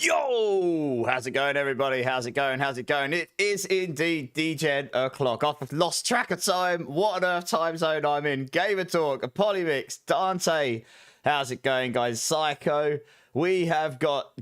Yo! How's it going, everybody? How's it going? How's it going? It is indeed DGen o'clock. I've lost track of time. What on earth time zone I'm in? Gamer Talk, Polymix, Dante. How's it going, guys? Psycho. We have got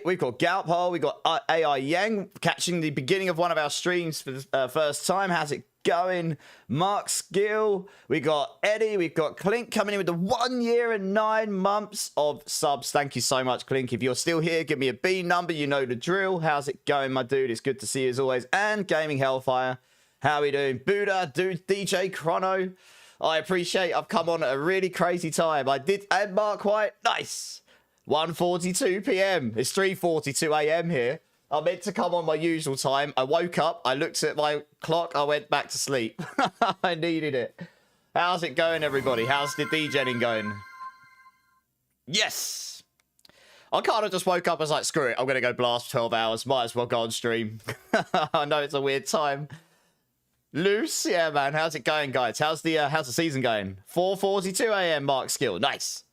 we've got Galphole, we've got AI Yang catching the beginning of one of our streams for the first time. How's it going? Mark Skill, we got Eddie, we've got Clink coming in with the 1 year and 9 months of subs. Thank you so much, Clink. If you're still here, give me a B number. You know the drill. How's it going, my dude? It's good to see you as always. And Gaming Hellfire, how we doing? Buddha, dude, DJ Chrono. I appreciate I've come on at a really crazy time. I did, and Mark White, nice. 1:42 p.m. It's 3:42 a.m. here. I meant to come on my usual time. I woke up, I looked at my clock, I went back to sleep. I needed it. How's it going, everybody? How's the DJing going? Yes! I kind of just woke up, I was like, screw it, I'm going to go blast 12 hours. Might as well go on stream. I know it's a weird time. Loose? Yeah, man. How's it going, guys? How's the season going? 4:42 a.m. Mark Skill. Nice.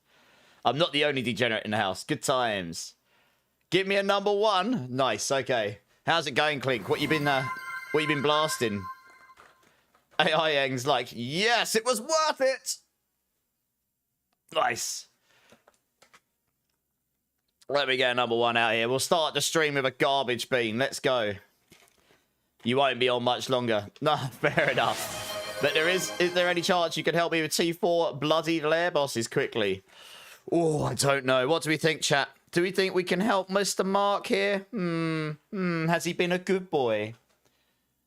I'm not the only degenerate in the house. Good times. Give me a number 1. Nice. Okay. How's it going, Clink? What you been blasting? AI Yang's like, yes, it was worth it. Nice. Let me get a number 1 out here. We'll start the stream with a garbage bean. Let's go. You won't be on much longer. No, fair enough. But is there any chance you could help me with T4 bloody lair bosses quickly? Oh, I don't know. What do we think, chat? Do we think we can help Mr. Mark here? Has he been a good boy?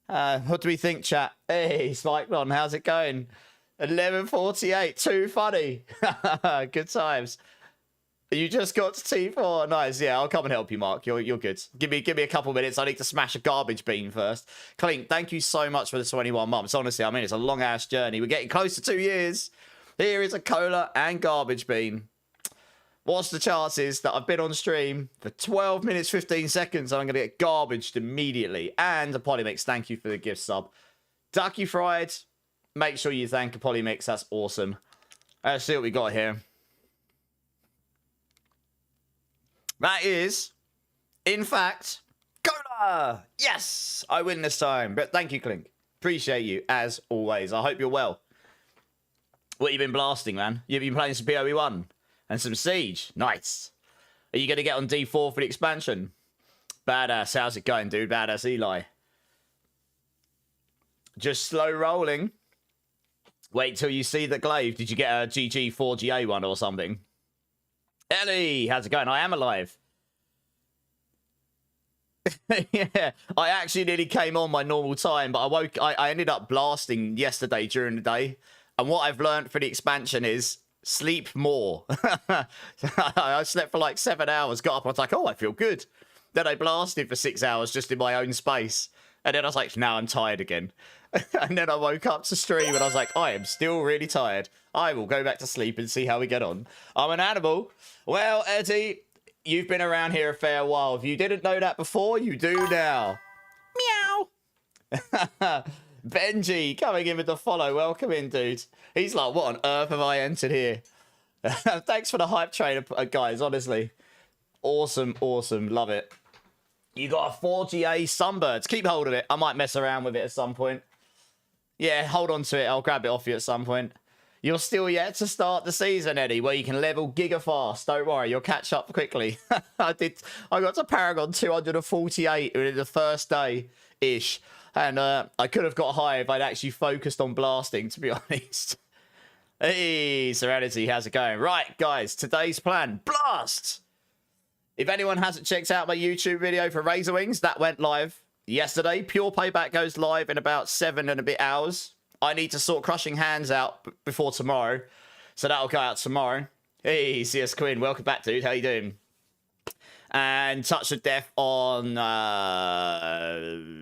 What do we think, chat? Hey, Spikeblon, how's it going? 11:48, too funny. Good times. You just got to T4. Nice. Yeah, I'll come and help you, Mark. You're good. Give me a couple minutes. I need to smash a garbage bean first. Clink, thank you so much for the 21 months. Honestly, I mean, it's a long-ass journey. We're getting close to 2 years. Here is a cola and garbage bean. What's the chances that I've been on stream for 12 minutes, 15 seconds, and I'm going to get garbaged immediately? And a Polymix, thank you for the gift sub. Ducky Fried, make sure you thank a Polymix. That's awesome. Let's see what we got here. That is, in fact, cola! Yes! I win this time. But thank you, Clink. Appreciate you, as always. I hope you're well. What have you been blasting, man? You've been playing some PoE 1? And some Siege. Nice. Are you going to get on D4 for the expansion? Badass. How's it going, dude? Badass Eli. Just slow rolling. Wait till you see the glaive. Did you get a GG4GA one or something? Ellie, how's it going? I am alive. Yeah, I actually nearly came on my normal time, but I ended up blasting yesterday during the day. And what I've learned for the expansion is sleep more. I slept for like 7 hours, got up, I was like, oh, I feel good. Then I blasted for 6 hours just in my own space. And then I was like, now I'm tired again. And then I woke up to stream and I was like, I am still really tired. I will go back to sleep and see how we get on. I'm an animal. Well, Eddie, you've been around here a fair while. If you didn't know that before, you do now. Meow. Benji coming in with the follow. Welcome in, dude. He's like, what on earth have I entered here? Thanks for the hype train, guys, honestly. Awesome, awesome. Love it. You got a 4GA Sunbirds. Keep hold of it. I might mess around with it at some point. Yeah, got on to it. I'll grab it off you at some point. You're still yet to start the season, Eddie, where you can level giga fast. Don't worry, you'll catch up quickly. I got to Paragon 248 in the first day-ish. And I could have got high if I'd actually focused on blasting, to be honest. Hey, Serenity, how's it going? Right, guys, today's plan, blast! If anyone hasn't checked out my YouTube video for Razor Wings, that went live yesterday. Pure Payback goes live in about 7 and a bit hours. I need to sort Crushing Hands out before tomorrow, so that'll go out tomorrow. Hey, CS Quinn, welcome back, dude. How you doing? And Touch of Death on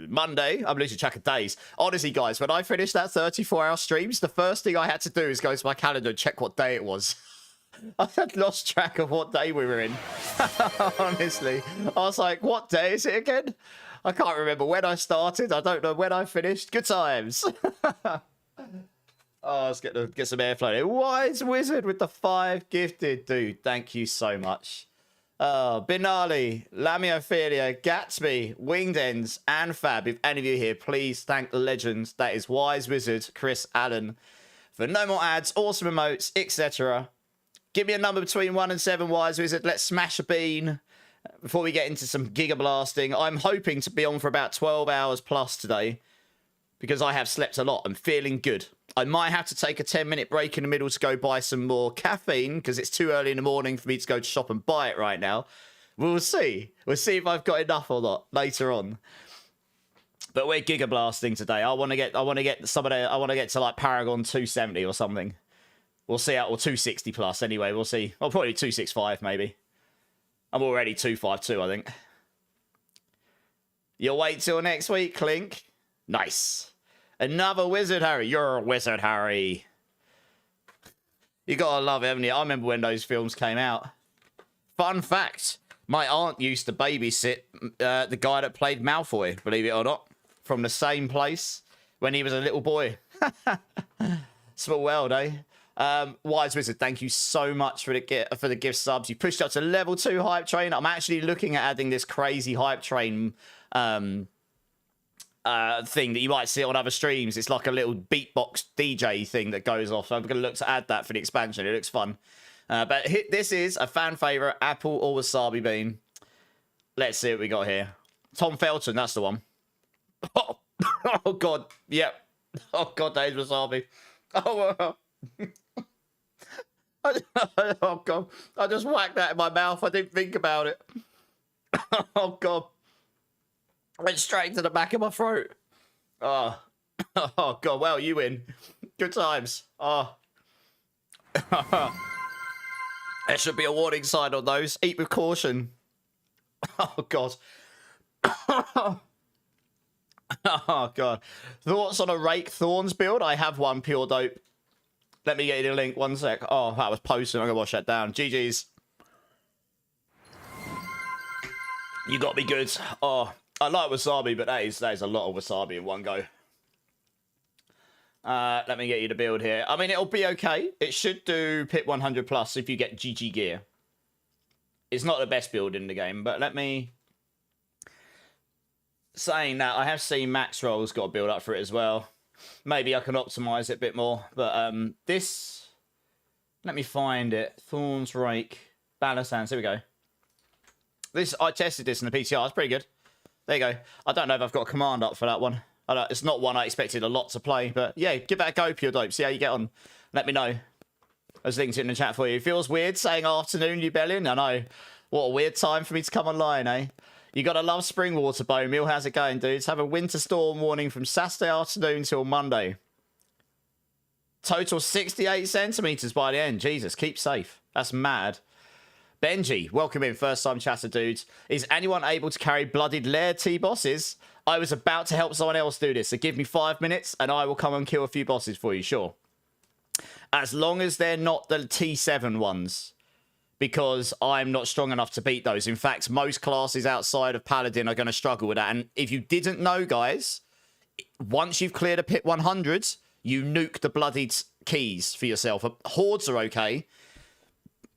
Monday. I'm losing track of days. Honestly, guys, when I finished that 34-hour streams, the first thing I had to do is go to my calendar and check what day it was. I had lost track of what day we were in. Honestly. I was like, what day is it again? I can't remember when I started. I don't know when I finished. Good times. Oh, let's get some airflow. Wise Wizard with the 5 gifted, dude. Thank you so much. Binali, Lamiophilia, Gatsby, Winged Ends, and Fab. If any of you here, please thank the legends. That is Wise Wizard, Chris Allen. For no more ads, awesome emotes, etc. Give me a number between 1 and 7, Wise Wizard. Let's smash a bean before we get into some giga blasting. I'm hoping to be on for about 12 hours plus today because I have slept a lot. I'm feeling good. I might have to take a 10-minute break in the middle to go buy some more caffeine because it's too early in the morning for me to go to shop and buy it right now. We'll see. We'll see if I've got enough or not later on. But we're giga blasting today. I want to get to like Paragon 270 or something. We'll see out, or 260 plus anyway. We'll see. Well, probably 265 maybe. I'm already 252, I think. You'll wait till next week, Clink. Nice. Another Wizard Harry. You're a Wizard Harry. You gotta love it, haven't you? I remember when those films came out. Fun fact. My aunt used to babysit the guy that played Malfoy, believe it or not. From the same place when he was a little boy. Small world, eh? Wise Wizard, thank you so much for the gift subs. You pushed up to level 2 hype train. I'm actually looking at adding this crazy hype train thing that you might see on other streams. It's like a little beatbox DJ thing that goes off. So I'm going to look to add that for the expansion. It looks fun. But this is a fan favorite, apple or wasabi bean. Let's see what we got here. Tom Felton, that's the one. Oh God, yep. Oh God, that is wasabi. Oh, oh God, I just whacked that in my mouth. I didn't think about it. Oh God. Went straight to the back of my throat. Oh, oh God. Well, you win. Good times. Oh. There should be a warning sign on those. Eat with caution. Oh God. Oh God. Thoughts on a Rake Thorns build? I have one, pure dope. Let me get you the link. 1 sec. Oh, that was posting. I'm gonna wash that down. GG's. You got me good. Oh. I like wasabi, but that is a lot of wasabi in one go. Let me get you the build here. I mean, it'll be okay. It should do pit 100 plus if you get GG gear. It's not the best build in the game, but let me... Saying that, I have seen Max Roll's got a build up for it as well. Maybe I can optimize it a bit more. But this... Let me find it. Thorns, Rake, Balance Hands. Here we go. I tested this in the PTR. It's pretty good. There you go. I don't know if I've got a command up for that one. It's not one I expected a lot to play, but yeah, give that a go, pure dope. See how you get on. Let me know. There's links in the chat for you. It feels weird saying afternoon, you bellin'. I know. What a weird time for me to come online, eh? You gotta love spring water, Bone Meal. How's it going, dudes? Have a winter storm warning from Saturday afternoon till Monday. Total 68 centimeters by the end. Jesus, keep safe. That's mad. Benji, welcome in, first time chatter, dudes. Is anyone able to carry bloodied lair T-bosses? I was about to help someone else do this, so give me 5 minutes and I will come and kill a few bosses for you, sure. As long as they're not the T7 ones, because I'm not strong enough to beat those. In fact, most classes outside of Paladin are going to struggle with that. And if you didn't know, guys, once you've cleared a pit 100, you nuke the bloodied keys for yourself. Hordes are okay.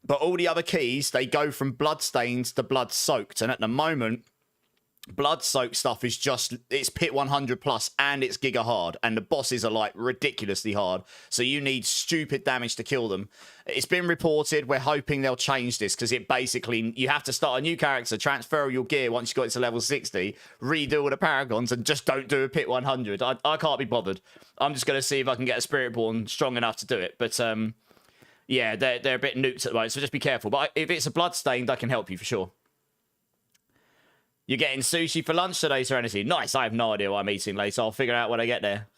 But all the other keys, they go from bloodstained to blood-soaked. And at the moment, blood-soaked stuff is just... It's pit 100 plus and it's giga hard. And the bosses are, like, ridiculously hard. So you need stupid damage to kill them. It's been reported. We're hoping they'll change this. Because it basically... You have to start a new character, transfer all your gear once you got it to level 60, redo all the paragons, and just don't do a pit 100. I can't be bothered. I'm just going to see if I can get a Spiritborn strong enough to do it. But... yeah, they're a bit nuked at the moment, so just be careful. But if it's a bloodstained, I can help you for sure. You're getting sushi for lunch today, Serenity. Nice, I have no idea what I'm eating later. I'll figure out when I get there.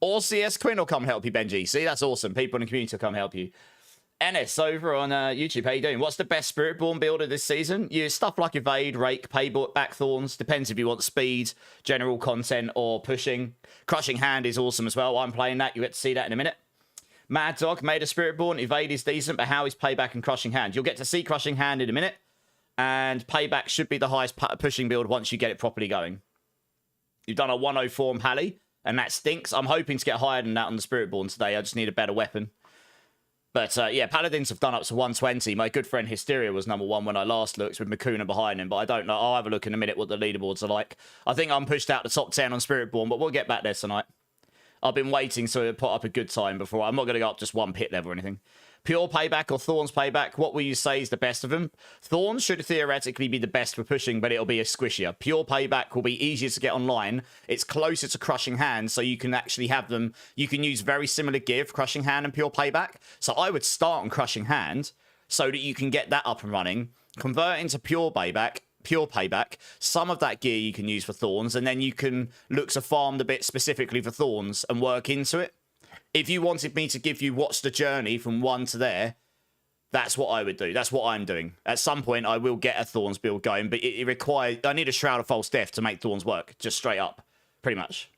Or CS Quinn will come help you, Benji. See, that's awesome. People in the community will come help you. Ennis over on YouTube, how you doing? What's the best Spiritborn builder this season? Use stuff like Evade, Rake, Payback Thorns. Depends if you want speed, general content, or pushing. Crushing Hand is awesome as well. I'm playing that. You get to see that in a minute. Mad Dog made a Spiritborn. Evade is decent, but how is Payback and Crushing Hand? You'll get to see Crushing Hand in a minute. And Payback should be the highest pushing build once you get it properly going. You've done a 104 on Pally, and that stinks. I'm hoping to get higher than that on the Spiritborn today. I just need a better weapon. But yeah, Paladins have done up to 120. My good friend Hysteria was number 1 when I last looked with Makuna behind him, but I don't know. I'll have a look in a minute what the leaderboards are like. I think I'm pushed out the top 10 on Spiritborn, but we'll get back there tonight. I've been waiting to put up a good time before. I'm not going to go up just one pit level or anything. Pure Payback or Thorns Payback, what will you say is the best of them? Thorns should theoretically be the best for pushing, but it'll be a squishier. Pure Payback will be easier to get online. It's closer to Crushing Hand, so you can actually have them. You can use very similar gear for Crushing Hand and Pure Payback. So I would start on Crushing Hand so that you can get that up and running. Convert into Pure Payback. Some of that gear you can use for Thorns, and then you can look to farm the bit specifically for Thorns and work into it. If you wanted me to give you what's the journey from 1 to there, that's what I would do. That's what I'm doing. At some point, I will get a Thorns build going, but it requires... I need a Shroud of False Death to make Thorns work, just straight up, pretty much.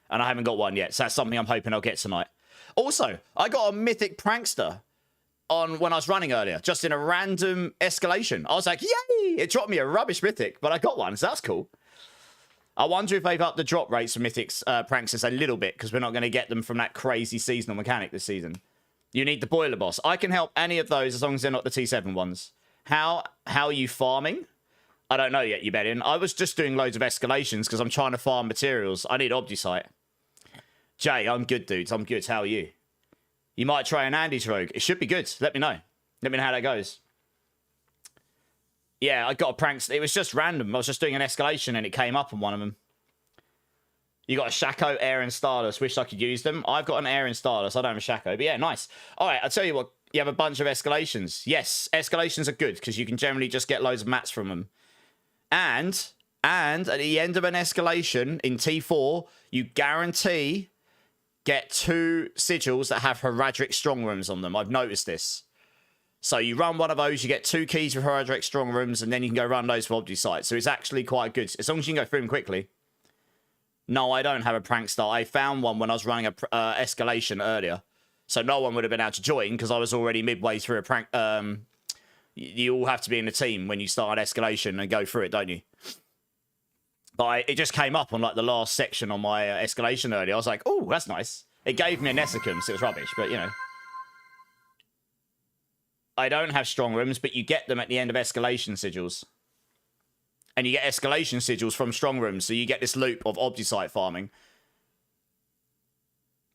And I haven't got one yet, so that's something I'm hoping I'll get tonight. Also, I got a Mythic Prankster on when I was running earlier, just in a random escalation. I was like, yay! It dropped me a rubbish Mythic, but I got one, so that's cool. I wonder if they've upped the drop rates for Mythics Pranksters a little bit, because we're not going to get them from that crazy seasonal mechanic this season. You need the Boiler Boss. I can help any of those as long as they're not the T7 ones. How are you farming? I don't know yet, you bet in. I was just doing loads of escalations because I'm trying to farm materials. I need Obdusite. Jay, I'm good, dudes. I'm good. How are you? You might try an Andy's Rogue. It should be good. Let me know. Let me know how that goes. Yeah, I got a prank. It was just random. I was just doing an escalation and it came up on one of them. You got a Shaco, Air, and Stardust. Wish I could use them. I've got an Air and Stardust. I don't have a Shaco. But yeah, nice. All right, I'll tell you what. You have a bunch of escalations. Yes, escalations are good because you can generally just get loads of mats from them. And at the end of an escalation in T4, you guarantee get 2 sigils that have Heradric Strong Rooms on them. I've noticed this. So you run one of those, you get 2 keys for Heradric Strong Rooms, and then you can go run those for Obdusite. So it's actually quite good, as long as you can go through them quickly. No, I don't have a prank star. I found one when I was running a escalation earlier. So no one would have been able to join because I was already midway through a prank. You all have to be in a team when you start an escalation and go through it, don't you? But it just came up on like the last section on my escalation earlier. I was like, oh, that's nice. It gave me a Nessicum, so it was rubbish, but you know. I don't have strong rooms, but you get them at the end of escalation sigils. And you get escalation sigils from strong rooms, so you get this loop of Obdusite farming.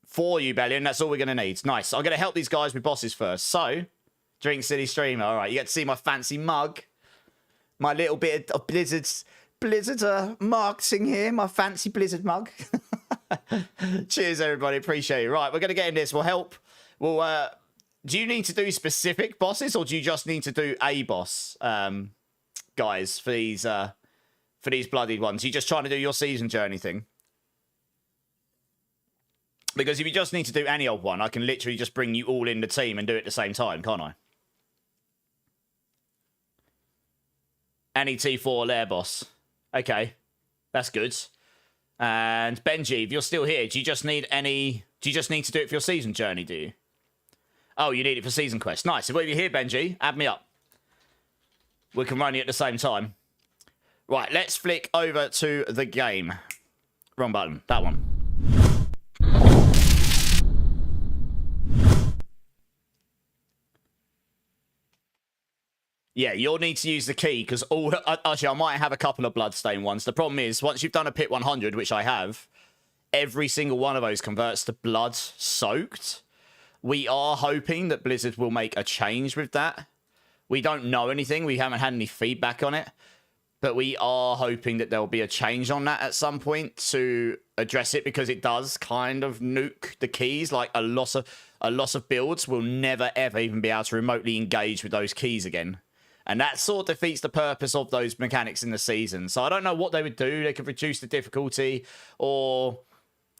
For you, Bellion, that's all we're going to need. Nice. I'm going to help these guys with bosses first. So, Drink City Streamer. All right, you get to see my fancy mug. My little bit of Blizzard marketing here. My fancy Blizzard mug. Cheers, everybody. Appreciate it. Right, we're going to get in this. We'll help. We'll, do you need to do specific bosses, or do you just need to do a boss, guys, for these bloodied ones? You just trying to do your season journey thing? Because if you just need to do any old one, I can literally just bring you all in the team and do it at the same time, can't I? Any T4 lair boss. Okay, that's good. And Benji, if you're still here, do you just need to do it for your season journey, do you? Oh, you need it for season quest. Nice. If you're here, Benji, add me up. We can run it at the same time. Right, let's flick over to the game. Wrong button. That one. Yeah, you'll need to use the key, because actually, I might have a couple of Bloodstain ones. The problem is, once you've done a Pit 100, which I have, every single one of those converts to Blood Soaked. We are hoping that Blizzard will make a change with that. We don't know anything. We haven't had any feedback on it. But we are hoping that there will be a change on that at some point to address it, because it does kind of nuke the keys. Like a lot of builds will never, ever even be able to remotely engage with those keys again. And that sort of defeats the purpose of those mechanics in the season. So I don't know what they would do. They could reduce the difficulty, or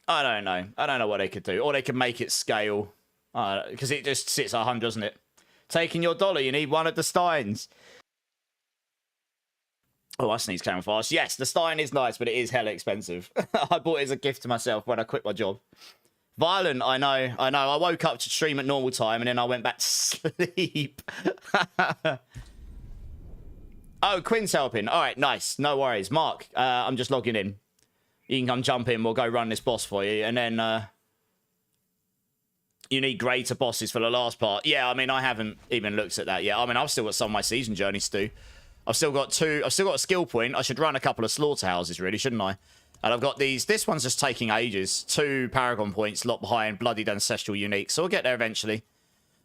I don't know. I don't know what they could do. Or they could make it scale. Because it just sits at 100, doesn't it? Taking your dollar, you need one of the Steins. Oh, I sneeze camera fast. Yes, the Stein is nice, but it is hella expensive. I bought it as a gift to myself when I quit my job. Violent, I know. I woke up to stream at normal time, and then I went back to sleep. Oh, Quinn's helping. All right, nice. No worries. Mark, I'm just logging in. You can come jump in. We'll go run this boss for you, and then... You need greater bosses for the last part. Yeah, I mean, I haven't even looked at that yet. I mean, I've still got some of my season journeys to do. I've still got a skill point. I should run a couple of slaughterhouses, really, shouldn't I? And I've got these. This one's just taking ages. 2 paragon points, lot behind, bloodied ancestral unique. So we'll get there eventually.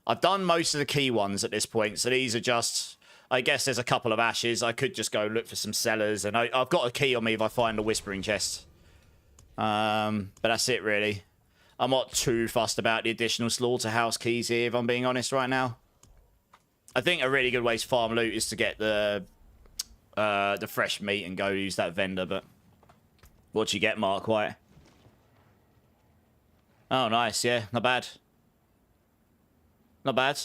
I've done most of the key ones at this point. So these are just, I guess there's a couple of ashes. I could just go look for some cellars. And I've got a key on me if I find a whispering chest. But that's it, really. I'm not too fussed about the additional slaughterhouse keys here, if I'm being honest right now. I think a really good way to farm loot is to get the fresh meat and go use that vendor, but what'd you get, Mark White? Oh, nice, yeah, not bad. Not bad.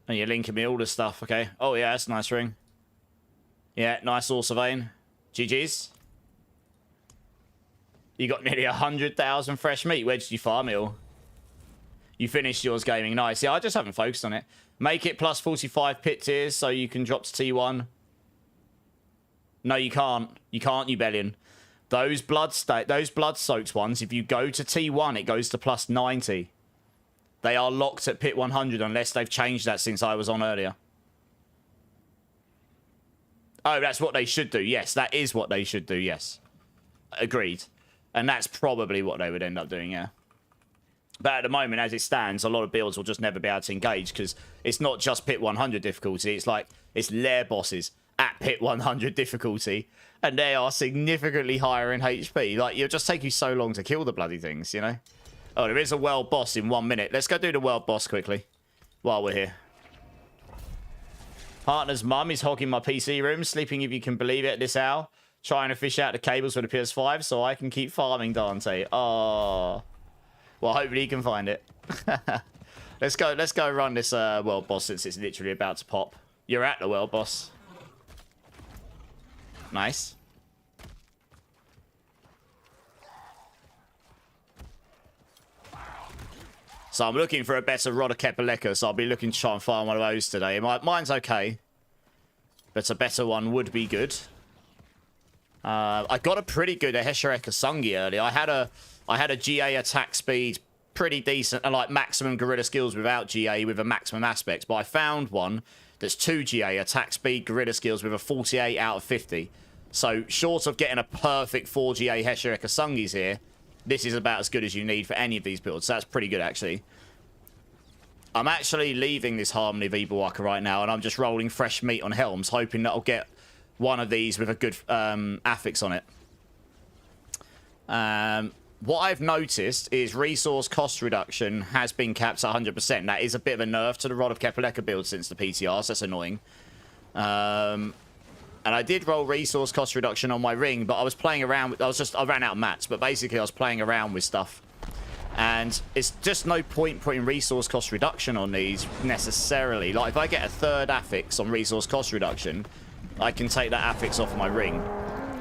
And you're linking me all this stuff, okay. Oh, yeah, that's a nice ring. Yeah, nice Orsa vein. GG's. You got nearly 100,000 fresh meat. Where did you farm it all? You finished yours gaming. Nice. Yeah, I just haven't focused on it. Make it plus 45 pit tiers so you can drop to T1. No, you can't. You can't, you Bellion. Those blood-soaked ones, if you go to T1, it goes to plus 90. They are locked at pit 100 unless they've changed that since I was on earlier. Oh, that's what they should do. Yes, that is what they should do. Yes. Agreed. And that's probably what they would end up doing, yeah. But at the moment, as it stands, a lot of builds will just never be able to engage because it's not just pit 100 difficulty. It's like, it's lair bosses at pit 100 difficulty. And they are significantly higher in HP. Like, it'll just take you so long to kill the bloody things, you know? Oh, there is a world boss in 1 minute. Let's go do the world boss quickly while we're here. Partner's mum is hogging my PC room, sleeping if you can believe it at this hour. Trying to fish out the cables for the PS5 so I can keep farming Dante. Oh. Well, hopefully you can find it. Let's go run this world boss since it's literally about to pop. You're at the world boss. Nice. So I'm looking for a better Rod of Kepaleka, so I'll be looking to try and farm one of those today. Mine's okay, but a better one would be good. I got a pretty good Heshereka Sungi earlier. I had a GA attack speed pretty decent and like maximum gorilla skills without GA with a maximum aspect, but I found one that's 2 GA attack speed gorilla skills with a 48 out of 50. So short of getting a perfect 4 GA Heshereka Sungis here, this is about as good as you need for any of these builds. So that's pretty good actually. I'm actually leaving this Harmony of Evil Walker right now and I'm just rolling fresh meat on Helms, hoping that I'll get one of these with a good affix on it. What I've noticed is resource cost reduction has been capped at 100%. That is a bit of a nerf to the Rod of Kepaleka build since the PTR, so that's annoying. And I did roll resource cost reduction on my ring, but I was playing around with... I ran out of mats, but basically I was playing around with stuff. And it's just no point putting resource cost reduction on these necessarily. Like, if I get a 3rd affix on resource cost reduction, I can take that affix off my ring.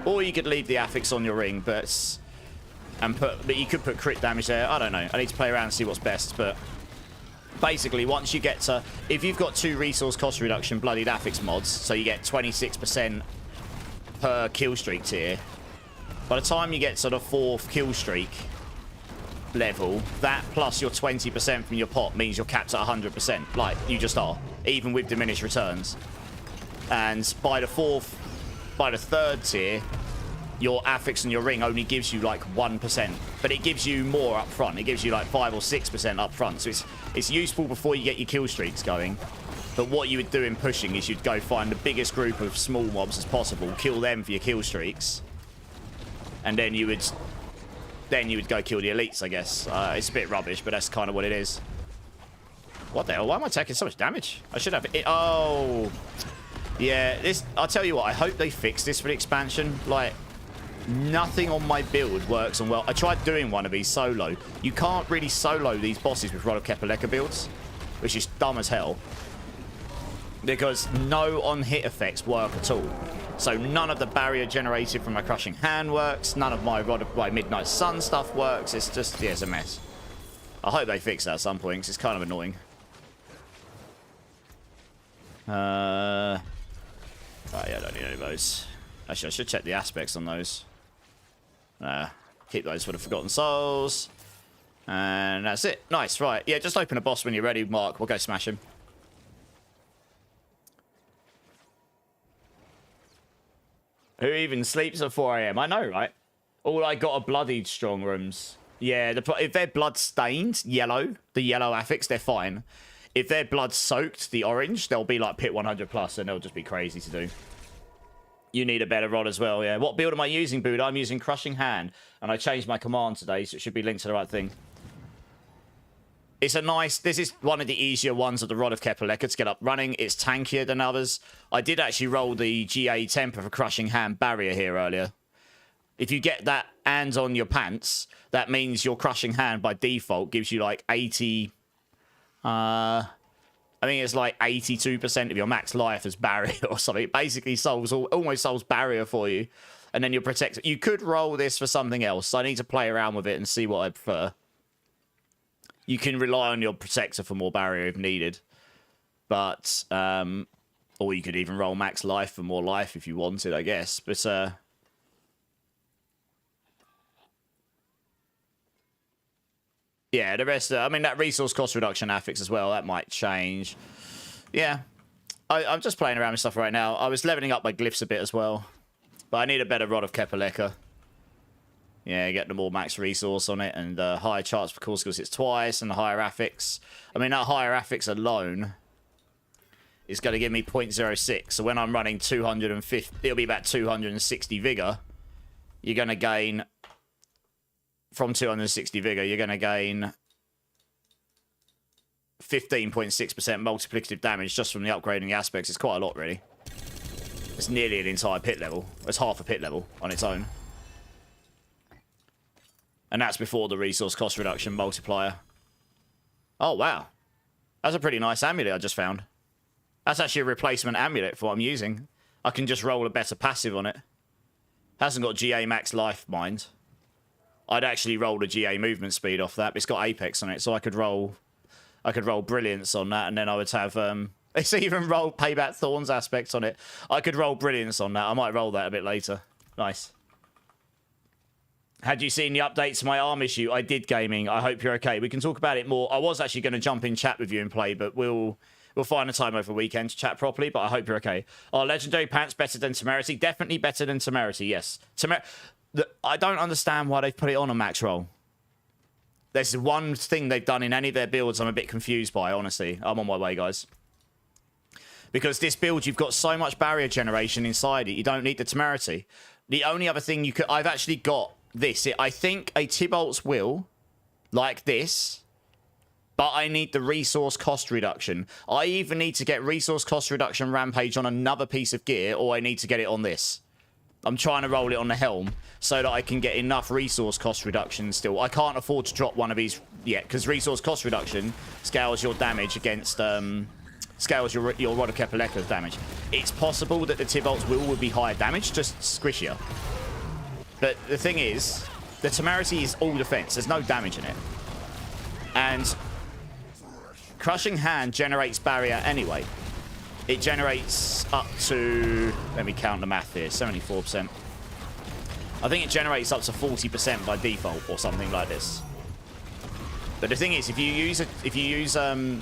Or you could leave the affix on your ring, but you could put crit damage there. I don't know. I need to play around and see what's best, but basically once you get to... If you've got 2 resource cost reduction bloodied affix mods, so you get 26% per kill streak tier, by the time you get to the 4th kill streak level, that plus your 20% from your pot means you're capped at 100%. Like, you just are, even with diminished returns. And by the 3rd tier, your affix and your ring only gives you like 1%, but it gives you more up front. It gives you like 5 or 6% up front, so it's useful before you get your kill streaks going. But what you would do in pushing is you'd go find the biggest group of small mobs as possible, kill them for your kill streaks, and then you would go kill the elites, I guess. It's a bit rubbish, but that's kind of what it is. What the hell? Why am I taking so much damage? I should have it. Oh. Yeah, I'll tell you what, I hope they fix this for the expansion. Like, nothing on my build works on well. I tried doing one of these solo. You can't really solo these bosses with Rod of Kepaleka builds, which is dumb as hell. Because no on-hit effects work at all. So none of the barrier generated from my Crushing Hand works. None of my Midnight Sun stuff works. It's just, yeah, it's a mess. I hope they fix that at some point, because it's kind of annoying. Oh, yeah, I don't need any of those. Actually, I should check the aspects on those. Keep those for the Forgotten Souls. And that's it. Nice, right. Yeah, just open a boss when you're ready, Mark. We'll go smash him. Who even sleeps at 4 AM? I know, right? All I got are bloodied strong rooms. Yeah, if they're blood stained, yellow, the yellow affix, they're fine. If they're blood soaked, the orange, they'll be like pit 100 plus, and they'll just be crazy to do. You need a better rod as well, yeah. What build am I using, Buddha? I'm using Crushing Hand, and I changed my command today, so it should be linked to the right thing. It's a nice... This is one of the easier ones of the Rod of Kepaleka to get up running. It's tankier than others. I did actually roll the GA temper for Crushing Hand barrier here earlier. If you get that and on your pants, that means your Crushing Hand by default gives you like 80... I think it's like 82% of your max life as barrier or something. It basically solves almost solves barrier for you. And then you're protected. You could roll this for something else. I need to play around with it and see what I prefer. You can rely on your protector for more barrier if needed. But, or you could even roll max life for more life if you wanted, I guess. But, yeah, the rest, I mean, that resource cost reduction affix as well, that might change. Yeah, I'm just playing around with stuff right now. I was leveling up my glyphs a bit as well. But I need a better Rod of Kepaleka. Yeah, get the more max resource on it, and higher chance for core skills hits twice, and the higher affix. I mean, that higher affix alone is going to give me 0.06. So when I'm running 250, it'll be about 260 vigor. You're going to gain, from 260 vigor, you're going to gain 15.6% multiplicative damage just from the upgrading aspects. It's quite a lot, really. It's nearly an entire pit level. It's half a pit level on its own. And that's before the resource cost reduction multiplier. Oh, wow. That's a pretty nice amulet I just found. That's actually a replacement amulet for what I'm using. I can just roll a better passive on it. Hasn't got GA max life, mind. I'd actually roll the GA movement speed off that, but it's got Apex on it, so I could roll Brilliance on that, and then I would have... It's even roll Payback Thorns aspects on it. I could roll Brilliance on that. I might roll that a bit later. Nice. Had you seen the updates to my arm issue? I did, gaming. I hope you're okay. We can talk about it more. I was actually going to jump in chat with you and play, but we'll find a time over the weekend to chat properly, but I hope you're okay. Are Legendary Pants better than Temerity? Definitely better than Temerity, yes. I don't understand why they've put it on a max roll. There's one thing they've done in any of their builds I'm a bit confused by, honestly. I'm on my way, guys. Because this build, you've got so much barrier generation inside it, you don't need the Temerity. The only other thing you could... I've actually got... this. I think a Tybalt's Will, like this, but I need the resource cost reduction. I either need to get resource cost reduction Rampage on another piece of gear, or I need to get it on this. I'm trying to roll it on the helm so that I can get enough resource cost reduction still. I can't afford to drop one of these yet, because resource cost reduction scales your damage against... scales your Rod of Kepaleka's damage. It's possible that the Tybalt's Will would be higher damage, just squishier. But the thing is, the Temerity is all defense. There's no damage in it. And Crushing Hand generates barrier anyway. It generates up to... Let me count the math here. 74%. I think it generates up to 40% by default or something like this. But the thing is, if you use a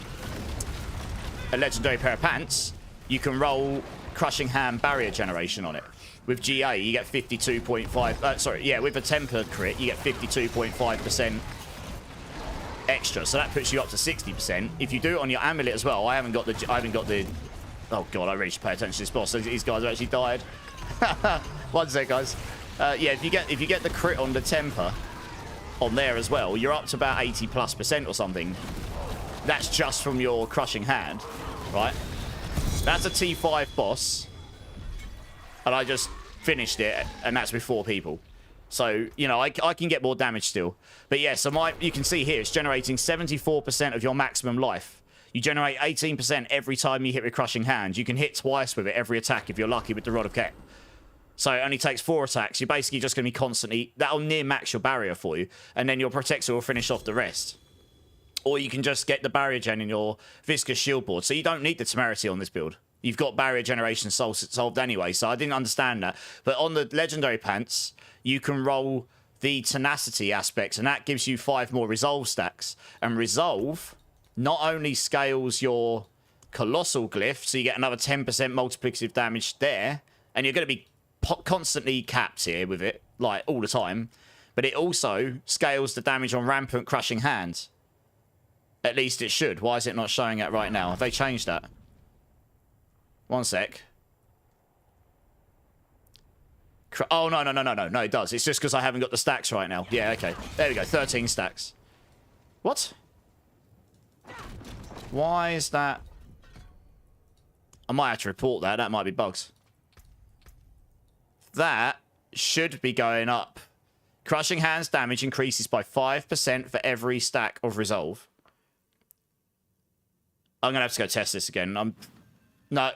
legendary pair of pants, you can roll Crushing Hand barrier generation on it. With GA, you get 52.5... with a tempered crit, you get 52.5% extra. So that puts you up to 60%. If you do it on your amulet as well, I haven't got the... Oh, God, I really should pay attention to this boss. These guys have actually died. One sec, guys. Yeah, if you get the crit on the temper on there as well, you're up to about 80+% or something. That's just from your Crushing Hand, right? That's a T5 boss. And I just finished it, and that's with 4 people. So, you know, I can get more damage still. But yeah, so you can see here, it's generating 74% of your maximum life. You generate 18% every time you hit with Crushing Hand. You can hit twice with it every attack if you're lucky with the Rod of Kep. So it only takes 4 attacks. You're basically just going to be constantly... That'll near max your barrier for you. And then your Protector will finish off the rest. Or you can just get the barrier gen in your Viscous Shield board. So you don't need the Temerity on this build. You've got barrier generation solved anyway, so I didn't understand that. But on the Legendary Pants, you can roll the tenacity aspects, and that gives you 5 more resolve stacks. And resolve not only scales your colossal glyph, so you get another 10% multiplicative damage there, and you're going to be constantly capped here with it, like all the time, but it also scales the damage on rampant crushing hands. At least it should. Why is it not showing it right now? Have they changed that? One sec. Oh, no, it does. It's just because I haven't got the stacks right now. Yeah, okay. There we go, 13 stacks. What? Why is that? I might have to report that. That might be bugs. That should be going up. Crushing hands damage increases by 5% for every stack of resolve. I'm going to have to go test this again. No.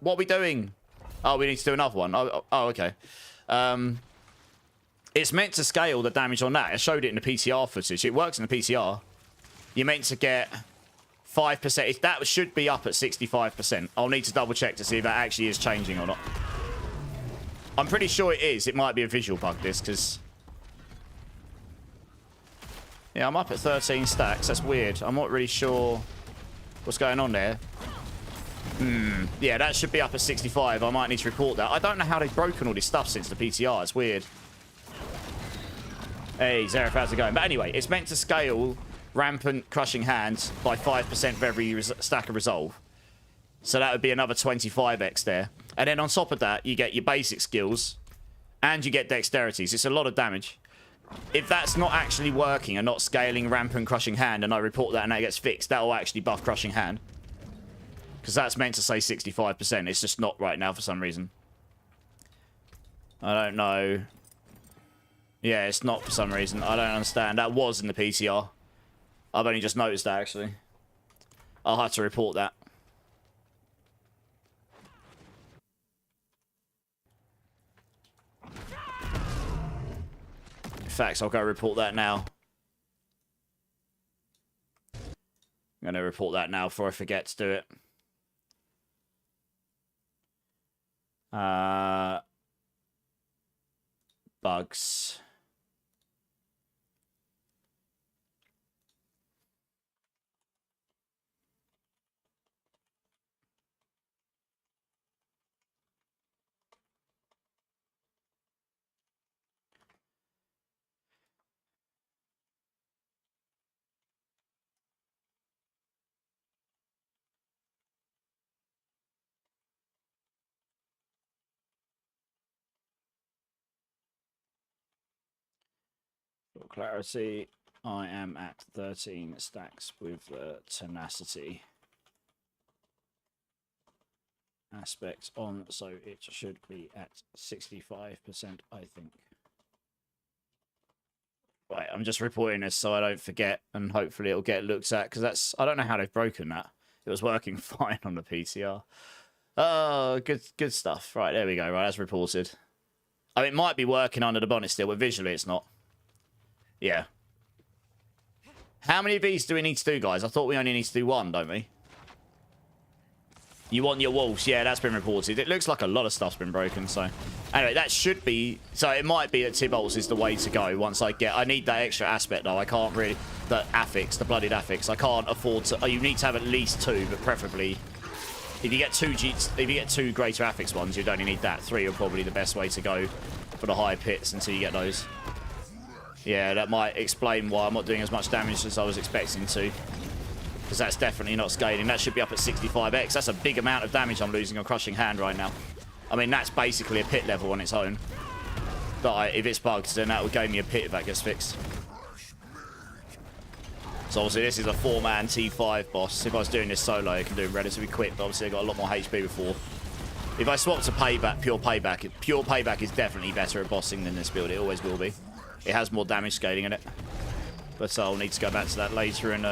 What are we doing? Oh, we need to do another one. Oh, okay. It's meant to scale the damage on that. I showed it in the PTR footage. It works in the PTR. You're meant to get 5%. That should be up at 65%. I'll need to double check to see if that actually is changing or not. I'm pretty sure it is. It might be a visual bug, this, because... Yeah, I'm up at 13 stacks. That's weird. I'm not really sure what's going on there. Yeah, that should be up at 65. I might need to report that. I don't know how they've broken all this stuff since the PTR. It's weird. Hey, Zeref, how's it going? But anyway, it's meant to scale rampant crushing hands by 5% for every stack of resolve. So that would be another 25x there. And then on top of that, you get your basic skills and you get dexterities. It's a lot of damage. If that's not actually working and not scaling rampant crushing hand, and I report that and that gets fixed, that will actually buff crushing hand. Because that's meant to say 65%. It's just not right now for some reason. I don't know. Yeah, it's not for some reason. I don't understand. That was in the PTR. I've only just noticed that, actually. I'll have to report that. In fact, I'll go report that now. I'm going to report that now before I forget to do it. Bugs. For clarity, I am at 13 stacks with the tenacity aspect on, so it should be at 65%, I think. Right, I'm just reporting this so I don't forget, and hopefully it'll get looked at, because that's, I don't know how they've broken that. It was working fine on the PTR. Oh, good stuff. Right, there we go. Right, that's reported. I mean, it might be working under the bonnet still, but visually it's not. Yeah. How many of these do we need to do, guys? I thought we only need to do one, don't we? You want your wolves? Yeah, that's been reported. It looks like a lot of stuff's been broken, so... Anyway, that should be... So it might be that Tibolts is the way to go once I get... I need that extra aspect, though. I can't really... The affix, the bloodied affix. I can't afford to... Oh, you need to have at least 2, but preferably... If you get 2 greater affix ones, you'd only need that. 3 are probably the best way to go for the high pits until you get those. Yeah, that might explain why I'm not doing as much damage as I was expecting to. Because that's definitely not scaling. That should be up at 65x. That's a big amount of damage I'm losing on Crushing Hand right now. I mean, that's basically a pit level on its own. But if it's bugged, then that will give me a pit if that gets fixed. So obviously this is a 4-man T5 boss. If I was doing this solo, I can do it relatively quick. But obviously I got a lot more HP before. If I swap to payback, pure payback is definitely better at bossing than this build. It always will be. It has more damage scaling in it. But I'll need to go back to that later and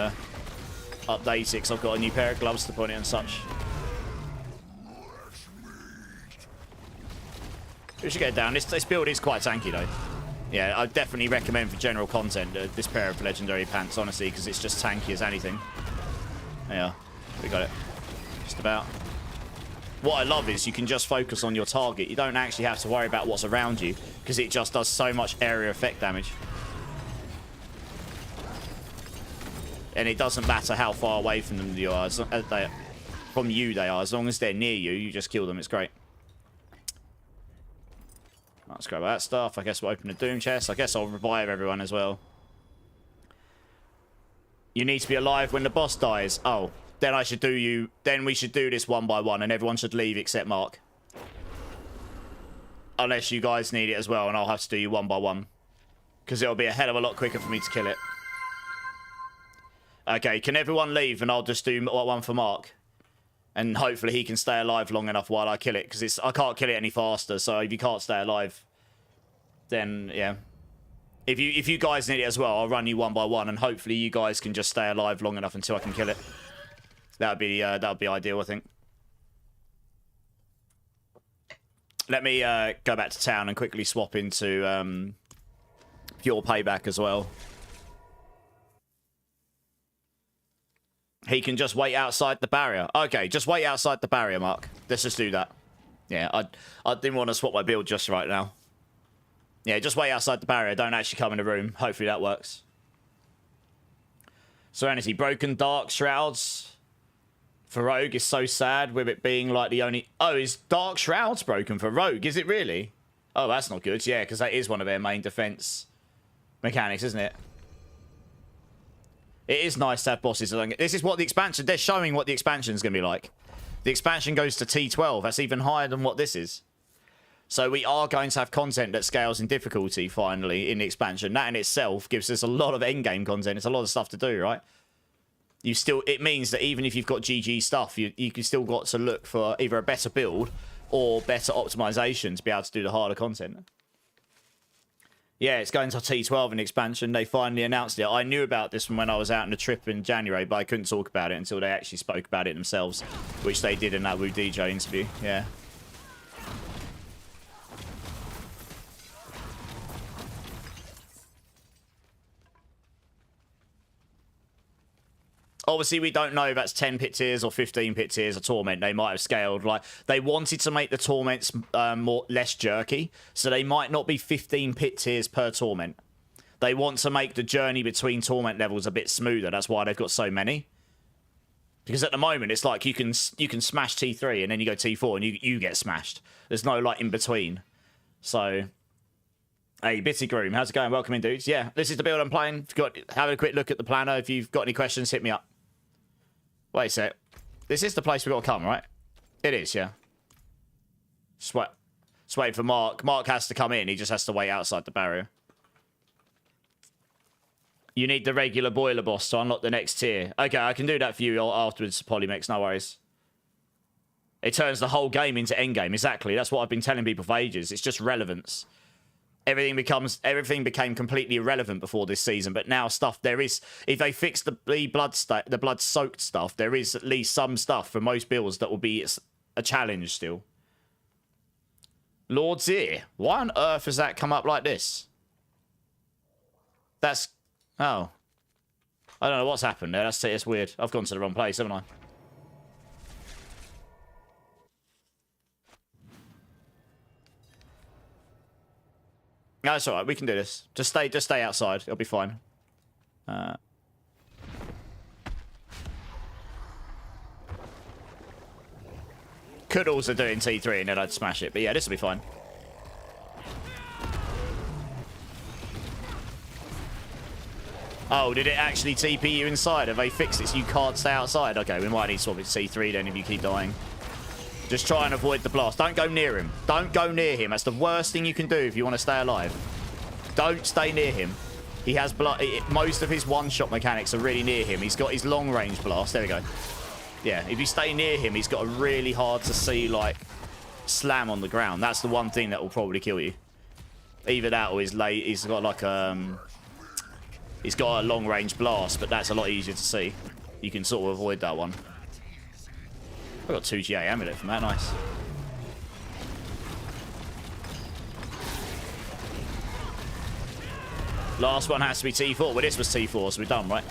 update it, because I've got a new pair of gloves to put in and such. We should get down. This build is quite tanky, though. Yeah, I definitely recommend for general content this pair of legendary pants, honestly, because it's just tanky as anything. Yeah, we got it. Just about. What I love is you can just focus on your target. You don't actually have to worry about what's around you because it just does so much area effect damage. And it doesn't matter how far away from them you are. As long as they're near you, you just kill them. It's great. Let's grab that stuff. I guess we'll open the Doom chest. I guess I'll revive everyone as well. You need to be alive when the boss dies. Oh, then I should do you. Then we should do this one by one, and everyone should leave except Mark. Unless you guys need it as well, and I'll have to do you one by one. Because it'll be a hell of a lot quicker for me to kill it. Okay, can everyone leave, and I'll just do one for Mark. And hopefully he can stay alive long enough while I kill it, because I can't kill it any faster, so if you can't stay alive, then, yeah. If you guys need it as well, I'll run you one by one, and hopefully you guys can just stay alive long enough until I can kill it. That'd be ideal, I think. Let me go back to town and quickly swap into Pure Payback as well. He can just wait outside the barrier. Okay, just wait outside the barrier, Mark. Let's just do that. Yeah, I didn't want to swap my build just right now. Yeah, just wait outside the barrier. Don't actually come in the room. Hopefully that works. Serenity. Broken Dark Shrouds for Rogue is so sad with it being like the only... Oh, is Dark Shrouds broken for Rogue? Is it really? Oh, that's not good. Yeah, because that is one of their main defense mechanics, isn't it? It is nice to have bosses. This is what the expansion... They're showing what the expansion is going to be like. The expansion goes to T12. That's even higher than what this is. So we are going to have content that scales in difficulty, finally, in the expansion. That in itself gives us a lot of endgame content. It's a lot of stuff to do, right? It means that even if you've got GG stuff, you can still got to look for either a better build or better optimization to be able to do the harder content. Yeah, it's going to T12 in expansion. They finally announced it. I knew about this from when I was out on a trip in January, but I couldn't talk about it until they actually spoke about it themselves, which they did in that Woo DJ interview. Yeah. Obviously, we don't know if that's 10 pit tiers or 15 pit tiers of Torment. They might have scaled. Like, they wanted to make the Torments less jerky, so they might not be 15 pit tiers per Torment. They want to make the journey between Torment levels a bit smoother. That's why they've got so many. Because at the moment, it's like you can smash T3 and then you go T4 and you get smashed. There's no, like, in between. So... Hey, Bitty Groom, how's it going? Welcome in, dudes. Yeah, this is the build I'm playing. Have a quick look at the planner. If you've got any questions, hit me up. Wait a sec. This is the place we've got to come, right? It is, yeah. Just wait for Mark. Mark has to come in. He just has to wait outside the barrier. You need the regular boiler boss to unlock the next tier. Okay, I can do that for you afterwards, Polymix. No worries. It turns the whole game into endgame. Exactly. That's what I've been telling people for ages. It's just relevance. Everything became completely irrelevant before this season, but now stuff there is. If they fix the blood soaked stuff, there is at least some stuff for most builds that will be a challenge still. Lord's Ear. Why on earth has that come up like this? That's... Oh. I don't know what's happened there. That's weird. I've gone to the wrong place, haven't I? No, it's alright. We can do this. Just stay outside. It'll be fine. Could also do it in T3 and then I'd smash it. But yeah, this will be fine. Oh, did it actually TP you inside? Have they fixed it so you can't stay outside? Okay, we might need to swap it to C3 then if you keep dying. Just try and avoid the blast. Don't go near him. Don't go near him. That's the worst thing you can do if you want to stay alive. Don't stay near him. He has most of his one-shot mechanics are really near him. He's got his long-range blast. There we go. Yeah, if you stay near him, he's got a really hard-to-see, like, slam on the ground. That's the one thing that will probably kill you. Either that or he's got, like, he's got a long-range blast, but that's a lot easier to see. You can sort of avoid that one. I got 2 GA amulet from that. Nice. Last one has to be T4. Well, this was T4, so we're done, right?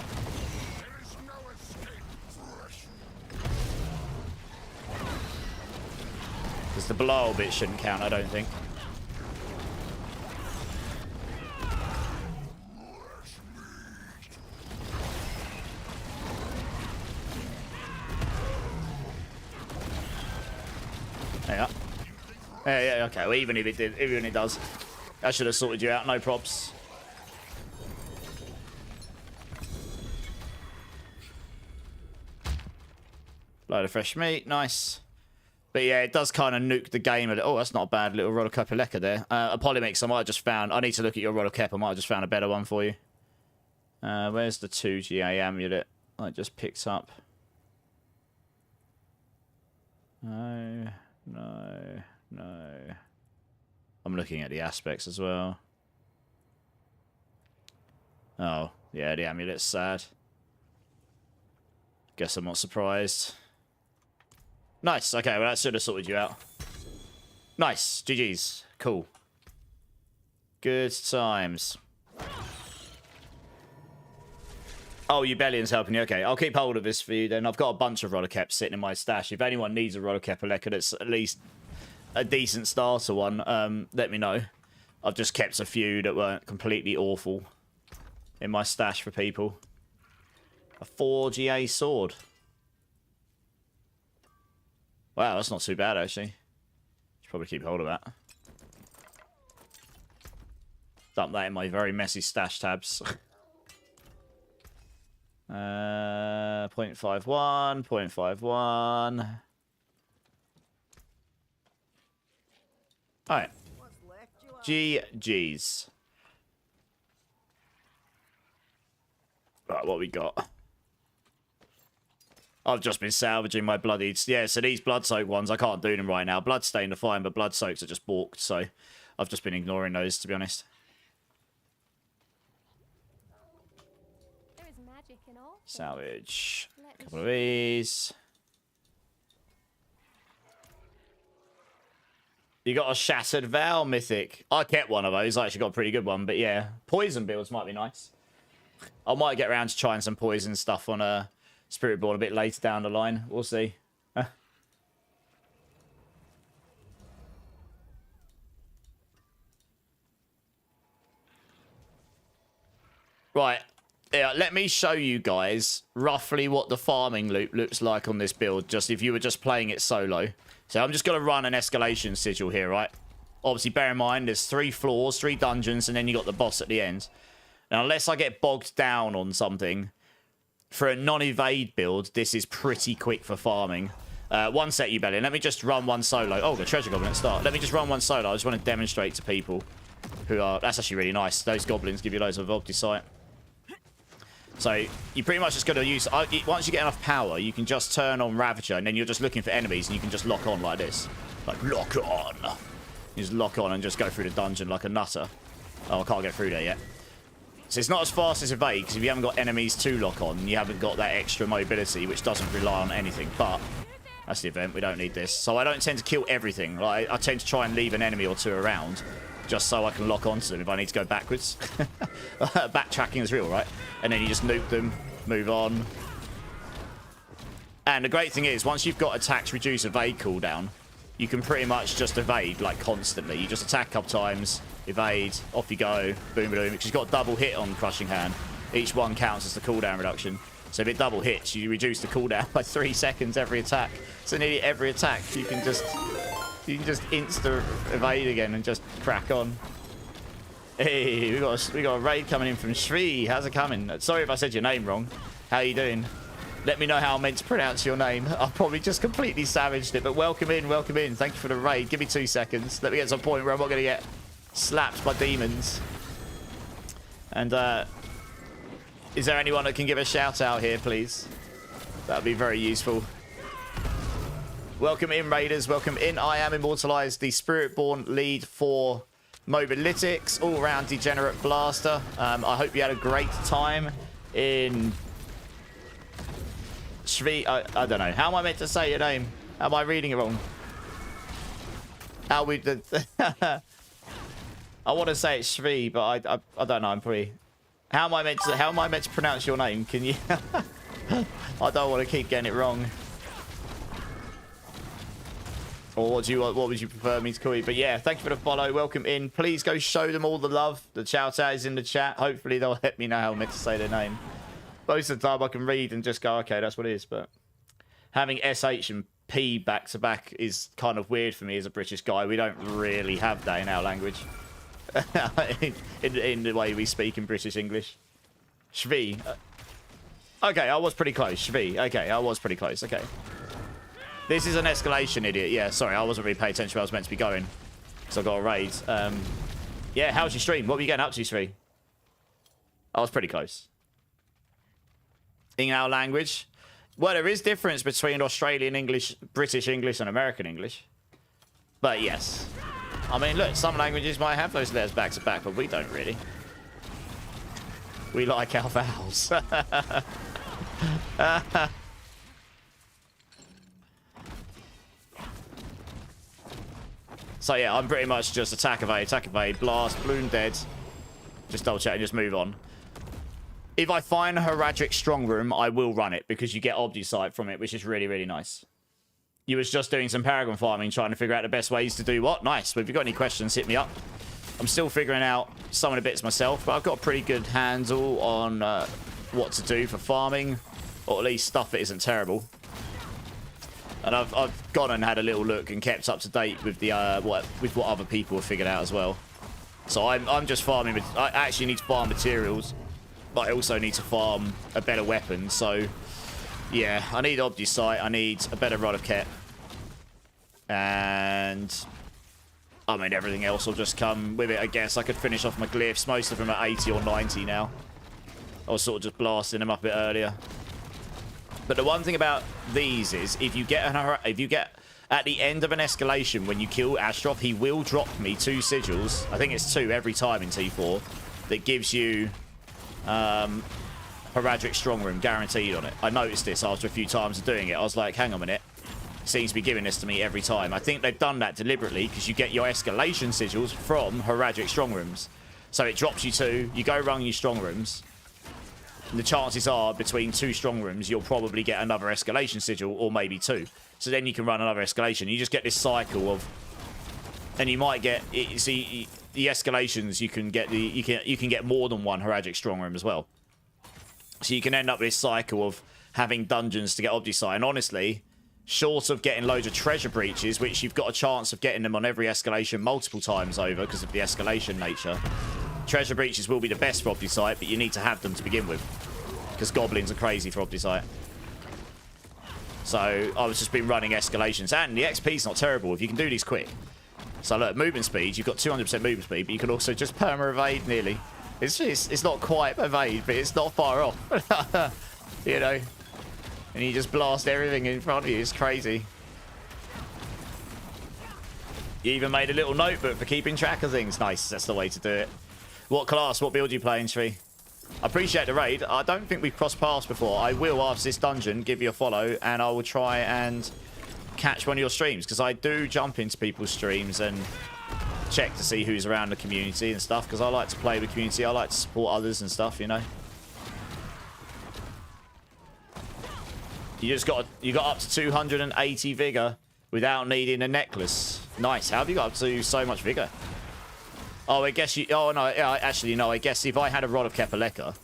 The blow bit shouldn't count, I don't think. There you go. Yeah, okay. Well, even if it does, that should have sorted you out. No props. Load of fresh meat, nice. But yeah, it does kind of nuke the game. Oh, that's not a bad little Rodocapaleka there. A polymix I might have just found. I need to look at your Rodocap. I might have just found a better one for you. Where's the 2GA amulet I just picked up? No. I'm looking at the aspects as well. Oh, yeah, the amulet's sad. Guess I'm not surprised. Nice. Okay, well, that should have sorted you out. Nice. GG's. Cool. Good times. Oh, Ubellion's helping you. Okay, I'll keep hold of this for you then. I've got a bunch of Rodocaps sitting in my stash. If anyone needs a Rodocapaleka that's at least a decent starter one, let me know. I've just kept a few that weren't completely awful in my stash for people. A 4GA sword. Wow, that's not too bad, actually. Should probably keep hold of that. Dump that in my very messy stash tabs. 0.51, 0.51. Alright. GG's. Right, what we got? I've just been salvaging my bloody... Yeah, so these blood soaked ones, I can't do them right now. Bloodstained are fine, but blood soaks are just balked, so I've just been ignoring those, to be honest. There is magic in all. Salvage. A couple of these. You got a Shattered Vow mythic. I kept one of those. I actually got a pretty good one, but yeah. Poison builds might be nice. I might get around to trying some poison stuff on a Spiritborn a bit later down the line. We'll see. Right. Yeah, let me show you guys roughly what the farming loop looks like on this build, just if you were just playing it solo. So I'm just going to run an escalation sigil here, right? Obviously, bear in mind, there's 3 floors, 3 dungeons, and then you got the boss at the end. Now, unless I get bogged down on something, for a non-evade build, this is pretty quick for farming. One set, Ubellion. Let me just run one solo. Oh, the treasure goblin at start. Let me just run one solo. I just want to demonstrate to people who are... That's actually really nice. Those goblins give you loads of Ogdicite. So, you pretty much just got to use... once you get enough power, you can just turn on Ravager, and then you're just looking for enemies, and you can just lock on like this. Like, lock on! You just lock on and just go through the dungeon like a nutter. Oh, I can't get through there yet. So it's not as fast as evade, because if you haven't got enemies to lock on, you haven't got that extra mobility, which doesn't rely on anything. But that's the event. We don't need this. So I don't tend to kill everything. Like, I tend to try and leave an enemy or two around, just so I can lock onto them if I need to go backwards. Backtracking is real, right? And then you just nuke them, move on. And the great thing is, once you've got attacks reduce evade cooldown, you can pretty much just evade, like, constantly. You just attack a couple times, evade, off you go, boom, boom, because you've got double hit on Crushing Hand. Each one counts as the cooldown reduction. So if it double hits, you reduce the cooldown by 3 seconds every attack. So nearly every attack, you can just insta evade again and just crack on. Hey, we got a raid coming in from Shri. How's it coming? Sorry if I said your name wrong. How you doing? Let me know how I'm meant to pronounce your name. I've probably just completely savaged it, but welcome in, welcome in. Thank you for the raid. Give me 2 seconds. Let me get to a point where I'm not going to get slapped by demons. And is there anyone that can give a shout out here, please? That would be very useful. Welcome in, raiders. Welcome in. I am Immortalized, the Spiritborn lead for Mobilytics, all-round degenerate blaster. I hope you had a great time in Shvi. I don't know. How am I meant to say your name? Am I reading it wrong? How we? I want to say it's Shvi, but I don't know. I'm pretty. How am I meant to pronounce your name? Can you? I don't want to keep getting it wrong. Or what would you prefer me to call you? But yeah, thank you for the follow. Welcome in. Please go show them all the love. The shout out is in the chat. Hopefully they'll let me know how I'm meant to say their name. Most of the time I can read and just go, okay, that's what it is. But having SH and P back to back is kind of weird for me as a British guy. We don't really have that in our language. in the way we speak in British English. Shvi. Okay, I was pretty close. Shvi. Okay, I was pretty close. Okay. This is an escalation, idiot. Yeah, sorry, I wasn't really paying attention where I was meant to be going. So I got a raid. Yeah, how's your stream? What were you getting up to, Shvi? I was pretty close. In our language? Well, there is difference between Australian English, British English, and American English. But yes. I mean, look, some languages might have those letters back to back, but we don't really. We like our vowels. So yeah, I'm pretty much just attack, evade, blast, balloon dead. Just double check and just move on. If I find a Heradic Strong Room, I will run it because you get Obdisight from it, which is really, really nice. You was just doing some Paragon farming, trying to figure out the best ways to do what? Nice. Well, if you've got any questions, hit me up. I'm still figuring out some of the bits myself, but I've got a pretty good handle on what to do for farming, or at least stuff that isn't terrible. And I've gone and had a little look and kept up to date with the what other people have figured out as well. So I'm just farming. I actually need to farm materials, but I also need to farm a better weapon. So yeah, I need Obdisight. I need a better Rod of Ket, and I mean everything else will just come with it. I guess I could finish off my glyphs. Most of them are 80 or 90 now. I was sort of just blasting them up a bit earlier. But the one thing about these is if you get at the end of an escalation when you kill Astroth, he will drop me 2 sigils. I think it's 2 every time in T4 that gives you Heradic Strong Room guaranteed on it. I noticed this after a few times of doing it. I was like, hang on a minute. Seems to be giving this to me every time. I think they've done that deliberately because you get your escalation sigils from Heradic Strong Rooms. So it drops you 2, you go run your Strong Rooms. And the chances are between 2 Strong Rooms, you'll probably get another escalation sigil or maybe 2. So then you can run another escalation. You just get this cycle of, and you might get, see, the escalations, you can get you can get more than 1 Heradic Strong Room as well. So you can end up with this cycle of having dungeons to get Obdisight. And honestly, short of getting loads of treasure breaches, which you've got a chance of getting them on every escalation multiple times over because of the escalation nature, treasure breaches will be the best for Obdisight, but you need to have them to begin with because goblins are crazy for Obdisight. So I was just been running escalations, and the XP's not terrible if you can do these quick. So look, movement speed, you've got 200% movement speed, but you can also just perma evade nearly. It's not quite evade, but it's not far off. You know, and you just blast everything in front of you. It's crazy. You even made a little notebook for keeping track of things. Nice, that's the way to do it. What class, what build are you playing, Shree? I appreciate the raid. I don't think we've crossed paths before. I will, after this dungeon, give you a follow, and I will try and catch one of your streams, because I do jump into people's streams and check to see who's around the community and stuff, because I like to play with the community. I like to support others and stuff, you know. You got up to 280 vigor without needing a necklace. Nice. How have you got up to so much vigor? Oh, I guess you... Oh, no. Actually, no. I guess if I had a Rod of Kepaleka...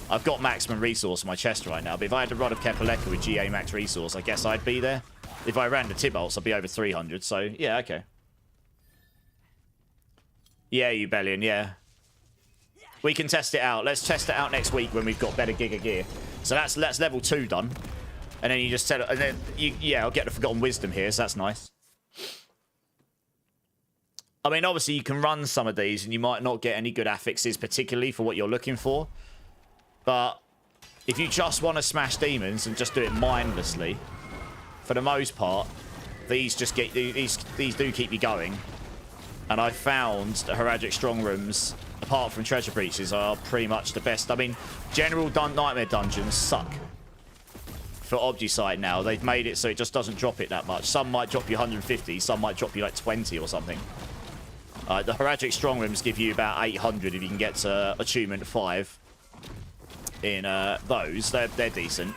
I've got maximum resource in my chest right now, but if I had a Rod of Kepaleka with GA max resource, I guess I'd be there. If I ran the Tibolts, I'd be over 300, so yeah, okay. Yeah, you Bellion, yeah. We can test it out. Let's test it out next week when we've got better Giga gear. So that's level 2 done. And then you just tell it... And then, yeah, I'll get the Forgotten Wisdom here, so that's nice. I mean, obviously, you can run some of these, and you might not get any good affixes, particularly for what you're looking for. But if you just want to smash demons and just do it mindlessly, for the most part, these just get these do keep you going. And I found the Heradic Strong Rooms, apart from treasure breaches, are pretty much the best. I mean, general Nightmare dungeons suck for Obdisight now. They've made it so it just doesn't drop it that much. Some might drop you 150, some might drop you like 20 or something. The Heradic Strong Rooms give you about 800 if you can get to Attunement 5 in those. They're decent,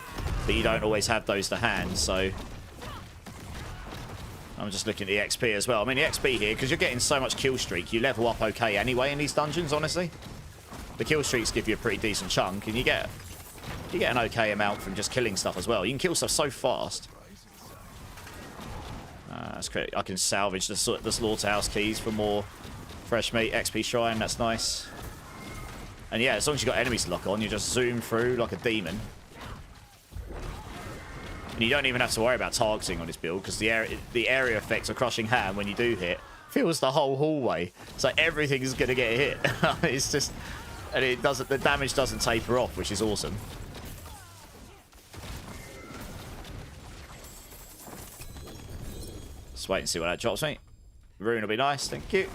but you don't always have those to hand, so... I'm just looking at the XP as well. I mean, the XP here, because you're getting so much kill streak, you level up okay anyway in these dungeons, honestly. The kill streaks give you a pretty decent chunk, and you get an okay amount from just killing stuff as well. You can kill stuff so fast. That's great. I can salvage the slaughterhouse keys for more fresh meat. XP shrine, that's nice. And yeah, as long as you've got enemies to lock on, you just zoom through like a demon. And you don't even have to worry about targeting on this build, because the area effect of crushing ham when you do hit fills the whole hallway. So everything's going to get hit. It's just... And it doesn't... The damage doesn't taper off, which is awesome. Let's wait and see what that drops me. Rune will be nice, thank you.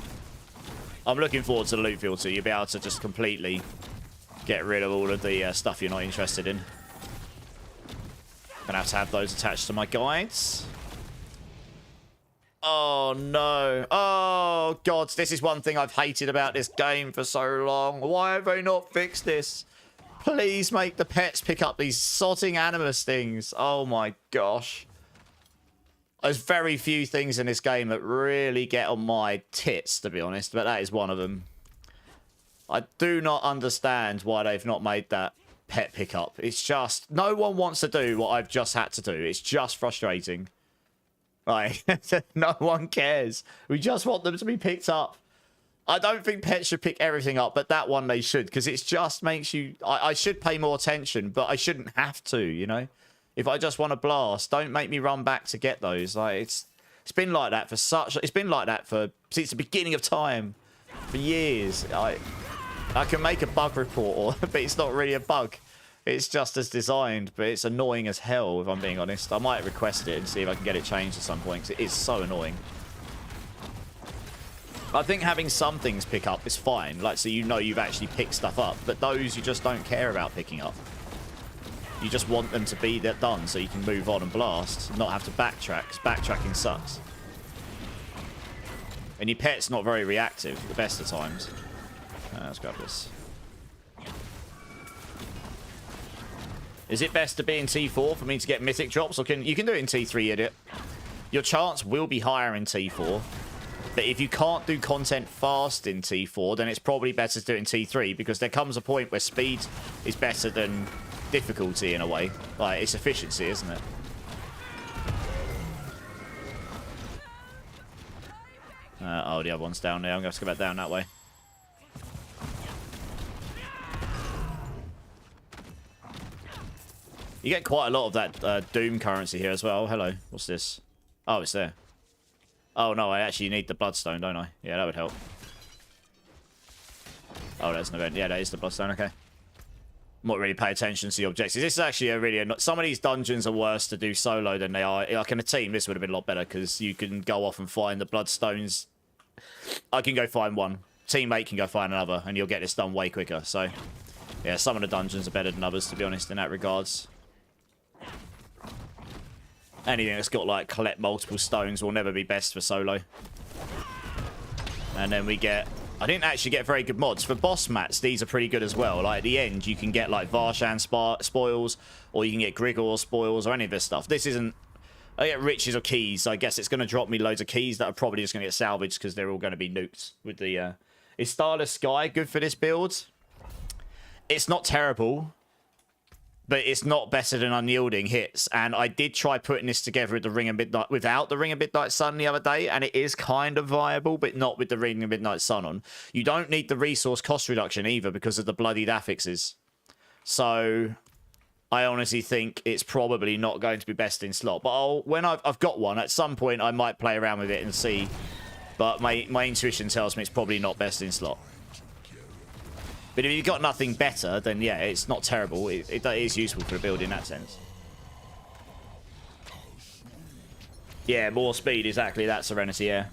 I'm looking forward to the loot filter. You'll be able to just completely get rid of all of the stuff you're not interested in. Gonna have to have those attached to my guides. Oh no. Oh god, this is one thing I've hated about this game for so long. Why have they not fixed this? Please make the pets pick up these sodding animus things. Oh my gosh. There's very few things in this game that really get on my tits, to be honest, but that is one of them. I do not understand why they've not made that pet pickup. It's just, no one wants to do what I've just had to do. It's just frustrating. Right, no one cares. We just want them to be picked up. I don't think pets should pick everything up, but that one they should, because it just makes you... I should pay more attention, but I shouldn't have to, you know? If I just want to blast, don't make me run back to get those. Like, it's been like that for such... It's been like that since the beginning of time. For years. I can make a bug report, but it's not really a bug. It's just as designed, but it's annoying as hell, if I'm being honest. I might request it and see if I can get it changed at some point, because it is so annoying. I think having some things pick up is fine, like, so you know you've actually picked stuff up, but those you just don't care about picking up. You just want them to be done so you can move on and blast, not have to backtrack, because backtracking sucks. And your pet's not very reactive the best of times. Let's grab this. Is it best to be in T4 for me to get mythic drops, or you can do it in T3, idiot? Your chance will be higher in T4, but if you can't do content fast in T4, then it's probably better to do it in T3, because there comes a point where speed is better than difficulty in a way. Like, it's efficiency, isn't it? Oh, the other one's down there. I'm going to have to go back down that way. You get quite a lot of that Doom currency here as well. Hello. What's this? Oh, it's there. Oh, no, I actually need the Bloodstone, don't I? Yeah, that would help. Oh, that's an event. Yeah, that is the Bloodstone. Okay. Not really pay attention to the objectives. This is actually a really... Some of these dungeons are worse to do solo than they are. Like in a team, this would have been a lot better, because you can go off and find the Bloodstones. I can go find one. Teammate can go find another, and you'll get this done way quicker. So, yeah, some of the dungeons are better than others, to be honest, in that regards. Anything that's got, like, collect multiple stones will never be best for solo. And then we get... I didn't actually get very good mods. For boss mats, these are pretty good as well. Like, at the end, you can get, like, Varshan spoils, or you can get Grigor spoils, or any of this stuff. This isn't... I get riches or keys, so I guess it's going to drop me loads of keys that are probably just going to get salvaged, because they're all going to be nuked with the... Is Starless Sky good for this build? It's not terrible, but it's not better than Unyielding hits. And I did try putting this together with the Ring of Midnight, without the Ring of Midnight Sun the other day, and it is kind of viable, but not with the Ring of Midnight Sun on. You don't need the resource cost reduction either because of the bloodied affixes. So I honestly think it's probably not going to be best in slot. But when I've got one, at some point I might play around with it and see. But my intuition tells me it's probably not best in slot. But if you've got nothing better, then yeah, it's not terrible. It is useful for the build in that sense. Yeah, more speed, exactly that, Serenity, yeah.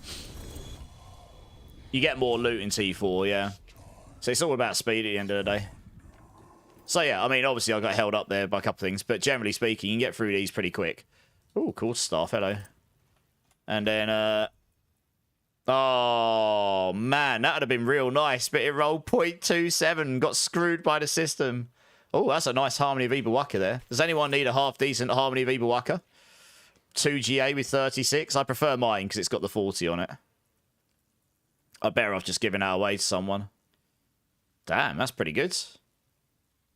You get more loot in T4, yeah. So it's all about speed at the end of the day. So yeah, I mean, obviously I got held up there by a couple of things, but generally speaking, you can get through these pretty quick. Oh, cool staff, hello. And then, oh, man, that would have been real nice, but it rolled 0.27, got screwed by the system. Oh, that's a nice Harmony of Ibawaka there. Does anyone need a half-decent Harmony of Ibawaka? 2 GA with 36. I prefer mine because it's got the 40 on it. I'm better off just giving that away to someone. Damn, that's pretty good.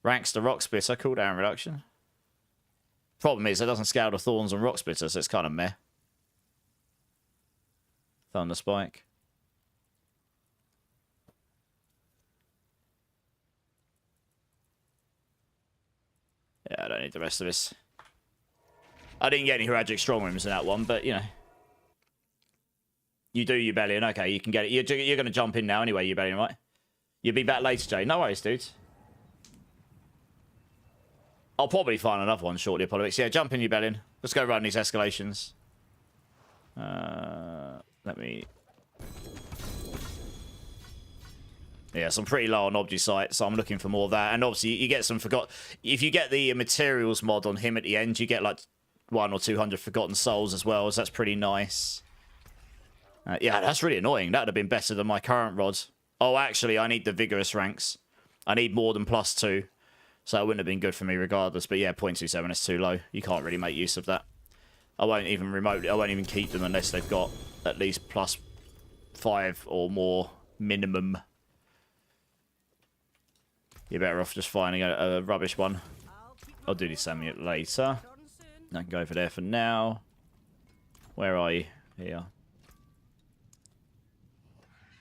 Ranks the Rock Splitter, cooldown reduction. Problem is, it doesn't scale the Thorns on Rock Splitter, so it's kind of meh. Thunder Spike. Yeah, I don't need the rest of this. I didn't get any Heragic Strong Rooms in that one, but, you know. You do, Ubellion. Okay, you can get it. You're going to jump in now anyway, Ubellion, right? You'll be back later, Jay. No worries, dude. I'll probably find another one shortly, Apollo. Yeah, jump in, Ubellion. Let's go run these escalations. Let me... Yeah, so I'm pretty low on Obgy Sight, so I'm looking for more of that. And obviously, you get some if you get the materials mod on him at the end, you get like 100 or 200 Forgotten Souls as well, so that's pretty nice. Yeah, that's really annoying. That would have been better than my current rod. Oh, actually, I need the Vigorous ranks. I need more than +2. So it wouldn't have been good for me regardless. But yeah, 0.27 is too low. You can't really make use of that. I won't even keep them unless they've got at least +5 or more minimum. You're better off just finding a rubbish one. I'll do this later. I can go over there for now. Where are you? Here.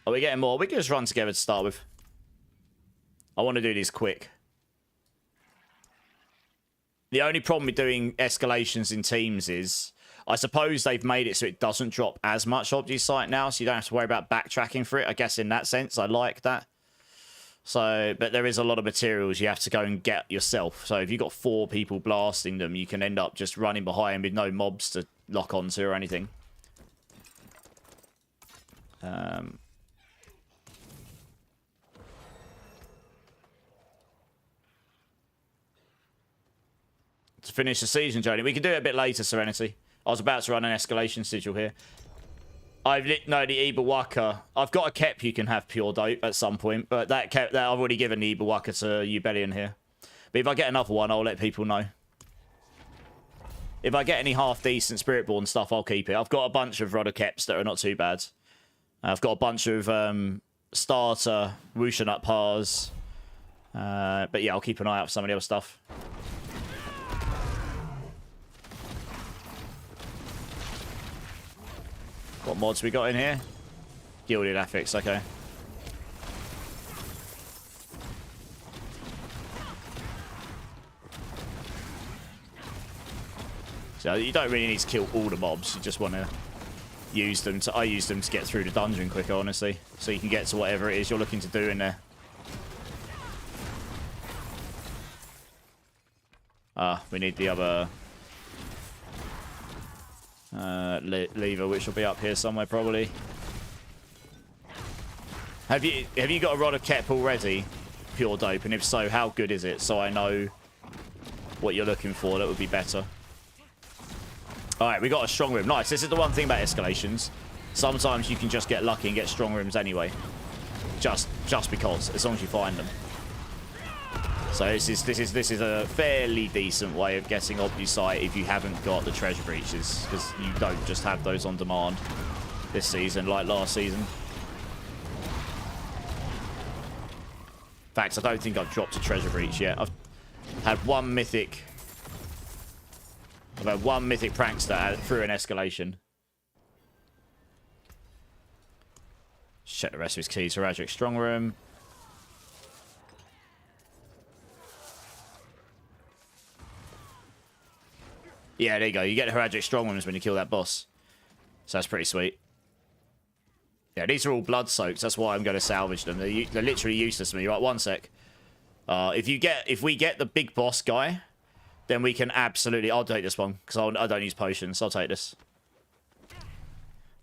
Are we getting more? We can just run together to start with. I want to do these quick. The only problem with doing escalations in teams is, I suppose they've made it so it doesn't drop as much Obgy Sight now, so you don't have to worry about backtracking for it. I guess in that sense, I like that. So, but there is a lot of materials you have to go and get yourself. So if you've got 4 people blasting them, you can end up just running behind with no mobs to lock onto or anything. To finish the season, Jody. We can do it a bit later, Serenity. I was about to run an escalation sigil here. No, the Ibawaka. I've got a Kep you can have pure dope at some point, but that I've already given the Ibawaka to Ubellion here. But if I get another one, I'll let people know. If I get any half-decent Spiritborn stuff, I'll keep it. I've got a bunch of Rodder Keps that are not too bad. I've got a bunch of starter Wushanut Pars. But yeah, I'll keep an eye out for some of the other stuff. What mods we got in here? Gilded Affix, okay. So you don't really need to kill all the mobs, you just want to use them to... I use them to get through the dungeon quicker, honestly. So you can get to whatever it is you're looking to do in there. We need the other... lever, which will be up here somewhere probably. Have you got a Rod of Kep already, pure dope? And if so, how good is it? So I know what you're looking for. That would be better. All right, we got a strong room. Nice. This is the one thing about escalations. Sometimes you can just get lucky and get strong rooms anyway. Just because, as long as you find them. So this is a fairly decent way of getting Obgy Sight if you haven't got the treasure breaches, because you don't just have those on demand this season like last season. In fact, I don't think I've dropped a treasure breach yet. I've had one mythic. I've had one mythic prankster through an escalation. Let's check the rest of his keys. Heragic Strong Room. Yeah, there you go. You get the Heragic Strong Rooms when you kill that boss. So that's pretty sweet. Yeah, these are all blood soaks. That's why I'm going to salvage them. They're literally useless to me. Right, one sec. If we get the big boss guy, then we can absolutely... I'll take this one, because I don't use potions. I'll take this.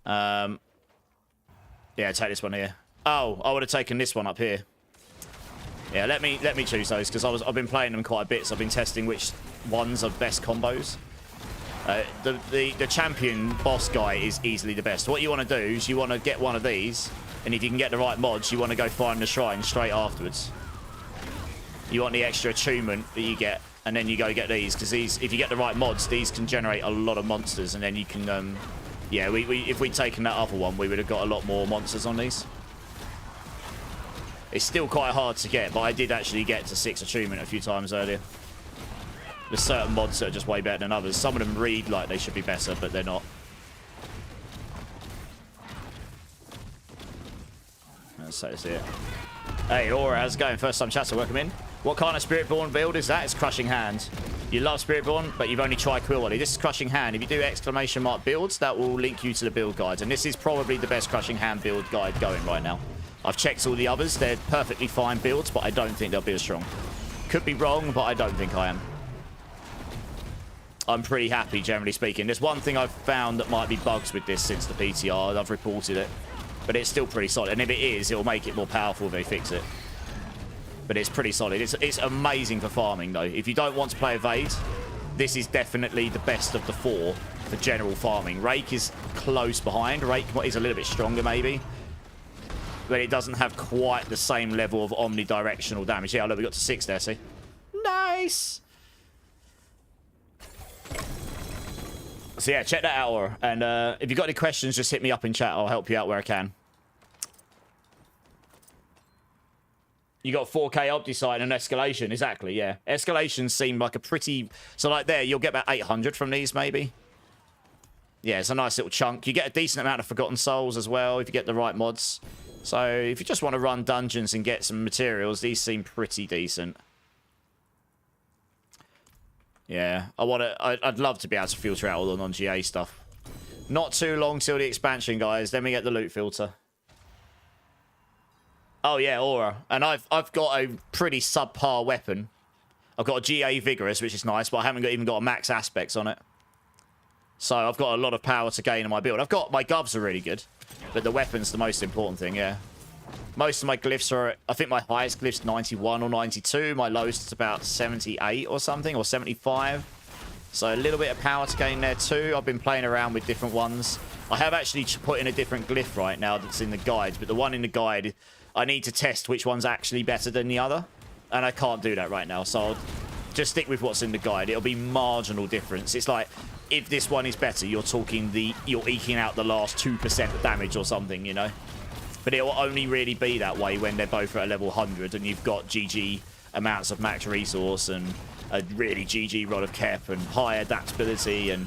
Yeah, take this one here. Oh, I would have taken this one up here. Yeah, let me choose those, because I've been playing them quite a bit, so I've been testing which ones are best combos. The champion boss guy is easily the best. What you want to do is you want to get one of these, and if you can get the right mods, you want to go find the shrine straight afterwards. You want the extra attunement that you get and then you go get these, because these, if you get the right mods, these can generate a lot of monsters, and then you can, yeah, if we'd taken that other one, we would have got a lot more monsters on these. It's still quite hard to get, but I did actually get to 6 achievement a few times earlier. There's certain mods that are just way better than others. Some of them read like they should be better, but they're not. Let's say it's here. Hey, Aura, how's it going? First time chatter, welcome in. What kind of Spiritborn build is that? It's Crushing Hand. You love Spiritborn, but you've only tried Quillwally. This is Crushing Hand. If you do exclamation mark builds, that will link you to the build guides. And this is probably the best Crushing Hand build guide going right now. I've checked all the others. They're perfectly fine builds, but I don't think they'll be as strong. Could be wrong, but I don't think I am. I'm pretty happy, generally speaking. There's one thing I've found that might be bugs with this since the PTR. I've reported it. But it's still pretty solid. And if it is, it'll make it more powerful if they fix it. But it's pretty solid. It's amazing for farming, though. If you don't want to play Evade, this is definitely the best of the 4 for general farming. Rake is close behind. Rake is a little bit stronger, maybe. But it doesn't have quite the same level of omnidirectional damage. Yeah, look, we got to 6 there, see? Nice! So yeah, check that out, Aura. And if you've got any questions, just hit me up in chat. I'll help you out where I can. You got 4K Opticite and Escalation. Exactly, yeah. Escalation seemed like a pretty... So like there, you'll get about 800 from these, maybe. Yeah, it's a nice little chunk. You get a decent amount of Forgotten Souls as well, if you get the right mods. So if you just want to run dungeons and get some materials, these seem pretty decent. Yeah, I'd love to be able to filter out all the non-GA stuff. Not too long till the expansion, guys. Then we get the loot filter. Oh yeah, Aura. And I've got a pretty subpar weapon. I've got a GA Vigorous, which is nice, but I haven't even got a max aspects on it. So I've got a lot of power to gain in my build. My govs are really good, but the weapon's the most important thing, yeah. Most of my glyphs are, I think my highest glyph's 91 or 92. My lowest is about 78 or something, or 75. So a little bit of power to gain there too. I've been playing around with different ones. I have actually put in a different glyph right now that's in the guides, but the one in the guide, I need to test which one's actually better than the other. And I can't do that right now, so I'll just stick with what's in the guide. It'll be marginal difference. It's like, if this one is better, you're eking out the last 2% of damage or something, you know? But it will only really be that way when they're both at a level 100 and you've got GG amounts of max resource and a really GG rod of Kep and high adaptability, and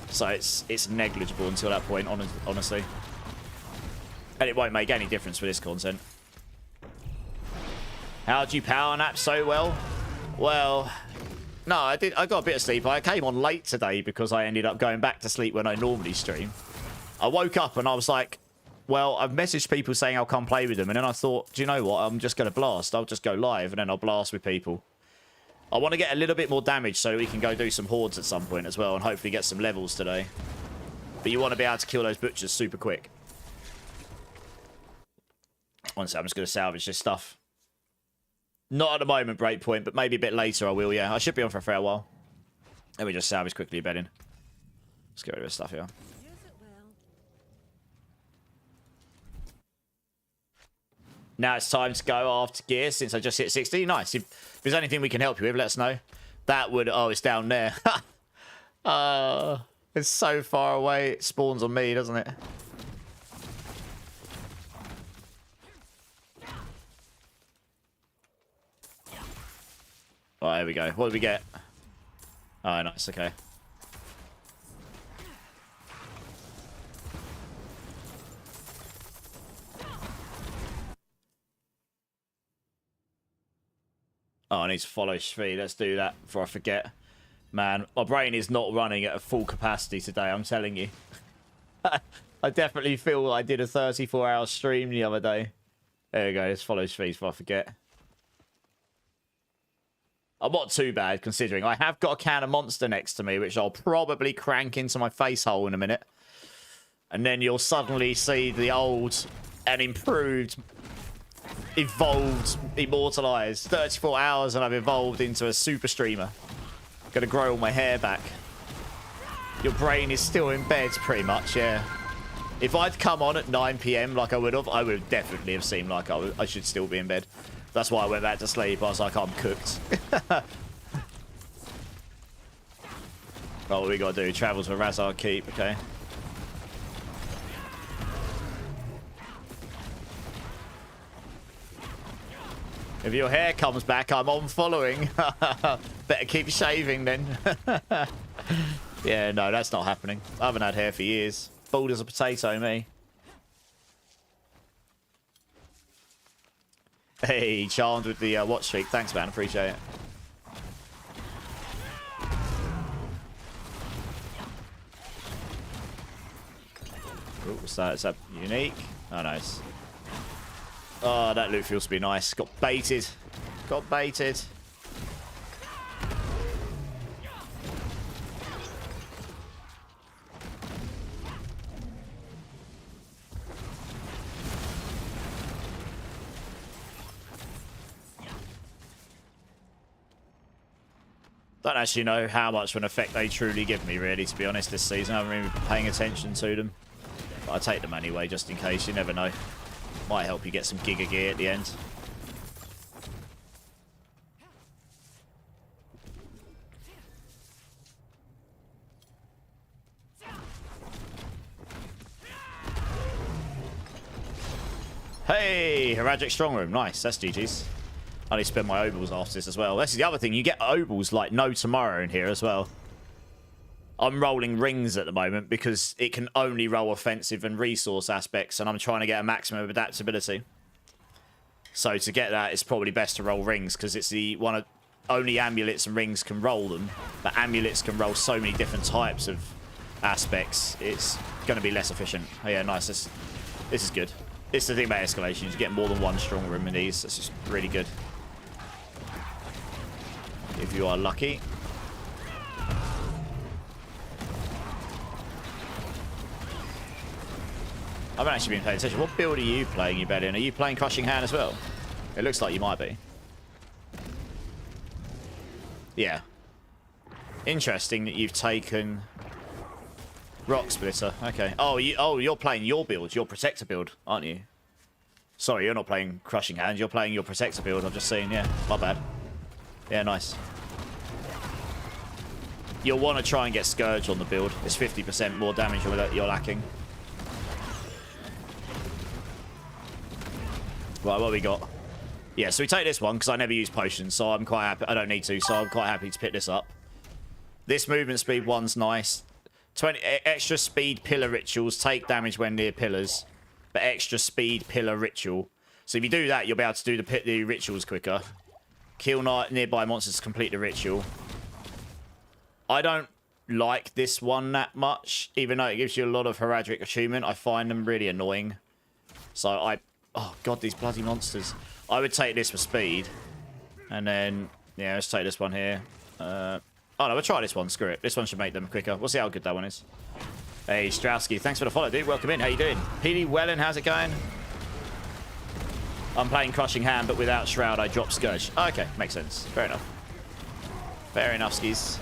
so it's negligible until that point, honestly. And it won't make any difference for this content. How do you power nap so well? Well, no, I got a bit of sleep. I came on late today because I ended up going back to sleep when I normally stream. I woke up and I was like, well, I've messaged people saying I'll come play with them, and then I thought, do you know what? I'm just going to blast. I'll just go live, and then I'll blast with people. I want to get a little bit more damage so we can go do some hordes at some point as well, and hopefully get some levels today. But you want to be able to kill those butchers super quick. One sec, I'm just going to salvage this stuff. Not at the moment, Breakpoint, but maybe a bit later I will, yeah. I should be on for a fair while. Let me just salvage quickly a bed in. Let's get rid of this stuff here. Now it's time to go after gear since I just hit 60. Nice. If there's anything we can help you with, let us know. That would... Oh, it's down there. It's so far away. It spawns on me, doesn't it? Oh, there we go. What did we get? Oh, nice. Okay. Oh, I need to follow Shvi. Let's do that before I forget. Man, my brain is not running at a full capacity today, I'm telling you. I definitely feel I did a 34-hour stream the other day. There we go. Let's follow Shvi before I forget. I'm not too bad, considering. I have got a can of Monster next to me, which I'll probably crank into my face hole in a minute. And then you'll suddenly see the old and improved... evolved, immortalized. 34 hours and I've evolved into a super streamer. Gonna grow all my hair back. Your brain is still in bed, pretty much, yeah. If I'd come on at 9 PM like I would have definitely have seemed like I should still be in bed. That's why I went back to sleep. I was like, I'm cooked. Oh, what we gotta do? Travel to Razard Keep, okay. If your hair comes back, I'm on following. Better keep shaving then. Yeah, no, that's not happening. I haven't had hair for years. Bald as a potato, me. Hey, charmed with the watch streak. Thanks, man. Appreciate it. Ooh, what's that? Is that unique? Oh, nice. Oh, that loot feels to be nice. Got baited. Got baited. Don't actually know how much of an effect they truly give me, really, to be honest, this season. I haven't really been paying attention to them. But I take them anyway, just in case. You never know. Might help you get some Giga gear at the end. Hey, Heradic Strong Room. Nice, that's GG's. I need to spend my obols after this as well. This is the other thing. You get obols like no tomorrow in here as well. I'm rolling rings at the moment because it can only roll offensive and resource aspects, and I'm trying to get a maximum of adaptability. So to get that, it's probably best to roll rings because it's the one of only amulets and rings can roll them. But amulets can roll so many different types of aspects. It's going to be less efficient. Oh yeah, nice. This is good. It's the thing about escalations. You get more than one strong room in these. That's just really good. If you are lucky. I haven't actually been paying attention. What build are you playing, you Rebellion? Are you playing Crushing Hand as well? It looks like you might be. Yeah. Interesting that you've taken Rock Splitter. Okay. Oh, you're playing your build, your Protector build, aren't you? Sorry, you're not playing Crushing Hand. You're playing your Protector build. I've just seen. Yeah, my bad. Yeah, nice. You'll want to try and get Scourge on the build. It's 50% more damage than you're lacking. Right, what we got? Yeah, so we take this one because I never use potions, so I'm quite happy. I don't need to, so I'm quite happy to pick this up. This movement speed one's nice. 20 extra speed pillar rituals take damage when near pillars, but extra speed pillar ritual. So if you do that, you'll be able to do the rituals quicker. Kill nearby monsters to complete the ritual. I don't like this one that much, even though it gives you a lot of Heradic attunement. I find them really annoying. So oh god, these bloody monsters. I would take this for speed. And then, yeah, let's take this one here. Oh no, we'll try this one. Screw it. This one should make them quicker. We'll see how good that one is. Hey, Strowski, thanks for the follow, dude. Welcome in. How you doing? PD Wellen, how's it going? I'm playing Crushing Hand, but without Shroud, I drop Scourge. Okay, makes sense. Fair enough. Fair enough, skis.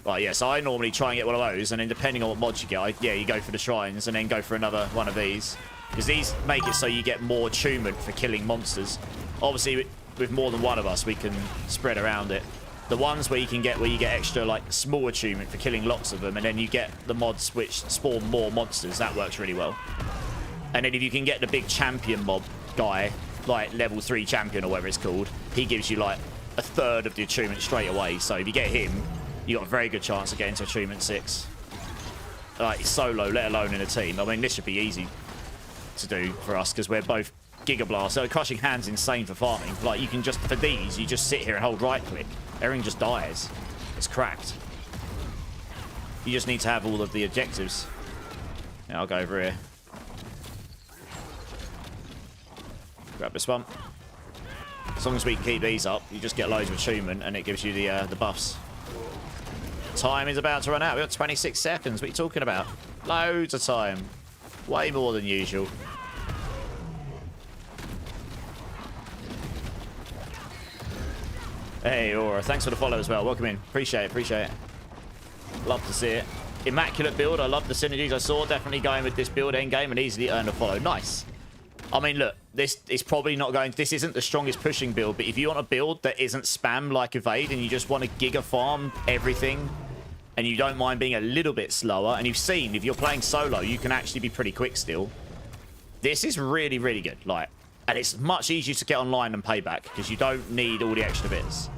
Right, yeah, so I normally try and get one of those, and then depending on what mods you get, yeah, you go for the shrines, and then go for another one of these. Because these make it so you get more attunement for killing monsters. Obviously, with more than one of us, we can spread around it. The ones where you get extra, like, small attunement for killing lots of them, and then you get the mods which spawn more monsters, that works really well. And then if you can get the big champion mob guy, like level 3 champion or whatever it's called, he gives you, like, a third of the attunement straight away. So if you get him, you got a very good chance of getting to attunement 6. Like, solo, let alone in a team. I mean, this should be easy to do for us because we're both Giga Blast. So Crushing Hand's insane for farming. Like, you can just, for these, you just sit here and hold right click. Everything just dies. It's cracked. You just need to have all of the objectives. Yeah, I'll go over here. Grab this one. As long as we can keep these up, you just get loads of attunement and it gives you the buffs. Time is about to run out. We've got 26 seconds. What are you talking about? Loads of time. Way more than usual. Hey, Aura. Thanks for the follow as well. Welcome in. Appreciate it. Appreciate it. Love to see it. Immaculate build. I love the synergies I saw. Definitely going with this build endgame and easily earned a follow. Nice. I mean, look. This is probably not going... This isn't the strongest pushing build, but if you want a build that isn't spam like Evade and you just want to giga farm everything and you don't mind being a little bit slower, and you've seen if you're playing solo, you can actually be pretty quick still. This is really, really good. Like, and it's much easier to get online than Payback because you don't need all the extra bits.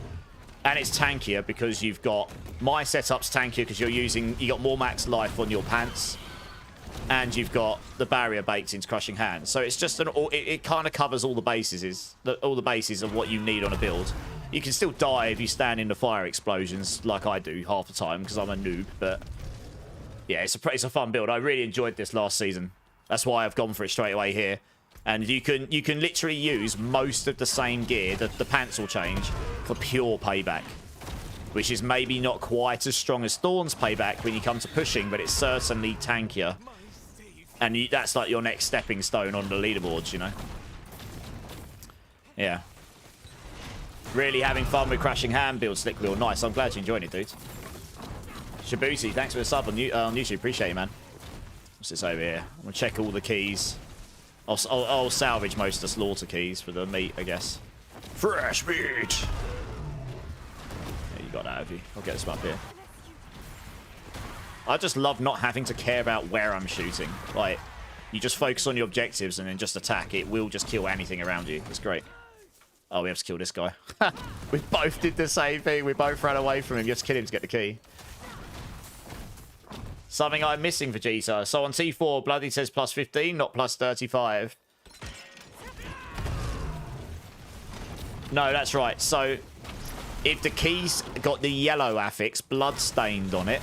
And it's tankier because you've got my setup's tankier because you got more max life on your pants, and you've got the barrier baked into Crushing Hand. So it's just it kind of covers all the bases, all the bases of what you need on a build. You can still die if you stand in the fire explosions like I do half the time because I'm a noob. But yeah, it's a fun build. I really enjoyed this last season. That's why I've gone for it straight away here. And you can literally use most of the same gear. The pants will change for pure Payback, which is maybe not quite as strong as Thorn's Payback when you come to pushing, but it's certainly tankier. And that's like your next stepping stone on the leaderboards, you know? Yeah. Really having fun with Crushing Hand build, Slick Wheel. Nice. I'm glad you enjoyed it, dude. Shibuti, thanks for the sub on YouTube. Appreciate you, man. What's this over here? I'm going to check all the keys. I'll salvage most of the slaughter keys for the meat, I guess. Fresh meat! Yeah, you got that, have you? I'll get this up here. I just love not having to care about where I'm shooting. Like, you just focus on your objectives and then just attack. It will just kill anything around you. It's great. Oh, we have to kill this guy. We both did the same thing. We both ran away from him. You have to kill him to get the key. Something I'm missing for Vegeta. So on T4, Bloody says plus 15, not plus 35. No, that's right. So if the key's got the yellow affix blood-stained on it,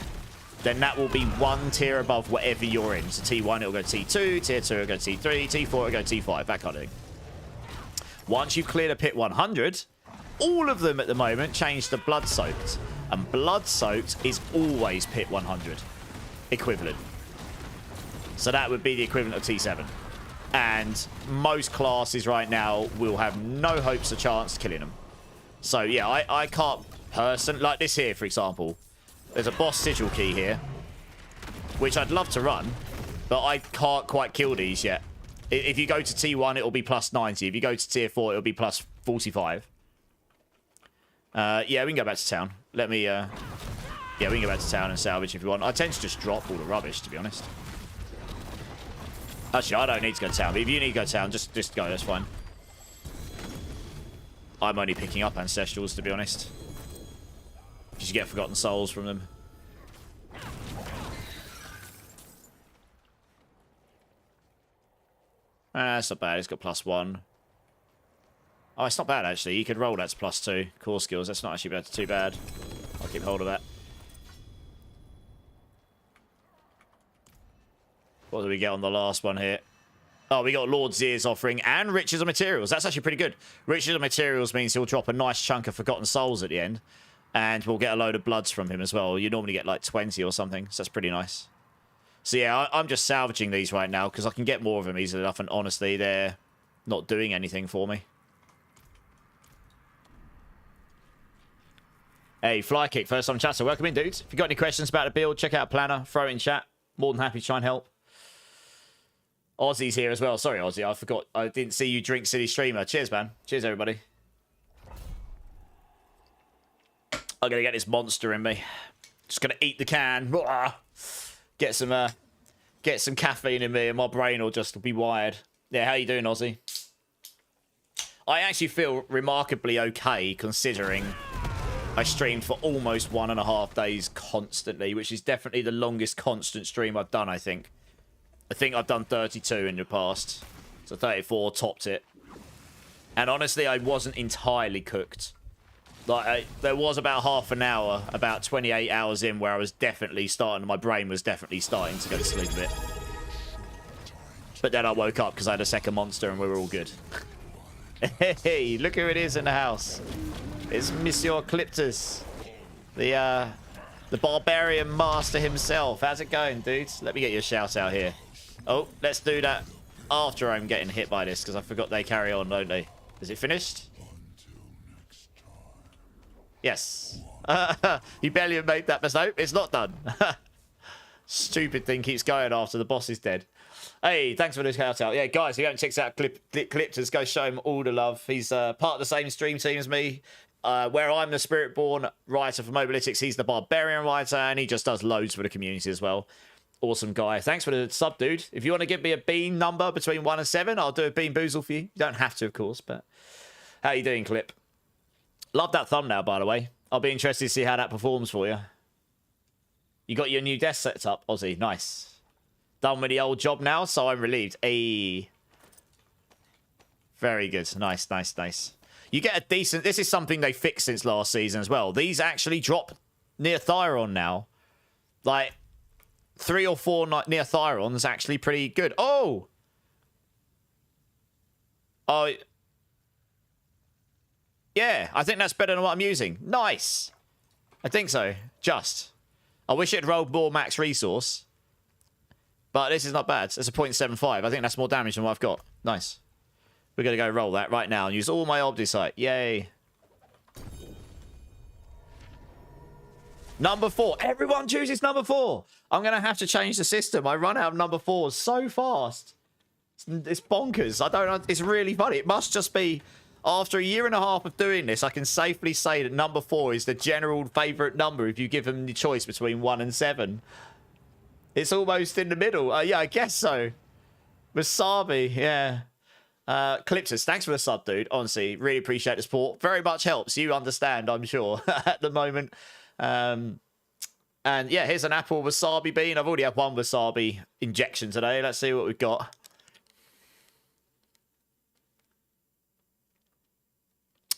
then that will be one tier above whatever you're in. So T1, it'll go T2, Tier 2, it'll go T3, T4, it'll go T5, that kind of thing. Once you've cleared a pit 100, all of them at the moment change to blood-soaked. And blood-soaked is always pit 100 equivalent. So that would be the equivalent of T7. And most classes right now will have no hopes of chance killing them. So yeah, I can't personally... Like this here, for example. There's a boss sigil key here, which I'd love to run, but I can't quite kill these yet. If you go to T1, it'll be plus 90. If you go to Tier 4, it'll be plus 45. Yeah, we can go back to town. Let me... Yeah, we can go back to town and salvage if you want. I tend to just drop all the rubbish, to be honest. Actually, I don't need to go to town, but if you need to go to town, just go. That's fine. I'm only picking up Ancestrals, to be honest. Because you get Forgotten Souls from them. That's not bad. It's got +1. Oh, it's not bad, actually. You could roll that to +2. Core skills. That's not actually too bad. I'll keep hold of that. What do we get on the last one here? Oh, we got Lord Zier's offering and Riches of Materials. That's actually pretty good. Riches of Materials means he'll drop a nice chunk of Forgotten Souls at the end. And we'll get a load of bloods from him as well. You normally get like 20 or something. So that's pretty nice. So yeah, I'm just salvaging these right now because I can get more of them easily enough. And honestly, they're not doing anything for me. Hey, Fly Kick, first time chatter. Welcome in, dudes. If you've got any questions about the build, check out Planner. Throw it in chat. More than happy to try and help. Ozzy's here as well. Sorry, Ozzy. I forgot. I didn't see you drink City Streamer. Cheers, man. Cheers, everybody. I'm going to get this monster in me. Just going to eat the can. Get some caffeine in me and my brain will just be wired. Yeah, how you doing, Ozzy? I actually feel remarkably okay considering I streamed for almost 1.5 days constantly, which is definitely the longest constant stream I've done, I think. I think I've done 32 in the past. So 34 topped it. And honestly, I wasn't entirely cooked. Like, there was about half an hour, about 28 hours in, where I was definitely starting, my brain was definitely starting to go to sleep a bit. But then I woke up because I had a second monster and we were all good. Hey, look who it is in the house. It's Monsieur Cliptus. The barbarian master himself. How's it going, dudes? Let me get you a shout out here. Oh, let's do that after I'm getting hit by this, because I forgot they carry on, don't they? Is it finished? Yes. You barely made that mistake. It's not done. Stupid thing keeps going after the boss is dead. Hey, thanks for the shout out. Yeah, guys, if you haven't checked out Cliptus, go show him all the love. He's part of the same stream team as me. where I'm the Spiritborn writer for Mobalytics, he's the Barbarian writer, and he just does loads for the community as well. Awesome guy. Thanks for the sub, dude. If you want to give me a bean number between 1 and 7, I'll do a bean boozle for you. You don't have to, of course, but how you doing, Clip? Love that thumbnail, by the way. I'll be interested to see how that performs for you. You got your new desk set up, Ozzy. Nice. Done with the old job now, so I'm relieved. Hey. Very good. Nice, nice, nice. You get a decent... This is something they fixed since last season as well. These actually drop near Thyron now. Like, 3 or 4 near Thyron's actually pretty good. Oh! Oh. Yeah, I think that's better than what I'm using. Nice. I think so. Just. I wish it had rolled more max resource. But this is not bad. It's a 0.75. I think that's more damage than what I've got. Nice. We're going to go roll that right now and use all my Obdicite. Yay. Number 4. Everyone chooses number 4. I'm going to have to change the system. I run out of number 4s so fast. It's bonkers. I don't know. It's really funny. It must just be... After a year and a half of doing this, I can safely say that number 4 is the general favourite number if you give them the choice between 1 and 7. It's almost in the middle. Yeah, I guess so. Wasabi, yeah. Clipsus, thanks for the sub, dude. Honestly, really appreciate the support. Very much helps. You understand, I'm sure, at the moment. And yeah, here's an apple wasabi bean. I've already had one wasabi injection today. Let's see what we've got.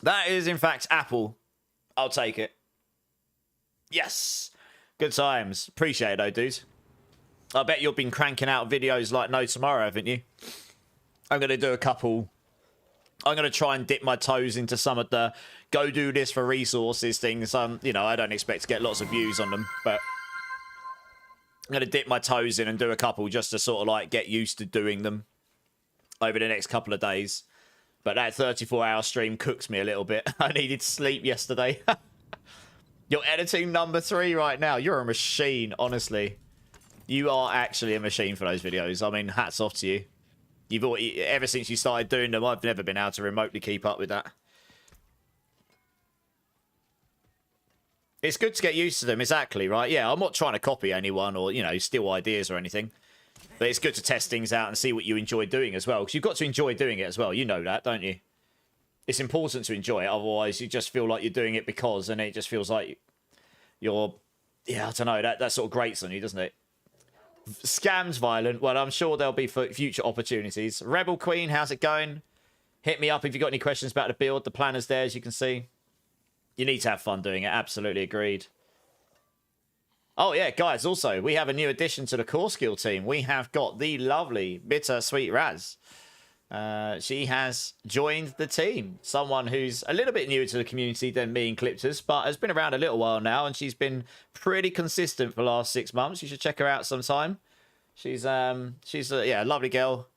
That is, in fact, apple. I'll take it. Yes. Good times. Appreciate it, though, dude. I bet you've been cranking out videos like no tomorrow, haven't you? I'm going to do a couple. I'm going to try and dip my toes into some of the go do this for resources things. You know, I don't expect to get lots of views on them, but I'm going to dip my toes in and do a couple just to sort of like get used to doing them over the next couple of days. But that 34-hour stream cooked me a little bit. I needed sleep yesterday. You're editing number 3 right now. You're a machine, honestly. You are actually a machine for those videos. I mean, hats off to you. You've already, ever since you started doing them, I've never been able to remotely keep up with that. It's good to get used to them, exactly, right? Yeah, I'm not trying to copy anyone or, you know, steal ideas or anything. But it's good to test things out and see what you enjoy doing as well. Because you've got to enjoy doing it as well. You know that, don't you? It's important to enjoy it. Otherwise, you just feel like you're doing it because, and it just feels like you're... Yeah, I don't know. That sort of grates on you, doesn't it? Scams violent. Well, I'm sure there'll be future opportunities. Rebel Queen, how's it going? Hit me up if you've got any questions about the build. The planner's there, as you can see. You need to have fun doing it. Absolutely agreed. Oh, yeah, guys, also, we have a new addition to the core skill team. We have got the lovely Bittersweet Raz. She has joined the team. Someone who's a little bit newer to the community than me and Cliptus, but has been around a little while now, and she's been pretty consistent for the last 6 months. You should check her out sometime. She's a lovely girl.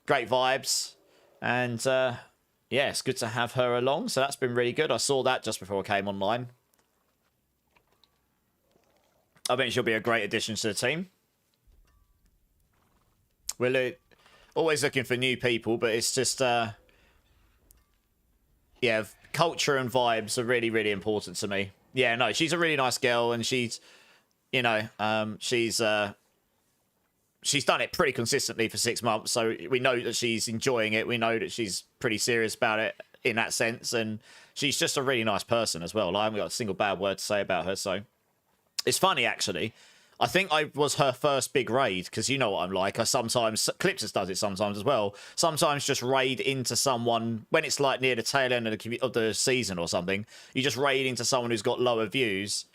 Great vibes. And, yeah, it's good to have her along, so that's been really good. I saw that just before I came online. I think she'll be a great addition to the team. We're always looking for new people, but it's just, yeah, culture and vibes are really, really important to me. Yeah, no, she's a really nice girl, and she's, you know, she's done it pretty consistently for 6 months, so we know that she's enjoying it. We know that she's pretty serious about it in that sense, and she's just a really nice person as well. I haven't got a single bad word to say about her, so... It's funny, actually. I think I was her first big raid, because you know what I'm like. I sometimes... Clipsus does it sometimes as well. Sometimes just raid into someone... When it's like near the tail end of the season or something, you just raid into someone who's got lower views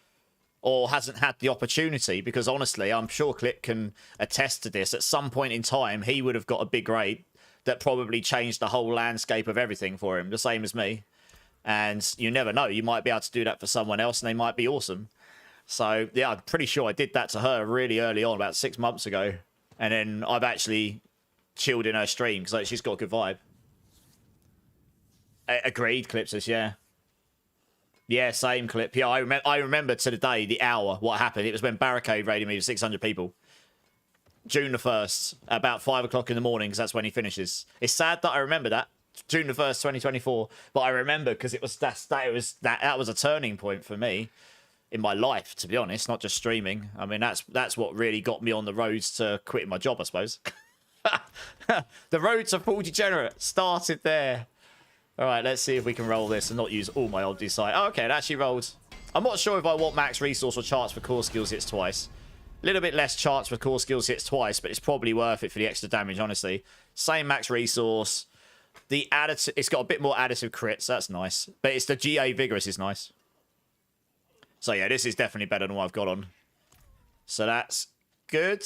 or hasn't had the opportunity, because honestly, I'm sure Clip can attest to this. At some point in time, he would have got a big raid that probably changed the whole landscape of everything for him, the same as me. And you never know. You might be able to do that for someone else, and they might be awesome. So, yeah, I'm pretty sure I did that to her really early on, about 6 months ago. And then I've actually chilled in her stream, because she's got a good vibe. Agreed, Clipsus, yeah. Yeah, same Clip. Yeah, I remember to the day, the hour, what happened. It was when Barricade raided me with 600 people. June the 1st, about 5 o'clock in the morning, because that's when he finishes. It's sad that I remember that. June the 1st, 2024. But I remember because it was that was a turning point for me in my life, to be honest, not just streaming. I mean, that's what really got me on the roads to quitting my job, I suppose. The road to full degenerate started there. All right, let's see if we can roll this and not use all my old decide. Oh, okay, it actually rolled. I'm not sure if I want max resource or chance for core skills hits twice. A little bit less chance for core skills hits twice, but it's probably worth it for the extra damage, honestly. Same max resource. The additive, it's got a bit more additive crits. That's nice. But it's the GA Vigorous is nice. So yeah, this is definitely better than what I've got on. So that's good.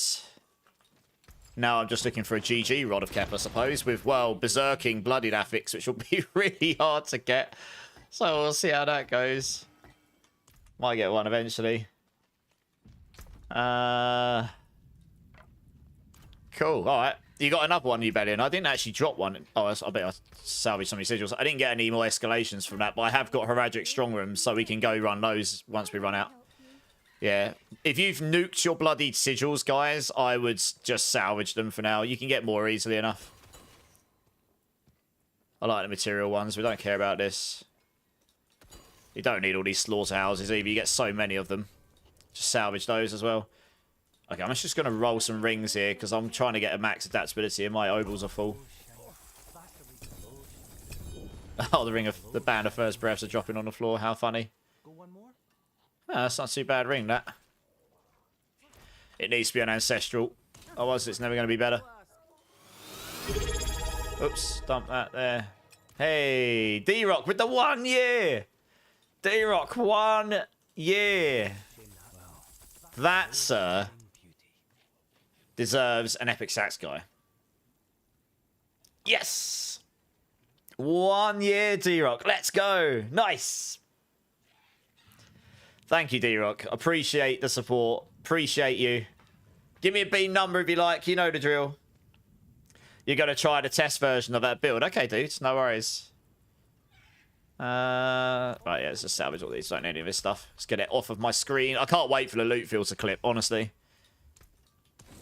Now I'm just looking for a GG Rod of Kep, I suppose, with, well, Berserking Bloodied Affix, which will be really hard to get. So we'll see how that goes. Might get one eventually. Cool. Alright. You got another one, you bet in. I didn't actually drop one. Oh, I bet I salvaged so many sigils. I didn't get any more escalations from that, but I have got Heragic Strong Rooms, so we can go run those once we run out. Yeah. If you've nuked your bloodied sigils, guys, I would just salvage them for now. You can get more easily enough. I like the material ones. We don't care about this. You don't need all these slaughterhouses either. You get so many of them. Just salvage those as well. Okay, I'm just going to roll some rings here because I'm trying to get a max adaptability and my ovals are full. Oh, the band of first breaths are dropping on the floor. How funny. Oh, that's not too bad ring, that. It needs to be an ancestral. Otherwise, it's never going to be better. Oops, dump that there. Hey, D-Rock with the 1 year. D-Rock, 1 year. That, sir, deserves an epic sax guy. Yes! 1 year, D-Rock. Let's go. Nice. Thank you, D-Rock. Appreciate the support. Appreciate you. Give me a B number if you like. You know the drill. You're going to try the test version of that build. Okay, dudes. No worries. Right, yeah, let's just salvage all these. Don't need any of this stuff. Let's get it off of my screen. I can't wait for the loot field to clip, honestly.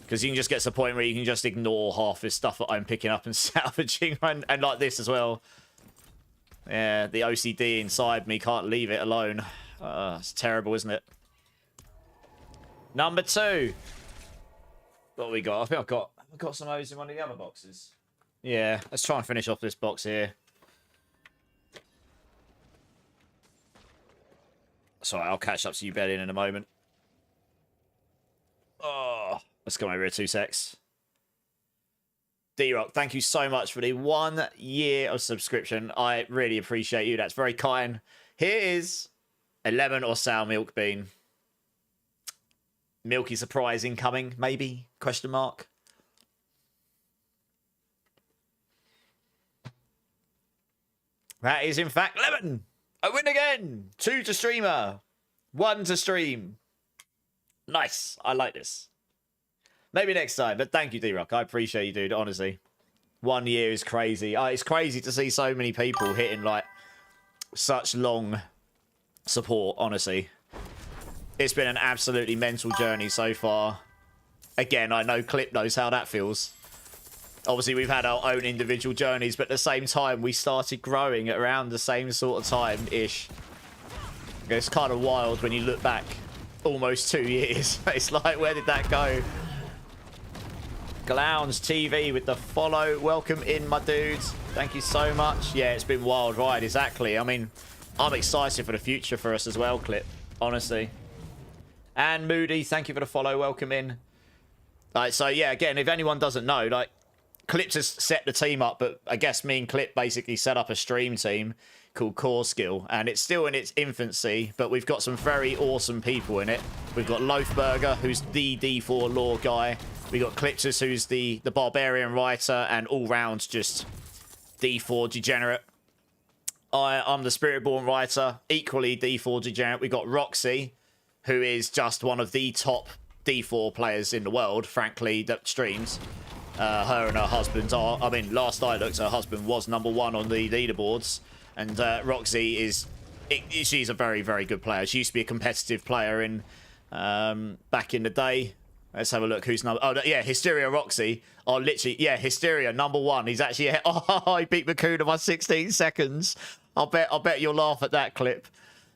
Because you can just get to the point where you can just ignore half this stuff that I'm picking up and salvaging. And like this as well. Yeah, the OCD inside me can't leave it alone. It's terrible, isn't it? Number 2. What have we got? I think I've got some O's in one of the other boxes. Yeah, let's try and finish off this box here. Sorry, I'll catch up to you, Belly, in a moment. Oh, let's come over here 2 secs. D-Rock, thank you so much for the 1 year of subscription. I really appreciate you. That's very kind. Here is a lemon or sour milk bean. Milky surprise incoming, maybe? Question mark. That is, in fact, lemon. I win again. 2 to streamer. 1 to stream. Nice. I like this. Maybe next time. But thank you, D-Rock. I appreciate you, dude. Honestly. 1 year is crazy. It's crazy to see so many people hitting, like, such long support, honestly. It's been an absolutely mental journey so far. Again, I know Clip knows how that feels. Obviously, we've had our own individual journeys, but at the same time, we started growing at around the same sort of time-ish. It's kind of wild when you look back almost 2 years. It's like, where did that go? Clowns TV with the follow. Welcome in, my dudes. Thank you so much. Yeah, it's been wild ride, exactly. I mean, I'm excited for the future for us as well, Clip. Honestly. And Moody, thank you for the follow. Welcome in. So, yeah, again, if anyone doesn't know, like, Clip just set the team up, but I guess me and Clip basically set up a stream team called Core Skill, and it's still in its infancy, but we've got some very awesome people in it. We've got Loafburger, who's the D4 lore guy. We've got Cliptus, who's the barbarian writer, and all-round just D4 degenerate. I'm the Spiritborn writer, equally D4 degenerate. We've got Roxy, who is just one of the top D4 players in the world, frankly, that streams. Her and her husband are, I mean, last I looked, her husband was #1 on the leaderboards. And Roxy is, she's a very, very good player. She used to be a competitive player in back in the day. Let's have a look. Who's number? Oh, yeah, Hysteria Roxy. Oh, literally, yeah, Hysteria #1. He's actually oh, he beat Makuna by 16 seconds. I bet you'll laugh at that clip.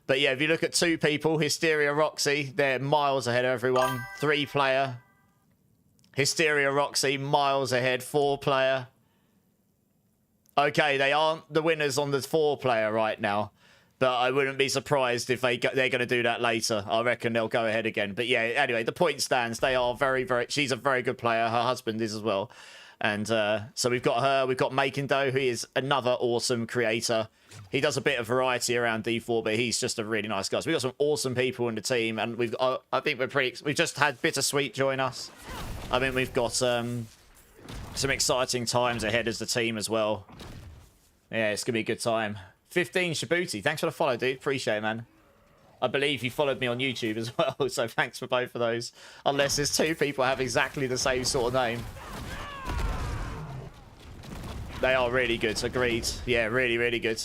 But yeah, if you look at 2 people, Hysteria Roxy, they're miles ahead of everyone. 3-player. Hysteria Roxy, miles ahead. 4-player. Okay, they aren't the winners on the 4-player right now. But I wouldn't be surprised if they're going to do that later. I reckon they'll go ahead again. But yeah, anyway, the point stands. They are very, very... She's a very good player. Her husband is as well. And so we've got her. We've got Makindo, who is another awesome creator. He does a bit of variety around D4, but he's just a really nice guy. So we've got some awesome people in the team. And we've got, I think we're pretty... We've just had Bittersweet join us. I mean, we've got some exciting times ahead as the team as well. Yeah, it's going to be a good time. 15 Shibuti, thanks for the follow, dude. Appreciate it, man. I believe you followed me on YouTube as well, so thanks for both of those. Unless there's 2 people have exactly the same sort of name. They are really good, agreed. Yeah, really, really good.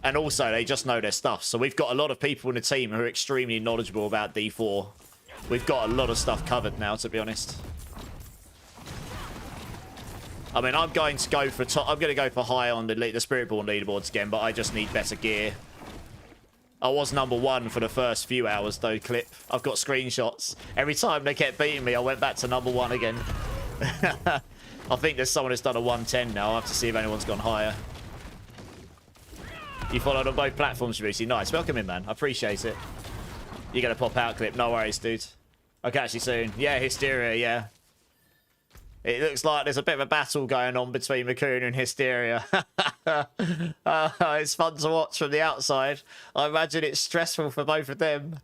And also, they just know their stuff. So we've got a lot of people in the team who are extremely knowledgeable about D4. We've got a lot of stuff covered now, to be honest. I mean, I'm going to go for top. I'm going to go for high on the Spiritborn leaderboards again, but I just need better gear. I was #1 for the first few hours, though, clip. I've got screenshots. Every time they kept beating me, I went back to #1 again. I think there's someone who's done a 110 now. I'll have to see if anyone's gone higher. You followed on both platforms, Lucy. Nice. Welcome in, man. I appreciate it. You're going to pop out, clip. No worries, dude. I'll catch you soon. Yeah, Hysteria, yeah. It looks like there's a bit of a battle going on between Makuna and Hysteria. It's fun to watch from the outside. I imagine it's stressful for both of them.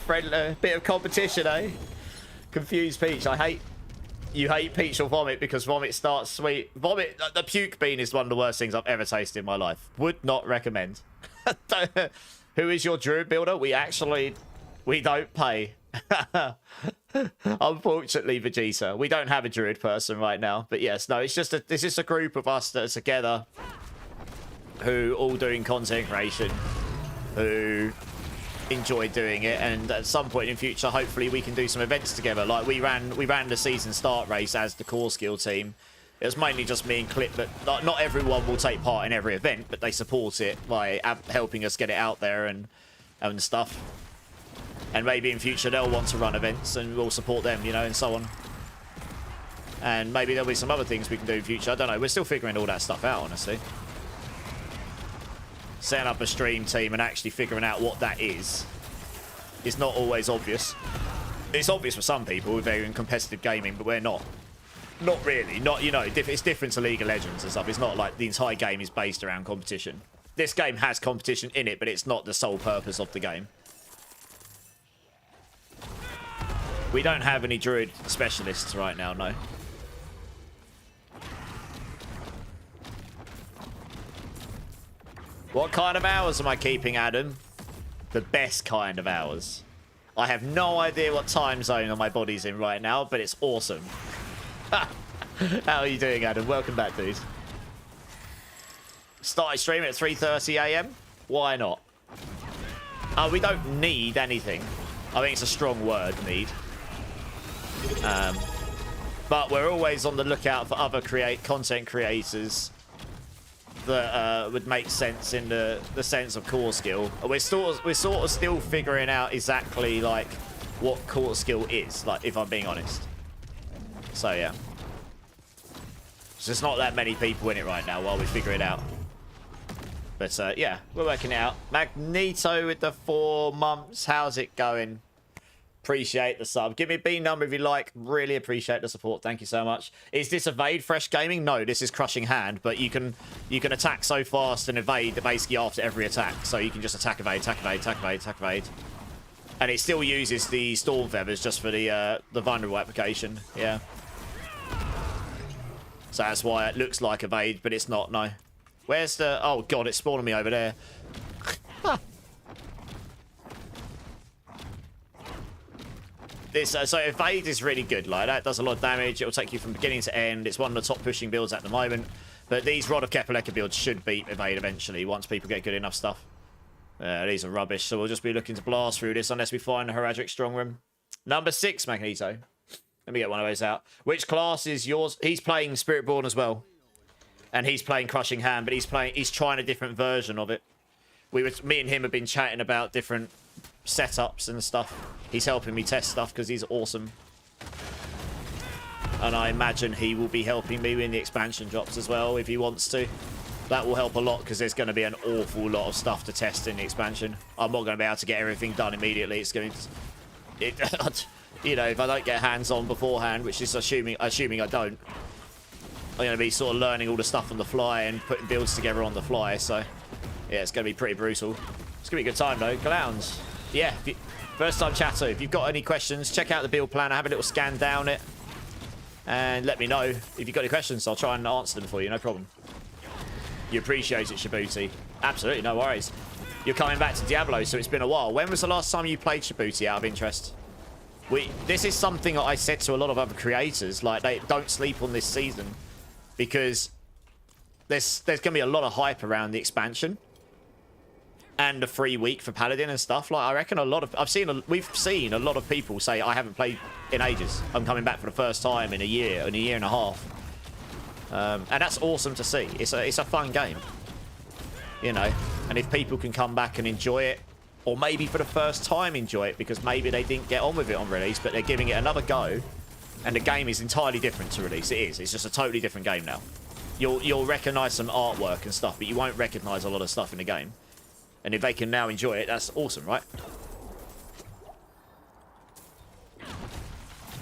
Friendly, bit of competition, eh? Confused Peach. You hate Peach or Vomit because Vomit starts sweet. Vomit, the puke bean is one of the worst things I've ever tasted in my life. Would not recommend. Who is your druid builder? We don't pay. Unfortunately, Vegeta, we don't have a druid person right now. But yes, no, it's just a group of us that are together who all doing content creation, who enjoy doing it, and at some point in future, hopefully, we can do some events together. Like we ran the season start race as the core skill team. It was mainly just me and Clip, but not everyone will take part in every event, but they support it by helping us get it out there and stuff. And maybe in future they'll want to run events and we'll support them, you know, and so on. And maybe there'll be some other things we can do in future. I don't know. We're still figuring all that stuff out, honestly. Setting up a stream team and actually figuring out what that is not always obvious. It's obvious for some people if they're in competitive gaming, but we're not. Not really. Not, you know, it's different to League of Legends and stuff. It's not like the entire game is based around competition. This game has competition in it, but it's not the sole purpose of the game. We don't have any druid specialists right now, no. What kind of hours am I keeping, Adam? The best kind of hours. I have no idea what time zone my body's in right now, but it's awesome. How are you doing, Adam? Welcome back, dude. Started streaming at 3:30 AM. Why not? We don't need anything. I think it's a strong word, need. But we're always on the lookout for other content creators that would make sense in the sense of core skill. We're sort of still figuring out exactly like what core skill is, like, if I'm being honest. So yeah, there's not that many people in it right now while we figure it out. But yeah, we're working it out. Magneto with the 4 months. How's it going? Appreciate the sub. Give me a B number if you like. Really appreciate the support. Thank you so much. Is this evade fresh gaming? No, this is crushing hand. But you can attack so fast and evade basically after every attack. So you can just attack, evade, attack, evade, attack, evade, attack, evade. And it still uses the storm feathers just for the vulnerable application. Yeah. So that's why it looks like evade, but it's not. No. Where's the? Oh god, it's spawning me over there. So evade is really good. Like, that does a lot of damage. It'll take you from beginning to end. It's one of the top pushing builds at the moment. But these Rod of Kepaleka builds should beat evade eventually once people get good enough stuff. These are rubbish, so we'll just be looking to blast through this unless we find a Heraldric Strong Room. Number 6, Magneto. Let me get one of those out. Which class is yours? He's playing Spiritborn as well. And he's playing Crushing Hand, but he's trying a different version of it. Me and him have been chatting about different setups and stuff. He's helping me test stuff because he's awesome. And I imagine he will be helping me in the expansion drops as well if he wants to. That will help a lot because there's going to be an awful lot of stuff to test in the expansion. I'm not going to be able to get everything done immediately. It's going to... you know, if I don't get hands-on beforehand, which is assuming I don't, I'm going to be sort of learning all the stuff on the fly and putting builds together on the fly. So, yeah, it's going to be pretty brutal. It's going to be a good time, though. Clowns. Yeah, first time chatter. If you've got any questions, check out the build planner. Have a little scan down it. And let me know if you've got any questions. I'll try and answer them for you. No problem. You appreciate it, Shibuti. Absolutely, no worries. You're coming back to Diablo, so it's been a while. When was the last time you played Shibuti, out of interest? This is something that I said to a lot of other creators. Like, they don't sleep on this season. Because there's going to be a lot of hype around the expansion. And the free week for Paladin and stuff. Like, I reckon we've seen a lot of people say, I haven't played in ages. I'm coming back for the first time in a year and a half. And that's awesome to see. It's a fun game, you know. And if people can come back and enjoy it, or maybe for the first time enjoy it because maybe they didn't get on with it on release, but they're giving it another go, and the game is entirely different to release. It is. It's just a totally different game now. You'll recognise some artwork and stuff, but you won't recognise a lot of stuff in the game. And if they can now enjoy it, that's awesome, right?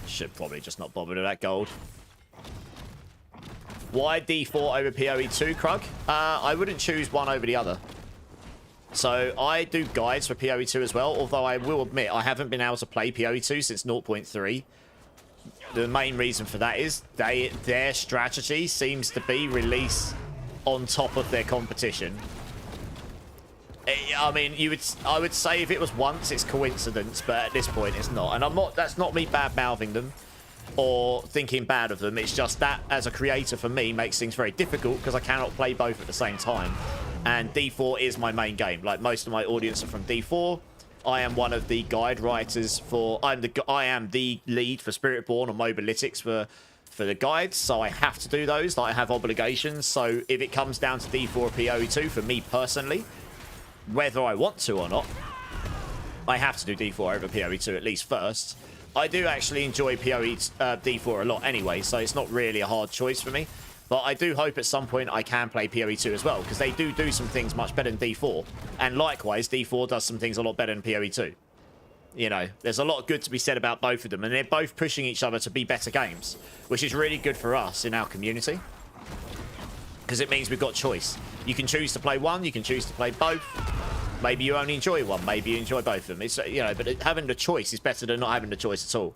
Should probably just not bother with that gold. Why D4 over PoE2, Krug? I wouldn't choose one over the other. So I do guides for PoE2 as well, although I will admit I haven't been able to play PoE2 since 0.3. The main reason for that is their strategy seems to be release on top of their competition. I mean, I would say if it was once, it's coincidence, but at this point, it's not. And that's not me bad-mouthing them or thinking bad of them. It's just that, as a creator, for me, makes things very difficult because I cannot play both at the same time. And D4 is my main game. Like, most of my audience are from D4. I am one of the guide writers for... I am the lead for Spiritborn or Mobalytics for the guides, so I have to do those. Like, I have obligations. So if it comes down to D4 or PoE2, for me personally, whether I want to or not, I have to do D4 over PoE2 at least first. I do actually enjoy D4 a lot anyway, so it's not really a hard choice for me. But I do hope at some point I can play PoE2 as well, because they do some things much better than D4. And likewise, D4 does some things a lot better than PoE2. You know, there's a lot good to be said about both of them, and they're both pushing each other to be better games, which is really good for us in our community, because it means we've got choice. You can choose to play one, you can choose to play both. Maybe you only enjoy one, maybe you enjoy both of them. It's, you know, but having the choice is better than not having the choice at all.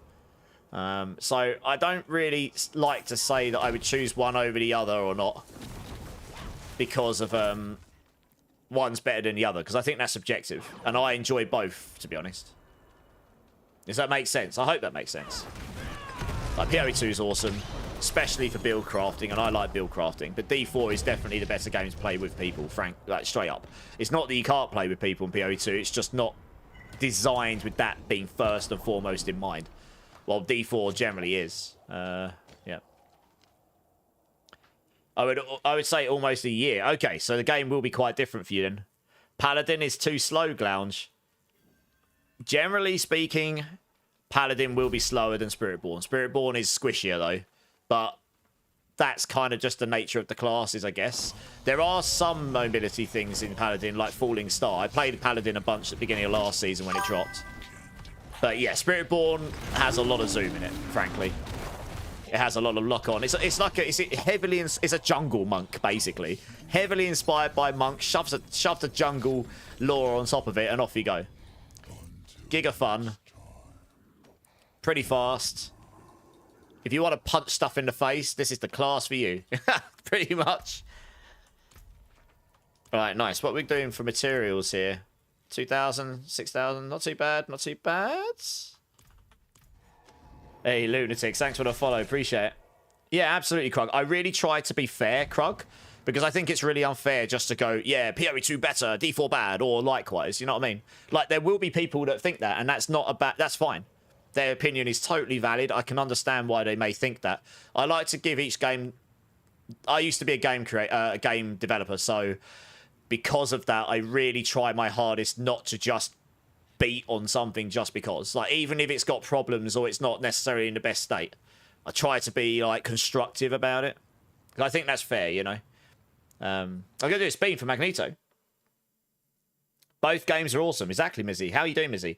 So I don't really like to say that I would choose one over the other or not, because of one's better than the other, because I think that's subjective, and I enjoy both, to be honest. Does that make sense? I hope that makes sense. Like, PoE2 is awesome, especially for build crafting, and I like build crafting, but D4 is definitely the better game to play with people, like, straight up. It's not that you can't play with people in PoE2, it's just not designed with that being first and foremost in mind. Well, D4 generally is. Yeah. I would say almost a year. Okay, so the game will be quite different for you then. Paladin is too slow, Glounge. Generally speaking, Paladin will be slower than Spiritborn. Spiritborn is squishier, though. But that's kind of just the nature of the classes, I guess. There are some mobility things in Paladin, like Falling Star. I played Paladin a bunch at the beginning of last season when it dropped. But yeah, Spiritborn has a lot of zoom in it, frankly. It has a lot of lock-on. It's a jungle monk, basically. Heavily inspired by monk, shoves a jungle lore on top of it, and off you go. Giga fun. Pretty fast. If you want to punch stuff in the face, this is the class for you. Pretty much. Alright, nice. What are we doing for materials here? 2,000, 6,000, not too bad, not too bad. Hey, Lunatics, thanks for the follow, appreciate it. Yeah, absolutely, Krug. I really try to be fair, Krug, Because I think it's really unfair just to go, yeah, PoE2 better, D4 bad, or likewise. You know what I mean? Like, there will be people that think that, and that's not a bad... That's fine. Their opinion is totally valid. I can understand why they may think that. I like to give each game... I used to be a game developer, so because of that, I really try my hardest not to just beat on something just because. Like, even if it's got problems or it's not necessarily in the best state, I try to be, like, constructive about it. I think that's fair, you know? I'm going to do a spin for Magneto. Both games are awesome. Exactly, Mizzy. How are you doing, Mizzy?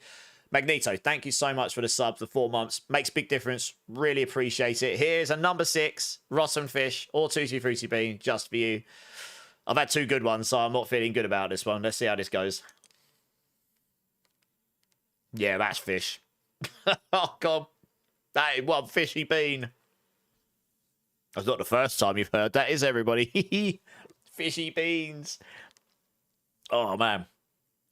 Magneto, thank you so much for the sub for 4 months. Makes a big difference. Really appreciate it. Here's a number 6, Rotten Fish, or Tutti Frutti Bean, just for you. I've had 2 good ones, so I'm not feeling good about this one. Let's see how this goes. Yeah, that's fish. Oh, God. That is one fishy bean. That's not the first time you've heard that, is everybody? Fishy beans. Oh, man.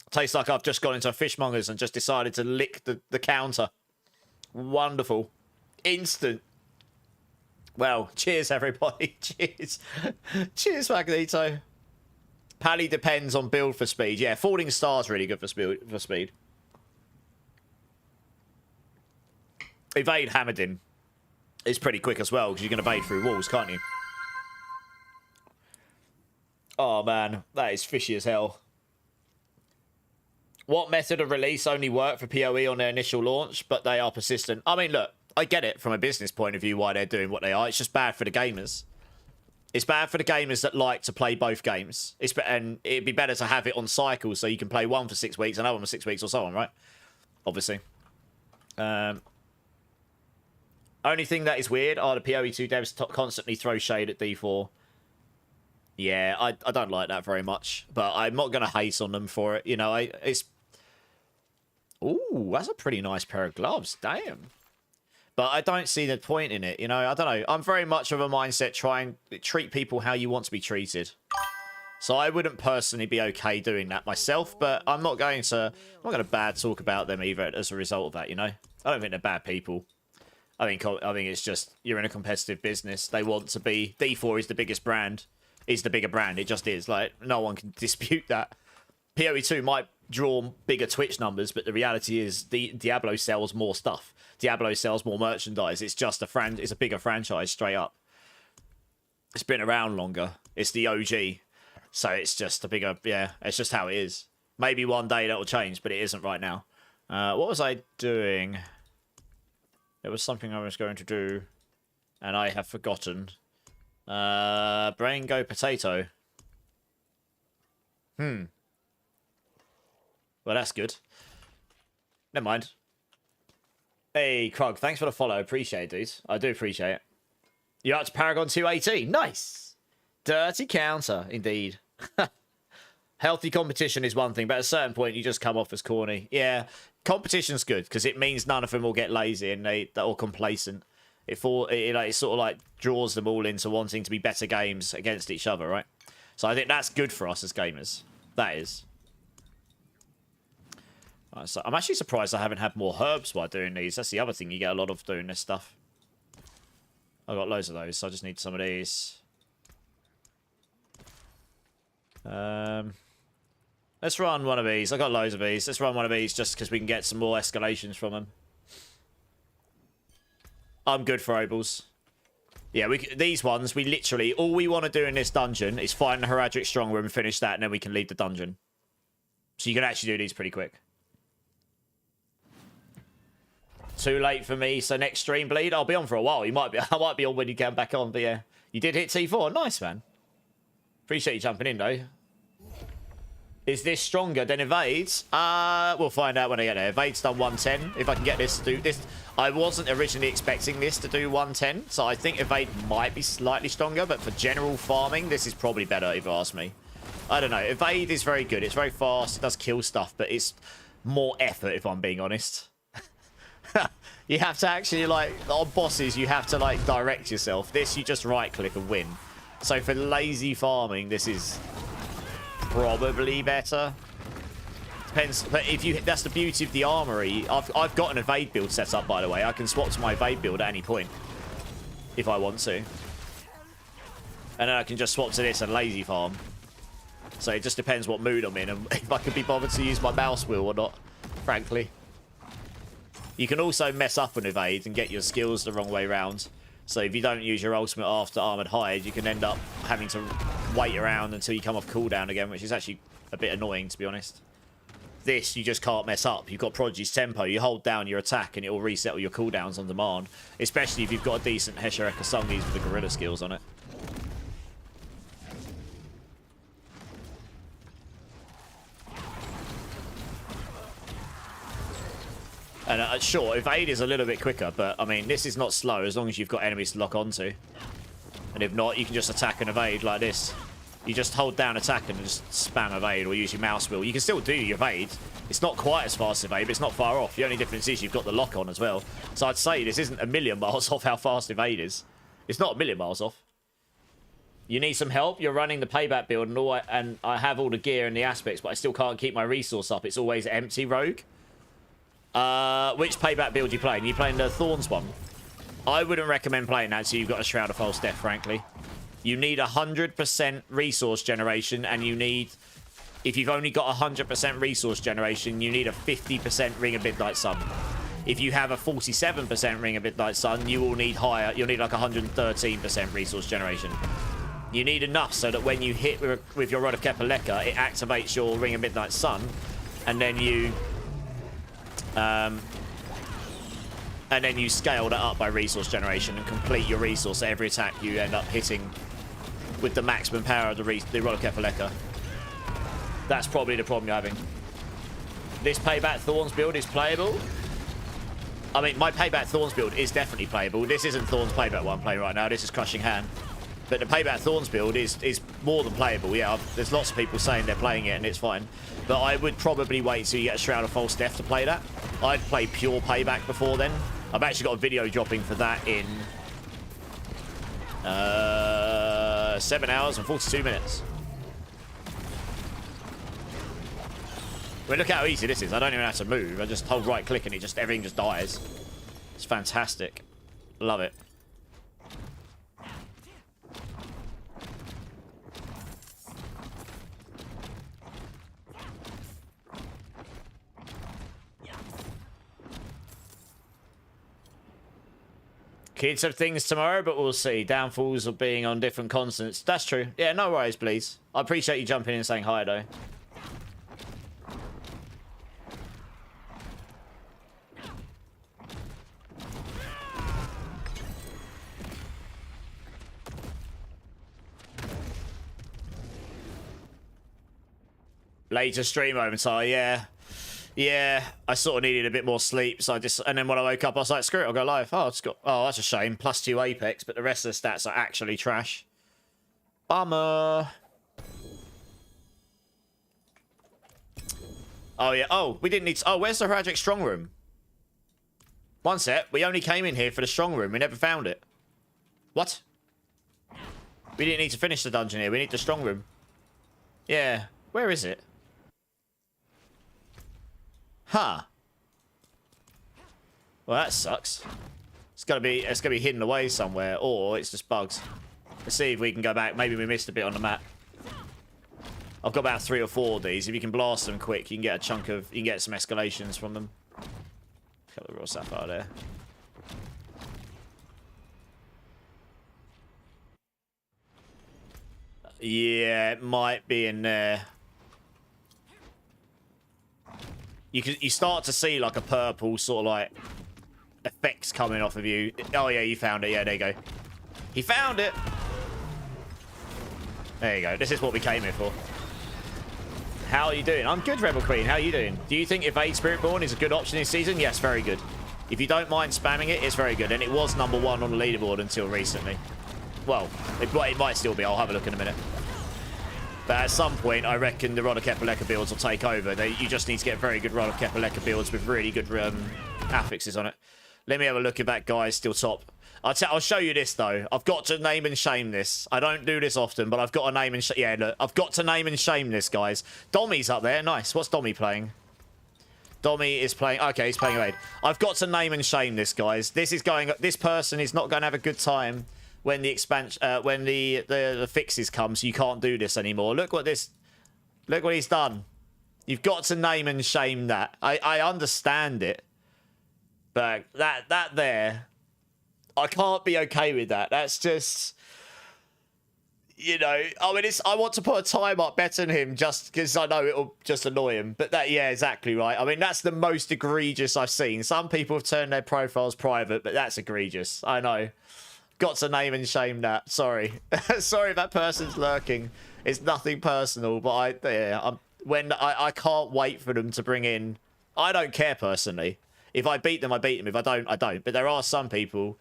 Tastes like I've just gone into a fishmonger's and just decided to lick the counter. Wonderful. Instant. Well, cheers, everybody. Cheers. Cheers, Magneto. Pally depends on build for speed. Yeah, Falling Star's really good for speed. Evade Hammered is pretty quick as well, because you can evade through walls, can't you? Oh, man. That is fishy as hell. What method of release only worked for PoE on their initial launch, but they are persistent? I mean, look, I get it from a business point of view why they're doing what they are. It's just bad for the gamers. It's bad for the gamers that like to play both games. And it'd be better to have it on cycles so you can play one for 6 weeks, another one for 6 weeks, or so on, right? Obviously. Only thing that is weird are the PoE2 devs constantly throw shade at D4. Yeah, I don't like that very much, but I'm not going to hate on them for it. You know, it's... Ooh, that's a pretty nice pair of gloves. Damn. But I don't see the point in it, you know? I don't know. I'm very much of a mindset trying to treat people how you want to be treated. So I wouldn't personally be okay doing that myself, but I'm not going to bad talk about them either as a result of that, you know? I don't think they're bad people. I think it's just, you're in a competitive business. They want to be... D4 is the biggest brand. Is the bigger brand. It just is. Like, no one can dispute that. PoE2 might draw bigger Twitch numbers, but the reality is Diablo sells more stuff. Diablo sells more merchandise. It's just it's a bigger franchise straight up. It's been around longer. It's the OG. So it's just a bigger, yeah, it's just how it is. Maybe one day that'll change, but it isn't right now. What was I doing? There was something I was going to do, and I have forgotten. Brain go potato. Well, that's good. Never mind. Hey, Krug, thanks for the follow. Appreciate it, dude. I do appreciate it. You're up to Paragon 218. Nice. Dirty counter, indeed. Healthy competition is one thing, but at a certain point, you just come off as corny. Yeah, competition's good, because it means none of them will get lazy and they're all complacent. It sort of like draws them all into wanting to be better games against each other, right? So I think that's good for us as gamers. That is. Right, so I'm actually surprised I haven't had more herbs while doing these. That's the other thing you get a lot of doing this stuff. I've got loads of those, so I just need some of these. Let's run one of these. I've got loads of these. Let's run one of these just because we can get some more escalations from them. I'm good for Obels. Yeah, these ones, we literally... All we want to do in this dungeon is find the Heraldric Strongroom and finish that, and then we can leave the dungeon. So you can actually do these pretty quick. Too late for me, so next stream, Bleed, I'll be on for a while. I might be on when you come back on, but yeah. You did hit T4. Nice, man. Appreciate you jumping in, though. Is this stronger than Evade's? We'll find out when I get there. Evade's done 110. If I can get this to do this. I wasn't originally expecting this to do 110, so I think Evade might be slightly stronger, but for general farming, this is probably better if you ask me. I don't know. Evade is very good. It's very fast. It does kill stuff, but it's more effort, if I'm being honest. You have to actually, like, on bosses, you have to, like, direct yourself. This, you just right-click and win. So for lazy farming, this is probably better. Depends, but if you, that's the beauty of the armory. I've got an evade build set up, by the way. I can swap to my evade build at any point if I want to. And then I can just swap to this and lazy farm. So it just depends what mood I'm in and if I can be bothered to use my mouse wheel or not, frankly. You can also mess up an evade and get your skills the wrong way round. So if you don't use your ultimate after Armored Hide, you can end up having to wait around until you come off cooldown again, which is actually a bit annoying, to be honest. This, you just can't mess up. You've got Prodigy's Tempo. You hold down your attack and it will reset all your cooldowns on demand, especially if you've got a decent Heshereka Sungis with the Gorilla skills on it. And sure, evade is a little bit quicker, but I mean, this is not slow as long as you've got enemies to lock onto. And if not, you can just attack and evade like this. You just hold down attack and just spam evade or use your mouse wheel. You can still do your evade. It's not quite as fast as evade, but it's not far off. The only difference is you've got the lock on as well. So I'd say this isn't a million miles off how fast evade is. It's not a million miles off. You need some help. You're running the payback build and I have all the gear and the aspects, but I still can't keep my resource up. It's always empty, Rogue. Which payback build are you playing? Are you playing the Thorns one? I wouldn't recommend playing that until you've got a Shroud of False Death, frankly. You need 100% resource generation, and you need... If you've only got 100% resource generation, you need a 50% Ring of Midnight Sun. If you have a 47% Ring of Midnight Sun, you will need higher. You'll need like 113% resource generation. You need enough so that when you hit with your Rod of Kepaleka, it activates your Ring of Midnight Sun, and then you... and then you scale that up by resource generation and complete your resource. So every attack you end up hitting with the maximum power of the Rod of Kepaleka. That's probably the problem you're having. This Payback Thorns build is playable. I mean, my Payback Thorns build is definitely playable. This isn't Thorns Payback one I'm playing right now. This is Crushing Hand. But the Payback Thorns build is more than playable. Yeah, there's lots of people saying they're playing it and it's fine. But I would probably wait till you get a Shroud of False Death to play that. I'd play pure Payback before then. I've actually got a video dropping for that in 7 hours and 42 minutes. I mean, look how easy this is. I don't even have to move. I just hold right click and everything just dies. It's fantastic. Love it. Kids have things tomorrow, but we'll see. Downfalls of being on different continents. That's true. Yeah, no worries, please. I appreciate you jumping in and saying hi, though. Later stream overtime, yeah. Yeah, I sort of needed a bit more sleep, so and then when I woke up, I was like, screw it, I'll go live. Oh, that's a shame. +2 Apex, but the rest of the stats are actually trash. Bummer. Oh, yeah. Oh, we didn't need to... Oh, where's the Haragic Strong Room? One sec. We only came in here for the Strong Room. We never found it. What? We didn't need to finish the dungeon here. We need the Strong Room. Yeah. Where is it? Huh. Well, that sucks. It's gonna be hidden away somewhere, or it's just bugs. Let's see if we can go back. Maybe we missed a bit on the map. I've got about 3 or 4 of these. If you can blast them quick, you can get a chunk of... You can get some escalations from them. Got the Raw Sapphire there. Yeah, it might be in there. You start to see like a purple sort of like effects coming off of you. Oh yeah, you found it. Yeah, there you go. He found it. There you go. This is what we came here for. How are you doing? I'm good, Rebel Queen. How are you doing? Do you think Evade Spiritborn is a good option this season? Yes, very good. If you don't mind spamming it, it's very good. And it was #1 on the leaderboard until recently. Well, it might still be. I'll have a look in a minute. But at some point, I reckon the Rod of Kepaleka builds will take over. You just need to get very good Rod of Kepaleka builds with really good affixes on it. Let me have a look if that guy's still top. I'll show you this, though. I've got to name and shame this. I don't do this often, but I've got to name and shame... Yeah, look. I've got to name and shame this, guys. Dommy's up there. Nice. What's Dommy playing? Dommy is playing... Okay, he's playing Evade. I've got to name and shame this, guys. This person is not going to have a good time when the expansion, when the fixes come, so you can't do this anymore. Look what he's done. You've got to name and shame that. I understand it, but that there, I can't be okay with that. That's just, you know, I mean, I want to put a time up better than him just because I know it'll just annoy him. But that, yeah, exactly right. I mean, that's the most egregious I've seen. Some people have turned their profiles private, but that's egregious. I know. Got to name and shame that. Sorry. Sorry if that person's lurking. It's nothing personal, but I can't wait for them to bring in. I don't care personally. If I beat them, I beat them. If I don't, I don't. But there are some people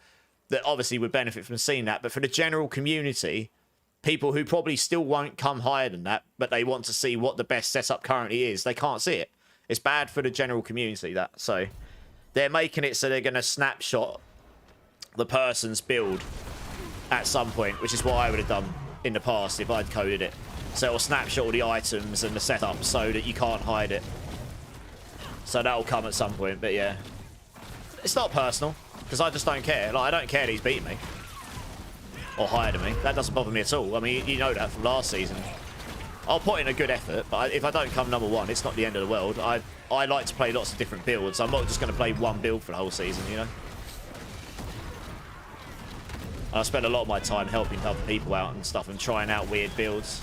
that obviously would benefit from seeing that. But for the general community, people who probably still won't come higher than that, but they want to see what the best setup currently is, they can't see it. It's bad for the general community, that. So they're making it so they're going to snapshot the person's build at some point, which is what I would have done in the past if I'd coded it. So it'll snapshot all the items and the setup so that you can't hide it. So that'll come at some point, but yeah. It's not personal, because I just don't care. Like, I don't care that he's beating me. Or higher than me. That doesn't bother me at all. I mean, you know that from last season. I'll put in a good effort, but if I don't come #1, it's not the end of the world. I like to play lots of different builds. I'm not just going to play one build for the whole season, you know? I spend a lot of my time helping other people out and stuff and trying out weird builds.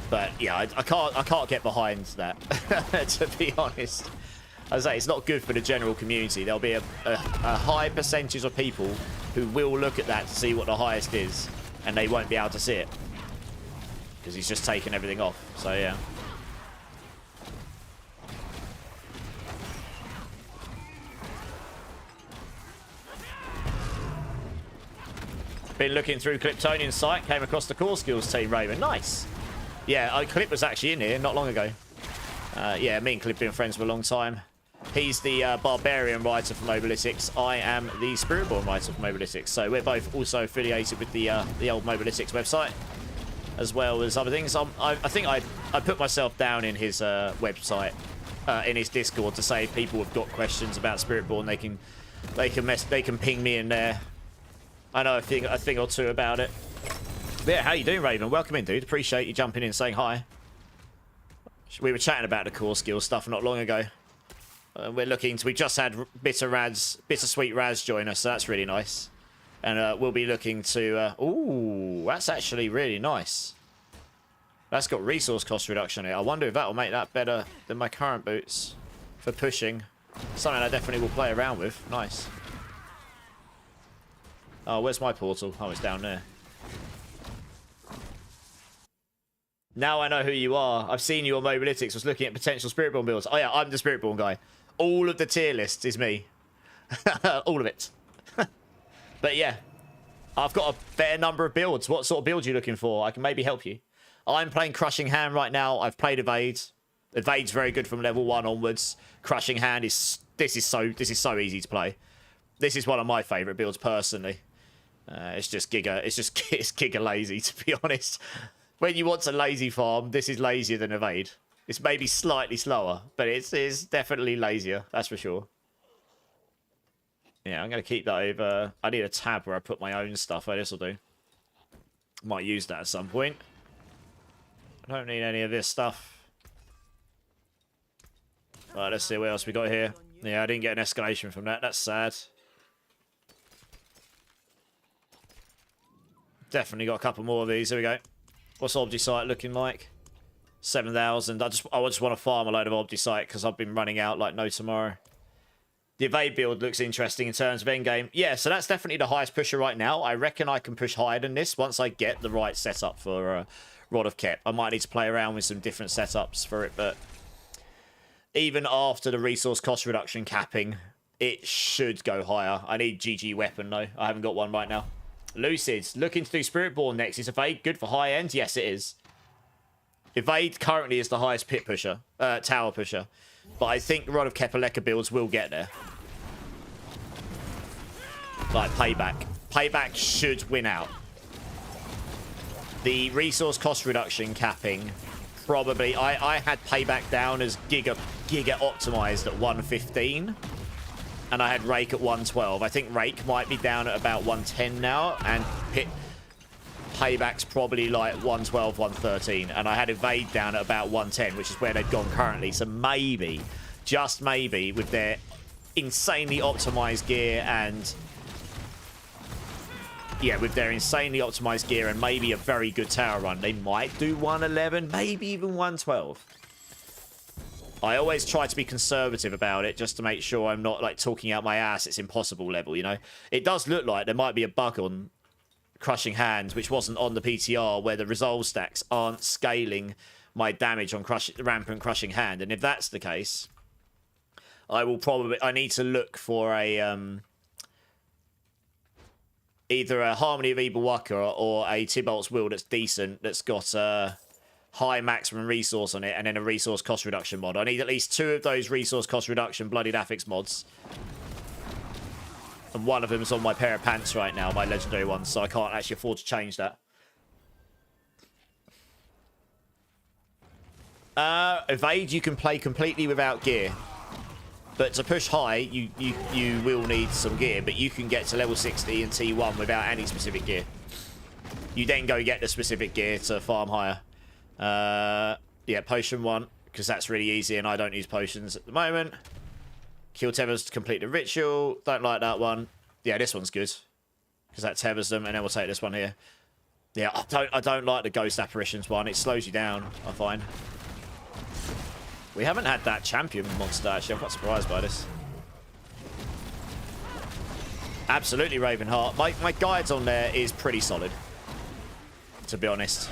But yeah, I can't get behind that, to be honest. As I say, it's not good for the general community. There'll be a high percentage of people who will look at that to see what the highest is, and they won't be able to see it because he's just taken everything off. So yeah. Been looking through Cliptonian's site, came across the Core Skills team, Raven. Nice. Yeah, Clip was actually in here not long ago. Yeah, me and Clip been friends for a long time. He's the Barbarian writer from Mobalytics. I am the Spiritborn writer from Mobalytics. So we're both also affiliated with the old Mobalytics website, as well as other things. I think I put myself down in his website, in his Discord, to say if people have got questions about Spiritborn, they can ping me in there. I know a thing or two about it. But yeah, how you doing, Raven? Welcome in, dude. Appreciate you jumping in and saying hi. We were chatting about the core skill stuff not long ago. We just had Bittersweet Raz join us, so that's really nice. And we'll be looking to... ooh, that's actually really nice. That's got resource cost reduction here. I wonder if that will make that better than my current boots for pushing. Something I definitely will play around with. Nice. Oh, where's my portal? Oh, it's down there. Now I know who you are. I've seen you on Mobalytics. Was looking at potential Spiritborn builds. Oh yeah, I'm the Spiritborn guy. All of the tier list is me. All of it. But yeah, I've got a fair number of builds. What sort of build are you looking for? I can maybe help you. I'm playing Crushing Hand right now. I've played Evade. Evade's very good from level 1 onwards. Crushing Hand is so easy to play. This is one of my favourite builds personally. It's just Giga. It's Giga lazy, to be honest. When you want to lazy farm, this is lazier than Evade. It's maybe slightly slower, but it's definitely lazier. That's for sure. Yeah, I'm going to keep that over. I need a tab where I put my own stuff. Oh, this will do. Might use that at some point. I don't need any of this stuff. Right, let's see what else we got here. Yeah, I didn't get an escalation from that. That's sad. Definitely got a couple more of these. Here we go. What's Obdicite looking like? 7,000. I just want to farm a load of Obdicite because I've been running out like no tomorrow. The Evade build looks interesting in terms of endgame. Yeah, so that's definitely the highest pusher right now. I reckon I can push higher than this once I get the right setup for Rod of Kep. I might need to play around with some different setups for it, but even after the resource cost reduction capping, it should go higher. I need GG weapon though. I haven't got one right now. Lucid, looking to do Spiritborn next. Is Evade good for high end? Yes, it is. Evade currently is the highest pit pusher, tower pusher. But I think Rod of Kepaleka builds will get there. Like Payback. Payback should win out. The resource cost reduction capping, probably. I had Payback down as Giga optimized at 115. and I had Rake at 112. I think Rake might be down at about 110 now, and Payback's probably like 112, 113, and I had Evade down at about 110, which is where they've gone currently. So maybe, just maybe, with their insanely optimized gear and... yeah, with their insanely optimized gear and maybe a very good tower run, they might do 111, maybe even 112. I always try to be conservative about it just to make sure I'm not like talking out my ass. It's impossible level, you know. It does look like there might be a bug on Crushing Hands, which wasn't on the PTR, where the resolve stacks aren't scaling my damage on Rampant Crushing Hand. And if that's the case, I need to look for a either a Harmony of Evil Walker or a Tybalt's Will that's decent, that's got high maximum resource on it, and then a resource cost reduction mod. I need at least 2 of those resource cost reduction Bloodied Affix mods. And one of them is on my pair of pants right now, my legendary one, so I can't actually afford to change that. Evade you can play completely without gear. But to push high, you will need some gear, but you can get to level 60 and T1 without any specific gear. You then go get the specific gear to farm higher. Yeah, potion 1, because that's really easy, and I don't use potions at the moment. Kill Tethers to complete the ritual. Don't like that one. Yeah, this one's good, because that tethers them, and then we'll take this one here. Yeah, I don't like the Ghost Apparitions one. It slows you down, I find. We haven't had that champion monster, actually. I'm quite surprised by this. Absolutely Ravenheart. My guides on there is pretty solid, to be honest.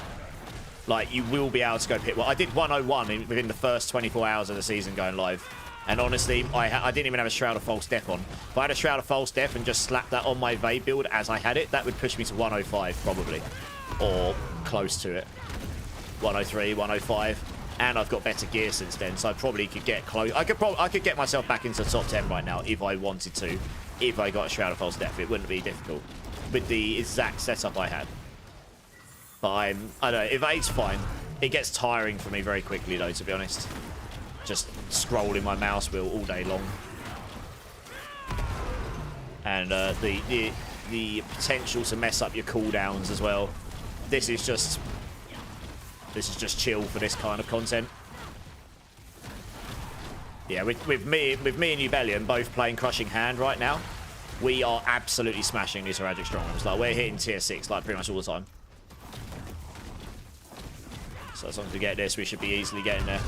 Like, you will be able to go pit. Well, I did 101 within the first 24 hours of the season going live. And honestly, I didn't even have a Shroud of False Death on. If I had a Shroud of False Death and just slapped that on my Evade build as I had it, that would push me to 105, probably. Or close to it. 103, 105. And I've got better gear since then, so I probably could get close. I could get myself back into the top 10 right now if I wanted to. If I got a Shroud of False Death, it wouldn't be difficult with the exact setup I had. But I don't know, Evade's fine. It gets tiring for me very quickly though, to be honest. Just scrolling my mouse wheel all day long. And the potential to mess up your cooldowns as well. This is just chill for this kind of content. Yeah, with me and Ubellion both playing Crushing Hand right now, we are absolutely smashing these Heraldic Strongrooms. Like, we're hitting tier 6 like pretty much all the time. So as long as we get this, we should be easily getting there.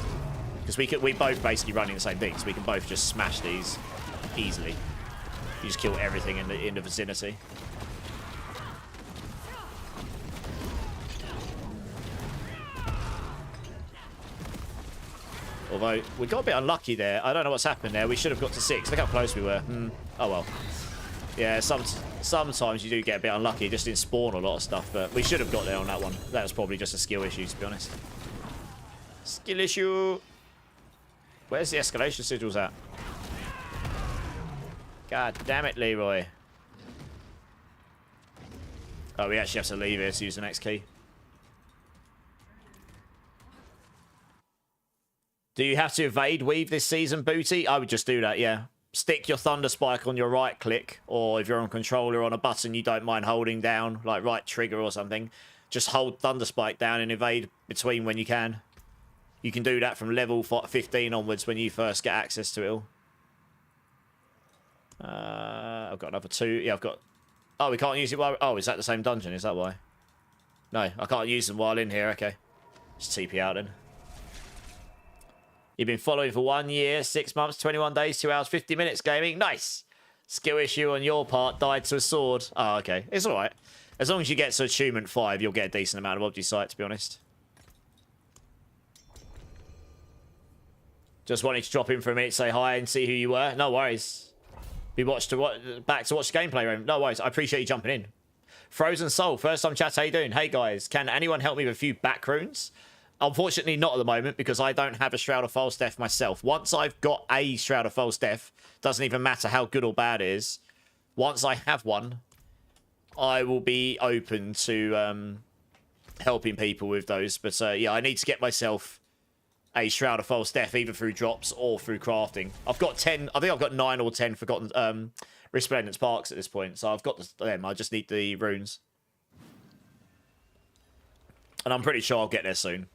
Because we both basically running the same thing, so we can both just smash these easily. You just kill everything in the vicinity. Although, we got a bit unlucky there. I don't know what's happened there. We should have got to 6. Look how close we were. Oh well. Yeah, sometimes you do get a bit unlucky. Just didn't spawn a lot of stuff, but we should have got there on that one. That was probably just a skill issue, to be honest. Skill issue. Where's the escalation sigils at? God damn it, Leroy. Oh, we actually have to leave here to use the next key. Do you have to evade weave this season, Booty? I would just do that, yeah. Stick your Thunder Spike on your right click, or if you're on controller on a button you don't mind holding down, like right trigger or something, just hold Thunder Spike down and evade between when you can. You can do that from level 15 onwards when you first get access to it all. I've got another 2. Yeah, I've got... Oh, we can't use it while... Oh, is that the same dungeon? Is that why? No, I can't use them while in here. Okay. Just TP out then. You've been following for 1 year, 6 months, 21 days, 2 hours, 50 minutes gaming. Nice. Skill issue on your part. Died to a sword. Oh, okay. It's all right. As long as you get to achievement 5, you'll get a decent amount of object sight, to be honest. Just wanted to drop in for a minute, say hi and see who you were. No worries. We watched back to watch the gameplay room. No worries. I appreciate you jumping in. Frozen Soul, first time chat. How you doing? Hey guys, can anyone help me with a few back runes? Unfortunately, not at the moment because I don't have a Shroud of False Death myself. Once I've got a Shroud of False Death, doesn't even matter how good or bad it is. Once I have one, I will be open to helping people with those. But yeah, I need to get myself a Shroud of False Death either through drops or through crafting. I've got 10. I think I've got 9 or 10 forgotten Resplendent Sparks at this point. So I've got them. I just need the runes. And I'm pretty sure I'll get there soon.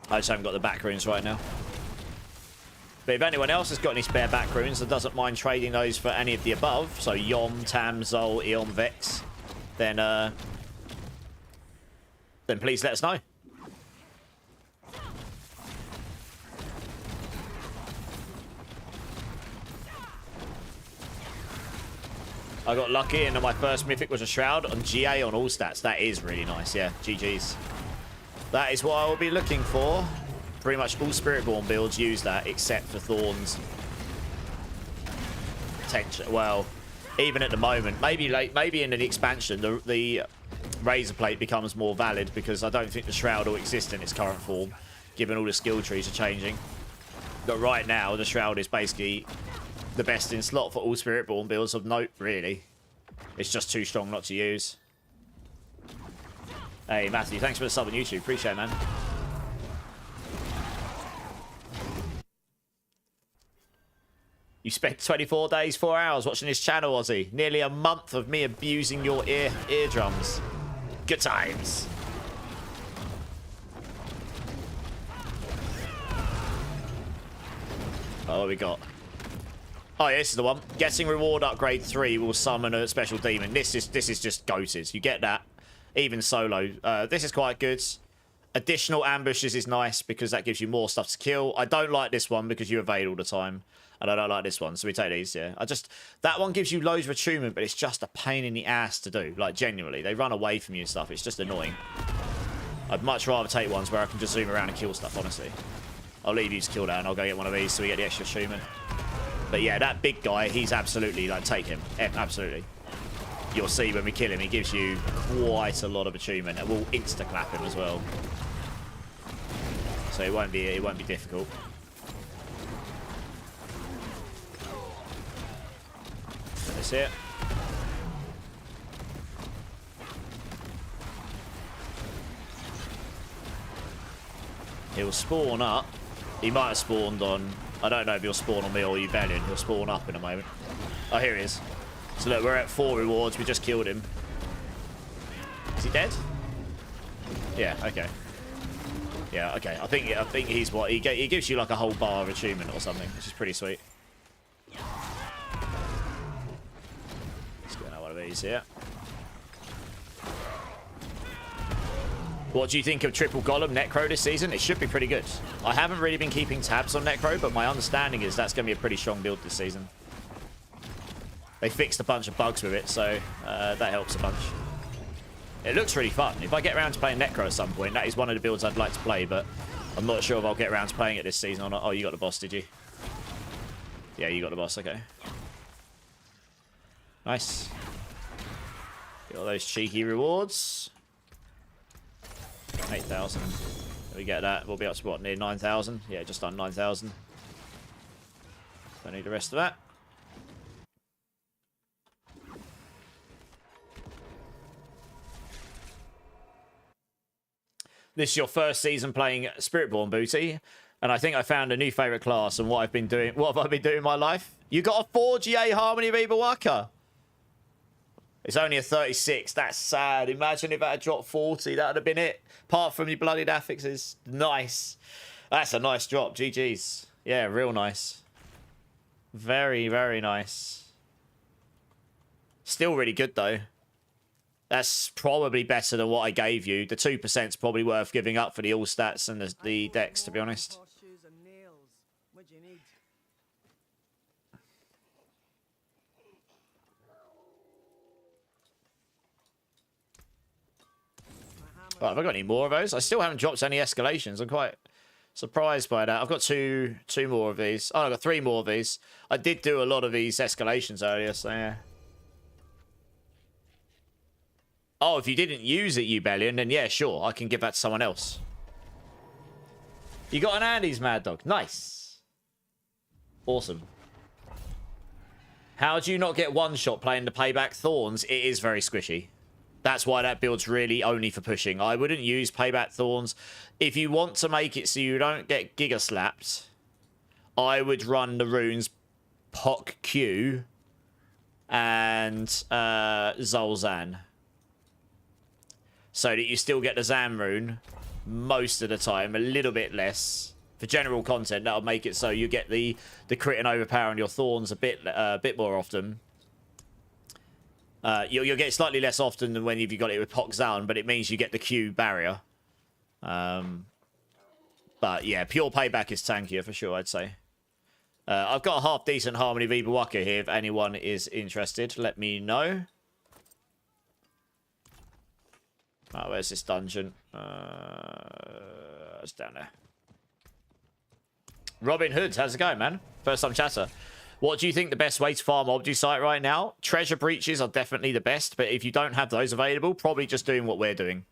I just haven't got the back runes right now. But if anyone else has got any spare back runes and doesn't mind trading those for any of the above, so Yom, Tam, Zol, Eon, Vex, then please let us know. I got lucky and my first mythic was a Shroud on GA on all stats. That is really nice, yeah. GG's. That is what I will be looking for. Pretty much all Spiritborn builds use that, except for Thorns. Well, even at the moment, maybe in an expansion, the Razor Plate becomes more valid because I don't think the Shroud will exist in its current form, given all the skill trees are changing. But right now, the Shroud is basically the best in slot for all Spiritborn builds of note, really. It's just too strong not to use. Hey, Matthew, thanks for the sub on YouTube. Appreciate it, man. You spent 24 days, 4 hours watching this channel, Ozzy. Nearly a month of me abusing your eardrums. Good times. Oh, what we got? Oh, yeah, this is the one. Getting reward upgrade 3 will summon a special demon. This is just goated. You get that. Even solo. This is quite good. Additional ambushes is nice because that gives you more stuff to kill. I don't like this one because you evade all the time. And I don't like this one, so we take these, yeah. That one gives you loads of attunement, but it's just a pain in the ass to do. Like, genuinely. They run away from you and stuff. It's just annoying. I'd much rather take ones where I can just zoom around and kill stuff, honestly. I'll leave you to kill that, and I'll go get one of these so we get the extra attunement. But yeah, that big guy, he's absolutely, like, take him. Absolutely. You'll see when we kill him, he gives you quite a lot of attunement, and we'll insta-clap him as well. So it won't be difficult. That's it. He'll spawn up. He might have spawned on... I don't know if he'll spawn on me or Ubellion. He'll spawn up in a moment. Oh, here he is. So look, we're at 4 rewards. We just killed him. Is he dead? Yeah, okay. Yeah, okay. I think he's what... He gives you like a whole bar of achievement or something, which is pretty sweet. Let's get another one of these here. What do you think of Triple Golem Necro this season? It should be pretty good. I haven't really been keeping tabs on Necro, but my understanding is that's going to be a pretty strong build this season. They fixed a bunch of bugs with it, so that helps a bunch. It looks really fun. If I get around to playing Necro at some point, that is one of the builds I'd like to play, but I'm not sure if I'll get around to playing it this season or not. Oh, you got the boss, did you? Yeah, you got the boss, okay. Nice. Get all those cheeky rewards. 8,000. We get that. We'll be up to what, near 9,000? Yeah, just on 9,000. Don't need the rest of that. This is your first season playing Spiritborn, Booty, and I think I found a new favourite class and what I've been doing. What have I been doing in my life? You got a 4GA Harmony Reaper Waka. It's only a 36. That's sad. Imagine if it had dropped 40. That would have been it. Apart from your bloodied affixes. Nice. That's a nice drop. GG's. Yeah, real nice. Very, very nice. Still really good, though. That's probably better than what I gave you. The 2% is probably worth giving up for the all stats and the decks, to be honest. Right, have I got any more of those? I still haven't dropped any escalations. I'm quite surprised by that. I've got two more of these. Oh, I've got 3 more of these. I did do a lot of these escalations earlier, so yeah. Oh, if you didn't use it, Ubellion, then yeah, sure. I can give that to someone else. You got an Andy's Mad Dog. Nice. Awesome. How do you not get one shot playing the Payback Thorns? It is very squishy. That's why that build's really only for pushing. I wouldn't use Payback Thorns. If you want to make it so you don't get Giga slapped, I would run the runes Poc Q and Zolzan. So that you still get the Zan rune most of the time, a little bit less. For general content, that'll make it so you get the crit and overpower on your Thorns a bit more often. You'll get it slightly less often than when you've got it with Poc Zan, but it means you get the Q barrier. But yeah, pure payback is tankier for sure, I'd say. I've got a half-decent Harmony Viva Waka here. If anyone is interested, let me know. Oh, where's this dungeon? It's down there. Robin Hood, how's it going, man? First time chatter. What do you think the best way to farm Obdusite right now? Treasure breaches are definitely the best, but if you don't have those available, probably just doing what we're doing.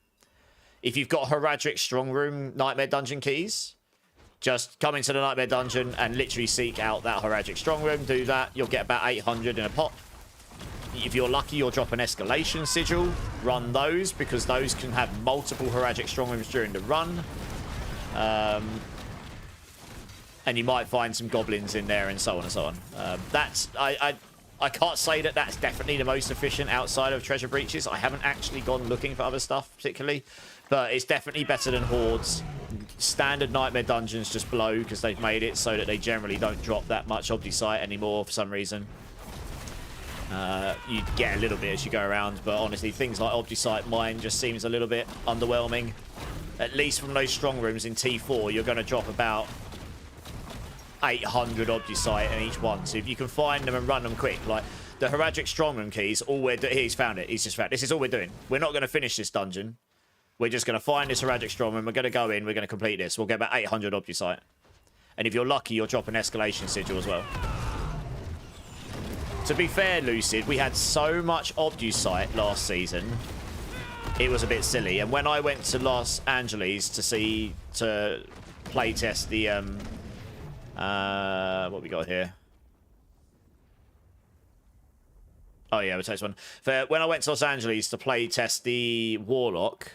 If you've got Heradric Strong Room Nightmare Dungeon keys, just come into the Nightmare Dungeon and literally seek out that Heradric Strong Room. Do that. You'll get about 800 in a pop. If you're lucky, you'll drop an Escalation Sigil. Run those, because those can have multiple Heradric Strong Rooms during the run. And you might find some goblins in there and so on and so on. I can't say that that's definitely the most efficient outside of treasure breaches. I haven't actually gone looking for other stuff particularly, but it's definitely better than hordes. Standard nightmare dungeons just blow because they've made it so that they generally don't drop that much Obdusite anymore for some reason. You get a little bit as you go around, but honestly, things like Obdusite Mine just seems a little bit underwhelming. At least from those strong rooms in T4, you're going to drop about 800 Obdusite in each one. So if you can find them and run them quick, like the Heradric Strongroom keys, all we're doing, he's found it. He's just found it. This is all we're doing. We're not going to finish this dungeon. We're just going to find this Heradric Strongroom. We're going to go in. We're going to complete this. We'll get about 800 Obdusite. And if you're lucky, you'll drop an Escalation Sigil as well. To be fair, Lucid, we had so much Obdusite last season. It was a bit silly. And when I went to Los Angeles to playtest the what we got here? Oh yeah, we'll take this one. When I went to Los Angeles to play test the Warlock,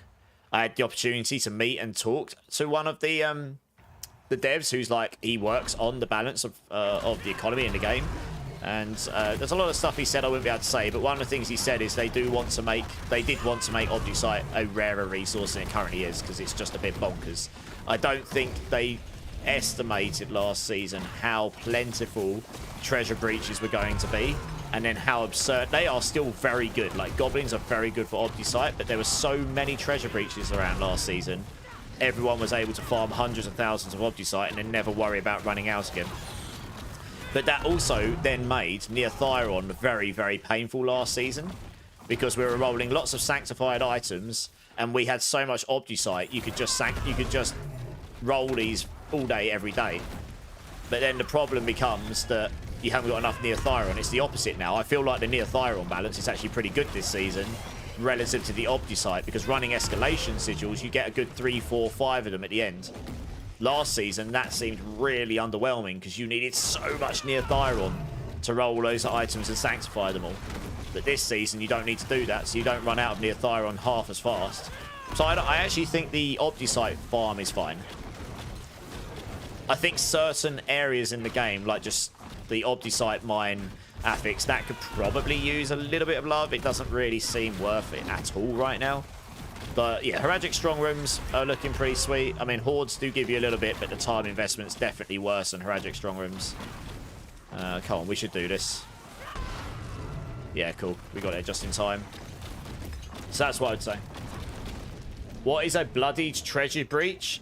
I had the opportunity to meet and talk to one of the devs who's like, he works on the balance of the economy in the game. And there's a lot of stuff he said I wouldn't be able to say, but one of the things he said is they did want to make Obdusite a rarer resource than it currently is, because it's just a bit bonkers. I don't think they estimated last season how plentiful treasure breaches were going to be, and then how absurd they are. Still very good. Like, goblins are very good for Obdusite, but there were so many treasure breaches around last season, everyone was able to farm hundreds of thousands of Obdusite and then never worry about running out again. But that also then made Neothyron very, very painful last season, because we were rolling lots of sanctified items and we had so much Obdusite, you could just roll these all day, every day. But then the problem becomes that you haven't got enough Neothyron. It's the opposite now. I feel like the Neothyron balance is actually pretty good this season relative to the Obdusite, because running Escalation Sigils, you get a good 3, 4, 5 of them at the end. Last season, that seemed really underwhelming because you needed so much Neothyron to roll those items and sanctify them all. But this season, you don't need to do that, so you don't run out of Neothyron half as fast. So I actually think the Obdusite farm is fine. I think certain areas in the game, like just the Obdusite mine affix, that could probably use a little bit of love. It doesn't really seem worth it at all right now. But yeah, Heradric Strong Rooms are looking pretty sweet. I mean, Hordes do give you a little bit, but the time investment's definitely worse than Heradric Strong Rooms. Come on, we should do this. Yeah, cool. We got it just in time. So that's what I'd say. What is a bloodied treasure breach?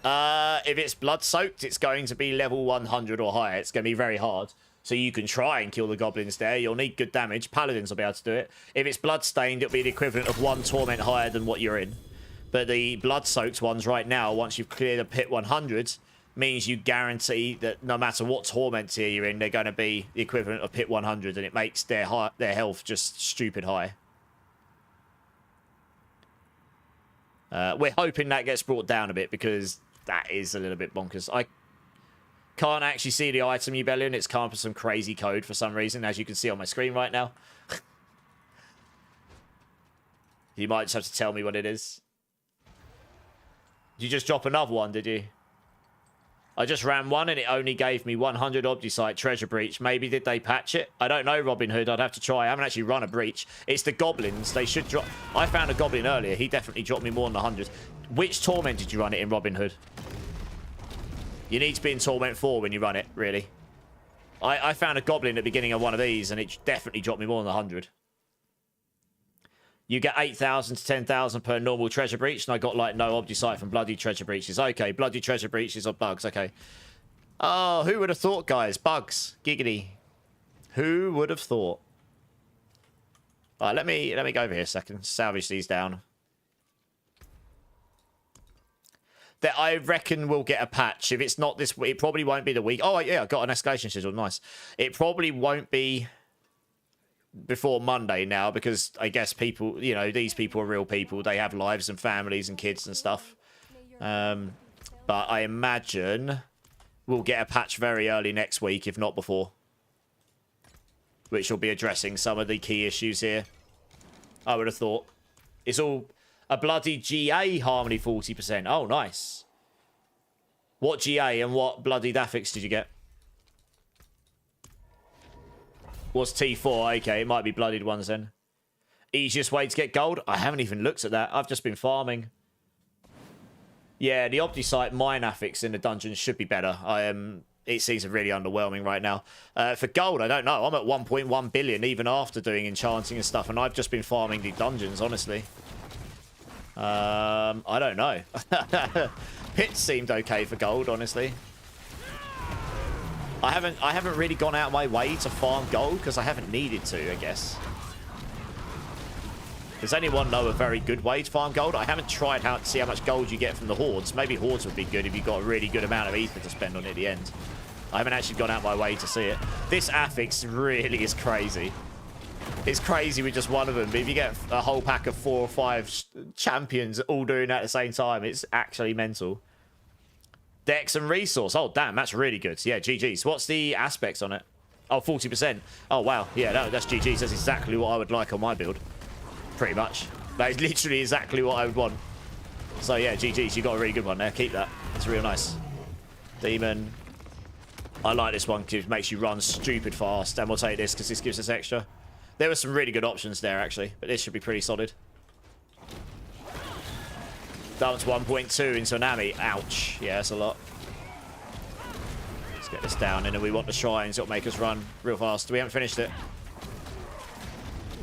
If it's blood-soaked, it's going to be level 100 or higher. It's going to be very hard. So you can try and kill the goblins there. You'll need good damage. Paladins will be able to do it. If it's blood-stained, it'll be the equivalent of 1 torment higher than what you're in. But the blood-soaked ones right now, once you've cleared a pit 100, means you guarantee that no matter what torment tier you're in, they're going to be the equivalent of pit 100, and it makes their health just stupid high. We're hoping that gets brought down a bit, because that is a little bit bonkers. I can't actually see the item, Ubellion. It's come up with some crazy code for some reason, as you can see on my screen right now. You might just have to tell me what it is. Did you just drop another one, did you? I just ran one and it only gave me 100 Obdicite Treasure Breach. Maybe did they patch it? I don't know, Robin Hood. I'd have to try. I haven't actually run a breach. It's the goblins. They should drop... I found a goblin earlier. He definitely dropped me more than 100. Which torment did you run it in, Robin Hood? You need to be in Torment 4 when you run it, really. I found a goblin at the beginning of one of these and it definitely dropped me more than 100. You get 8,000 to 10,000 per normal treasure breach, and I got, like, no Obdicite from bloody treasure breaches. Okay, bloody treasure breaches or bugs. Okay. Oh, who would have thought, guys? Bugs. Giggity. Who would have thought? All right, let me go over here a second. Salvage these down. That I reckon we'll get a patch. If it's not this week, it probably won't be the week. Oh, yeah, I got an escalation schedule. Nice. It probably won't be before Monday now, because I guess people, you know, these people are real people. They have lives and families and kids and stuff. But I imagine we'll get a patch very early next week, if not before, which will be addressing some of the key issues here. I would have thought. It's all a bloody GA harmony 40%. Oh, nice. What GA and what bloody affix did you get? What's T4? Okay, it might be bloodied ones then. Easiest way to get gold? I haven't even looked at that. I've just been farming. Yeah, the Obdicite mine affix in the dungeons should be better. It seems really underwhelming right now. For gold, I don't know. I'm at 1.1 billion even after doing enchanting and stuff, and I've just been farming the dungeons, honestly. I don't know. Pits seemed okay for gold, honestly. I haven't really gone out of my way to farm gold because I haven't needed to, I guess. Does anyone know a very good way to farm gold? I haven't tried to see how much gold you get from the hordes. Maybe hordes would be good if you got a really good amount of ether to spend on it at the end. I haven't actually gone out of my way to see it. This affix really is crazy. It's crazy with just one of them, but if you get a whole pack of 4 or 5 champions all doing that at the same time, it's actually mental. Dex and resource. Oh, damn, that's really good. Yeah, GG's. What's the aspects on it? Oh, 40%. Oh, wow. Yeah, that's GG's. That's exactly what I would like on my build. Pretty much. That is literally exactly what I would want. So, yeah, GG's. You got a really good one there. Keep that. It's real nice. Demon. I like this one because it makes you run stupid fast. And we'll take this because this gives us extra. There were some really good options there, actually. But this should be pretty solid. Dumped 1.2 into an Ami. Ouch. Yeah, that's a lot. Let's get this down. And then we want the shrines. It'll make us run real fast. We haven't finished it.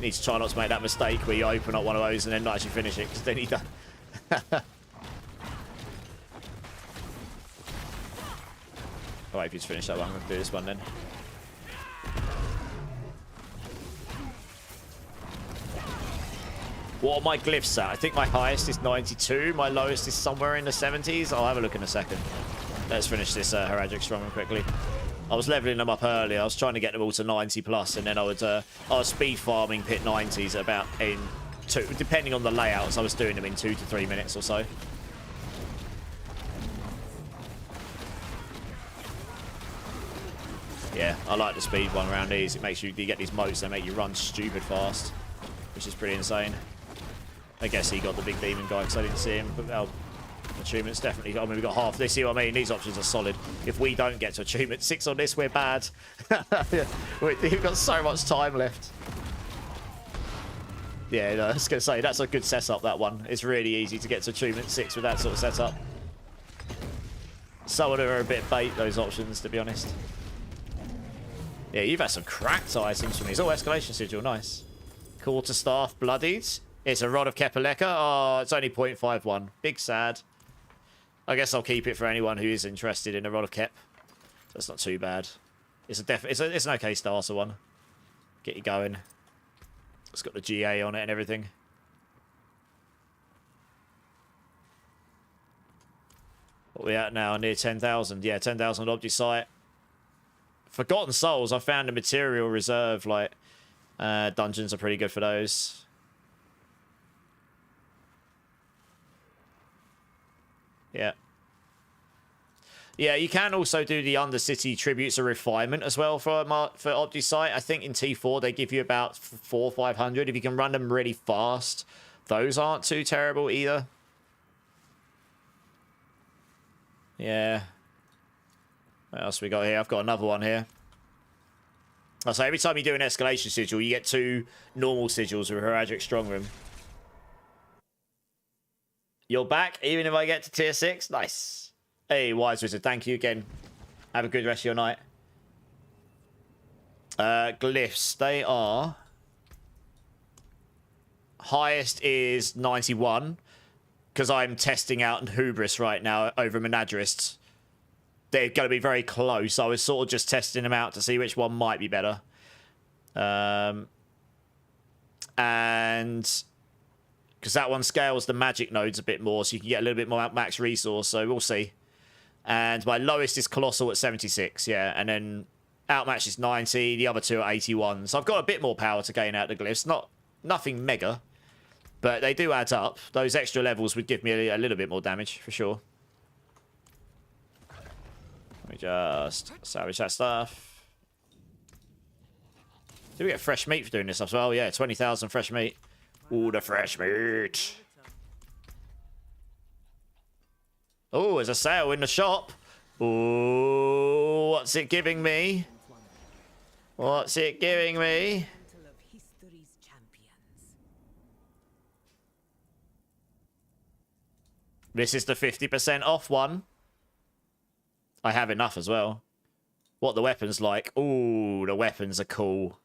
Need to try not to make that mistake where you open up one of those and then not actually finish it, because then you don't. I'll wait for you to finish that one. I'm going to do this one then. What are my glyphs at? I think my highest is 92. My lowest is somewhere in the 70s. I'll have a look in a second. Let's finish this Heraldic Strongman quickly. I was leveling them up earlier. I was trying to get them all to 90 plus, and then I was speed farming pit 90s at about in 2, depending on the layouts. I was doing them in 2 to 3 minutes or so. Yeah, I like the speed one around these. It makes you get these moats. They make you run stupid fast, which is pretty insane. I guess he got the big demon guy because I didn't see him. But achievements definitely. I mean, we got half. They see what I mean. These options are solid. If we don't get to achievement 6 on this, we're bad. We've got so much time left. Yeah, no, I was gonna say that's a good setup. That one. It's really easy to get to achievement 6 with that sort of setup. Some of them are a bit bait. Those options, to be honest. Yeah, you've had some cracked items from these. Oh, escalation sigil, nice. Quarterstaff bloodied. It's a Rod of Kepaleka. Oh, it's only 0.51. Big sad. I guess I'll keep it for anyone who is interested in a Rod of Kep. That's not too bad. It's an okay starter one. Get you going. It's got the GA on it and everything. What are we at now? Near 10,000. Yeah, 10,000 Obdicite. Forgotten Souls. I found a material reserve. Like dungeons are pretty good for those. Yeah. Yeah, you can also do the Undercity Tributes of Refinement as well for Obdicite. I think in T4 they give you about 400 or 500. If you can run them really fast Those aren't too terrible either. Yeah. What else we got here? I've got another one here. So every time you do an escalation sigil, you get 2 normal sigils with Heraldic Strongroom. You're back, even if I get to tier 6? Nice. Hey, Wise Wizard, thank you again. Have a good rest of your night. Glyphs, they are... Highest is 91, because I'm testing out Hubris right now over Menagerist. They're going to be very close. I was sort of just testing them out to see which one might be better. And because that one scales the magic nodes a bit more, so you can get a little bit more max resource, so we'll see. And my lowest is Colossal at 76, yeah, and then Outmatch is 90, the other 2 are 81. So I've got a bit more power to gain out the glyphs. Nothing mega, but they do add up. Those extra levels would give me a little bit more damage, for sure. Let me just salvage that stuff. Do we get fresh meat for doing this as well? Yeah, 20,000 fresh meat. Ooh, the fresh meat. Oh, there's a sale in the shop. Ooh, what's it giving me? What's it giving me? This is the 50% off one. I have enough as well. What the weapons like? Ooh, the weapons are cool.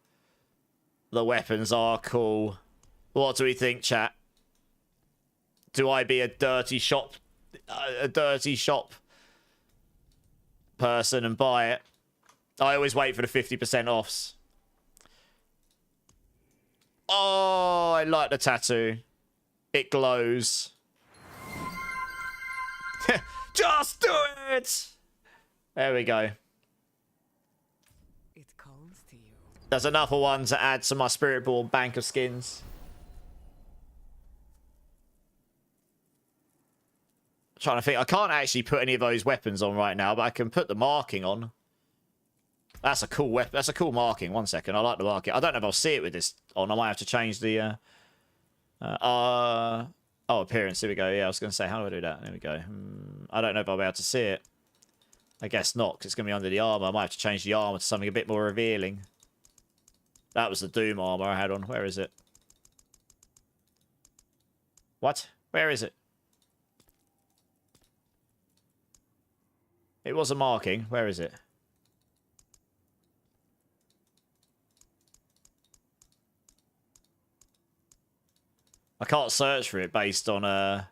The weapons are cool. What do we think, chat? Do I be a dirty shop person and buy it? I always wait for the 50% offs. Oh, I like the tattoo. It glows. Just do it! There we go. It calls to you. There's another one to add to my Spiritborn bank of skins. Trying to think. I can't actually put any of those weapons on right now, but I can put the marking on. That's a cool weapon. That's a cool marking. 1 second. I like the marking. I don't know if I'll see it with this on. I might have to change the... oh, appearance. Here we go. Yeah, I was going to say, how do I do that? There we go. I don't know if I'll be able to see it. I guess not, because it's going to be under the armor. I might have to change the armor to something a bit more revealing. That was the Doom armor I had on. Where is it? What? Where is it? It was a marking. Where is it? I can't search for it based on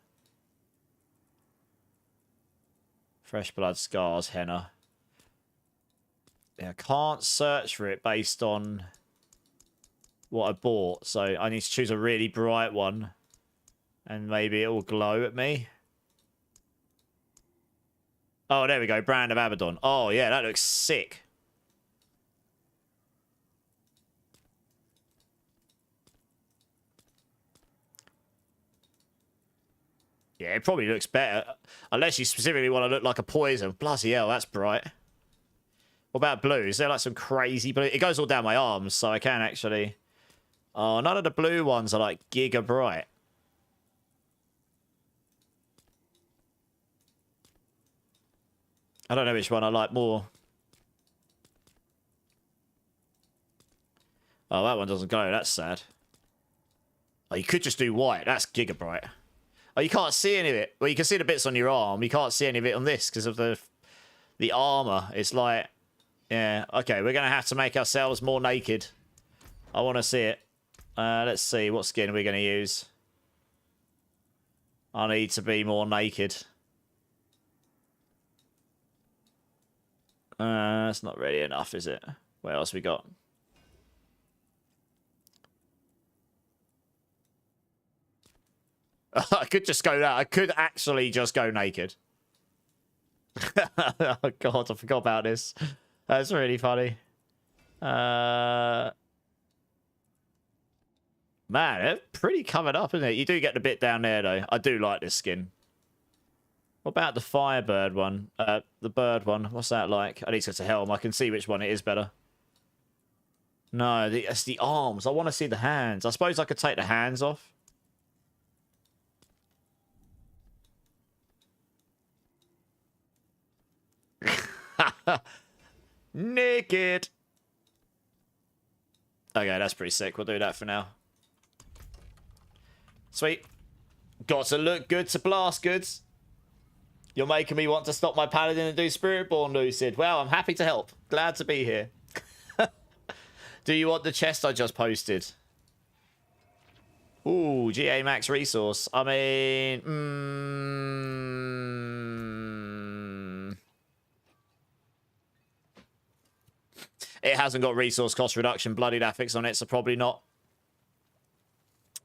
Fresh Blood Scars henna. Yeah, I can't search for it based on what I bought, so I need to choose a really bright one and maybe it will glow at me. Oh, there we go. Brand of Abaddon. Oh, yeah, that looks sick. Yeah, it probably looks better. Unless you specifically want to look like a poison. Bloody hell, that's bright. What about blue? Is there like some crazy blue? It goes all down my arms, so I can actually... Oh, none of the blue ones are like giga bright. I don't know which one I like more. Oh, that one doesn't go. That's sad. Oh, you could just do white. That's giga bright. Oh, you can't see any of it. Well, you can see the bits on your arm. You can't see any of it on this because of the armor. It's like... Yeah, okay. We're going to have to make ourselves more naked. I want to see it. Let's see. What skin we're going to use. I need to be more naked. That's not really enough, is it? What else we got? I could just go that. I could actually just go naked. Oh god, I forgot about this. That's really funny. Man, it's pretty covered up, isn't it? You do get the bit down there, though. I do like this skin. What about the Firebird one? The bird one. What's that like? I need to go to Helm. I can see which one it is better. No, it's the arms. I want to see the hands. I suppose I could take the hands off. Naked. Okay, that's pretty sick. We'll do that for now. Sweet. Got to look good to blast goods. You're making me want to stop my paladin and do Spiritborn, Lucid. Well, I'm happy to help. Glad to be here. Do you want the chest I just posted? Ooh, GA max resource. I mean... It hasn't got resource cost reduction bloodied affix on it, so probably not.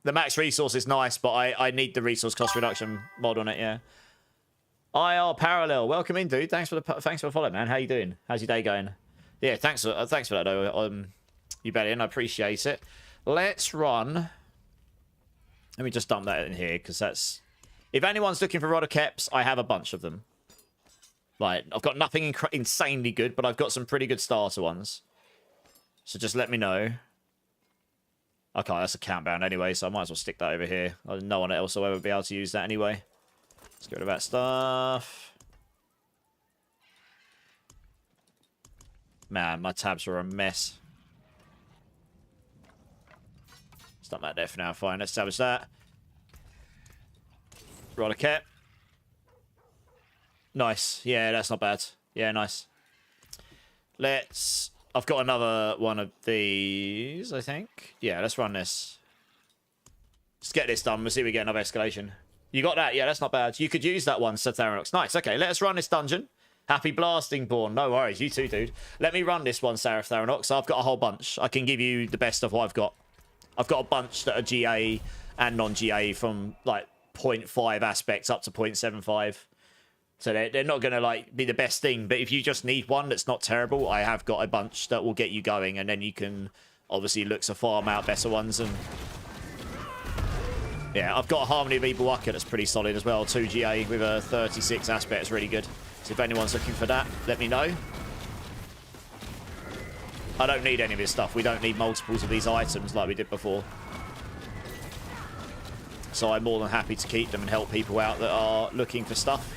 The max resource is nice, but I need the resource cost reduction mod on it, yeah. IR Parallel, welcome in, dude. Thanks for the follow, man. How you doing? How's your day going? Yeah, thanks for that, though. You bet in. I appreciate it. Let's run. Let me just dump that in here, because that's... If anyone's looking for Rod of Keps, I have a bunch of them. Like, I've got nothing insanely good, but I've got some pretty good starter ones. So just let me know. Okay, that's a countdown anyway, so I might as well stick that over here. No one else will ever be able to use that anyway. Let's get rid of that stuff. Man, my tabs are a mess. Stop that there for now. Fine, let's establish that. Roll a cap. Nice. Yeah, that's not bad. Yeah, nice. Let's... I've got another one of these, I think. Yeah, let's run this. Let's get this done. We'll see if we get another escalation. You got that? Yeah, that's not bad. You could use that one, said Theranox. Nice. Okay, let's run this dungeon. Happy blasting, Born. No worries. You too, dude. Let me run this one, Sarah Theranox. I've got a whole bunch. I can give you the best of what I've got. I've got a bunch that are GA and non-GA from, like, 0.5 aspects up to 0.75. So they're not going to, like, be the best thing. But if you just need one that's not terrible, I have got a bunch that will get you going. And then you can, obviously, look to farm out better ones. And yeah, I've got a Harmony of Evil Waka that's pretty solid as well. 2 GA with a 36 aspect. It's really good. So if anyone's looking for that, let me know. I don't need any of this stuff. We don't need multiples of these items like we did before. So I'm more than happy to keep them and help people out that are looking for stuff.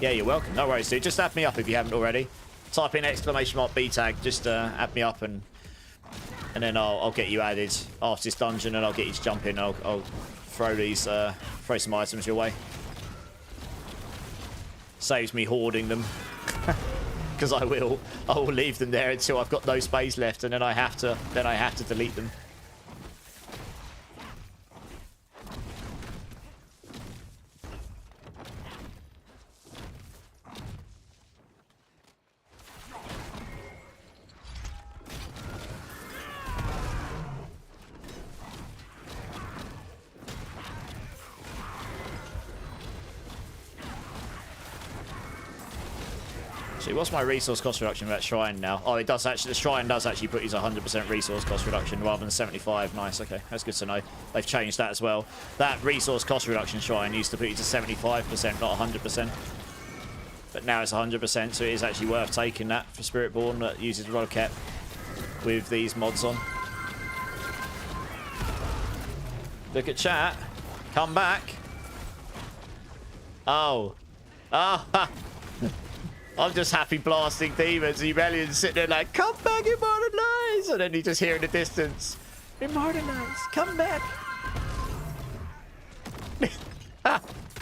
Yeah, you're welcome. No worries, dude. Just add me up if you haven't already. Type in !B tag. Just add me up and then I'll get you added after this dungeon, and I'll get you to jump in. I'll throw these throw some items your way. Saves me hoarding them. Because I will leave them there until I've got no space left, and then I have to delete them. What's my resource cost reduction for that shrine now? Oh, it does actually. The shrine does actually put you as 100% resource cost reduction rather than 75. Nice. Okay, that's good to know. They've changed that as well. That resource cost reduction shrine used to put you to 75%, not 100%. But now it's 100%, so it is actually worth taking that for Spiritborn that uses Rod of Kep with these mods on. Look at chat. Come back. Oh. Ah. I'm just happy blasting demons. Rebellion's sitting there like, come back, immortalize! And then you just hear in the distance, immortalize, come back.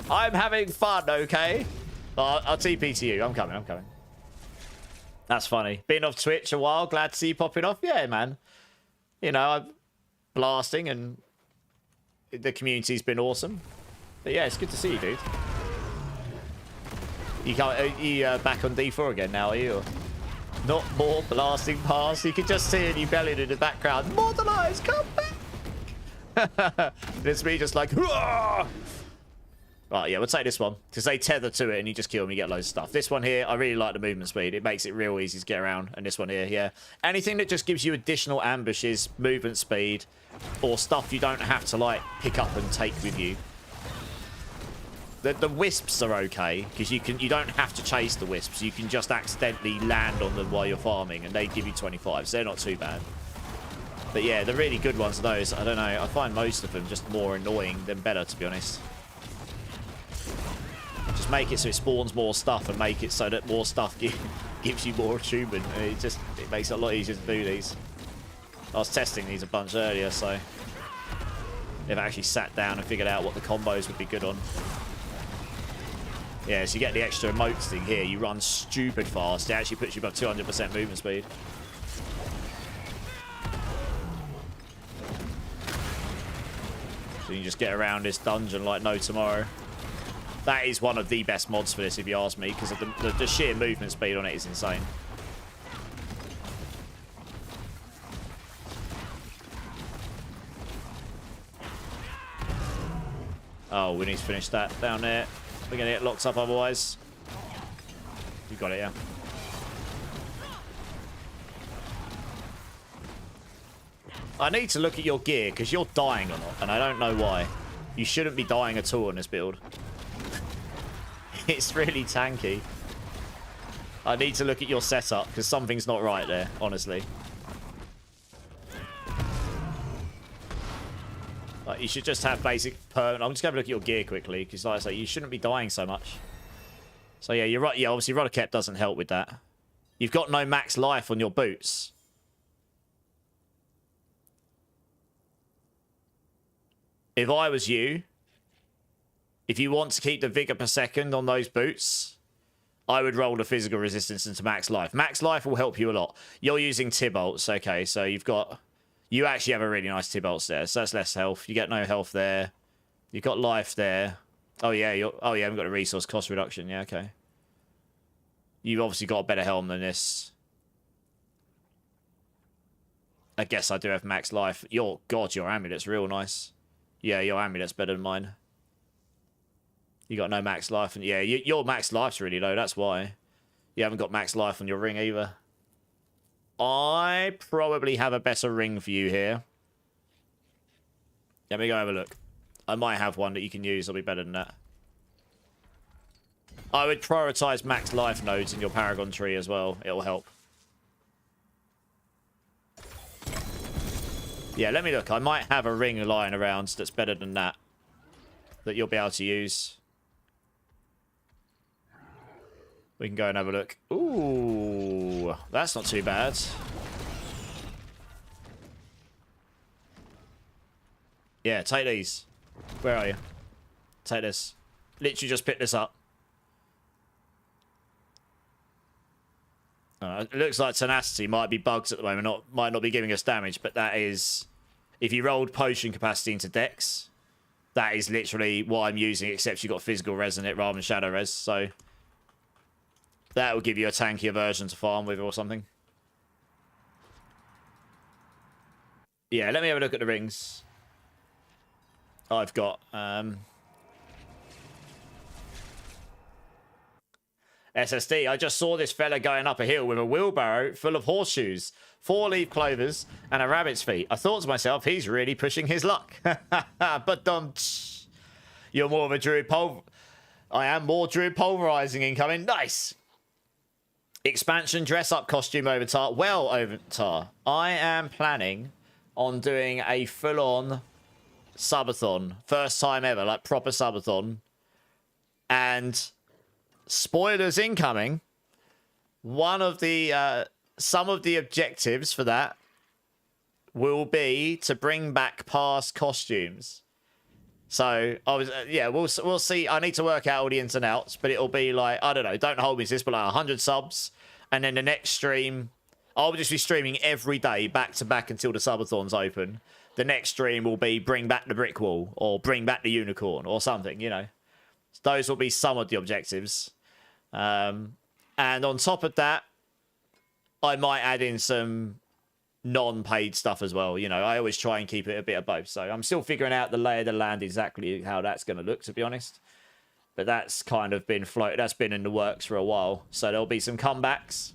I'm having fun, okay? I'll TP to you. I'm coming. That's funny. Been off Twitch a while. Glad to see you popping off. Yeah, man. You know, I'm blasting and the community's been awesome. But yeah, it's good to see you, dude. You back on D4 again now, are you? Or not more blasting past. You can just see a new belly in the background. Immortalize, come back! It's me just like, hurrah! Right, yeah, we'll take this one. Because they tether to it and you just kill them, you get loads of stuff. This one here, I really like the movement speed. It makes it real easy to get around. And this one here, yeah. Anything that just gives you additional ambushes, movement speed, or stuff you don't have to, like, pick up and take with you. The wisps are okay, because you don't have to chase the wisps. You can just accidentally land on them while you're farming, and they give you 25, so they're not too bad. But yeah, the really good ones are those. I don't know, I find most of them just more annoying than better, to be honest. Just make it so it spawns more stuff and make it so that more stuff gives you more achievement. It makes it a lot easier to do these. I was testing these a bunch earlier, so they've actually sat down and figured out what the combos would be good on. Yeah, so you get the extra emotes thing here. You run stupid fast. It actually puts you above 200% movement speed. So you can just get around this dungeon like no tomorrow. That is one of the best mods for this, if you ask me, because of the sheer movement speed on it is insane. Oh, we need to finish that down there. We're going to get locked up otherwise. You got it, yeah. I need to look at your gear, because you're dying a lot, and I don't know why. You shouldn't be dying at all on this build. It's really tanky. I need to look at your setup, because something's not right there, honestly. Like, you should just have basic permanent. I'm just going to look at your gear quickly, because like I say, you shouldn't be dying so much. So yeah, you're right. Yeah, obviously Rodakep doesn't help with that. You've got no max life on your boots. If I was you, if you want to keep the vigor per second on those boots, I would roll the physical resistance into max life. Max life will help you a lot. You're using Tibolts. Okay, so you've got... You actually have a really nice Tibolts there, so that's less health. You get no health there. You've got life there. Oh, yeah, you haven't got a resource cost reduction. Yeah, okay. You've obviously got a better helm than this. I guess I do have max life. God, your amulet's real nice. Yeah, your amulet's better than mine. You got no max life. And yeah, your max life's really low. That's why. You haven't got max life on your ring either. I probably have a better ring for you here. Let me go have a look. I might have one that you can use. It'll be better than that. I would prioritize max life nodes in your Paragon tree as well. It'll help. Yeah, let me look. I might have a ring lying around that's better than that. That you'll be able to use. We can go and have a look. Ooh, that's not too bad. Yeah, take these. Where are you? Take this. Literally just pick this up. It looks like tenacity might be bugs at the moment. Might not be giving us damage, but that is... If you rolled potion capacity into dex, that is literally what I'm using, except you've got physical res in it rather than shadow res, so... That will give you a tankier version to farm with or something. Yeah, let me have a look at the rings. I've got... SSD, I just saw this fella going up a hill with a wheelbarrow full of horseshoes, 4-leaf clovers, and a rabbit's feet. I thought to myself, he's really pushing his luck. But you're more of a druid I am more druid pulverizing incoming. Nice. Expansion dress-up costume Avatar. Well, Avatar, I am planning on doing a full-on subathon. First time ever, like proper subathon. And spoilers incoming. One of the, some of the objectives for that will be to bring back past costumes. So, yeah, we'll see. I need to work out all the ins and outs, but it'll be like, I don't know, don't hold me to this, but like 100 subs. And then the next stream, I'll just be streaming every day, back to back until the subathon's open. The next stream will be bring back the brick wall, or bring back the unicorn, or something, you know. Those will be some of the objectives. And on top of that, I might add in some non-paid stuff as well. You know, I always try and keep it a bit of both. So I'm still figuring out the lay of the land, exactly how that's going to look, to be honest. But that's kind of been floated. That's been in the works for a while. So there'll be some comebacks.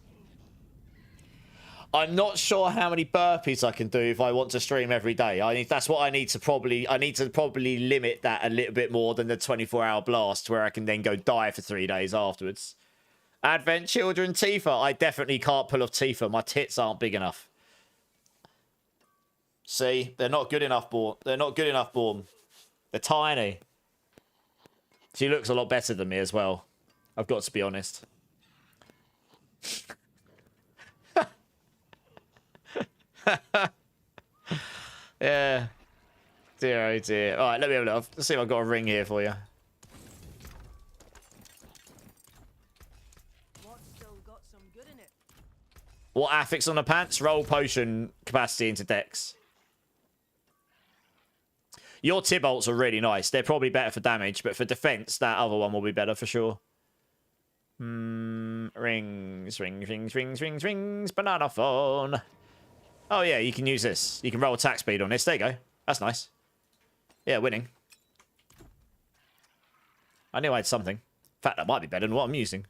I'm not sure how many burpees I can do if I want to stream every day. That's what I need to probably limit that a little bit more than the 24-hour blast, where I can then go die for 3 days afterwards. Advent Children Tifa. I definitely can't pull off Tifa. My tits aren't big enough. See, they're not good enough, Born. They're not good enough, Born. They're tiny. She looks a lot better than me as well. I've got to be honest. Yeah. Dear, oh dear. All right, let me have a look. Let's see if I've got a ring here for you. What affix on the pants? Roll potion capacity into dex. Your Tibolts are really nice. They're probably better for damage, but for defense, that other one will be better for sure. Rings, rings. Banana phone. Oh, yeah, you can use this. You can roll attack speed on this. There you go. That's nice. Yeah, winning. I knew I had something. In fact, that might be better than what I'm using.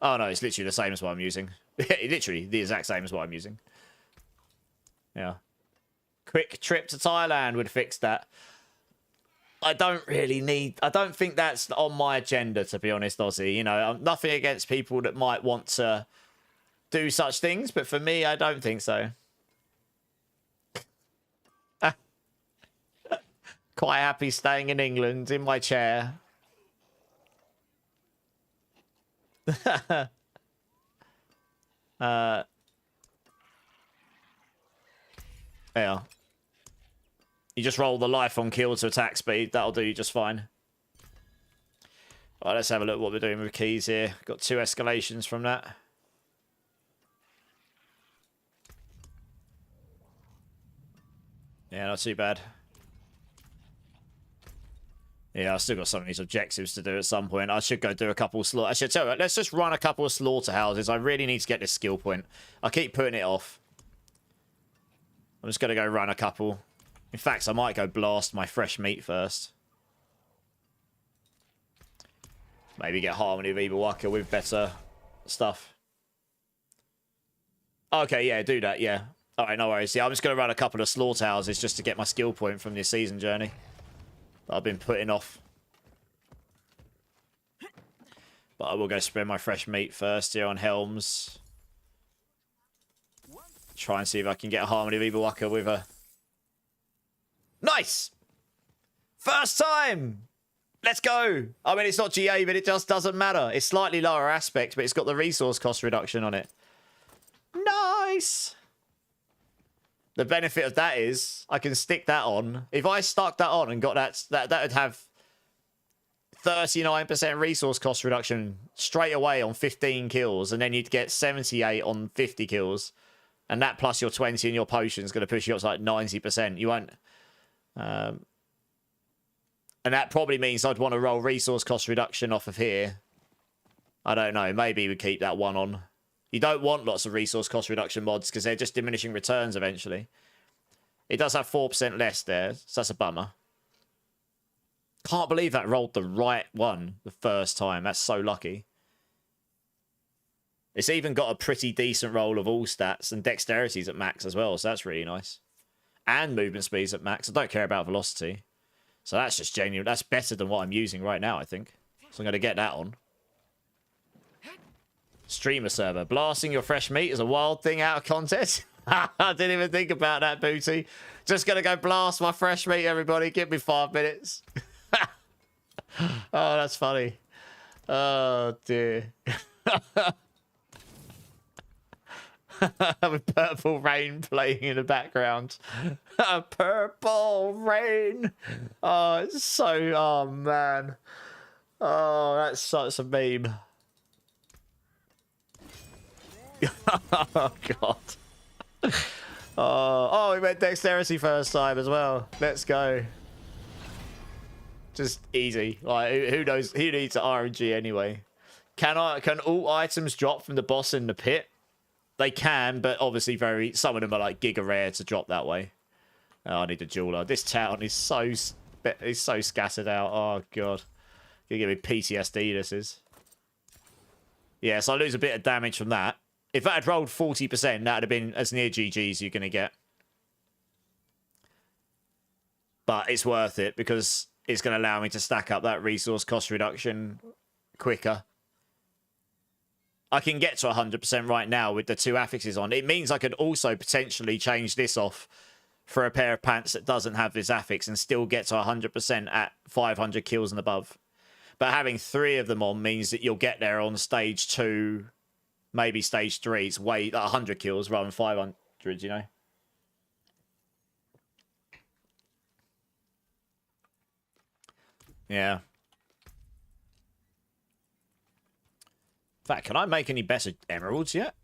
Oh, no, it's literally the same as what I'm using. Literally the exact same as what I'm using. Yeah. Quick trip to Thailand would fix that. I don't think that's on my agenda, to be honest, Ozzy. You know, I'm nothing against people that might want to do such things, but for me, I don't think so. Quite happy staying in England in my chair. Yeah. You just roll the life on kill to attack speed. That'll do you just fine. All right, let's have a look at what we're doing with keys here. Got 2 escalations from that. Yeah, not too bad. Yeah, I've still got some of these objectives to do at some point. I should go do a couple of slaughter. I should tell you, let's just run a couple of slaughterhouses. I really need to get this skill point. I keep putting it off. I'm just going to go run a couple. In fact, I might go blast my fresh meat first. Maybe get Harmony of Ibawaka with better stuff. Okay, yeah, do that, yeah. Alright, no worries. Yeah, I'm just going to run a couple of slaughterhouses just to get my skill point from this season journey that I've been putting off. But I will go spread my fresh meat first here on Helms. Try and see if I can get a Harmony of Ibawaka with a... Nice! First time! Let's go! I mean, it's not GA, but it just doesn't matter. It's slightly lower aspect, but it's got the resource cost reduction on it. Nice! The benefit of that is I can stick that on. If I stuck that on and got that would have 39% resource cost reduction straight away on 15 kills, and then you'd get 78 on 50 kills. And that plus your 20 and your potion is going to push you up to like 90%. You won't... and that probably means I'd want to roll resource cost reduction off of here. I don't know. Maybe we keep that one on. You don't want lots of resource cost reduction mods because they're just diminishing returns eventually. It does have 4% less there, so that's a bummer. Can't believe that rolled the right one the first time. That's so lucky. It's even got a pretty decent roll of all stats, and dexterity's at max as well, so that's really nice. And movement speed's at max. I don't care about velocity. So that's just genuine. That's better than what I'm using right now, I think. So I'm going to get that on. Streamer server. Blasting your fresh meat is a wild thing out of context. I didn't even think about that, Booty. Just going to go blast my fresh meat, everybody. Give me 5 minutes. Oh, that's funny. Oh, dear. With Purple Rain playing in the background. Purple Rain. Oh, it's so... Oh, man. Oh, that's such a meme. Oh, God. Oh, we went dexterity first time as well. Let's go. Just easy. Like, who knows? Who needs an RNG anyway? Can all items drop from the boss in the pit? They can, but obviously some of them are like giga rare to drop that way. Oh, I need a jeweler. This town is so scattered out. Oh, God. Gonna give me PTSD, this is. Yeah, so I lose a bit of damage from that. If that had rolled 40%, that would have been as near GG as you're going to get. But it's worth it because it's going to allow me to stack up that resource cost reduction quicker. I can get to 100% right now with the 2 affixes on. It means I could also potentially change this off for a pair of pants that doesn't have this affix and still get to 100% at 500 kills and above. But having 3 of them on means that you'll get there on stage 2, maybe stage 3. It's way 100 kills rather than 500, you know? Yeah. In fact, can I make any better emeralds yet?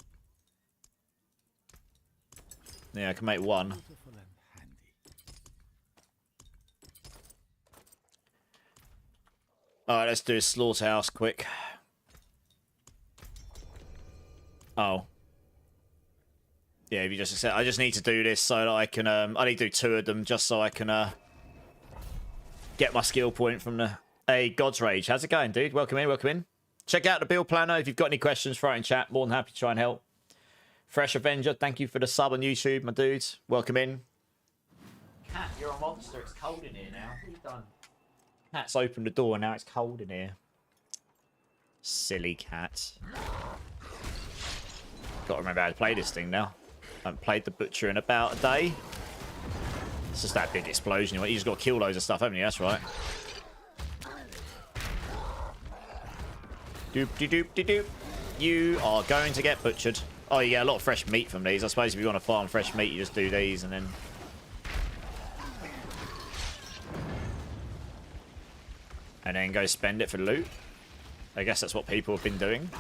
Yeah, I can make 1. Alright, let's do a slaughterhouse quick. Oh. Yeah, if you just accept, I just need to do this so that I can, I need to do 2 of them just so I can, get my skill point from the... Hey, God's Rage. How's it going, dude? Welcome in, welcome in. Check out the build planner. If you've got any questions, throw it in chat. More than happy to try and help. Fresh Avenger, thank you for the sub on YouTube, my dudes. Welcome in. Cat, you're a monster. It's cold in here now. What have you done? Cat's opened the door, now it's cold in here. Silly cat. Gotta remember how to play this thing now. I haven't played the Butcher in about a day. It's just that big explosion. You just got to kill loads of stuff, haven't you? That's right. Doop-de-doop-de-doop. You are going to get butchered. Oh, you get a lot of fresh meat from these. I suppose if you want to farm fresh meat, you just do these and then... And then go spend it for loot. I guess that's what people have been doing.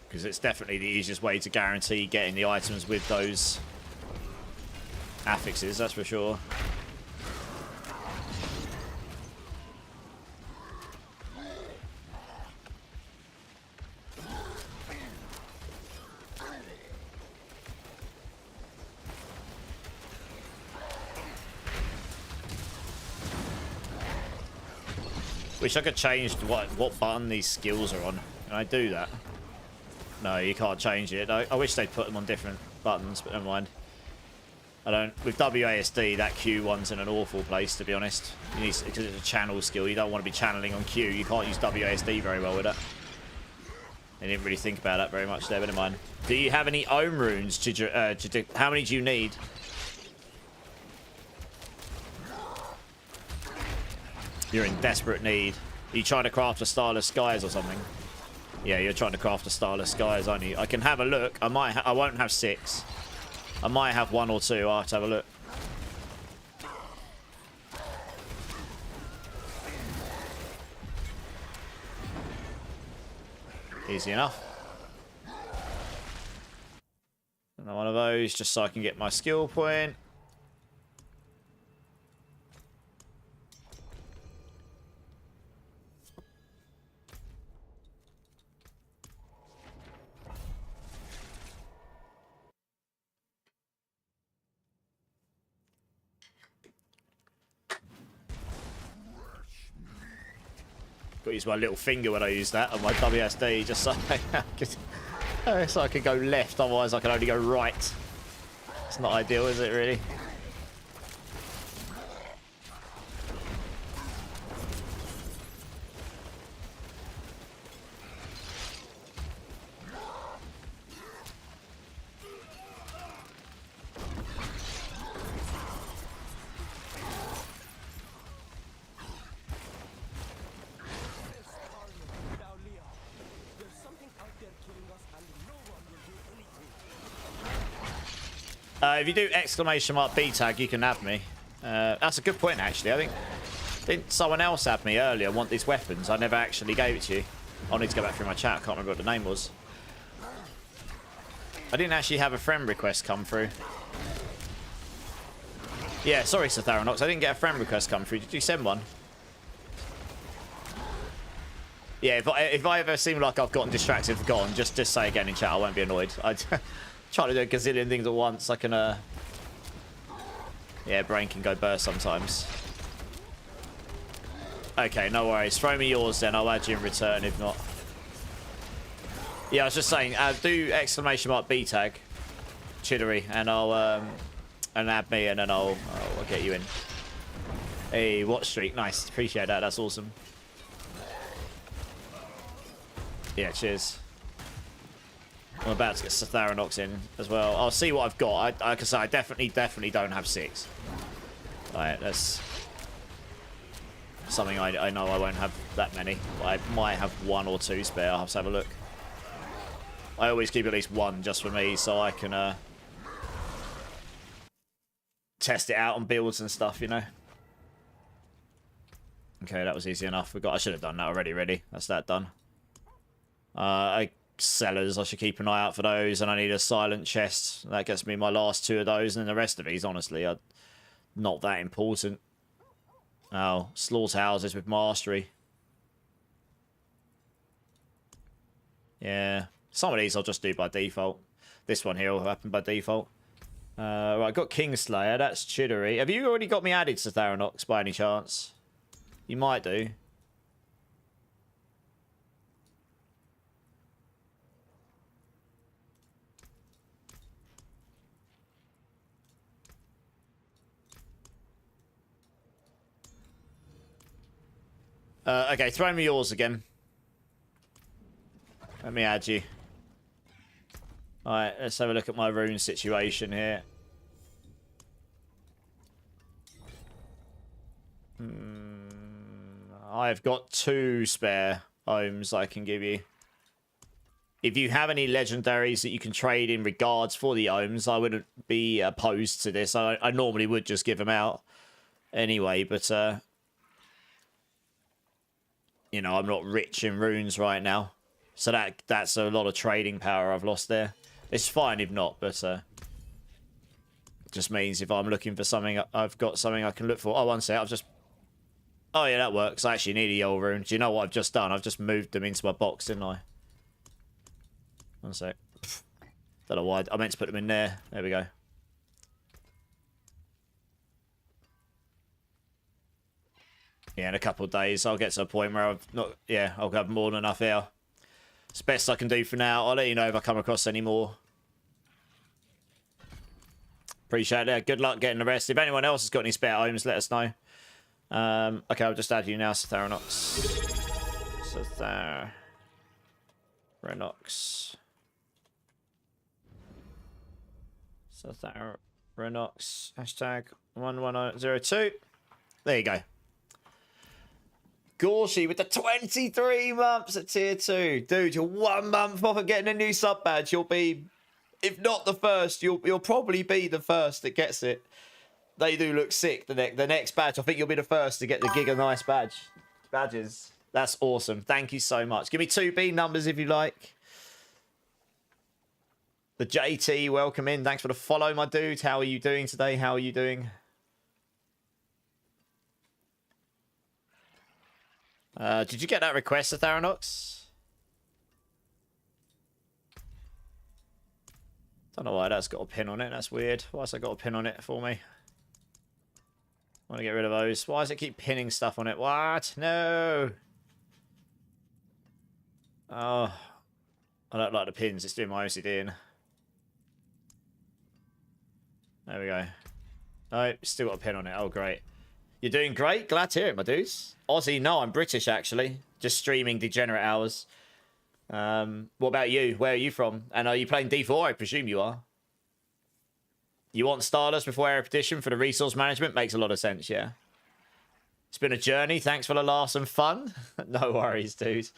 Because it's definitely the easiest way to guarantee getting the items with those affixes, that's for sure. Wish I could change what button these skills are on. Can I do that? No, you can't change it. I wish they'd put them on different buttons, but never mind. I don't. With WASD, that Q one's in an awful place, to be honest. You need, because it's a channel skill. You don't want to be channeling on Q. You can't use WASD very well with it. I didn't really think about that very much there, but never mind. Do you have any ohm runes to do? How many do you need? You're in desperate need. Are you trying to craft a Starless Skies or something? Yeah, you're trying to craft a Starless Skies, aren't you? I can have a look. I won't have 6. I might have 1 or 2. I'll have to have a look. Easy enough. Another one of those, just so I can get my skill point. Got to use my little finger when I use that on my WSD, just so I can go left, otherwise I can only go right. It's not ideal, is it, really? If you do exclamation mark B tag, you can have me. That's a good point, actually. I think didn't someone else have me earlier want these weapons? I never actually gave it to you. I'll need to go back through my chat. I can't remember what the name was. I didn't actually have a friend request come through. Yeah, sorry, Satharanox. I didn't get a friend request come through. Did you send one? Yeah, if I ever seem like I've gotten distracted and forgotten, just say again in chat. I won't be annoyed. I try to do a gazillion things at once. I can, yeah, brain can go burst sometimes. Okay, no worries. Throw me yours then. I'll add you in return if not. Yeah, I was just saying, do exclamation mark B tag, Chiddery, and I'll, and add me, and then I'll get you in. Hey, watch streak. Nice. Appreciate that. That's awesome. Yeah, cheers. I'm about to get Satharanox in as well. I'll see what I've got. Like I say, I definitely don't have 6. Alright, that's something I know I won't have that many. But I might have 1 or 2 spare. I'll have to have a look. I always keep at least 1 just for me so I can test it out on builds and stuff, you know. Okay, that was easy enough. I should have done that already, really. That's that done. Cellars, I should keep an eye out for those, and I need a silent chest. That gets me my last 2 of those, and then the rest of these, honestly, are not that important. Oh, slaughterhouses with mastery. Yeah, some of these I'll just do by default. This one here will happen by default. Right, got Kingslayer, that's Chiddery. Have you already got me added to Tharanox by any chance? You might do. Okay, throw me yours again. Let me add you. Alright, let's have a look at my rune situation here. I've got 2 spare ohms I can give you. If you have any legendaries that you can trade in regards for the ohms, I wouldn't be opposed to this. I normally would just give them out anyway, but you know, I'm not rich in runes right now. So that's a lot of trading power I've lost there. It's fine if not, but just means if I'm looking for something, I've got something I can look for. Oh, one sec, I've just... Oh, yeah, that works. I actually need a yellow rune. Do you know what I've just done? I've just moved them into my box, didn't I? One sec. Don't know why. I meant to put them in there. There we go. Yeah, in a couple of days, I'll get to a point where I've not... Yeah, I'll have more than enough here. It's the best I can do for now. I'll let you know if I come across any more. Appreciate it. Good luck getting the rest. If anyone else has got any spare items, let us know. Okay, I'll just add you now, Satharanox. Satharanox. Satharanox. Hashtag 11002. There you go. Gorshy with the 23 months at tier 2. Dude, you're 1 month off of getting a new sub badge. You'll be, if not the first, you'll probably be the first that gets it. They do look sick, the next badge. I think you'll be the first to get the Giga Nice badges. That's awesome. Thank you so much. Give me 2 B numbers if you like. The JT, welcome in. Thanks for the follow, my dude. How are you doing today? How are you doing? Did you get that request, Tharanox? Don't know why that's got a pin on it. That's weird. Why has it got a pin on it for me? I want to get rid of those. Why does it keep pinning stuff on it? What? No. Oh. I don't like the pins. It's doing my OCD in. There we go. Oh, still got a pin on it. Oh, great. You're doing great. Glad to hear it, my dudes. Aussie, no, I'm British, actually. Just streaming degenerate hours. What about you? Where are you from? And are you playing D4? I presume you are. You want Stardust before Erepetition for the resource management? Makes a lot of sense, yeah. It's been a journey. Thanks for the laughs and fun. No worries, dude.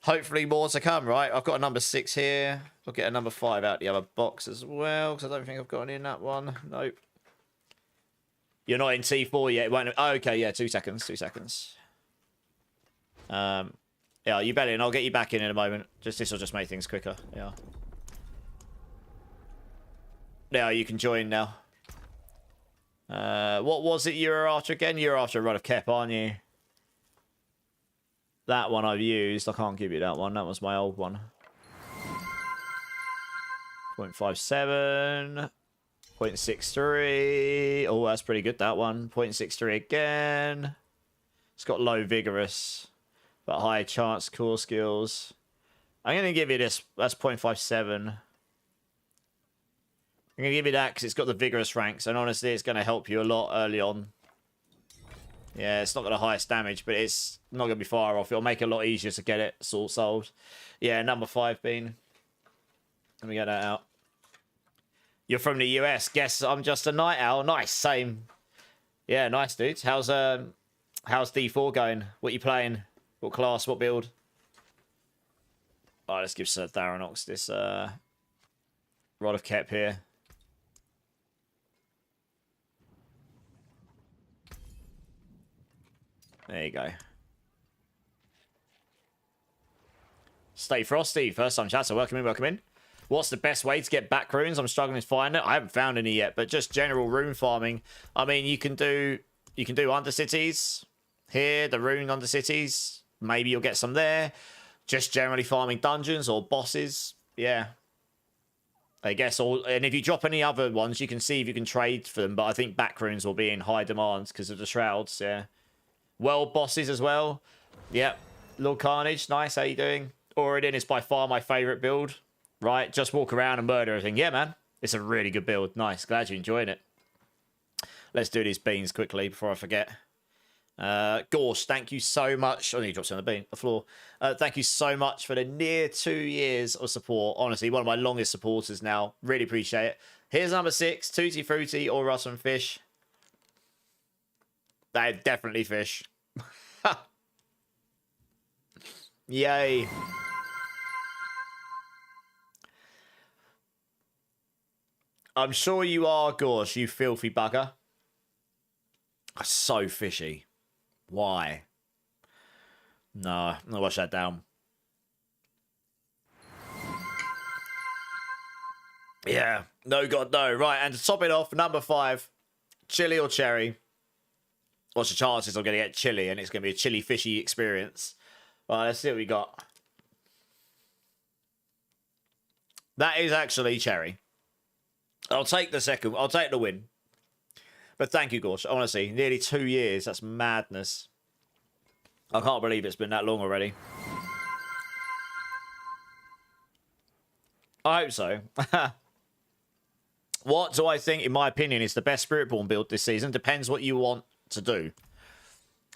Hopefully more to come, right? I've got a number 6 here. I'll get a number 5 out the other box as well, because I don't think I've got any in that one. Nope. You're not in T4 yet. It won't... Oh, okay, yeah, 2 seconds. 2 seconds. Yeah, you bet in. I'll get you back in a moment. This will just make things quicker. Yeah. Yeah, you can join now. What was it you were after again? You're after a rod of Kep, aren't you? That one I've used. I can't give you that one. That was my old one. 0.57. 0.63. Oh, that's pretty good, that one. 0.63 again. It's got low vigorous, but high chance core skills. I'm going to give you this. That's 0.57. I'm going to give you that because it's got the vigorous ranks, and honestly, it's going to help you a lot early on. Yeah, it's not got the highest damage, but it's not going to be far off. It'll make it a lot easier to get it sold. Yeah, number 5 bean. Let me get that out. You're from the US. Guess I'm just a night owl. Nice, same. Yeah, nice, dudes. How's D4 going? What you playing? What class? What build? Alright, let's give Sir Tharanox this Rod of Kep here. There you go. Stay Frosty, first time chat, so welcome in, welcome in. What's the best way to get back runes? I'm struggling to find it. I haven't found any yet, but just general rune farming. I mean, you can do Undercities here, the rune Undercities. Maybe you'll get some there. Just generally farming dungeons or bosses. Yeah. I guess and if you drop any other ones, you can see if you can trade for them, but I think back runes will be in high demand because of the shrouds, yeah. World bosses as well. Yep. Lord Carnage, nice, how you doing? Oridin is by far my favourite build. Right, just walk around and murder everything. Yeah, man. It's a really good build. Nice, glad you're enjoying it. Let's do these beans quickly before I forget. Gorsh, thank you so much. Oh, he drops on the floor. Thank you so much for the near 2 years of support. Honestly, one of my longest supporters now. Really appreciate it. Here's number 6, Tutti Frutti or Russian Fish. They're definitely fish. Yay. I'm sure you are, Gorsh, you filthy bugger. So fishy. Why? No, I'll wash that down. Yeah. No, God, no. Right, and to top it off, number 5, chili or cherry. What's the chances I'm going to get chili and it's going to be a chili fishy experience? Right, let's see what we got. That is actually cherry. I'll take the second. I'll take the win. But thank you, Gorsh. Honestly, nearly 2 years. That's madness. I can't believe it's been that long already. I hope so. What do I think, in my opinion, is the best Spiritborn build this season? Depends what you want to do.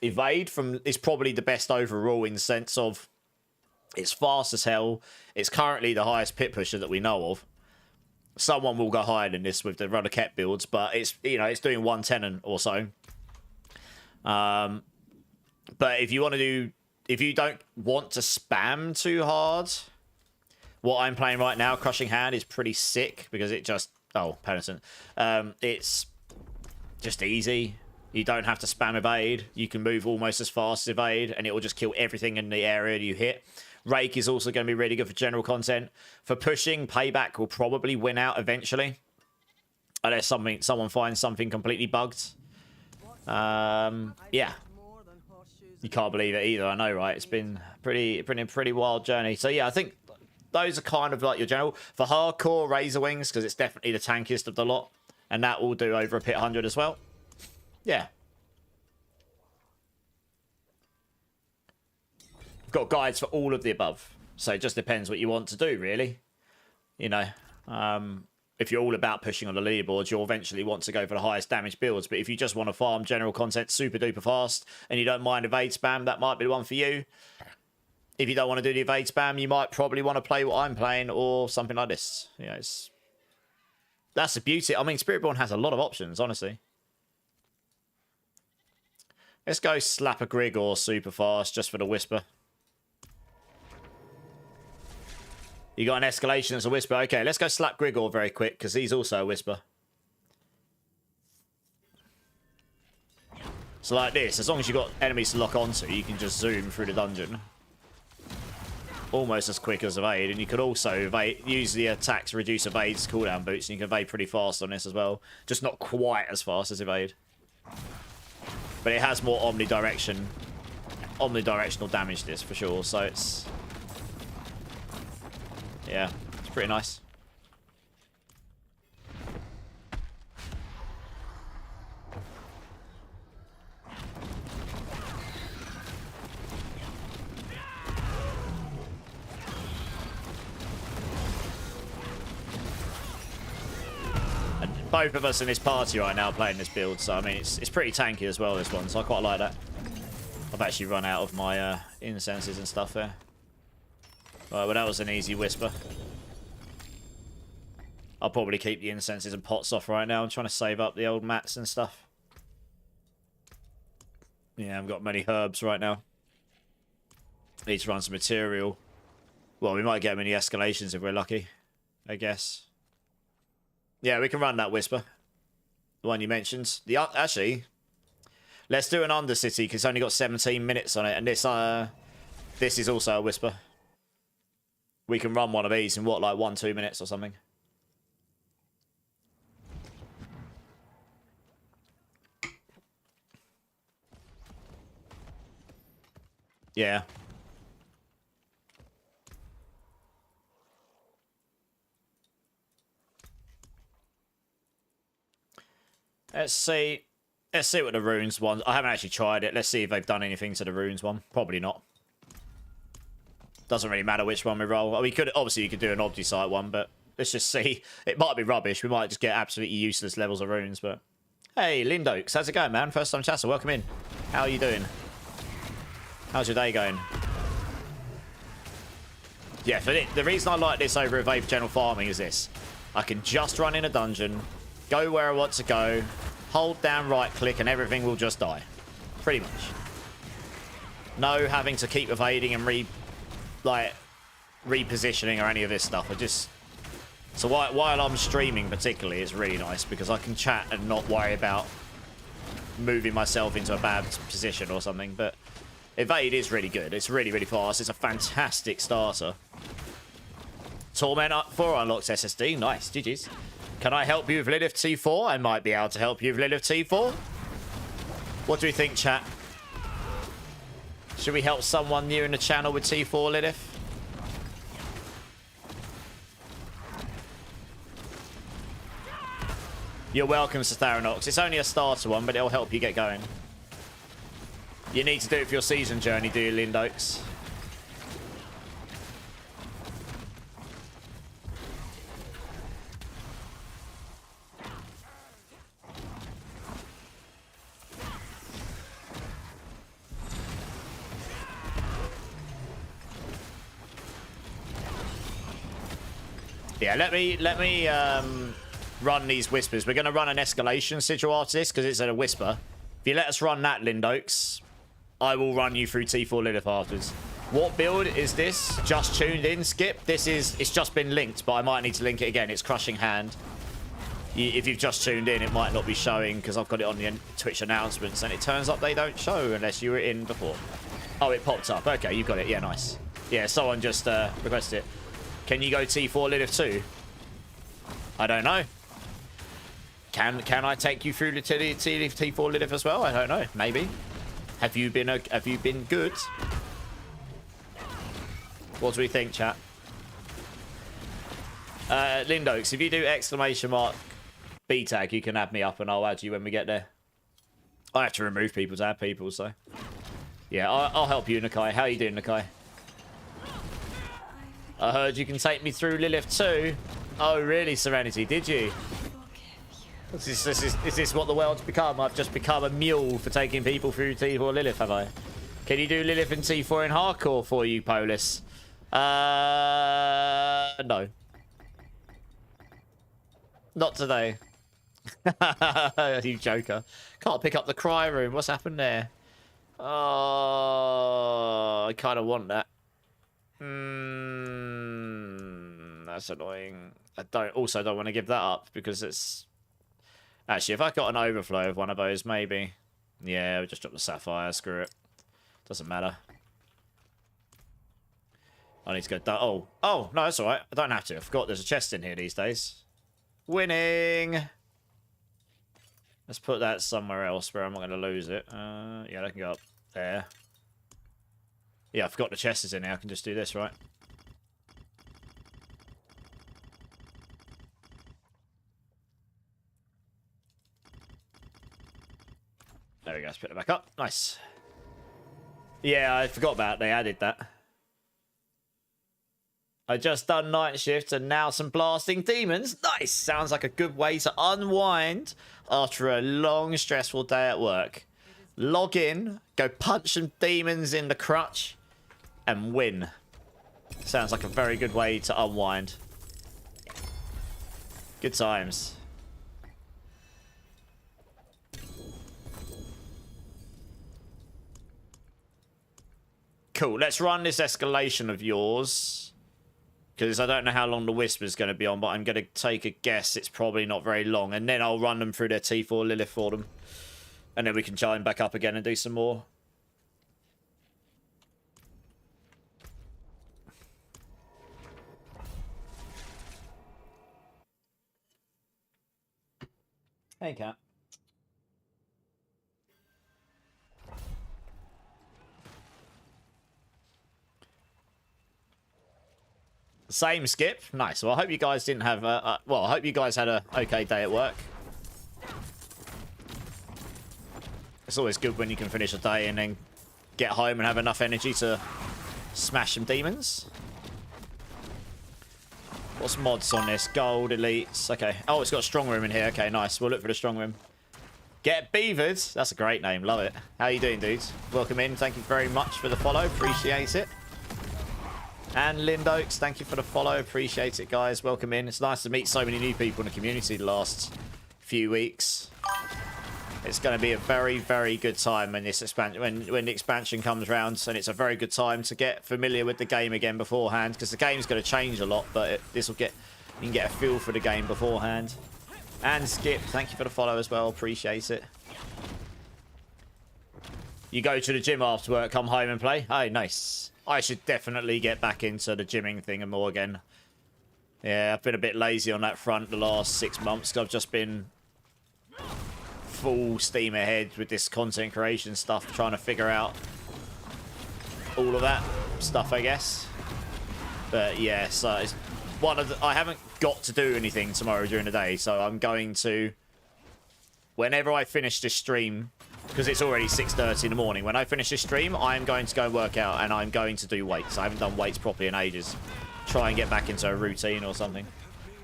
Evade is probably the best overall in the sense of it's fast as hell. It's currently the highest pit pusher that we know of. Someone will go higher than this with the Rudder Ket builds, but it's, you know, it's doing 110 or so. But if you want to do, if you don't want to spam too hard, what I'm playing right now, Crushing Hand, is pretty sick because it just, oh, Penitent. It's just easy. You don't have to spam evade. You can move almost as fast as evade, and it will just kill everything in the area you hit. Rake is also going to be really good for general content. For pushing, Payback will probably win out eventually. Unless someone finds something completely bugged. Yeah. You can't believe it either, I know, right? It's been a pretty wild journey. So yeah, I think those are kind of like your general. For hardcore, Razor Wings, because it's definitely the tankiest of the lot. And that will do over a pit 100 as well. Yeah. Got guides for all of the above, so it just depends what you want to do, really. You know, if you're all about pushing on the leaderboards, you'll eventually want to go for the highest damage builds, but if you just want to farm general content super duper fast and you don't mind evade spam, that might be the one for you. If you don't want to do the evade spam, you might probably want to play what I'm playing or something like this. You know, that's the beauty. I mean, Spiritborn has a lot of options, honestly. Let's go slap a Grigor super fast just for the whisper. You got an escalation as a whisper. Okay, let's go slap Grigor very quick, because he's also a whisper. So like this, as long as you've got enemies to lock onto, you can just zoom through the dungeon. Almost as quick as evade, and you could also evade, use the attacks to reduce evade's cooldown boots, and you can evade pretty fast on this as well. Just not quite as fast as evade. But it has more omnidirectional damage, this, for sure, so it's... Yeah, it's pretty nice. And both of us in this party right now are playing this build, so I mean it's pretty tanky as well, this one, so I quite like that. I've actually run out of my incenses and stuff there. Right, well, that was an easy whisper. I'll probably keep the incenses and pots off right now. I'm trying to save up the old mats and stuff. Yeah, I've got many herbs right now. Need to run some material. Well, we might get many escalations if we're lucky, I guess. Yeah, we can run that Whisper. The one you mentioned. Actually, let's do an Undercity because it's only got 17 minutes on it. And this is also a Whisper. We can run one of these in what, like 1-2 minutes or something. Yeah. Let's see what the runes one. I haven't actually tried it. Let's see if they've done anything to the runes one. Probably not. Doesn't really matter which one we roll. Well, we could obviously you could do an Obdicite one, but let's just see. It might be rubbish. We might just get absolutely useless levels of runes. But hey, Lindokes, how's it going, man? First time chatter, welcome in. How are you doing? How's your day going? Yeah, the reason I like this over Evade General Farming is this. I can just run in a dungeon, go where I want to go, hold down right click and everything will just die. Pretty much. No having to keep evading and repositioning or any of this stuff. So while I'm streaming particularly, it's really nice because I can chat and not worry about moving myself into a bad position or something. But Evade is really good. It's really, really fast. It's a fantastic starter. Torment 4 unlocks SSD. Nice. GG's. Can I help you with Lilith T4? I might be able to help you with Lilith T4. What do we think, chat? Should we help someone new in the channel with T4, Lilith? You're welcome, Satharanox. It's only a starter one, but it'll help you get going. You need to do it for your season journey, do you, Lindokes? Yeah, let me run these whispers. We're going to run an escalation sigil after this because it's a whisper. If you let us run that, Lindokes, I will run you through T4 Lilith afterwards. What build is this? Just tuned in, Skip. It's just been linked, but I might need to link it again. It's Crushing Hand. If you've just tuned in, it might not be showing because I've got it on the Twitch announcements, and it turns up they don't show unless you were in before. Oh, it popped up. Okay, you got it. Yeah, nice. Yeah, someone just requested it. Can you go T4 Lilith too? I don't know. Can I take you through the T4 Lilith as well? I don't know. Maybe. Have you been good? What do we think, chat? Lindokes, if you do ! B tag, you can add me up and I'll add you when we get there. I have to remove people to add people, so yeah, I'll help you, Nakai. How are you doing, Nakai? I heard you can take me through Lilith too. Oh, really, Serenity? Did you? Is this what the world's become? I've just become a mule for taking people through T4 Lilith, have I? Can you do Lilith and T4 in hardcore for you, Polis? No. Not today. You joker. Can't pick up the cry room. What's happened there? Oh, I kind of want that. That's annoying. I don't want to give that up because it's... Actually, if I got an overflow of one of those, maybe. Yeah, we just drop the sapphire. Screw it. Doesn't matter. I need to go down. Oh, no, that's all right. I don't have to. I forgot there's a chest in here these days. Winning! Let's put that somewhere else where I'm not going to lose it. Yeah, that can go up there. Yeah, I forgot the chest is in here. I can just do this, right? There we go. Let's put it back up. Nice. Yeah, I forgot about it. They added that. I just done night shift and now some blasting demons. Nice. Sounds like a good way to unwind after a long, stressful day at work. Log in, go punch some demons in the crutch, and win. Sounds like a very good way to unwind. Good times. Cool. Let's run this escalation of yours. Because I don't know how long the Whisper's going to be on, but I'm going to take a guess it's probably not very long. And then I'll run them through their T4 Lilith for them. And then we can chime back up again and do some more. Hey, Cat. Same Skip. Nice. Well, I hope you guys didn't have well, I hope you guys had a okay day at work. It's always good when you can finish a day and then get home and have enough energy to smash some demons. What's mods on this? Gold, elites. Okay. Oh, it's got a strong room in here. Okay, nice. We'll look for the strong room. Get beavered. That's a great name. Love it. How you doing, dudes? Welcome in. Thank you very much for the follow. Appreciate it. And Lindokes, thank you for the follow. Appreciate it, guys. Welcome in. It's nice to meet so many new people in the community the last few weeks. It's going to be a very, very good time when this when the expansion comes around, and it's a very good time to get familiar with the game again beforehand, because the game's going to change a lot, but you can get a feel for the game beforehand. And Skip, thank you for the follow as well. Appreciate it. You go to the gym after work, come home and play. Oh, nice. I should definitely get back into the gymming thing and more again. Yeah, I've been a bit lazy on that front the last 6 months, because I've just been full steam ahead with this content creation stuff, trying to figure out all of that stuff, I guess. But yeah, so it's one of the, I haven't got to do anything tomorrow during the day, so I'm going to, whenever I finish this stream, because it's already 6:30 in the morning, when I finish this stream, I'm going to go work out, and I'm going to do weights. I haven't done weights properly in ages. Try and get back into a routine or something.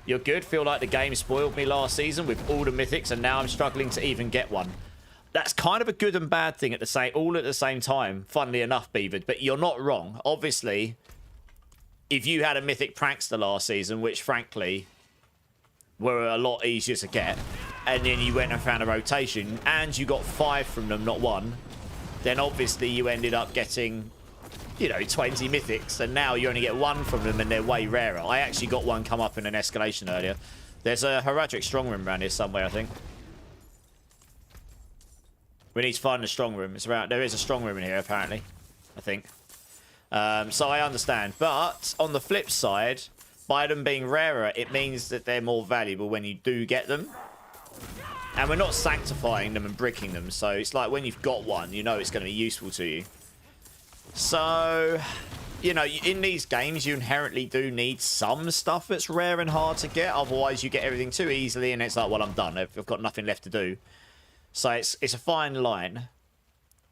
You're good. Feel like the game spoiled me last season with all the mythics, and now I'm struggling to even get one. That's kind of a good and bad thing at the same time, funnily enough, Beavered. But you're not wrong. Obviously, if you had a mythic prankster last season, which frankly were a lot easier to get, and then you went and found a rotation, and you got 5 from them, not 1, then obviously you ended up getting, you know, 20 mythics, and now you only get 1 from them, and they're way rarer. I actually got one come up in an escalation earlier. There's a Heraldric strong room around here somewhere, I think. We need to find the strong room. It's around. There is a strong room in here, apparently, I think. So I understand. But on the flip side, by them being rarer, it means that they're more valuable when you do get them. And we're not sanctifying them and bricking them, so it's like when you've got one, you know it's going to be useful to you. So, you know, in these games, you inherently do need some stuff that's rare and hard to get. Otherwise, you get everything too easily, and it's like, well, I'm done. I've got nothing left to do. So it's a fine line.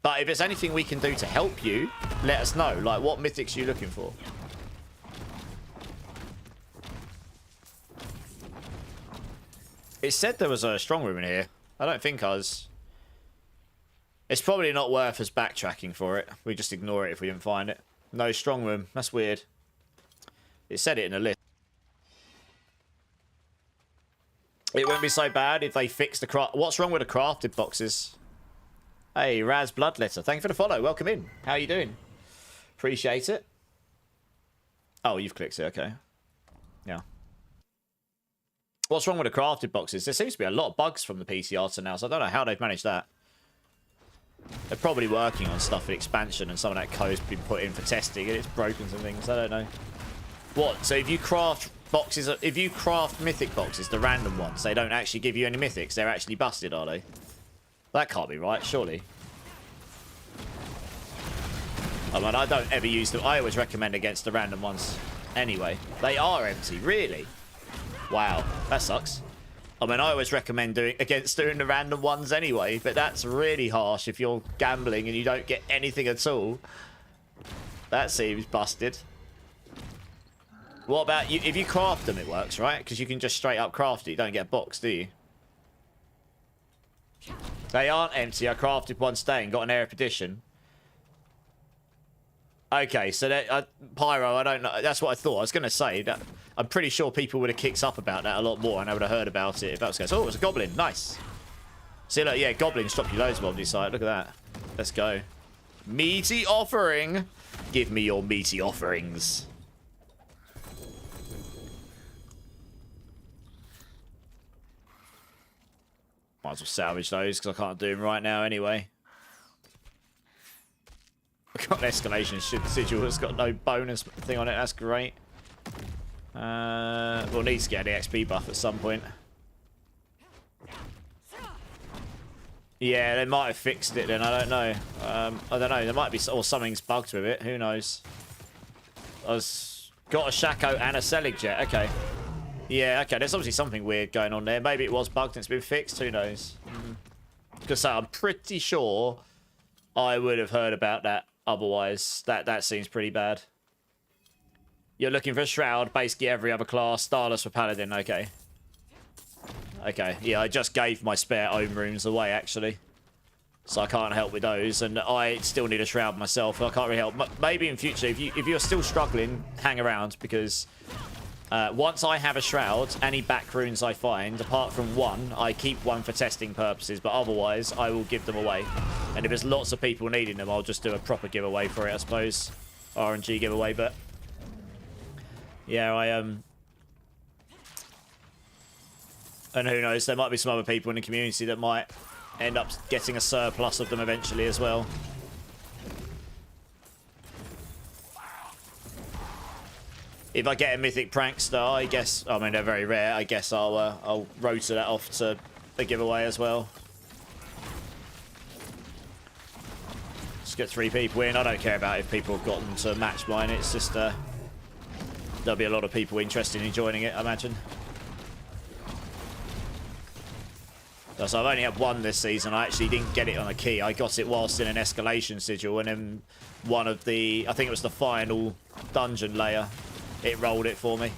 But if there's anything we can do to help you, let us know. Like, what mythics are you looking for? It said there was a strong room in here. I don't think I was... It's probably not worth us backtracking for it. We just ignore it if we didn't find it. No strong room. That's weird. It said it in a list. It won't be so bad if they fix the craft. What's wrong with the crafted boxes? Hey, Raz Bloodletter. Thank you for the follow. Welcome in. How you doing? Appreciate it. Oh, you've clicked it. Okay. Yeah. What's wrong with the crafted boxes? There seems to be a lot of bugs from the PC Arta now, so I don't know how they've managed that. They're probably working on stuff for expansion, and some of that code's been put in for testing, and it's broken some things. I don't know. What? So if you craft boxes, if you craft mythic boxes, the random ones, they don't actually give you any mythics. They're actually busted, are they? That can't be right, surely. I mean, I don't ever use them. I always recommend against the random ones. Anyway, they are empty, really? Wow, that sucks. I mean, I always recommend doing the random ones anyway, but that's really harsh if you're gambling and you don't get anything at all. That seems busted. What about you? If you craft them, it works, right? Because you can just straight up craft it. You don't get a box, do you? They aren't empty. I crafted one today and got an Erepedition. Okay, so that Pyro, I don't know. That's what I thought. I was going to say that I'm pretty sure people would have kicked up about that a lot more, and I would have heard about it if that was the case. Oh, it was a goblin. Nice. See, look, yeah, goblins drop you loads of obviously side. Look at that. Let's go. Meaty offering. Give me your meaty offerings. Might as well salvage those because I can't do them right now anyway. I've got an escalation sigil that's got no bonus thing on it. That's great. We'll need to get the XP buff at some point. Yeah, they might have fixed it then. I don't know. I don't know. There might be... Or something's bugged with it. Who knows? Got a Shaco and a Selig Jet. Okay. Yeah, okay. There's obviously something weird going on there. Maybe it was bugged and it's been fixed. Who knows? Because I'm pretty sure I would have heard about that otherwise. That seems pretty bad. You're looking for a Shroud. Basically every other class. Starless for Paladin. Okay. Okay. Yeah, I just gave my spare Ohm rooms away, actually. So I can't help with those. And I still need a Shroud myself. I can't really help. Maybe in future, if you're still struggling, hang around. Because... once I have a Shroud, any back runes I find, apart from one, I keep one for testing purposes, but otherwise, I will give them away. And if there's lots of people needing them, I'll just do a proper giveaway for it, I suppose. RNG giveaway, but... Yeah, And who knows, there might be some other people in the community that might end up getting a surplus of them eventually as well. If I get a mythic prankster, I guess, I mean, they're very rare. I guess I'll rotor that off to a giveaway as well. Just get 3 people in. I don't care about if people have gotten to match mine. It's just, there'll be a lot of people interested in joining it, I imagine. So I've only had one this season. I actually didn't get it on a key. I got it whilst in an escalation sigil, and then one of the, I think it was the final dungeon layer, it rolled it for me.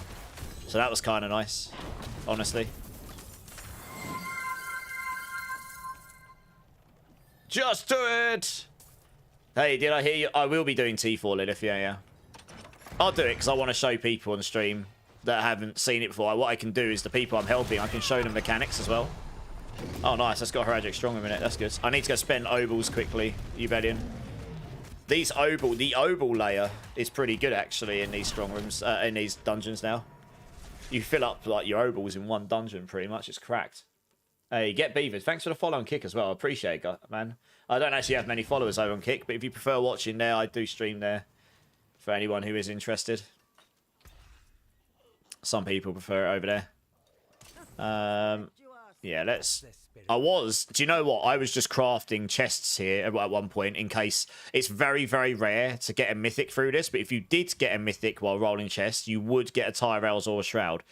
So that was kind of nice, honestly. Just do it! Hey, did I hear you? I will be doing T4 Lilith, yeah. I'll do it because I want to show people on the stream that haven't seen it before. What I can do is the people I'm helping, I can show them mechanics as well. Oh, nice. That's got Heraldic Strong in it. That's good. I need to go spend Obals quickly, Ubedian. The Obal layer is pretty good, actually, in these strong rooms, in these dungeons now. You fill up, like, your Obals in one dungeon, pretty much. It's cracked. Hey, Get Beavered. Thanks for the follow on Kick as well. I appreciate it, man. I don't actually have many followers over on Kick, but if you prefer watching there, I do stream there for anyone who is interested. Some people prefer it over there. Yeah, let's... do you know what? I was just crafting chests here at one point in case... It's very, very rare to get a mythic through this, but if you did get a mythic while rolling chests, you would get a Tyrells or a Shroud.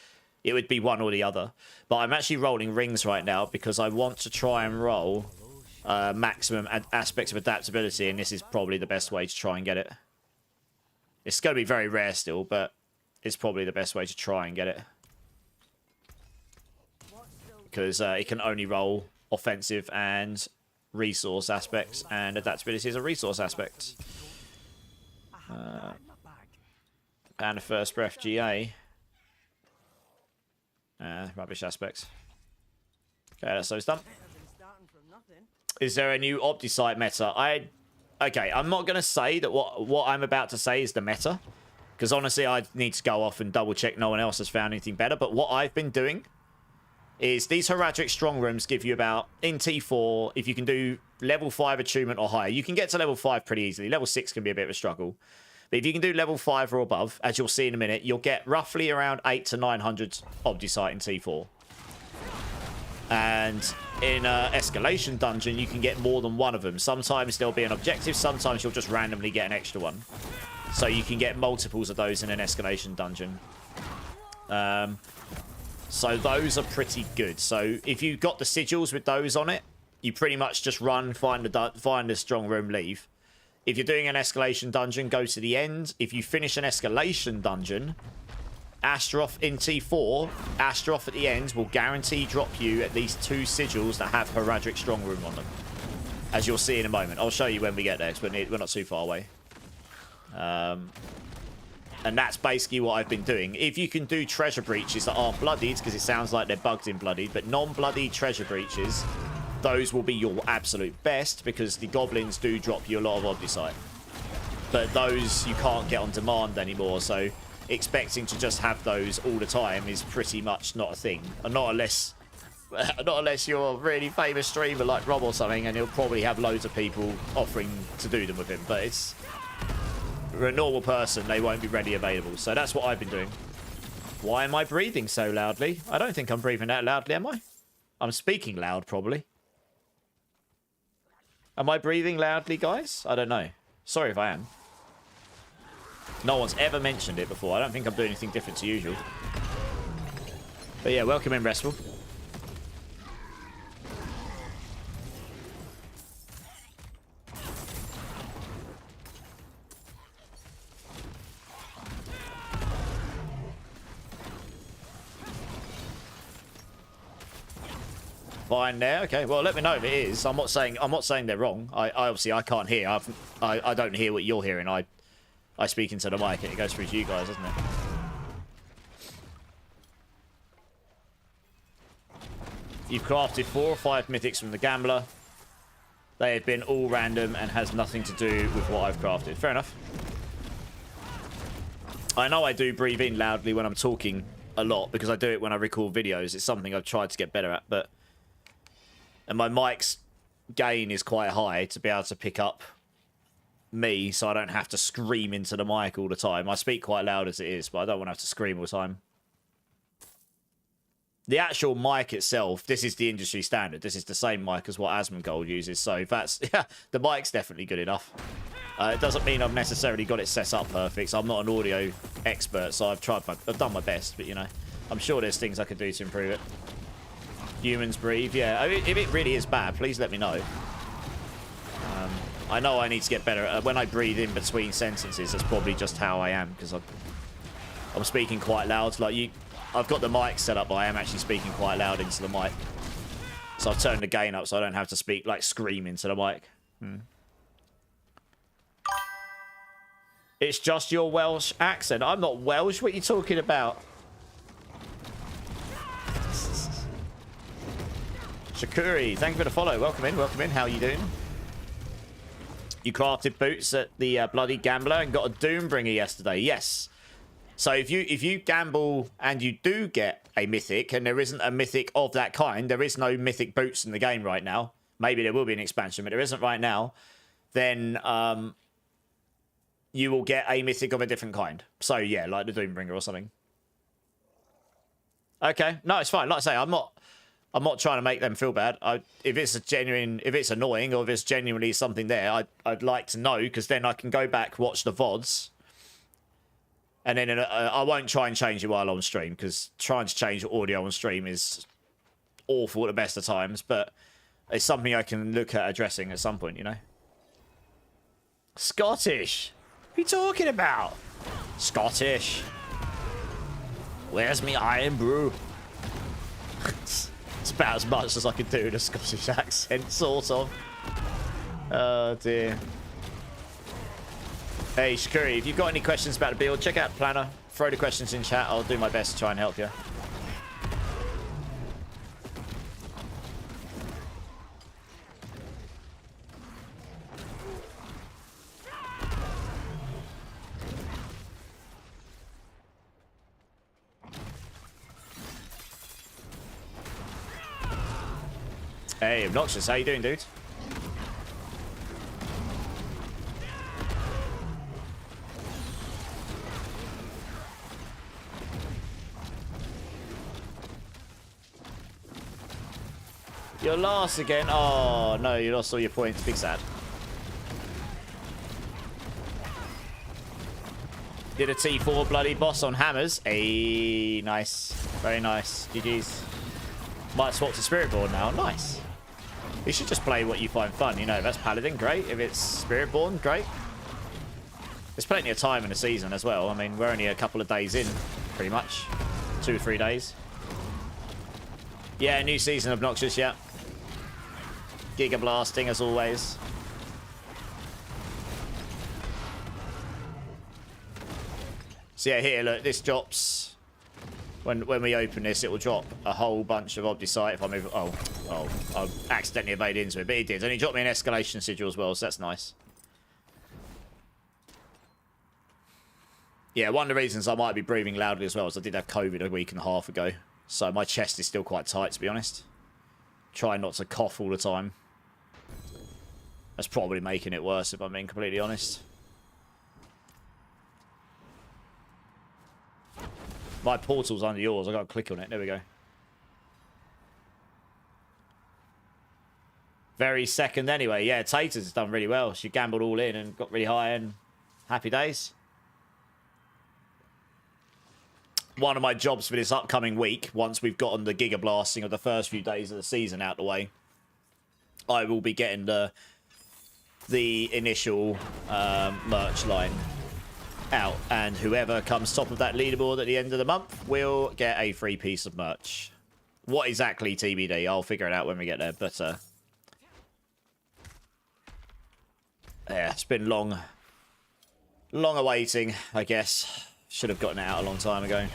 It would be one or the other. But I'm actually rolling rings right now because I want to try and roll maximum aspects of adaptability, and this is probably the best way to try and get it. It's going to be very rare still, but it's probably the best way to try and get it. Because it can only roll offensive and resource aspects, and adaptability is a resource aspect. And a first breath GA. Rubbish aspects. Okay, that's those done. Is there a new Opticite meta? Okay, I'm not going to say that what I'm about to say is the meta. Because honestly, I need to go off and double check no one else has found anything better. But what I've been doing is these Heraldic Strong Rooms give you about, in T4, if you can do level 5 attunement or higher, you can get to level 5 pretty easily. Level 6 can be a bit of a struggle. But if you can do level 5 or above, as you'll see in a minute, you'll get roughly around 800 to 900 Opticite in T4. And in an Escalation Dungeon, you can get more than one of them. Sometimes there'll be an objective, sometimes you'll just randomly get an extra one. So you can get multiples of those in an Escalation Dungeon. So those are pretty good. So if you've got the sigils with those on it, you pretty much just run, find the strong room, leave. If you're doing an escalation dungeon, go to the end. If you finish an escalation dungeon, Astaroth in T4, Astaroth at the end will guarantee drop you at least 2 sigils that have Heraldic Strong Room on them. As you'll see in a moment. I'll show you when we get there, because we're not too far away. And that's basically what I've been doing. If you can do treasure breaches that aren't bloodied, because it sounds like they're bugged in bloodied, but non-bloodied treasure breaches, those will be your absolute best, because the goblins do drop you a lot of Obdicite. But those you can't get on demand anymore, so expecting to just have those all the time is pretty much not a thing. And not unless you're a really famous streamer like Rob or something, and he'll probably have loads of people offering to do them with him. But it's... for a normal person, they won't be ready available. So that's what I've been doing. Why am I breathing so loudly? I don't think I'm breathing that loudly, am I? I'm speaking loud, probably. Am I breathing loudly, guys? I don't know. Sorry if I am. No one's ever mentioned it before. I don't think I'm doing anything different to usual. But yeah, welcome in, Restful. Fine there. Okay. Well, let me know if it is. I'm not saying they're wrong. I obviously I can't hear. I don't hear what you're hearing. I speak into the mic and it goes through to you guys, doesn't it? You've crafted 4 or 5 mythics from the gambler. They have been all random and has nothing to do with what I've crafted. Fair enough. I know I do breathe in loudly when I'm talking a lot because I do it when I record videos. It's something I've tried to get better at, but... and my mic's gain is quite high to be able to pick up me, so I don't have to scream into the mic all the time. I speak quite loud as it is, but I don't want to have to scream all the time. The actual mic itself, this is the industry standard. This is the same mic as what Asmongold uses, so that's... yeah, the mic's definitely good enough. It doesn't mean I've necessarily got it set up perfect, so I'm not an audio expert, so I've done my best, but, you know, I'm sure there's things I could do to improve it. Humans breathe, yeah. I mean, if it really is bad, please let me know. I know I need to get better. When I breathe in between sentences, that's probably just how I am, because I'm speaking quite loud. Like I've got the mic set up, but I am actually speaking quite loud into the mic. So I've turned the gain up so I don't have to speak, like, scream into the mic. It's just your Welsh accent. I'm not Welsh. What are you talking about? Shakuri, thank you for the follow. Welcome in, welcome in. How are you doing? You crafted boots at the Bloody Gambler and got a Doombringer yesterday. Yes. So if you gamble and you do get a mythic, and there isn't a mythic of that kind, there is no mythic boots in the game right now. Maybe there will be an expansion, but there isn't right now. Then you will get a mythic of a different kind. So yeah, like the Doombringer or something. Okay, no, it's fine. Like I say, I'm not trying to make them feel bad. If it's annoying, or if it's genuinely something there, I'd like to know, because then I can go back, watch the VODs, and then I won't try and change it while on stream, because trying to change audio on stream is awful at the best of times, but it's something I can look at addressing at some point, you know? Scottish! What are you talking about? Scottish. Where's me iron brew? It's about as much as I can do in a Scottish accent, sort of. Oh, dear. Hey, Shakuri, if you've got any questions about the build, check out the planner. Throw the questions in chat. I'll do my best to try and help you. Hey, Obnoxious, how you doing, dude? You're last again. Oh, no, you lost all your points. Big sad. Did a T4 bloody boss on hammers. Hey, nice. Very nice. GG's. Might swap to Spiritborn now. Nice. You should just play what you find fun. You know, if that's Paladin, great. If it's Spiritborn, great. There's plenty of time in the season as well. I mean, we're only a couple of days in, pretty much. 2 or 3 days. Yeah, new season, Obnoxious, yeah. Giga blasting, as always. So yeah, here, look, this drops... When we open this, it will drop a whole bunch of Obdicite if I move... Oh, I accidentally evaded into it, but it did. And it dropped me an escalation sigil as well, so that's nice. Yeah, one of the reasons I might be breathing loudly as well is I did have COVID a week and a half ago. So my chest is still quite tight, to be honest. Try not to cough all the time. That's probably making it worse, if I'm being completely honest. My portal's under yours. I got to click on it. There we go. Very second anyway. Yeah, Taters has done really well. She gambled all in and got really high and happy days. One of my jobs for this upcoming week, once we've gotten the Giga Blasting of the first few days of the season out the way, I will be getting the initial merch line out, and whoever comes top of that leaderboard at the end of the month will get a free piece of merch. What exactly, TBD? I'll figure it out when we get there, but yeah, it's been long awaiting, I guess. Should have gotten it out a long time ago.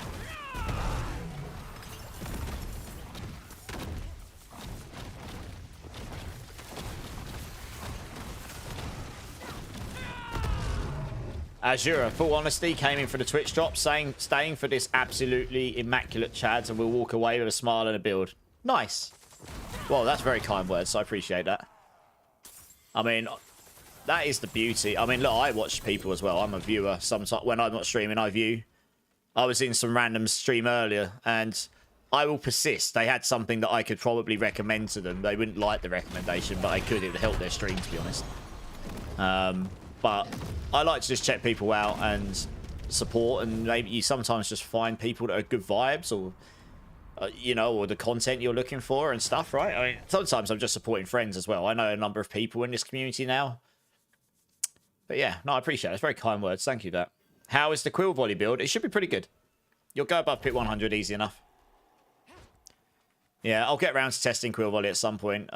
Azura, full honesty, came in for the Twitch drop, saying staying for this absolutely immaculate chads and we'll walk away with a smile and a build. Nice. Well, that's very kind words, so I appreciate that. I mean, that is the beauty. I mean, look, I watch people as well. I'm a viewer. Sometimes when I'm not streaming, I view. I was in some random stream earlier, and I will persist. They had something that I could probably recommend to them. They wouldn't like the recommendation, but I could. It would help their stream, to be honest. But I like to just check people out and support, and maybe you sometimes just find people that are good vibes, or you know, or the content you're looking for and stuff, right? I mean, sometimes I'm just supporting friends as well. I know a number of people in this community now. But yeah, no, I appreciate it. It's very kind words. Thank you for that. How is the Quill Volley build? It should be pretty good. You'll go above pit 100 easy enough. Yeah, I'll get around to testing Quill Volley at some point.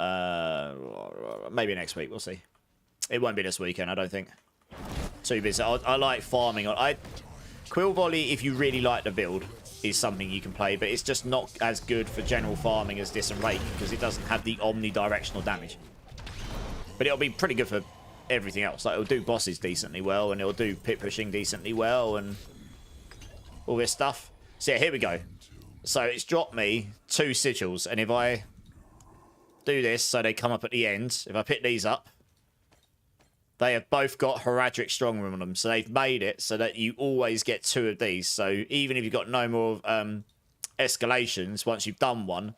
Maybe next week. We'll see. It won't be this weekend, I don't think. Too busy. I like farming. Quill Volley, if you really like the build, is something you can play, but it's just not as good for general farming as Dis and Rake because it doesn't have the omnidirectional damage. But it'll be pretty good for everything else. Like, it'll do bosses decently well, and it'll do pit pushing decently well, and all this stuff. So yeah, here we go. So it's dropped me 2 sigils, and if I do this so they come up at the end, if I pick these up, they have both got Heraldric Strongroom on them. So they've made it so that you always get 2 of these. So even if you've got no more escalations, once you've done one,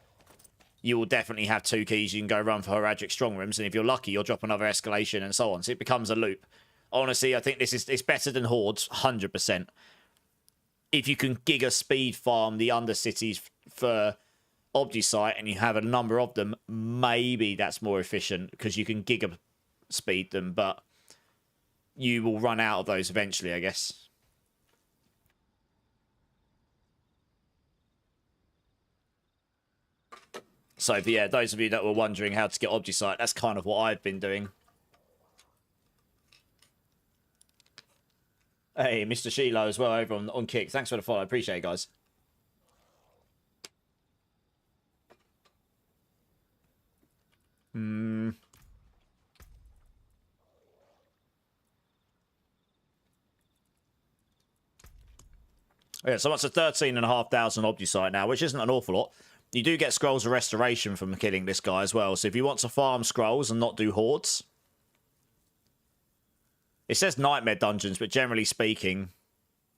you will definitely have 2 keys. You can go run for Heraldric Strongrooms, and if you're lucky, you'll drop another escalation and so on. So it becomes a loop. Honestly, I think it's better than Hordes, 100%. If you can giga speed farm the Undercities for Obdicite and you have a number of them, maybe that's more efficient because you can giga speed them, but you will run out of those eventually, I guess. So, yeah, those of you that were wondering how to get Obdicite, that's kind of what I've been doing. Hey, Mr. Shiloh as well over on Kick. Thanks for the follow. I appreciate it, guys. Yeah, so that's a 13,500 Obdicite now, which isn't an awful lot. You do get Scrolls of Restoration from killing this guy as well. So if you want to farm Scrolls and not do Hordes... It says Nightmare Dungeons, but generally speaking,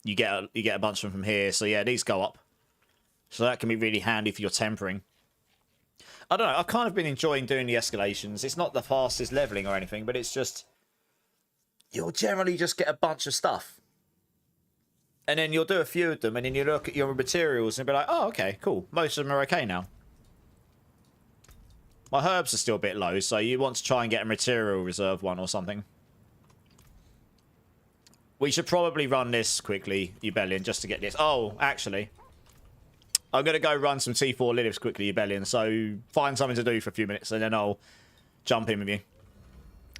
you get a bunch of them from here. So yeah, these go up. So that can be really handy for your tempering. I don't know, I've kind of been enjoying doing the escalations. It's not the fastest leveling or anything, but it's just... You'll generally just get a bunch of stuff. And then you'll do a few of them, and then you look at your materials and be like, oh, okay, cool. Most of them are okay now. My herbs are still a bit low, so you want to try and get a material reserve one or something. We should probably run this quickly, Ubellion, just to get this. Oh, actually. I'm going to go run some T4 Liliths quickly, Ubellion, so find something to do for a few minutes, and then I'll jump in with you.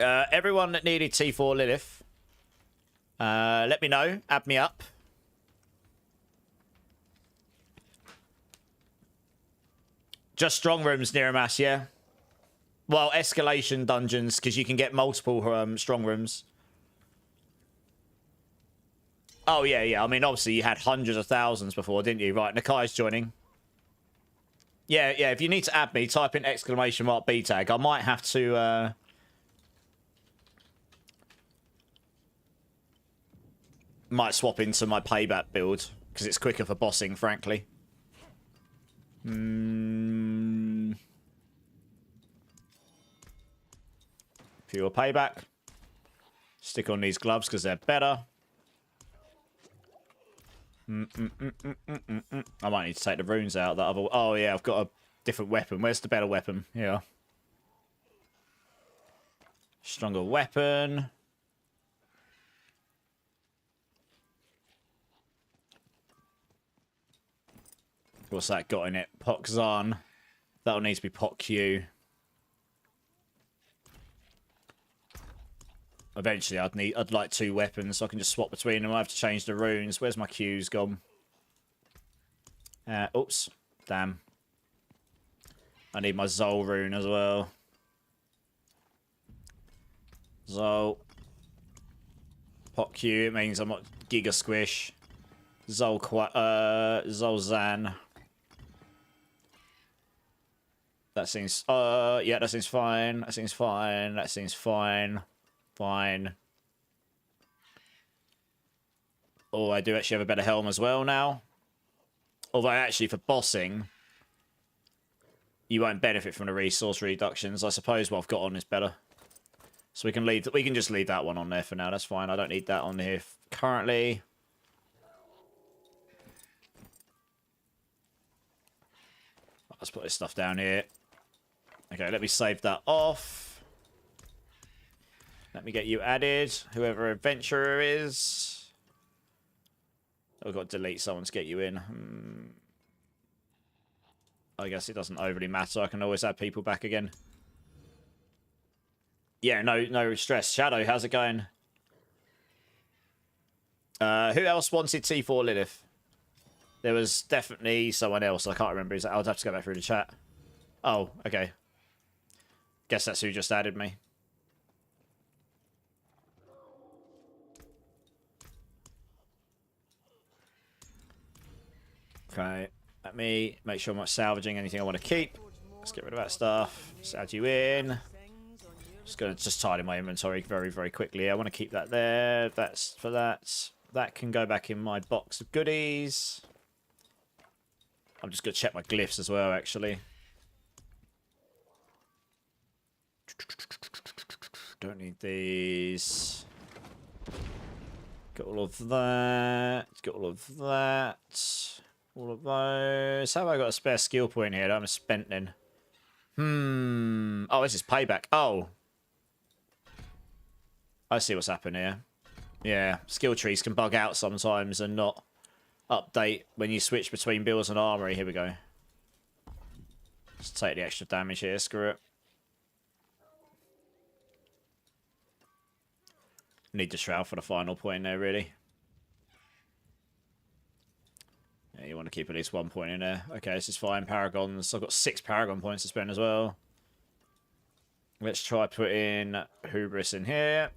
Everyone that needed T4 Lilith, let me know. Add me up. Just strong rooms near a mass, yeah. Well, escalation dungeons, because you can get multiple strong rooms. Oh, yeah, yeah. I mean, obviously, you had hundreds of thousands before, didn't you? Right, Nakai's joining. Yeah, yeah, if you need to add me, type in !B tag. I might have to... might swap into my payback build, because it's quicker for bossing, frankly. Pure payback. Stick on these gloves, because they're better. I might need to take the runes out. That other... Oh, yeah, I've got a different weapon. Where's the better weapon? Here. Stronger weapon. What's that got in it? Poc Zan. That'll need to be Poc Q. Eventually, I'd like 2 weapons, so I can just swap between them. I have to change the runes. Where's my Qs gone? Oops. Damn. I need my Zol rune as well. Zol. Poc Q. It means I'm not Giga Squish. Zol Zan. That seems... yeah, that seems fine. That seems fine. That seems fine. Fine. Oh, I do actually have a better helm as well now. Although, actually, for bossing, you won't benefit from the resource reductions. I suppose what I've got on is better. So we can just leave that one on there for now. That's fine. I don't need that on here currently. Let's put this stuff down here. Okay, let me save that off. Let me get you added. Whoever adventurer is. Oh, I've got to delete someone to get you in. I guess it doesn't overly matter. I can always add people back again. Yeah, no stress. Shadow, how's it going? Who else wanted T4 Lilith? There was definitely someone else. I can't remember. I would have to go back through the chat. Oh, okay. Guess that's who just added me. Okay. Let me make sure I'm not salvaging anything I want to keep. Let's get rid of that stuff. Let's add you in. Just going to tidy my inventory very, very quickly. I want to keep that there. That's for that. That can go back in my box of goodies. I'm just going to check my glyphs as well, actually. Don't need these. Got all of that. Got all of that. All of those. How have I got a spare skill point here that I'm spent in? Oh, this is payback. Oh. I see what's happened here. Yeah, skill trees can bug out sometimes and not update when you switch between builds and armory. Here we go. Let's take the extra damage here. Screw it. Need the shroud for the final point there, really. Yeah, you want to keep at least 1 point in there. Okay, this is fine. Paragons. I've got 6 Paragon points to spend as well. Let's try putting Hubris in here.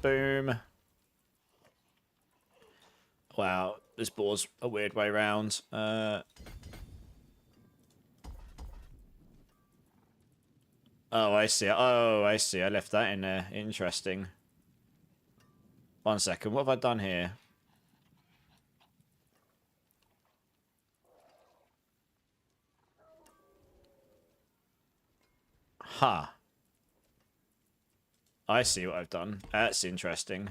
Boom. Wow, this board's a weird way round. Oh, I see. Oh, I see. I left that in there. Interesting. 1 second. What have I done here? Huh. I see what I've done. That's interesting.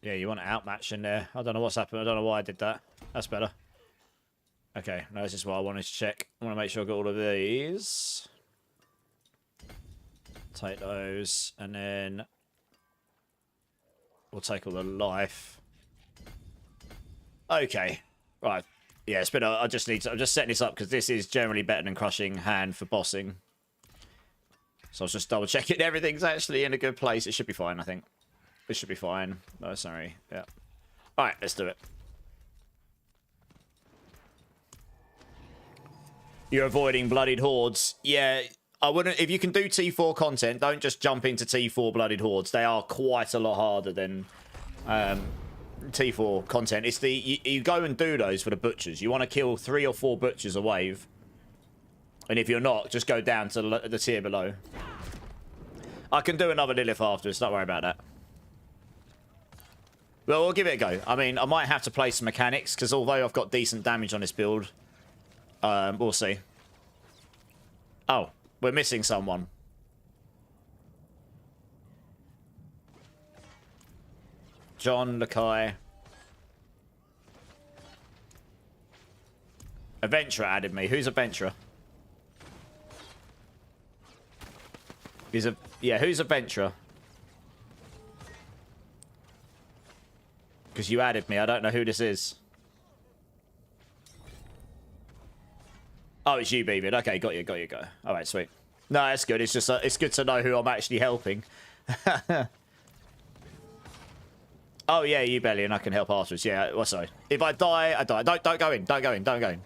Yeah, you want to outmatch in there. I don't know what's happened. I don't know why I did that. That's better. Okay, no, this is what I wanted to check. I want to make sure I got all of these. Take those, and then we'll take all the life. Okay, right. Yeah, it's been. I'm just setting this up because this is generally better than crushing hand for bossing. So I was just double checking everything's actually in a good place. It should be fine, I think. This should be fine. Oh, sorry. Yeah. Alright, let's do it. You're avoiding bloodied hordes. Yeah, I wouldn't... If you can do T4 content, don't just jump into T4 bloodied hordes. They are quite a lot harder than T4 content. It's the... You go and do those for the butchers. You want to kill 3 or 4 butchers a wave. And if you're not, just go down to the tier below. I can do another Lilith afterwards. Don't worry about that. Well, we'll give it a go. I mean, I might have to play some mechanics, because although I've got decent damage on this build... we'll see. Oh, we're missing someone. John Lakai. Adventurer added me. Who's Adventurer? Yeah, who's Adventurer? Because you added me. I don't know who this is. Oh, it's you, Beavid. Okay, got you. All right, sweet. No, that's good. It's just it's good to know who I'm actually helping. Oh yeah, you Belly, and I can help afterwards. Yeah, well, sorry. If I die, I die. Don't go in. Don't go in.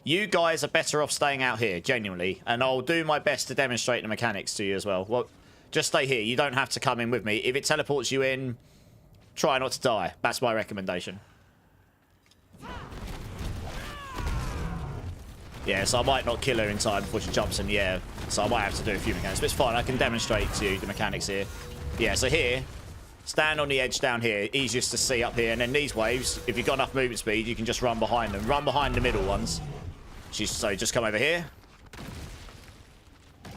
You guys are better off staying out here, genuinely, and I'll do my best to demonstrate the mechanics to you as well. Well, just stay here. You don't have to come in with me. If it teleports you in, try not to die. That's my recommendation. Yeah, so I might not kill her in time before she jumps in the air. So I might have to do a few mechanics. But it's fine. I can demonstrate to you the mechanics here. Yeah, so here, stand on the edge down here. Easiest to see up here. And then these waves, if you've got enough movement speed, you can just run behind them. Run behind the middle ones. So just come over here.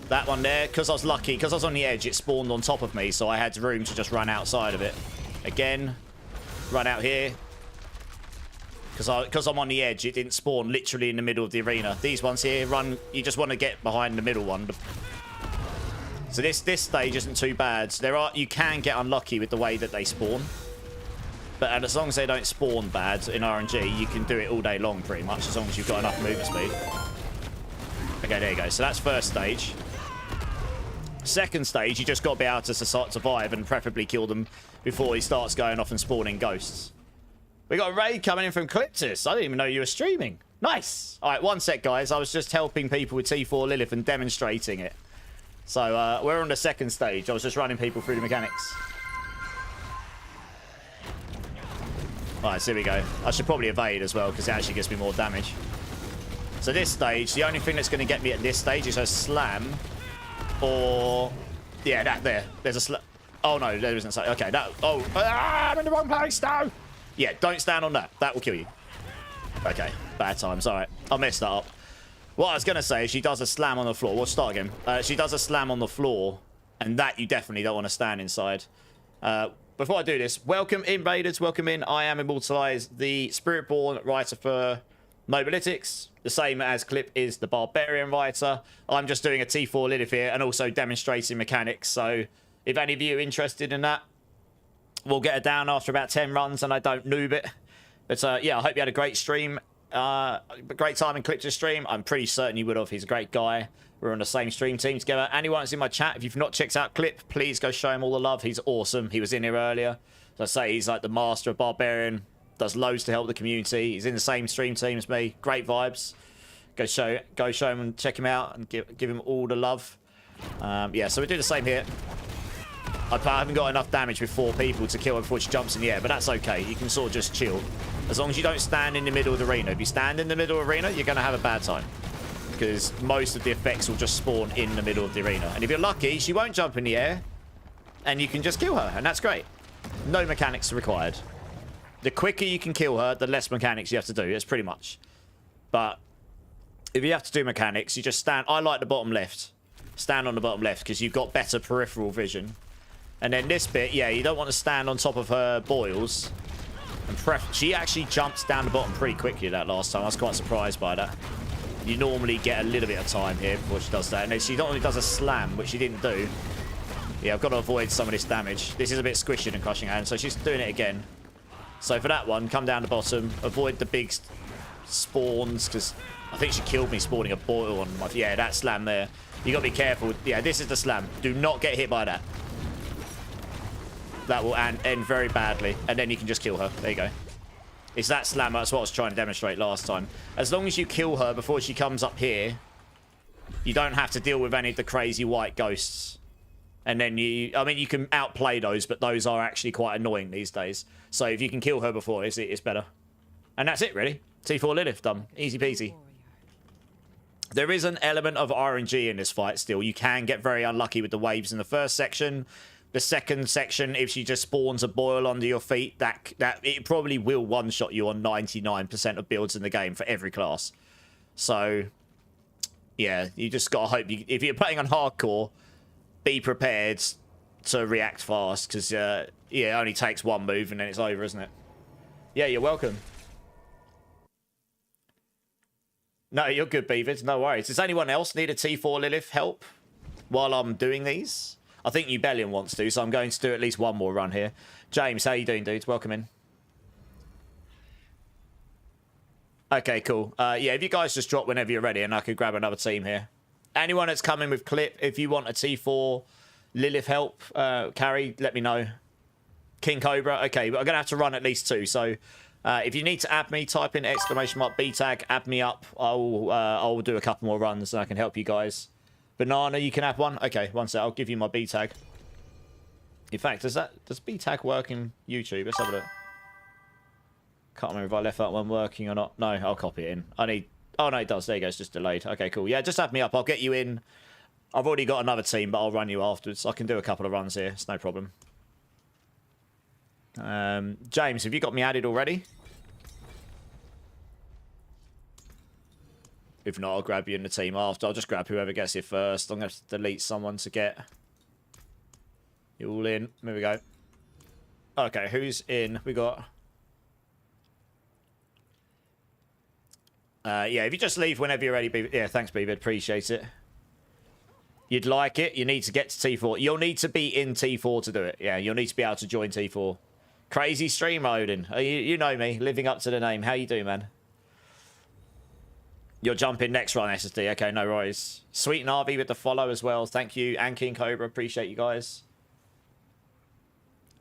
That one there. Because I was lucky, because I was on the edge, it spawned on top of me. So I had room to just run outside of it. Again, run out here. Because I'm on the edge, it didn't spawn literally in the middle of the arena. These ones here, run. You just want to get behind the middle one. So this stage isn't too bad. You can get unlucky with the way that they spawn. But as long as they don't spawn bad in RNG, you can do it all day long pretty much, as long as you've got enough movement speed. Okay, there you go. So that's first stage. Second stage, you just got to be able to survive and preferably kill them before he starts going off and spawning ghosts. We got a raid coming in from Cliptus. I didn't even know you were streaming. Nice. All right, one sec, guys. I was just helping people with T4 Lilith and demonstrating it. So we're on the second stage. I was just running people through the mechanics. All right, so here we go. I should probably evade as well because it actually gives me more damage. So this stage, the only thing that's going to get me at this stage is a slam or... Yeah, that there. There's a slam. Oh, no, there isn't. Okay, that... Oh, I'm in the wrong place. No. Yeah, don't stand on that. That will kill you. Okay, bad times. All right, I messed that up. What I was going to say is she does a slam on the floor. We'll start again. She does a slam on the floor, and that you definitely don't want to stand inside. Before I do this, welcome in, Raiders. Welcome in. I am Immortalized, the Spiritborn writer for Mobalytics. The same as Clip is the Barbarian writer. I'm just doing a T4 Lilith here and also demonstrating mechanics. So if any of you are interested in that, we'll get it down after about 10 runs and I don't noob it. But yeah, I hope you had a great stream. Great time in Clip's stream. I'm pretty certain you would have. He's a great guy. We're on the same stream team together. Anyone that's in my chat, if you've not checked out Clip, please go show him all the love. He's awesome. He was in here earlier. As I say, he's like the master of Barbarian. Does loads to help the community. He's in the same stream team as me. Great vibes. Go show him and check him out and give him all the love. Yeah, so we do the same here. I haven't got enough damage with 4 people to kill her before she jumps in the air, but that's okay. You can sort of just chill. As long as you don't stand in the middle of the arena. If you stand in the middle of the arena, you're going to have a bad time. Because most of the effects will just spawn in the middle of the arena. And if you're lucky, she won't jump in the air. And you can just kill her, and that's great. No mechanics are required. The quicker you can kill her, the less mechanics you have to do. It's pretty much. But if you have to do mechanics, you just stand. I like the bottom left. Stand on the bottom left because you've got better peripheral vision. And then this bit, yeah, you don't want to stand on top of her boils. And she actually jumps down the bottom pretty quickly that last time. I was quite surprised by that. You normally get a little bit of time here before she does that. And then she not only does a slam, which she didn't do. Yeah, I've got to avoid some of this damage. This is a bit squishy than Crushing Hand, so she's doing it again. So for that one, come down the bottom, avoid the big spawns, because I think she killed me spawning a boil on my... Yeah, that slam there. You got to be careful. Yeah, this is the slam. Do not get hit by that. That will end very badly, and then you can just kill her. There you go. It's that slammer. That's what I was trying to demonstrate last time. As long as you kill her before she comes up here, you don't have to deal with any of the crazy white ghosts. And then I mean, you can outplay those, but those are actually quite annoying these days. So if you can kill her before, it's better. And that's it, really. T4 Lilith done. Easy peasy. There is an element of RNG in this fight still. You can get very unlucky with the waves in the first section. The second section, if she just spawns a boil under your feet, that it probably will one-shot you on 99% of builds in the game for every class. So, yeah, you just got to hope. If you're playing on hardcore, be prepared to react fast, because, yeah, it only takes one move and then it's over, isn't it? Yeah, you're welcome. No, you're good, Beavid. No worries. Does anyone else need a T4 Lilith help while I'm doing these? I think Ubellion wants to, so I'm going to do at least one more run here. James, how you doing, dudes? Welcome in. Okay, cool. Yeah, if you guys just drop whenever you're ready, and I could grab another team here. Anyone that's coming with clip, if you want a T4 Lilith help, carry, let me know. King Cobra. Okay, but I'm going to have to run at least 2, so if you need to add me, type in !B tag, add me up. I'll do a couple more runs and I can help you guys. Banana, you can add one? Okay, one sec, I'll give you my B tag. In fact, does B tag work in YouTube? Let's have a look. Can't remember if I left that one working or not. No, I'll copy it in. Oh no, it does. There you go, it's just delayed. Okay, cool. Yeah, just add me up. I'll get you in. I've already got another team, but I'll run you afterwards. I can do a couple of runs here. It's no problem. James, have you got me added already? If not, I'll grab you in the team after. I'll just grab whoever gets here first. I'm going to delete someone to get you all in. There we go. Okay, who's in? We got... yeah, if you just leave whenever you're ready, Beavid. Yeah, thanks, Beavid. Appreciate it. You'd like it. You need to get to T4. You'll need to be in T4 to do it. Yeah, you'll need to be able to join T4. Crazy stream, Odin. You know me, living up to the name. How you doing, man? You're jumping next run, SSD. Okay, no worries. Sweet and RV with the follow as well. Thank you. And King Cobra. Appreciate you guys.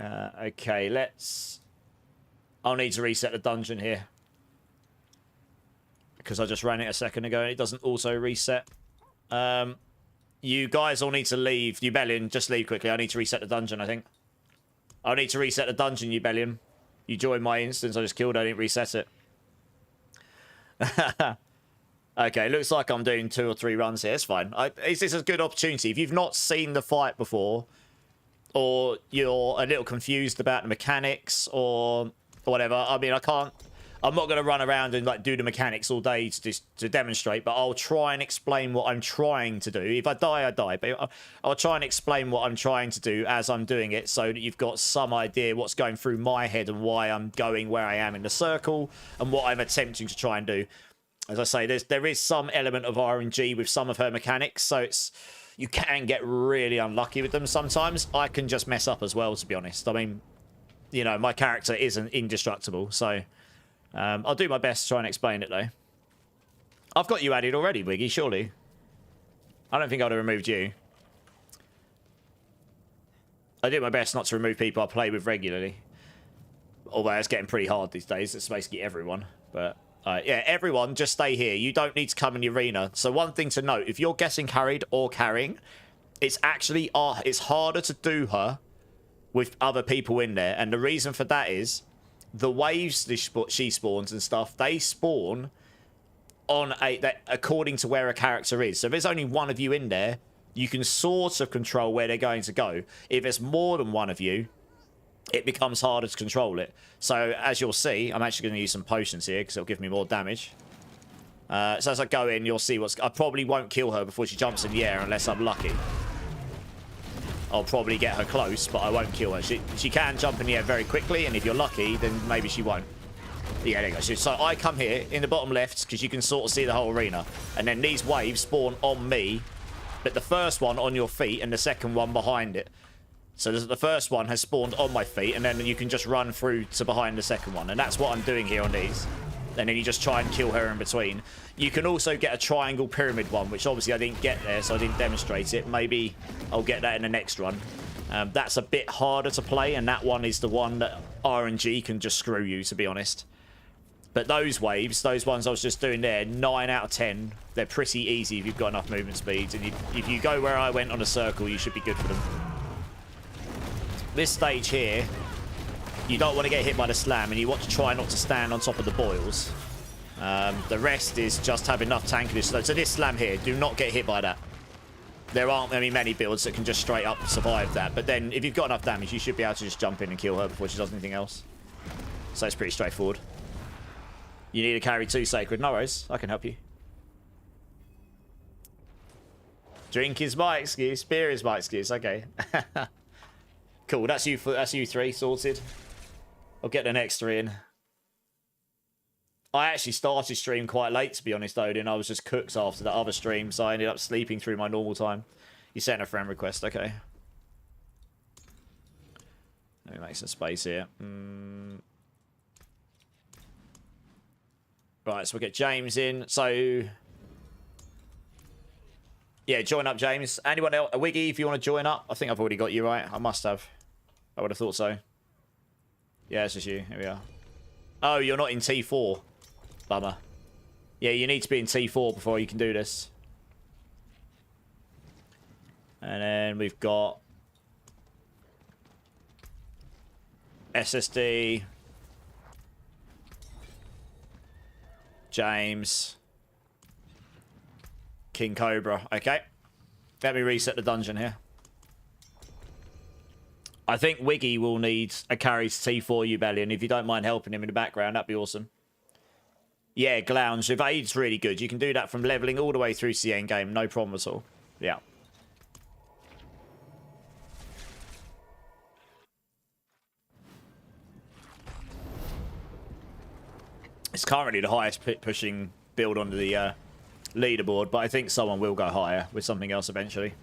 Okay, I'll need to reset the dungeon here. Because I just ran it a second ago and it doesn't auto reset. You guys all need to leave. Ubellion, just leave quickly. I need to reset the dungeon, I think. I need to reset the dungeon, Ubellion. You joined my instance. I just killed it. I didn't reset it. Okay, looks like I'm doing 2 or 3 runs here. It's fine. This is a good opportunity. If you've not seen the fight before, or you're a little confused about the mechanics or whatever, I mean, I'm not going to run around and like do the mechanics all day to demonstrate, but I'll try and explain what I'm trying to do. If I die, I die, but I'll try and explain what I'm trying to do as I'm doing it so that you've got some idea what's going through my head and why I'm going where I am in the circle and what I'm attempting to try and do. As I say, there is some element of RNG with some of her mechanics, so you can get really unlucky with them sometimes. I can just mess up as well, to be honest. I mean, you know, my character isn't indestructible, so I'll do my best to try and explain it, though. I've got you added already, Wiggy, surely. I don't think I'd have removed you. I do my best not to remove people I play with regularly. Although it's getting pretty hard these days. It's basically everyone, but... yeah, everyone, just stay here. You don't need to come in the arena. So one thing to note, if you're getting carried or carrying, it's actually it's harder to do her with other people in there. And the reason for that is the waves she spawns and stuff, they spawn on according to where a character is. So if there's only one of you in there, you can sort of control where they're going to go. If there's more than one of you, it becomes harder to control it. So as you'll see, I'm actually going to use some potions here because it'll give me more damage. So as I go in, you'll see I probably won't kill her before she jumps in the air unless I'm lucky. I'll probably get her close, but I won't kill her. She can jump in the air very quickly, and if you're lucky, then maybe she won't. Yeah, there you go. So I come here in the bottom left because you can sort of see the whole arena. And then these waves spawn on me, but the first one on your feet and the second one behind it. So the first one has spawned on my feet, and then you can just run through to behind the second one. And that's what I'm doing here on these. And then you just try and kill her in between. You can also get a triangle pyramid one, which obviously I didn't get there, so I didn't demonstrate it. Maybe I'll get that in the next run. That's a bit harder to play, and that one is the one that RNG can just screw you, to be honest. But those waves, those ones I was just doing there, 9 out of 10, they're pretty easy if you've got enough movement speeds. And if you go where I went on a circle, you should be good for them. This stage here, you don't want to get hit by the slam, and you want to try not to stand on top of the boils. The rest is just have enough tankiness. So this slam here, do not get hit by that. There aren't many builds that can just straight up survive that. But then, if you've got enough damage, you should be able to just jump in and kill her before she does anything else. So it's pretty straightforward. You need to carry 2 sacred. No worries, I can help you. Drink is my excuse. Beer is my excuse. Okay. Cool. That's you 3 sorted. I'll get the next 3 in. I actually started stream quite late, to be honest, Odin. I was just cooked after that other stream, so I ended up sleeping through my normal time. You sent a friend request. Okay. Let me make some space here. Right, so we'll get James in. So, yeah, join up, James. Anyone else? Wiggy, if you want to join up. I think I've already got you, right? I must have. I would have thought so. Yeah, it's just you. Here we are. Oh, you're not in T4. Bummer. Yeah, you need to be in T4 before you can do this. And then we've got SSD. James. King Cobra. Okay. Let me reset the dungeon here. I think Wiggy will need a carry to T4 Ubellion. If you don't mind helping him in the background, that'd be awesome. Yeah, Glounge. Evade's really good. You can do that from leveling all the way through to the end game. No problem at all. Yeah. It's currently the highest pushing build on the leaderboard, but I think someone will go higher with something else eventually.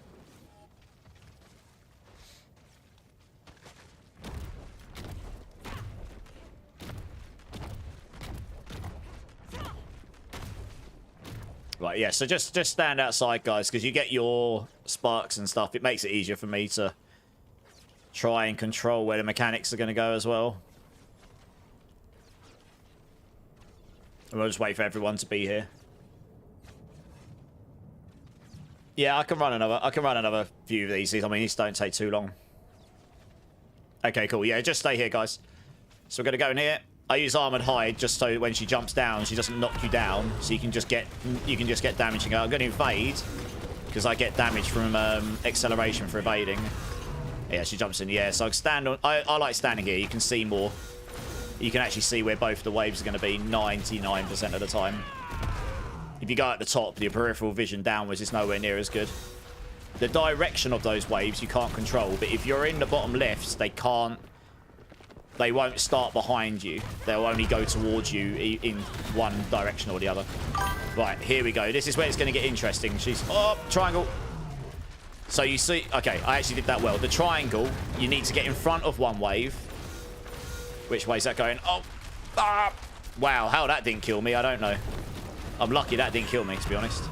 Right, yeah, so just stand outside, guys, because you get your sparks and stuff. It makes it easier for me to try and control where the mechanics are going to go as well. And we'll just wait for everyone to be here. Yeah, I can run another few of these. I mean, these don't take too long. Okay, cool. Yeah, just stay here, guys. So we're going to go in here. I use Armored Hide just so when she jumps down, she doesn't knock you down. So you can just get damage and go. I'm going to evade because I get damage from acceleration for evading. Yeah, she jumps in the air. So I stand on. I like standing here. You can see more. You can actually see where both the waves are going to be 99% of the time. If you go at the top, your peripheral vision downwards is nowhere near as good. The direction of those waves you can't control, but if you're in the bottom left, they won't start behind you. They'll only go towards you in one direction or the other. Right, here we go. This is where it's going to get interesting. She's... Oh, triangle. So you see... Okay, I actually did that well. The triangle, you need to get in front of one wave. Which way is that going? Oh! Ah! Wow, how that didn't kill me, I don't know. I'm lucky that didn't kill me, to be honest.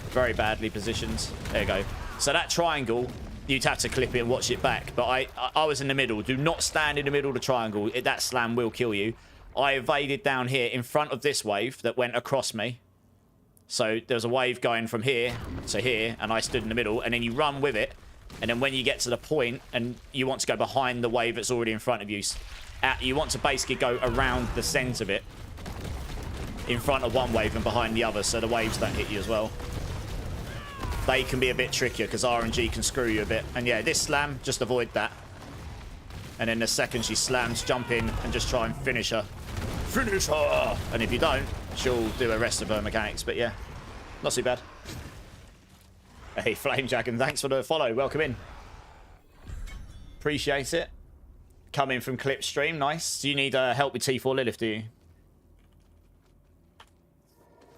Very badly positioned. There you go. So that triangle... You'd have to clip it and watch it back. But I was in the middle. Do not stand in the middle of the triangle. That slam will kill you. I evaded down here in front of this wave that went across me. So there's a wave going from here to here, and I stood in the middle. And then you run with it. And then when you get to the point and you want to go behind the wave that's already in front of you, you want to basically go around the centre of it. In front of one wave and behind the other, so the waves don't hit you as well. They can be a bit trickier because RNG can screw you a bit. And yeah, this slam, just avoid that. And then the second she slams, jump in and just try and finish her. Finish her! And if you don't, she'll do the rest of her mechanics. But yeah, not too bad. Hey, Flamejack, and thanks for the follow. Welcome in. Appreciate it. Coming from Clipstream, nice. Do you need help with T4 Lilith, do you?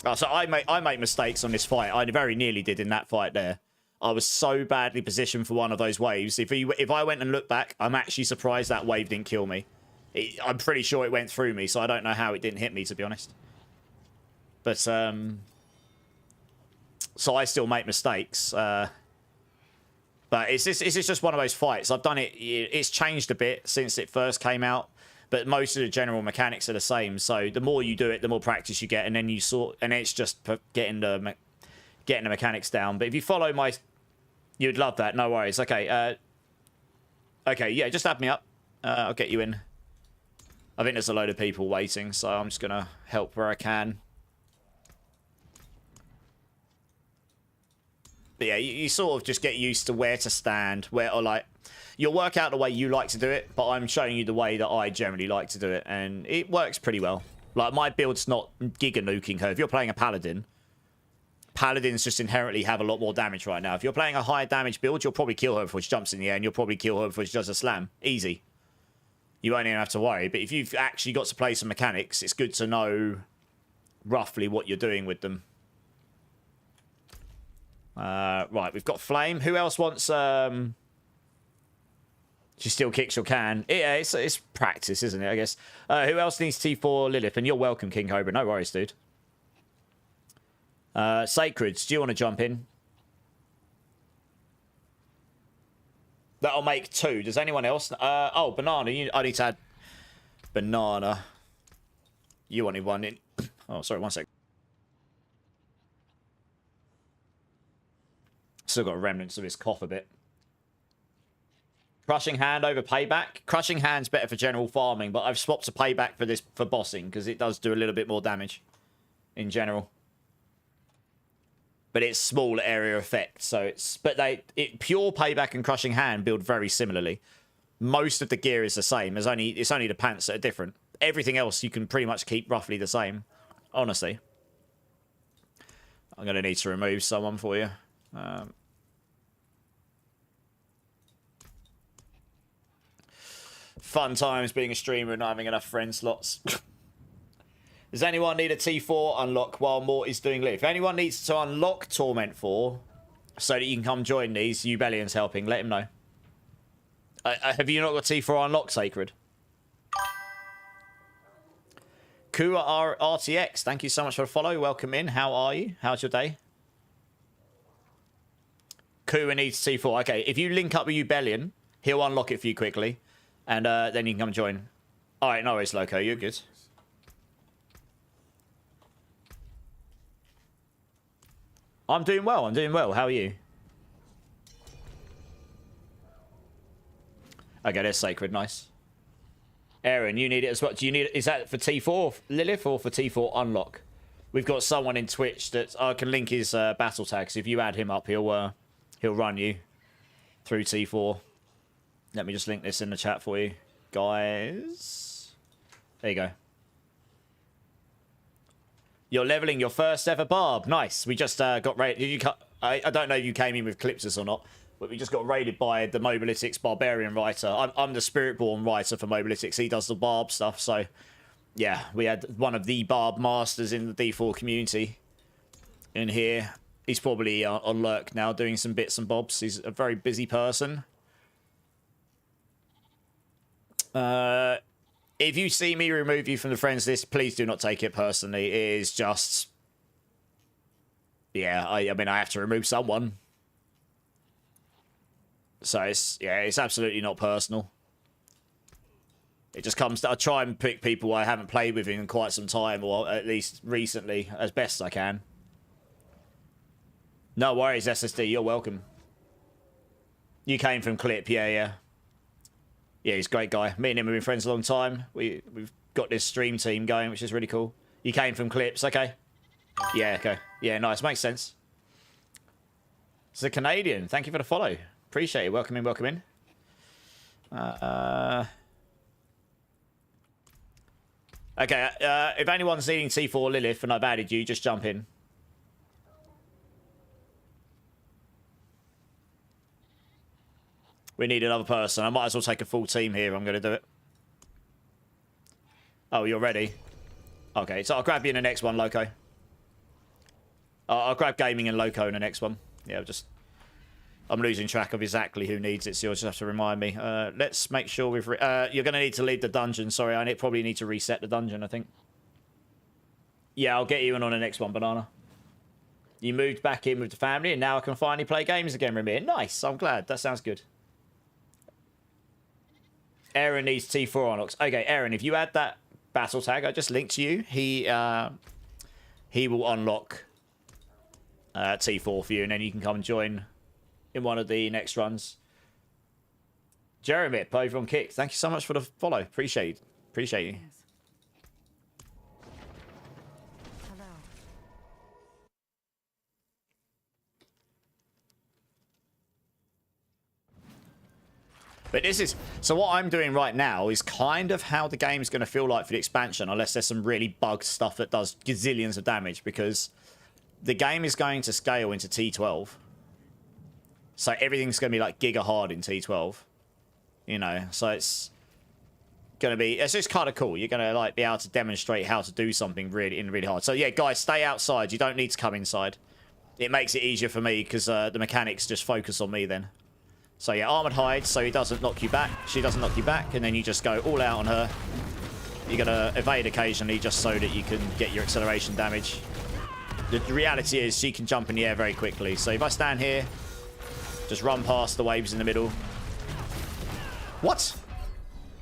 Oh, so I make mistakes on this fight. I very nearly did in that fight there. I was so badly positioned for one of those waves. If I went and looked back, I'm actually surprised that wave didn't kill me. I'm pretty sure it went through me, so I don't know how it didn't hit me, to be honest. But, so I still make mistakes. But it's just one of those fights. I've done it. It's changed a bit since it first came out. but most of the general mechanics are the same. So the more you do it, the more practice you get, and then you and it's just getting the mechanics down. But if you follow my, you'd love that. No worries. Okay. Okay. Yeah, just add me up. I'll get you in. I think there's a load of people waiting, so I'm just gonna help where I can. But yeah, you sort of just get used to where to stand, or like, you'll work out the way you like to do it, but I'm showing you the way that I generally like to do it, and it works pretty well. Like, my build's not giga nuking her. If you're playing a paladin, paladins just inherently have a lot more damage right now. If you're playing a high damage build, you'll probably kill her before she jumps in the air, and you'll probably kill her before she does a slam. Easy. You won't even have to worry. But if you've actually got to play some mechanics, it's good to know roughly what you're doing with them. Right, we've got Flame. Who else wants... She still kicks your can. Yeah, it's practice, isn't it, I guess. Who else needs T4 Lilith? And you're welcome, King Cobra. No worries, dude. Sacreds, do you want to jump in? That'll make 2. Does anyone else? Oh, Banana. I need to add Banana. You wanted one in. Oh, sorry, 1 sec. Still got remnants of his cough a bit. Crushing Hand over Payback. Crushing Hand's better for general farming, but I've swapped to Payback for bossing, because it does do a little bit more damage in general. But it's small area effect, so it's... But pure Payback and Crushing Hand build very similarly. Most of the gear is the same. It's only the pants that are different. Everything else you can pretty much keep roughly the same. Honestly. I'm going to need to remove someone for you. Fun times being a streamer and not having enough friend slots. Does anyone need a T4 unlock while Morty's doing Live? If anyone needs to unlock Torment 4 so that you can come join these, Ubellion's helping, let him know. Have you not got T4 unlocked, Sacred? Kua RTX, thank you so much for the follow. Welcome in. How are you? How's your day? Kua needs T4. Okay, if you link up with Ubellion, he'll unlock it for you quickly. And then you can come join. Alright, no worries, Loco. You're good. I'm doing well. I'm doing well. How are you? Okay, there's Sacred. Nice. Aaron, you need it as well. Do you need it? Is that for T4 Lilith or for T4 unlock? We've got someone in Twitch that I can link his battle tags. If you add him up, he'll run you through T4. Let me just link this in the chat for you, guys. There you go. You're leveling your first ever barb. Nice. We just got raided. I don't know if you came in with Clipsis or not, but we just got raided by the Mobalytics Barbarian writer. I'm the Spiritborn writer for Mobalytics. He does the barb stuff. So, yeah, we had one of the barb masters in the D4 community in here. He's probably on lurk now doing some bits and bobs. He's a very busy person. If you see me remove you from the friends list, please do not take it personally. It is just... Yeah, I mean, I have to remove someone. So, it's absolutely not personal. It just comes to... I try and pick people I haven't played with in quite some time, or at least recently, as best I can. No worries, SSD. You're welcome. You came from Clip, yeah. Yeah, he's a great guy. Me and him have been friends a long time. We've got this stream team going, which is really cool. You came from Clips, okay. Yeah, okay. Yeah, nice. Makes sense. It's a Canadian. Thank you for the follow. Appreciate it. Welcome in, welcome in. Okay, if anyone's needing T4 Lilith and I've added you, just jump in. We need another person. I might as well take a full team here. I'm going to do it. Oh, you're ready? Okay, so I'll grab you in the next one, Loco. I'll grab Gaming and Loco in the next one. Yeah, I'm losing track of exactly who needs it, so you'll just have to remind me. Let's make sure we've... you're going to need to leave the dungeon. Sorry, I probably need to reset the dungeon, I think. Yeah, I'll get you in on the next one, Banana. You moved back in with the family, and now I can finally play games again, Ramir. Nice, I'm glad. That sounds good. Aaron needs T4 on Ox. Okay, Aaron, if you add that battle tag I just linked to you, he will unlock T4 for you, and then you can come and join in one of the next runs. Jeremy, over on Kick, thank you so much for the follow. Appreciate you. Hello. But this is... So what I'm doing right now is kind of how the game's going to feel like for the expansion, unless there's some really bugged stuff that does gazillions of damage, because the game is going to scale into T12. So everything's going to be like giga hard in T12. You know, so it's going to be... It's just kind of cool. You're going to like be able to demonstrate how to do something really hard. So yeah, guys, stay outside. You don't need to come inside. It makes it easier for me because the mechanics just focus on me then. So yeah, Armored Hide, so he doesn't knock you back. She doesn't knock you back, and then you just go all out on her. You're going to evade occasionally just so that you can get your acceleration damage. The reality is she can jump in the air very quickly. So if I stand here, just run past the waves in the middle. What?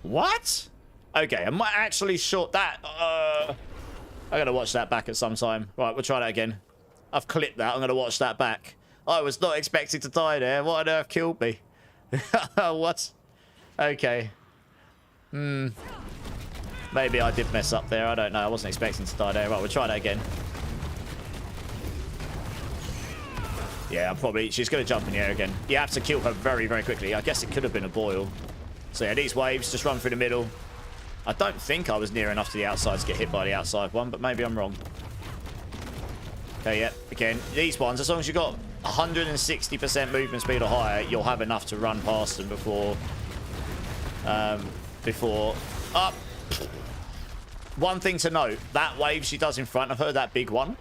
What? Okay, am I actually short that? I gotta watch that back at some time. Right, we'll try that again. I've clipped that. I'm gonna watch that back. I was not expecting to die there. What on earth killed me? What? Okay. Maybe I did mess up there. I don't know. I wasn't expecting to die there. Right, we'll try that again. Yeah, she's going to jump in the air again. You have to kill her very quickly. I guess it could have been a boil. So yeah, these waves, just run through the middle. I don't think I was near enough to the outside to get hit by the outside one, but maybe I'm wrong. Okay, yeah. Again, these ones, as long as you've got 160% movement speed or higher, you'll have enough to run past them before... Up! One thing to note, that wave she does in front of her, that big one,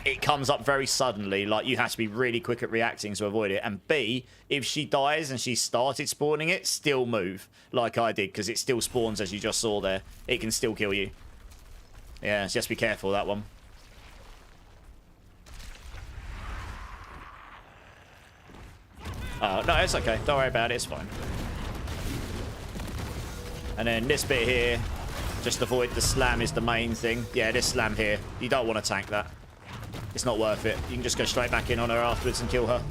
it comes up very suddenly. Like, you have to be really quick at reacting to avoid it. And B, if she dies and she started spawning it, still move like I did, because it still spawns as you just saw there. It can still kill you. Yeah, so just be careful, that one. Oh, no, it's okay. Don't worry about it. It's fine. And then this bit here, just avoid the slam is the main thing. Yeah, this slam here. You don't want to tank that. It's not worth it. You can just go straight back in on her afterwards and kill her.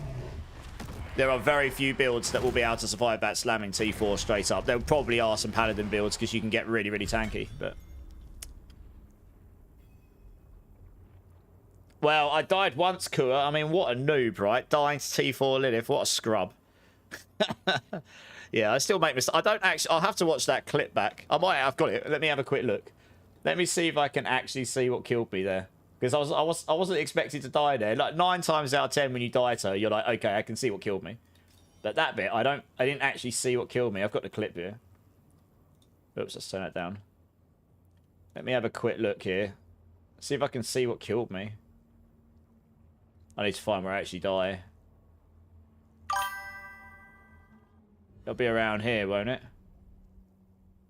There are very few builds that will be able to survive that slamming T4 straight up. There probably are some Paladin builds because you can get really tanky, but... Well, I died once, Kua. I mean, what a noob, right? Dying to T4 Lilith. What a scrub. Yeah, I still make mistakes. I don't actually... I'll have to watch that clip back. I've got it. Let me have a quick look. Let me see if I can actually see what killed me there. Because I wasn't expecting to die there. Like 9 times out of 10 when you die to her, you're like, okay, I can see what killed me. But that bit, I didn't actually see what killed me. I've got the clip here. Oops, let's turn that down. Let me have a quick look here. See if I can see what killed me. I need to find where I actually die. It'll be around here, won't it?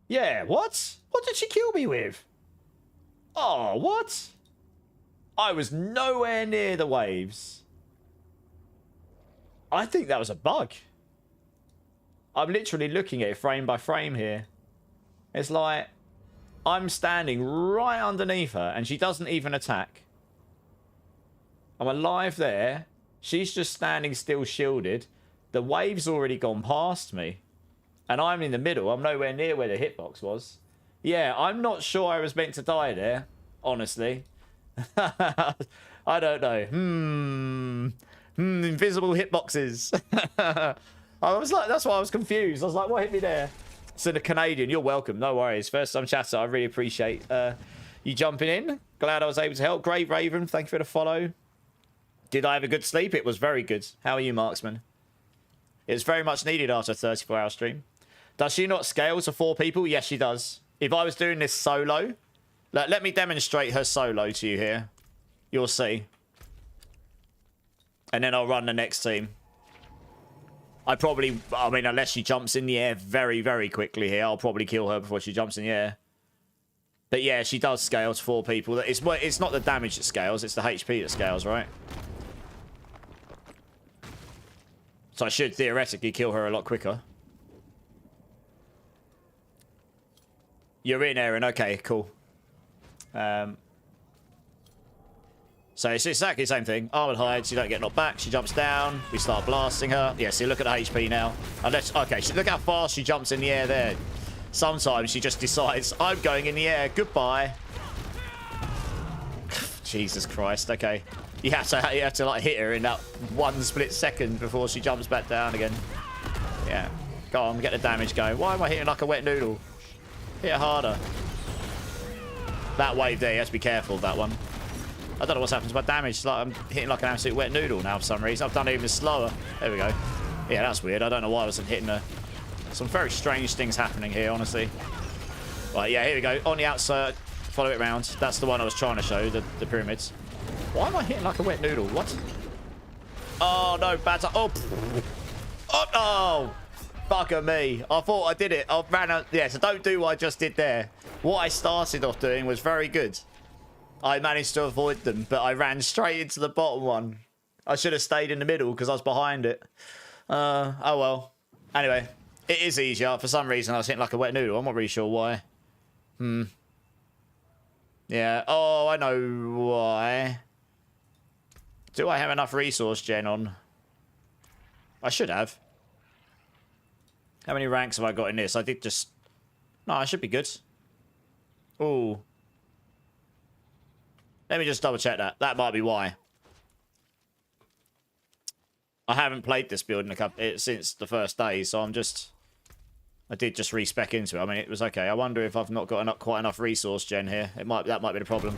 Yeah, what? What did she kill me with? Oh, what? I was nowhere near the waves. I think that was a bug. I'm literally looking at it frame by frame here. It's like I'm standing right underneath her and she doesn't even attack. I'm alive there. She's just standing still shielded. The wave's already gone past me. And I'm in the middle. I'm nowhere near where the hitbox was. Yeah, I'm not sure I was meant to die there. Honestly. I don't know. Invisible hitboxes. I was like, that's why I was confused. I was like, what hit me there? So the Canadian, you're welcome. No worries. First time chatter. I really appreciate you jumping in. Glad I was able to help. Grave Raven, thank you for the follow. Did I have a good sleep? It was very good. How are you, Marksman? It was very much needed after a 34-hour stream. Does she not scale to 4 people? Yes, she does. If I was doing this solo... Let me demonstrate her solo to you here. You'll see. And then I'll run the next team. I mean, unless she jumps in the air very quickly here, I'll probably kill her before she jumps in the air. But yeah, she does scale to 4 people. It's not the damage that scales, it's the HP that scales, right? So I should theoretically kill her a lot quicker. You're in, Aaron. Okay, cool. So it's exactly the same thing. Armored hides, you don't get knocked back. She jumps down. We start blasting her. Yeah, see, look at the HP now. Unless, okay, look how fast she jumps in the air there. Sometimes she just decides, I'm going in the air. Goodbye. Jesus Christ. Okay. You have to like hit her in that 1 split second before she jumps back down again. Yeah. Go on, get the damage going. Why am I hitting like a wet noodle? Hit her harder. That wave there, you have to be careful of that one. I don't know what's happened to my damage. It's like I'm hitting like an absolute wet noodle now for some reason. I've done it even slower. There we go. Yeah, that's weird. I don't know why I wasn't hitting her. Some very strange things happening here, honestly. Right, yeah, here we go. On the outside, follow it around. That's the one I was trying to show, the pyramids. Why am I hitting like a wet noodle? What? Oh, no, bad time. Oh, oh, no. Bugger me. I thought I did it. I ran out. Yeah, so don't do what I just did there. What I started off doing was very good. I managed to avoid them, but I ran straight into the bottom one. I should have stayed in the middle because I was behind it. Oh, well. Anyway, it is easier. For some reason, I was hitting like a wet noodle. I'm not really sure why. Yeah. Oh, I know why. Do I have enough resource gen on? I should have. How many ranks have I got in this? I did just... No, I should be good. Ooh. Let me just double check that. That might be why. I haven't played this build in since the first day, so I'm just... I did just respec into it. I mean, it was okay. I wonder if I've not got quite enough resource gen here. That might be the problem.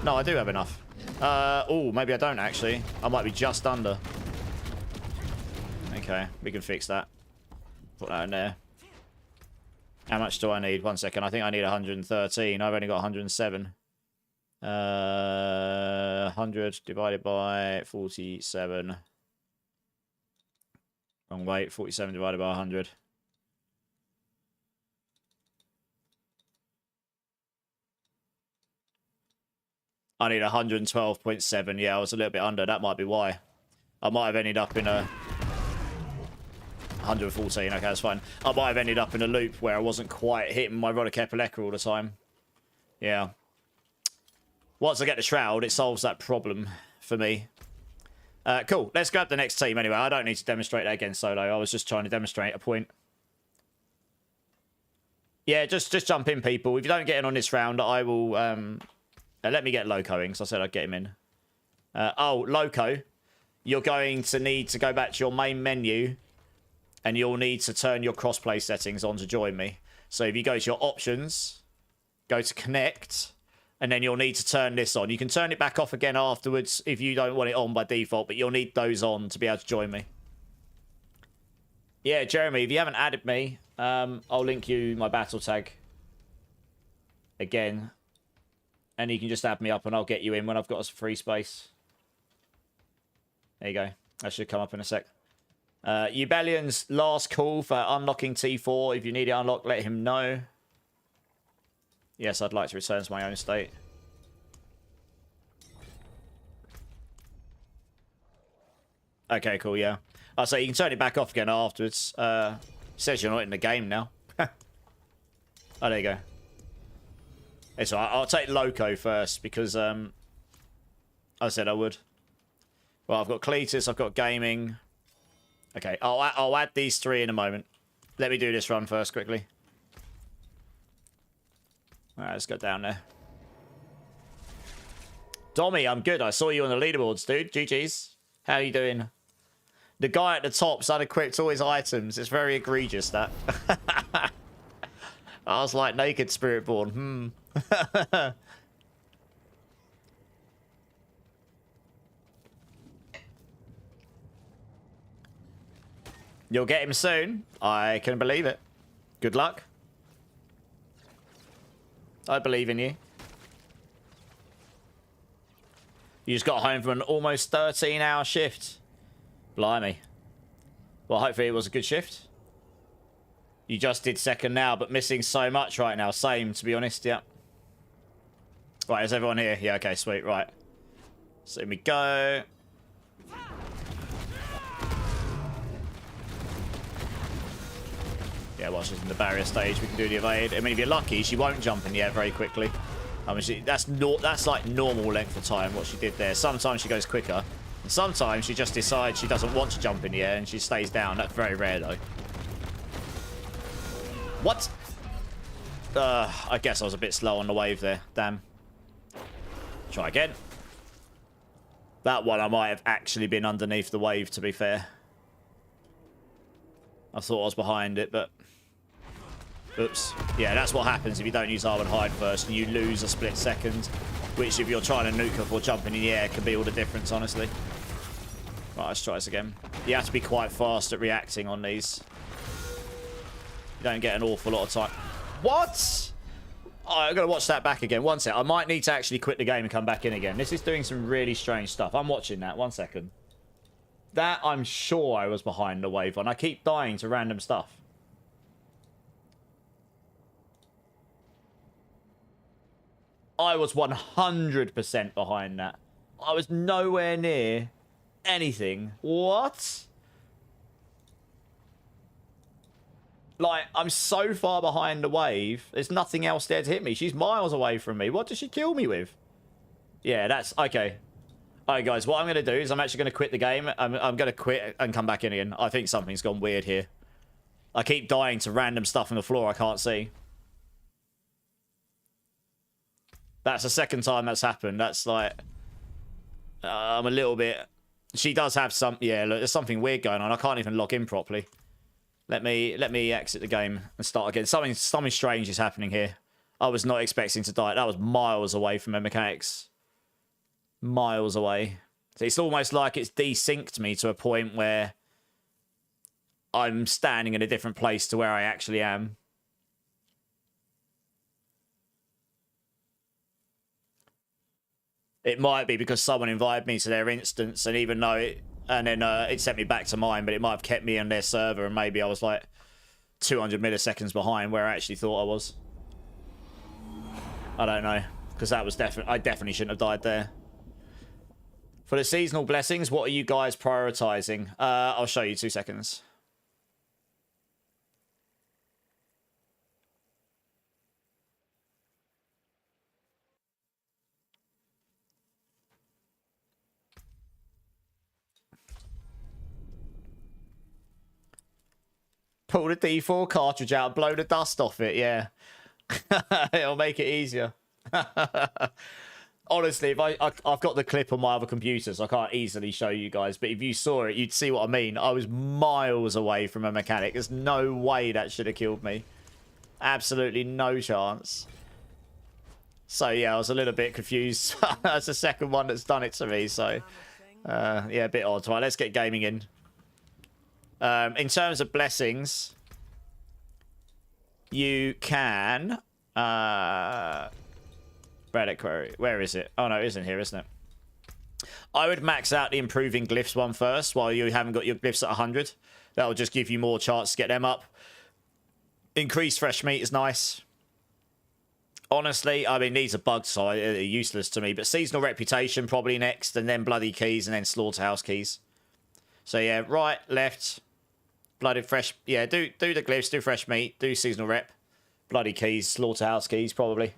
No, I do have enough. Oh, maybe I don't actually. I might be just under. Okay, we can fix that. Put that in there. How much do I need? 1 second. I think I need 113. I've only got 107. 100 divided by 47. Wrong way. 47 divided by 100. I need 112.7. Yeah, I was a little bit under. That might be why. I might have ended up in a... 114. Okay, that's fine. I might have ended up in a loop where I wasn't quite hitting my Roddick Epileka all the time. Yeah. Once I get the Shroud, it solves that problem for me. Cool. Let's grab the next team anyway. I don't need to demonstrate that again solo. I was just trying to demonstrate a point. Yeah, just jump in, people. If you don't get in on this round, I will... let me get Loco in, because I said I'd get him in. Oh, Loco. You're going to need to go back to your main menu, and you'll need to turn your crossplay settings on to join me. So if you go to your options, go to connect, and then you'll need to turn this on. You can turn it back off again afterwards if you don't want it on by default, but you'll need those on to be able to join me. Yeah, Jeremy, if you haven't added me, I'll link you my battle tag again. And you can just add me up and I'll get you in when I've got some free space. There you go. That should come up in a sec. Ubellion's last call for unlocking T4. If you need it unlocked, let him know. Yes, I'd like to return to my own state. Okay, cool, yeah. I'll say you can turn it back off again afterwards. It says you're not in the game now. Oh, there you go. It's alright. I'll take Loco first because I said I would. Well, I've got Cletus, I've got Gaming. Okay, I'll add these three in a moment. Let me do this run first quickly. Alright, let's go down there. Dommy, I'm good. I saw you on the leaderboards, dude. GG's. How are you doing? The guy at the top's unequipped all his items. It's very egregious, that. I was like naked Spiritborn. You'll get him soon. I can believe it. Good luck. I believe in you. You just got home from an almost 13-hour shift. Blimey. Well, hopefully it was a good shift. You just did second now, but missing so much right now. Same, to be honest, yeah. Right, is everyone here? Yeah, okay, sweet, right. So here we go. Yeah, while she's in the barrier stage, we can do the evade. I mean, if you're lucky, she won't jump in the air very quickly. I mean, that's like normal length of time, what she did there. Sometimes she goes quicker. And sometimes she just decides she doesn't want to jump in the air and she stays down. That's very rare, though. What? I guess I was a bit slow on the wave there. Damn. Try again. That one I might have actually been underneath the wave, to be fair. I thought I was behind it, but... Oops. Yeah, that's what happens if you don't use arm and hide first. You lose a split second, which if you're trying to nuke her before jumping in the air can be all the difference, honestly. Right, let's try this again. You have to be quite fast at reacting on these. You don't get an awful lot of time. What? Oh, I've got to watch that back again. One sec. I might need to actually quit the game and come back in again. This is doing some really strange stuff. I'm watching that. 1 second. That I'm sure I was behind the wave on. I keep dying to random stuff. I was 100% behind that. I was nowhere near anything. What? Like, I'm so far behind the wave. There's nothing else there to hit me. She's miles away from me. What does she kill me with? Yeah, that's... Okay. Alright, guys. What I'm going to do is I'm actually going to quit the game. I'm going to quit and come back in again. I think something's gone weird here. I keep dying to random stuff on the floor I can't see. That's the second time that's happened. That's like... I'm a little bit... She does have some... Yeah, look, there's something weird going on. I can't even log in properly. Let me exit the game and start again. Something strange is happening here. I was not expecting to die. That was miles away from her mechanics. Miles away. So it's almost like it's desynced me to a point where I'm standing in a different place to where I actually am. It might be because someone invited me to their instance, and even though it... And then it sent me back to mine, but it might have kept me on their server, and maybe I was like 200 milliseconds behind where I actually thought I was. I don't know, because that was I definitely shouldn't have died there. For the seasonal blessings, what are you guys prioritizing? I'll show you 2 seconds. Pull the D4 cartridge out, blow the dust off it, yeah. It'll make it easier. Honestly, if I've got the clip on my other computer, so I can't easily show you guys, but if you saw it, you'd see what I mean. I was miles away from a mechanic. There's no way that should have killed me. Absolutely no chance. So, yeah, I was a little bit confused. That's the second one that's done it to me, so... yeah, a bit odd. Right, let's get gaming in. In terms of blessings, you can... Reddit query. Where is it? Oh, no, it isn't here, isn't it? I would max out the improving glyphs one first while you haven't got your glyphs at 100. That'll just give you more chance to get them up. Increased fresh meat is nice. Honestly, I mean, these are bugs, so they're useless to me. But seasonal reputation probably next, and then bloody keys, and then slaughterhouse keys. So, yeah, right, left... Bloody fresh... Yeah, do the glyphs, do fresh meat, do seasonal rep. Bloody keys, slaughterhouse keys, probably.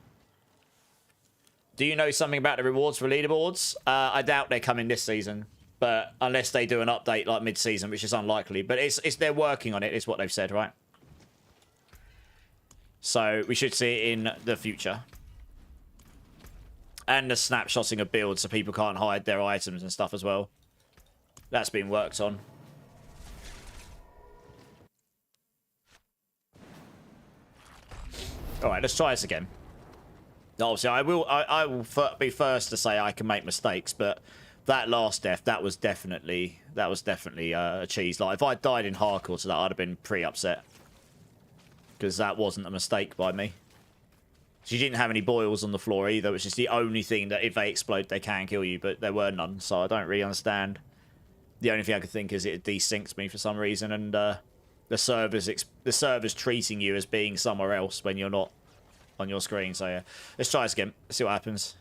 Do you know something about the rewards for leaderboards? I doubt they're coming this season. But unless they do an update like mid-season, which is unlikely. But it's they're working on it, is what they've said, right? So we should see it in the future. And the snapshotting of builds so people can't hide their items and stuff as well. That's been worked on. Alright, let's try this again. Obviously, I will be first to say I can make mistakes, but that last death, that was definitely a cheese. Like, if I died in hardcore to that, I'd have been pretty upset. Because that wasn't a mistake by me. She didn't have any boils on the floor either, which is the only thing that if they explode, they can kill you, but there were none, so I don't really understand. The only thing I could think is it desyncs me for some reason, and the server's treating you as being somewhere else when you're not on your screen. So yeah, let's try this again. Let's see what happens.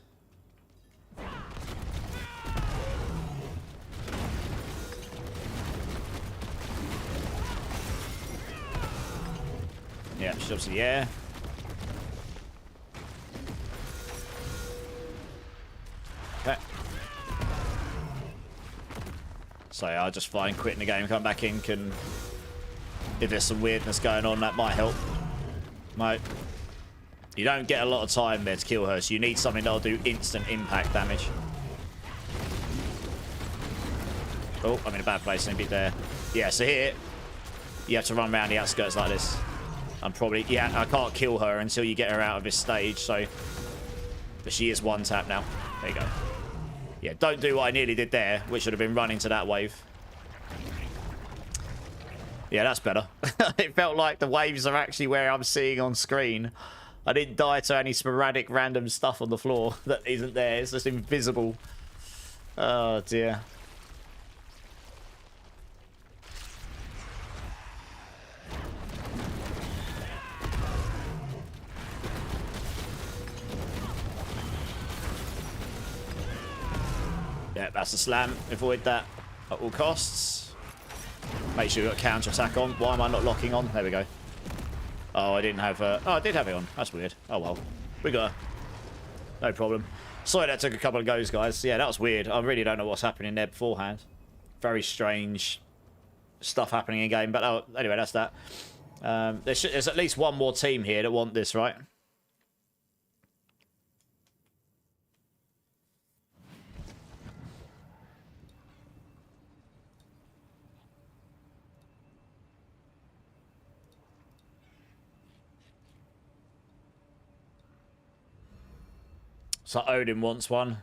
Yeah, she's obviously yeah. Okay. So yeah, I'll just find quitting the game, come back in, can... If there's some weirdness going on, that might help. Mate. You don't get a lot of time there to kill her, so you need something that'll do instant impact damage. Oh, I'm in a bad place, a bit there. Yeah, so here, you have to run around the outskirts like this. I'm probably... Yeah, I can't kill her until you get her out of this stage, so... But she is one tap now. There you go. Yeah, don't do what I nearly did there, which should have been running to that wave. Yeah, that's better. It felt like the waves are actually where I'm seeing on screen. I didn't die to any sporadic random stuff on the floor that isn't there. It's just invisible. Oh, dear. Yeah, that's a slam. Avoid that at all costs. Make sure you've got counter attack on. Why am I not locking on? There we go. Oh, I didn't have... oh, I did have it on. That's weird. Oh, well. We got her. No problem. Sorry that took a couple of goes, guys. Yeah, that was weird. I really don't know what's happening there beforehand. Very strange stuff happening in game. But oh, anyway, that's that. There's at least one more team here that want this, right? So Odin wants one.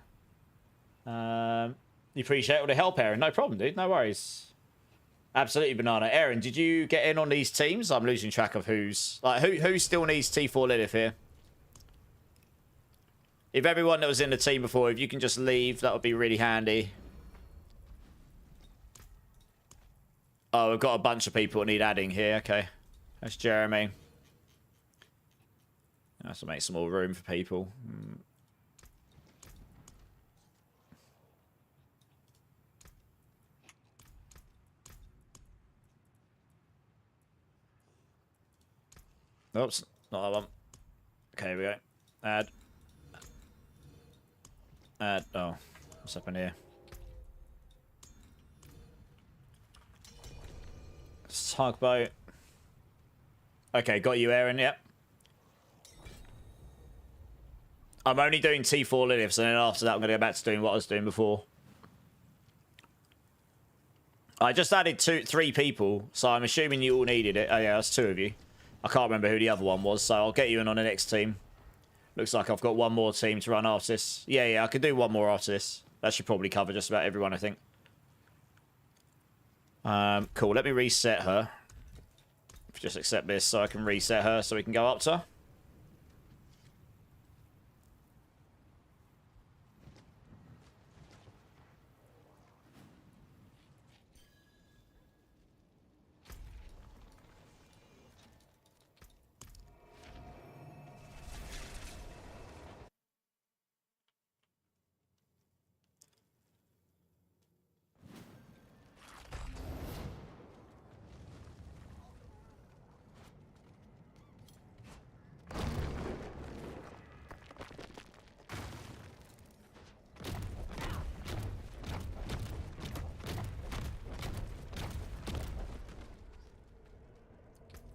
You appreciate all the help, Aaron. No problem, dude. No worries. Absolutely, Banana. Aaron, did you get in on these teams? I'm losing track of who's... Like, who still needs T4 Lilith here? If everyone that was in the team before, if you can just leave, that would be really handy. Oh, we've got a bunch of people that need adding here. Okay. That's Jeremy. That's to make some more room for people. Oops, not that one. Okay, here we go. Add. Add. Oh, what's up in here? Tugboat. Okay, got you, Aaron. Yep. I'm only doing T4 Liliths, and then after that, I'm going to go back to doing what I was doing before. I just added 3 people, so I'm assuming you all needed it. Oh yeah, that's 2 of you. I can't remember who the other one was, so I'll get you in on the next team. Looks like I've got one more team to run after this. Yeah, I could do one more after this. That should probably cover just about everyone, I think. Cool, let me reset her. Just accept this so I can reset her so we can go up to her.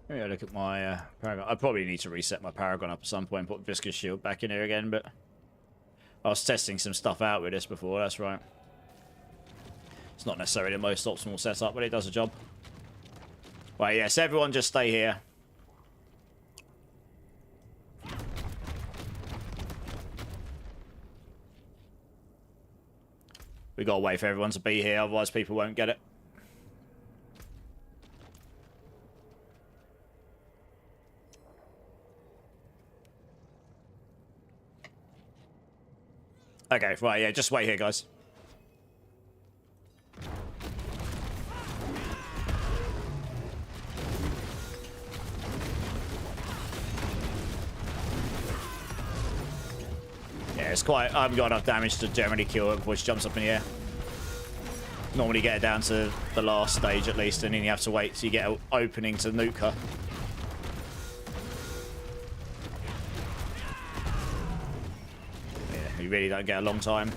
Maybe I look at my Paragon. I probably need to reset my Paragon up at some point, put Viscous Shield back in here again, but I was testing some stuff out with this before, that's right. It's not necessarily the most optimal setup, but it does a job. Right, yes, everyone just stay here. We gotta wait for everyone to be here, otherwise people won't get it. Okay, right, yeah, just wait here, guys. Yeah, it's quite... I haven't got enough damage to generally kill it before she jumps up in the air. Normally get it down to the last stage at least, and then you have to wait till you get an opening to nuke her. You really don't get a long time.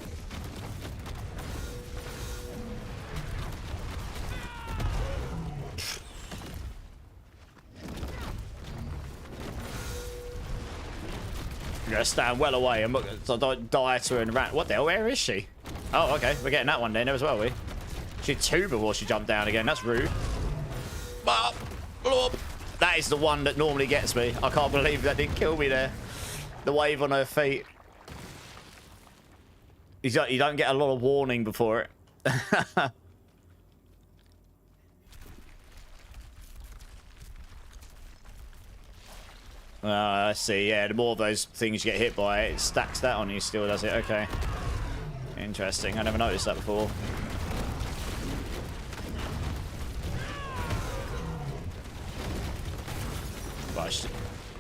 I'm gonna stand well away so I don't die to her in rat. What the hell? Where is she? Oh, okay. We're getting that one then as well, we. She had 2 before she jumped down again. That's rude. That is the one that normally gets me. I can't believe that didn't kill me there. The wave on her feet. You don't get a lot of warning before it. I see. Yeah, the more of those things you get hit by, it stacks that on you still, does it? Okay. Interesting. I never noticed that before.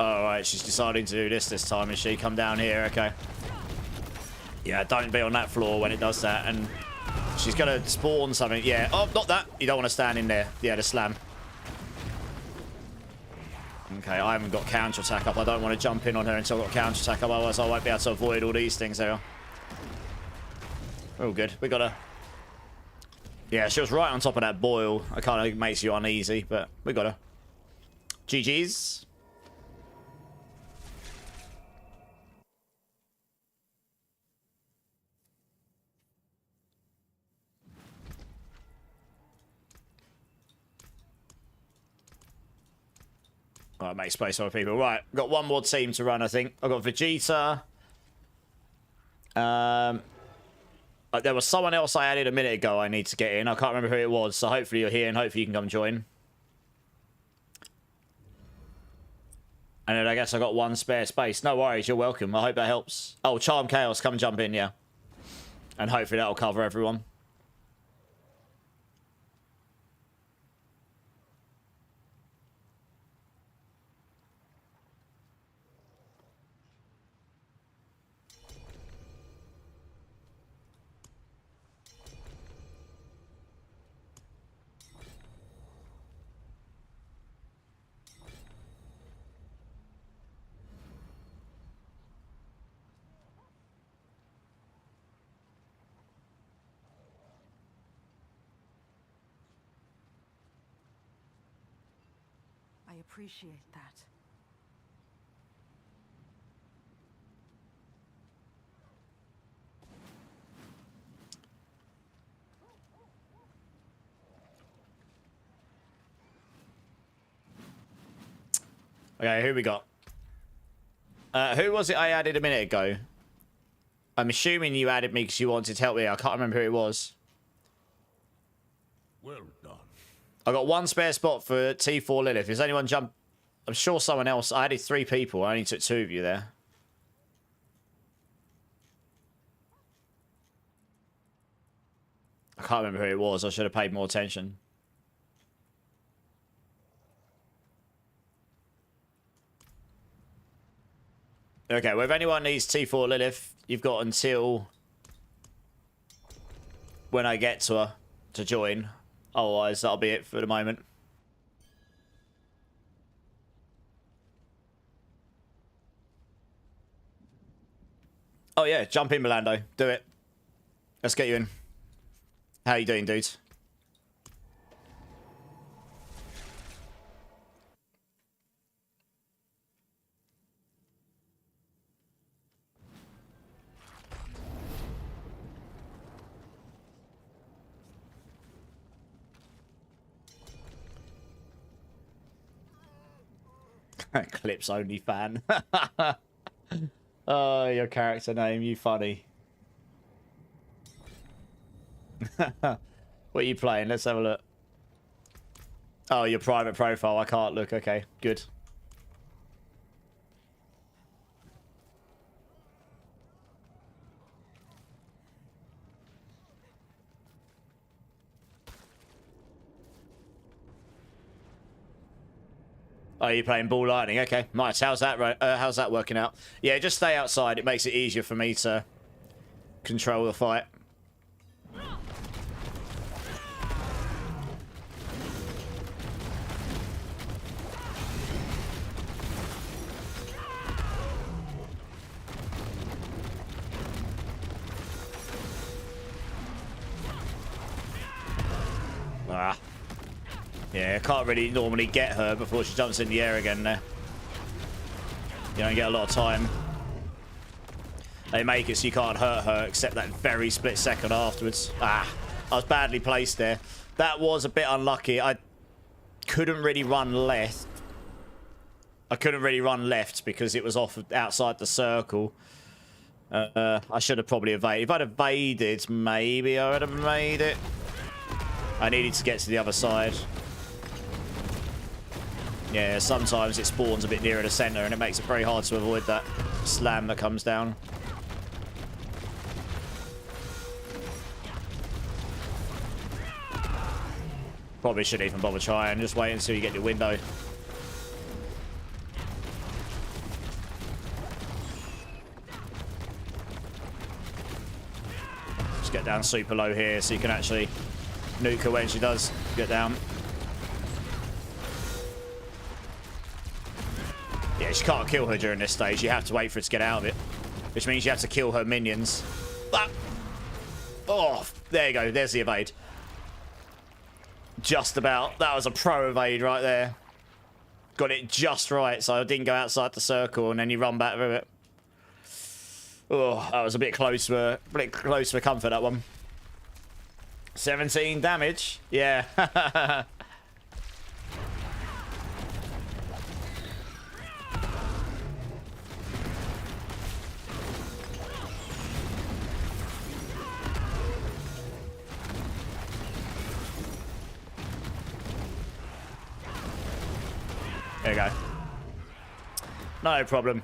Alright, she's deciding to do this time, is she? Come down here, okay. Yeah, don't be on that floor when it does that, and she's gonna spawn something. Yeah, oh, not that. You don't want to stand in there. Yeah, the slam. Okay, I haven't got counter-attack up. I don't want to jump in on her until I've got counter-attack up, otherwise I won't be able to avoid all these things there. Oh, good. We got her. Yeah, she was right on top of that boil. It kind of makes you uneasy, but we got her. GG's. Right, make space for people. Right, got one more team to run, I think. I've got Vegeta. There was someone else I added a minute ago I need to get in. I can't remember who it was, so hopefully you're here and hopefully you can come join. And then I guess I got one spare space. No worries, you're welcome. I hope that helps. Oh, Charm Chaos, come jump in, yeah. And hopefully that'll cover everyone. I appreciate that. Okay, who we got? Who was it I added a minute ago? I'm assuming you added me because you wanted to help me. I can't remember who it was. Well done. I got one spare spot for T4 Lilith. Is anyone jump? I'm sure someone else. I added 3 people. I only took 2 of you there. I can't remember who it was. I should have paid more attention. Okay, well, if anyone needs T4 Lilith, you've got until when I get to her to join. Otherwise, that'll be it for the moment. Oh, yeah, jump in, Milando. Do it. Let's get you in. How you doing, dudes? Clips only fan. Oh, your character name, you funny. What are you playing? Let's have a look. Oh, your private profile. I can't look. Okay, good. Oh, you're playing Ball Lightning. Okay, nice. How's that working out? Yeah, just stay outside. It makes it easier for me to control the fight. Yeah, can't really normally get her before she jumps in the air again there. You don't get a lot of time. They make it so you can't hurt her except that very split second afterwards. Ah, I was badly placed there. That was a bit unlucky. I couldn't really run left. I couldn't really run left because it was off outside the circle. I should have probably evaded. If I'd evaded, maybe I would have made it. I needed to get to the other side. Yeah, sometimes it spawns a bit nearer the center and it makes it very hard to avoid that slam that comes down. Probably shouldn't even bother trying. Just wait until you get your window. Just get down super low here so you can actually nuke her when she does get down. Yeah, she can't kill her during this stage. You have to wait for it to get out of it. Which means you have to kill her minions. Ah! Oh, there you go. There's the evade. Just about. That was a pro evade right there. Got it just right, so I didn't go outside the circle, and then you run back through it. Oh, that was a bit close for comfort, that one. 17 damage. Yeah. There you go. No problem.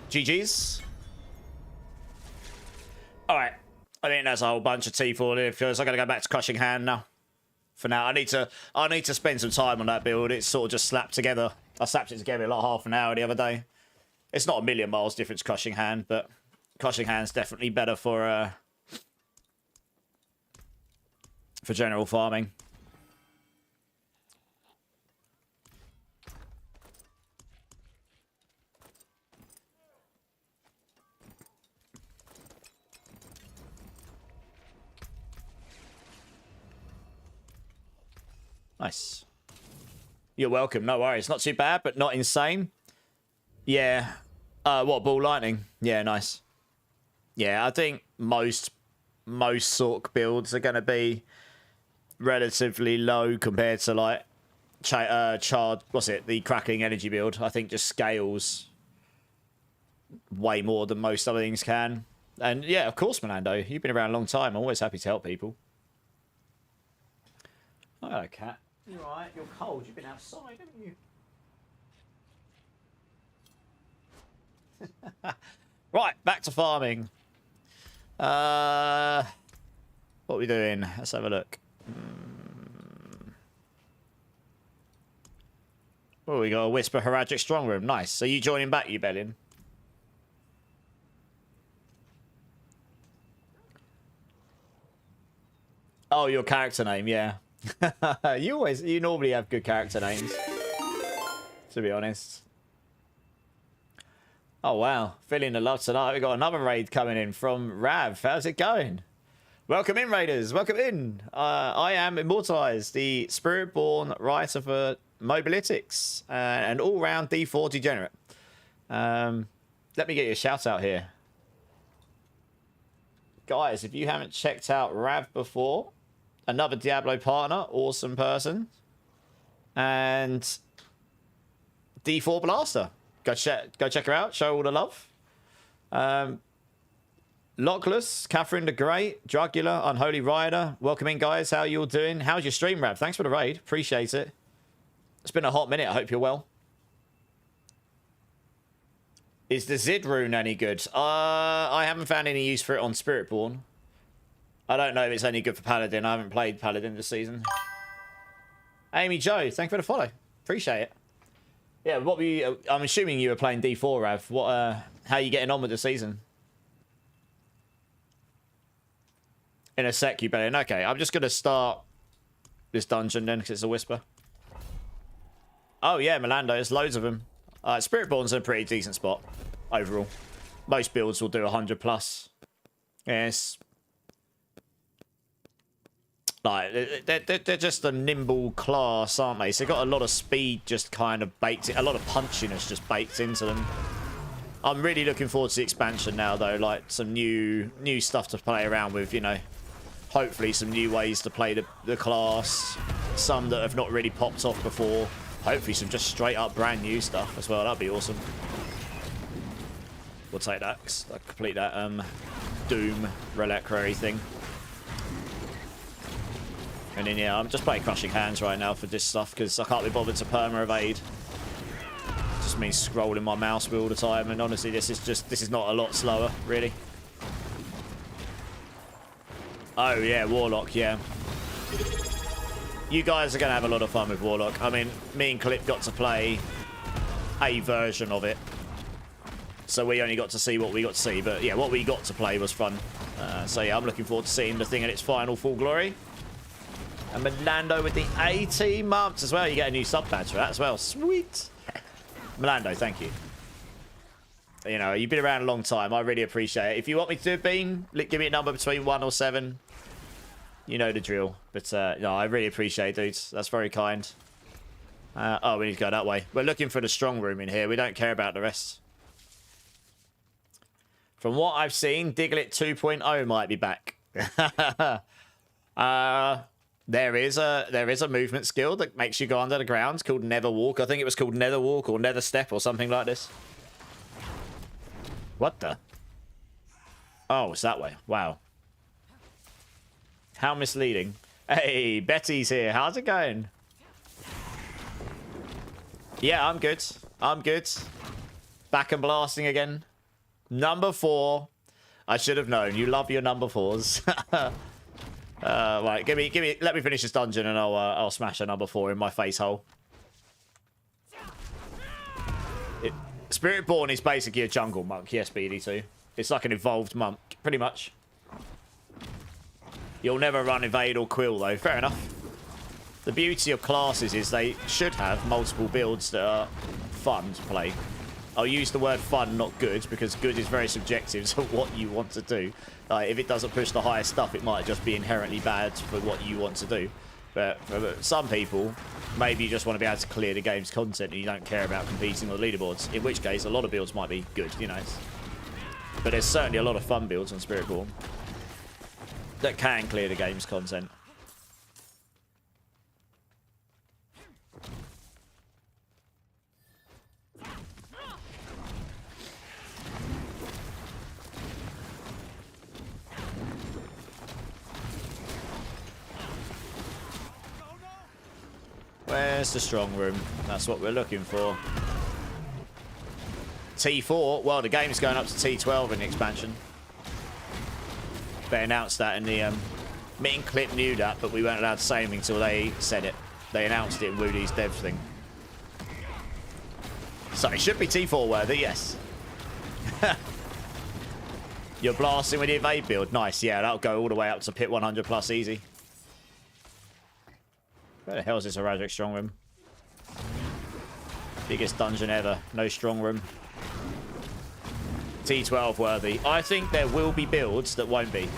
GG's. Alright. I think that's a whole bunch of T4 there. Feels I gotta go back to Crushing Hand now. For now. I need to spend some time on that build. It's sort of just slapped together. I slapped it together in like half an hour the other day. It's not a million miles difference to Crushing Hand, but Crushing Hand's definitely better for general farming. Nice. You're welcome. No worries. Not too bad, but not insane. Yeah. What, Ball Lightning? Yeah, nice. Yeah, I think most Sork builds are going to be relatively low compared to like the Crackling Energy build. I think just scales way more than most other things can. And yeah, of course, Melando. You've been around a long time. I'm always happy to help people. Oh, hello, cat. You're alright, you're cold. You've been outside, haven't you? Right, back to farming. What are we doing? Let's have a look. Oh, we got a Whisper Heraldic Strong Room. Nice. So you joining back, you Bellin? Oh, your character name, yeah. You normally have good character names, to be honest. Oh wow, feeling the love tonight. We got another raid coming in from Rav. How's it going? Welcome in, raiders. Welcome in. I am Immortalized, the Spiritborn writer for Mobalytics, and all-round D4 degenerate. Let me get you a shout out here, guys. If you haven't checked out Rav before. Another Diablo partner, awesome person, and D4 Blaster. Go check her out. Show all the love. Lockless, Catherine the Great, Drugula, Unholy Rider. Welcome in, guys. How you all doing? How's your stream, Rav? Thanks for the raid. Appreciate it. It's been a hot minute. I hope you're well. Is the Zid rune any good? I haven't found any use for it on Spiritborn. I don't know if it's any good for Paladin. I haven't played Paladin this season. Amy Joe, thank you for the follow. Appreciate it. Yeah, what were you, I'm assuming you were playing D4, Rav. What? How are you getting on with the season? In a sec, you better. Okay, I'm just going to start this dungeon then, because it's a Whisper. Oh, yeah, Melando. There's loads of them. Spiritborn's in a pretty decent spot, overall. Most builds will do 100 plus. Yes. Like, they're just a nimble class, aren't they? So they've got a lot of speed just kind of baked in, a lot of punchiness just baked into them. I'm really looking forward to the expansion now, though. Like, some new stuff to play around with, you know. Hopefully some new ways to play the class. Some that have not really popped off before. Hopefully some just straight up brand new stuff as well. That'd be awesome. We'll take that. I'll complete that Doom Reliquary thing. And then, yeah, I'm just playing Crushing Hands right now for this stuff because I can't be bothered to perma-evade. Just means scrolling my mouse wheel all the time. And honestly, this is not a lot slower, really. Oh, yeah, Warlock, yeah. You guys are going to have a lot of fun with Warlock. I mean, me and Clip got to play a version of it. So we only got to see what we got to see. But, yeah, what we got to play was fun. So, yeah, I'm looking forward to seeing the thing in its final full glory. And Melando with the 18 months as well. You get a new sub badge for that as well. Sweet. Melando, thank you. You know, you've been around a long time. I really appreciate it. If you want me to do a bean, give me a number between 1 or 7. You know the drill. But, no, I really appreciate it, dudes. That's very kind. Oh, we need to go that way. We're looking for the strong room in here. We don't care about the rest. From what I've seen, Diglett 2.0 might be back. There is a movement skill that makes you go under the ground called Nether Walk. I think it was called Nether Walk or Nether Step or something like this. What the? Oh, it's that way. Wow. How misleading. Hey, Betty's here. How's it going? Yeah, I'm good. I'm good. Back and blasting again. Number 4. I should have known. You love your number 4s. Right, let me finish this dungeon and I'll smash a number 4 in my face hole. Spiritborn is basically a jungle monk, yes, BD2. It's like an evolved monk, pretty much. You'll never run evade or quill though, fair enough. The beauty of classes is they should have multiple builds that are fun to play. I'll use the word fun, not good, because good is very subjective to what you want to do. Like, if it doesn't push the highest stuff, it might just be inherently bad for what you want to do. But for some people, maybe you just want to be able to clear the game's content and you don't care about competing on the leaderboards. In which case, a lot of builds might be good, you know. But there's certainly a lot of fun builds on Spiritborn that can clear the game's content. Where's the strong room? That's what we're looking for. T4. Well, the game's going up to T12 in the expansion. They announced that in the... Me and Clip knew that, but we weren't allowed to say anything until they said it. They announced it in Woody's dev thing. So it should be T4 worthy, yes. You're blasting with the evade build. Nice, yeah, that'll go all the way up to pit 100 plus easy. Where the hell is this Erratic strong room? Biggest dungeon ever. No strong room. T12 worthy. I think there will be builds that won't be.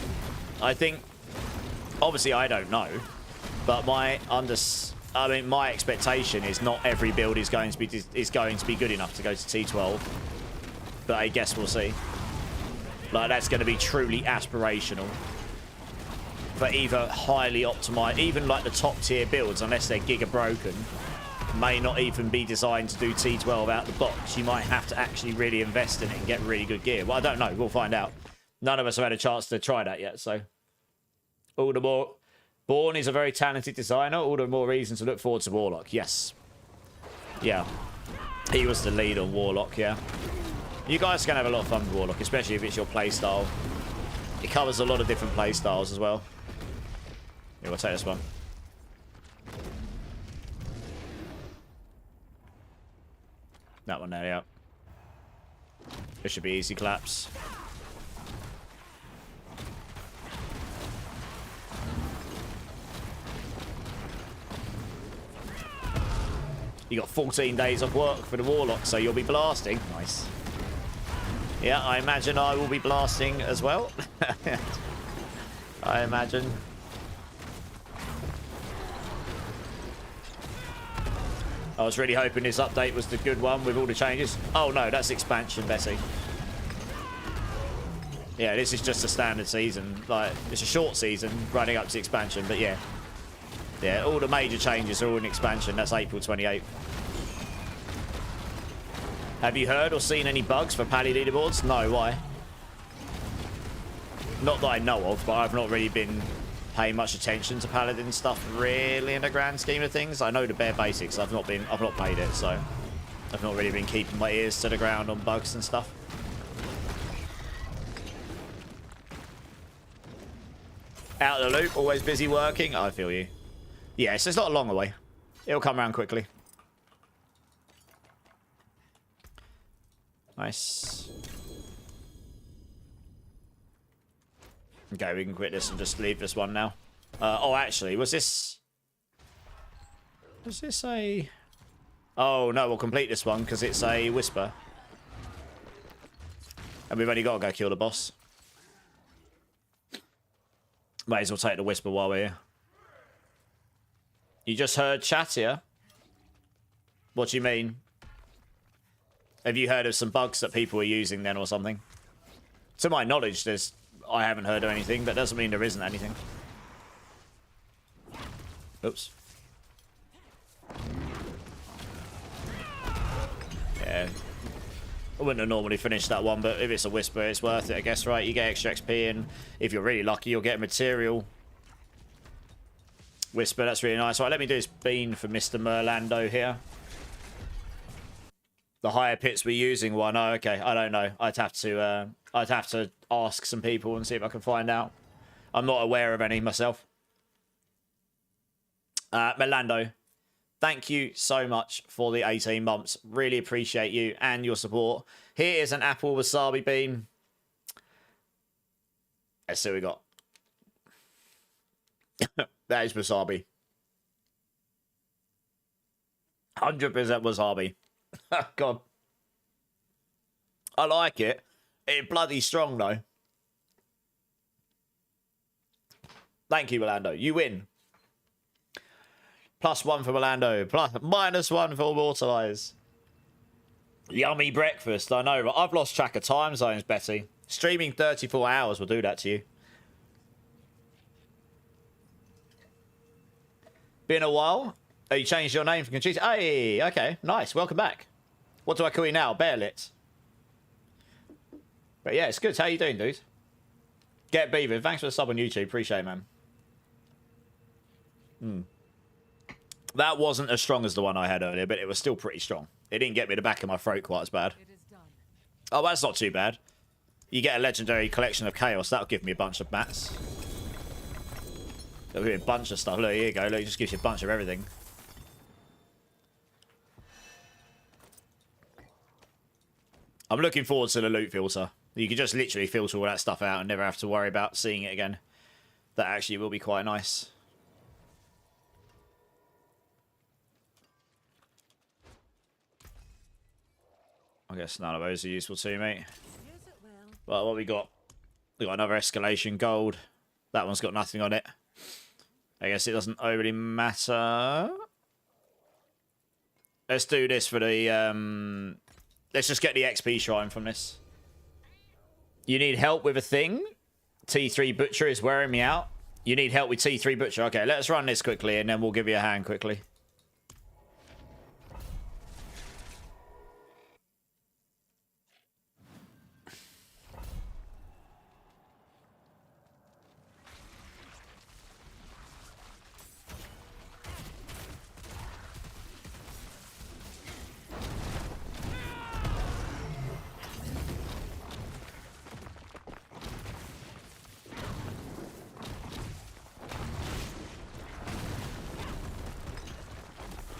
I think... Obviously, I don't know. But my expectation is not every build is going to be good enough to go to T12. But I guess we'll see. Like, that's going to be truly aspirational. For either highly optimized, even like the top tier builds, unless they're giga broken, may not even be designed to do T12 out the box. You might have to actually really invest in it and get really good gear. Well, I don't know. We'll find out. None of us have had a chance to try that yet, so. All the more... Born is a very talented designer. All the more reason to look forward to Warlock. Yes. Yeah. He was the lead on Warlock, yeah. You guys can have a lot of fun with Warlock, especially if it's your playstyle. It covers a lot of different playstyles as well. Yeah, we'll take this one. That one there, yeah. This should be easy claps. You got 14 days of work for the Warlock, so you'll be blasting. Nice. Yeah, I imagine I will be blasting as well. I imagine. I was really hoping this update was the good one with all the changes. Oh no, that's expansion, Bessie. Yeah, this is just a standard season. Like, it's a short season running up to expansion, but yeah. Yeah, all the major changes are all in expansion. That's April 28th. Have you heard or seen any bugs for Pally leaderboards? No, why? Not that I know of, but I've not really been paying much attention to Paladin stuff really in the grand scheme of things. I know the bare basics. I've not played it, so I've not really been keeping my ears to the ground on bugs and stuff. Out of the loop, always busy working. I feel you. Yeah, so it's not a long way. It'll come around quickly. Nice. Okay, we can quit this and just leave this one now. Oh, actually, was this a... Oh, no, we'll complete this one because it's a whisper. And we've only got to go kill the boss. Might as well take the whisper while we're here. You just heard chat here? What do you mean? Have you heard of some bugs that people are using then or something? To my knowledge, I haven't heard of anything, but doesn't mean there isn't anything. Oops. Yeah. I wouldn't have normally finished that one, but if it's a whisper, it's worth it, I guess, right? You get extra XP, and if you're really lucky, you'll get material. Whisper, that's really nice. Right, let me do this bean for Mr. Merlando here. The higher pits we're using one. Oh, okay. I don't know. I'd have to ask some people and see if I can find out. I'm not aware of any myself. Merlando, thank you so much for the 18 months. Really appreciate you and your support. Here is an apple wasabi bean. Let's see what we got. That is wasabi. 100% wasabi. God. I like it. It's bloody strong, though. Thank you, Orlando. You win. +1 for Orlando. -1 for Waterlies. Yummy breakfast. I know, but I've lost track of time zones, Betty. Streaming 34 hours will do that to you. Been a while. Oh, you changed your name from Conchita. Hey, okay, nice. Welcome back. What do I call you now? Bearlit. But yeah, it's good. How you doing, dude? Get Beaver. Thanks for the sub on YouTube. Appreciate it, man. That wasn't as strong as the one I had earlier, but it was still pretty strong. It didn't get me the back of my throat quite as bad. Oh, that's not too bad. You get a legendary collection of chaos. That'll give me a bunch of mats. That'll give me a bunch of stuff. Look, here you go. Look, it just gives you a bunch of everything. I'm looking forward to the loot filter. You can just literally filter all that stuff out and never have to worry about seeing it again. That actually will be quite nice. I guess none of those are useful to me. Well, what we got? We got another escalation gold. That one's got nothing on it. I guess it doesn't overly matter. Let's do this for the... Let's just get the XP shrine from this. You need help with a thing? T3 Butcher is wearing me out. You need help with T3 Butcher. Okay, let's run this quickly and then we'll give you a hand quickly.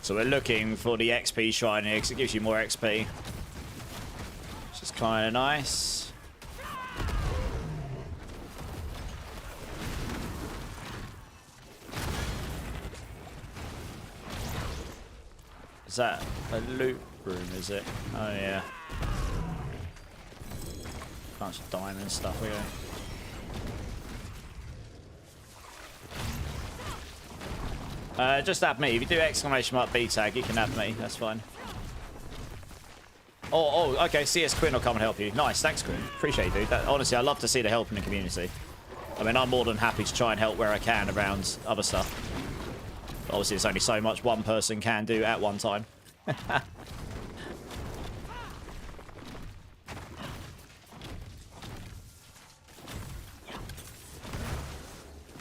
So we're looking for the XP shrine here because it gives you more XP. Which is kind of nice. Is that a loot room, is it? Oh yeah. Bunch of diamond stuff here. Just add me. If you do exclamation mark B tag, you can add me. That's fine. Oh, okay. CS Quinn will come and help you. Nice. Thanks, Quinn. Appreciate it, dude. Honestly, I love to see the help in the community. I mean, I'm more than happy to try and help where I can around other stuff. But obviously, there's only so much one person can do at one time.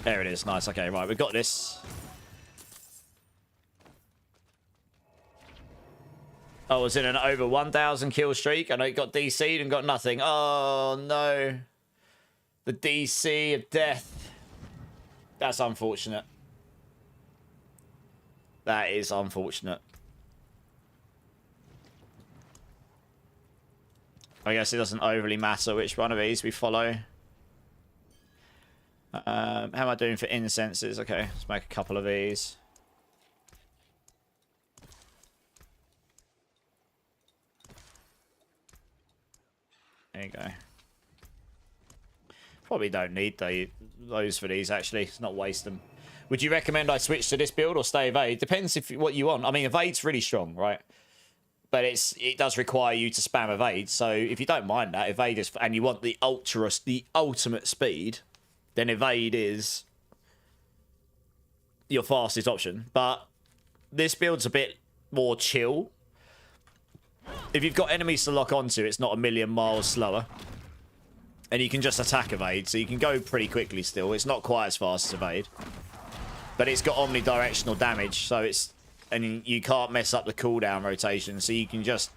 There it is. Nice. Okay, right. We've got this. I was in an over 1,000 kill streak. I know it got DC'd and got nothing. Oh, no. The DC of death. That's unfortunate. That is unfortunate. I guess it doesn't overly matter which one of these we follow. How am I doing for incenses? Okay, let's make a couple of these. There you go. Probably don't need those for these, actually. It's not waste them. Would you recommend I switch to this build or stay evade? Depends if what you want. I mean, evade's really strong, right? But it does require you to spam evade. So if you don't mind that, evade is, and you want the ultimate speed, then evade is your fastest option. But this build's a bit more chill. If you've got enemies to lock onto, it's not a million miles slower. And you can just attack evade, so you can go pretty quickly still. It's not quite as fast as evade. But it's got omnidirectional damage, so it's... And you can't mess up the cooldown rotation, so you can just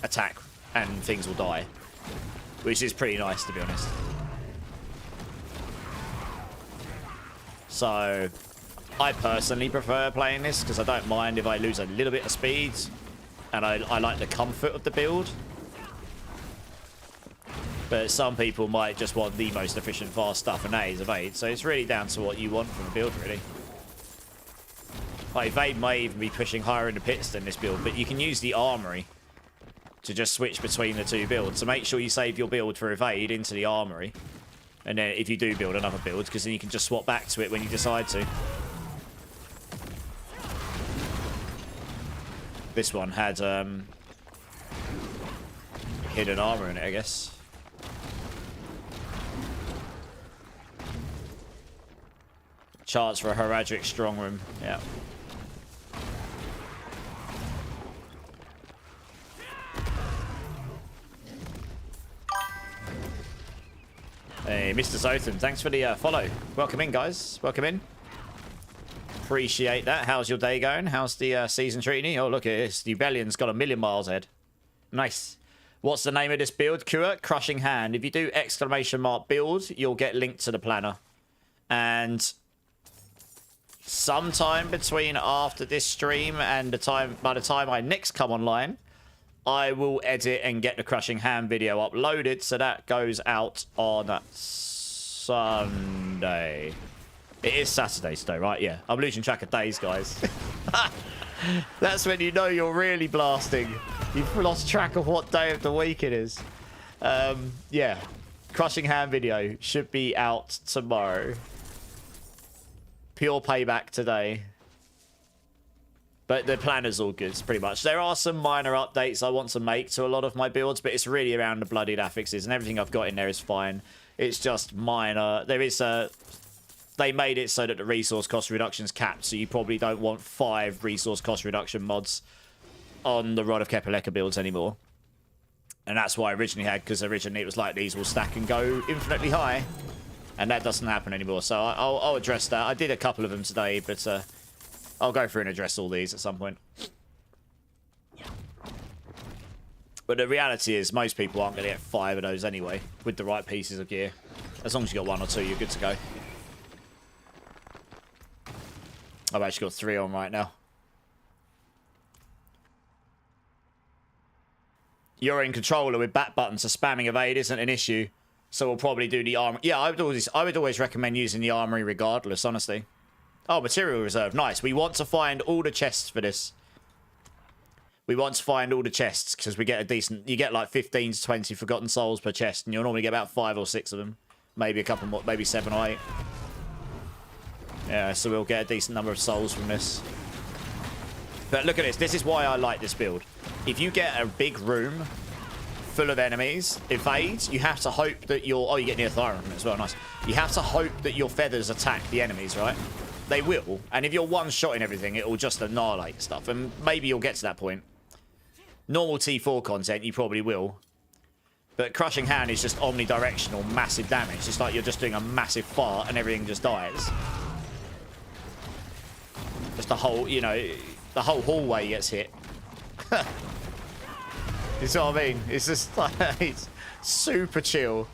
attack and things will die. Which is pretty nice, to be honest. So, I personally prefer playing this, because I don't mind if I lose a little bit of speed. And I like the comfort of the build. But some people might just want the most efficient, fast stuff, and that is evade. So it's really down to what you want from a build, really. Like, evade may even be pushing higher in the pits than this build, but you can use the armory to just switch between the two builds. So make sure you save your build for evade into the armory. And then if you do build another build, because then you can just swap back to it when you decide to. This one had hidden armor in it, I guess. Charts for a Heraldric strong room. Yeah. Hey, Mr. Zothan, thanks for the follow. Welcome in, guys. Welcome in. Appreciate that. How's your day going? How's the season treating you? Oh, look at this. The Rebellion's got a million miles ahead. Nice. What's the name of this build? Kua, Crushing Hand. If you do exclamation mark build, you'll get linked to the planner. And sometime between after this stream and by the time I next come online, I will edit and get the Crushing Hand video uploaded, so that goes out on Sunday. It is Saturday today, right? Yeah, I'm losing track of days, guys. That's when you know you're really blasting. You've lost track of what day of the week it is. Yeah, Crushing Hand video should be out tomorrow. Pure payback today. But the planner's all good, pretty much. There are some minor updates I want to make to a lot of my builds, but it's really around the bloodied affixes, and everything I've got in there is fine. It's just minor. There is a... They made it so that the resource cost reduction is capped, so you probably don't want 5 resource cost reduction mods on the Rod of Kepeleka builds anymore. And that's why I originally had, because originally it was like these will stack and go infinitely high. And that doesn't happen anymore, so I'll address that. I did a couple of them today, but I'll go through and address all these at some point. But the reality is, most people aren't going to get 5 of those anyway, with the right pieces of gear. As long as you got 1 or 2, you're good to go. I've actually got 3 on right now. You're in controller with back buttons, so spamming evade isn't an issue. So we'll probably do the armor. Yeah, I would always recommend using the armory regardless, honestly. Oh, material reserve. Nice. We want to find all the chests for this. We want to find all the chests because we get a decent... You get like 15 to 20 forgotten souls per chest, and you'll normally get about 5 or 6 of them. Maybe a couple more, maybe 7 or 8. Yeah, so we'll get a decent number of souls from this. But look at this. This is why I like this build. If you get a big room full of enemies, evades, you have to hope that your... Oh, you get Neothyron from it as well. Nice. You have to hope that your feathers attack the enemies, right? They will. And if you're one-shotting everything, it will just annihilate stuff. And maybe you'll get to that point. Normal T4 content, you probably will. But Crushing Hand is just omnidirectional, massive damage. It's like you're just doing a massive fart and everything just dies. Just the whole, you know... The whole hallway gets hit. You see what I mean? It's just like, it's super chill.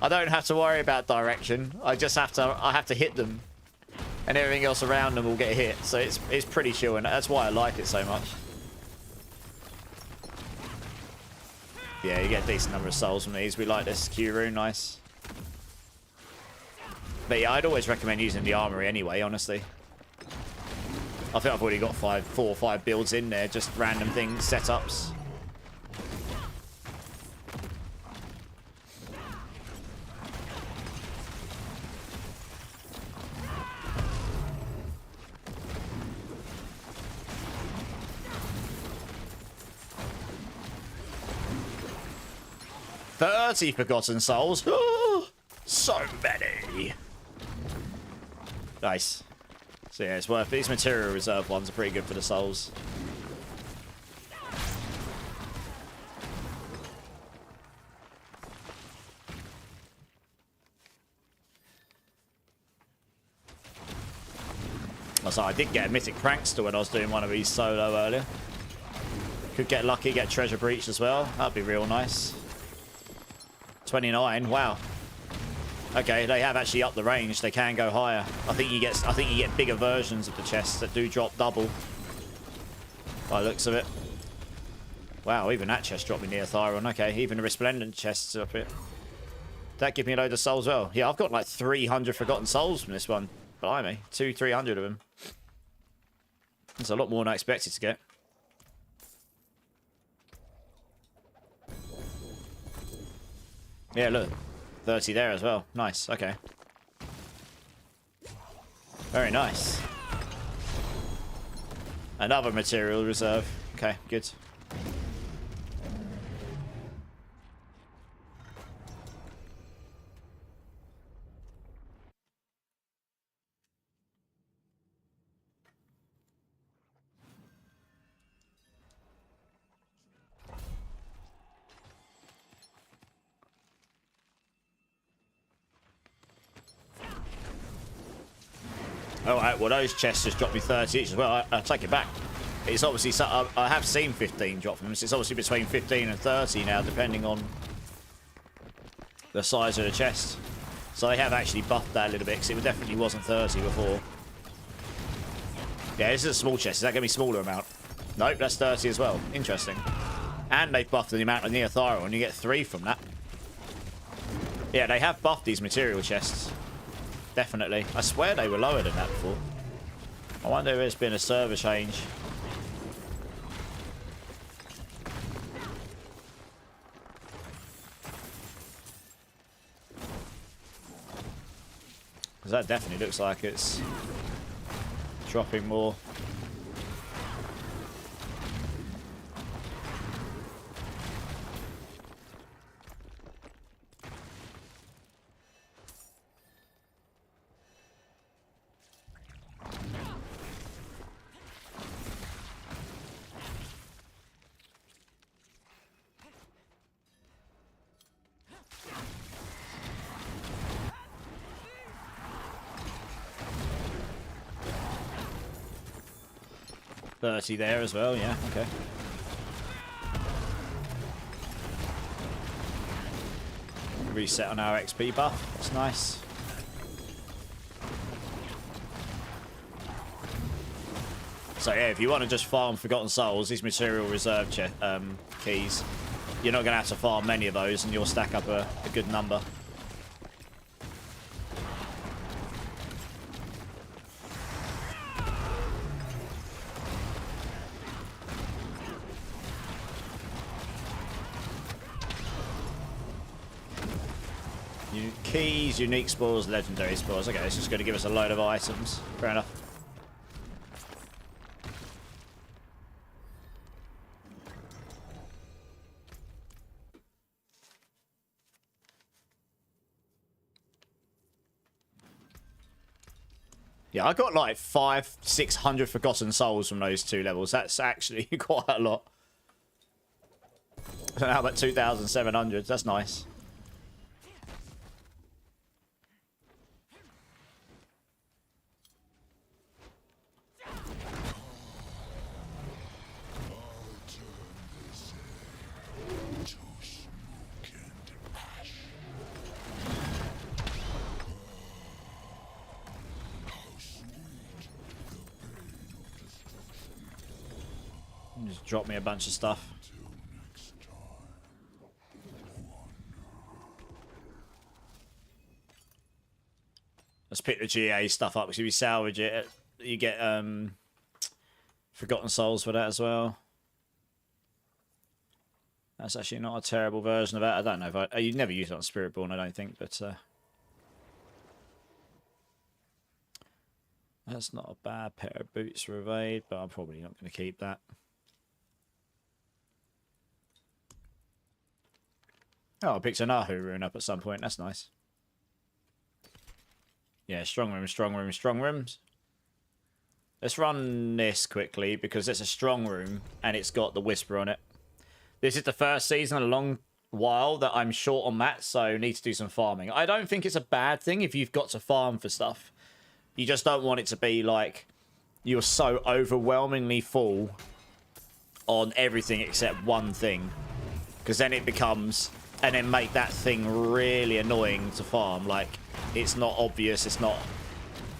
I don't have to worry about direction. I have to hit them. And everything else around them will get hit. So it's pretty chill, and that's why I like it so much. Yeah, you get a decent number of souls from these. We like this Q rune, nice. But yeah, I'd always recommend using the armory anyway, honestly. I think I've already got 4 or 5 builds in there, just random things, setups. "30 Forgotten Souls." So many. Nice. So yeah, it's worth it. These material reserve ones are pretty good for the souls. So I did get a mythic prankster when I was doing one of these solo earlier. Could get lucky, get treasure breach as well. That'd be real nice. 29, wow. Okay, they have actually upped the range. They can go higher. I think you get bigger versions of the chests that do drop double. By the looks of it. Wow, even that chest dropped me Neothyron. Okay, even the resplendent chests up it. That give me a load of souls as well. Yeah, I've got like 300 Forgotten Souls from this one. Blimey, 200-300 of them. That's a lot more than I expected to get. Yeah, look. 30 there as well. Nice, okay. Very nice. Another material reserve. Okay, good. Alright, well those chests just dropped me 30 each as well. I'll take it back. It's obviously, I have seen 15 drop from them. So it's obviously between 15 and 30 now, depending on the size of the chest. So they have actually buffed that a little bit, because it definitely wasn't 30 before. Yeah, this is a small chest. Is that going to be a smaller amount? Nope, that's 30 as well. Interesting. And they've buffed the amount of Neothyron, and you get 3 from that. Yeah, they have buffed these material chests. Definitely. I swear they were lower than that before. I wonder if there's been a server change. Because that definitely looks like it's dropping more. There as well, yeah, okay. Reset on our XP buff, that's nice. So yeah, if you want to just farm Forgotten Souls, these material reserve keys, you're not going to have to farm many of those and you'll stack up a good number. Keys, unique spores, legendary spores. Okay, it's just going to give us a load of items. Fair enough. Yeah, I got like 600 forgotten souls from those 2 levels. That's actually quite a lot. So now about 2,700. That's nice. Just drop me a bunch of stuff. Let's pick the GA stuff up because if you salvage it, you get Forgotten Souls for that as well. That's actually not a terrible version of that. I don't know if you'd never use it on Spiritborn, I don't think, but that's not a bad pair of boots for evade, but I'm probably not going to keep that. Oh, I picked an Ahu rune up at some point. That's nice. Yeah, strong rooms, strong rooms, strong rooms. Let's run this quickly because it's a strong room and it's got the Whisper on it. This is the first season in a long while that I'm short on mats, so need to do some farming. I don't think it's a bad thing if you've got to farm for stuff. You just don't want it to be like you're so overwhelmingly full on everything except one thing. Because then it becomes... And then make that thing really annoying to farm. Like, it's not obvious, it's not...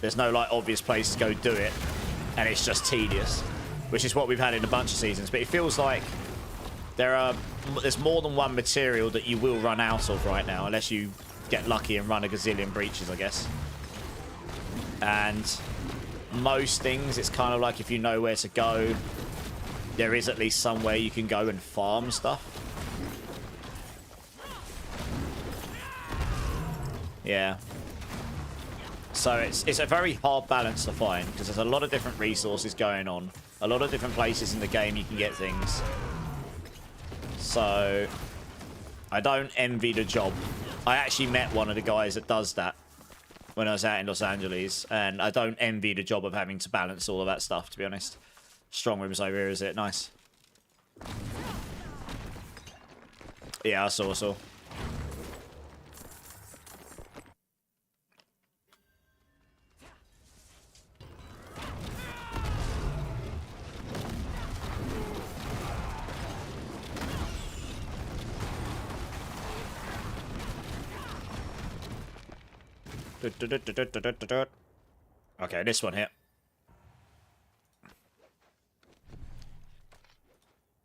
There's no, like, obvious place to go do it. And it's just tedious. Which is what we've had in a bunch of seasons. But it feels like there's more than one material that you will run out of right now. Unless you get lucky and run a gazillion breaches, I guess. And most things, it's kind of like if you know where to go, there is at least somewhere you can go and farm stuff. Yeah. So it's a very hard balance to find because there's a lot of different resources going on. A lot of different places in the game you can get things. So I don't envy the job. I actually met one of the guys that does that when I was out in Los Angeles, and I don't envy the job of having to balance all of that stuff, to be honest. Strong rooms over here, is it? Nice. Yeah, I saw. Okay, this one here.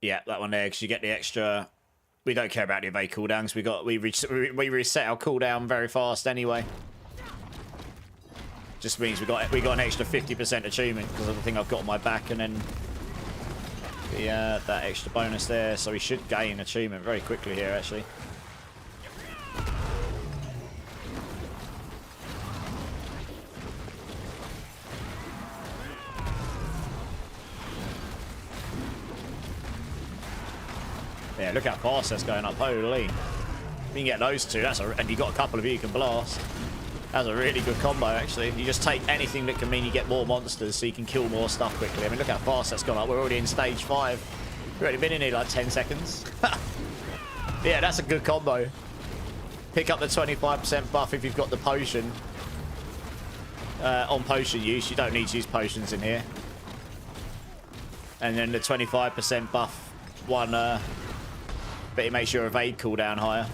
Yeah, that one there, because you get the extra... We don't care about the evade cooldowns. We reset our cooldown very fast anyway. Just means we got an extra 50% achievement because of the thing I've got on my back, and then that extra bonus there. So we should gain achievement very quickly here, actually. Yeah, look how fast that's going up. Holy. You can get those two. And you got a couple of you can blast. That's a really good combo, actually. You just take anything that can mean you get more monsters so you can kill more stuff quickly. I mean, look how fast that's gone up. We're already in stage 5. We've already been in here like 10 seconds. Yeah, that's a good combo. Pick up the 25% buff if you've got the potion. On potion use. You don't need to use potions in here. And then the 25% buff one... but it makes your evade cooldown higher.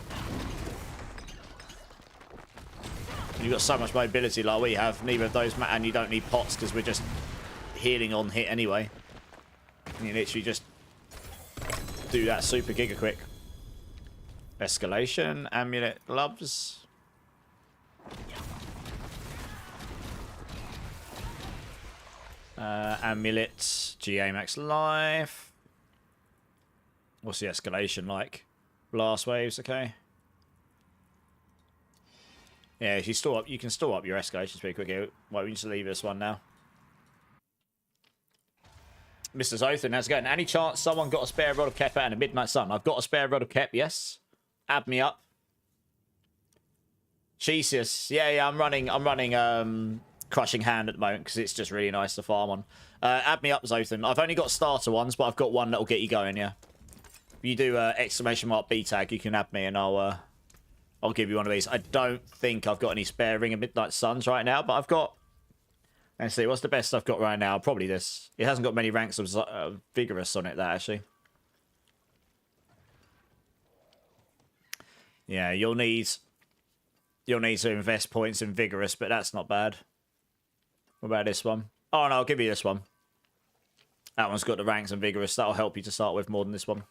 You've got so much mobility like we have. Neither of those matter, and you don't need pots because we're just healing on hit anyway. And you literally just do that super giga quick. Escalation, amulet, gloves. Amulet, GA max life. What's the escalation like? Blast waves, okay. Yeah, if you store up, you can store up your escalations pretty quickly. Why we just leave this one now? Mr. Zothan, how's it going? Any chance someone got a spare rod of Kep and a Midnight Sun? I've got a spare rod of Kep, yes. Add me up. Jesus. Yeah, I'm running Crushing Hand at the moment because it's just really nice to farm on. Add me up, Zothan. I've only got starter ones, but I've got one that'll get you going, yeah. If you do exclamation mark B tag, you can add me and I'll give you one of these. I don't think I've got any spare Ring of Midnight Suns right now, but I've got... Let's see, what's the best I've got right now? Probably this. It hasn't got many ranks of Vigorous on it, that, actually. Yeah, you'll need to invest points in Vigorous, but that's not bad. What about this one? Oh, no, I'll give you this one. That one's got the ranks and Vigorous. That'll help you to start with more than this one.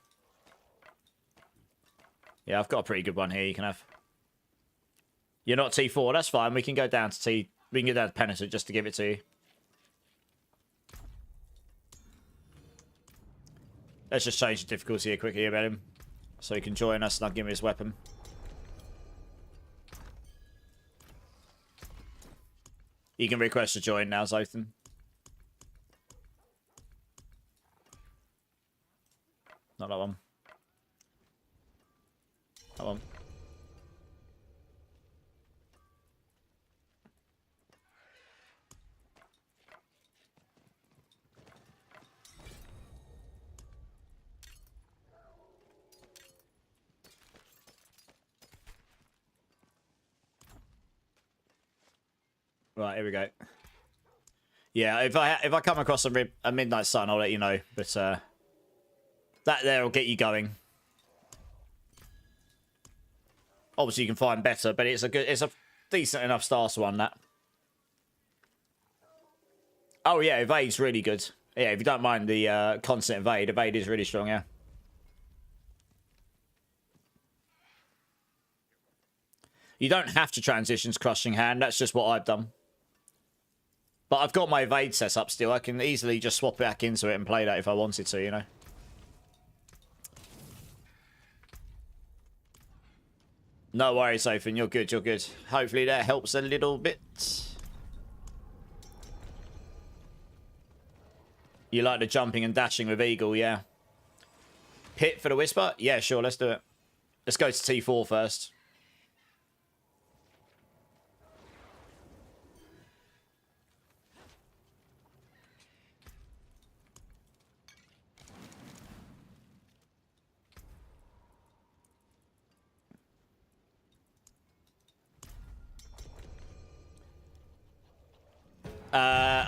Yeah, I've got a pretty good one here you can have. You're not T4, that's fine. We can go down to T... We can get down to Penitent just to give it to you. Let's just change the difficulty here quickly about him. So he can join us and I'll give him his weapon. You can request to join now, Zothan. Not that one. That one. Right, here we go. Yeah, if I come across a Midnight Sun, I'll let you know. But that there will get you going. Obviously, you can find better, but it's a decent enough starter one. That. Oh yeah, Evade's really good. Yeah, if you don't mind the constant evade is really strong. Yeah. You don't have to transition to Crushing Hand. That's just what I've done. But I've got my evade set up still. I can easily just swap back into it and play that if I wanted to, you know. No worries, Sophie. You're good, you're good. Hopefully that helps a little bit. You like the jumping and dashing with Eagle, yeah. Pit for the Whisper? Yeah, sure, let's do it. Let's go to T4 first.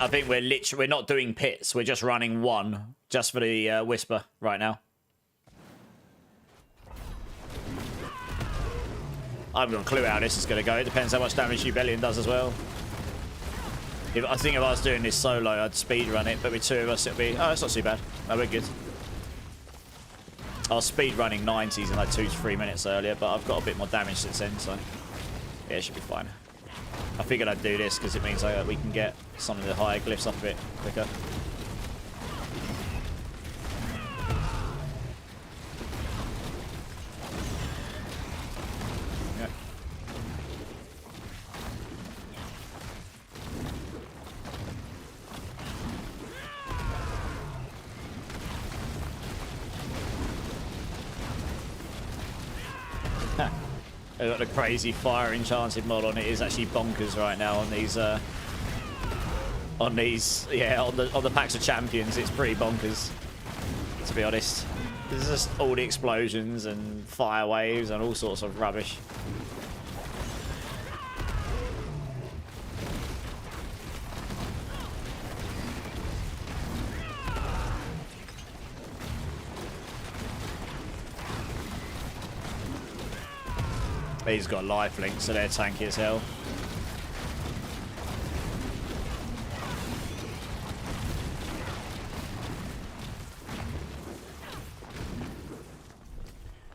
I think we're not doing pits. We're just running one just for the Whisper right now. I haven't got a clue how this is going to go. It depends how much damage Rebellion does as well. I think if I was doing this solo, I'd speed run it, but with two of us, it'll be... Oh, it's not too bad. No, we're good. I was speed running 90s in like 2 to 3 minutes earlier, but I've got a bit more damage since then, so... Yeah, it should be fine. I figured I'd do this because it means we can get some of the higher glyphs up a bit quicker. Yeah. They've got the crazy fire enchanted mod on it. Is actually bonkers right now on these on the packs of champions. It's pretty bonkers, to be honest. There's just all the explosions and fire waves and all sorts of rubbish. He's got lifelink, so they're tanky as hell.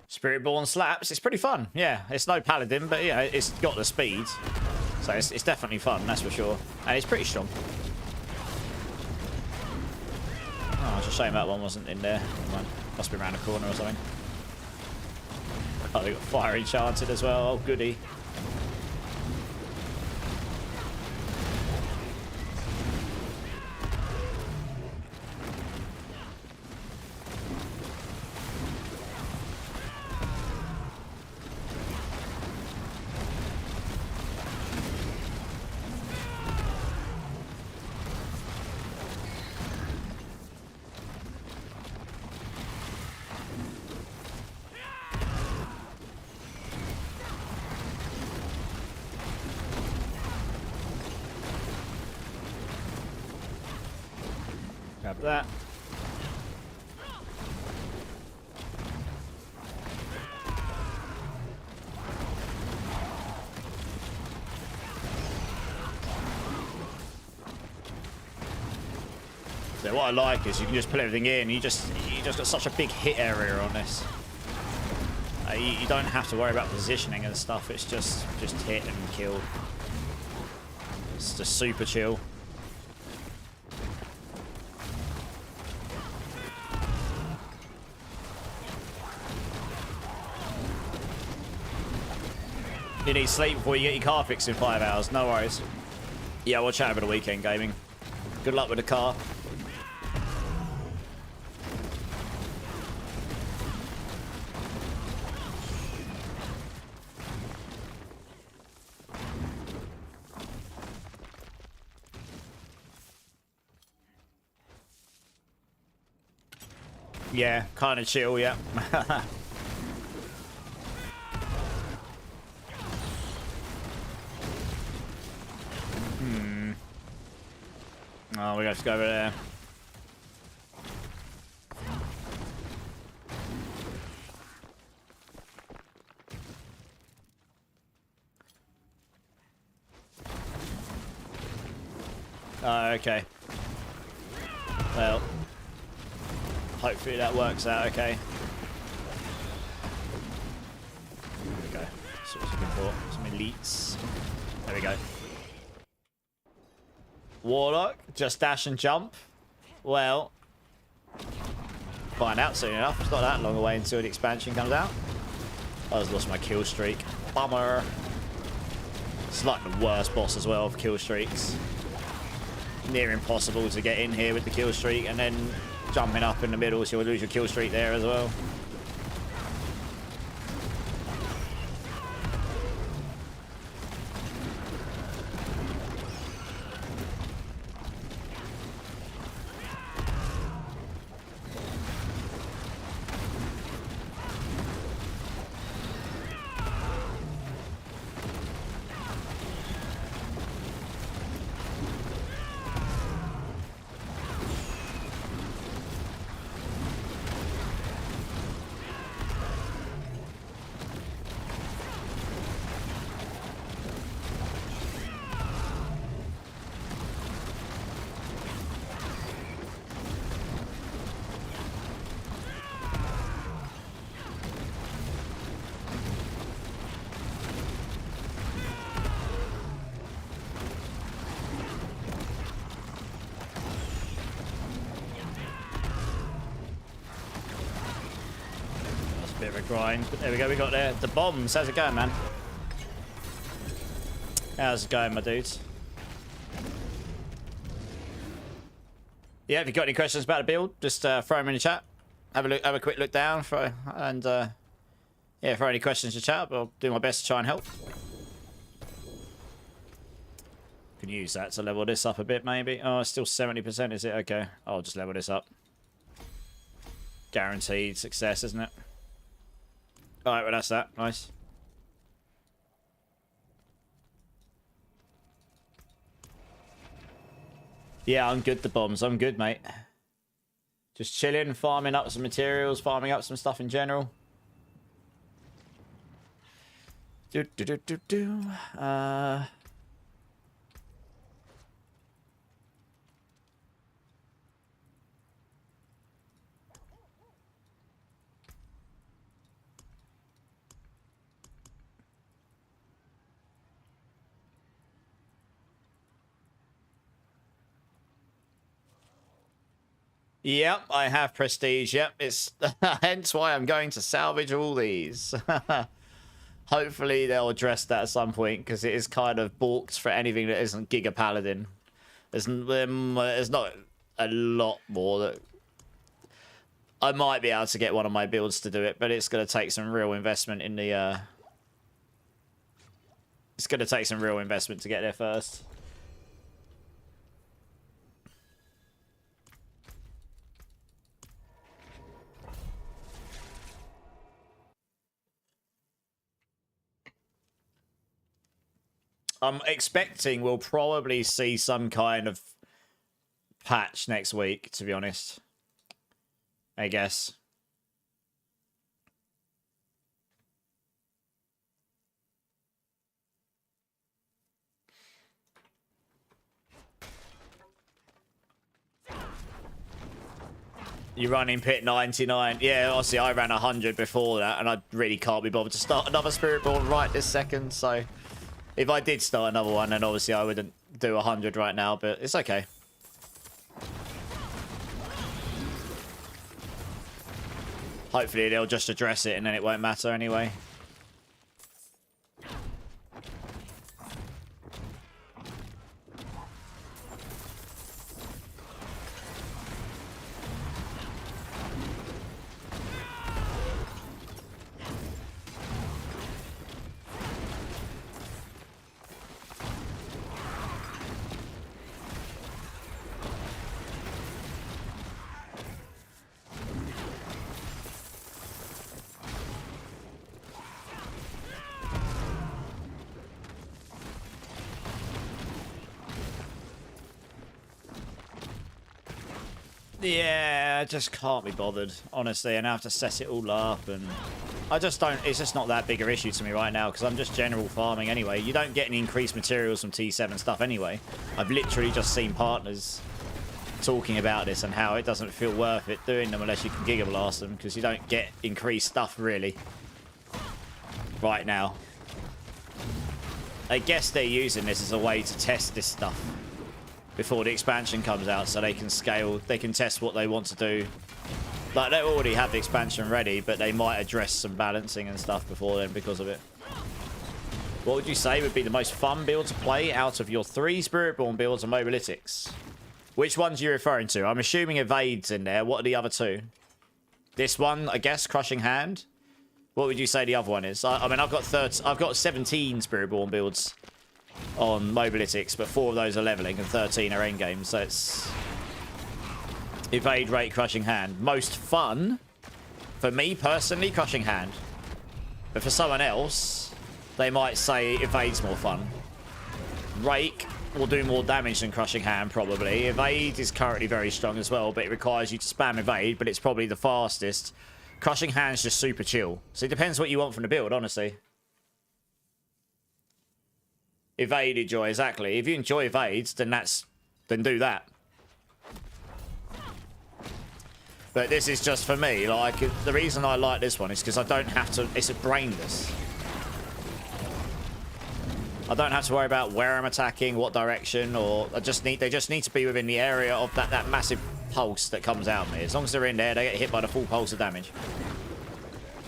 Spiritborn slaps. It's pretty fun. Yeah, it's no paladin, but yeah, it's got the speed, so it's definitely fun. That's for sure, and it's pretty strong. Oh, it's a shame that one wasn't in there. Must be around the corner or something. Oh, they got fire enchanted as well. Oh, goody. Grab that. So what I like is you can just put everything in. You just got such a big hit area on this. You don't have to worry about positioning and stuff. It's just hit and kill. It's just super chill. You need sleep before you get your car fixed in 5 hours. No worries. Yeah, we'll chat over the weekend gaming. Good luck with the car. Yeah, kind of chill, yeah. Oh, we have to go over there. Oh, okay. Well, hopefully that works out okay. There we go. That's what I was looking for. Some elites. There we go. Warlock, just dash and jump. Well, find out soon enough. It's not that long away until the expansion comes out. I just lost my kill streak. Bummer. It's like the worst boss as well of kill streaks. Near impossible to get in here with the kill streak, and then jumping up in the middle, so you'll lose your kill streak there as well. Bit of a grind, but there we go, we got there. The bombs, how's it going, man? How's it going, my dudes? Yeah, if you've got any questions about the build, just throw them in the chat. Have a look, have a quick look down, and yeah, throw any questions to chat. I'll do my best to try and help. Can use that to level this up a bit, maybe. Oh, it's still 70%, is it? Okay, I'll just level this up. Guaranteed success, isn't it? Alright, well that's that. Nice. Yeah, I'm good, the bombs. I'm good, mate. Just chilling, farming up some materials, farming up some stuff in general. Yep, I have prestige. Yep, it's hence why I'm going to salvage all these. Hopefully they'll address that at some point, because it is kind of balked for anything that isn't Giga Paladin. There's not a lot more that I might be able to get one of my builds to do it, but it's going to take some real investment in the. It's going to take some real investment to get there first. I'm expecting we'll probably see some kind of patch next week, to be honest. I guess. You run in pit 99. Yeah, obviously I ran 100 before that, and I really can't be bothered to start another Spiritborn right this second. So if I did start another one, then obviously I wouldn't do 100 right now, but it's okay. Hopefully they'll just address it and then it won't matter anyway. Yeah, I just can't be bothered, honestly, and I have to set it all up, and I just don't, it's just not that big an issue to me right now, because I'm just general farming anyway. You don't get any increased materials from T7 stuff anyway. I've literally just seen partners talking about this and how it doesn't feel worth it doing them unless you can Giga Blast them, because you don't get increased stuff, really, right now. I guess they're using this as a way to test this stuff before the expansion comes out, so they can scale, they can test what they want to do. Like, they already have the expansion ready, but they might address some balancing and stuff before then because of it. What would you say would be the most fun build to play out of your 3 Spiritborn builds and Mobalytics? Which ones are you referring to? I'm assuming Evade's in there. What are the other 2? This one, I guess, Crushing Hand. What would you say the other one is? I mean, I've got 17 Spiritborn builds on Mobalytics, but 4 of those are leveling and 13 are endgame, so it's Evade, Rate, Crushing Hand. Most fun for me personally, Crushing Hand, but for someone else they might say Evade's more fun. Rake will do more damage than Crushing Hand probably. Evade is currently very strong as well, but it requires you to spam Evade, but it's probably the fastest. Crushing Hand's just super chill, so it depends what you want from the build, honestly. Evade, enjoy, exactly. If you enjoy evades, then do that. But this is just for me. Like, the reason I like this one is because I don't have to. It's a brainless. I don't have to worry about where I'm attacking, what direction, or they just need to be within the area of that massive pulse that comes out of me. As long as they're in there, they get hit by the full pulse of damage.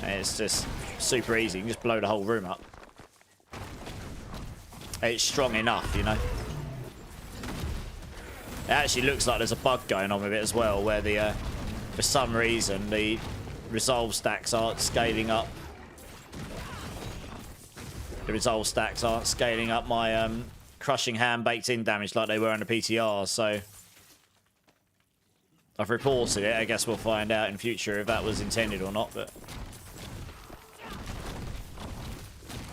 And it's just super easy. You can just blow the whole room up. It's strong enough, you know. It actually looks like there's a bug going on with it as well, where the for some reason the resolve stacks aren't scaling up. The resolve stacks aren't scaling up my Crushing Hand baked in damage like they were on the PTR, so I've reported it. I guess we'll find out in future if that was intended or not, but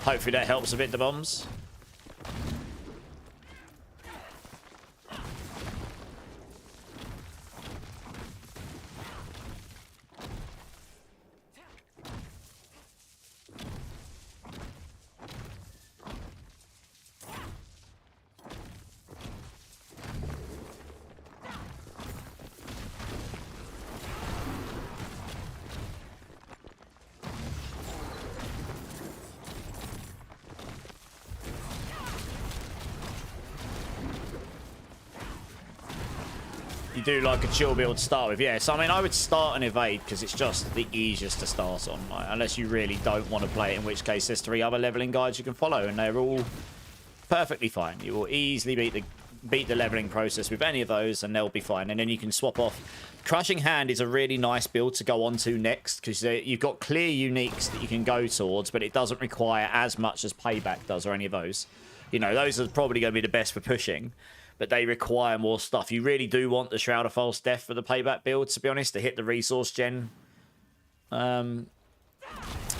hopefully that helps a bit, the bombs. Do like a chill build to start with, yeah. So I mean, I would start an evade because it's just the easiest to start on, like, unless you really don't want to play it, in which case there's 3 other leveling guides you can follow and they're all perfectly fine. You will easily beat the leveling process with any of those and they'll be fine, and then you can swap off. Crushing Hand is a really nice build to go on to next because you've got clear uniques that you can go towards, but it doesn't require as much as Payback does or any of those. You know, those are probably going to be the best for pushing, but they require more stuff. You really do want the Shroud of False Death for the Payback build, to be honest, to hit the resource gen. To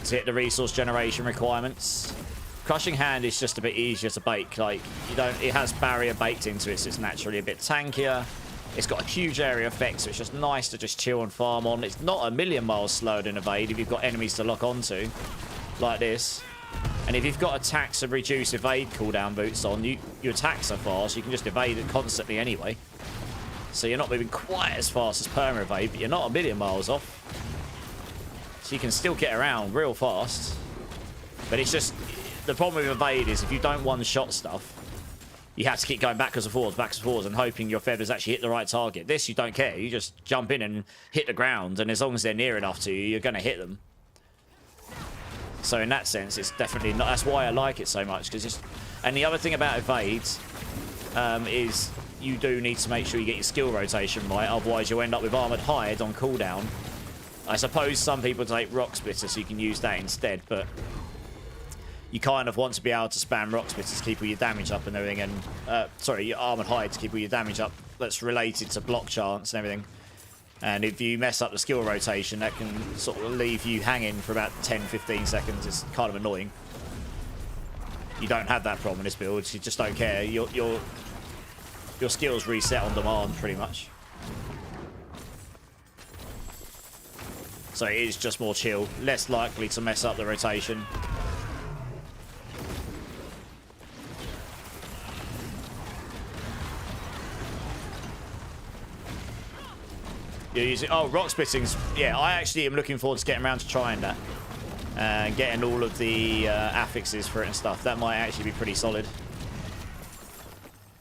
hit the resource generation requirements. Crushing Hand is just a bit easier to bake. Like, you don't, it has barrier baked into it, so it's naturally a bit tankier. It's got a huge area effect, so it's just nice to just chill and farm on. It's not a million miles slower than Evade if you've got enemies to lock onto, like this. And if you've got attacks and reduce evade cooldown boots on, your attacks are fast. You can just evade it constantly anyway. So you're not moving quite as fast as perma evade, but you're not a million miles off. So you can still get around real fast. But it's just, the problem with evade is if you don't one-shot stuff, you have to keep going backwards and forwards, and hoping your feathers actually hit the right target. This, you don't care. You just jump in and hit the ground, and as long as they're near enough to you, you're going to hit them. So in that sense, it's definitely not. That's why I like it so much. And the other thing about evades is you do need to make sure you get your skill rotation right. Otherwise, you'll end up with armored hide on cooldown. I suppose some people take rock splitter, so you can use that instead. But you kind of want to be able to spam rock splitters to keep all your damage up and everything. And sorry, your armored hide to keep all your damage up. That's related to block chance and everything. And if you mess up the skill rotation, that can sort of leave you hanging for about 10-15 seconds. It's kind of annoying. You don't have that problem in this build. You just don't care. Your skills reset on demand, pretty much. So it is just more chill. Less likely to mess up the rotation. You're using, oh, rock splittings. Yeah, I actually am looking forward to getting around to trying that. And getting all of the affixes for it and stuff. That might actually be pretty solid.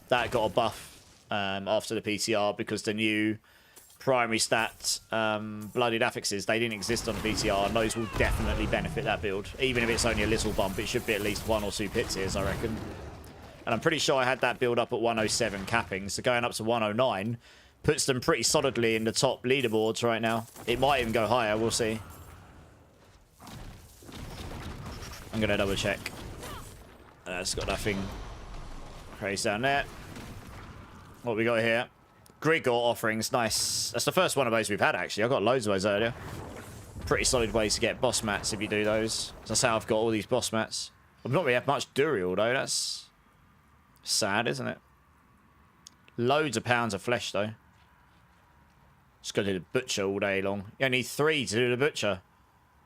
That got a buff after the PTR because the new primary stat blooded affixes, they didn't exist on the PTR, and those will definitely benefit that build. Even if it's only a little bump, it should be at least 1 or 2 pits here, I reckon. And I'm pretty sure I had that build up at 107 capping, so going up to 109 puts them pretty solidly in the top leaderboards right now. It might even go higher, we'll see. I'm going to double check. It's got nothing crazy down there. What we got here? Grigor offerings, nice. That's the first one of those we've had, actually. I got loads of those earlier. Pretty solid ways to get boss mats if you do those. That's how I've got all these boss mats. I've not really had much Duriel, though. That's sad, isn't it? Loads of pounds of flesh, though. Just gotta do the butcher all day long. You only need 3 to do the butcher.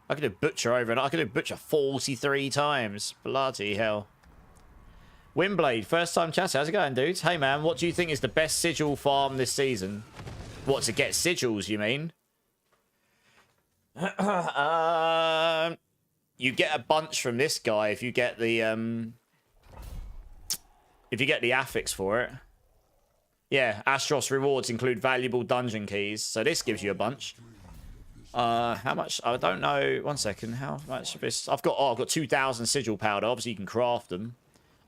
I could do butcher over and I could do butcher 43 times. Bloody hell. Windblade, first time chatter. How's it going, dudes? Hey, man, what do you think is the best sigil farm this season? What, to get sigils, you mean? You get a bunch from this guy if you get the affix for it. Yeah, Astros rewards include valuable dungeon keys, so this gives you a bunch. How much? I don't know. 1 second. How much of this? I've got 2,000 sigil powder. Obviously, you can craft them.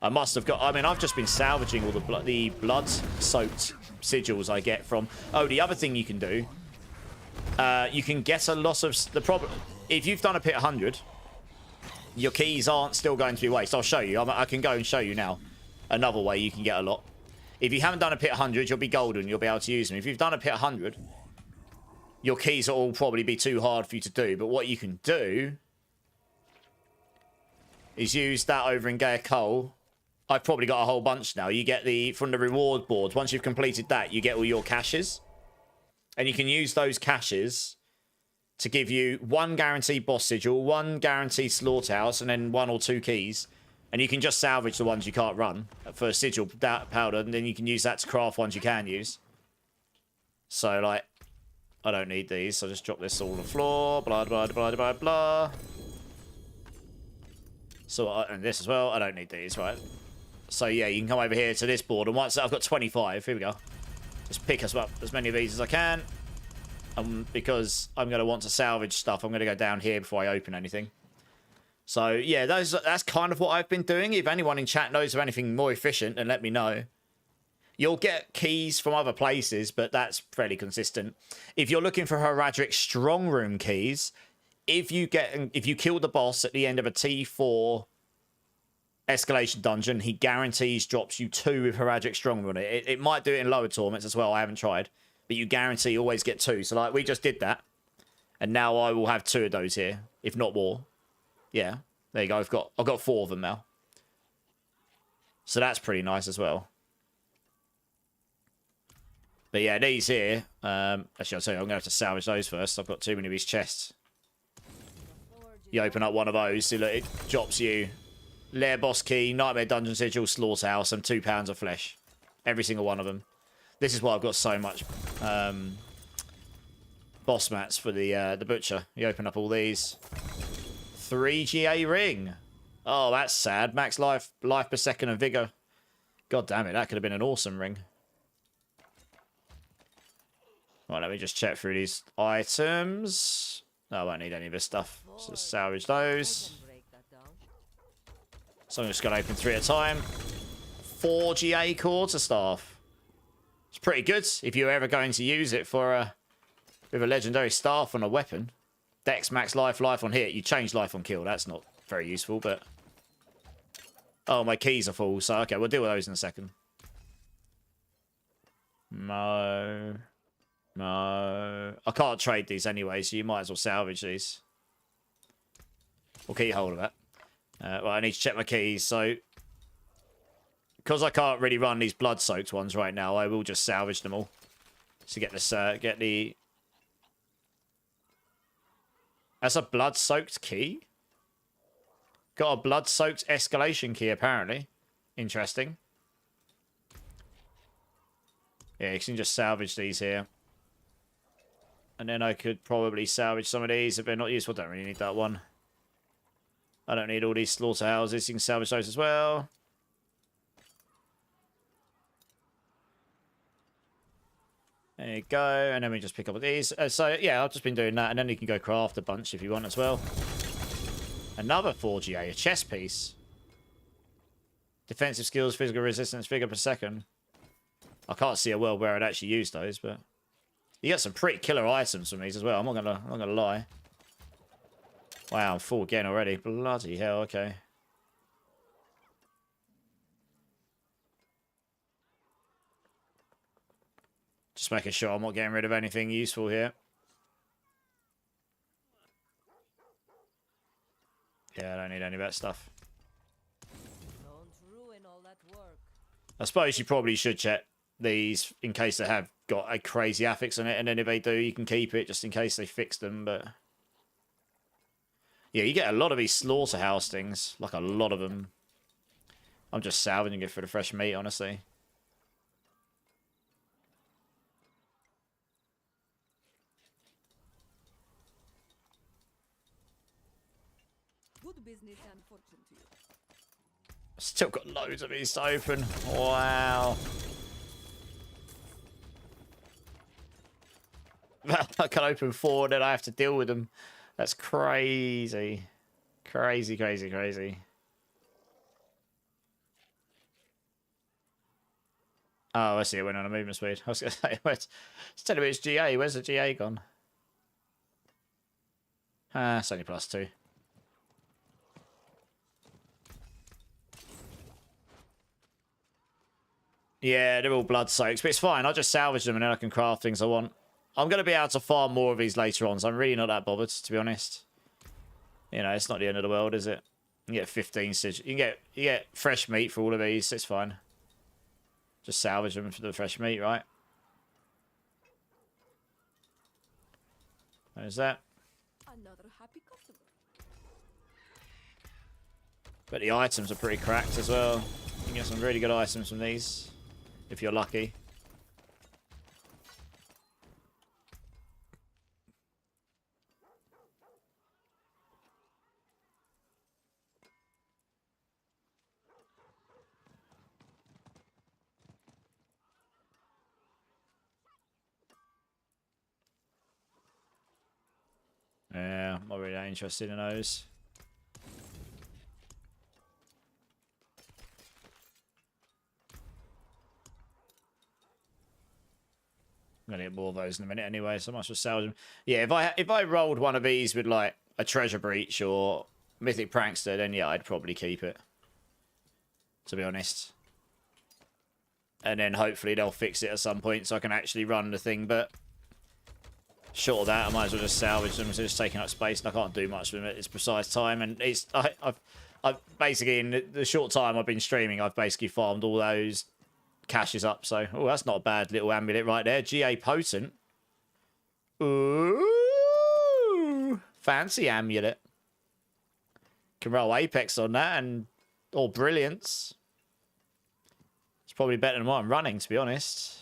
I must have got. I mean, I've just been salvaging all the blood-soaked sigils I get from. Oh, the other thing you can do. You can get a lot of the problem. If you've done a pit 100, your keys aren't still going to be waste. I'll show you. I can go and show you now. Another way you can get a lot. If you haven't done a pit 100, you'll be golden. You'll be able to use them. If you've done a pit 100, your keys will all probably be too hard for you to do. But what you can do is use that over in Gaia Coal. I've probably got a whole bunch now. You get from the reward board. Once you've completed that, you get all your caches. And you can use those caches to give you 1 guaranteed boss sigil, 1 guaranteed slaughterhouse, and then 1 or 2 keys. And you can just salvage the ones you can't run for sigil powder, and then you can use that to craft ones you can use. So, like, I don't need these, so I'll just drop this all on the floor, blah, blah, blah, blah, blah. So, and this as well, I don't need these, right? So, yeah, you can come over here to this board, and once I've got 25, here we go. Just pick us up as many of these as I can. Because I'm going to want to salvage stuff, I'm going to go down here before I open anything. So, yeah, that's kind of what I've been doing. If anyone in chat knows of anything more efficient, then let me know. You'll get keys from other places, but that's fairly consistent. If you're looking for Heraldric Strong Room keys, if you kill the boss at the end of a T4 escalation dungeon, he guarantees drops you 2 with Heraldric Strong Room on it. It might do it in lower torments as well. I haven't tried. But you guarantee you always get 2. So, like, we just did that. And now I will have 2 of those here, if not more. Yeah, there you go. I've got 4 of them now. So that's pretty nice as well. But yeah, these here, actually I'll tell you, I'm going to have to salvage those first. I've got too many of these chests. You open up one of those, see, look, it drops you Lair Boss Key, Nightmare Dungeon Sigil, Slaughterhouse, and 2 pounds of flesh. Every single one of them. This is why I've got so much boss mats for the butcher. You open up all these. 3 GA ring. Oh, that's sad. Max life per second and vigor. God damn it, that could have been an awesome ring. Right, let me just check through these items. No, I won't need any of this stuff. So salvage those. So I'm just going to open 3 at a time. 4 GA quarterstaff. It's pretty good if you're ever going to use it for with a legendary staff on a weapon. Dex, max life, life on hit. You change life on kill. That's not very useful, but... Oh, my keys are full, so okay, we'll deal with those in a second. No. No. I can't trade these anyway, so you might as well salvage these. We'll keep hold of that. Well, I need to check my keys, so... Because I can't really run these blood-soaked ones right now, I will just salvage them all. To get this, get the... That's a blood-soaked key? Got a blood-soaked escalation key, apparently. Interesting. Yeah, you can just salvage these here. And then I could probably salvage some of these if they're not useful. Don't really need that one. I don't need all these slaughterhouses. You can salvage those as well. There you go. And then we just pick up these. So, yeah, I've just been doing that. And then you can go craft a bunch if you want as well. Another 4GA, a chess piece. Defensive skills, physical resistance, figure per second. I can't see a world where I'd actually use those, but... You get some pretty killer items from these as well. I'm not gonna lie. Wow, I'm full again already. Bloody hell, okay. Just making sure I'm not getting rid of anything useful here. Yeah, I don't need any of that stuff. Don't ruin all that work. I suppose you probably should check these in case they have got a crazy affix on it, and then if they do, you can keep it just in case they fix them, but... Yeah, you get a lot of these slaughterhouse things, like a lot of them. I'm just salvaging it for the fresh meat, honestly. Good business and fortune to you. Still got loads of these to open. Wow. I can open 4 and then I have to deal with them. That's crazy. Crazy, crazy, crazy. Oh, I see. It went on a movement speed. I was going to say, it's telling me it's GA. Where's the GA gone? It's only +2. Yeah, they're all blood soaks, but it's fine. I'll just salvage them and then I can craft things I want. I'm going to be able to farm more of these later on, so I'm really not that bothered, to be honest. You know, it's not the end of the world, is it? You get 15 sigil. You get fresh meat for all of these. It's fine. Just salvage them for the fresh meat, right? There's that. Another happy customer. But the items are pretty cracked as well. You can get some really good items from these, if you're lucky. Yeah, I'm not really that interested in those. I'm gonna get more of those in a minute anyway, so I might as well salvage them. Yeah, if I rolled one of these with like a treasure breach or mythic prankster, then yeah, I'd probably keep it. To be honest. And then hopefully they'll fix it at some point so I can actually run the thing, but short of that, I might as well just salvage them. So it's just taking up space, and I can't do much with it. It's precise time, and it's I've basically in the short time I've been streaming, I've basically farmed all those cash is up. So, oh, that's not a bad little amulet right there. GA potent. Ooh, fancy amulet. Can roll Apex on that and or Brilliance. It's probably better than what I'm running, to be honest.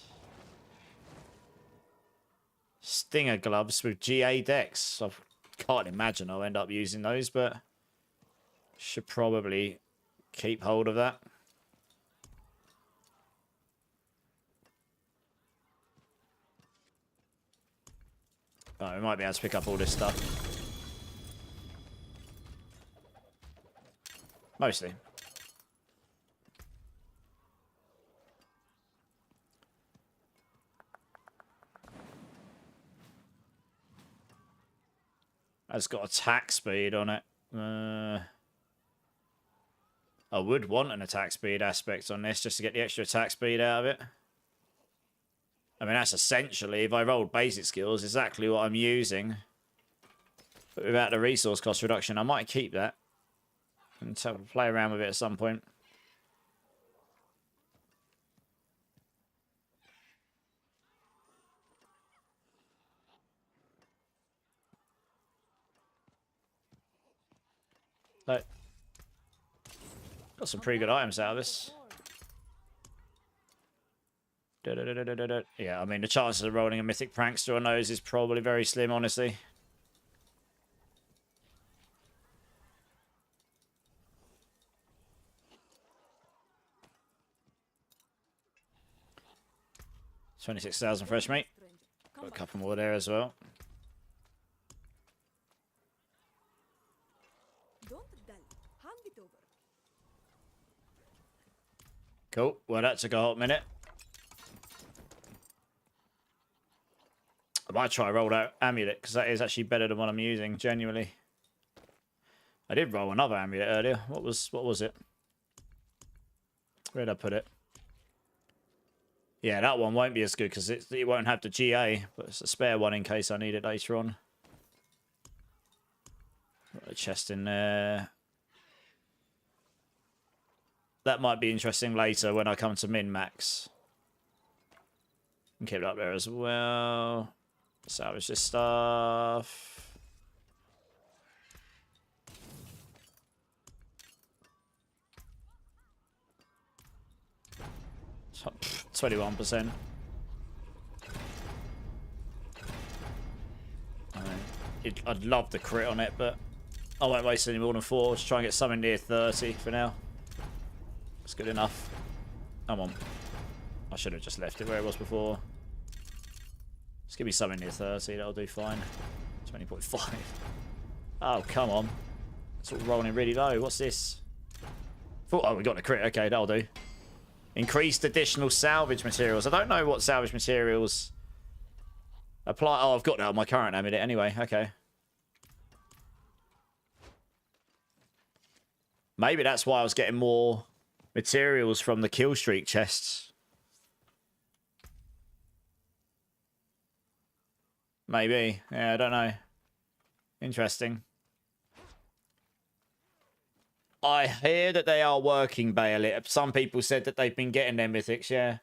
Stinger gloves with GA decks. I can't imagine I'll end up using those, but should probably keep hold of that. Oh, we might be able to pick up all this stuff. Mostly. It's got attack speed on it. I would want an attack speed aspect on this just to get the extra attack speed out of it. I mean, that's essentially, if I rolled basic skills, exactly what I'm using. But without the resource cost reduction, I might keep that. And play around with it at some point. So, got some pretty good items out of this. Yeah, I mean, the chances of rolling a mythic prankster on those is probably very slim, honestly. $26,000 fresh meat. Got a couple more there as well. Don't dull. Hand it over. Cool. Well, that took a hot minute. I might try roll out amulet because that is actually better than what I'm using. Genuinely, I did roll another amulet earlier. What was it? Where'd I put it? Yeah, that one won't be as good because it won't have the GA, but it's a spare one in case I need it later on. Got a chest in there. That might be interesting later when I come to min-max. Keep it up there as well. Salvage this stuff. 21%. I'd love the crit on it, but I won't waste any more than 4. Just try and get something near 30 for now. It's good enough. Come on. I should have just left it where it was before. Just give me something near 30. That'll do fine. 20.5. Oh, come on. It's all rolling really low. What's this? Oh, we got the crit. Okay, that'll do. Increased additional salvage materials. I don't know what salvage materials apply. Oh, I've got that on my current amulet anyway. Okay. Maybe that's why I was getting more materials from the kill streak chests. Maybe. Yeah, I don't know. Interesting. I hear that they are working Bayonet. Some people said that they've been getting their mythics, yeah.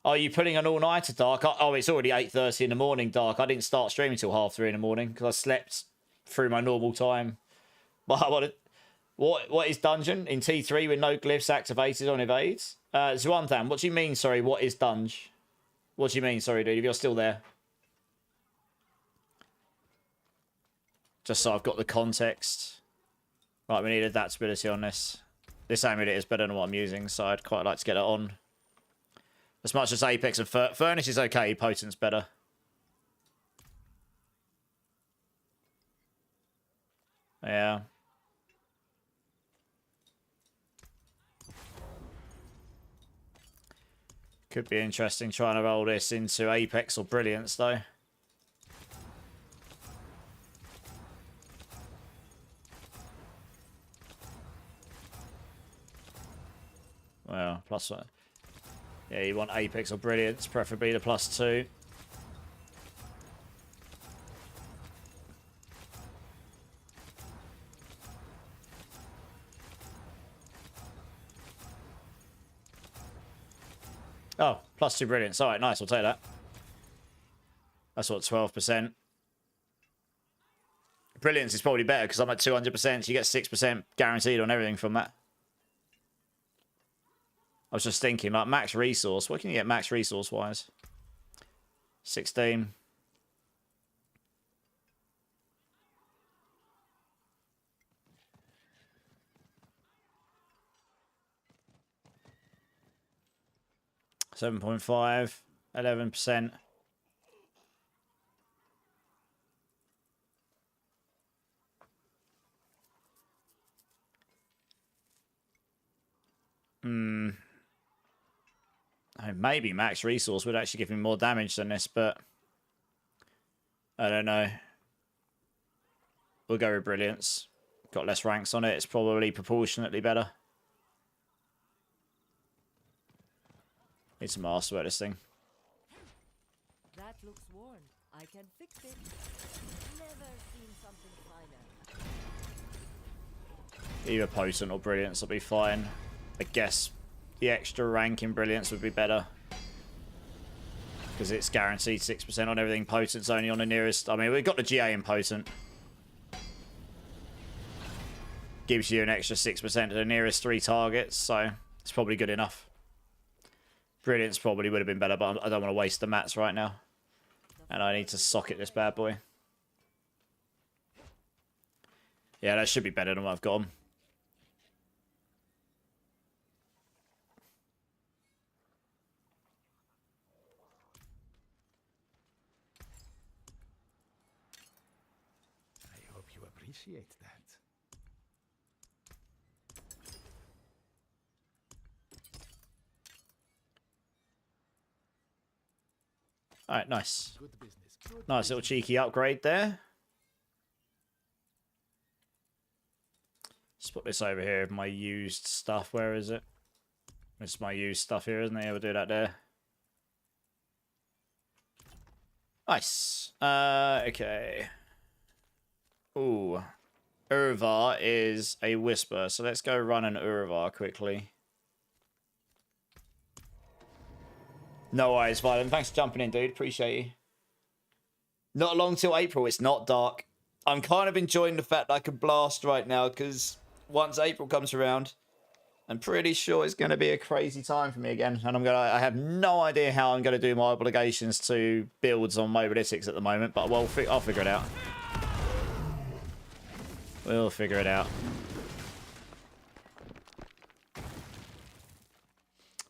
Are you putting an all-nighter, Dark? Oh, it's already 8:30 in the morning, Dark. I didn't start streaming until 3:30 in the morning because I slept through my normal time. But I wanted... What is dungeon in T3 with no glyphs activated on evades? Zuanthan, what do you mean, sorry, what is dunge? What do you mean, sorry, dude, if you're still there? Just so I've got the context. Right, we need adaptability on this. This amulet is better than what I'm using, so I'd quite like to get it on. As much as Apex and Furnace is okay, Potent's better. Yeah. Could be interesting trying to roll this into Apex or Brilliance, though. Well, +1. Yeah, you want Apex or Brilliance, preferably the +2. Oh, +2 brilliance. All right, nice. We'll take that. That's what, 12%. Brilliance is probably better because I'm at 200%. So you get 6% guaranteed on everything from that. I was just thinking, like, max resource. What can you get max resource-wise? 16. $7.5, 11%. I mean, maybe max resource would actually give me more damage than this, but I don't know. We'll go with brilliance. Got less ranks on it. It's probably proportionately better. Need some master about this thing. That looks worn. I can fix it. Never seen something finer. Either potent or brilliance will be fine. I guess the extra rank in brilliance would be better. Because it's guaranteed 6% on everything. Potent's only on the nearest. I mean, we've got the GA in potent. Gives you an extra 6% to the nearest 3 targets. So it's probably good enough. Brilliance probably would have been better, but I don't want to waste the mats right now. And I need to socket this bad boy. Yeah, that should be better than what I've got on. I hope you appreciate that. Alright, nice. Good business. Good Nice little cheeky upgrade there. Let's put this over here. My used stuff. Where is it? This is my used stuff here, isn't it? We'll do that there. Nice. Okay. Ooh. Urvar is a whisper. So let's go run an Urvar quickly. No worries, Violent. Thanks for jumping in, dude. Appreciate you. Not long till April. It's not dark. I'm kind of enjoying the fact that I can blast right now because once April comes around, I'm pretty sure it's going to be a crazy time for me again. And I have no idea how I'm going to do my obligations to builds on Mobalytics at the moment, but I'll figure it out. We'll figure it out.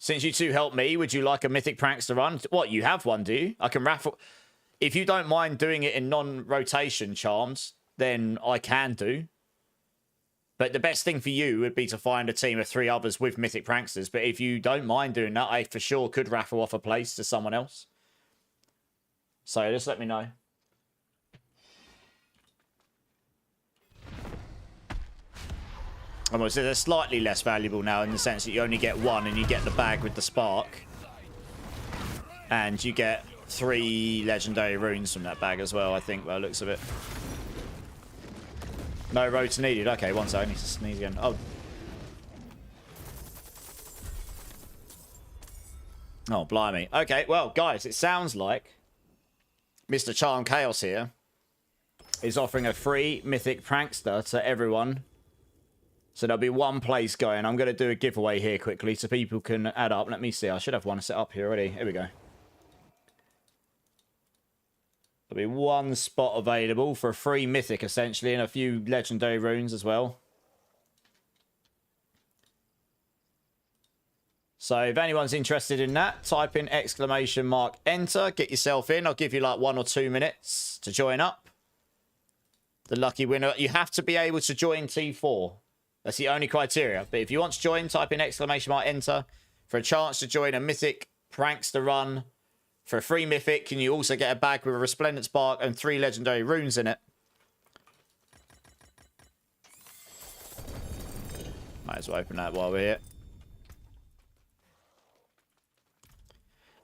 Since you two helped me, would you like a Mythic Prankster run? What, you have one, do you? I can raffle... If you don't mind doing it in non-rotation charms, then I can do. But the best thing for you would be to find a team of 3 others with Mythic Pranksters. But if you don't mind doing that, I for sure could raffle off a place to someone else. So just let me know. Almost, they're slightly less valuable now in the sense that you only get 1 and you get the bag with the spark. And you get 3 legendary runes from that bag as well, I think, by the looks of it. No roads needed. Okay, one second. I need to sneeze again. Oh. Oh, blimey. Okay, well, guys, it sounds like Mr. Charm Chaos here is offering a free Mythic Prankster to everyone. So there'll be one place going. I'm going to do a giveaway here quickly so people can add up. Let me see. I should have one set up here already. Here we go. There'll be one spot available for a free Mythic, essentially, and a few legendary runes as well. So if anyone's interested in that, type in !enter. Get yourself in. I'll give you like 1 or 2 minutes to join up. The lucky winner. You have to be able to join T4. That's the only criteria. But if you want to join, type in !enter for a chance to join a Mythic Prankster run for a free Mythic. And you also get a bag with a Resplendent Spark and 3 legendary runes in it. Might as well open that while we're here.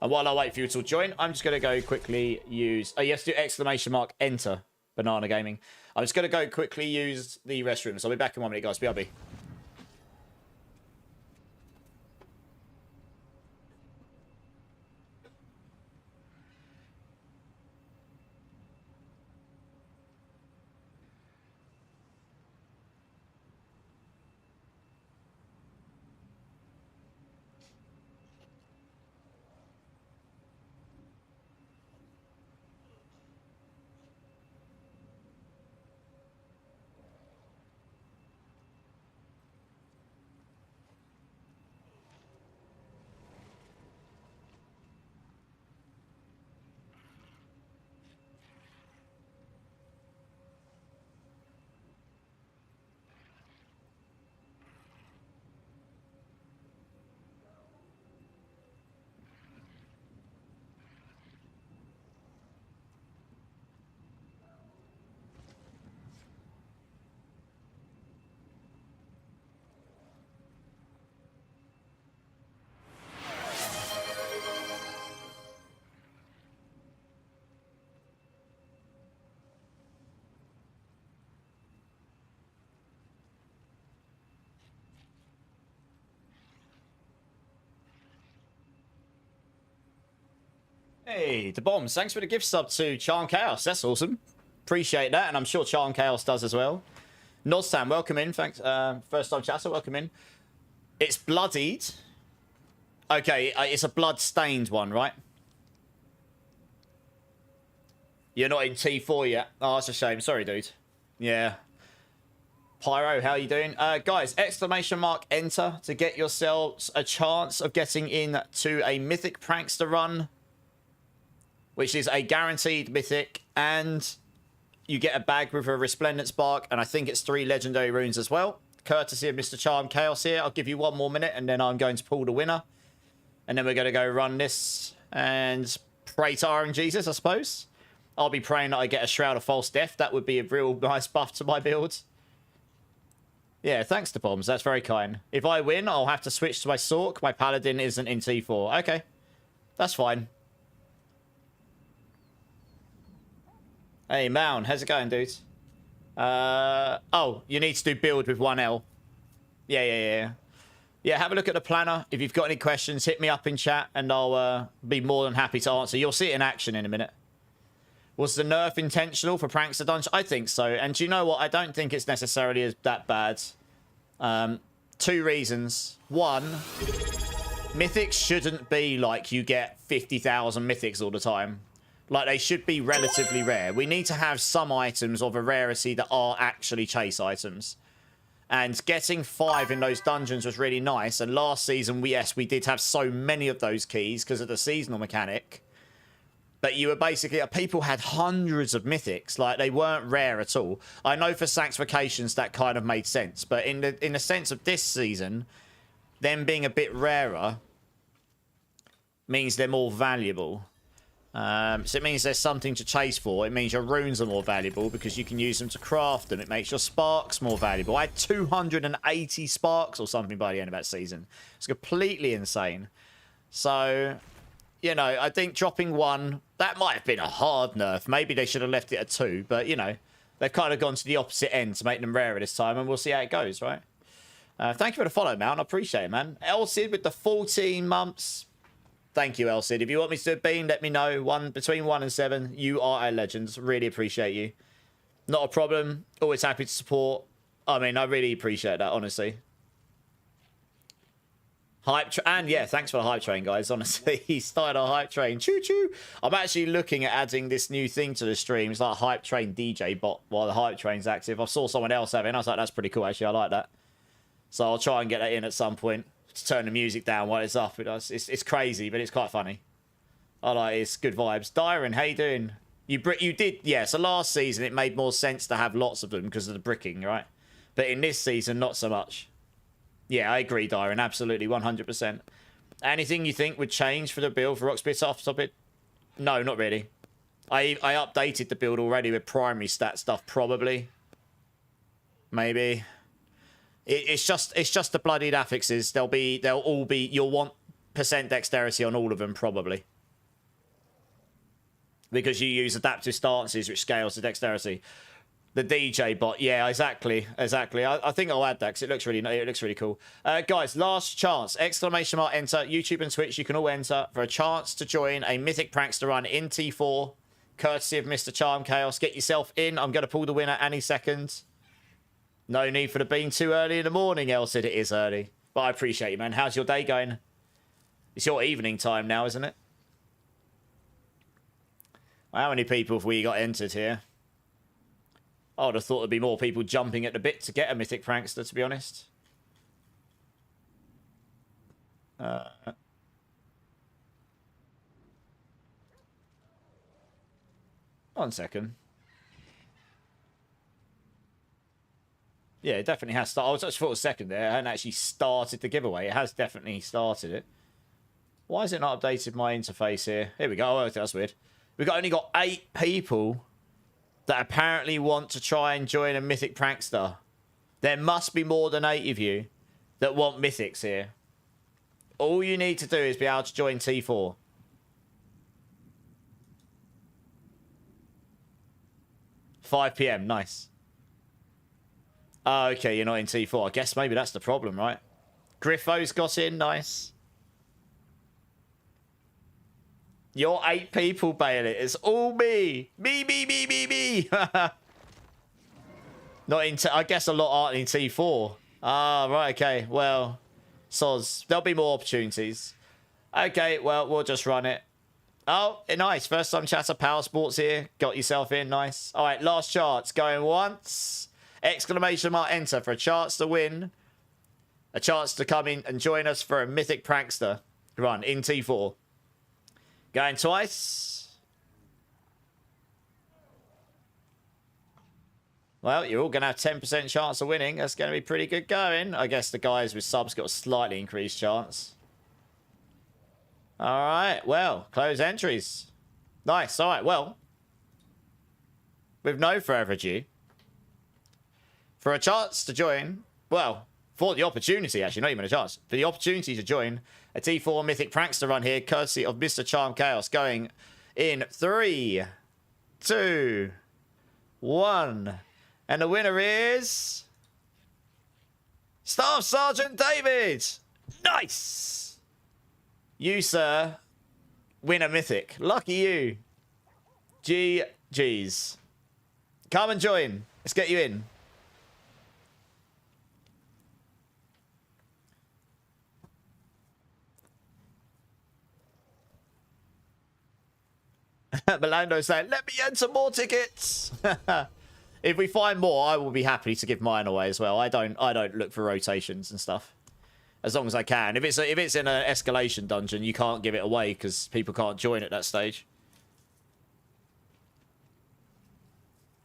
And while I wait for you to join, I'm just going to go quickly use... Oh, you have to do !enter, Banana Gaming. I'm just going to go quickly use the restrooms. I'll be back in 1 minute, guys. BRB. Hey, the bombs. Thanks for the gift sub to Charm Chaos. That's awesome. Appreciate that, and I'm sure Charm Chaos does as well. Noztan, welcome in. Thanks. First time chatter, welcome in. It's bloodied. Okay, it's a blood-stained one, right? You're not in T4 yet. Oh, that's a shame. Sorry, dude. Yeah. Pyro, how you doing? Guys, exclamation mark enter to get yourselves a chance of getting in to a Mythic Prankster run, which is a guaranteed Mythic, and you get a bag with a Resplendent Spark, and I think it's 3 Legendary Runes as well. Courtesy of Mr. Charm Chaos here. I'll give you 1 more minute, and then I'm going to pull the winner. And then we're going to go run this and pray to Iron Jesus, I suppose. I'll be praying that I get a Shroud of False Death. That would be a real nice buff to my build. Yeah, thanks to Bombs. That's very kind. If I win, I'll have to switch to my Sork. My Paladin isn't in T4. Okay. That's fine. Hey, Mound. How's it going, dudes? Oh, you need to do build with 1L. Yeah. Yeah, have a look at the planner. If you've got any questions, hit me up in chat, and I'll be more than happy to answer. You'll see it in action in a minute. Was the nerf intentional for Prankster Dungeon? I think so. And do you know what? I don't think it's necessarily that bad. 2 reasons. 1, Mythics shouldn't be like you get 50,000 Mythics all the time. Like, they should be relatively rare. We need to have some items of a rarity that are actually chase items. And getting 5 in those dungeons was really nice. And last season, we did have so many of those keys because of the seasonal mechanic. But you were basically... people had hundreds of mythics. Like, they weren't rare at all. I know for Sanctifications that kind of made sense. But in the sense of this season, them being a bit rarer means they're more valuable. So it means there's something to chase for. It means your runes are more valuable because you can use them to craft them. It makes your sparks more valuable. I had 280 sparks or something by the end of that season. It's completely insane. So, you know, I think dropping 1, that might have been a hard nerf. Maybe they should have left it at 2. But, you know, they've kind of gone to the opposite end to make them rarer this time. And we'll see how it goes, right? Thank you for the follow, Mount. I appreciate it, man. Elsid with the 14 months. Thank you, Elsid. If you want me to do a bean, let me know. Between 1 and 7, you are a legend. Really appreciate you. Not a problem. Always happy to support. I mean, I really appreciate that, honestly. And yeah, thanks for the hype train, guys. Honestly, he started a hype train. Choo choo. I'm actually looking at adding this new thing to the stream. It's like a hype train DJ bot while the hype train's active. I saw someone else having. I was like, that's pretty cool. Actually, I like that. So I'll try and get that in at some point. To turn the music down while it's up. It's crazy, but it's quite funny. I like it. It's good vibes. Dyron, how you doing? You did, yeah. So last season it made more sense to have lots of them because of the bricking, right? But in this season, not so much. Yeah, I agree, Dyron. Absolutely, 100%. Anything you think would change for the build for Rockspit off topic? No, not really. I updated the build already with primary stat stuff, probably. Maybe. It's just the bloodied affixes. They'll all be. You'll want % dexterity on all of them, probably, because you use adaptive stances, which scales to dexterity. The DJ bot, yeah, exactly. I think I'll add that because it looks really cool. Guys, last chance! Exclamation mark enter. YouTube and Twitch, you can all enter for a chance to join a Mythic Prankster run in T4, courtesy of Mr. Charm Chaos. Get yourself in. I'm going to pull the winner any second. No need for the bean too early in the morning, El said. It is early. But I appreciate you, man. How's your day going? It's your evening time now, isn't it? How many people have we got entered here? I would have thought there'd be more people jumping at the bit to get a Mythic Prankster, to be honest. One second. Yeah, it definitely has started. I was just for a second there. I hadn't actually started the giveaway. It has definitely started it. Why has it not updated my interface here? Here we go. Oh, that's weird. We've only got 8 people that apparently want to try and join a Mythic Prankster. There must be more than 8 of you that want Mythics here. All you need to do is be able to join T4. $5 PM. Nice. Oh, okay, you're not in T4. I guess maybe that's the problem, right? Griffo's got in. Nice. You're 8 people, Bailey. It's all me. Me. Not in. I guess a lot aren't in T4. Ah, right. Okay. Well, soz. There'll be more opportunities. Okay. Well, we'll just run it. Oh, nice. First time chatter. Power Sports here. Got yourself in. Nice. All right. Last charts. Going once. Exclamation mark enter for a chance to win. A chance to come in and join us for a Mythic Prankster run in T4. Going twice. Well, you're all going to have 10% chance of winning. That's going to be pretty good going. I guess the guys with subs got a slightly increased chance. All right. Well, close entries. Nice. All right. Well, with no further ado, for a chance to join, well, for the opportunity, actually, not even a chance, for the opportunity to join a T4 Mythic Prankster run here, courtesy of Mr. Charm Chaos, going in 3, 2, 1. And the winner is Staff Sergeant David. Nice. You, sir, win a Mythic. Lucky you. GG's. Come and join. Let's get you in. Melando saying, let me enter more tickets. If we find more, I will be happy to give mine away as well. I don't look for rotations and stuff. As long as I can. If it's in an escalation dungeon, you can't give it away because people can't join at that stage.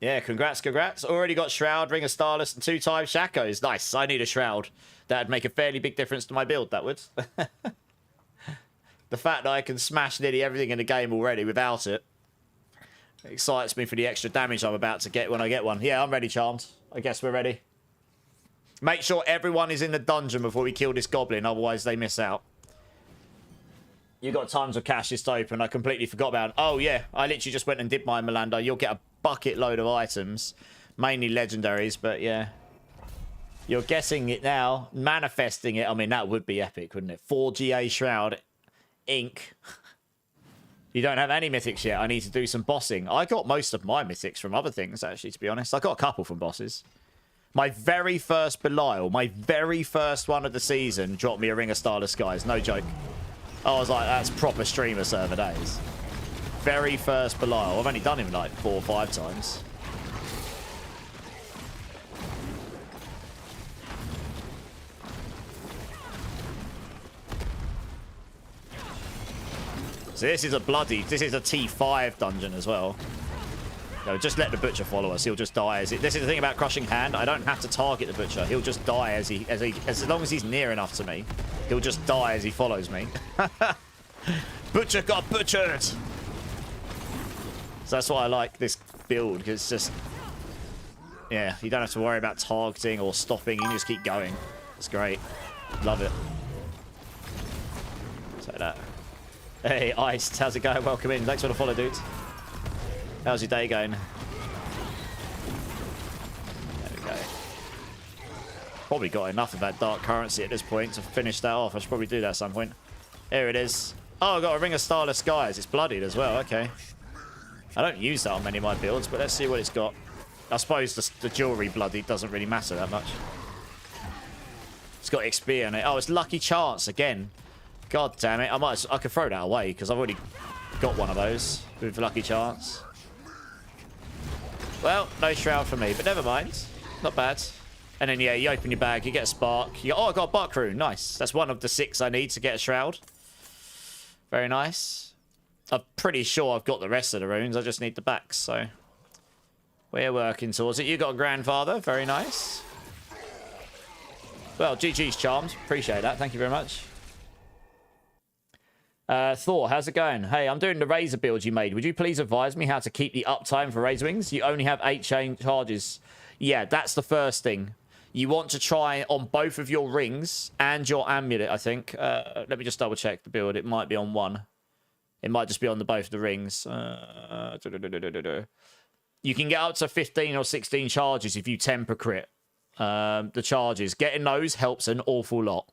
Yeah, congrats. Already got Shroud, Ring of Starless, and 2-time Shakos. Nice. I need a Shroud. That'd make a fairly big difference to my build, that would. The fact that I can smash nearly everything in the game already without it excites me for the extra damage I'm about to get when I get one. Yeah, I'm ready, Charmed. I guess we're ready. Make sure everyone is in the dungeon before we kill this goblin, otherwise they miss out. You got tons of cash list open. I completely forgot about it. Oh, yeah. I literally just went and did mine, Melando. You'll get a bucket load of items. Mainly legendaries, but yeah. You're guessing it now. Manifesting it. I mean, that would be epic, wouldn't it? 4 GA Shroud. Ink. You don't have any mythics yet. I need to do some bossing. I got most of my mythics from other things, actually, to be honest. I got a couple from bosses. My very first Belial, my very first one of the season, dropped me a Ring of Starless Skies. No joke. I was like, that's proper streamer server days. Very first Belial. I've only done him like 4 or 5 times. So this is a T5 dungeon as well. No, just let the butcher follow us. He'll just die as this is the thing about Crushing Hand. I don't have to target the butcher. He'll just die as long as he's near enough to me. He'll just die as he follows me. Butcher got butchered. So that's why I like this build, because it's just, yeah, you don't have to worry about targeting or stopping. You can just keep going. It's great. Love it. So that. Hey, Iced, how's it going? Welcome in. Thanks for the follow, dude. How's your day going? There we go. Probably got enough of that dark currency at this point to finish that off. I should probably do that at some point. Here it is. Oh, I got a Ring of Starless Skies. It's bloodied as well. Okay. I don't use that on many of my builds, but let's see what it's got. I suppose the jewelry bloodied doesn't really matter that much. It's got XP on it. Oh, it's Lucky Chance again. God damn it. I could throw that away because I've already got one of those with Lucky Chance. Well, no Shroud for me, but never mind. Not bad. And then, yeah, you open your bag, you get a Spark. Oh, I got a Buck Rune. Nice. That's one of the 6 I need to get a Shroud. Very nice. I'm pretty sure I've got the rest of the runes. I just need the backs, so we're working towards it. You got a Grandfather. Very nice. Well, GG's, Charmed. Appreciate that. Thank you very much. Thor, how's it going? Hey, I'm doing the Razor build you made. Would you please advise me how to keep the uptime for Razor Wings? You only have 8 chain charges. Yeah, that's the first thing. You want to try on both of your rings and your amulet, I think. Let me just double check the build. It might be on one. It might just be on both of the rings. You can get up to 15 or 16 charges if you temper crit. The charges. Getting those helps an awful lot.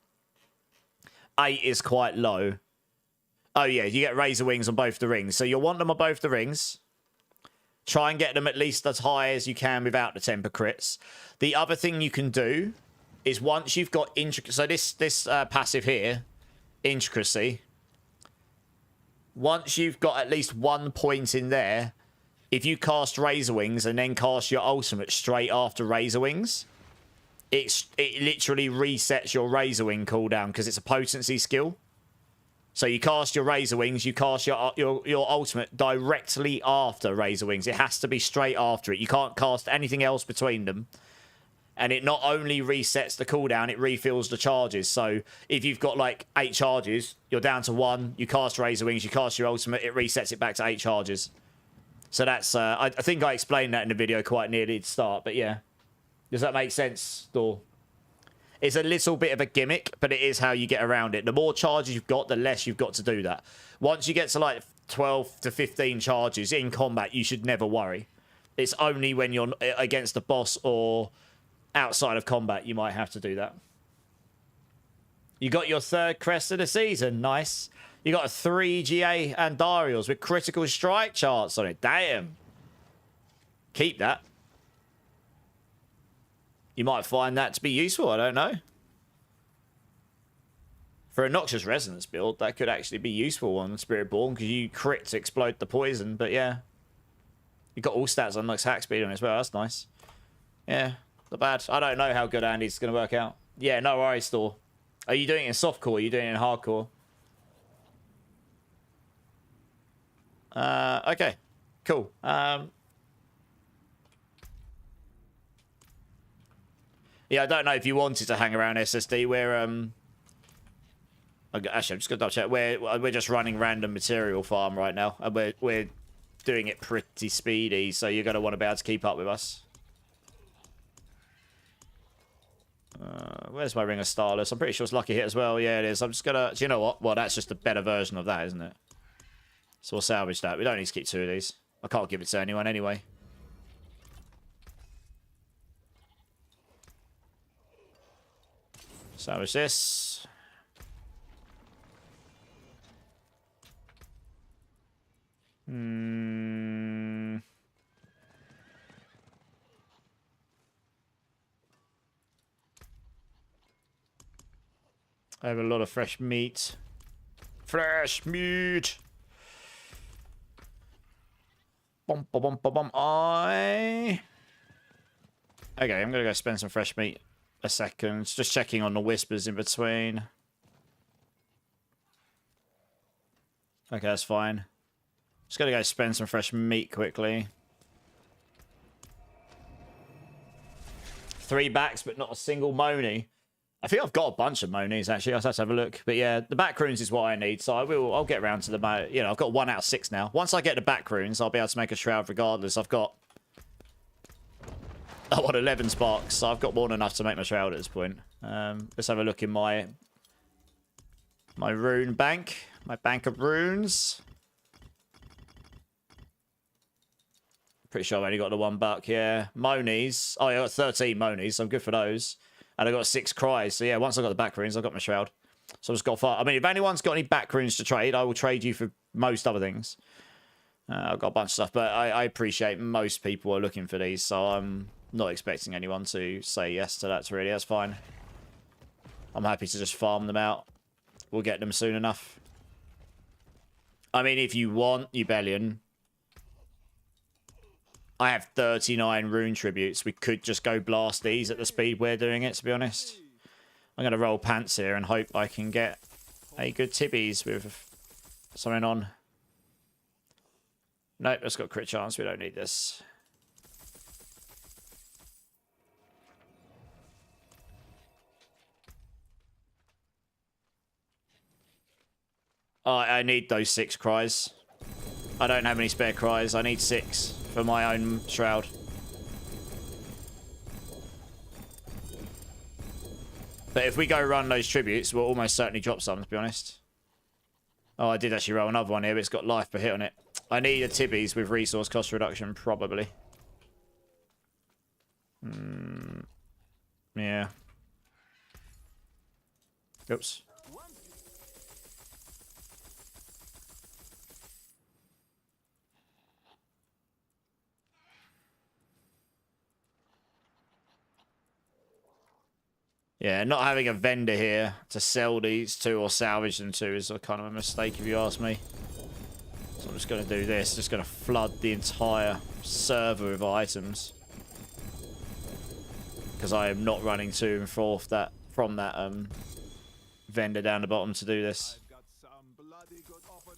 8 is quite low. Oh, yeah, you get razor wings on both the rings. So you'll want them on both the rings. Try and get them at least as high as you can without the temper crits. The other thing you can do is once you've got intricacy... So this passive here, intricacy, once you've got at least 1 point in there, if you cast razor wings and then cast your ultimate straight after razor wings, it literally resets your razor wing cooldown because it's a potency skill. So you cast your razor wings, you cast your ultimate directly after razor wings. It has to be straight after it. You can't cast anything else between them. And it not only resets the cooldown, it refills the charges. So if you've got like 8 charges, you're down to 1. You cast razor wings, you cast your ultimate, it resets it back to 8 charges. So that's I think I explained that in the video quite near the start. But yeah, does that make sense, Thor? It's a little bit of a gimmick, but it is how you get around it. The more charges you've got, the less you've got to do that. Once you get to like 12 to 15 charges in combat, you should never worry. It's only when you're against a boss or outside of combat you might have to do that. You got your 3rd crest of the season. Nice. You got a 3 GA Andariels with critical strike charts on it. Damn. Keep that. You might find that to be useful, I don't know. For a Noxious Resonance build, that could actually be useful on Spiritborn, because you crit to explode the poison, but yeah. You got all stats on Nox hack speed on it as well, that's nice. Yeah, not bad. I don't know how good Andy's going to work out. Yeah, no worries, Thor. Are you doing it in softcore? Are you doing it in hardcore? Okay, cool. Yeah, I don't know if you wanted to hang around SSD. We're actually, I'm just gonna double check. We're just running random material farm right now, and we're doing it pretty speedy. So you're gonna want to be able to keep up with us. Where's my Ring of Starless? I'm pretty sure it's Lucky Hit as well. Yeah, it is. I'm just gonna. Do you know what? Well, that's just a better version of that, isn't it? So we'll salvage that. We don't need to keep 2 of these. I can't give it to anyone anyway. Salvage this. I have a lot of fresh meat. Fresh meat! Bum, bum, bum, bum, bum. Okay, I'm gonna go spend some fresh meat. A second. Just checking on the whispers in between. Okay, that's fine. Just gonna go spend some fresh meat quickly. 3 backs, but not a single Moni. I think I've got a bunch of Monis, actually. I'll have to have a look. But yeah, the back runes is what I need, so I'll get around to the... You know, I've got 1 out of 6 now. Once I get the back runes, I'll be able to make a shroud regardless. I've got... I want 11 sparks, so I've got more than enough to make my shroud at this point. Let's have a look in my rune bank. My bank of runes. Pretty sure I've only got the 1 buck, yeah. Monies. Oh, yeah, I got 13 Monies, so I'm good for those. And I got 6 cries. So yeah, once I got the back runes, I've got my shroud. So I've just got 5. I mean, if anyone's got any back runes to trade, I will trade you for most other things. I've got a bunch of stuff, but I appreciate most people are looking for these, so I'm not expecting anyone to say yes to that, really. That's fine. I'm happy to just farm them out. We'll get them soon enough. I mean, if you want, Ubellion, I have 39 rune tributes. We could just go blast these at the speed we're doing it, to be honest. I'm going to roll pants here and hope I can get a good tibbies with something on. Nope, it's got crit chance. We don't need this. Oh, I need those 6 cries. I don't have any spare cries. I need 6 for my own shroud. But if we go run those tributes, we'll almost certainly drop some, to be honest. Oh, I did actually roll another one here, but it's got life per hit on it. I need a tibbies with resource cost reduction, probably. Yeah. Oops. Yeah, not having a vendor here to sell these to or salvage them to is a kind of a mistake if you ask me. So I'm just going to do this. Just going to flood the entire server with items. Because I am not running to and forth that from that vendor down the bottom to do this. I've got some bloody good offers.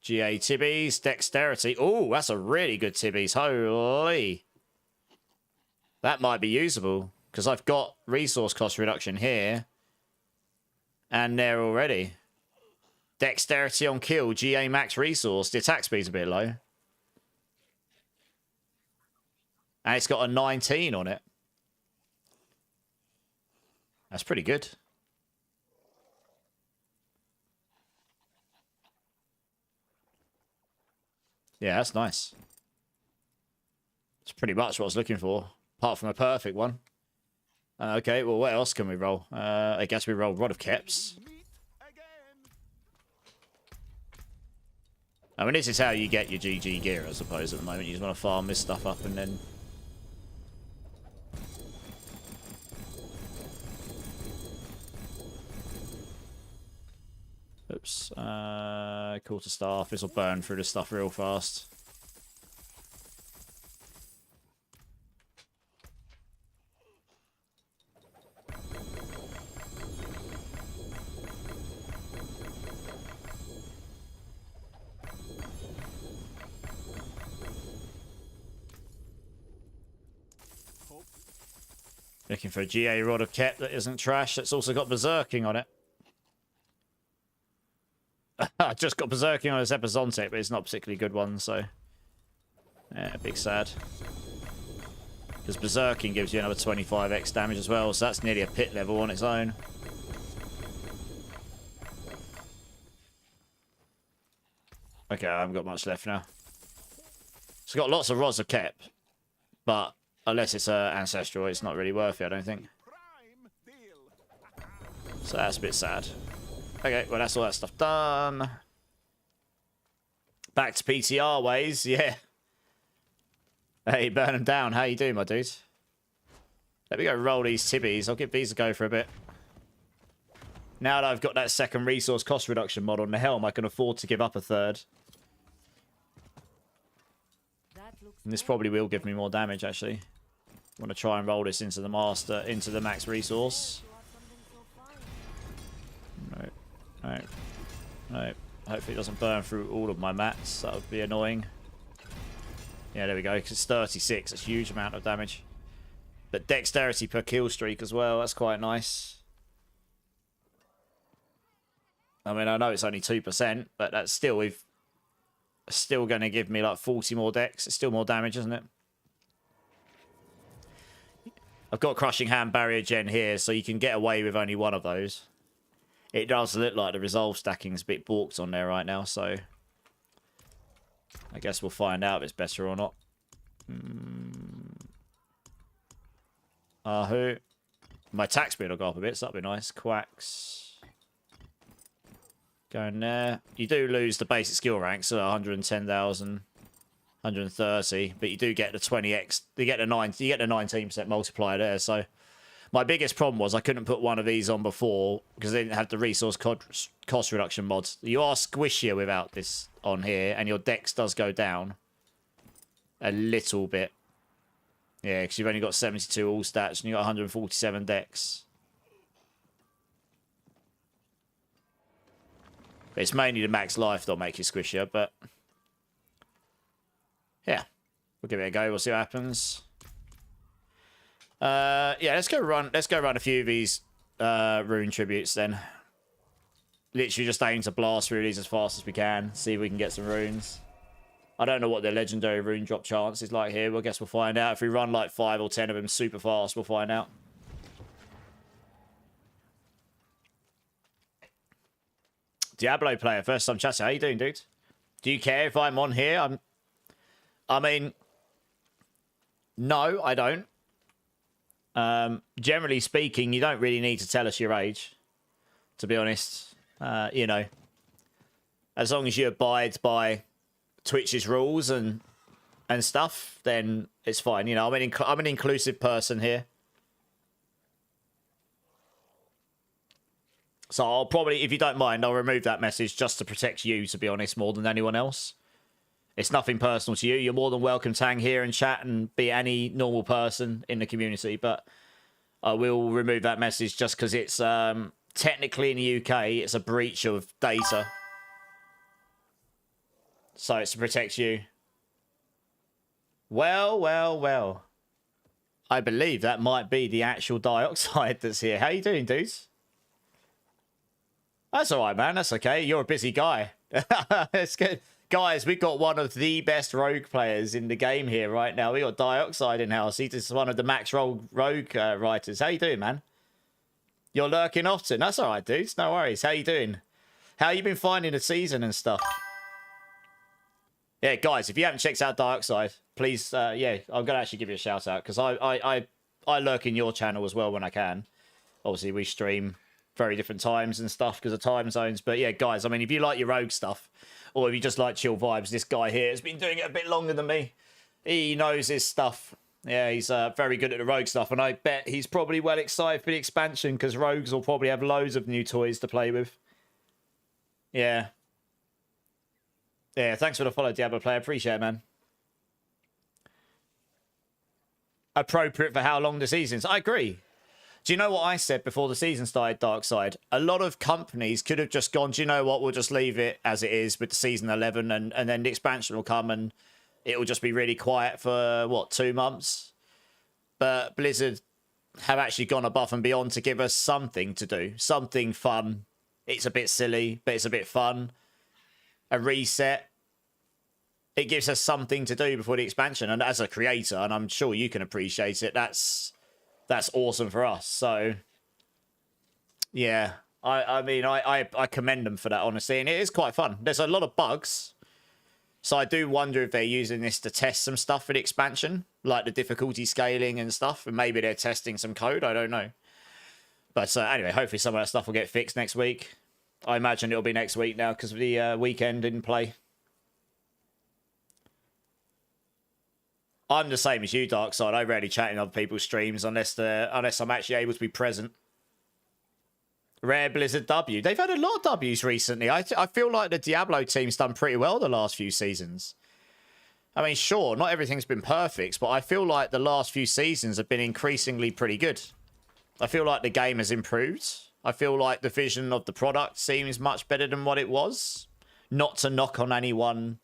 GA Tibbies, Dexterity. Oh, that's a really good Tibbies. Holy. That might be usable. Because I've got resource cost reduction here. And there already. Dexterity on kill, GA max resource. The attack speed's a bit low. And it's got a 19 on it. That's pretty good. Yeah, that's nice. It's pretty much what I was looking for. Apart from a perfect one. Okay, well, what else can we roll? I guess we roll Rod of Keps. I mean, this is how you get your GG gear, I suppose, at the moment. You just want to farm this stuff up and then... Oops. Quarterstaff. This will burn through the stuff real fast. Looking for a GA Rod of Kep that isn't trash. That's also got Berserking on it. I just got Berserking on this Epizontic, but it's not a particularly good one, so... Yeah, big sad. Because Berserking gives you another 25x damage as well, so that's nearly a pit level on its own. Okay, I haven't got much left now. It's got lots of Rods of Kep, but unless it's Ancestral, it's not really worth it, I don't think. So that's a bit sad. Okay, well, that's all that stuff done. Back to PTR ways, yeah. Hey, burn them down. How you doing, my dude? Let me go roll these Tibbies. I'll give these a go for a bit. Now that I've got that second resource cost reduction mod on the helm, I can afford to give up a third. And this probably will give me more damage, actually. I want to try and roll this into the master, into the max resource. No. No. No. Hopefully it doesn't burn through all of my mats. That would be annoying. Yeah, there we go. Because it's 36. That's a huge amount of damage. But dexterity per kill streak as well. That's quite nice. I mean, I know it's only 2%, but that's still... still going to give me like 40 more dex. It's still more damage, isn't it? I've got Crushing Hand Barrier Gen here, so you can get away with only one of those. It does look like the resolve stacking's a bit balked on there right now, so... I guess we'll find out if it's better or not. Ahoo. My attack speed will go up a bit, so that'll be nice. Quacks. Going there. You do lose the basic skill rank, so 110,000, 130, but you do get the 20x. You get the 19% multiplier there. So my biggest problem was I couldn't put one of these on before because they didn't have the resource cost reduction mods. You are squishier without this on here, and your dex does go down a little bit. Yeah, because you've only got 72 all stats and you got 147 dex. It's mainly the max life that'll make you squishier, but yeah, we'll give it a go. We'll see what happens. Yeah, let's go run a few of these rune tributes then. Literally just aim to blast through these as fast as we can. See if we can get some runes. I don't know what the legendary rune drop chance is like here. Well, I guess we'll find out. If we run like 5 or 10 of them super fast, we'll find out. Diablo player, first time chatting. How you doing, dude? Do you care if I'm on here? I mean, no, I don't. Generally speaking, you don't really need to tell us your age, to be honest. You know, as long as you abide by Twitch's rules and and stuff, then it's fine. You know, I'm an inclusive person here. So I'll probably, if you don't mind, I'll remove that message just to protect you, to be honest, more than anyone else. It's nothing personal to you. You're more than welcome to hang here and chat and be any normal person in the community. But I will remove that message just because it's technically in the UK, it's a breach of data. So it's to protect you. Well. I believe that might be the actual dioxide that's here. How you doing, dudes? That's all right, man. That's okay. You're a busy guy. It's good. Guys, we've got one of the best rogue players in the game here right now. We got Dioxide in house. He's one of the max rogue writers. How you doing, man? You're lurking often. That's all right, dudes. No worries. How you doing? How you been finding the season and stuff? Yeah, guys, if you haven't checked out Dioxide, please, yeah, I'm going to actually give you a shout out because I lurk in your channel as well when I can. Obviously, we stream very different times and stuff because of time zones. But yeah, guys, I mean, if you like your rogue stuff or if you just like chill vibes, this guy here has been doing it a bit longer than me. He knows his stuff. Yeah, he's very good at the rogue stuff. And I bet he's probably well excited for the expansion because rogues will probably have loads of new toys to play with. Yeah. Yeah, thanks for the follow, Diablo player. Appreciate it, man. Appropriate for how long the season's. I agree. Do you know what I said before the season started, Darkside? A lot of companies could have just gone, do you know what, we'll just leave it as it is with the season 11 and then the expansion will come and it will just be really quiet for, what, 2 months? But Blizzard have actually gone above and beyond to give us something to do. Something fun. It's a bit silly, but it's a bit fun. A reset. It gives us something to do before the expansion. And as a creator, and I'm sure you can appreciate it, that's awesome for us. So, yeah, I mean, I commend them for that, honestly. And it is quite fun. There's a lot of bugs. So I do wonder if they're using this to test some stuff for the expansion, like the difficulty scaling and stuff. And maybe they're testing some code. I don't know. But anyway, hopefully some of that stuff will get fixed next week. I imagine it'll be next week now because the weekend didn't play. I'm the same as you, Darkside. I rarely chat in other people's streams unless I'm actually able to be present. Rare Blizzard W. They've had a lot of Ws recently. I feel like the Diablo team's done pretty well the last few seasons. I mean, sure, not everything's been perfect, but I feel like the last few seasons have been increasingly pretty good. I feel like the game has improved. I feel like the vision of the product seems much better than what it was. Not to knock on anyone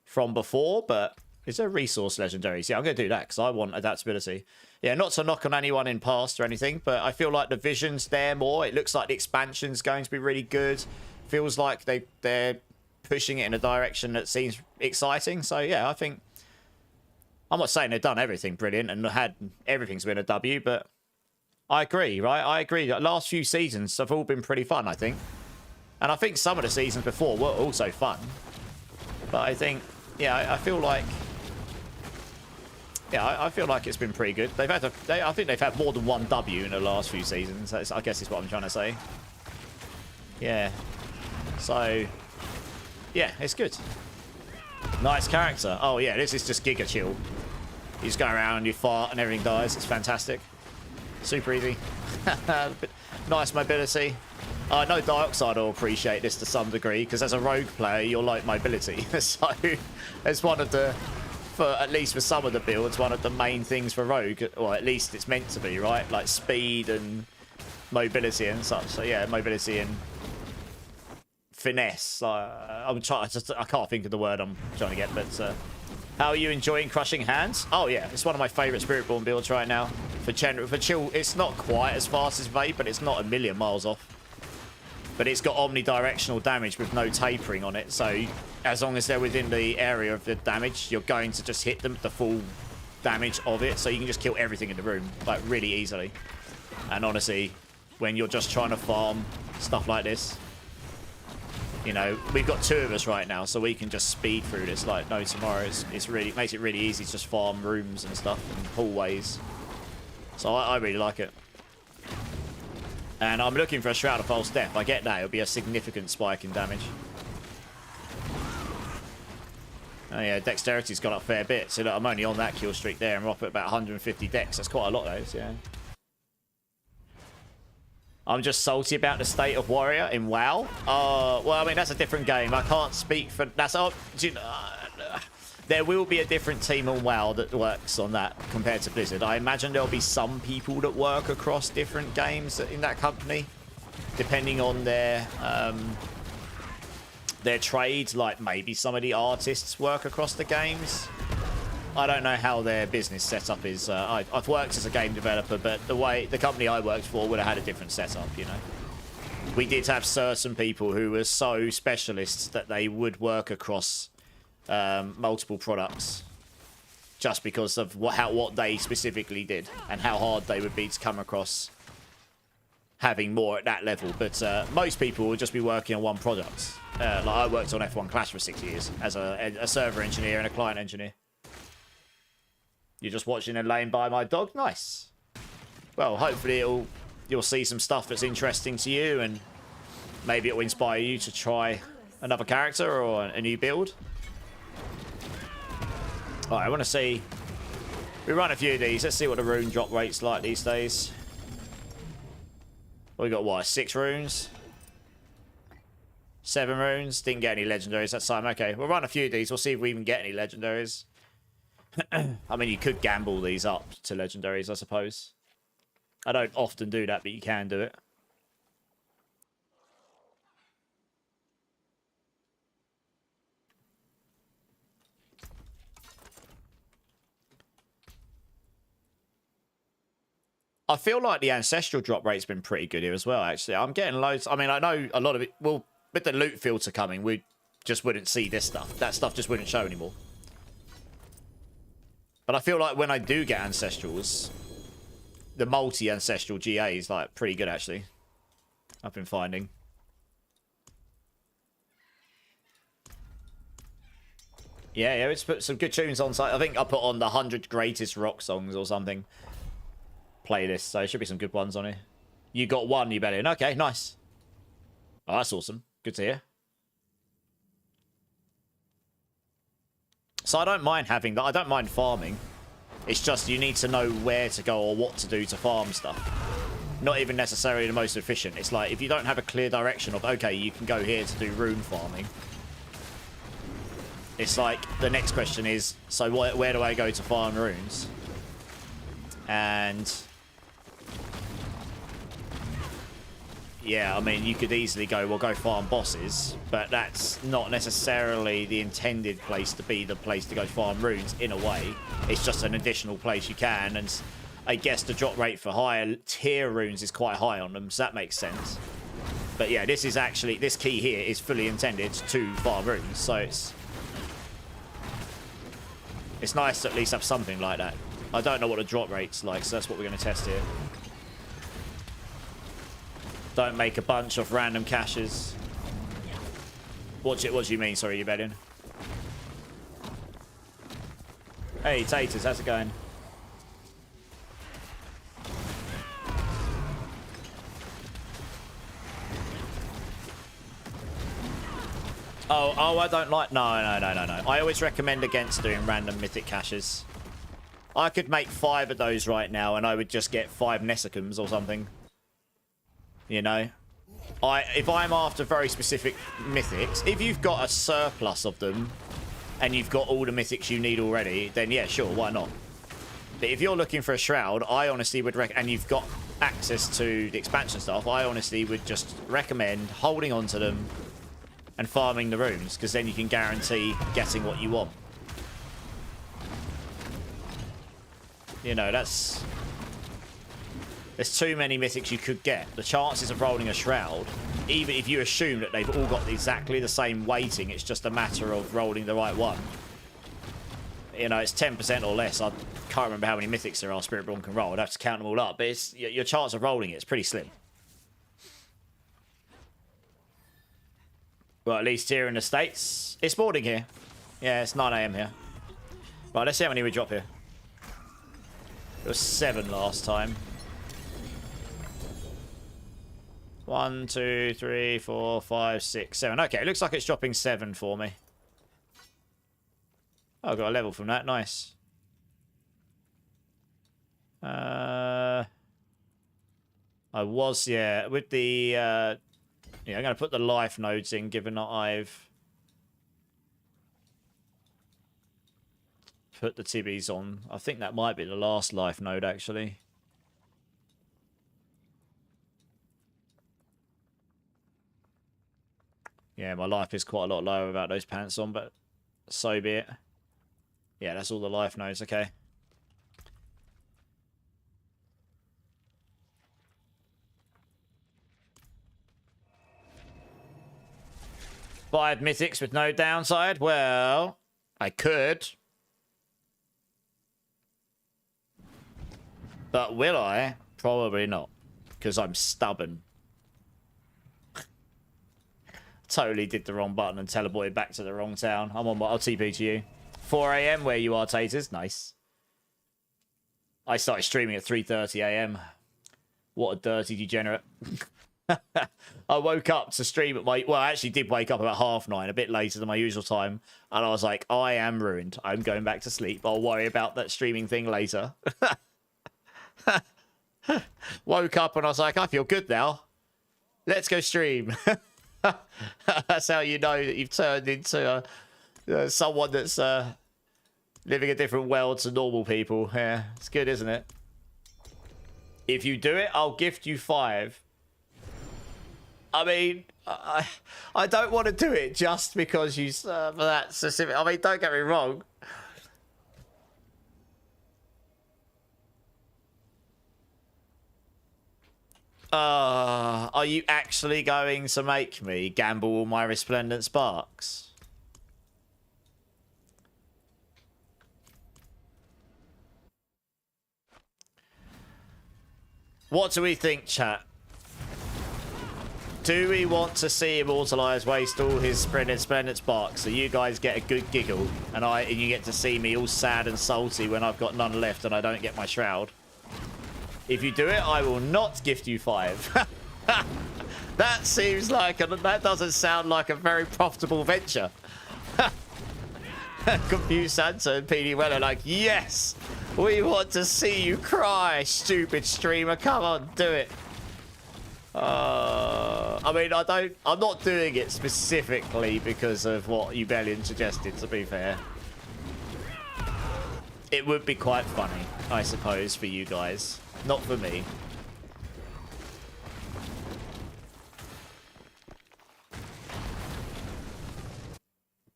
from before, but... Is there resource legendaries? Yeah, I'm going to do that because I want adaptability. Yeah, not to knock on anyone in past or anything, but I feel like the vision's there more. It looks like the expansion's going to be really good. Feels like they're pushing it in a direction that seems exciting. So, yeah, I think... I'm not saying they've done everything brilliant and everything's been a W, but I agree, right? I agree. The last few seasons have all been pretty fun, I think. And I think some of the seasons before were also fun. But I think, yeah, I feel like... Yeah, I feel like it's been pretty good. I think they've had more than one W in the last few seasons. I guess is what I'm trying to say. Yeah. So, yeah, it's good. Nice character. Oh, yeah, this is just Giga Chill. You just go around, you fart, and everything dies. It's fantastic. Super easy. Nice mobility. I know Dioxide will appreciate this to some degree, because as a rogue player, you'll like mobility. So, it's one of the... at least for some of the builds, one of the main things for rogue, or at least it's meant to be, right? Like speed and mobility and such. So yeah, mobility and finesse. I'm trying. I can't think of the word I'm trying to get. But how are you enjoying Crushing Hands? Oh yeah, it's one of my favourite Spiritborn builds right now. For chill, it's not quite as fast as Vape, but it's not a million miles off. But it's got omnidirectional damage with no tapering on it, so as long as they're within the area of the damage, you're going to just hit them the full damage of it, so you can just kill everything in the room, like, really easily. And honestly, when you're just trying to farm stuff like this, you know, we've got 2 of us right now, so we can just speed through this like no tomorrow. It makes it really easy to just farm rooms and stuff and hallways. So I really like it. And I'm looking for a Shroud of False Death. I get that. It'll be a significant spike in damage. Oh yeah, dexterity's gone up a fair bit. So look, I'm only on that kill streak there, and we're up at about 150 dex. That's quite a lot, those, yeah. I'm just salty about the state of Warrior in WoW. Well, I mean, that's a different game. I can't speak for... That's... there will be a different team on WoW that works on that compared to Blizzard. I imagine there'll be some people that work across different games in that company, depending on their trade. Like, maybe some of the artists work across the games. I don't know how their business setup is. I've worked as a game developer, but the company I worked for would have had a different setup, you know. We did have certain people who were so specialists that they would work across multiple products just because of what they specifically did and how hard they would be to come across having more at that level. But most people would just be working on one product. Like I worked on F1 Clash for 6 years as a server engineer and a client engineer. You're just watching and laying by my dog? Nice. Well, hopefully you'll see some stuff that's interesting to you, and maybe it'll inspire you to try another character or a new build. Alright, I want to see... We run a few of these. Let's see what the rune drop rate's like these days. We got, what, 6 runes? 7 runes? Didn't get any legendaries that time. Okay, we'll run a few of these. We'll see if we even get any legendaries. I mean, you could gamble these up to legendaries, I suppose. I don't often do that, but you can do it. I feel like the ancestral drop rate's been pretty good here as well, actually. I'm getting loads. I mean, I know a lot of it... Well, with the loot filter coming, we just wouldn't see this stuff. That stuff just wouldn't show anymore. But I feel like when I do get ancestrals, the multi-ancestral GA is like pretty good, actually. I've been finding. Yeah, it's put some good tunes on site. I think I put on the 100 greatest rock songs or something playlist, so there should be some good ones on here. You got one, you better. Okay, nice. Oh, that's awesome. Good to hear. So I don't mind having that. I don't mind farming. It's just you need to know where to go or what to do to farm stuff. Not even necessarily the most efficient. It's like if you don't have a clear direction of, okay, you can go here to do rune farming. It's like the next question is, so where do I go to farm runes? And... yeah, I mean, you could easily go, well, go farm bosses, but that's not necessarily the intended place to be the place to go farm runes, in a way. It's just an additional place you can, and I guess the drop rate for higher tier runes is quite high on them, so that makes sense. But yeah, this is actually, this key here is fully intended to farm runes, so it's nice to at least have something like that. I don't know what the drop rate's like, so that's what we're going to test here. Don't make a bunch of random caches. What do you mean? Sorry, you bet in. Hey, Taters, how's it going? Oh, I don't like... No. I always recommend against doing random mythic caches. I could make 5 of those right now, and I would just get 5 Nessicums or something. You know? If I'm after very specific mythics, if you've got a surplus of them, and you've got all the mythics you need already, then yeah, sure, why not? But if you're looking for a shroud, I honestly would and you've got access to the expansion stuff, I honestly would just recommend holding on to them and farming the runes, because then you can guarantee getting what you want. You know, there's too many mythics you could get. The chances of rolling a shroud, even if you assume that they've all got exactly the same weighting, it's just a matter of rolling the right one. You know, it's 10% or less. I can't remember how many mythics there are Spiritborn can roll. I'd have to count them all up, but it's, your chance of rolling it's pretty slim. Well, at least here in the States. It's morning here. Yeah, it's 9 AM here. Right, let's see how many we drop here. It was 7 last time. 1, 2, 3, 4, 5, 6, 7. Okay, it looks like it's dropping 7 for me. Oh, I got a level from that. Nice. I was, yeah, with the, yeah, I'm going to put the life nodes in, given that I've put the tibbies on. I think that might be the last life node, actually. Yeah, my life is quite a lot lower without those pants on, but so be it. Yeah, that's all the life nodes, okay. Five mythics with no downside? Well, I could. But will I? Probably not. Because I'm stubborn. Totally did the wrong button and teleported back to the wrong town. I'm on, I'll TP to you. 4 a.m. where you are, Taters. Nice. I started streaming at 3:30 a.m. What a dirty degenerate. I woke up to stream at my... Well, I actually did wake up about 9:30, a bit later than my usual time. And I was like, I am ruined. I'm going back to sleep. I'll worry about that streaming thing later. Woke up and I was like, I feel good now. Let's go stream. That's how you know that you've turned into someone that's living a different world to normal people. Yeah, it's good, isn't it? If you do it, I'll gift you 5. I mean, I don't want to do it just because you for that specific. I mean, don't get me wrong. Are you actually going to make me gamble all my resplendent sparks? What do we think, chat? Do we want to see Immortalized waste all his splendid sparks so you guys get a good giggle and you get to see me all sad and salty when I've got none left and I don't get my shroud? If you do it, I will not gift you 5. That seems like that doesn't sound like a very profitable venture. Confused Santa and PD Weller like, yes, we want to see you cry, stupid streamer. Come on, do it. I mean, I'm not doing it specifically because of what Ubellion suggested, to be fair. It would be quite funny, I suppose, for you guys. Not for me.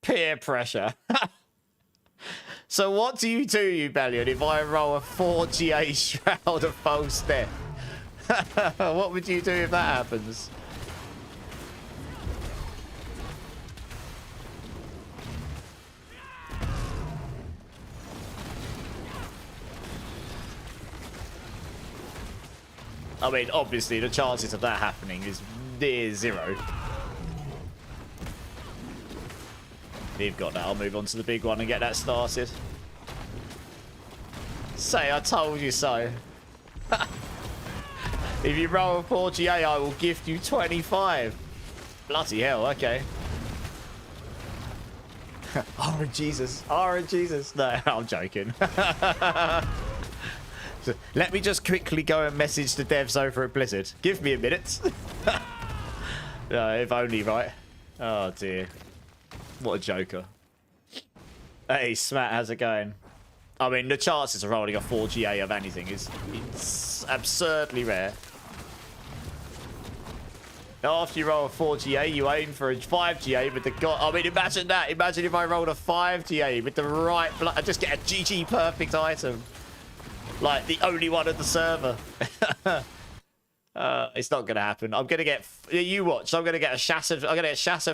Peer pressure. So what do you do, Ubellion, if I roll a 4 GA Shroud of False Death? What would you do if that happens? I mean, obviously, the chances of that happening is near 0. You've got that. I'll move on to the big one and get that started. Say, I told you so. If you roll a 4GA, I will gift you 25. Bloody hell, okay. RNGesus. RNGesus. No, I'm joking. Let me just quickly go and message the devs over at Blizzard. Give me a minute. No, if only, right? Oh, dear. What a joker. Hey, Smat, how's it going? I mean, the chances of rolling a 4GA of anything is it's absurdly rare. After you roll a 4GA, you aim for a 5GA with the god. I mean, imagine that. Imagine if I rolled a 5GA with the right blood. I just get a GG perfect item. Like, the only one at the server. It's not going to happen. I'm going to get... You watch. I'm going to get a Shattered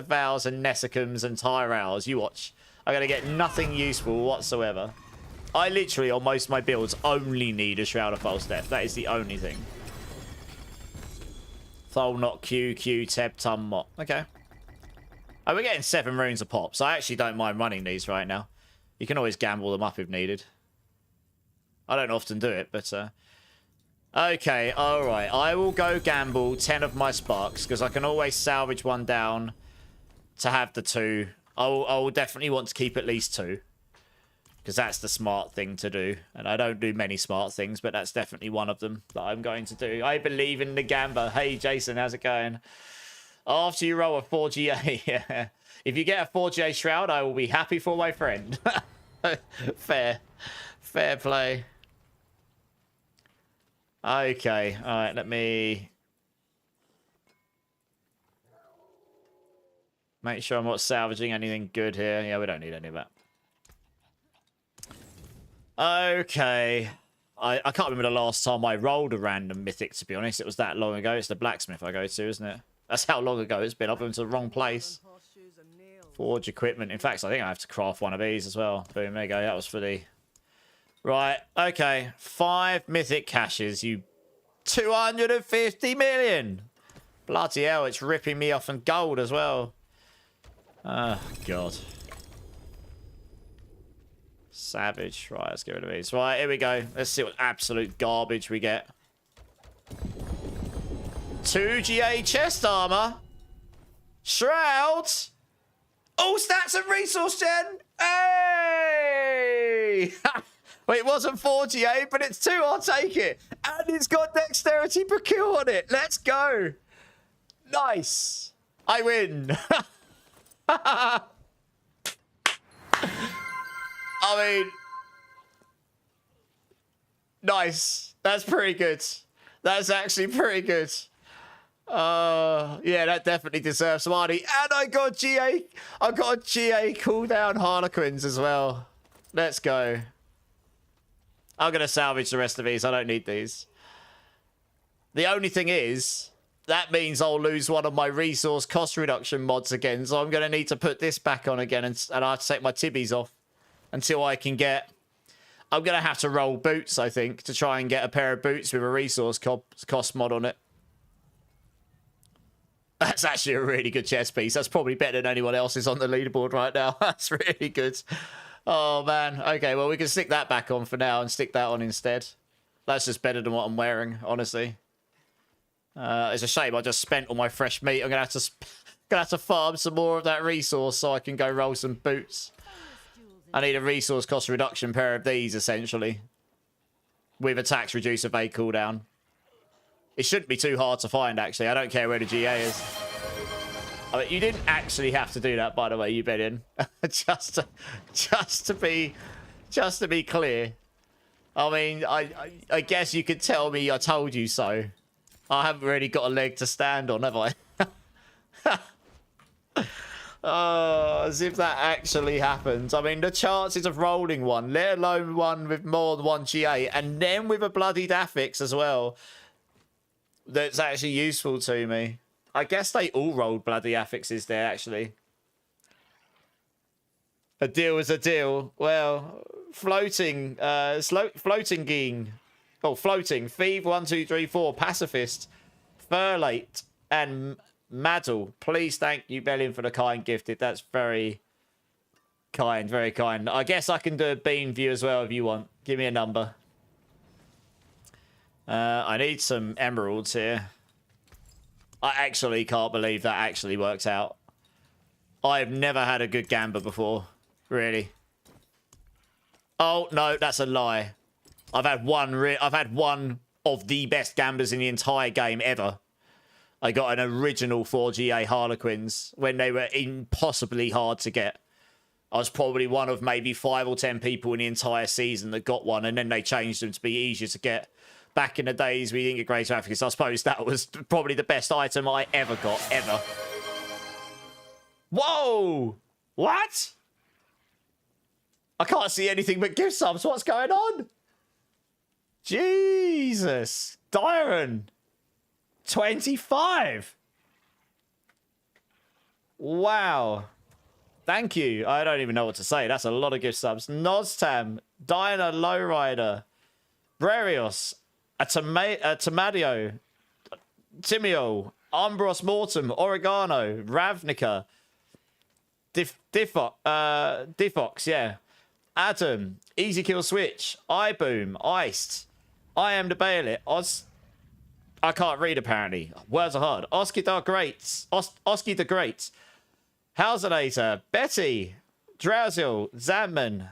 Vows and Nessicums and Tyrells. You watch. I'm going to get nothing useful whatsoever. I literally, on most of my builds, only need a Shroud of False Death. That is the only thing. Thol, not Q, Teb, Tum, Mot. Okay. Oh, we're getting 7 runes a pop, so I actually don't mind running these right now. You can always gamble them up if needed. I don't often do it, but... Okay, alright. I will go gamble 10 of my sparks, because I can always salvage one down to have the 2. I will definitely want to keep at least 2. Because that's the smart thing to do. And I don't do many smart things, but that's definitely one of them that I'm going to do. I believe in the gamba. Hey, Jason, how's it going? After you roll a 4GA, yeah. If you get a 4GA Shroud, I will be happy for my friend. Fair. Fair play. Okay. All right, let me make sure I'm not salvaging anything good here. Yeah, we don't need any of that. Okay. I can't remember the last time I rolled a random mythic, to be honest. It was that long ago. It's the blacksmith I go to, isn't it? That's how long ago it's been. I've been to the wrong place. Forge equipment. In fact, I think I have to craft one of these as well. Boom, there you go. That was for the... Right, okay. 5 mythic caches. You 250 million. Bloody hell, it's ripping me off in gold as well. Oh, God. Savage. Right, let's get rid of these. Right, here we go. Let's see what absolute garbage we get. 2 GA chest armor. Shrouds. All stats and resource gen. Hey! Well, it wasn't 4 GA, but it's 2. I'll take it. And it's got dexterity per kill on it. Let's go. Nice. I win. I mean, nice. That's pretty good. That's actually pretty good. Yeah, that definitely deserves some money. And I got GA. I got a GA cooldown Harlequins as well. Let's go. I'm going to salvage the rest of these. I don't need these. The only thing is, that means I'll lose one of my resource cost reduction mods again. So I'm going to need to put this back on again. And I have to take my tibbies off until I can get... I'm going to have to roll boots, I think, to try and get a pair of boots with a resource cost mod on it. That's actually a really good chess piece. That's probably better than anyone else's on the leaderboard right now. That's really good. Oh, man. Okay, well, we can stick that back on for now and stick that on instead. That's just better than what I'm wearing, honestly. It's a shame I just spent all my fresh meat. I'm going to have to farm some more of that resource so I can go roll some boots. I need a resource cost reduction pair of these, essentially. With a tax reducer evade cooldown. It shouldn't be too hard to find, actually. I don't care where the GA is. I mean, you didn't actually have to do that, by the way, you bet in. just to be clear. I mean, I guess you could tell me I told you so. I haven't really got a leg to stand on, have I? Oh, as if that actually happens. I mean, the chances of rolling one, let alone one with more than 1 GA, and then with a bloodied affix as well, that's actually useful to me. I guess they all rolled bloody affixes there, actually. A deal is a deal. Well, floating, floating ging. Oh, floating. Thief 1, 2, 3, 4. Pacifist. Furlate. And Maddle. Please thank you, Bellin, for the kind gifted. That's very kind, very kind. I guess I can do a beam view as well if you want. Give me a number. I need some emeralds here. I actually can't believe that actually works out. I've never had a good gamba before. Really. Oh, no, that's a lie. I've had one of the best gambas in the entire game ever. I got an original 4GA Harlequins when they were impossibly hard to get. I was probably one of maybe 5 or 10 people in the entire season that got one, and then they changed them to be easier to get. Back in the days, we didn't get greater Africans. I suppose that was probably the best item I ever got, ever. Whoa! What? I can't see anything but gift subs. What's going on? Jesus. Dyron. 25. Wow. Thank you. I don't even know what to say. That's a lot of gift subs. Noztam. Diana Lowrider. Brerios. Tomadio, Timio, Umbros Mortem, Oregano, Ravnica, Difox, yeah. Adam, Easy Kill Switch, iBoom, Iced, I Am the Bailey, I can't read apparently. Words are hard. Oski the Great, Hausanator, Betty, Drowsil, Zamman,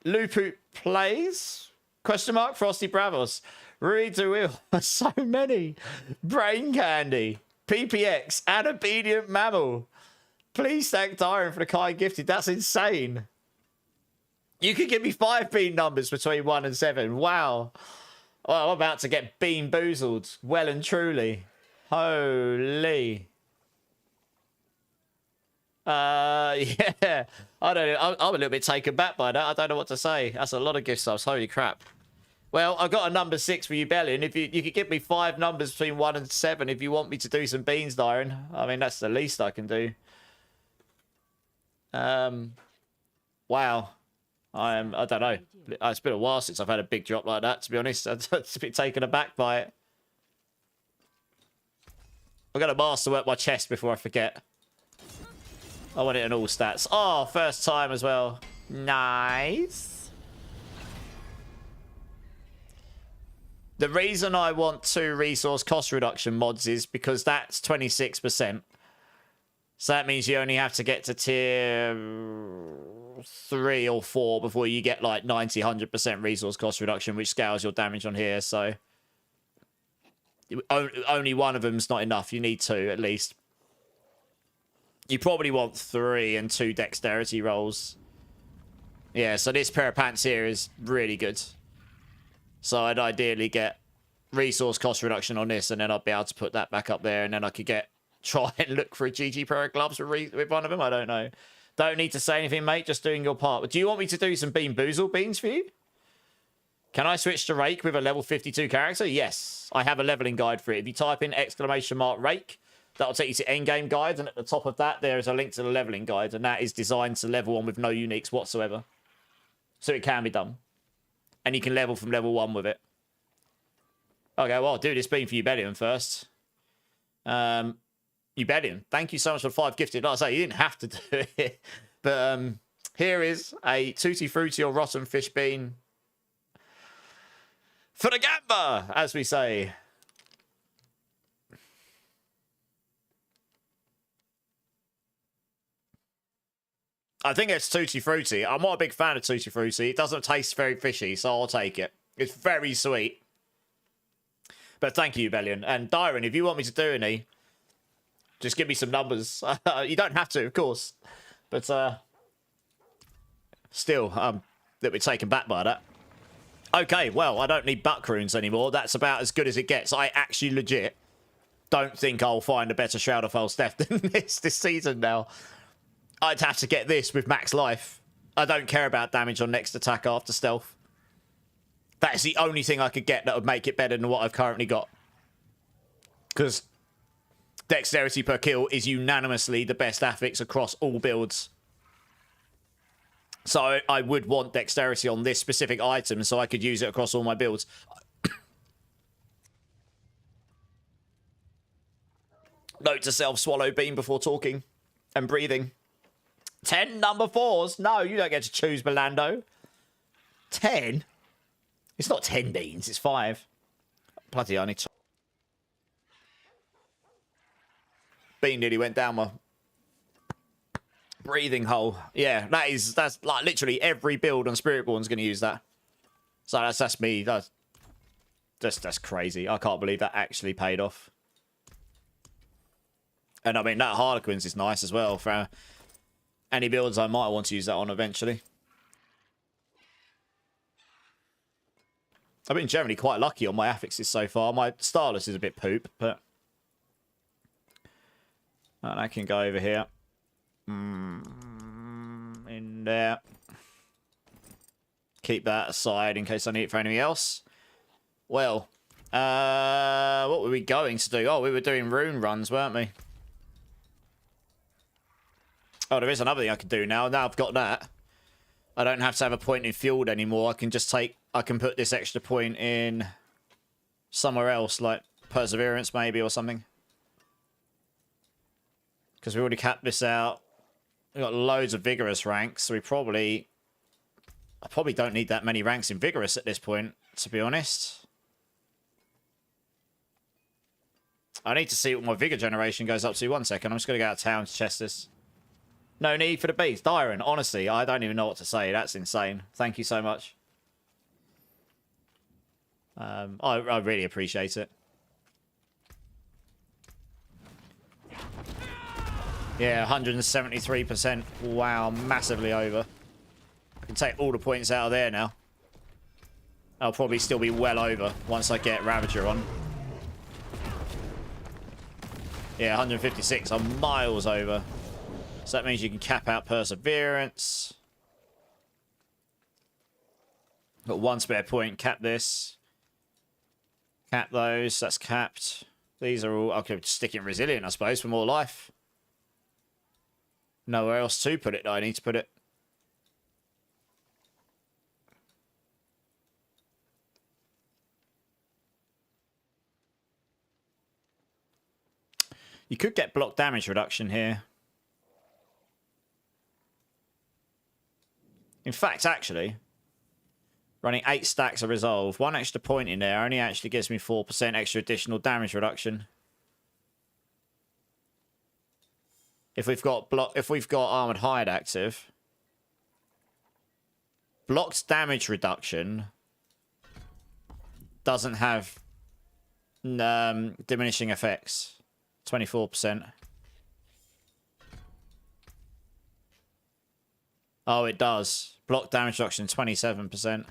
Lupu plays? Question mark. Frosty Bravos. Read the wheel. So many. Brain Candy. PPX. An obedient mammal. Please thank Dyron for the kind gifted. That's insane. You could give me 5 bean numbers between 1 and 7. Wow. Well, I'm about to get bean boozled. Well and truly. Holy. Yeah. I don't know. I'm a little bit taken back by that. I don't know what to say. That's a lot of gift subs. Holy crap. Well, I got a number 6 for you, Bellion. If you could give me 5 numbers between 1 and 7 if you want me to do some beans, Dyron. I mean, that's the least I can do. Wow. I don't know. It's been a while since I've had a big drop like that, to be honest. I'm just a bit taken aback by it. I've got to masterwork my chest before I forget. I want it in all stats. Oh, first time as well. Nice. The reason I want 2 resource cost reduction mods is because that's 26%. So that means you only have to get to tier 3 or 4 before you get like 90, 100% resource cost reduction, which scales your damage on here. So only one of them's not enough. You need 2 at least. You probably want 3 and 2 dexterity rolls. Yeah, so this pair of pants here is really good. So I'd ideally get resource cost reduction on this, and then I'd be able to put that back up there, and then I could try and look for a GG pair of gloves with one of them. I don't know. Don't need to say anything, mate. Just doing your part. But do you want me to do some Bean Boozle beans for you? Can I switch to Rake with a level 52 character? Yes. I have a leveling guide for it. If you type in !Rake, that'll take you to endgame guide. And at the top of that, there is a link to the leveling guide. And that is designed to level 1 with no uniques whatsoever. So it can be done. And you can level from level 1 with it. Okay, well, I'll do this bean for you, Bellion, first. Bellion, thank you so much for 5 gifted. Like I say, you didn't have to do it. But here is a Tutti Frutti or Rotten Fish Bean. For the gamba, as we say. I think it's Tutti Frutti. I'm not a big fan of Tutti Frutti. It doesn't taste very fishy, so I'll take it. It's very sweet. But thank you, Bellion. And Dyron, if you want me to do any, just give me some numbers. You don't have to, of course. But still, I'm a little bit taken back by that. Okay, well, I don't need buckroons anymore. That's about as good as it gets. I actually legit don't think I'll find a better Shroud of False Death than this season now. I'd have to get this with max life. I don't care about damage on next attack after stealth. That is the only thing I could get that would make it better than what I've currently got. Because dexterity per kill is unanimously the best affix across all builds. So I would want dexterity on this specific item so I could use it across all my builds. Note to self, swallow bean before talking and breathing. 10 number 4s. No, you don't get to choose, Belando. 10? It's not 10 beans, it's 5. Bloody hell, I need to... Bean nearly went down my breathing hole. Yeah, that's like literally every build on Spiritborn is going to use that. So that's me. That's crazy. I can't believe that actually paid off. And I mean, that Harlequins is nice as well. For any builds I might want to use that on eventually. I've been generally quite lucky on my affixes so far. My Starless is a bit poop, but... And I can go over here. In there. Keep that aside in case I need it for anything else. Well, what were we going to do? Oh, we were doing rune runs, weren't we? Oh, there is another thing I can do now. Now I've got that. I don't have to have a point in field anymore. I can just I can put this extra point in somewhere else, like Perseverance maybe or something. Because we already capped this out. We've got loads of Vigorous ranks, so I probably don't need that many ranks in Vigorous at this point, to be honest. I need to see what my Vigor generation goes up to. 1 second, I'm just going to go out of town to test this. No need for the beast. Dyron, honestly, I don't even know what to say. That's insane. Thank you so much. I really appreciate it. Yeah, 173%. Wow, massively over. I can take all the points out of there now. I'll probably still be well over once I get Ravager on. Yeah, 156. I'm miles over. So that means you can cap out Perseverance. Got one spare point. Cap this. Cap those. That's capped. These are all... Okay, stick in Resilient, I suppose, for more life. Nowhere else to put it. I need to put it. You could get block damage reduction here. In fact, actually, running 8 stacks of Resolve, 1 extra point in there only actually gives me 4% extra additional damage reduction. If we've got Armored Hide active, blocked damage reduction doesn't have diminishing effects. 24%. Oh, it does. Block damage reduction, 27%.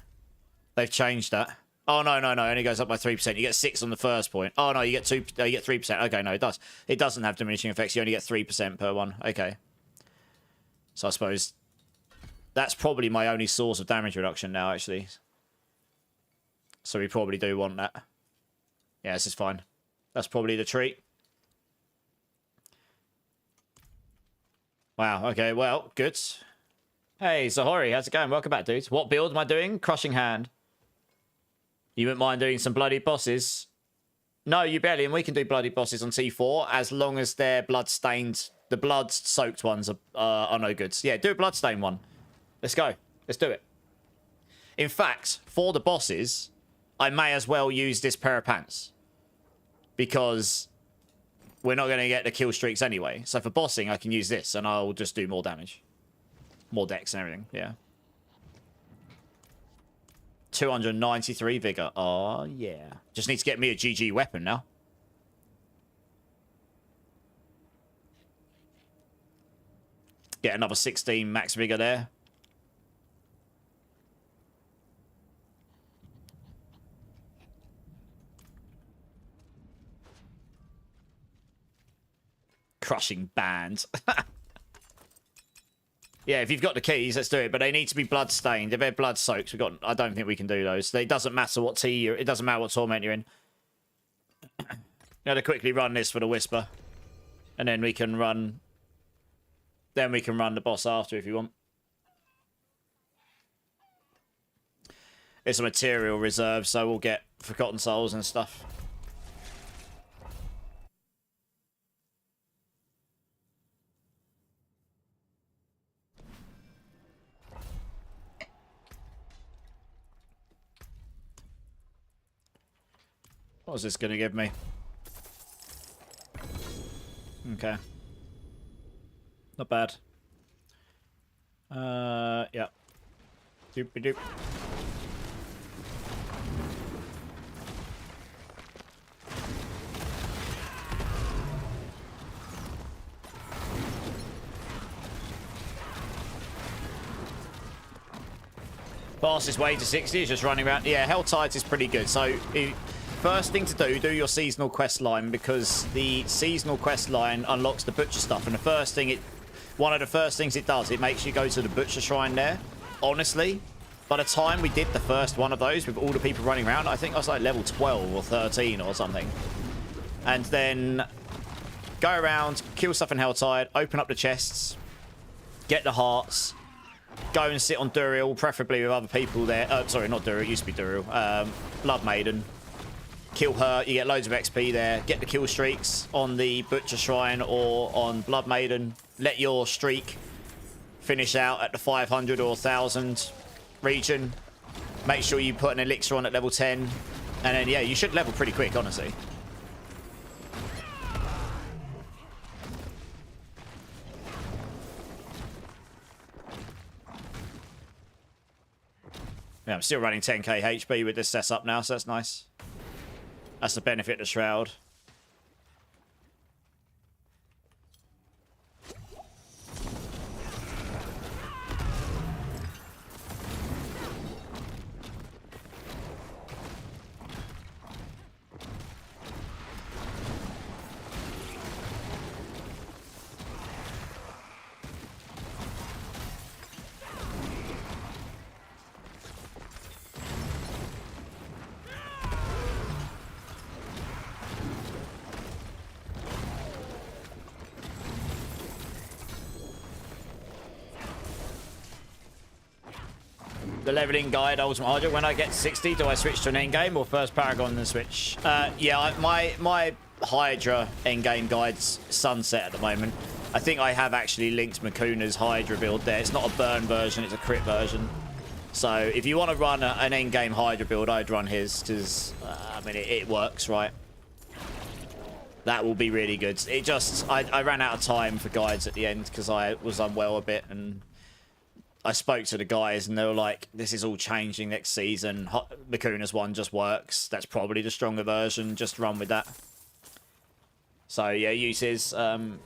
They've changed that. Oh, no. It only goes up by 3%. You get 6 on the first point. Oh, no, you get 2. You get 3%. Okay, no, it does. It doesn't have diminishing effects. You only get 3% per one. Okay. So I suppose that's probably my only source of damage reduction now, actually. So we probably do want that. Yeah, this is fine. That's probably the treat. Wow, okay, well, good. Hey, Zahori, how's it going? Welcome back, dude. What build am I doing? Crushing Hand. You wouldn't mind doing some bloody bosses? No, you barely, and we can do bloody bosses on T4 as long as they're blood-stained. The blood-soaked ones are no good. Yeah, do a blood-stained one. Let's go. Let's do it. In fact, for the bosses, I may as well use this pair of pants. Because we're not going to get the kill streaks anyway. So for bossing, I can use this, and I'll just do more damage. More dex and everything, yeah. 293 vigor. Oh, yeah. Just need to get me a GG weapon now. Get another 16 max vigor there. Crushing band. Yeah, if you've got the keys, let's do it. But they need to be blood stained. If they're blood soaked, I don't think we can do those. It doesn't matter what it doesn't matter what torment you're in. Gotta quickly run this for the Whisper. And then we can run. Then we can run the boss after if you want. It's a material reserve, so we'll get Forgotten Souls and stuff. What was this going to give me? Okay. Not bad. Yeah. Doop-a-doop. Fastest way to 60 is just running around. Yeah, Hell Tides is pretty good. So, first thing to do your seasonal quest line, because the seasonal quest line unlocks the butcher stuff. And the first thing one of the first things it does, it makes you go to the butcher shrine there. Honestly, by the time we did the first one of those with all the people running around, I think I was like level 12 or 13 or something. And then go around, kill stuff in Helltide, open up the chests, get the hearts, go and sit on Duriel, preferably with other people there. Sorry, not Duriel, it used to be Duriel. Blood Maiden. Kill her, you get loads of XP there. Get the kill streaks on the Butcher Shrine or on Blood Maiden. Let your streak finish out at the 500 or 1000 region. Make sure you put an elixir on at level 10. And then, yeah, you should level pretty quick, honestly. Yeah, I'm still running 10k HP with this setup now, so that's nice. That's the benefit of Shroud. The leveling guide, Ultimate Hydra. When I get 60, do I switch to an endgame or first Paragon then switch? Yeah, my Hydra endgame guide's sunset at the moment. I think I have actually linked Makuna's Hydra build there. It's not a burn version, it's a crit version. So if you want to run an endgame Hydra build, I'd run his, because, I mean, it works, right? That will be really good. It just, I ran out of time for guides at the end because I was unwell a bit, and I spoke to the guys and they were like, this is all changing next season. Makuna's one just works. That's probably the stronger version. Just run with that. So yeah, use his.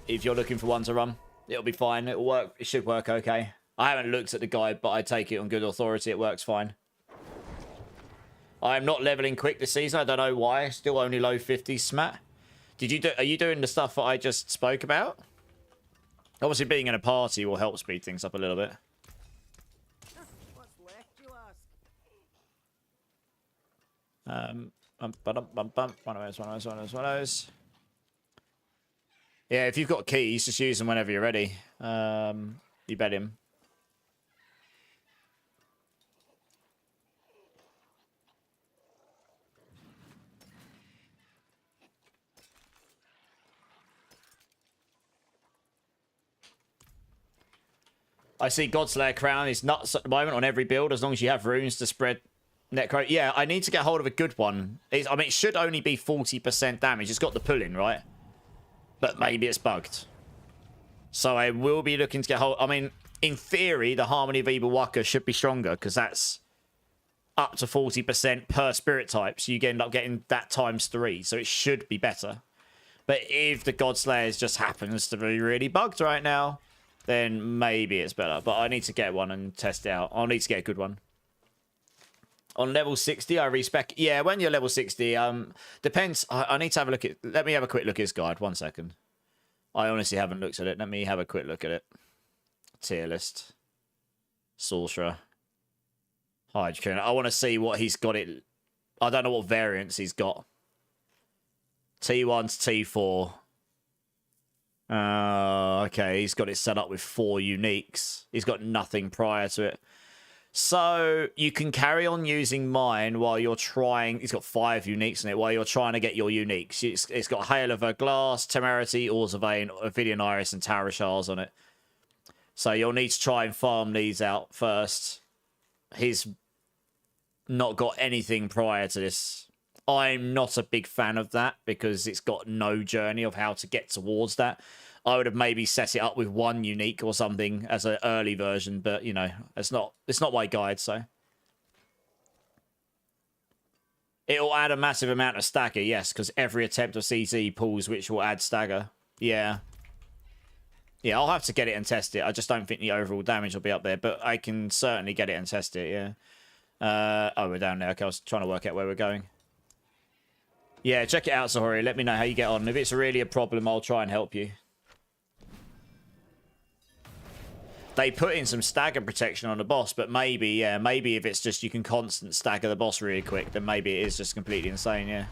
If you're looking for one to run, it'll be fine. It'll work. It should work okay. I haven't looked at the guide, but I take it on good authority. It works fine. I am not leveling quick this season. I don't know why. Still only low 50s, Smat. Are you doing the stuff that I just spoke about? Obviously, being in a party will help speed things up a little bit. One of those. Yeah, if you've got keys, just use them whenever you're ready. You bet him. I see Godslayer Crown is nuts at the moment on every build, as long as you have runes to spread Necro. Yeah, I need to get hold of a good one. I mean, it should only be 40% damage. It's got the pull-in, right? But maybe it's bugged. So I will be looking to get hold... I mean, in theory, the Harmony of Evil Waka should be stronger, because that's up to 40% per spirit type. So you end up getting that times 3. So it should be better. But if the Godslayers just happens to be really bugged right now, then maybe it's better. But I need to get one and test it out. I'll need to get a good one. On level 60, I respec. Yeah, when you're level 60, depends. I need to have a look at... Let me have a quick look at his guide. 1 second. I honestly haven't looked at it. Let me have a quick look at it. Tier list. Sorcerer. Hydra. I want to see what he's got it... I don't know what variants he's got. T1 to T4. Okay, he's got it set up with 4 uniques. He's got nothing prior to it. So you can carry on using mine while you're trying. He's got 5 uniques in it while you're trying to get your uniques. It's got Hail of a Glass, Temerity, Orzavain, Ophidian Iris, and Tarashars on it. So you'll need to try and farm these out first. He's not got anything prior to this. I'm not a big fan of that because it's got no journey of how to get towards that. I would have maybe set it up with 1 unique or something as an early version, but you know, it's not my guide, so. It'll add a massive amount of stagger, yes, because every attempt of CZ pulls which will add stagger. Yeah. Yeah, I'll have to get it and test it. I just don't think the overall damage will be up there, but I can certainly get it and test it, yeah. Oh, we're down there. Okay, I was trying to work out where we're going. Yeah, check it out, Sahori. Let me know how you get on. If it's really a problem, I'll try and help you. They put in some stagger protection on the boss, but maybe, yeah, maybe if it's just you can constant stagger the boss really quick, then maybe it is just completely insane, yeah.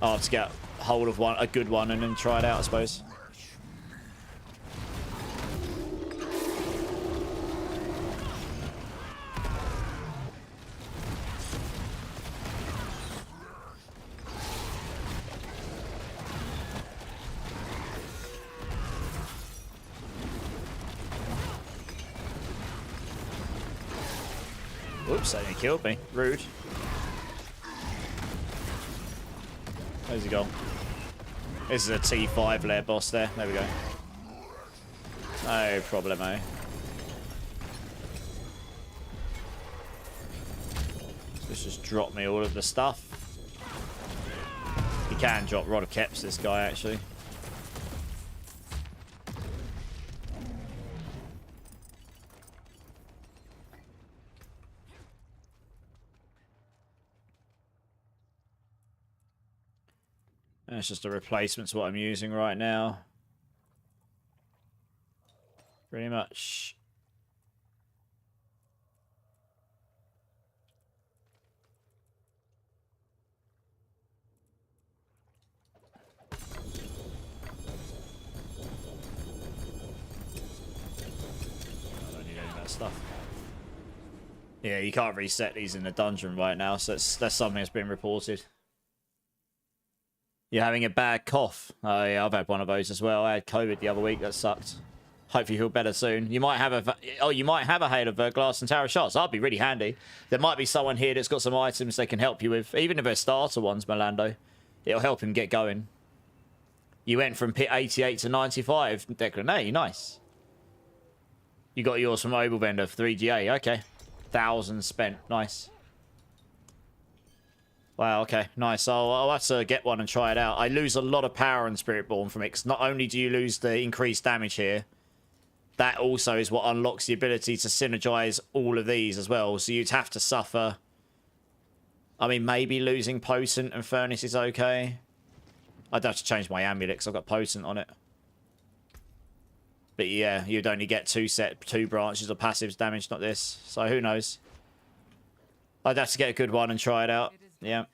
I'll have to get hold of a good one, and then try it out, I suppose. Oops, that killed me. Rude. Where's he gone? This is a T5 layer boss there. There we go. No problemo. Let's just drop me all of the stuff. He can drop Rod of Keps, this guy, actually. And it's just a replacement to what I'm using right now. Pretty much. Stuff. Yeah, you can't reset these in the dungeon right now, so that's something that's been reported. You're having a bad cough. Oh yeah, I've had one of those as well. I had COVID the other week. That sucked. Hopefully you feel better soon. You might have a hail of glass and tower shards. That'd be really handy. There might be someone here that's got some items they can help you with, even if they're starter ones, Melando. It'll help him get going. You went from pit 88 to 95, Declan. Hey, nice. You got yours from Mobile Vendor for 3GA. Okay. 1,000 spent. Nice. Wow, okay. Nice. I'll have to get one and try it out. I lose a lot of power in Spiritborn from it. 'Cause not only do you lose the increased damage here, that also is what unlocks the ability to synergize all of these as well. So you'd have to suffer. I mean, maybe losing Potent and Furnace is okay. I'd have to change my amulet because I've got Potent on it. But yeah, you'd only get two branches of passives damage, not this. So who knows? I'd have to get a good one and try it out. Yeah.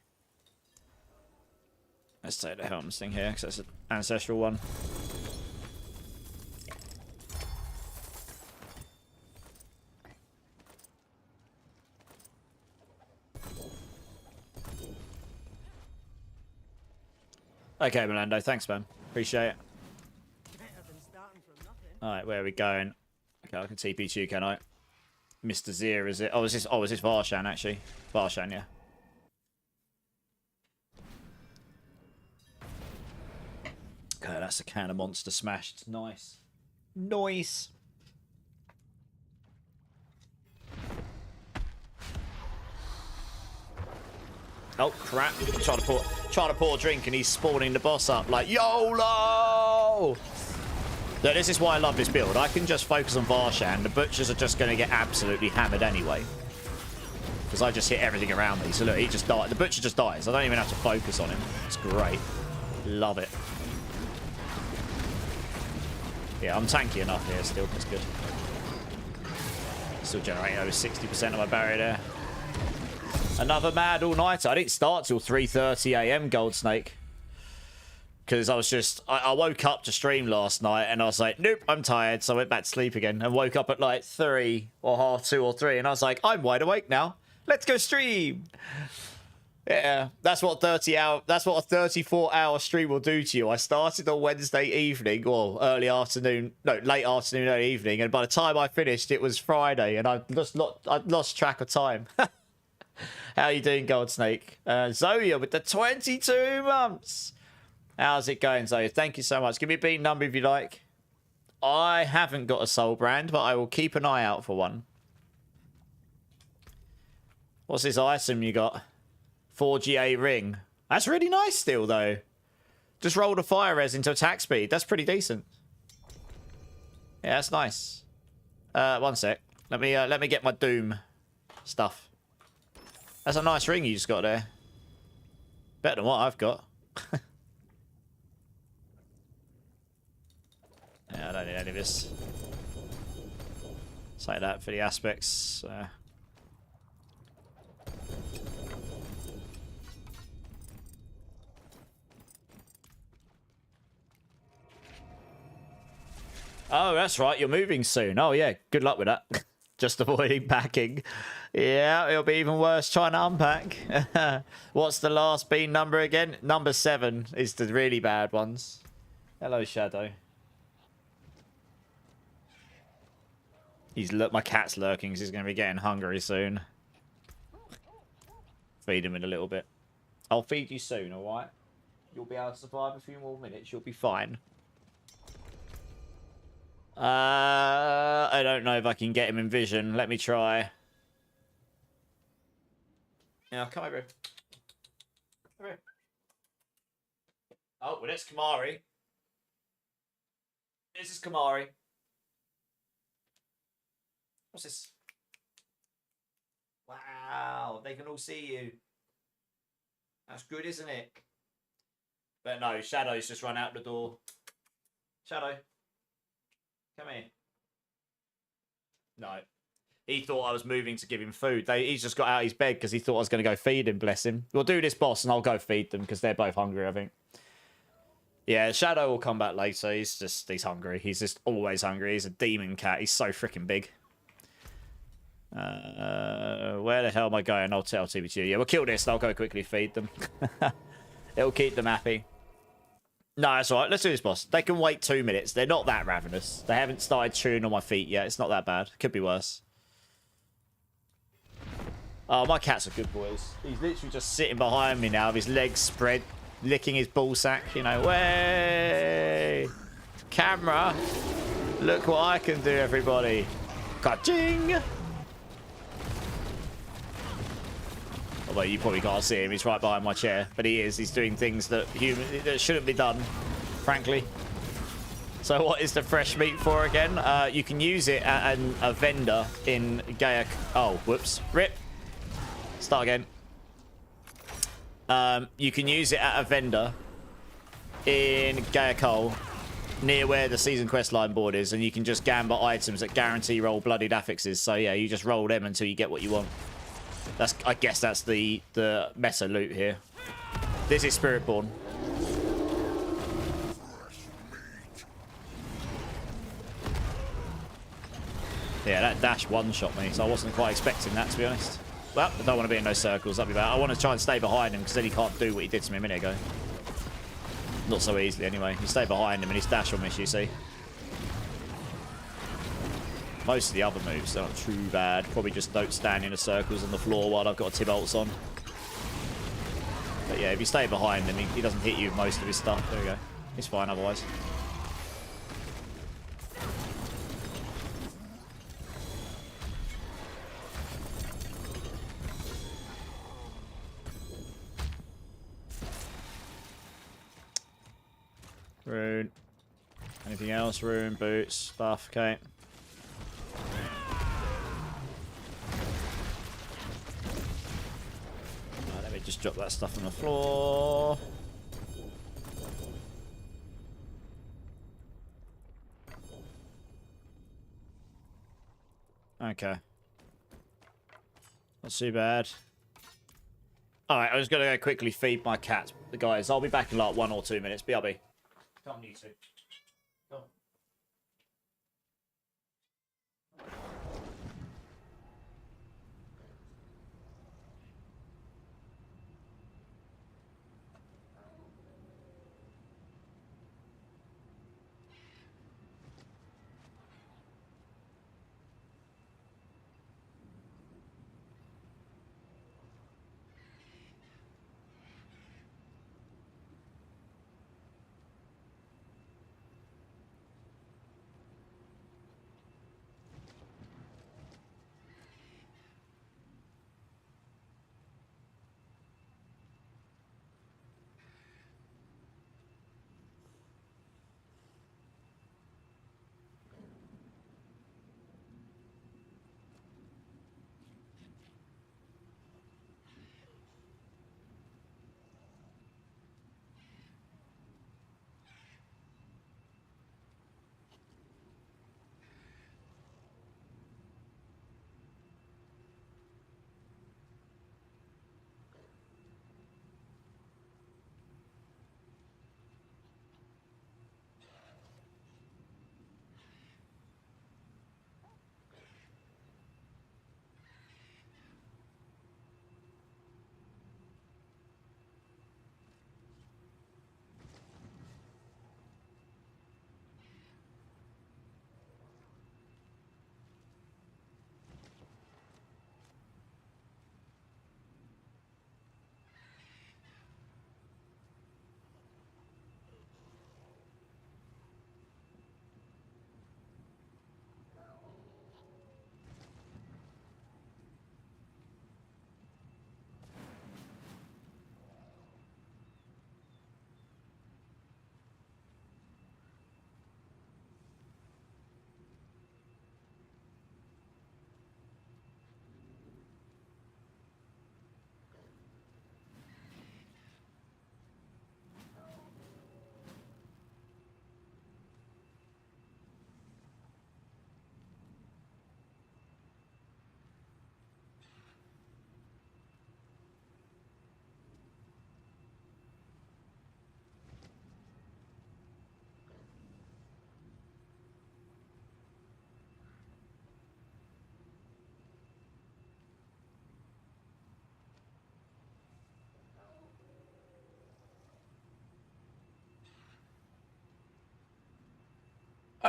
Let's take the Helms thing here, because that's an ancestral one. Okay, Melando. Thanks, man. Appreciate it. Alright, where are we going? Okay, I can TP to you, can I? Mr. Zir, is it? Oh, is this Varshan, actually? Varshan, yeah. Okay, that's a can of monster smashed. Nice. Nice. Oh, crap. Trying to pour a drink and he's spawning the boss up like, YOLO! So this is why I love this build. I can just focus on Varshan. The butchers are just going to get absolutely hammered anyway. Because I just hit everything around me. So look, he just died. The butcher just dies. I don't even have to focus on him. It's great. Love it. Yeah, I'm tanky enough here still. That's good. Still generating over 60% of my barrier there. Another mad all-nighter. I didn't start till 3:30 AM, Gold Snake. Because I woke up to stream last night and I was like, nope, I'm tired. So I went back to sleep again and woke up at like 3 or half 2 or 3. And I was like, I'm wide awake now. Let's go stream. Yeah, that's what a 34-hour stream will do to you. I started on Wednesday evening or late afternoon, early evening. And by the time I finished, it was Friday and I'd lost track of time. How you doing, Gold Snake? Zoya with the 22 months. How's it going, Zoe? Thank you so much. Give me a beat number if you like. I haven't got a soul brand, but I will keep an eye out for one. What's this item you got? 4GA ring. That's really nice still, though. Just rolled a fire res into attack speed. That's pretty decent. Yeah, that's nice. One sec. Let me get my Doom stuff. That's a nice ring you just got there. Better than what I've got. Yeah, I don't need any of this. Say that for the aspects. Oh, that's right. You're moving soon. Oh, yeah. Good luck with that. Just avoiding packing. Yeah, it'll be even worse trying to unpack. What's the last bean number again? Number 7 is the really bad ones. Hello, Shadow. My cat's lurking because he's going to be getting hungry soon. Feed him in a little bit. I'll feed you soon, alright? You'll be able to survive a few more minutes. You'll be fine. I don't know if I can get him in vision. Let me try. Yeah, come over. Come here. Oh, well, that's Kamari. This is Kamari. What's this? Wow, they can all see you. That's good, isn't it? But no, Shadow's just run out the door. Shadow. Come here. No. He thought I was moving to give him food. He's just got out of his bed because he thought I was going to go feed him, bless him. We'll do this, boss, and I'll go feed them because they're both hungry, I think. Yeah, Shadow will come back later. He's hungry. He's just always hungry. He's a demon cat. He's so freaking big. Where the hell am I going? I'll tell TBT. Yeah, we'll kill this and I'll go quickly feed them. It'll keep them happy. No, that's all right. Let's do this, boss. They can wait 2 minutes. They're not that ravenous. They haven't started chewing on my feet yet. It's not that bad. Could be worse. Oh, my cats are good boys. He's literally just sitting behind me now with his legs spread, licking his ball sack. You know, way! Camera! Look what I can do, everybody. Ka-ching! Although you probably can't see him. He's right behind my chair. But he is. He's doing things that shouldn't be done, frankly. So what is the fresh meat for again? You can use it at a vendor in Gaia... Oh, whoops. Rip. Start again. You can use it at a vendor in Gaia Coal, near where the season quest line board is, and you can just gamble items that guarantee roll bloodied affixes. So yeah, you just roll them until you get what you want. I guess that's the meta loot here. This is Spiritborn. Yeah, that dash one-shot me, so I wasn't quite expecting that, to be honest. Well, I don't want to be in those circles. That'd be bad. I want to try and stay behind him because then he can't do what he did to me a minute ago. Not so easily, anyway. You stay behind him and his dash will miss you, see? Most of the other moves aren't too bad. Probably just don't stand in the circles on the floor while I've got a Tibolts on. But yeah, if you stay behind him, he doesn't hit you with most of his stuff. There we go. He's fine otherwise. Rune. Anything else? Rune, boots, stuff. Okay. Right, let me just drop that stuff on the floor. Okay. Not too bad. Alright, I'm just going to go quickly feed my cat. The guys, I'll be back in like 1 or 2 minutes. BRB. Come, you two. Come.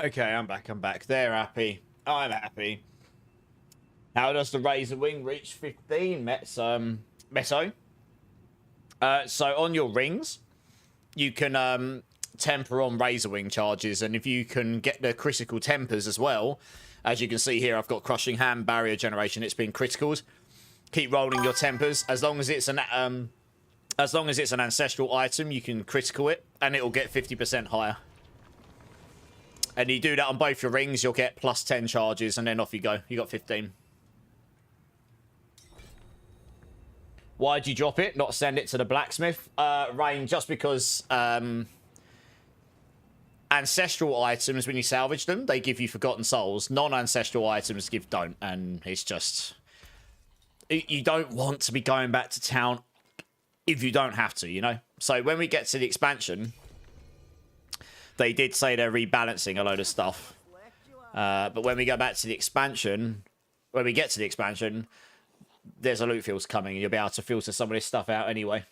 Okay, I'm back. They're happy. I'm happy. How does the Razor Wing reach 15, Meso? So on your rings, you can temper on Razor Wing charges, and if you can get the critical tempers as well, as you can see here, I've got Crushing Hand, Barrier Generation, it's been criticals. Keep rolling your tempers. As long as it's an ancestral item, you can critical it, and it'll get 50% higher. And you do that on both your rings, you'll get plus 10 charges, and then off you go. You got 15. Why'd you drop it? Not send it to the blacksmith? Rain, just because ancestral items, when you salvage them, they give you Forgotten Souls. Non-ancestral items don't, and it's just... You don't want to be going back to town if you don't have to, you know? So when we get to the expansion, they did say they're rebalancing a load of stuff. But when we go back to the expansion, there's a loot filter coming, and you'll be able to filter some of this stuff out anyway.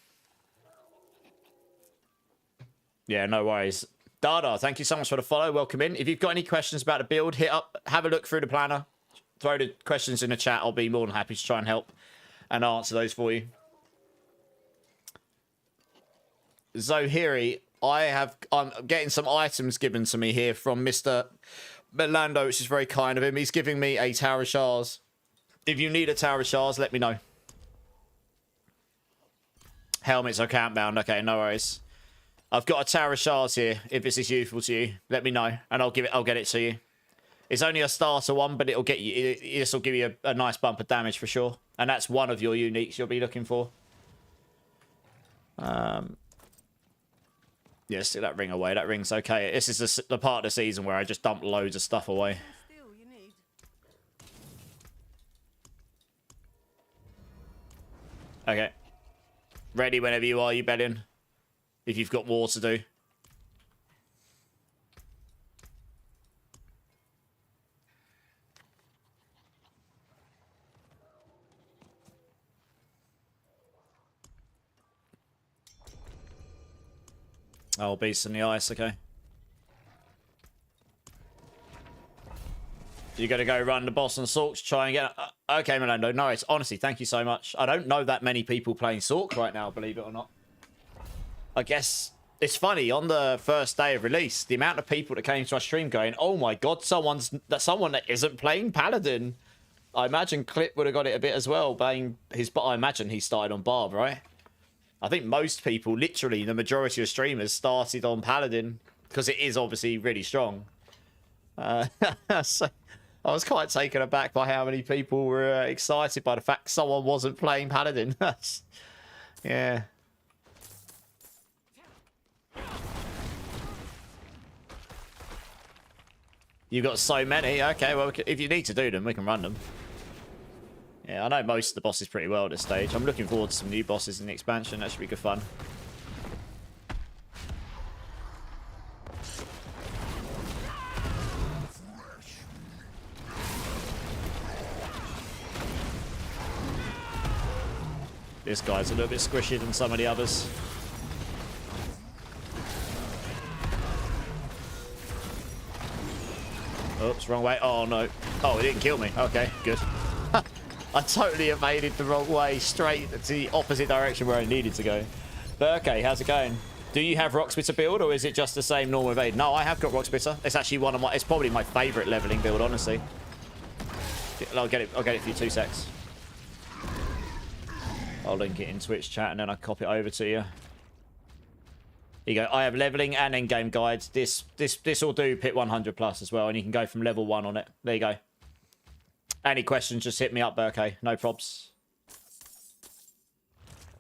Yeah, no worries. Dada, thank you so much for the follow. Welcome in. If you've got any questions about the build, hit up, have a look through the planner. Throw the questions in the chat. I'll be more than happy to try and help and answer those for you. Zohiri, I'm getting some items given to me here from Mr. Melando, which is very kind of him. He's giving me a Tower of Shards. If you need a Tower of Shards, let me know. Helmets are countbound. Okay, no worries. I've got a Tower of Shards here. If this is useful to you, let me know, and I'll get it to you. It's only a starter one, but it'll get you. This will give you a nice bump of damage for sure, and that's one of your uniques you'll be looking for. Yeah, stick that ring away. That ring's okay. This is the part of the season where I just dump loads of stuff away. Still, you need. Okay. Ready whenever you are, you Bellion. If you've got more to do. Oh, beast in the ice, okay. You gotta go run the boss on Sorks, try and get... okay, Melando, nice. Honestly, thank you so much. I don't know that many people playing Sork right now, believe it or not. I guess it's funny, on the first day of release, the amount of people that came to our stream going, oh my god, someone that isn't playing Paladin. I imagine Clip would have got it a bit as well, but I imagine he started on Barb, right? I think most people, literally the majority of streamers, started on Paladin because it is obviously really strong. So I was quite taken aback by how many people were excited by the fact someone wasn't playing Paladin. Yeah. You got so many. Okay, well, if you need to do them, we can run them. Yeah, I know most of the bosses pretty well at this stage. I'm looking forward to some new bosses in the expansion. That should be good fun. This guy's a little bit squishy than some of the others. Oops, wrong way. Oh, no. Oh, it didn't kill me. Okay, good. I totally evaded the wrong way, straight to the opposite direction where I needed to go. But okay, how's it going? Do you have Rocksplitter build, or is it just the same normal evade? No, I have got Rocksplitter. It's actually one of my... It's probably my favourite leveling build, honestly. I'll get it for you 2 secs. I'll link it in Twitch chat and then I'll copy it over to you. Here you go. I have leveling and endgame guides. This will do pit 100 plus as well, and you can go from level 1 on it. There you go. Any questions, just hit me up, Burke. No probs.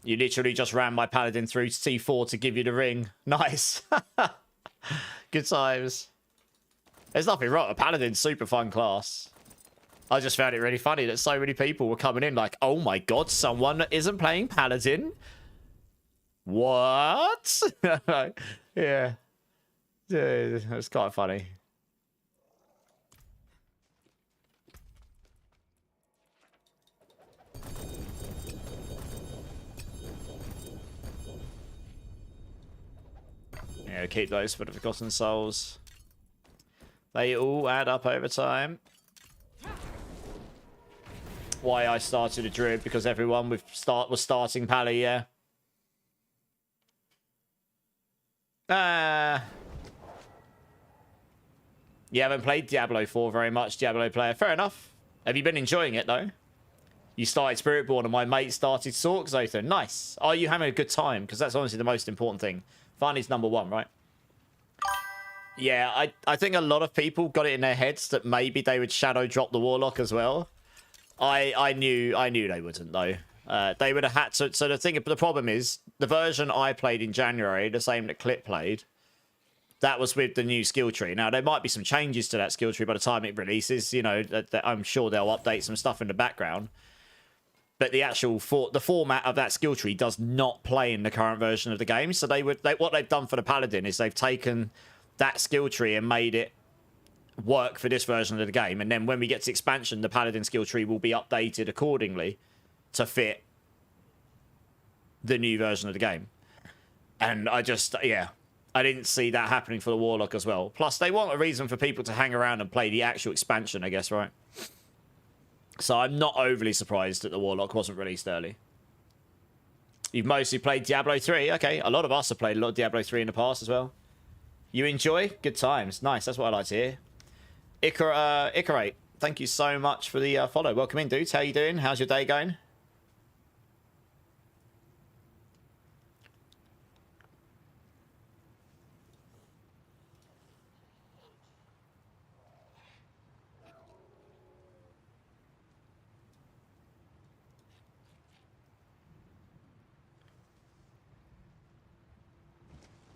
You literally just ran my paladin through T4 to give you the ring. Nice. Good times. There's nothing wrong. A paladin's super fun class. I just found it really funny that so many people were coming in like, oh my god, someone that isn't playing paladin? What? Yeah. It's quite funny. Yeah, keep those for the Forgotten Souls. They all add up over time. Why I started a druid, because everyone was starting Pally, yeah. You haven't played Diablo 4 very much, Diablo player. Fair enough. Have you been enjoying it, though? You started Spiritborn and my mate started Sork Zotha. Nice. Are you having a good time? Because that's honestly the most important thing. Fun is number one, right? Yeah, I think a lot of people got it in their heads that maybe they would shadow drop the Warlock as well. I knew they wouldn't, though. They would have had to. So the problem is, the version I played in January, the same that Clip played, that was with the new skill tree. Now, there might be some changes to that skill tree by the time it releases. You know, I'm sure they'll update some stuff in the background. But the actual the format of that skill tree does not play in the current version of the game. So what they've done for the Paladin is they've taken that skill tree and made it work for this version of the game. And then when we get to expansion, the Paladin skill tree will be updated accordingly to fit the new version of the game. And I didn't see that happening for the Warlock as well. Plus, they want a reason for people to hang around and play the actual expansion, I guess, right? So I'm not overly surprised that the Warlock wasn't released early. You've mostly played Diablo 3. Okay, a lot of us have played a lot of Diablo 3 in the past as well. You enjoy? Good times. Nice, that's what I like to hear. Icarate, thank you so much for the follow. Welcome in, dudes. How you doing? How's your day going?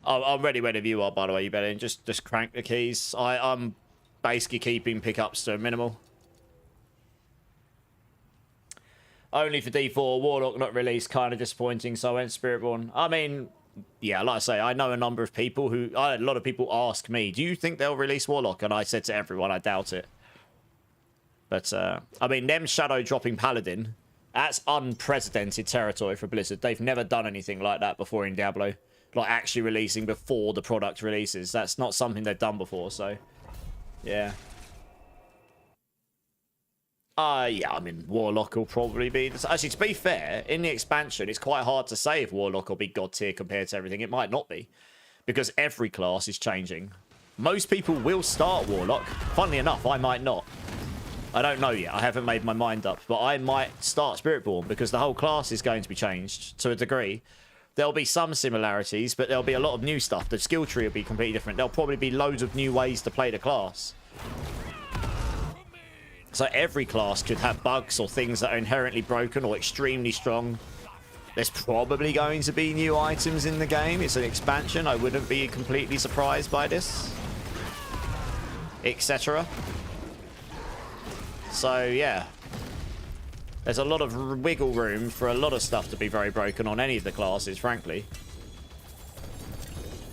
I'm ready whenever you are, by the way. You better just crank the keys. I'm basically keeping pickups to a minimal. Only for D4, Warlock not released, kind of disappointing, so I went Spiritborn. I mean, yeah, like I say, I know a number of people who... I had a lot of people ask me, do you think they'll release Warlock? And I said to everyone, I doubt it. But, I mean, them shadow dropping Paladin, that's unprecedented territory for Blizzard. They've never done anything like that before in Diablo. Like, actually releasing before the product releases. That's not something they've done before, so... Yeah. Yeah, I mean, Warlock will probably be... Actually, to be fair, in the expansion, it's quite hard to say if Warlock will be god tier compared to everything. It might not be. Because every class is changing. Most people will start Warlock. Funnily enough, I might not. I don't know yet. I haven't made my mind up. But I might start Spiritborn because the whole class is going to be changed to a degree. There'll be some similarities, but there'll be a lot of new stuff. The skill tree will be completely different. There'll probably be loads of new ways to play the class. So every class could have bugs or things that are inherently broken or extremely strong. There's probably going to be new items in the game. It's an expansion. I wouldn't be completely surprised by this. Etc. So, yeah. There's a lot of wiggle room for a lot of stuff to be very broken on any of the classes, frankly.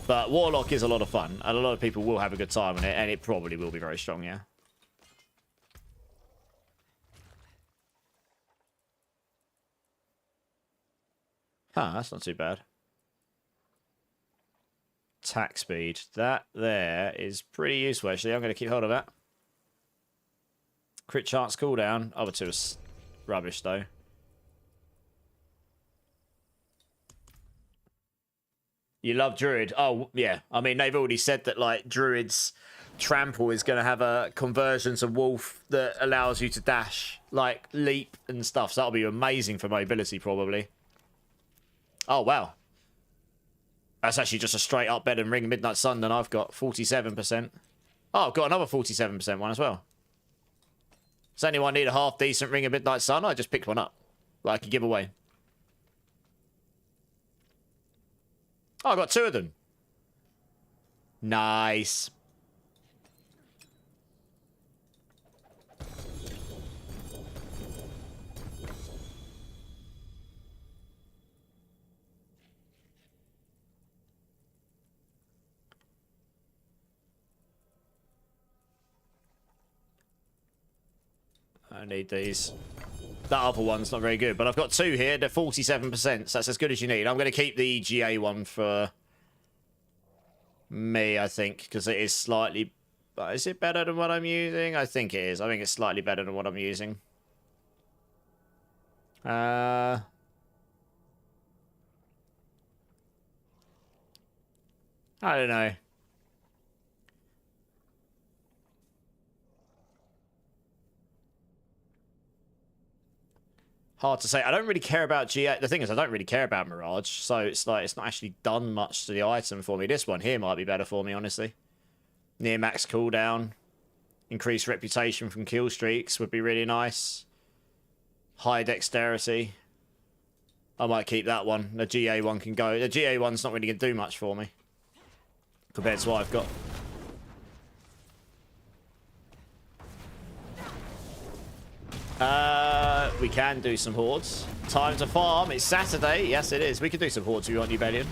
But Warlock is a lot of fun, and a lot of people will have a good time on it, and it probably will be very strong, yeah. Huh, that's not too bad. Attack speed. That there is pretty useful, actually. I'm going to keep hold of that. Crit chance cooldown. Other two is rubbish, though. You love Druid. Oh, yeah. I mean, they've already said that, like, Druid's Trample is going to have a conversion to Wolf that allows you to dash, like, leap and stuff. So that'll be amazing for mobility, probably. Oh, wow. That's actually just a straight up better than Ring of Midnight Sun than I've got. 47%. Oh, I've got another 47% one as well. Does anyone need a half decent Ring of Midnight Sun? I just picked one up. Like a giveaway. Oh, I got two of them. Nice. I need these. That other one's not very good, but I've got two here. They're 47%, so that's as good as you need. I'm going to keep the GA one for me, I think, because it is slightly But is it better than what I'm using? I think it is. I think it's slightly better than what I'm using. I don't know. Hard to say. I don't really care about GA. The thing is, I don't really care about Mirage, so it's like it's not actually done much to the item for me. This one here might be better for me, honestly. Near max cooldown, increased reputation from kill streaks would be really nice. High dexterity. I might keep that one. The GA one can go. The GA one's not really going to do much for me compared to what I've got. We can do some hordes. Time to farm. It's Saturday. Yes, it is. We can do some hordes if you want, Ubelian.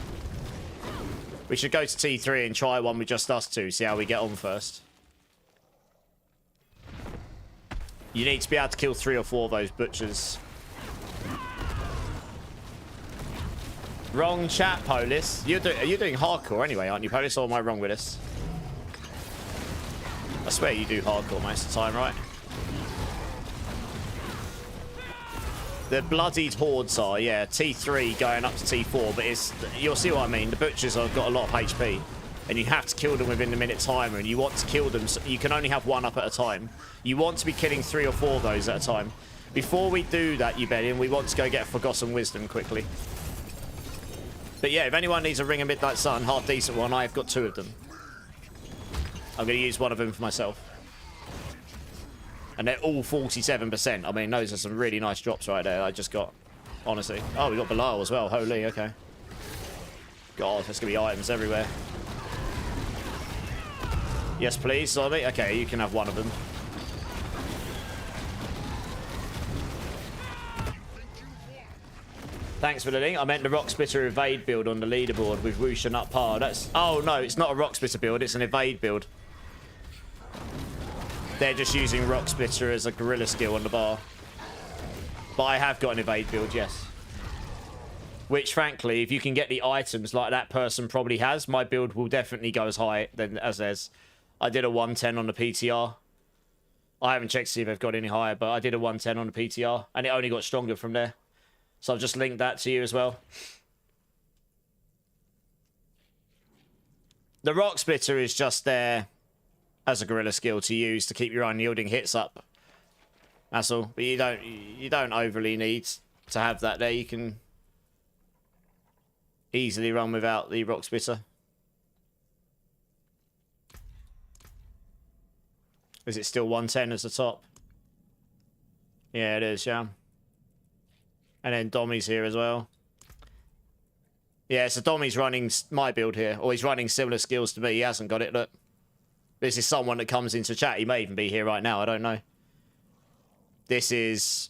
We should go to T3 and try one with just us two. See how we get on first. You need to be able to kill 3 or 4 of those butchers. Wrong chat, Polis. You're doing hardcore anyway, aren't you, Polis? Or am I wrong with this? I swear you do hardcore most of the time, right? The bloodied hordes are, yeah, T3 going up to T4, but it's, you'll see what I mean. The butchers have got a lot of HP, and you have to kill them within the minute timer, and you want to kill them, so you can only have 1 up at a time. You want to be killing 3 or 4 of those at a time. Before we do that, Ubelian, we want to go get a Forgotten Wisdom quickly. But yeah, if anyone needs a Ring of Midnight Sun, half decent one, I've got 2 of them. I'm going to use one of them for myself. And they're all 47%. I mean, those are some really nice drops right there I just got, honestly. Oh, we got Belial as well. Holy, okay. God, there's going to be items everywhere. Yes, please, Zombie. Okay, you can have one of them. Thanks for the link. I meant the Rock Splitter evade build on the leaderboard with Whoosh and up par. That's... Oh, no, it's not a Rock Splitter build. It's an evade build. They're just using Rock Splitter as a gorilla skill on the bar. But I have got an evade build, yes. Which, frankly, if you can get the items like that person probably has, my build will definitely go as high as theirs. I did a 110 on the PTR. I haven't checked to see if they've got any higher, but I did a 110 on the PTR, and it only got stronger from there. So I've just linked that to you as well. The Rock Splitter is just there as a gorilla skill to use to keep your unyielding hits up. That's all. But you don't overly need to have that there. You can easily run without the Rock Splitter. Is it still 110 as the top? Yeah, it is, yeah. And then Dommy's here as well. Yeah, so Dommy's running my build here. Or he's running similar skills to me. He hasn't got it, look. This is someone that comes into chat. He may even be here right now. I don't know. This is...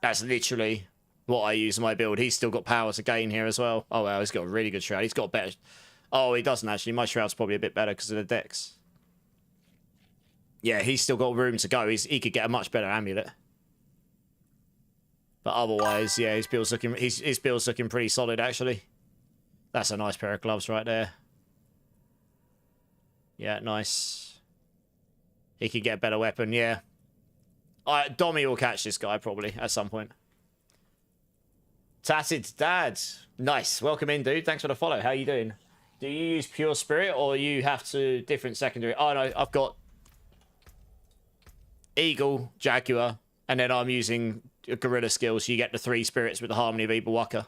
That's literally what I use in my build. He's still got power to gain here as well. Oh, well, he's got a really good shroud. He's got better... Oh, he doesn't actually. My shroud's probably a bit better because of the dex. Yeah, he's still got room to go. He could get a much better amulet. But otherwise, yeah, his build's looking pretty solid, actually. That's a nice pair of gloves right there. Yeah, nice. He could get a better weapon, yeah. Dommy will catch this guy, probably, at some point. Tatted Dad. Nice. Welcome in, dude. Thanks for the follow. How you doing? Do you use Pure Spirit, or you have to... Different secondary... Oh, no, I've got... Eagle, Jaguar, and then I'm using a gorilla skill, so you get the 3 spirits with the Harmony of Evil Waka.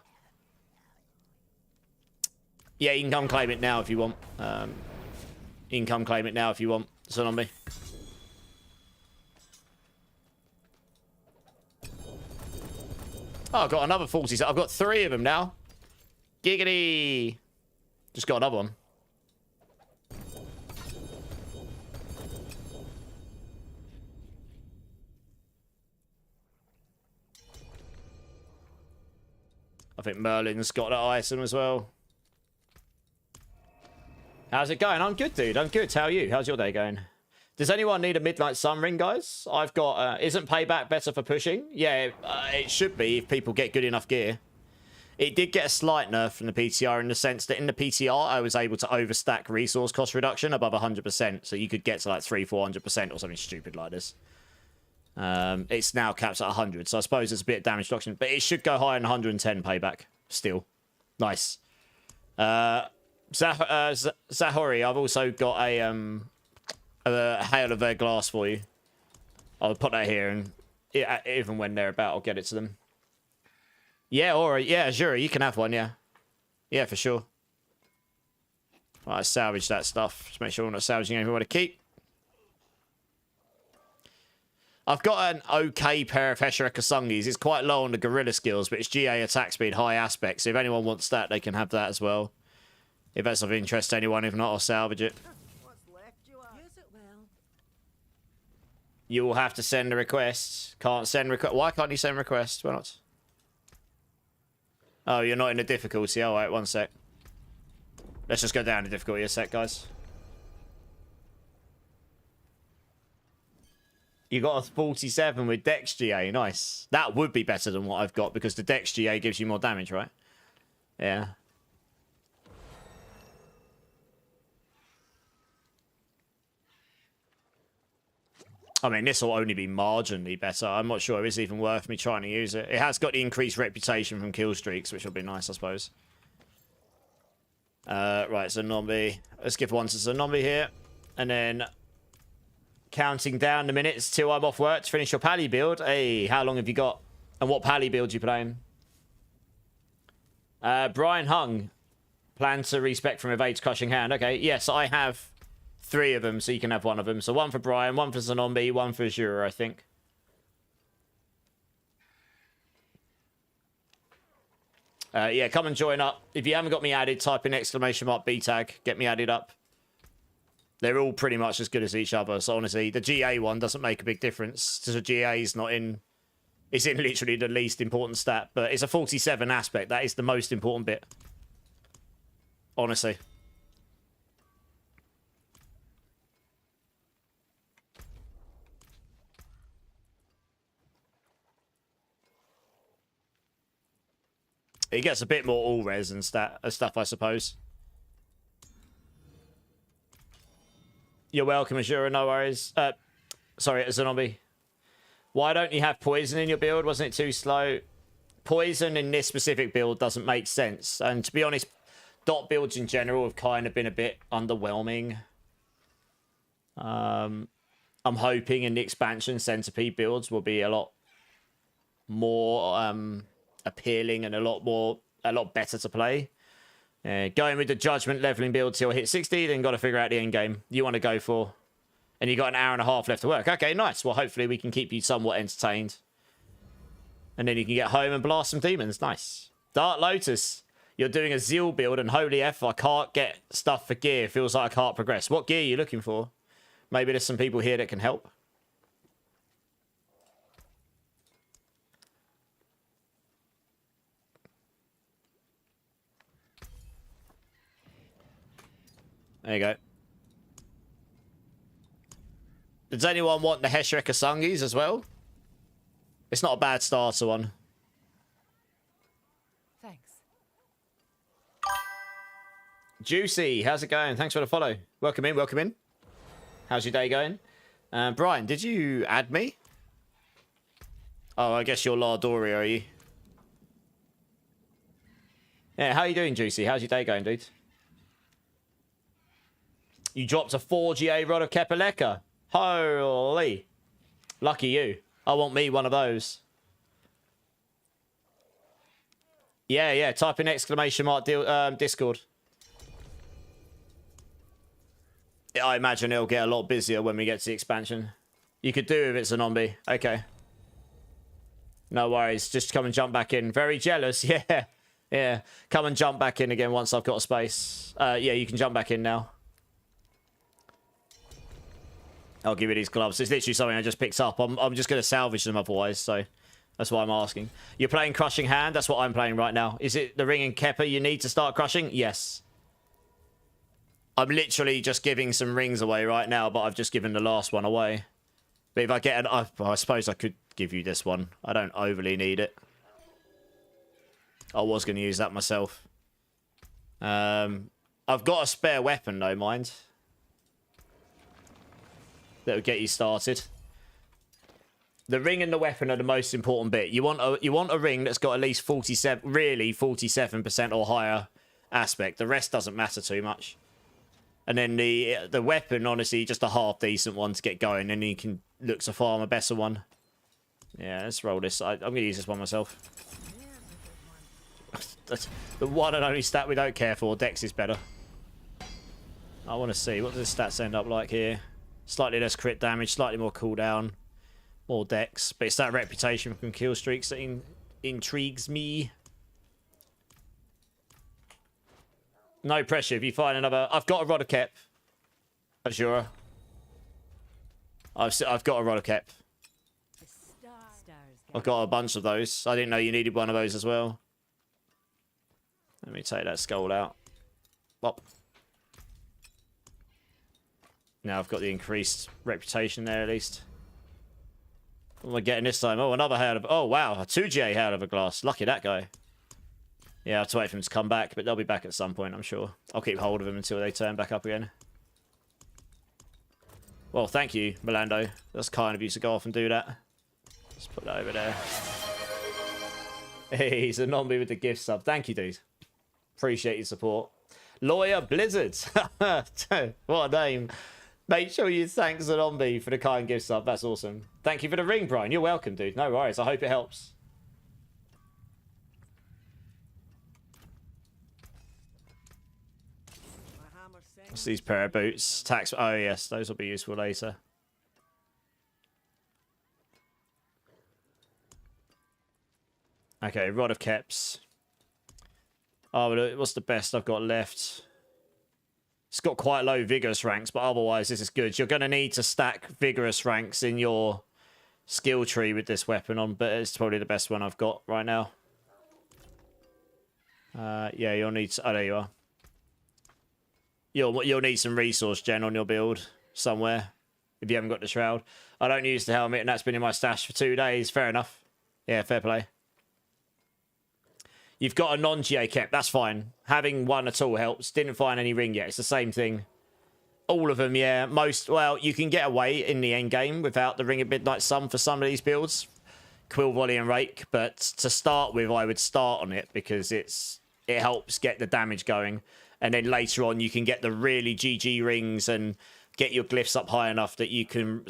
Yeah, you can come claim it now if you want. You can come claim it now if you want. It's on me. Oh, I've got another 40. I've got 3 of them now. Giggity. Just got another one. I think Merlin's got that item as well. How's it going? I'm good, dude. I'm good. How are you? How's your day going? Does anyone need a Midnight Sun ring, guys? I've got... isn't payback better for pushing? Yeah, it should be if people get good enough gear. It did get a slight nerf from the PTR in the sense that in the PTR, I was able to overstack resource cost reduction above 100%. So you could get to like 300-400% or something stupid like this. It's now capped at 100. So I suppose it's a bit of damage reduction. But it should go higher than 110 payback. Still. Nice. Zahori, I've also got a Hail of Their Glass for you. I'll put that here, and even when they're about, I'll get it to them. Yeah, or yeah, sure, you can have one, yeah. Yeah, for sure. Right, salvage that stuff. Just make sure we're not salvaging anything we want to keep. I've got an okay pair of Heshira Kasungis. It's quite low on the gorilla skills, but it's GA attack speed, high aspect. So if anyone wants that, they can have that as well. If that's of interest to anyone, if not, I'll salvage it. You will have to send a request. Can't send request. Why can't you send requests? Why not? Oh, you're not in the difficulty. All right, one sec. Let's just go down the difficulty a sec, guys. You got a 47 with Dex GA. Nice. That would be better than what I've got because the Dex GA gives you more damage, right? Yeah. I mean, this will only be marginally better. I'm not sure it's even worth me trying to use it. It has got the increased reputation from kill streaks, which will be nice, I suppose. Right, Zombie. Let's give one to Zombie here. And then counting down the minutes till I'm off work to finish your Pally build. Hey, how long have you got? And what Pally build you playing? Brian Hung. Plan to respec from Evade's Crushing Hand. Okay, yes, I have 3 of them, so you can have one of them. So one for Brian, one for Zombie, one for Azura, I think. Yeah, come and join up. If you haven't got me added, type in !B tag. Get me added up. They're all pretty much as good as each other. So honestly, the GA one doesn't make a big difference. So the GA is not in... It's in literally the least important stat. But it's a 47 aspect. That is the most important bit. Honestly. It gets a bit more all-res and stuff, I suppose. You're welcome, Azura, no worries. Sorry, Zombie. Why don't you have poison in your build? Wasn't it too slow? Poison in this specific build doesn't make sense. And to be honest, dot builds in general have kind of been a bit underwhelming. I'm hoping in the expansion, Centipede builds will be a lot more... appealing and a lot better to play. Going with the judgment leveling build till hit 60, then got to figure out the end game you want to go for. And you got an hour and a half left to work. Okay, nice. Well, hopefully we can keep you somewhat entertained. And then you can get home and blast some demons. Nice. Dark Lotus. You're doing a Zeal build and holy F, I can't get stuff for gear. Feels like I can't progress. What gear are you looking for? Maybe there's some people here that can help. There you go. Does anyone want the Heshira Kasungis as well? It's not a bad starter one. Thanks. Juicy, how's it going? Thanks for the follow. Welcome in, welcome in. How's your day going? Brian, did you add me? Oh, I guess you're Lardori, are you? Yeah, how you doing, Juicy? How's your day going, dude? You dropped a 4 GA rod of Kepaleka. Holy. Lucky you. I want me one of those. Yeah. Type in Discord. I imagine it'll get a lot busier when we get to the expansion. You could do if it's a zombie. Okay. No worries. Just come and jump back in. Very jealous. Yeah. Yeah. Come and jump back in again once I've got a space. Yeah, you can jump back in now. I'll give you these gloves. It's literally something I just picked up. I'm just going to salvage them otherwise, so that's why I'm asking. You're playing Crushing Hand? That's what I'm playing right now. Is it the Ring and Keppa you need to start crushing? Yes. I'm literally just giving some rings away right now, but I've just given the last one away. But if I get an... I suppose I could give you this one. I don't overly need it. I was going to use that myself. I've got a spare weapon though, mind. That'll get you started. The ring and the weapon are the most important bit. You want a ring that's got at least 47% or higher aspect. The rest doesn't matter too much. And then the weapon, honestly, just a half decent one to get going, and you can look to farm a better one. Yeah, let's roll this. I'm gonna use this one myself. That's the one and only stat we don't care for. Dex is better. I want to see what does the stats end up like here. Slightly less crit damage, slightly more cooldown. More dex, but it's that reputation from kill streaks that intrigues me. No pressure if you find another. I've got a rod of Kep. Azura. I've got a rod of Kep. I've got a bunch of those. I didn't know you needed one of those as well. Let me take that skull out. Bop. Now I've got the increased reputation there at least. What am I getting this time? Oh, another Hail of... Oh, wow. A 2GA Hail of a Glass. Lucky that guy. Yeah, I have to wait for him to come back, but they'll be back at some point, I'm sure. I'll keep hold of him until they turn back up again. Well, thank you, Melando. That's kind of you to go off and do that. Let's put that over there. Hey, he's a non-B with the gift sub. Thank you, dude. Appreciate your support. Lawyer Blizzard. What a name. Make sure you thank Zombie for the kind gift sub. That's awesome. Thank you for the ring, Brian. You're welcome, dude. No worries. I hope it helps. What's these pair of boots? Tax. Oh, yes. Those will be useful later. Okay, Rod of Keps. Oh, what's the best I've got left? It's got quite low vigorous ranks, but otherwise this is good. You're going to need to stack vigorous ranks in your skill tree with this weapon on, but it's probably the best one I've got right now. Yeah, you'll need... Oh, there you are. You'll need some resource gen on your build somewhere if you haven't got the shroud. I don't use the helmet, and that's been in my stash for 2 days. Fair enough. Yeah, fair play. You've got a non-GA Kep. That's fine. Having one at all helps. Didn't find any ring yet. It's the same thing. All of them, yeah. Most, well, you can get away in the end game without the Ring of Midnight Sun for some of these builds. Quill Volley and Rake. But to start with, I would start on it because it helps get the damage going. And then later on, you can get the really GG rings and get your glyphs up high enough that you can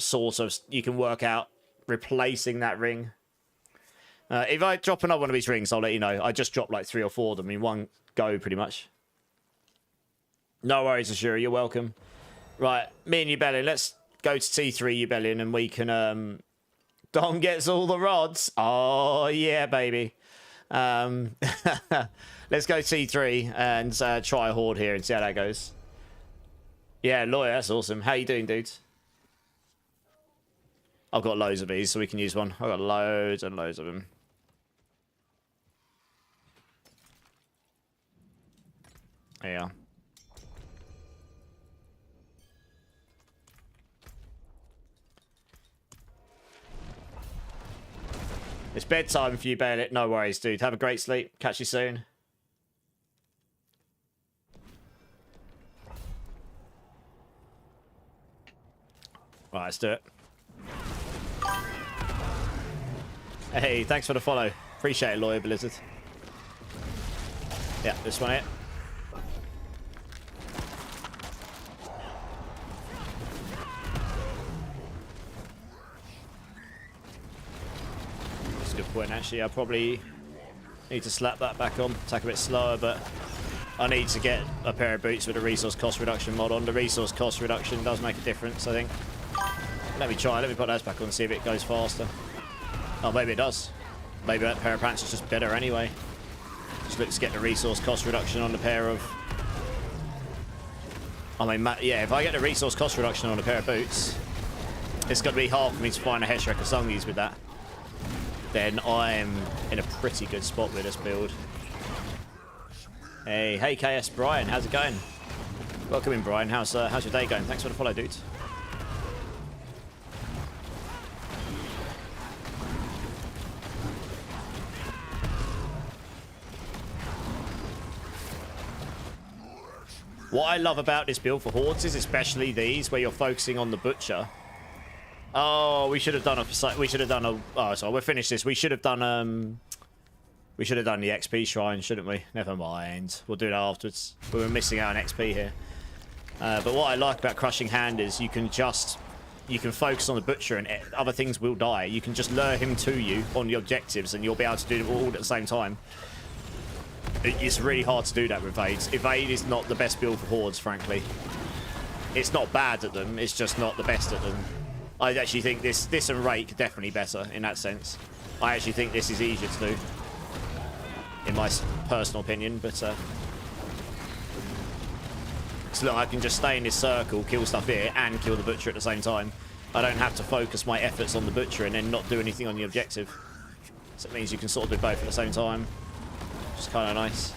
you can work out replacing that ring. If I drop another one of these rings, I'll let you know. I just dropped like 3 or 4 of them in one go, pretty much. No worries, Ashura. You're welcome. Right, me and Ubellion, let's go to T3, Ubellion, and we can... Dom gets all the rods. Oh, yeah, baby. Let's go T3 and try a horde here and see how that goes. Yeah, Lawyer, that's awesome. How you doing, dudes? I've got loads of these, so we can use one. I've got loads and loads of them. There you are. It's bedtime for you, Bailey. No worries, dude. Have a great sleep. Catch you soon. Right, let's do it. Hey, thanks for the follow. Appreciate it, Lawyer Blizzard. Yeah, this one here. That's a good point, actually. I probably need to slap that back on. Attack a bit slower, but I need to get a pair of boots with a resource cost reduction mod on. The resource cost reduction does make a difference, I think. Let me try. Let me put those back on and see if it goes faster. Oh, maybe it does. Maybe that pair of pants is just better anyway. Just let's get the resource cost reduction on the pair of... I mean, yeah, if I get the resource cost reduction on a pair of boots, it's going to be hard for me to find a Heshreck or Sungies with that. Then I'm in a pretty good spot with this build. Hey KS Brian, how's it going? Welcome in, Brian. How's your day going? Thanks for the follow, dude. What I love about this build for hordes is especially these where you're focusing on the butcher. Oh, we should have done oh, sorry, we'll finish this. We should have done the XP shrine, shouldn't we? Never mind. We'll do that afterwards. We were missing out on XP here. But what I like about Crushing Hand is you can focus on the butcher and other things will die. You can just lure him to you on the objectives and you'll be able to do them all at the same time. It's really hard to do that with Evades. Evade is not the best build for hordes, frankly. It's not bad at them, it's just not the best at them. I actually think this and Rake are definitely better in that sense. I actually think this is easier to do, in my personal opinion, but so look, I can just stay in this circle, kill stuff here, and kill the butcher at the same time. I don't have to focus my efforts on the butcher and then not do anything on the objective. So it means you can sort of do both at the same time. Which is kind of nice.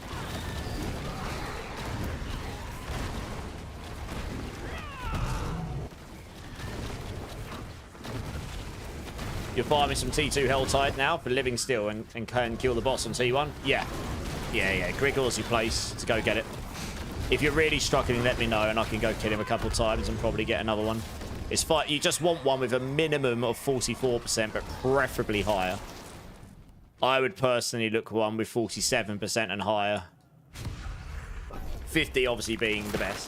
You're farming some T2 Helltide now for living still and can kill the boss on T1? Yeah. Yeah. Grigor's your place to go get it. If you're really struggling, let me know and I can go kill him a couple of times and probably get another one. It's fine. You just want one with a minimum of 44%, but preferably higher. I would personally look for one with 47% and higher. 50 obviously being the best.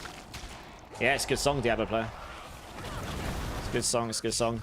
Yeah, it's a good song, Diablo player. It's a good song, it's a good song.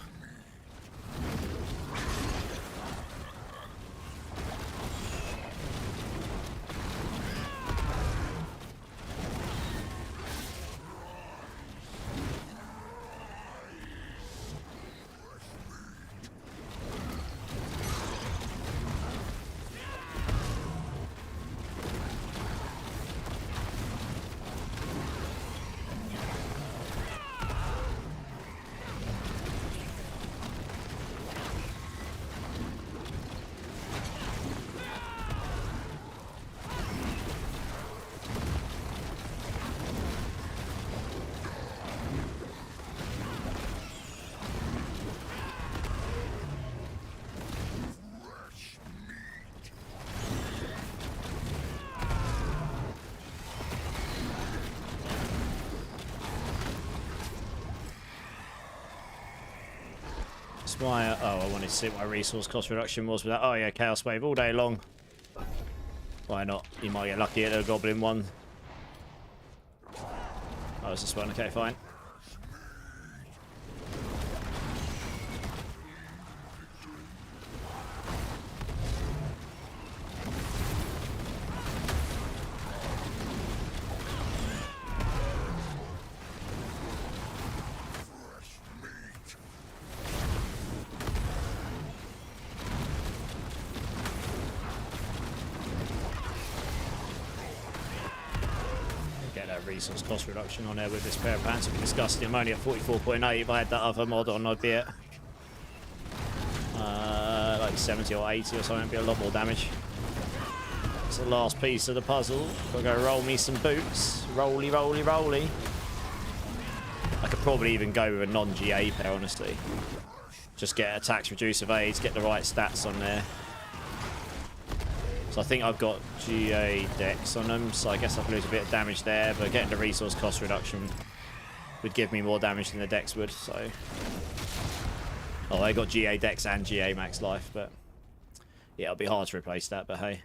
My, I wanted to see what my resource cost reduction was with that. Oh yeah, Chaos Wave all day long. Why not? You might get lucky at a Goblin one. Oh, it's this one. Okay, fine. Resource cost reduction on there with this pair of pants would be disgusting. I'm only at 44.8. If I had that other mod on, I'd be at like 70 or 80 or something. It'd be a lot more damage. It's the last piece of the puzzle. Gotta go roll me some boots. Rolly, rolly, rolly. I could probably even go with a non-GA pair, honestly. Just get attacks, reduce evades, get the right stats on there. So I think I've got GA decks on them, so I guess I can lose a bit of damage there, but getting the resource cost reduction would give me more damage than the decks would, so... Oh, I got GA decks and GA max life, but... Yeah, it'll be hard to replace that, but hey.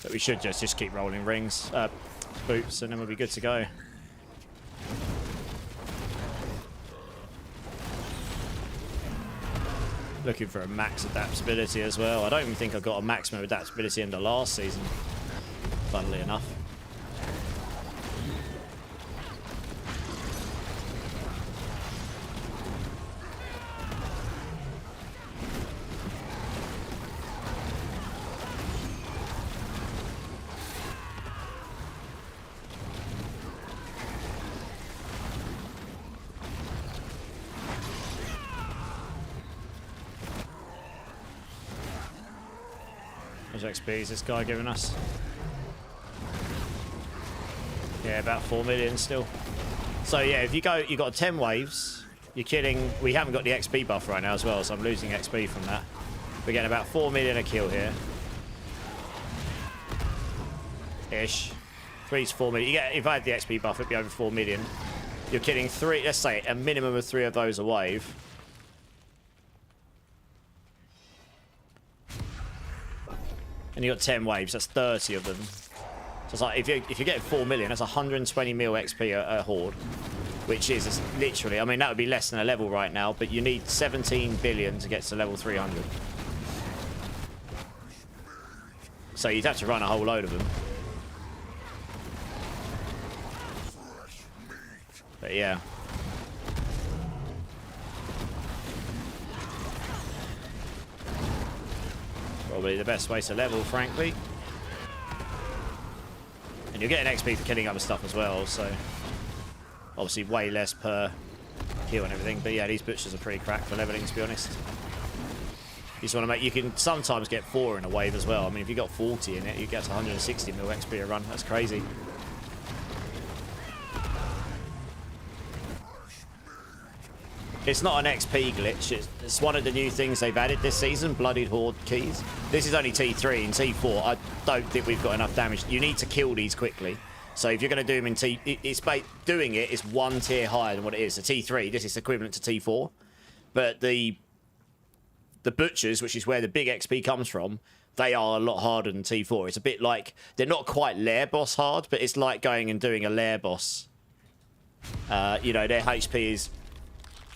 But we should just keep rolling rings, boots, and then we'll be good to go. Looking for a max adaptability as well. I don't even think I got a maximum adaptability in the last season, funnily enough. How much XP is this guy giving us? Yeah, about 4 million still. So yeah, if you got 10 waves, you're killing. We haven't got the XP buff right now as well, so I'm losing XP from that. We're getting about 4 million a kill here. Ish. 3 to 4 million. You get, if I had the XP buff, it'd be over 4 million. You're killing 3, let's say a minimum of 3 of those a wave. And you got 10 waves, that's 30 of them. So it's like, if you're getting 4 million, that's 120 mil XP a horde. Which is literally, I mean, that would be less than a level right now, but you need 17 billion to get to level 300. So you'd have to run a whole load of them. But yeah. Probably the best way to level, frankly. And you're getting XP for killing other stuff as well, so... Obviously way less per kill and everything, but yeah, these butchers are pretty cracked for leveling, to be honest. You just want to make... You can sometimes get 4 in a wave as well. I mean, if you got 40 in it, you get to 160 mil XP a run. That's crazy. It's not an XP glitch. It's one of the new things they've added this season, Bloodied Horde keys. This is only T3 and T4. I don't think we've got enough damage. You need to kill these quickly. So if you're going to do them in T... doing it is 1 tier higher than what it is. So T3, this is equivalent to T4. But the Butchers, which is where the big XP comes from, they are a lot harder than T4. It's a bit like... They're not quite lair boss hard, but it's like going and doing a lair boss. You know, their HP is...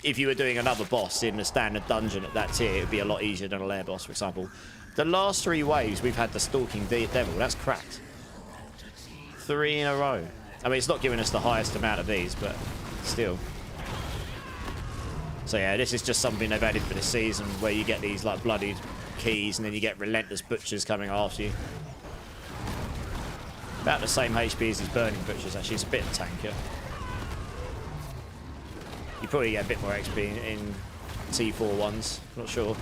If you were doing another boss in a standard dungeon at that tier, it would be a lot easier than a lair boss, for example. The last 3 waves, we've had the Stalking Devil. That's cracked. 3 in a row. I mean, it's not giving us the highest amount of these, but still. So yeah, this is just something they've added for this season, where you get these like bloodied keys, and then you get relentless butchers coming after you. About the same HP as these burning butchers, actually. It's a bit tankier. You probably get a bit more XP in T4 ones. Not sure.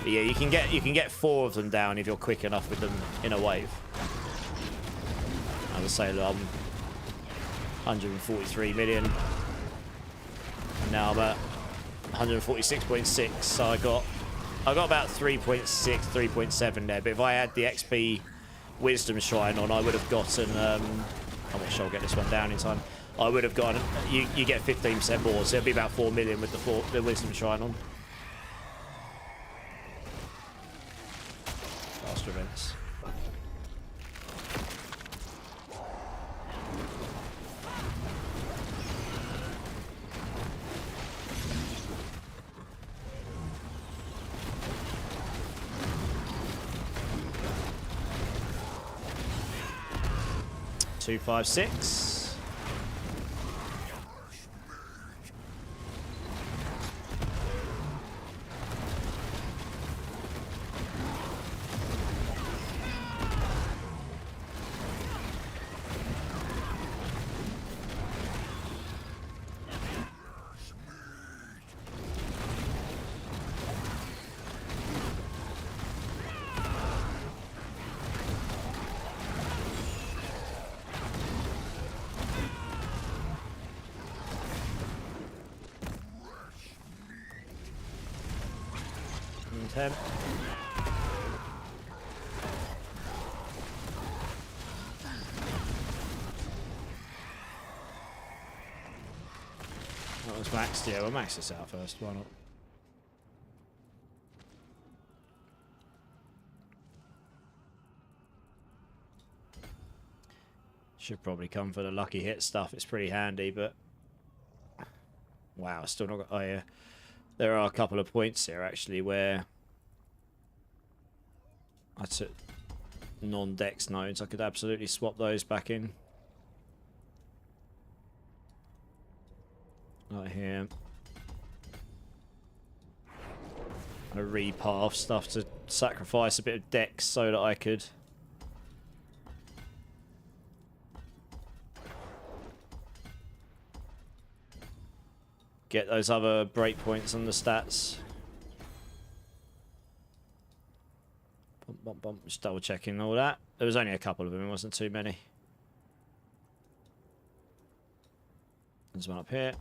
But yeah, you can get 4 of them down if you're quick enough with them in a wave. As I say, 143 million. And now I'm at 146.6. So I got about 3.6, 3.7 there. But if I had the XP Wisdom Shrine on, I would have gotten. I'm not sure I'll get this one down in time. I would have gone. You get 15% more, so it'll be about 4 million with the Wisdom Shrine on. Faster events. Two, 5, 6. Him. That was maxed. Yeah, we'll max this out first. Why not? Should probably come for the lucky hit stuff. It's pretty handy, but wow, still not got. Oh yeah, there are a couple of points here actually where I took non-dex nodes. I could absolutely swap those back in. Right here. I repath stuff to sacrifice a bit of dex so that I could get those other breakpoints on the stats. Bump, bump, bump. Just double checking all that. There was only a couple of them, it wasn't too many. There's one up here.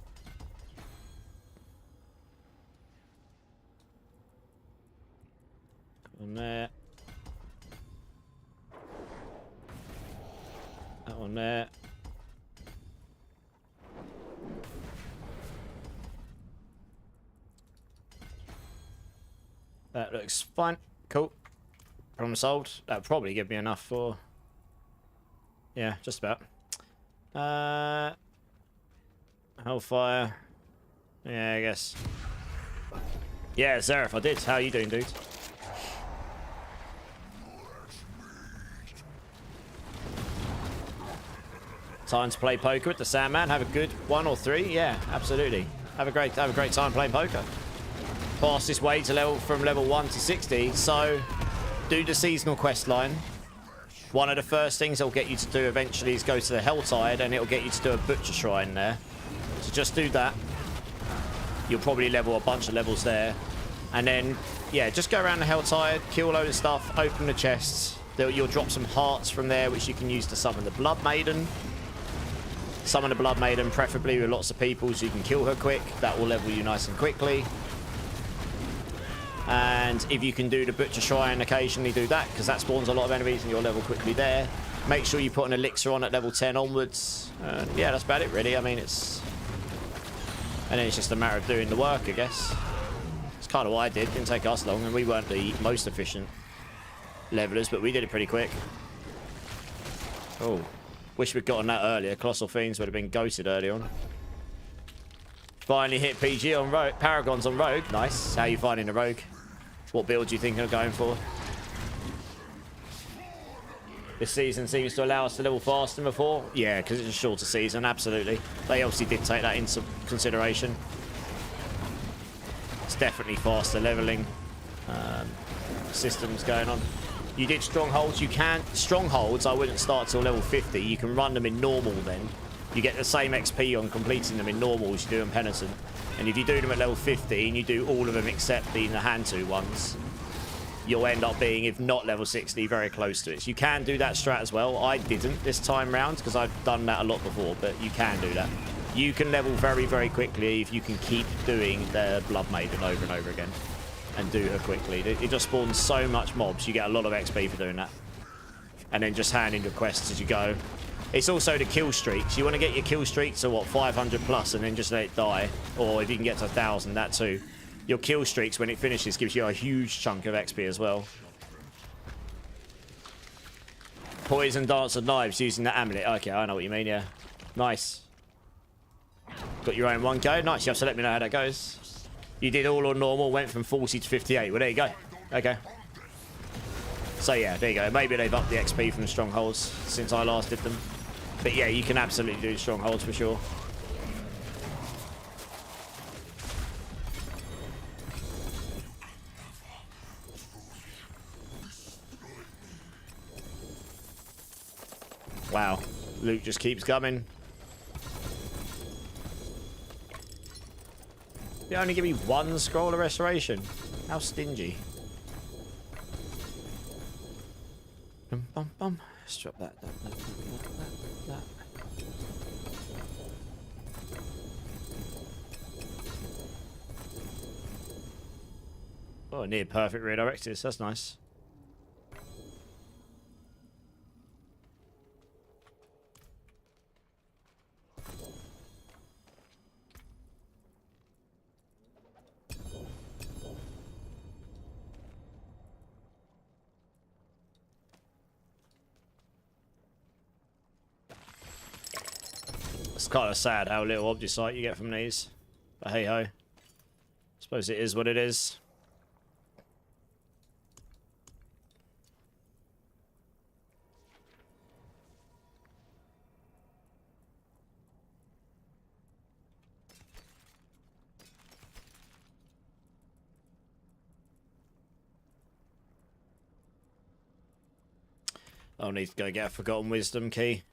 One there. from there. That looks fine. Cool. Problem solved. That'll probably give me enough for... Yeah, just about. Hellfire. Yeah, I guess. Yeah, Zerif, I did. How are you doing, dude? Time to play poker with the Sandman. Have a good 1 or 3. Yeah, absolutely. Have a great time playing poker. Fastest way to level from level 1 to 60. So, do the seasonal quest line. One of the first things it'll get you to do eventually is go to the Helltide, and it'll get you to do a Butcher Shrine there. So just do that. You'll probably level a bunch of levels there. And then, yeah, just go around the Helltide, kill a load of stuff, open the chests. You'll drop some hearts from there, which you can use to summon the Blood Maiden. Summon the Blood Maiden, preferably with lots of people, so you can kill her quick. That will level you nice and quickly. And if you can do the Butcher Shrine, occasionally do that, because that spawns a lot of enemies and you'll level quickly there. Make sure you put an elixir on at level 10 onwards. Yeah, that's about it, really. I mean, it's... And then it's just a matter of doing the work, I guess. It's kind of what I did. Didn't take us long, and we weren't the most efficient levelers, but we did it pretty quick. Oh. Wish we'd gotten that earlier. Colossal Fiends would have been ghosted early on. Finally hit PG on Rogue. Paragons on Rogue. Nice. How are you finding the Rogue? What build do you think you're going for? This season seems to allow us to level faster than before. Yeah, because it's a shorter season. Absolutely. They obviously did take that into consideration. It's definitely faster leveling systems going on. You did strongholds. You can strongholds. I wouldn't start till level 50. You can run them in normal then. You get the same XP on completing them in normal as you do in Penitent. And if you do them at level 50 and you do all of them except the hand-to ones, you'll end up being, if not level 60, very close to it. So you can do that strat as well. I didn't this time round because I've done that a lot before, but you can do that. You can level very, very quickly if you can keep doing the Blood Maiden over and over again and do her quickly. It just spawns so much mobs. You get a lot of XP for doing that. And then just handing your quests as you go. It's also the kill streaks. You want to get your kill streak to, what, 500 plus and then just let it die. Or if you can get to 1,000, that too. Your kill streaks, when it finishes, gives you a huge chunk of XP as well. Poison Dance of Knives using the amulet. Okay, I know what you mean, yeah. Nice. Got your own 1K. Nice, you have to let me know how that goes. You did all on normal, went from 40 to 58. Well, there you go. Okay. So, yeah, there you go. Maybe they've upped the XP from the strongholds since I last did them. But, yeah, you can absolutely do strongholds for sure. Wow. Loot just keeps coming. You only give me 1 scroll of restoration. How stingy. Bum, bum, bum. Let's drop that. Oh, near perfect redirectors. That's nice. It's kind of sad how little object sight you get from these. But hey ho. Suppose it is what it is. I'll need to go get a Forgotten Wisdom key.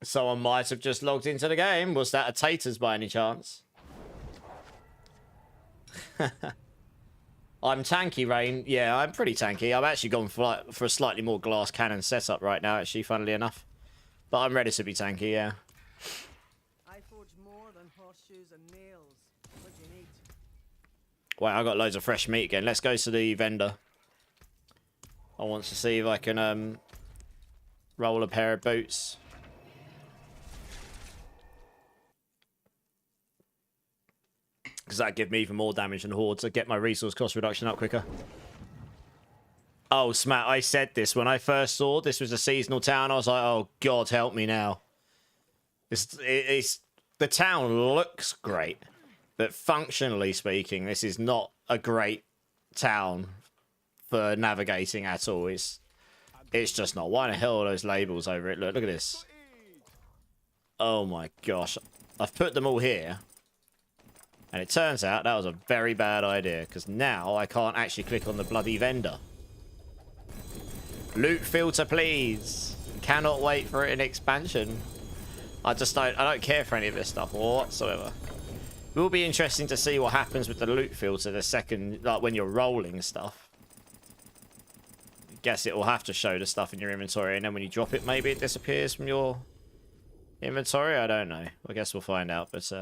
Someone might have just logged into the game. Was that a Taters by any chance? I'm tanky, Rain. Yeah, I'm pretty tanky. I've actually gone for a slightly more glass cannon setup right now, actually, funnily enough. But I'm ready to be tanky, yeah. I forge more than horseshoes and nails. What do you need? Wow, I got loads of fresh meat again. Let's go to the vendor. I want to see if I can roll a pair of boots. Because that'd give me even more damage than Horde to get my resource cost reduction up quicker. Oh, Smat, I said this when I first saw this was a seasonal town. I was like, oh, God, help me now. The town looks great, but functionally speaking, this is not a great town for navigating at all. It's just not. Why the hell are those labels over it? Look at this. Oh, my gosh. I've put them all here. And it turns out that was a very bad idea, because now I can't actually click on the bloody vendor. Loot filter, please. Cannot wait for an expansion. I don't care for any of this stuff whatsoever. It will be interesting to see what happens with the loot filter the second, like when you're rolling stuff. I guess it will have to show the stuff in your inventory, and then when you drop it, maybe it disappears from your inventory. I don't know. I guess we'll find out, but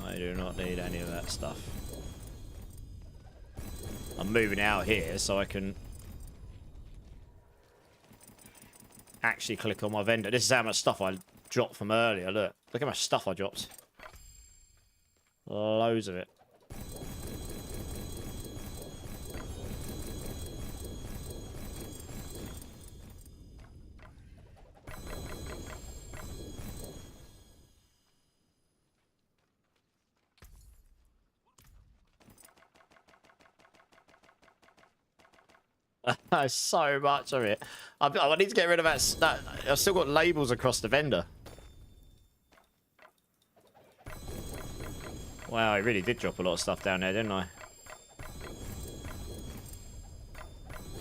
I do not need any of that stuff. I'm moving out here so I can actually click on my vendor. This is how much stuff I dropped from earlier. Look how much stuff I dropped. Loads of it. So much of it. I need to get rid of that. I've still got labels across the vendor. Wow, I really did drop a lot of stuff down there, didn't I?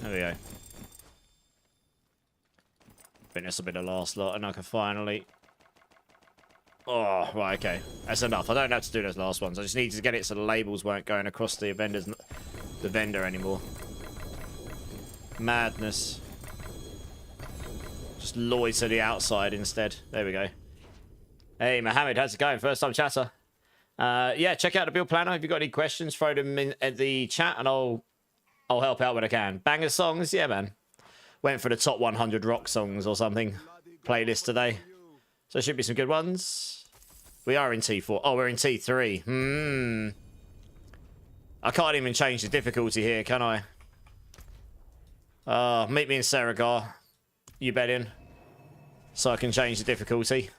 There we go. I think this will be the last lot, and I can finally... Oh, right, okay. That's enough. I don't have to do those last ones. I just need to get it so the labels weren't going across the vendor anymore. Madness. Just loiter to the outside instead. There we go. Hey, Mohammed, how's it going? First time chatter. Yeah, check out the build planner. If you've got any questions, throw them in at the chat and I'll help out when I can. Banger songs? Yeah, man. Went for the top 100 rock songs or something. Playlist today. So there should be some good ones. We are in T4. Oh, we're in T3. I can't even change the difficulty here, can I? Meet me in Saragar. You bet in. So I can change the difficulty.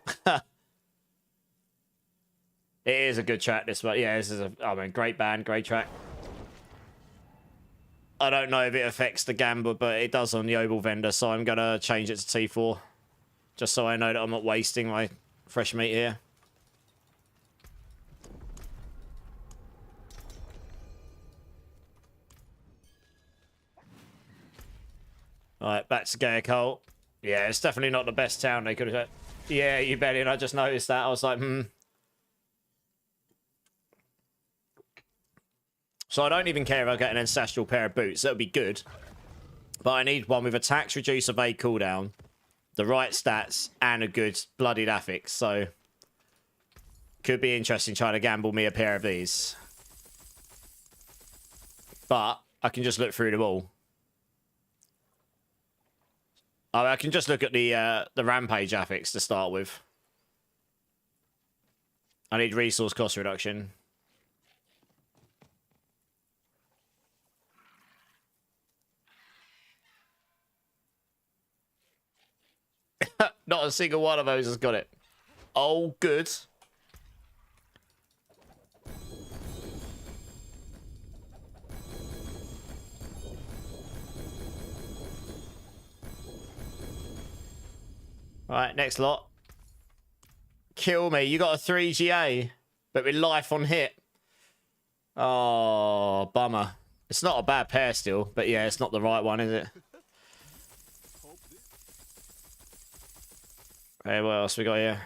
It is a good track, this one. Yeah, this is great band, great track. I don't know if it affects the gambler, but it does on the Obel vendor, so I'm going to change it to T4. Just so I know that I'm not wasting my fresh meat here. Alright, back to Gaia. Yeah, it's definitely not the best town they could have... Yeah, you bet in. I just noticed that. I was like, So I don't even care if I get an ancestral pair of boots. That would be good. But I need one with attacks, reduce evade cooldown, the right stats, and a good bloodied affix. So could be interesting trying to gamble me a pair of these. But I can just look through them all. Oh, I can just look at the Rampage affix to start with. I need resource cost reduction. Not a single one of those has got it. Oh, good. Right, next lot. Kill me. You got a 3GA, but with life on hit. Oh, bummer. It's not a bad pair still, but yeah, it's not the right one, is it? Hey, what else we got here?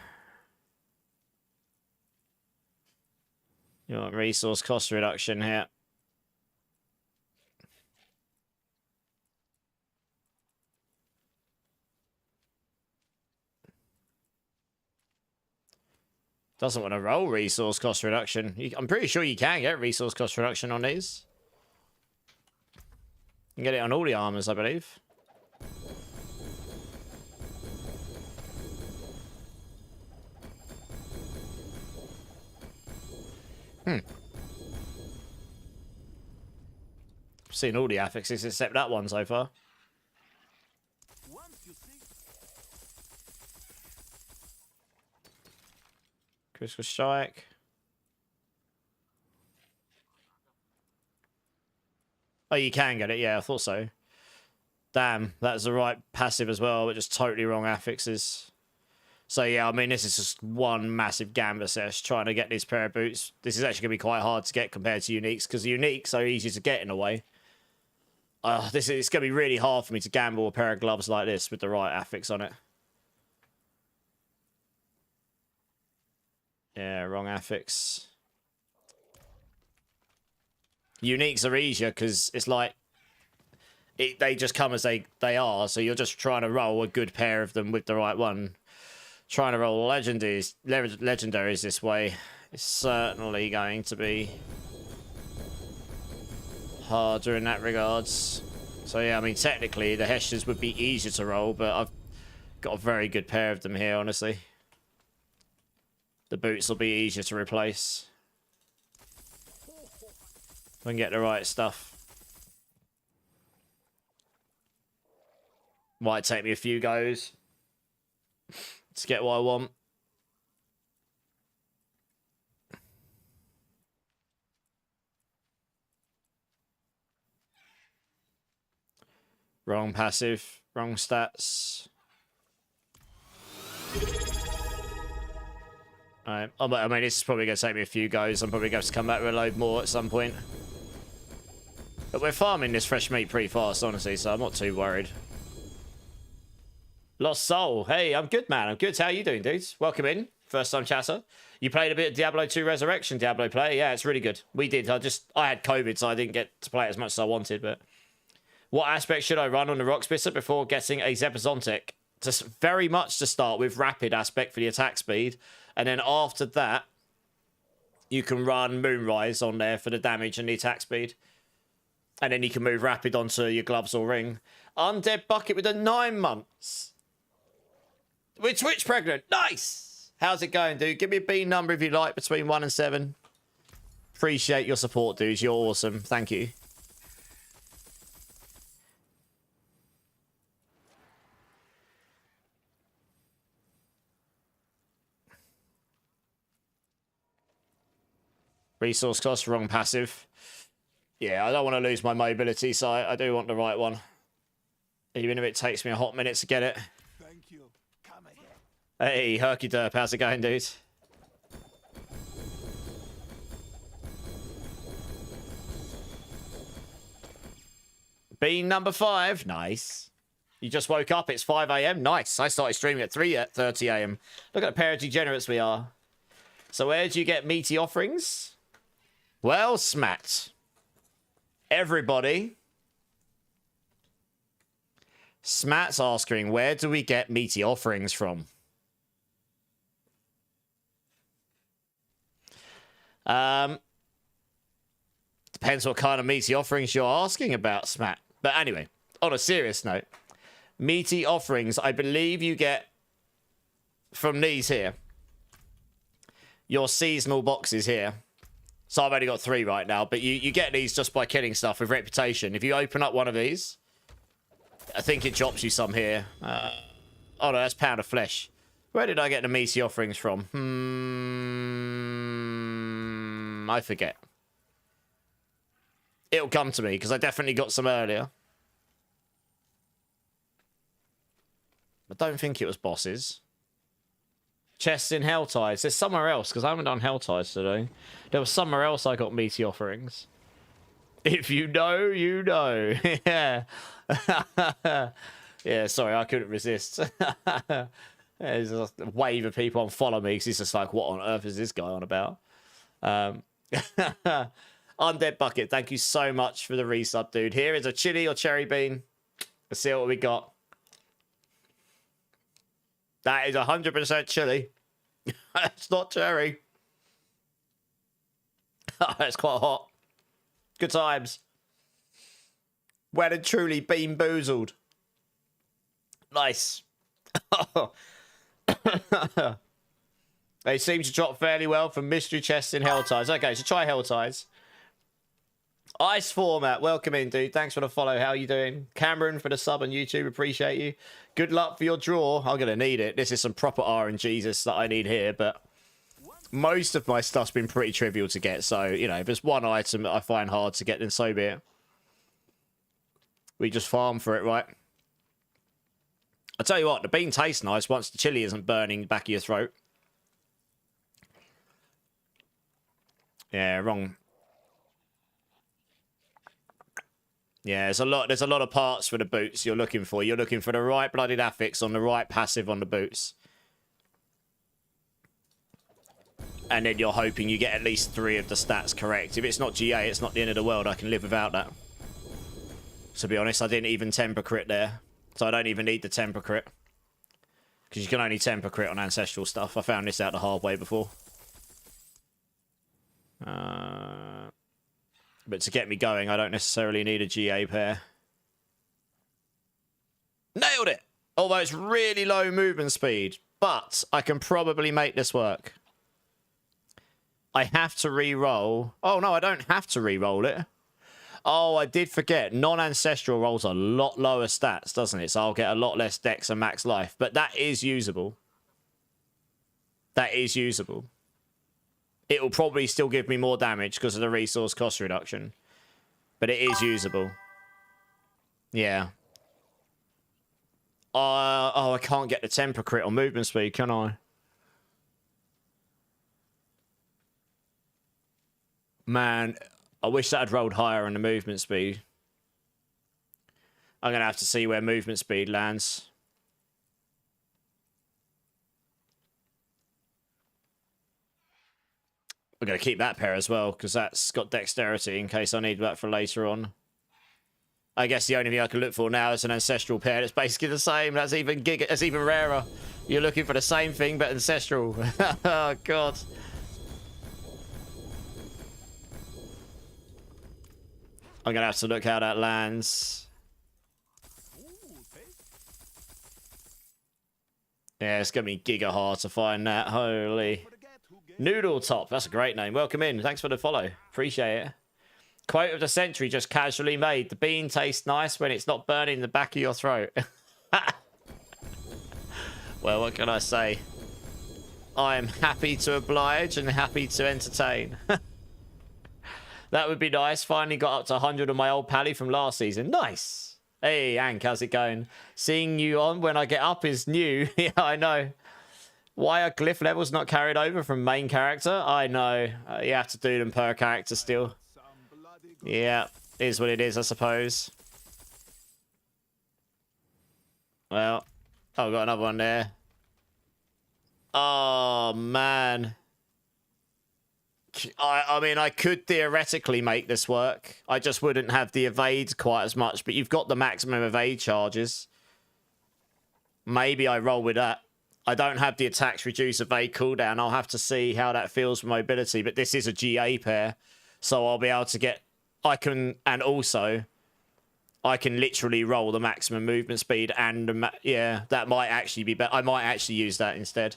You want resource cost reduction here. Doesn't want to roll resource cost reduction. I'm pretty sure you can get resource cost reduction on these. You can get it on all the armors, I believe. I've seen all the affixes except that one so far. Once you see, Critical strike. Oh, you can get it. Yeah, I thought so. Damn, that's the right passive as well, but just totally wrong affixes. So yeah, I mean, this is just one massive gambit session trying to get this pair of boots. This is actually going to be quite hard to get compared to uniques, because uniques are easy to get in a way. It's going to be really hard for me to gamble a pair of gloves like this with the right affix on it. Yeah, wrong affix. Uniques are easier because it's like they just come as they are, so you're just trying to roll a good pair of them with the right one. Trying to roll legendaries this way is certainly going to be harder in that regards. So yeah, I mean, technically the Heshtas would be easier to roll, but I've got a very good pair of them here, honestly. The boots will be easier to replace. If I can get the right stuff. Might take me a few goes to get what I want. Wrong passive, wrong stats. Alright, I mean, this is probably going to take me a few goes. I'm probably going to have to come back with a load more at some point. But we're farming this fresh meat pretty fast, honestly, so I'm not too worried. Lost Soul. Hey, I'm good, man. I'm good. How are you doing, dudes? Welcome in. First time chatter. You played a bit of Diablo 2 Resurrection, Diablo player. Yeah, it's really good. We did. I had COVID, so I didn't get to play it as much as I wanted, but... What aspect should I run on the Rockspisser before getting a Zepazontic? Just very much to start with rapid aspect for the attack speed. And then after that, you can run Moonrise on there for the damage and the attack speed. And then you can move rapid onto your gloves or ring. Undead Bucket with the 9 months. With Twitch pregnant. Nice. How's it going, dude? Give me a B number if you like, between 1 and 7. Appreciate your support, dudes. You're awesome. Thank you. Resource cost, wrong passive. Yeah, I don't want to lose my mobility, so I do want the right one. Even if it takes me a hot minute to get it. thank you. Come again. Hey, Herky Derp, how's it going, dude? Bean number 5, nice. You just woke up, it's 5 AM, nice. I started streaming at 3:30 AM. Look at the pair of degenerates we are. So where do you get meaty offerings? Well, Smat. Everybody. Smat's asking, where do we get meaty offerings from? Depends what kind of meaty offerings you're asking about, Smat. But anyway, on a serious note, meaty offerings, I believe you get from these here. Your seasonal boxes here. So I've only got 3 right now, but you get these just by killing stuff with reputation. If you open up one of these, I think it drops you some here. Oh no, that's pound of flesh. Where did I get the meaty offerings from? I forget. It'll come to me, because I definitely got some earlier. I don't think it was bosses. Chests in Helltides. There's somewhere else, because I haven't done Helltides today. There was somewhere else I got meaty offerings. If you know, you know. Yeah. Yeah, sorry, I couldn't resist. There's a wave of people on follow me, because it's just like, what on earth is this guy on about? Undead Bucket, thank you so much for the resub, dude. Here is a chili or cherry bean. Let's see what we got. That is 100% chili. It's not cherry. It's quite hot. Good times. Well and truly bean boozled. Nice. They seem to drop fairly well from mystery chests in Hell Ties. Okay, so try Hell Ties. Ice format. Welcome in, dude. Thanks for the follow. How are you doing? Cameron for the sub on YouTube. Appreciate you. Good luck for your draw. I'm going to need it. This is some proper RNGesus that I need here, but most of my stuff's been pretty trivial to get. So, you know, if there's one item that I find hard to get, then so be it. We just farm for it, right? I'll tell you what, the bean tastes nice once the chili isn't burning the back of your throat. Yeah, wrong. Yeah, there's a lot of parts for the boots you're looking for. You're looking for the right blooded affix on the right passive on the boots. And then you're hoping you get at least 3 of the stats correct. If it's not GA, it's not the end of the world. I can live without that. To be honest, I didn't even temper crit there. So I don't even need the temper crit. Because you can only temper crit on ancestral stuff. I found this out the hard way before. But to get me going, I don't necessarily need a GA pair. Nailed it! Although it's really low movement speed. But I can probably make this work. I have to re-roll. Oh, no, I don't have to re-roll it. Oh, I did forget. Non-ancestral rolls a lot lower stats, doesn't it? So I'll get a lot less dex and max life. But that is usable. That is usable. It will probably still give me more damage because of the resource cost reduction. But it is usable. Yeah. Oh, I can't get the temper crit on movement speed, can I? Man, I wish that had rolled higher on the movement speed. I'm going to have to see where movement speed lands. I'm going to keep that pair as well, because that's got dexterity in case I need that for later on. I guess the only thing I can look for now is an ancestral pair that's basically the same. That's even that's even rarer. You're looking for the same thing, but ancestral. Oh, God. I'm going to have to look how that lands. Yeah, it's going to be giga hard to find that. Holy. Noodle Top. That's a great name. Welcome in. Thanks for the follow. Appreciate it. Quote of the century just casually made. The bean tastes nice when it's not burning the back of your throat. Well, what can I say? I am happy to oblige and happy to entertain. That would be nice. Finally got up to 100 on my old pally from last season. Nice. Hey, Hank, how's it going? Seeing you on when I get up is new. Yeah, I know. Why are glyph levels not carried over from main character? I know. You have to do them per character still. Yeah, is what it is, I suppose. Well, I've got another one there. Oh, man. I mean, I could theoretically make this work. I just wouldn't have the evade quite as much, but you've got the maximum evade charges. Maybe I roll with that. I don't have the attacks reduce evade cooldown. I'll have to see how that feels for mobility, but this is a GA pair, so I'll be able to get... and also, I can literally roll the maximum movement speed and... yeah, that might actually be better. I might actually use that instead,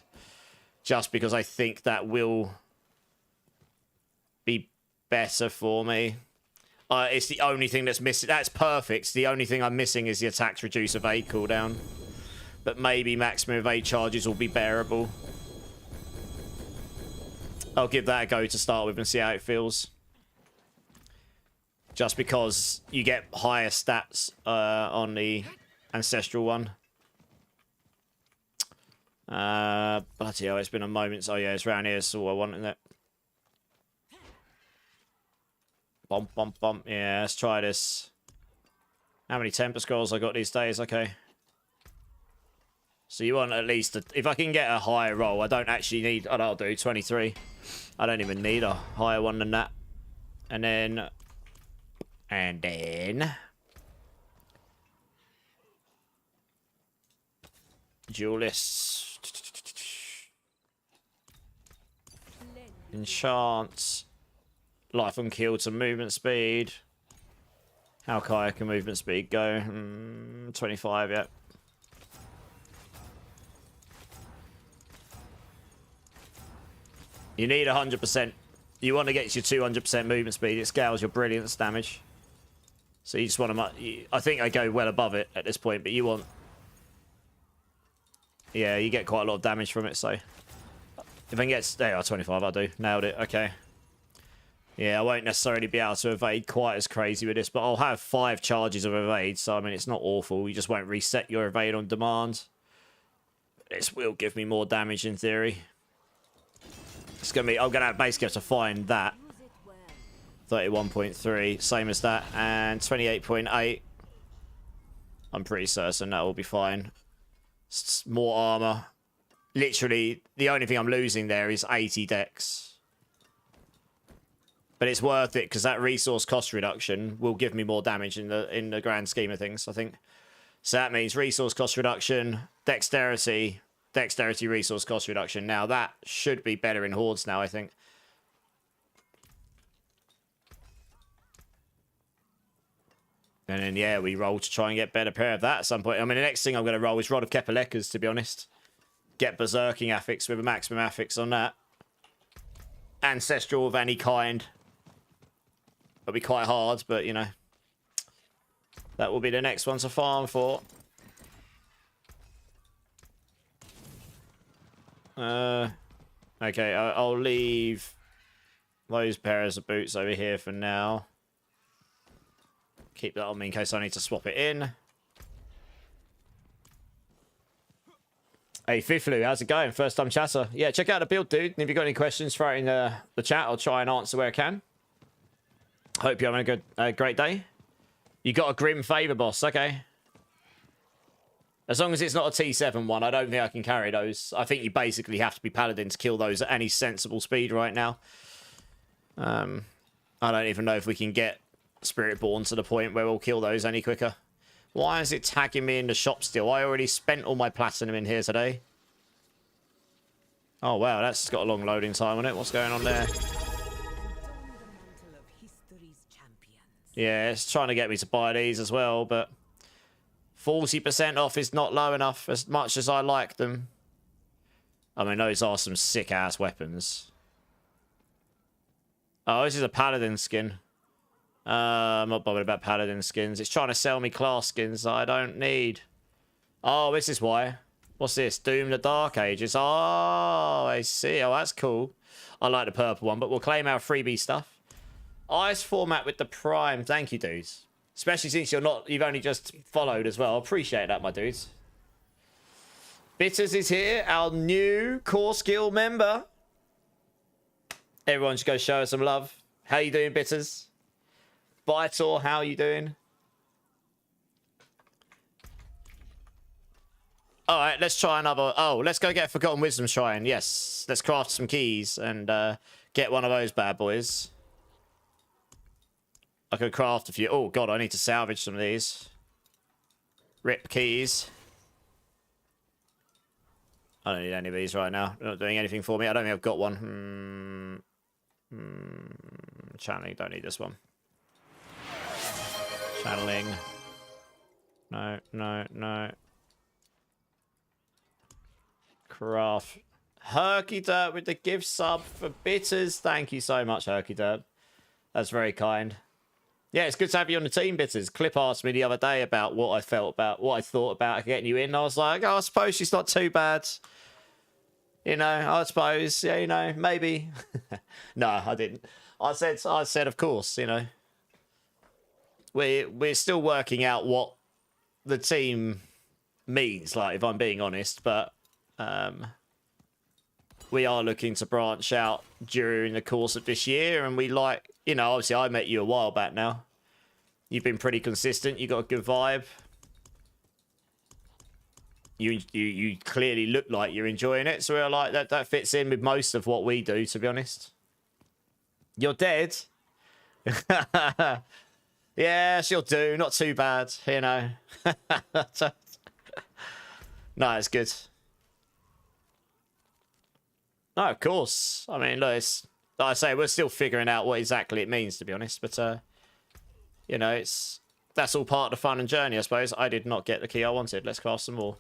just because I think that will be better for me. It's the only thing that's missing. That's perfect. The only thing I'm missing is the attacks reduce evade cooldown. But maybe maximum evade charges will be bearable. I'll give that a go to start with and see how it feels. Just because you get higher stats on the ancestral one. Bloody hell, it's been a moment. Oh yeah, it's around here, so I want, isn't it? Bump, bump, bump. Yeah, let's try this. How many temper scrolls I got these days? Okay. So you want at least... if I can get a higher roll, I don't actually need... oh, that'll do, 23. I don't even need a higher one than that. And then... Duelists. Enchant. Life on kill to movement speed. How high can movement speed go? 25, yeah. You need 100%. You want to get your 200% movement speed. It scales your brilliance damage. So you just want to... I think I go well above it at this point, but you want... Yeah, you get quite a lot of damage from it, so... If I can get... There you are, 25, I do. Nailed it, okay. Yeah, I won't necessarily be able to evade quite as crazy with this, but I'll have 5 charges of evade, so I mean, it's not awful. You just won't reset your evade on demand. This will give me more damage in theory. It's gonna be... I'm gonna basically have to find that. 31.3, same as that, and 28.8. I'm pretty certain that will be fine. More armor. Literally, the only thing I'm losing there is 80 dex. But it's worth it because that resource cost reduction will give me more damage in the grand scheme of things, I think. So that means resource cost reduction, dexterity, resource cost reduction. Now that should be better in hordes now, I think. And then, yeah, we roll to try and get better pair of that at some point. I mean, the next thing I'm going to roll is Rod of Kepelekas, to be honest. Get Berserking Affix with a maximum Affix on that. Ancestral of any kind. It'll be quite hard, but, you know. That will be the next one to farm for. Okay, I'll leave those pairs of boots over here for now. Keep that on me in case I need to swap it in. Hey, Fiflu, how's it going? First time chatter. Yeah, check out the build, dude. And if you've got any questions, throw it in the chat. I'll try and answer where I can. Hope you're having a great day. You got a Grim Favor boss. Okay. As long as it's not a T7 one, I don't think I can carry those. I think you basically have to be Paladin to kill those at any sensible speed right now. I don't even know if we can get Spiritborn to the point where we'll kill those any quicker. Why is it tagging me in the shop still? I already spent all my platinum in here today. Oh, wow, that's got a long loading time on it. What's going on there? Yeah, it's trying to get me to buy these as well, but 40% off is not low enough as much as I like them. I mean, those are some sick-ass weapons. Oh, this is a Paladin skin. I'm not bothered about Paladin skins. It's trying to sell me class skins that I don't need. Oh, this is why. What's this? Doom the Dark Ages. Oh, I see. Oh, that's cool. I like the purple one, but we'll claim our freebie stuff. Ice format with the Prime. Thank you, dudes. Especially since you've only just followed as well. Appreciate that, my dudes. Bitters is here, our new core skill member. Everyone should go show us some love. How you doing, Bitters? Vitor, how are you doing? All right, let's try another. Oh, let's go get Forgotten Wisdom Shrine. Yes, let's craft some keys and get one of those bad boys. I could craft a few. Oh, God, I need to salvage some of these. Rip keys. I don't need any of these right now. They're not doing anything for me. I don't think I've got one. Channeling, don't need this one. Channeling. No, no, no. Craft. Herky Dirt with the gift sub for Bitters. Thank you so much, Herky Dirt. That's very kind. Yeah, it's good to have you on the team, Bitters. Clip asked me the other day about what I thought about getting you in. I was like, oh, I suppose she's not too bad. You know, I suppose, yeah, you know, maybe. No, I didn't. I said, of course, you know. We're still working out what the team means, like, if I'm being honest, but we are looking to branch out during the course of this year, and we like, you know, obviously I met you a while back now. You've been pretty consistent. You got a good vibe. You clearly look like you're enjoying it, so we're like, that fits in with most of what we do, to be honest. You're dead. Yeah, she'll do. Not too bad, you know. No, it's good. No, of course. I mean, look, Like I say, we're still figuring out what exactly it means, to be honest. But, you know, that's all part of the fun and journey, I suppose. I did not get the key I wanted. Let's craft some more.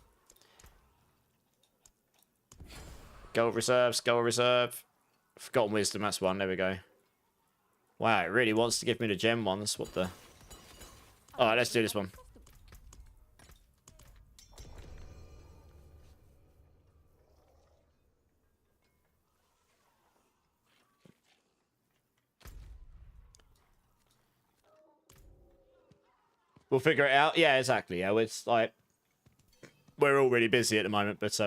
Gold reserves, gold reserve. Forgotten wisdom, that's one. There we go. Wow, it really wants to give me the gem ones. What the... Alright, let's do this one. We'll figure it out. Yeah, exactly. Yeah, it's like we're all really busy at the moment, but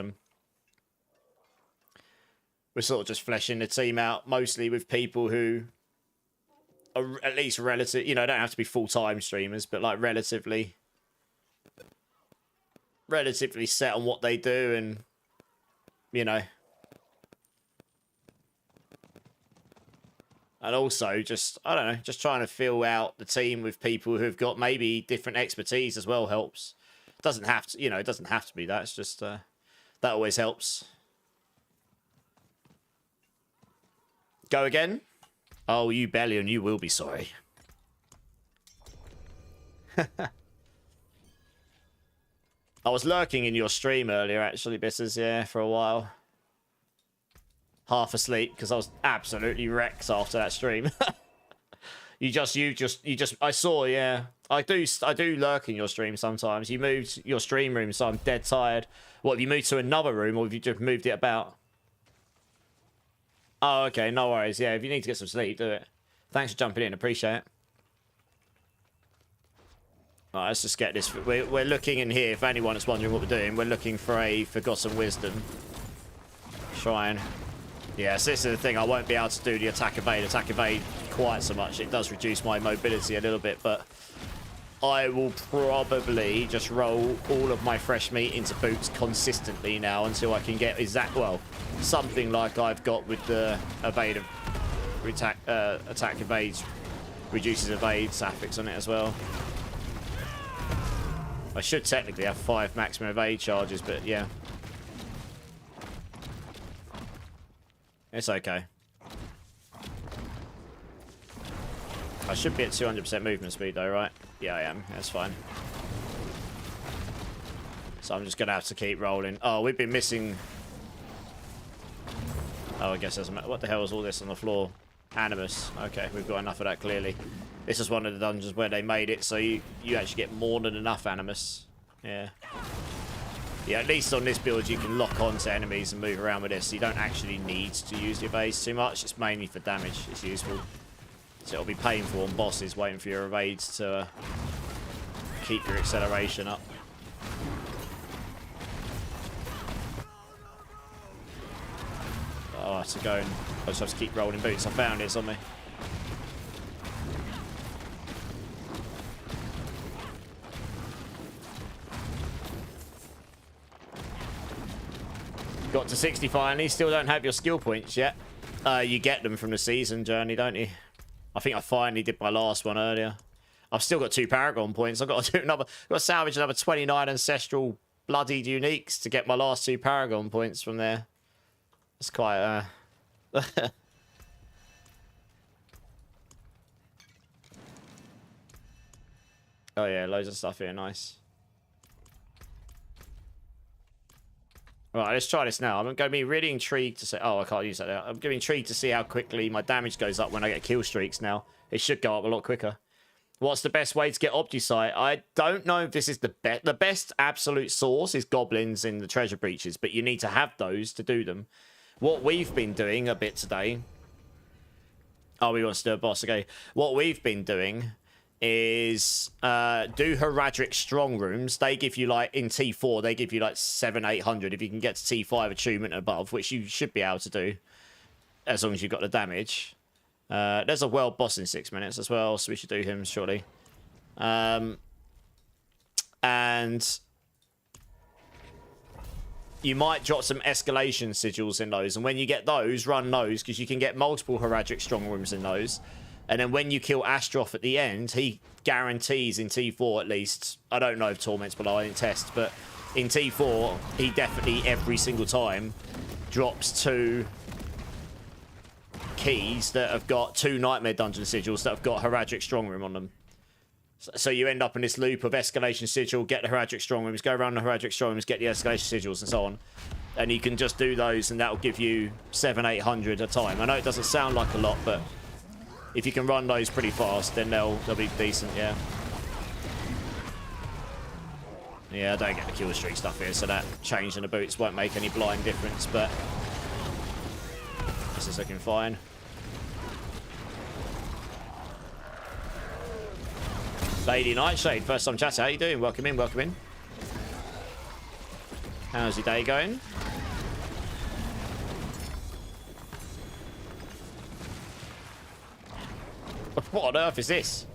we're sort of just fleshing the team out mostly with people who are at least relative. You know, don't have to be full-time streamers, but like relatively set on what they do, and you know. And also, just, I don't know, just trying to fill out the team with people who've got maybe different expertise as well helps. It doesn't have to, you know, it doesn't have to be that. It's just, that always helps. Go again? Oh, you Bellion, you will be sorry. I was lurking in your stream earlier, actually, Bitters, yeah, for a while. Half asleep because I was absolutely wrecked after that stream. you just I saw, yeah. I do lurk in your stream sometimes. You moved your stream room, so I'm dead tired. What, have you moved to another room, or have you just moved it about? Oh, okay, no worries. Yeah, if you need to get some sleep, do it. Thanks for jumping in, appreciate it. Alright, let's just get this. We're looking in here, if anyone is wondering what we're doing, we're looking for a Forgotten Wisdom shrine. Yeah, so this is the thing, I won't be able to do the attack evade quite so much. It does reduce my mobility a little bit, but I will probably just roll all of my fresh meat into boots consistently now until I can get well, something like I've got with the attack evades, reduces evade suffix on it as well. I should technically have 5 maximum evade charges, but yeah. It's okay. I should be at 200% movement speed though, right? Yeah, I am. That's fine. So I'm just going to have to keep rolling. Oh, we've been missing... Oh, I guess doesn't matter. What the hell is all this on the floor? Animus. Okay, we've got enough of that clearly. This is one of the dungeons where they made it so you actually get more than enough Animus. Yeah. Yeah, at least on this build you can lock on to enemies and move around with this. You don't actually need to use your evades too much. It's mainly for damage. It's useful. So it'll be painful on bosses waiting for your evades to keep your acceleration up. Oh, I have to go and I just have to keep rolling boots. I found it, it's on me. Got to 60 finally. Still don't have your skill points yet. You get them from the season journey, don't you? I think I finally did my last one earlier. I've still got 2 Paragon points. I've got to do another. I've got to salvage another 29 ancestral bloodied uniques to get my last 2 Paragon points from there. It's quite Oh yeah, loads of stuff here. Nice. Right, let's try this now. I'm going to be really intrigued to see... Oh, I can't use that now. I'm going to be intrigued to see how quickly my damage goes up when I get kill streaks now. It should go up a lot quicker. What's the best way to get Opticite? I don't know if this is the best. The best absolute source is goblins in the treasure breaches, but you need to have those to do them. What we've been doing a bit today... Oh, we want to do a boss. Okay. What we've been doing is do Heradric strong rooms. They give you like in T4 they give you like 700-800 if you can get to T5 achievement above, which you should be able to do as long as you've got the damage. There's a world boss in 6 minutes as well, so we should do him shortly. And you might drop some escalation sigils in those, and when you get those, run those, because you can get multiple Heradric strong rooms in those. And then when you kill Astroth at the end, he guarantees in T4 at least, I don't know if Torment's below, I didn't test, but in T4, he definitely every single time drops 2 keys that have got 2 Nightmare Dungeon sigils that have got Heraldric Strongroom on them. So you end up in this loop of Escalation Sigil, get the Heraldric Strongrooms, go around the Heraldric Strongrooms, get the Escalation Sigils, and so on. And you can just do those, and that'll give you 700-800 a time. I know it doesn't sound like a lot, but if you can run those pretty fast, then they'll be decent, yeah. Yeah, I don't get the kill streak stuff here, so that change in the boots won't make any blind difference, but this is looking fine. Lady Nightshade, first time chatter. How you doing? Welcome in, welcome in. How's your day going? What on earth is this?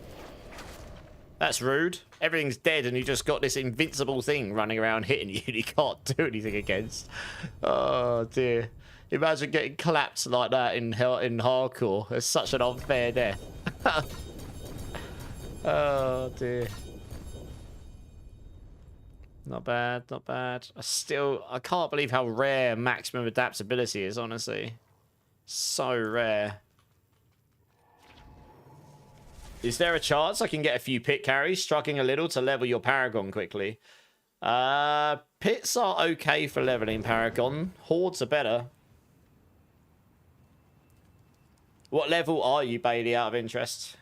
That's rude. Everything's dead and you just got this invincible thing running around hitting you and you can't do anything against. Oh dear. Imagine getting collapsed like that in hardcore. It's such an unfair death. Oh dear. Not bad, not bad. I can't believe how rare maximum adaptability is, honestly. So rare. Is there a chance I can get a few pit carries, struggling a little to level your Paragon quickly? Pits are okay for leveling Paragon. Hordes are better. What level are you, Bailey, out of interest?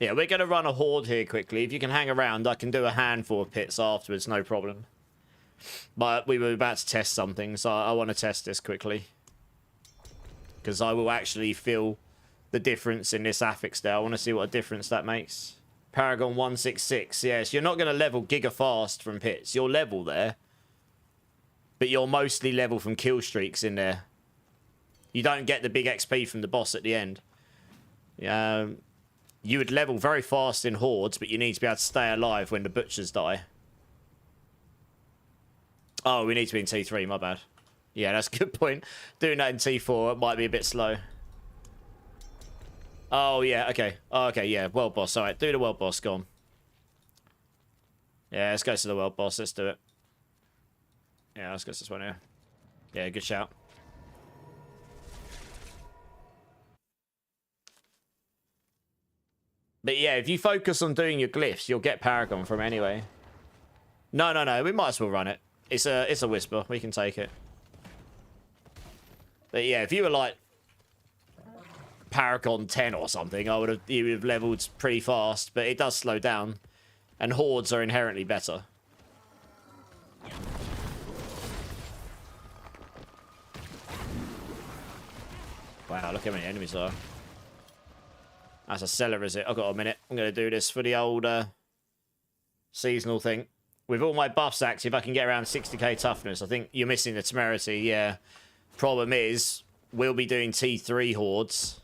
Yeah, we're going to run a horde here quickly. If you can hang around, I can do a handful of pits afterwards, no problem. But we were about to test something, so I want to test this quickly. Because I will actually feel the difference in this affix there. I want to see what a difference that makes. Paragon 166. Yes, you're not going to level giga fast from pits. You'll level there. But you'll mostly level from kill streaks in there. You don't get the big XP from the boss at the end. You would level very fast in hordes, but you need to be able to stay alive when the butchers die. Oh, we need to be in T3, my bad. Yeah, that's a good point. Doing that in T4, it might be a bit slow. Oh, yeah, okay. Oh, okay, yeah, world boss. All right, do the world boss, go on. Yeah, let's go to the world boss. Let's do it. Yeah, let's go to this one here. Yeah, good shout. But yeah, if you focus on doing your glyphs, you'll get Paragon from anyway. No, we might as well run it. It's a whisper. We can take it. But yeah, if you were like Paragon 10 or something, you would have leveled pretty fast, but it does slow down. And hordes are inherently better. Wow, look how many enemies there are. That's a seller, is it? I've got a minute. I'm going to do this for the old seasonal thing. With all my buffs active, I can get around 60k toughness. I think you're missing the temerity, yeah. Problem is, we'll be doing T3 hordes.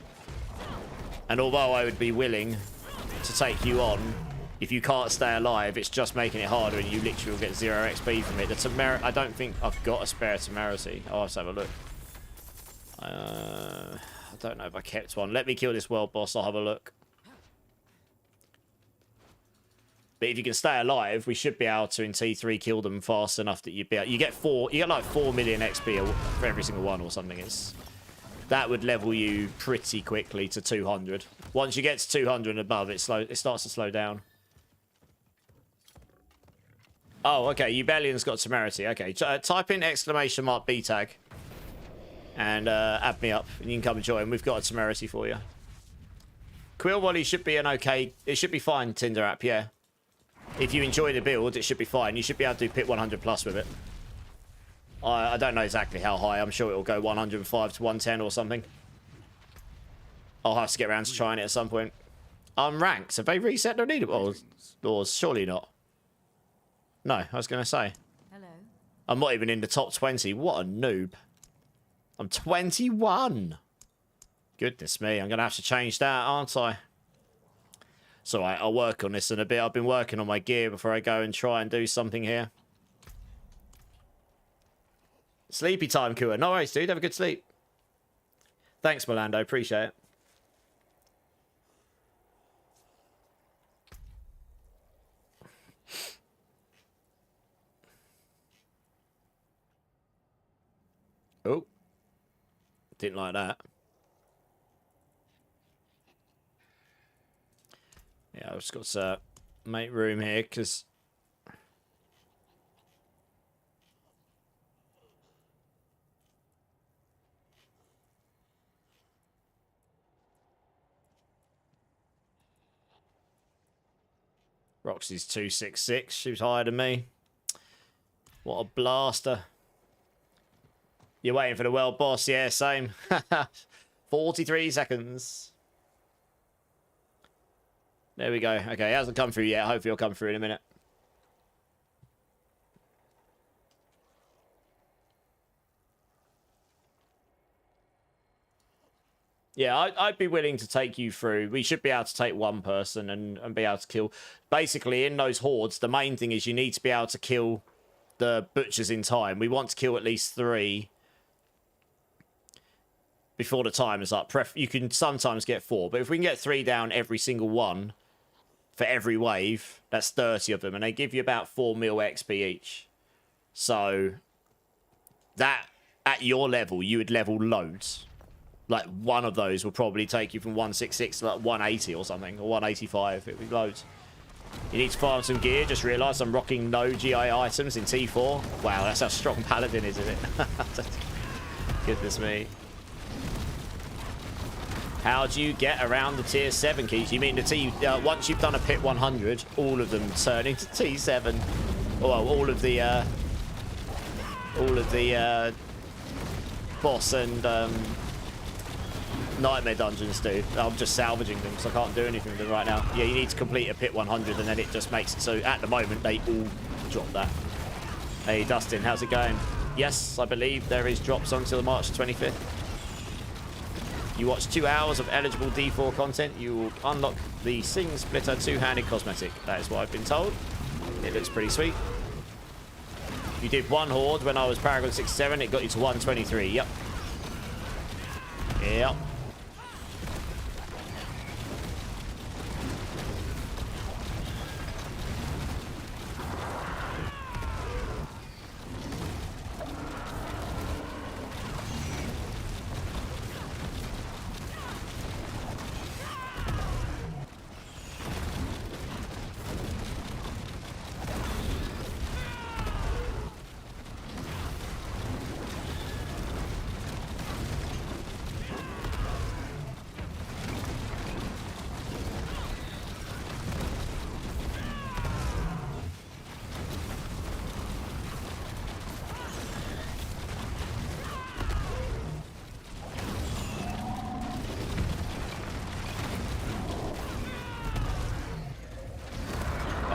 And although I would be willing to take you on, if you can't stay alive, it's just making it harder and you literally will get 0 XP from it. The temerity, I don't think I've got a spare temerity. I'll have to have a look. I don't know if I kept one. Let me kill this world boss. I'll have a look. But if you can stay alive, we should be able to in T3 kill them fast enough that you'd be able, you get like 4 million XP for every single one or something. That would level you pretty quickly to 200. Once you get to 200 and above, it starts to slow down. Oh, okay. Ubellion's got temerity. Okay, type in !B tag. And add me up, and you can come and join. We've got a temerity for you. Quill Volley should be an okay... It should be fine, Tinder app, yeah. If you enjoy the build, it should be fine. You should be able to do pit 100 plus with it. I don't know exactly how high. I'm sure it will go 105 to 110 or something. I'll have to get around to trying it at some point. Unranked. Have they reset their leaderboards? Or surely not. No, I was going to say. Hello. I'm not even in the top 20. What a noob. I'm 21. Goodness me, I'm going to have to change that, aren't I? It's alright, I'll work on this in a bit. I've been working on my gear before I go and try and do something here. Sleepy time, Kua. No worries, dude. Have a good sleep. Thanks, Melando. Appreciate it. Didn't like that. Yeah, I've just got to make room here because Roxy's 266. She was higher than me. What a blaster. You're waiting for the world boss. Yeah, same. 43 seconds. There we go. Okay, it hasn't come through yet. Hopefully it'll come through in a minute. Yeah, I'd be willing to take you through. We should be able to take one person and be able to kill. Basically, in those hordes, the main thing is you need to be able to kill the butchers in time. We want to kill at least 3 before the time is up. You can sometimes get 4, but if we can get 3 down every single one for every wave, that's 30 of them, and they give you about 4 mil XP each. So that, at your level, you would level loads. Like, one of those will probably take you from 166 to like 180 or something, or 185. It would be loads. You need to farm some gear. Just realised I'm rocking no GI items in T4. Wow, that's how strong Paladin is, isn't it? Goodness me. How do you get around the tier 7 keys? You mean the once you've done a pit 100, all of them turn into T7. Well, all of the boss and nightmare dungeons do. I'm just salvaging them, so I can't do anything with them right now. Yeah, you need to complete a pit 100, and then it just makes it so at the moment they all drop that. Hey, Dustin, how's it going? Yes, I believe there is drops until March 25th. You watch 2 hours of eligible D4 content, you will unlock the Sing Splitter 2-handed cosmetic. That is what I've been told. It looks pretty sweet. You did 1 horde when I was Paragon 67, it got you to 123. Yep. Yep.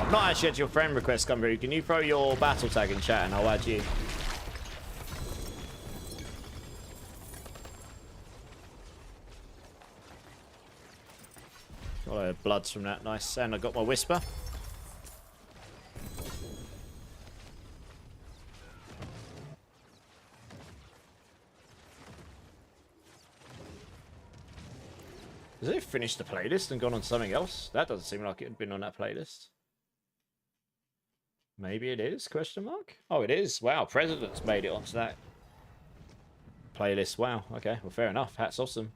I've not actually had your friend request come through. Can you throw your battle tag in chat and I'll add you? Got a load of bloods from that. Nice. And I got my whisper. Has it finished the playlist and gone on to something else? That doesn't seem like it had been on that playlist. Maybe it is, question mark? Oh, it is. Wow, President's made it onto that playlist. Wow, okay. Well, fair enough. Hats off them.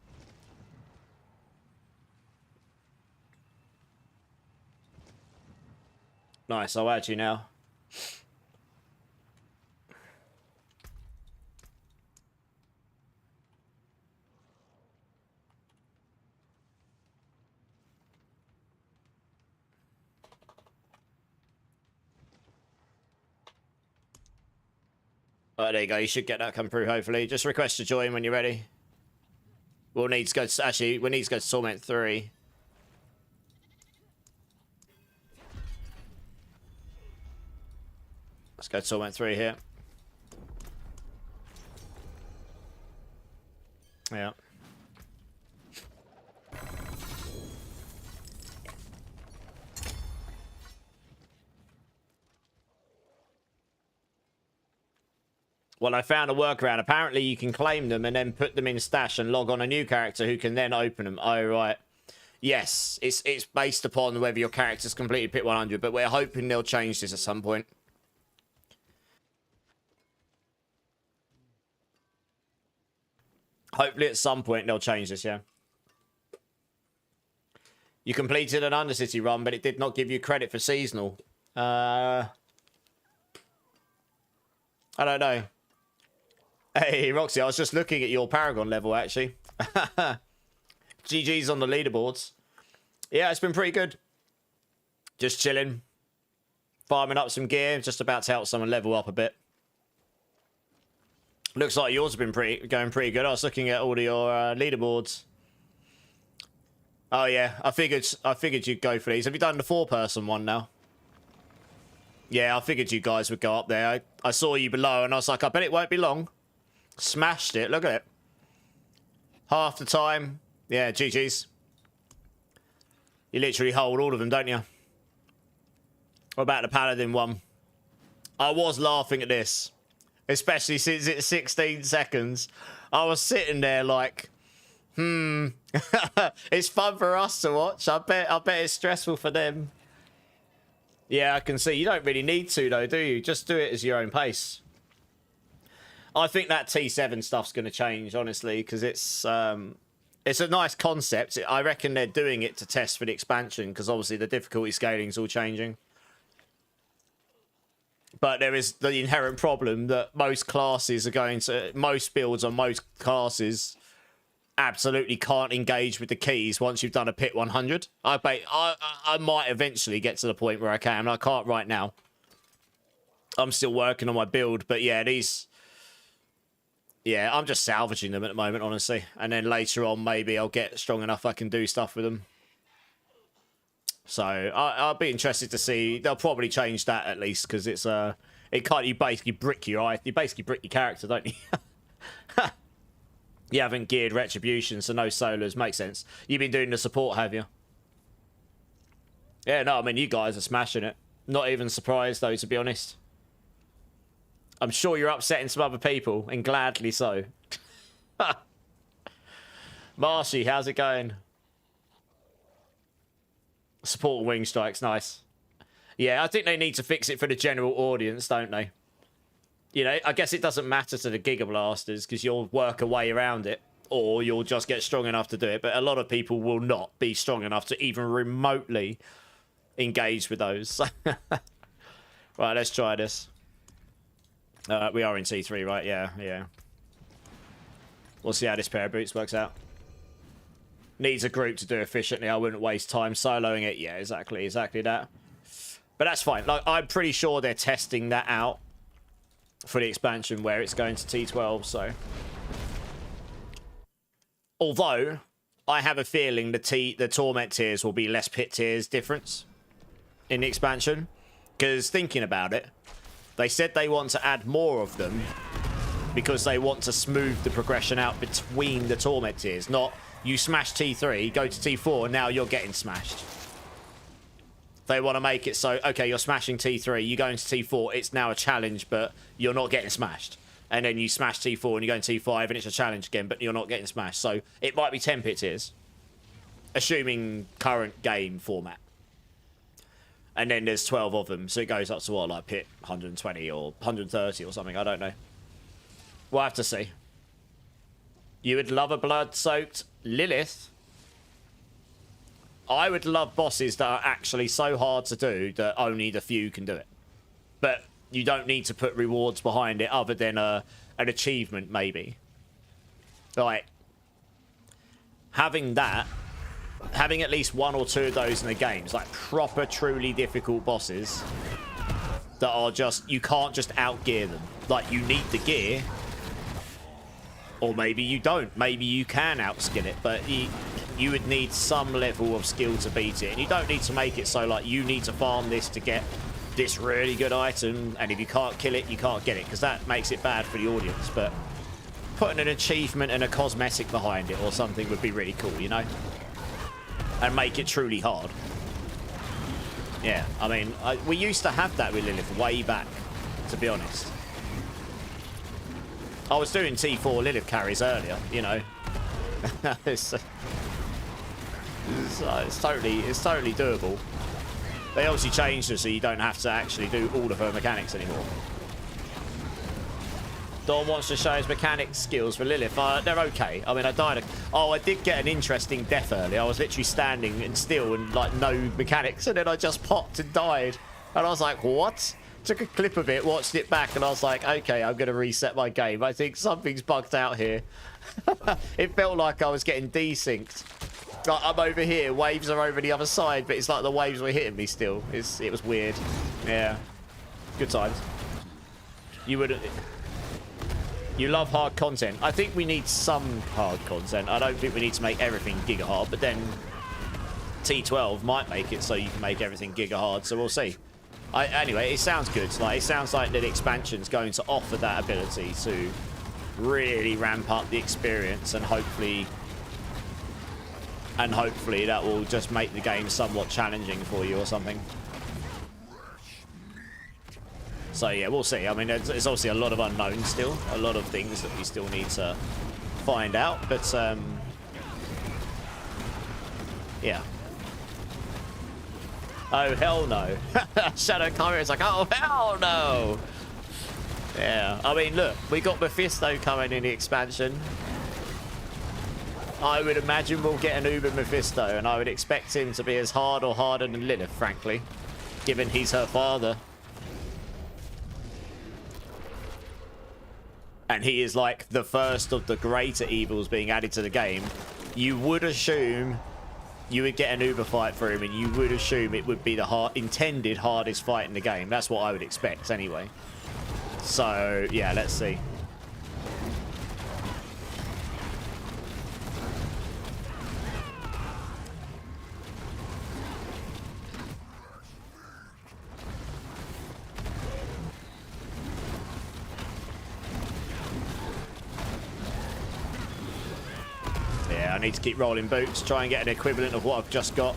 Nice, I'll add you now. Oh, there you go. You should get that come through, hopefully. Just request to join when you're ready. We'll need to go to... Actually, we need to go to Torment 3. Let's go to Torment 3 here. Yeah. Well, I found a workaround. Apparently, you can claim them and then put them in stash and log on a new character who can then open them. Oh, right. Yes, it's based upon whether your character's completed Pit 100, but we're hoping they'll change this at some point. Hopefully at some point they'll change this, yeah. You completed an Undercity run, but it did not give you credit for seasonal. I don't know. Hey, Roxy, I was just looking at your Paragon level, actually. GG's on the leaderboards. Yeah, it's been pretty good. Just chilling. Farming up some gear. Just about to help someone level up a bit. Looks like yours have been going pretty good. I was looking at all of your leaderboards. Oh yeah, I figured you'd go for these. Have you done the 4-person one now? Yeah, I figured you guys would go up there. I saw you below and I was like, I bet it won't be long. Smashed it. Look at it. Half the time. Yeah, GG's. You literally hold all of them, don't you? What about the Paladin one? I was laughing at this. Especially since it's 16 seconds. I was sitting there like, it's fun for us to watch. I bet it's stressful for them. Yeah, I can see. You don't really need to, though, do you? Just do it as your own pace. I think that T7 stuff's going to change, honestly, because it's a nice concept. I reckon they're doing it to test for the expansion, because obviously the difficulty scaling is all changing. But there is the inherent problem that most classes are going to... Most builds on most classes absolutely can't engage with the keys once you've done a pit 100. I might eventually get to the point where I can. I can't right now. I'm still working on my build. But yeah, these... Yeah, I'm just salvaging them at the moment, honestly. And then later on, maybe I'll get strong enough I can do stuff with them. So I'll be interested to see. They'll probably change that at least, because it's it can't. You basically brick your character, don't you? You haven't geared retribution, so no solos. Makes sense. You've been doing the support, have you? Yeah, no, I mean you guys are smashing it. Not even surprised though, to be honest. I'm sure you're upsetting some other people, and gladly so. Marshy, how's it going? Support wing strikes, nice. Yeah, I think they need to fix it for the general audience, don't they? You know, I guess it doesn't matter to the Giga Blasters because you'll work a way around it, or you'll just get strong enough to do it. But a lot of people will not be strong enough to even remotely engage with those. Right, let's try this. We are in T3, right? Yeah. We'll see how this pair of boots works out. Needs a group to do efficiently. I wouldn't waste time soloing it. Yeah, exactly that. But that's fine. Like, I'm pretty sure they're testing that out for the expansion where it's going to T12, so. Although, I have a feeling the Torment tiers will be less pit tiers difference in the expansion. Because thinking about it, they said they want to add more of them because they want to smooth the progression out between the Torment tiers, not... You smash T3, go to T4, and now you're getting smashed. They want to make it so, okay, you're smashing T3, you go into T4, it's now a challenge, but you're not getting smashed. And then you smash T4 and you go into T5 and it's a challenge again, but you're not getting smashed. So it might be 10 pit tiers, assuming current game format. And then there's 12 of them, so it goes up to what, like pit 120 or 130 or something, I don't know. We'll have to see. You would love a blood-soaked Lilith. I would love bosses that are actually so hard to do that only the few can do it. But you don't need to put rewards behind it other than an achievement, maybe. Like, having that, having at least 1 or 2 of those in the games, like proper, truly difficult bosses that are just, you can't just outgear them. Like, you need the gear. Or maybe you don't. Maybe you can outskill it, but you would need some level of skill to beat it. And you don't need to make it so, like, you need to farm this to get this really good item, and if you can't kill it, you can't get it, because that makes it bad for the audience. But putting an achievement and a cosmetic behind it or something would be really cool, you know? And make it truly hard. Yeah, I mean, we used to have that with Lilith way back, to be honest. I was doing T4 Lilith carries earlier, you know. it's totally doable. They obviously changed it so you don't have to actually do all of her mechanics anymore. Dawn wants to show his mechanics skills for Lilith. They're okay. I mean, I died. Oh, I did get an interesting death early. I was literally standing and still and like no mechanics, and then I just popped and died. And I was like, what? Took a clip of it, watched it back, and I was like, okay, I'm going to reset my game. I think something's bugged out here. It felt like I was getting desynced. Like, I'm over here, waves are over the other side, but it's like the waves were hitting me still. It was weird. Yeah. Good times. You love hard content. I think we need some hard content. I don't think we need to make everything giga hard, but then T12 might make it so you can make everything giga hard, so we'll see. Anyway, it sounds good. Like, it sounds like the expansion's going to offer that ability to really ramp up the experience, and hopefully that will just make the game somewhat challenging for you or something. So yeah, we'll see. I mean, there's obviously a lot of unknowns still, a lot of things that we still need to find out, but yeah. Oh hell no. Shadow Kyrie is like, oh hell no. Yeah, I mean, look, we got Mephisto coming in the expansion. I would imagine we'll get an Uber Mephisto, and I would expect him to be as hard or harder than Lilith, frankly, given he's her father. And he is like the first of the greater evils being added to the game. You would assume you would get an Uber fight for him, and you would assume it would be the intended hardest fight in the game. That's what I would expect anyway. So yeah, let's see. Yeah, I need to keep rolling boots, try and get an equivalent of what I've just got,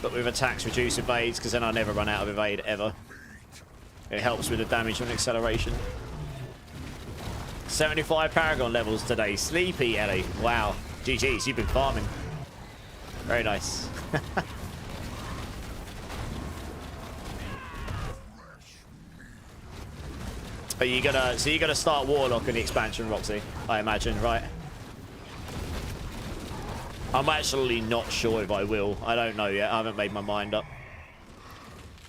but with attacks reduce evades, because then I never run out of evade ever. It helps with the damage and acceleration. 75 Paragon levels today. Sleepy, Ellie. Wow. GG's, you've been farming. Very nice. Are you gonna, so you're gonna start Warlock in the expansion, Roxy, I imagine, right? I'm actually not sure if I will. I don't know yet. I haven't made my mind up.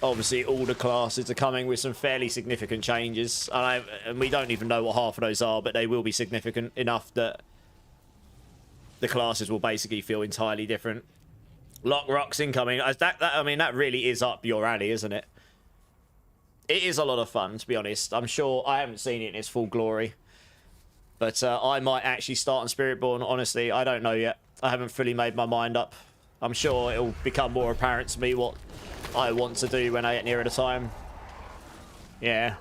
Obviously, all the classes are coming with some fairly significant changes. And we don't even know what half of those are, but they will be significant enough that the classes will basically feel entirely different. Lock Rock's incoming. I mean, that really is up your alley, isn't it? It is a lot of fun, to be honest. I'm sure I haven't seen it in its full glory. But I might actually start on Spiritborn, honestly. I don't know yet. I haven't fully made my mind up. I'm sure it'll become more apparent to me what I want to do when I get nearer the time. Yeah.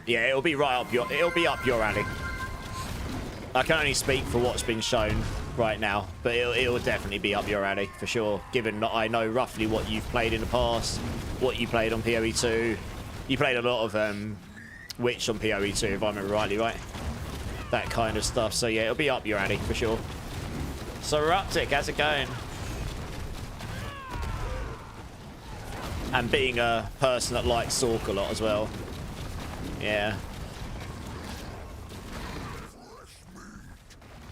Yeah, it'll be up your alley. I can only speak for what's been shown right now, but it'll definitely be up your alley for sure, given that I know roughly what you've played in the past, what you played on PoE 2. You played a lot of Witch on PoE 2, if I remember rightly, right? That kind of stuff. So yeah, it'll be up your alley for sure. So Ruptic, how's it going? And being a person that likes Sork a lot as well. Yeah.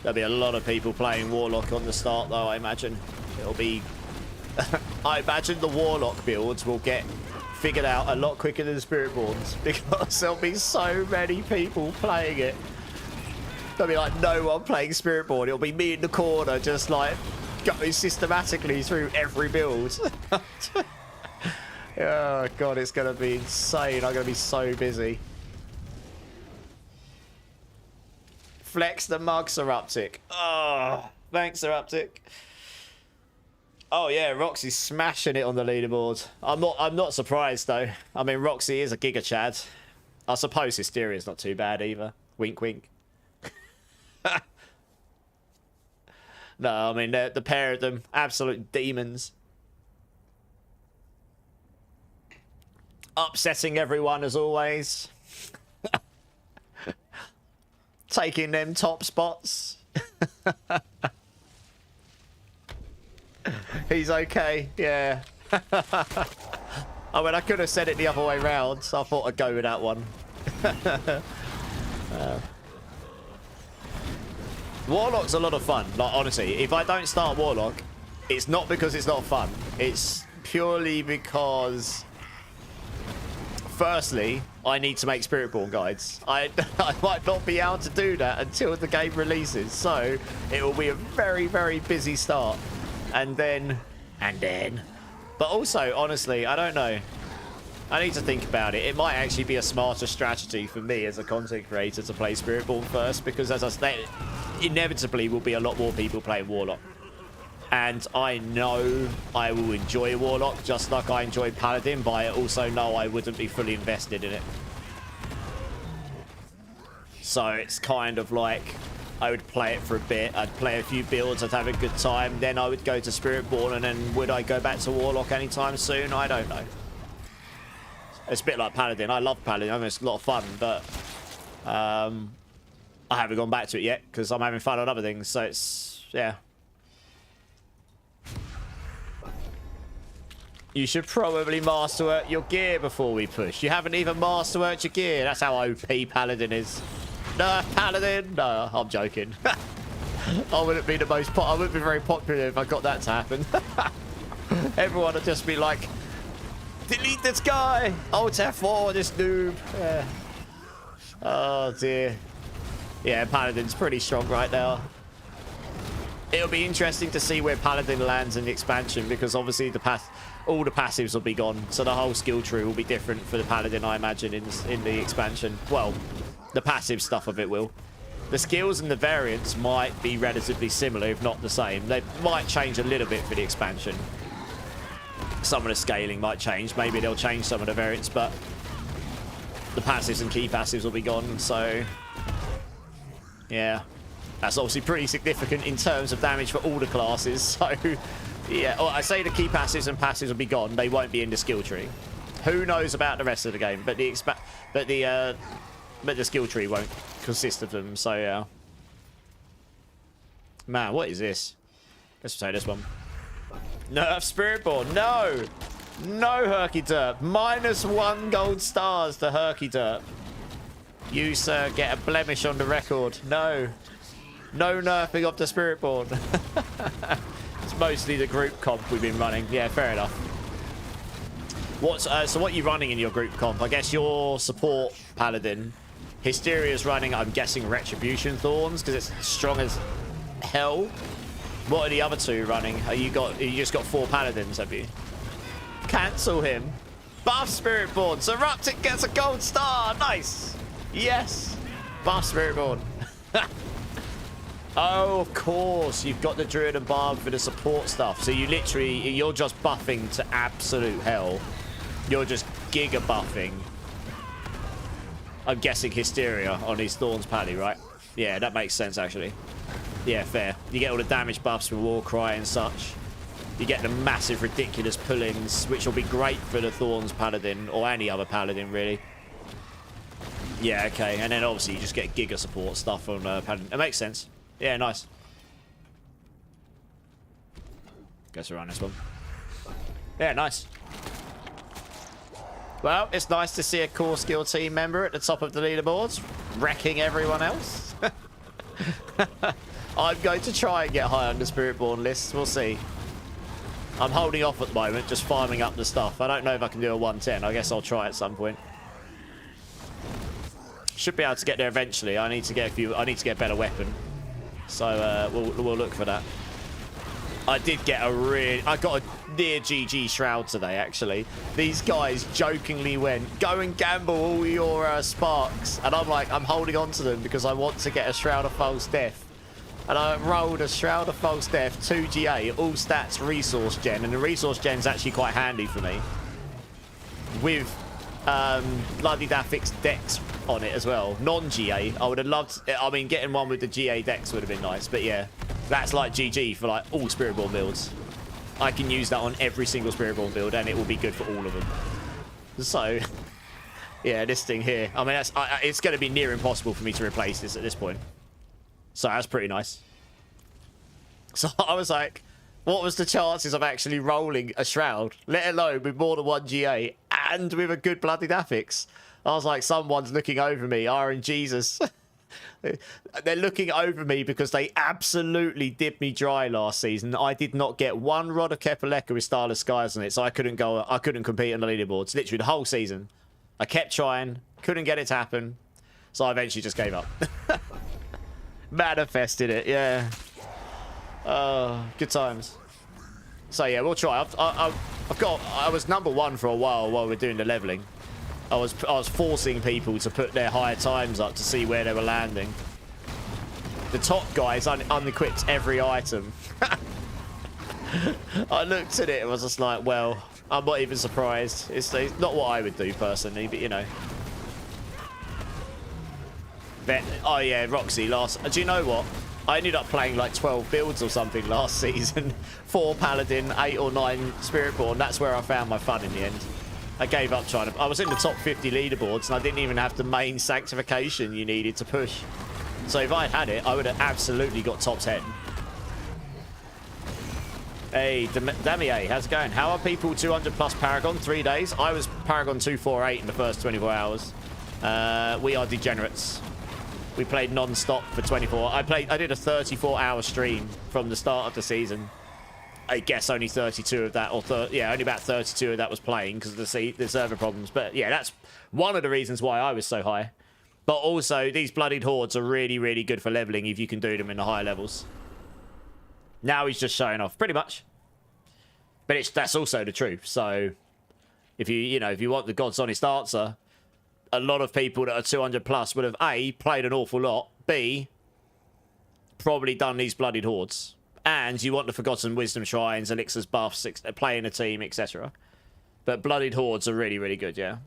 There'll be a lot of people playing Warlock on the start though, I imagine. It'll be... I imagine the Warlock builds will get figured out a lot quicker than Spiritborns, because there'll be so many people playing it. There'll be like no one playing Spiritborn. It'll be me in the corner just like going systematically through every build. Oh god, it's gonna be insane. I'm gonna be so busy. Flex the mug, Seruptic. Oh, thanks, Seruptic. Oh yeah, Roxy's smashing it on the leaderboard. I'm not surprised though. I mean, Roxy is a Giga Chad. I suppose Hysteria's not too bad either. Wink, wink. No, I mean, the pair of them, absolute demons. Upsetting everyone as always. Taking them top spots. He's okay, yeah. I mean, I could have said it the other way round, so I thought I'd go with that one. Warlock's a lot of fun. Like, honestly, if I don't start Warlock, it's not because it's not fun. It's purely because, firstly, I need to make Spiritborn guides. I might not be able to do that until the game releases. So it will be a very, very busy start. And then. But also, honestly, I don't know. I need to think about it. It might actually be a smarter strategy for me as a content creator to play Spiritborn first, because as I said, inevitably will be a lot more people playing Warlock. And I know I will enjoy Warlock just like I enjoyed Paladin, but I also know I wouldn't be fully invested in it. So it's kind of like I would play it for a bit. I'd play a few builds. I'd have a good time. Then I would go to Spiritborn, and then would I go back to Warlock anytime soon? I don't know. It's a bit like Paladin. I love Paladin. I mean, it's a lot of fun, but I haven't gone back to it yet because I'm having fun on other things. So it's, yeah. You should probably master your gear before we push. You haven't even mastered your gear. That's how OP Paladin is. No, Paladin. No, I'm joking. I wouldn't be the most. I wouldn't be very popular if I got that to happen. Everyone would just be like, delete this guy. Alt F4, this noob. Yeah. Oh dear. Yeah, Paladin's pretty strong right now. It'll be interesting to see where Paladin lands in the expansion, because obviously all the passives will be gone, so the whole skill tree will be different for the Paladin, I imagine, in the expansion. Well, the passive stuff of it will. The skills and the variants might be relatively similar, if not the same. They might change a little bit for the expansion. Some of the scaling might change. Maybe they'll change some of the variants, but the passives and key passives will be gone, so yeah. That's obviously pretty significant in terms of damage for all the classes, so yeah. I say the key passives and passives will be gone. They won't be in the skill tree. Who knows about the rest of the game, but the skill tree won't consist of them, so yeah. Man, what is this? Let's say this one. Nerf Spiritborn. No! No, Herky Derp. -1 gold stars to Herky Derp. You, sir, get a blemish on the record. No. No nerfing of the Spiritborn. It's mostly the group comp we've been running. Yeah, fair enough. So what are you running in your group comp? I guess your support Paladin. Hysteria's running, I'm guessing, Retribution Thorns, because it's strong as hell. What are the other two running? You just got 4 Paladins, have you? Cancel him. Buff Spiritborn. So Ruptic gets a gold star. Nice. Yes. Buff Spiritborn. Oh, of course. You've got the Druid and Barb for the support stuff. So you're just buffing to absolute hell. You're just giga buffing. I'm guessing Hysteria on his Thorns Pally, right? Yeah, that makes sense, actually. Yeah, fair. You get all the damage buffs with Warcry and such. You get the massive, ridiculous pull-ins, which will be great for the Thorns Paladin, or any other Paladin, really. Yeah, okay. And then, obviously, you just get giga support stuff on Paladin. It makes sense. Yeah, nice. Guess we're on this one. Yeah, nice. Well, it's nice to see a core skill team member at the top of the leaderboards, wrecking everyone else. I'm going to try and get high on the Spiritborn lists. We'll see. I'm holding off at the moment, just farming up the stuff. I don't know if I can do a 110. I guess I'll try at some point. Should be able to get there eventually. I need to get a better weapon. So we'll look for that. I got a near GG Shroud today, actually. These guys jokingly went, go and gamble all your sparks. And I'm like, I'm holding on to them because I want to get a Shroud of False Death. And I rolled a Shroud of False Death, 2 GA, all stats resource gen. And the resource gen's actually quite handy for me. With Bloody Daffix Dex on it as well. Non-GA. I would have loved... I mean, getting one with the GA Dex would have been nice. But yeah, that's like GG for like all Spiritborn builds. I can use that on every single Spiritborn build and it will be good for all of them. So, yeah, this thing here. I mean, it's going to be near impossible for me to replace this at this point. So that's pretty nice. So I was like, what was the chances of actually rolling a Shroud, let alone with more than 1 GA and with a good bloodied affix. I was like, someone's looking over me. Iron Jesus. They're looking over me because they absolutely did me dry last season. I did not get one rod of Kepaleka with Starless Skies on it, so I couldn't compete on the leaderboards. Literally the whole season. I kept trying, couldn't get it to happen, so I eventually just gave up. Manifested it, yeah. Good times. So yeah, we'll try. I was number one for a while we were doing the leveling. I was forcing people to put their higher times up to see where they were landing. The top guys unequipped every item. I looked at it and was just like, well, I'm not even surprised. It's not what I would do personally, but you know. Oh yeah, Roxy last. Do you know what? I ended up playing like 12 builds or something last season. 4 Paladin, 8 or 9 Spiritborn. That's where I found my fun in the end. I gave up trying to... I was in the top 50 leaderboards and I didn't even have the main sanctification you needed to push. So if I had it, I would have absolutely got top 10. Hey, Damier, how's it going? How are people 200 plus Paragon? 3 days? I was Paragon 248 in the first 24 hours. We are degenerates. We played non-stop for 24. I did a 34-hour stream from the start of the season. I guess only 32 of that, yeah, only about 32 of that was playing because of the server problems. But yeah, that's one of the reasons why I was so high. But also, these bloodied hordes are really, really good for leveling if you can do them in the higher levels. Now he's just showing off, pretty much. But that's also the truth. So if you want the God's honest answer, a lot of people that are 200 plus would have A, played an awful lot, B, probably done these bloodied hordes. And you want the Forgotten Wisdom Shrines, Elixirs, buffs, playing a team, etc. But bloodied hordes are really, really good, yeah.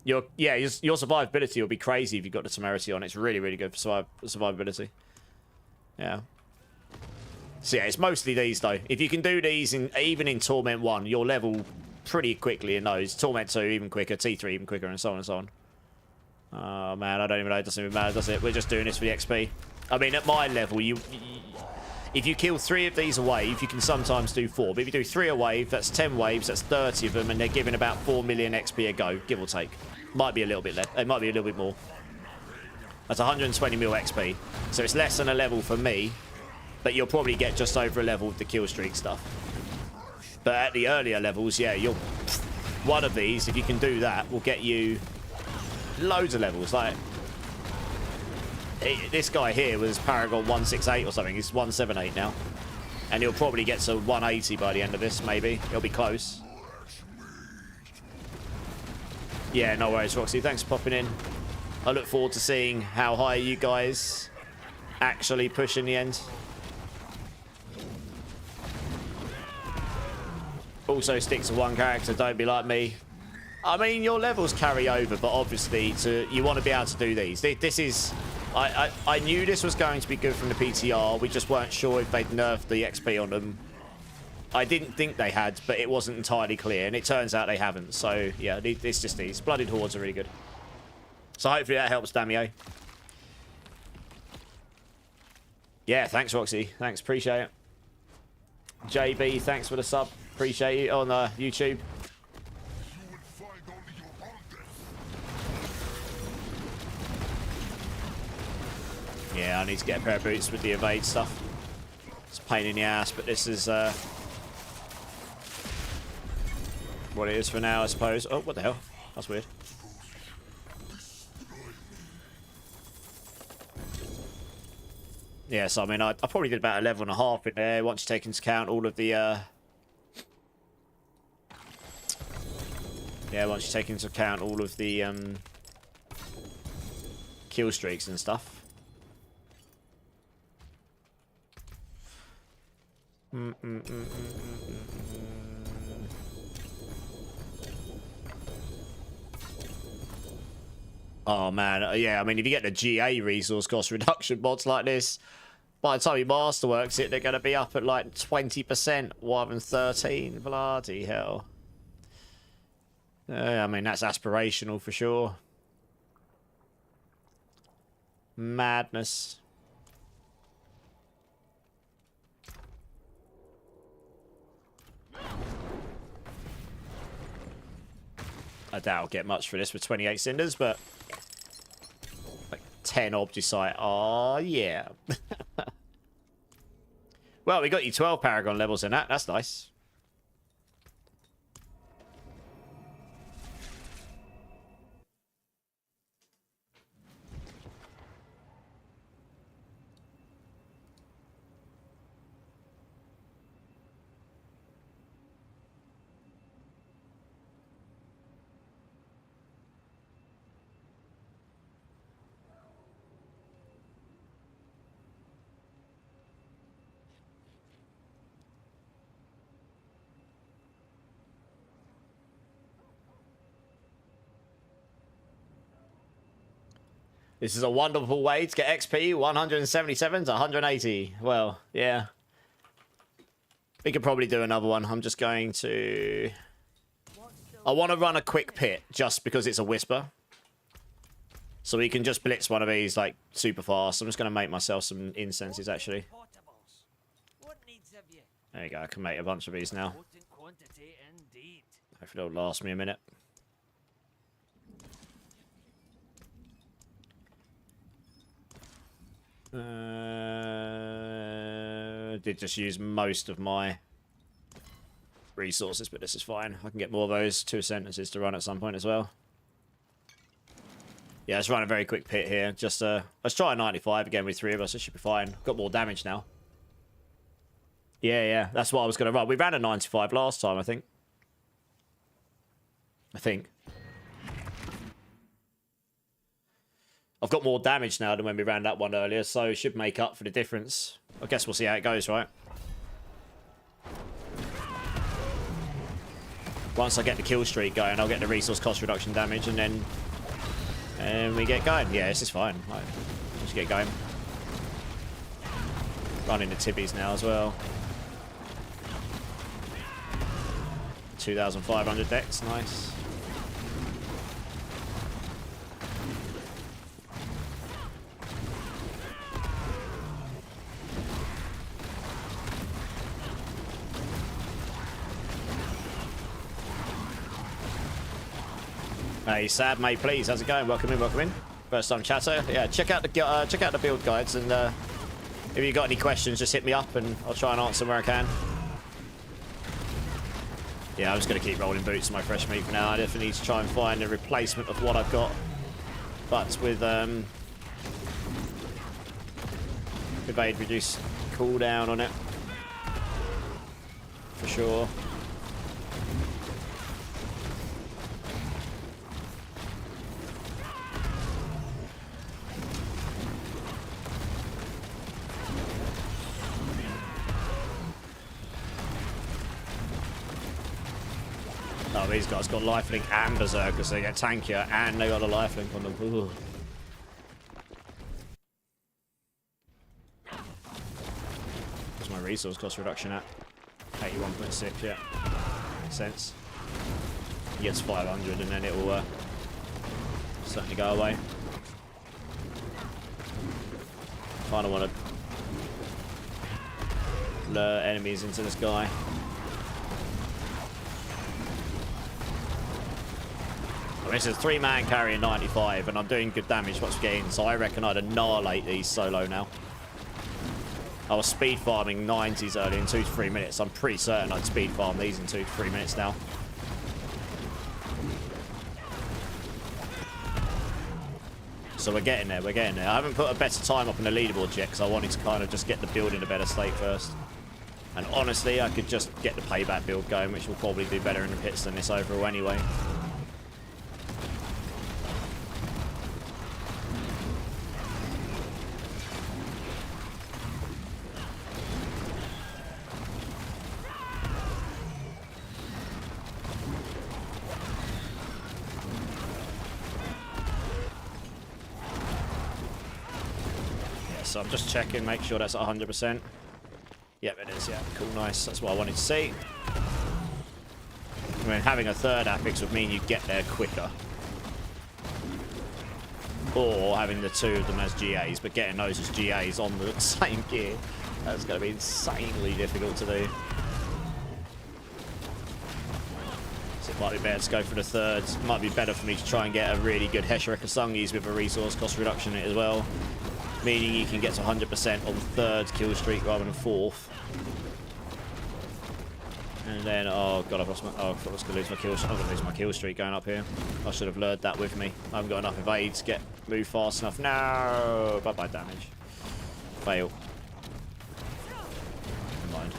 Your survivability will be crazy if you've got the temerity on. It's really, really good for survivability. Yeah. So yeah, it's mostly these though. If you can do these even in Torment 1, you'll level pretty quickly in those. Torment 2 even quicker, T3 even quicker, and so on and so on. Oh man, I don't even know. It doesn't even matter, does it? We're just doing this for the XP. I mean, at my level, if you kill 3 of these a wave, you can sometimes do 4. But if you do 3 a wave, that's 10 waves, that's 30 of them, and they're giving about 4 million XP a go, give or take. Might be a little bit less. It might be a little bit more. That's 120 mil XP. So it's less than a level for me, but you'll probably get just over a level with the kill streak stuff. But at the earlier levels, yeah, one of these, if you can do that, will get you loads of levels. Like, this guy here was Paragon 168 or something. He's 178 now. And he'll probably get to 180 by the end of this, maybe. He'll be close. Yeah, no worries, Roxy. Thanks for popping in. I look forward to seeing how high you guys actually push in the end. Also, stick to one character. Don't be like me. I mean, your levels carry over, but obviously, you want to be able to do these. This is... I knew this was going to be good from the PTR. We just weren't sure if they'd nerfed the XP on them. I didn't think they had, but it wasn't entirely clear, and it turns out they haven't. So, yeah, it's just these. Blooded Hordes are really good. So hopefully that helps, Damio. Yeah, thanks, Roxy. Thanks, appreciate it. JB, thanks for the sub. Appreciate you on YouTube. Yeah, I need to get a pair of boots with the evade stuff. It's a pain in the ass, but this is what it is for now, I suppose. Oh, what the hell? That's weird. Yeah, so I mean, I probably did about 11.5 in there once you take into account all of the yeah, once you take into account all of the kill streaks and stuff. Oh man, yeah, I mean, if you get the GA resource cost reduction mods like this, by the time you masterworks it, they're going to be up at like 20% rather than 13. Bloody hell. I mean, that's aspirational for sure. Madness. I doubt I'll get much for this with 28 cinders, but like 10 obgisite. Oh, yeah. Well, we got you 12 paragon levels in that. That's nice. This is a wonderful way to get XP, 177 to 180. Well, yeah. We could probably do another one. I'm just going to... I want to run a quick pit just because it's a whisper. So we can just blitz one of these like super fast. I'm just going to make myself some incenses actually. There you go. I can make a bunch of these now. Hopefully it'll last me a minute. Did just use most of my resources, but this is fine. I can get more of those 2 sentences to run at some point as well. Yeah, let's run a very quick pit here. Just let's try a 95 again with 3 of us. It should be fine. Got more damage now. Yeah, that's what I was going to run. We ran a 95 last time, I think. I've got more damage now than when we ran that one earlier, so it should make up for the difference. I guess we'll see how it goes, right? Once I get the kill streak going, I'll get the resource cost reduction damage, and then we get going. Yeah, this is fine. Right. Just get going. Running the tibbies now as well. 2,500 dex, nice. Hey, Sad mate, please. How's it going? Welcome in, welcome in. First time chatter. Yeah, check out the build guides, and if you got any questions, just hit me up, and I'll try and answer where I can. Yeah, I'm just gonna keep rolling boots in my fresh meat for now. I definitely need to try and find a replacement of what I've got, but with aid reduce cooldown on it for sure. Oh, these guys got lifelink and berserker, so they get tankier, and they got a lifelink on them. Ooh. What's my resource cost reduction at? 81.6, yeah. Makes sense. He gets 500 and then it will certainly go away. Kinda want to lure enemies into this guy. This is a 3-man carrying 95, and I'm doing good damage once we get in, so I reckon I'd annihilate these solo now. I was speed farming 90s early in 2 to 3 minutes. I'm pretty certain I'd speed farm these in 2 to 3 minutes now. So we're getting there, we're getting there. I haven't put a better time up in the leaderboard yet, because I wanted to kind of just get the build in a better state first. And honestly, I could just get the payback build going, which will probably do better in the pits than this overall anyway. So I'm just checking, make sure that's at 100%. Yep, it is, yeah. Cool, nice. That's what I wanted to see. I mean, having a third affix would mean you get there quicker. Or having the 2 of them as GAs, but getting those as GAs on the same gear, that's going to be insanely difficult to do. Is it Might be better to go for the third. Might be better for me to try and get a really good Heshira Kasungis with a resource cost reduction in it as well. Meaning you can get to 100% on the third kill streak rather than fourth. And then, oh god, I've lost my, oh, I thought I was going to lose my kill streak. I'm going to lose my kill streak going up here. I should have lured that with me. I haven't got enough evade to get move fast enough. No! Bye-bye damage. Fail. Never mind.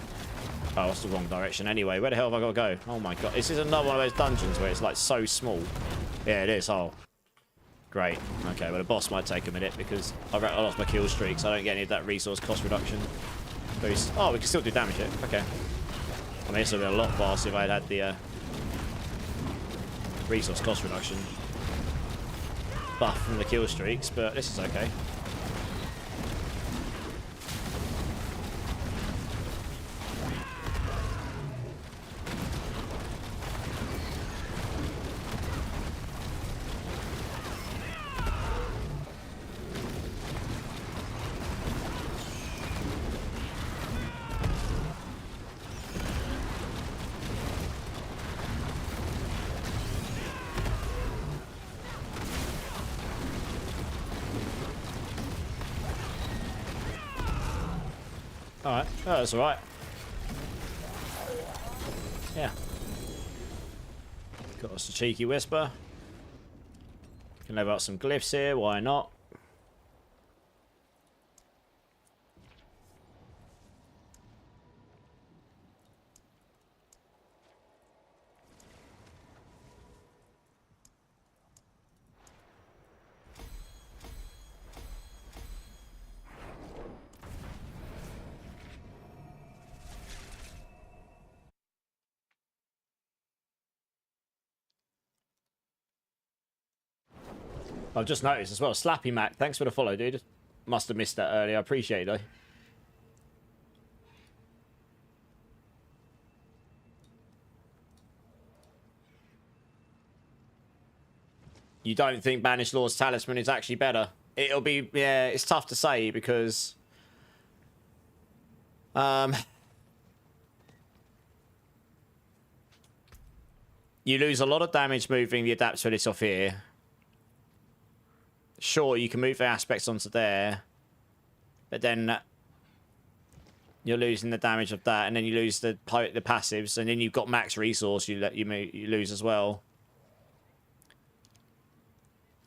Oh, that's the wrong direction anyway. Where the hell have I got to go? Oh my god. This is another one of those dungeons where it's like so small. Yeah, it is. Oh. Great. Okay, well the boss might take a minute because I lost my kill streak, so I don't get any of that resource cost reduction boost. Oh, we can still do damage here. Okay. I mean, this would have been a lot faster if I had the resource cost reduction buff from the kill streaks, but this is okay. Alright, oh, that's alright. Yeah. Got us a cheeky whisper. Can level up some glyphs here, why not? I've just noticed as well, Slappy Mac, thanks for the follow, dude. Must have missed that earlier, I appreciate it though. You don't think Banished Lord's Talisman is actually better? It'll be, yeah, it's tough to say because... you lose a lot of damage moving the adaptability off here. Sure, you can move the aspects onto there, but then you're losing the damage of that, and then you lose the passives, and then you've got max resource you lose as well.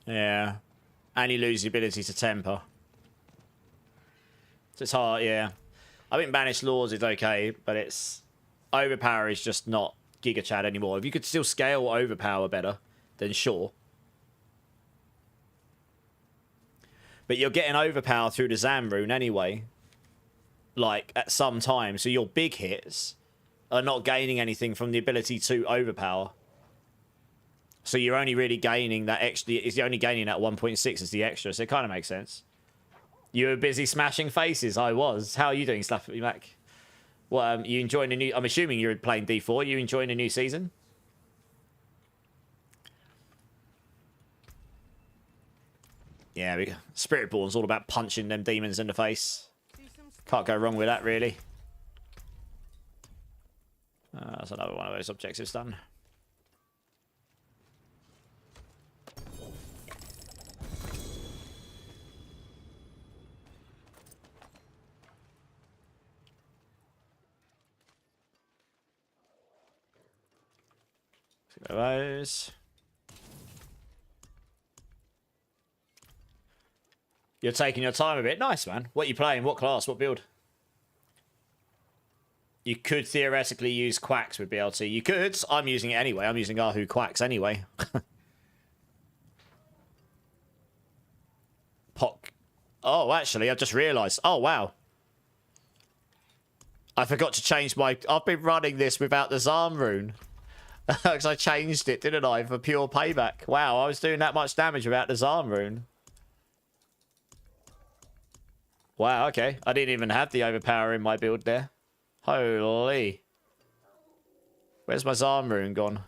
Yeah, and you lose the ability to temper. So it's hard, yeah. I think Banished Lords is okay, but it's overpower is just not Giga Chad anymore. If you could still scale overpower better, then sure. But you're getting overpower through the Zam rune anyway. Like, at some time. So your big hits are not gaining anything from the ability to overpower. So you're only really gaining that extra... You're only gaining that 1.6 as the extra. So it kind of makes sense. You were busy smashing faces. I was. How are you doing, Slappy Mac? Well, you enjoying the new... I'm assuming you're playing D4. You enjoying the new season? Yeah, Spiritborn's all about punching them demons in the face. Can't go wrong with that, really. That's another one of those objectives done. Let's go those. You're taking your time a bit. Nice, man. What are you playing? What class? What build? You could theoretically use Quacks with BLT. You could. I'm using it anyway. I'm using Ahu Quacks anyway. Pock. Oh, actually, I just realised. Oh, wow. I forgot to change my... I've been running this without the Zam rune. Because I changed it, didn't I? For pure payback. Wow, I was doing that much damage without the Zam rune. Wow, okay. I didn't even have the overpower in my build there. Holy. Where's my Zam rune gone?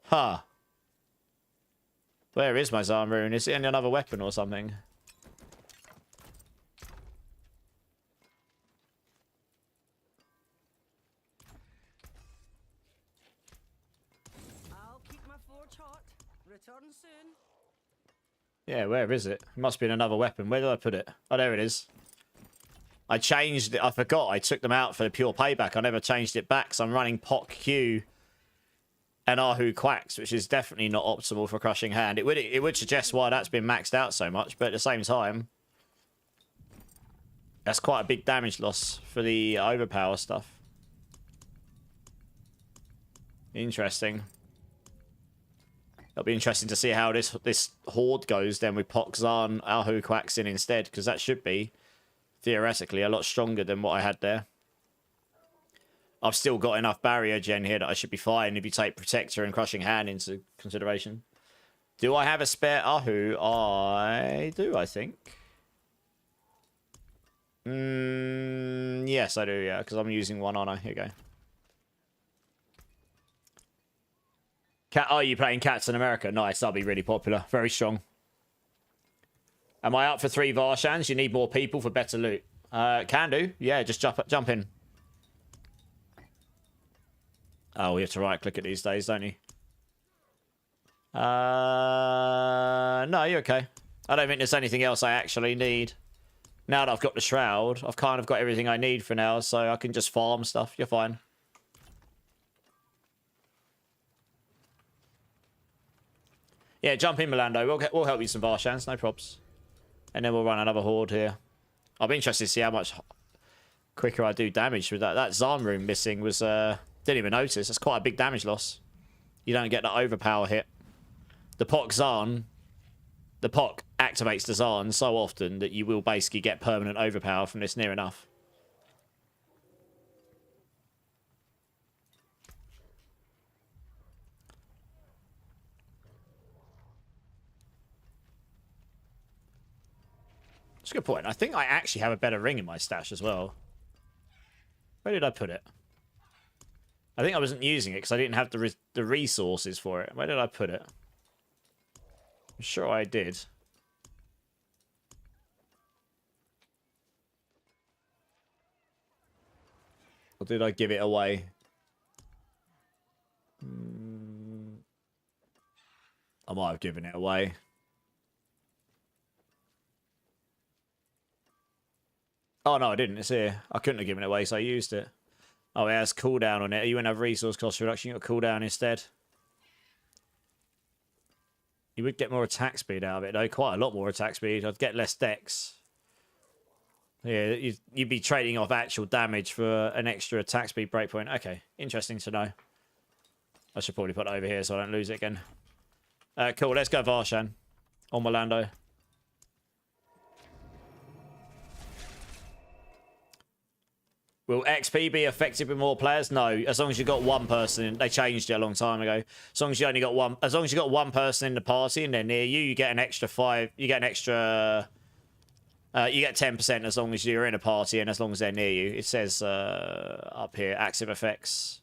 Huh. Where is my Zam rune? Is it in another weapon or something? Return soon. Yeah, where is it? It must be in another weapon. Where did I put it? Oh, there it is. I changed it. I forgot. I took them out for the pure payback. I never changed it back, so I'm running Pock Q and Ahu Quacks, which is definitely not optimal for Crushing Hand. It would suggest why that's been maxed out so much, but at the same time, that's quite a big damage loss for the overpower stuff. Interesting. It'll be interesting to see how this horde goes then with Pock Zahn, Ahu Quacks in instead, because that should be, theoretically, a lot stronger than what I had there. I've still got enough barrier gen here that I should be fine if you take Protector and Crushing Hand into consideration. Do I have a spare Ahu? I do, I think. Yes, I do, yeah, because I'm using one, aren't I? Here you go. Oh, you playing Cats in America? Nice, that'll be really popular. Very strong. Am I up for 3 Varshans? You need more people for better loot. Can do. Yeah, just jump in. Oh, we have to right-click it these days, don't you? No, you're okay. I don't think there's anything else I actually need. Now that I've got the Shroud, I've kind of got everything I need for now, so I can just farm stuff. You're fine. Yeah, jump in, Milando. We'll help you some Varshans, no props. And then we'll run another horde here. I'll be interested to see how much quicker I do damage with that. That Zahn room missing was... didn't even notice. That's quite a big damage loss. You don't get the overpower hit. The Pock Zahn... The Pock activates the Zahn so often that you will basically get permanent overpower from this near enough. That's a good point. I think I actually have a better ring in my stash as well. Where did I put it? I think I wasn't using it because I didn't have the resources for it. Where did I put it? I'm sure I did. Or did I give it away? I might have given it away. Oh, no, I didn't. It's here. I couldn't have given it away, so I used it. Oh, it has cooldown on it. You won't have resource cost reduction. You've got cooldown instead. You would get more attack speed out of it, though. Quite a lot more attack speed. I'd get less dex. Yeah, you'd be trading off actual damage for an extra attack speed breakpoint. Okay, interesting to know. I should probably put it over here so I don't lose it again. Cool, let's go Varshan. On Milando. Will XP be effective with more players? No, as long as you got one person. They changed it a long time ago. As long as you only got one, as long as you got one person in the party and they're near you, you get an extra 5. You get an extra. You get 10% as long as you're in a party and as long as they're near you. It says up here, active effects.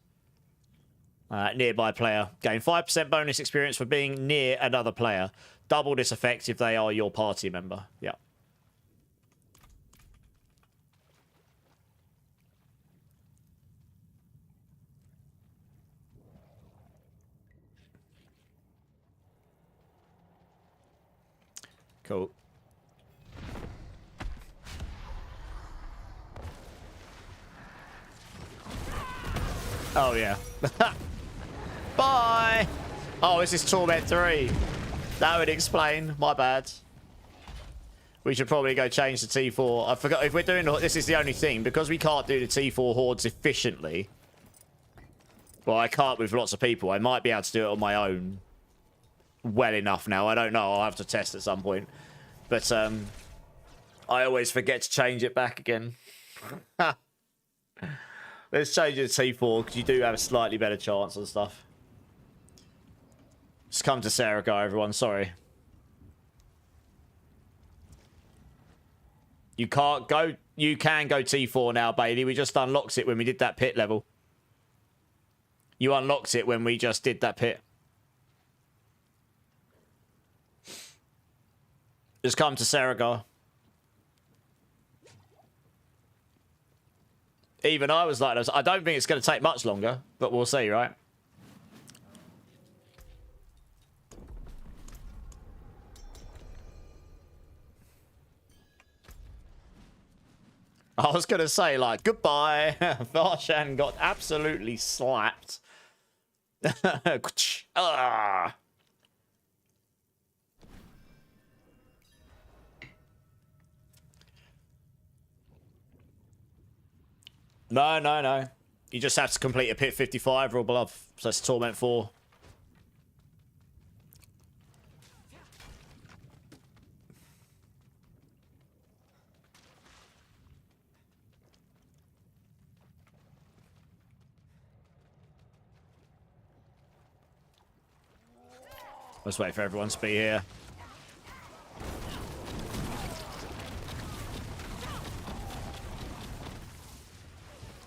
Nearby player. Gain 5% bonus experience for being near another player. Double this effect if they are your party member. Yeah. Cool. Oh, yeah. Bye! Oh, this is Torment 3. That would explain. My bad. We should probably go change the T4. I forgot. If we're doing... This is the only thing. Because we can't do the T4 hordes efficiently. Well, I can't with lots of people. I might be able to do it on my own. Well enough now. I don't know. I'll have to test at some point. But, I always forget to change it back again. Let's change it to T4, because you do have a slightly better chance and stuff. Just come to Serica, everyone. Sorry. You can't go... You can go T4 now, Bailey. We just unlocked it when we did that pit level. You unlocked it when we just did that pit. Just come to Serica. Even I was like, I don't think it's going to take much longer, but we'll see, right? I was going to say, like, goodbye. Varshan got absolutely slapped. Ah. No, no, no. You just have to complete a pit 55 or above. So it's Torment 4. Let's wait for everyone to be here.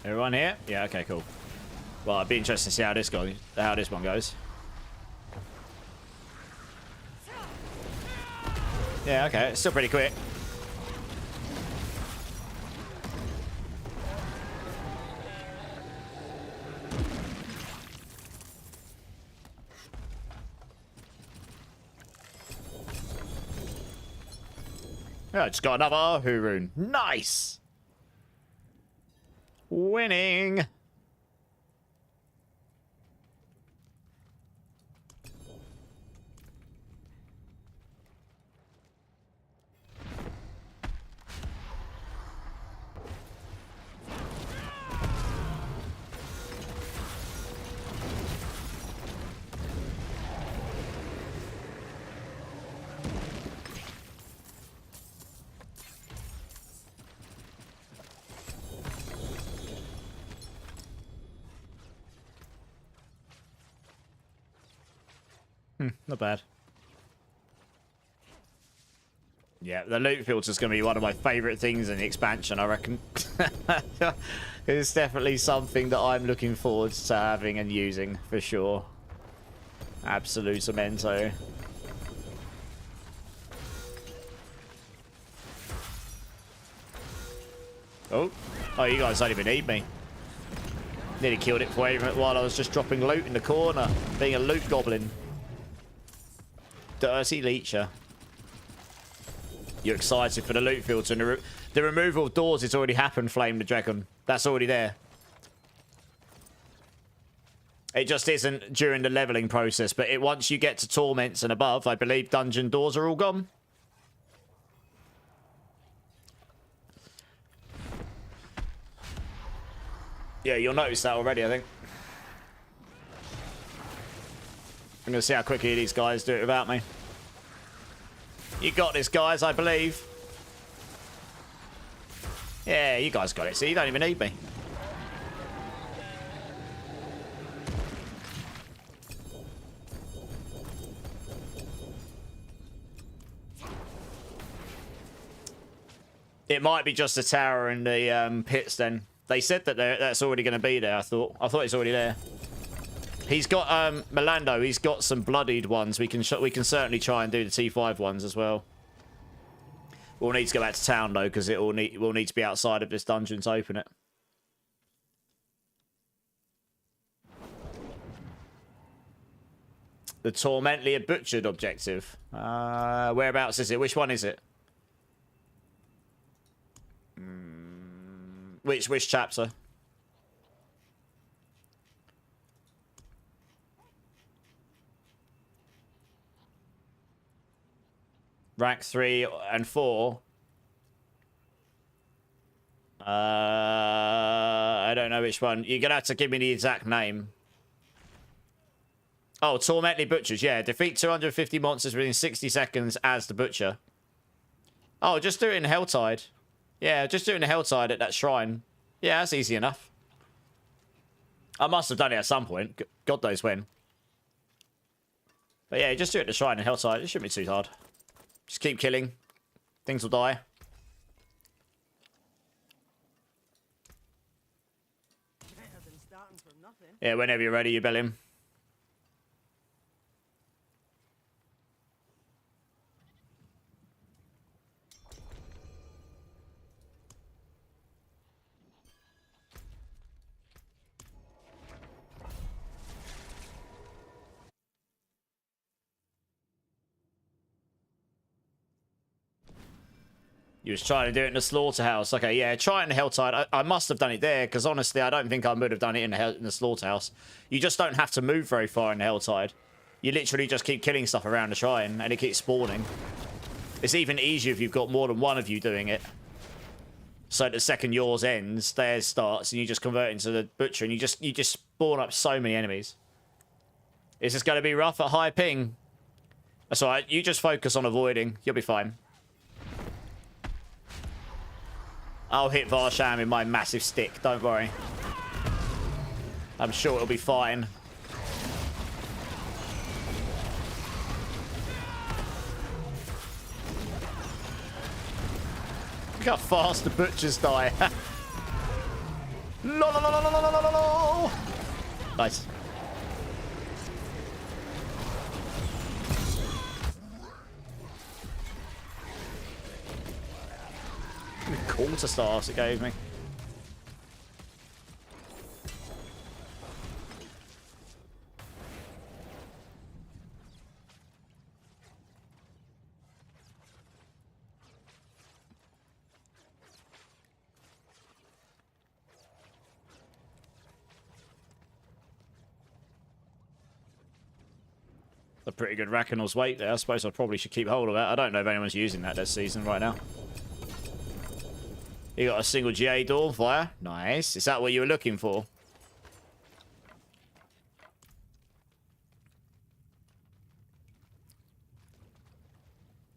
Everyone here? Yeah, okay, cool. Well, I'd be interested to see how this one goes. Yeah, okay, it's still pretty quick. Yeah, I just got another Hurun. Nice! Winning! Not bad. Yeah, the loot filter is going to be one of my favourite things in the expansion, I reckon. It's definitely something that I'm looking forward to having and using, for sure. Absolute cemento. Oh, you guys don't even need me. Nearly killed it while I was just dropping loot in the corner, being a loot goblin. Dirty leecher. You're excited for the loot filter and the removal of doors has already happened, Flame the Dragon. That's already there. It just isn't during the leveling process, but once you get to Torments and above, I believe dungeon doors are all gone. Yeah, you'll notice that already, I think. I'm going to see how quickly these guys do it without me. You got this, guys, I believe. Yeah, you guys got it. See, you don't even need me. It might be just a tower in the pits then. They said that that's already going to be there, I thought. I thought it's already there. He's got Melando. He's got some bloodied ones. We can certainly try and do the T5 ones as well. We'll need to go back to town though, because we'll need to be outside of this dungeon to open it. The Tormently Butchered objective. Whereabouts is it? Which one is it? Which chapter? Rank 3 and 4. I don't know which one. You're going to have to give me the exact name. Oh, Tormently Butchers. Yeah, defeat 250 monsters within 60 seconds as the Butcher. Oh, just do it in Helltide. Yeah, just do it in Helltide at that shrine. Yeah, that's easy enough. I must have done it at some point. God knows when. But yeah, just do it at the shrine in Helltide. It shouldn't be too hard. Just keep killing. Things will die. Better than starting from nothing. Yeah, whenever you're ready, you bell him. You was trying to do it in the slaughterhouse. Okay, yeah, try it in the Helltide. I must have done it there, because honestly, I don't think I would have done it in the slaughterhouse. You just don't have to move very far in the Helltide. You literally just keep killing stuff around the shrine, and it keeps spawning. It's even easier if you've got more than one of you doing it. So the second yours ends, theirs starts, and you just convert into the butcher, and you just spawn up so many enemies. Is this going to be rough at high ping? That's alright, you just focus on avoiding. You'll be fine. I'll hit Varsham in my massive stick, don't worry. I'm sure it'll be fine. Look how fast the butchers die. Nice. Quarter stars it gave me. A pretty good Rakanal's weight there. I suppose I probably should keep hold of that. I don't know if anyone's using that this season right now. You got a single GA door fire. Nice. Is that what you were looking for?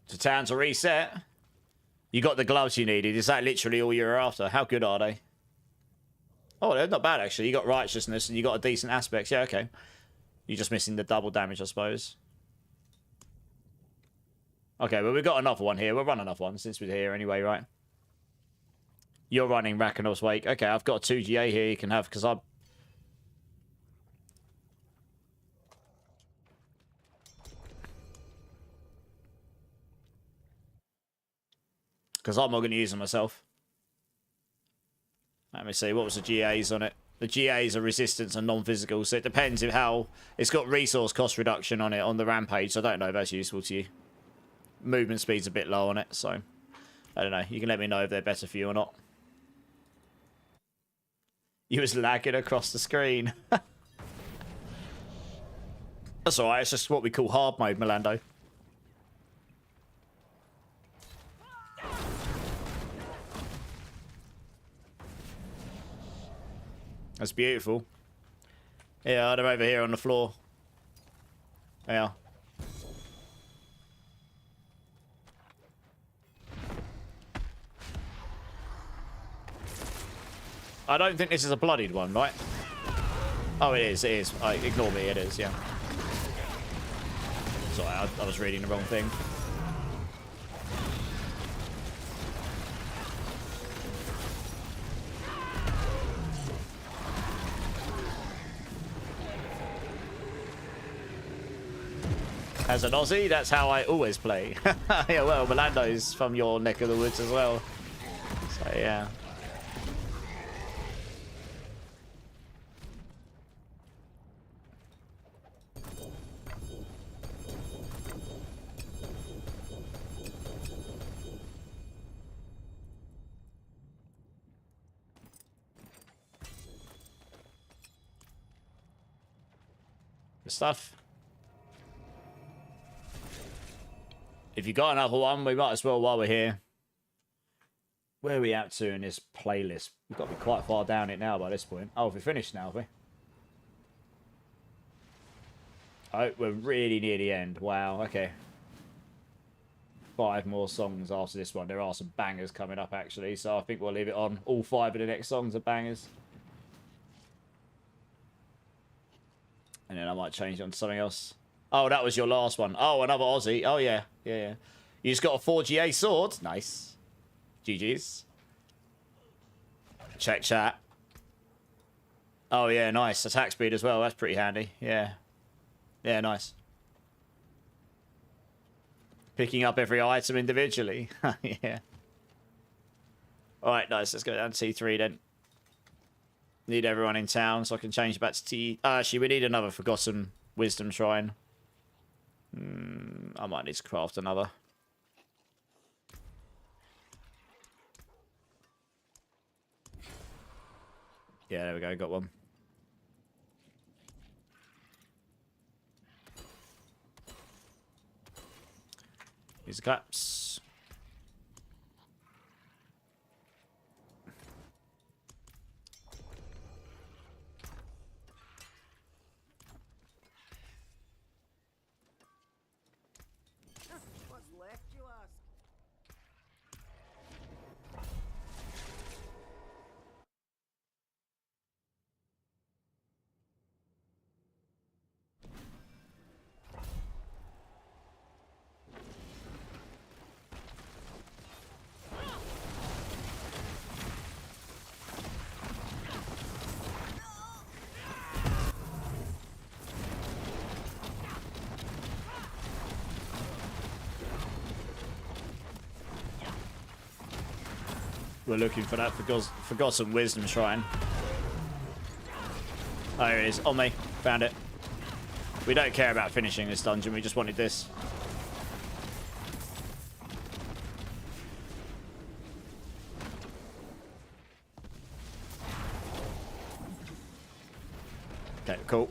The town to reset. You got the gloves you needed. Is that literally all you were after? How good are they? Oh, they're not bad, actually. You got righteousness and you got a decent aspect. Yeah, okay. You're just missing the double damage, I suppose. Okay, well, we've got another one here. We'll run another one since we're here anyway, right? You're running Rakanal's Wake. Okay, I've got a 2 GA here you can have, because I'm... Because I'm not going to use them myself. Let me see, what was the GAs on it? The GAs are resistance and non-physical, so it depends if how... It's got resource cost reduction on it on the rampage, so I don't know if that's useful to you. Movement speed's a bit low on it, so... I don't know, you can let me know if they're better for you or not. You was lagging across the screen. That's alright, it's just what we call hard mode, Melando. That's beautiful. Yeah, they're over here on the floor. Yeah. I don't think this is a bloodied one, right? Oh, it is, it is. Ignore me, it is, yeah. Sorry, I was reading the wrong thing. As an Aussie, that's how I always play. Yeah, well, Melando's from your neck of the woods as well. So, yeah. Good stuff. If you got another one, we might as well while we're here. Where are we out to in this playlist? We've got to be quite far down it now by this point. Oh, we're finished now, have we? Oh, we're really near the end. Wow, okay. 5 more songs after this one. There are some bangers coming up, actually, so I think we'll leave it on. All 5 of the next songs are bangers. And then I might change it on to something else. Oh, that was your last one. Oh, another Aussie. Oh, yeah. Yeah, yeah. You just got a 4 GA sword. Nice. GG's. Check chat. Oh, yeah, nice. Attack speed as well. That's pretty handy. Yeah. Yeah, nice. Picking up every item individually. Yeah. Alright, nice. Let's go down to T3 then. Need everyone in town so I can change back to T... actually, we need another Forgotten Wisdom Shrine. I might need to craft another. Yeah, there we go. Got one. Here's the claps. What's left, you ask? We're looking for that forgotten wisdom shrine. Oh, here it is. On me. Found it. We don't care about finishing this dungeon. We just wanted this. Okay, cool.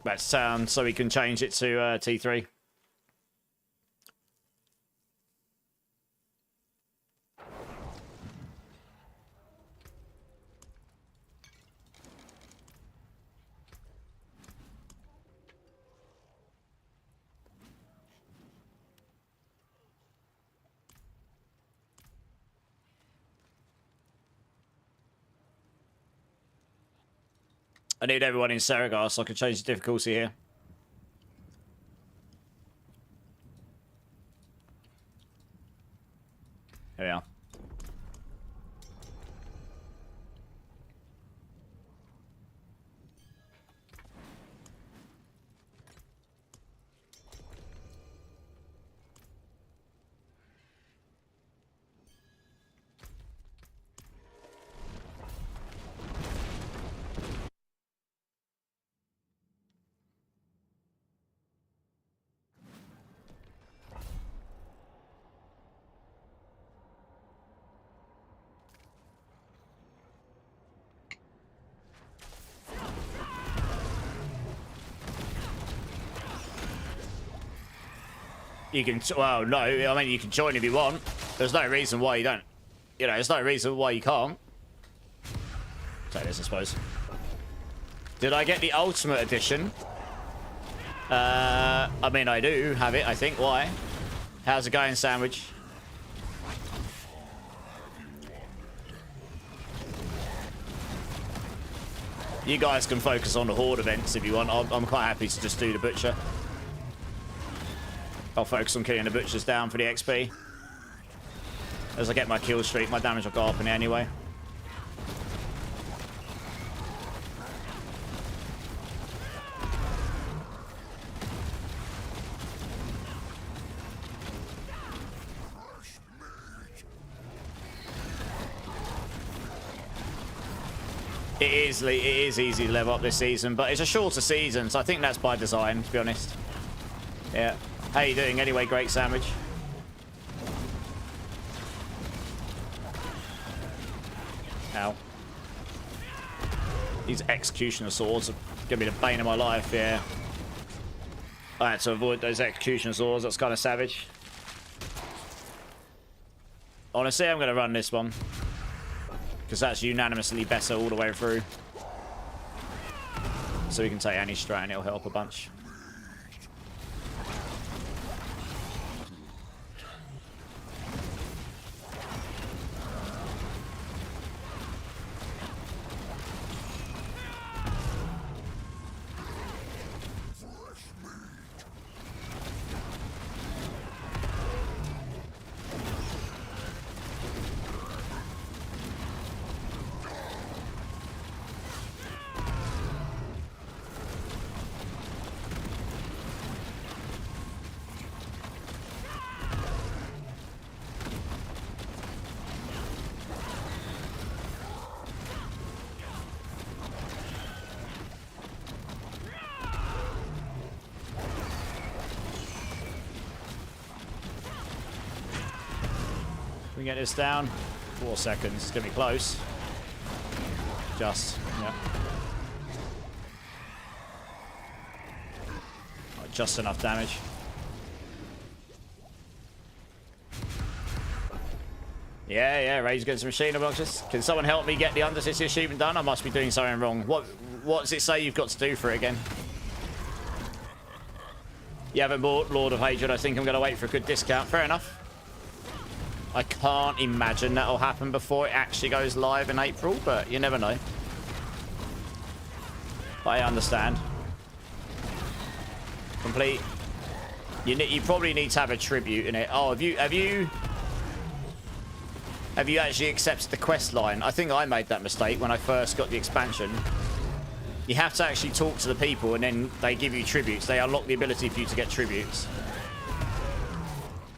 Back to town so we can change it to T3. I need everyone in Saragar so I can change the difficulty here. Here we are. You can, well, no, I mean, you can join if you want. There's no reason why you don't. You know, there's no reason why you can't. Take this, I suppose. Did I get the Ultimate Edition? I mean, I do have it, I think. Why? How's it going, Sandwich? You guys can focus on the Horde events if you want. I'm quite happy to just do the Butcher. I'll focus on killing the Butchers down for the XP. As I get my kill streak, my damage will go up in it anyway. It is easy to level up this season, but it's a shorter season, so I think that's by design, to be honest. Yeah. How you doing anyway, Great Sandwich? Ow. These executioner swords are gonna be the bane of my life, yeah. I had to avoid those executioner swords, that's kind of savage. Honestly, I'm gonna run this one. Because that's unanimously better all the way through. So we can take any strat and it'll help a bunch. We get this down. 4 seconds. It's gonna be close. Just, yeah. Oh, just enough damage. Yeah, Ray's getting some machine obnoxious. Can someone help me get the under 60 achievement done? I must be doing something wrong. What does it say you've got to do for it again? You haven't bought Lord of Hatred. I think I'm going to wait for a good discount. Fair enough. I can't imagine that'll happen before it actually goes live in April, but you never know. But I understand. Complete. You probably need to have a tribute in it. Oh, have you actually accepted the quest line? I think I made that mistake when I first got the expansion. You have to actually talk to the people and then they give you tributes. They unlock the ability for you to get tributes.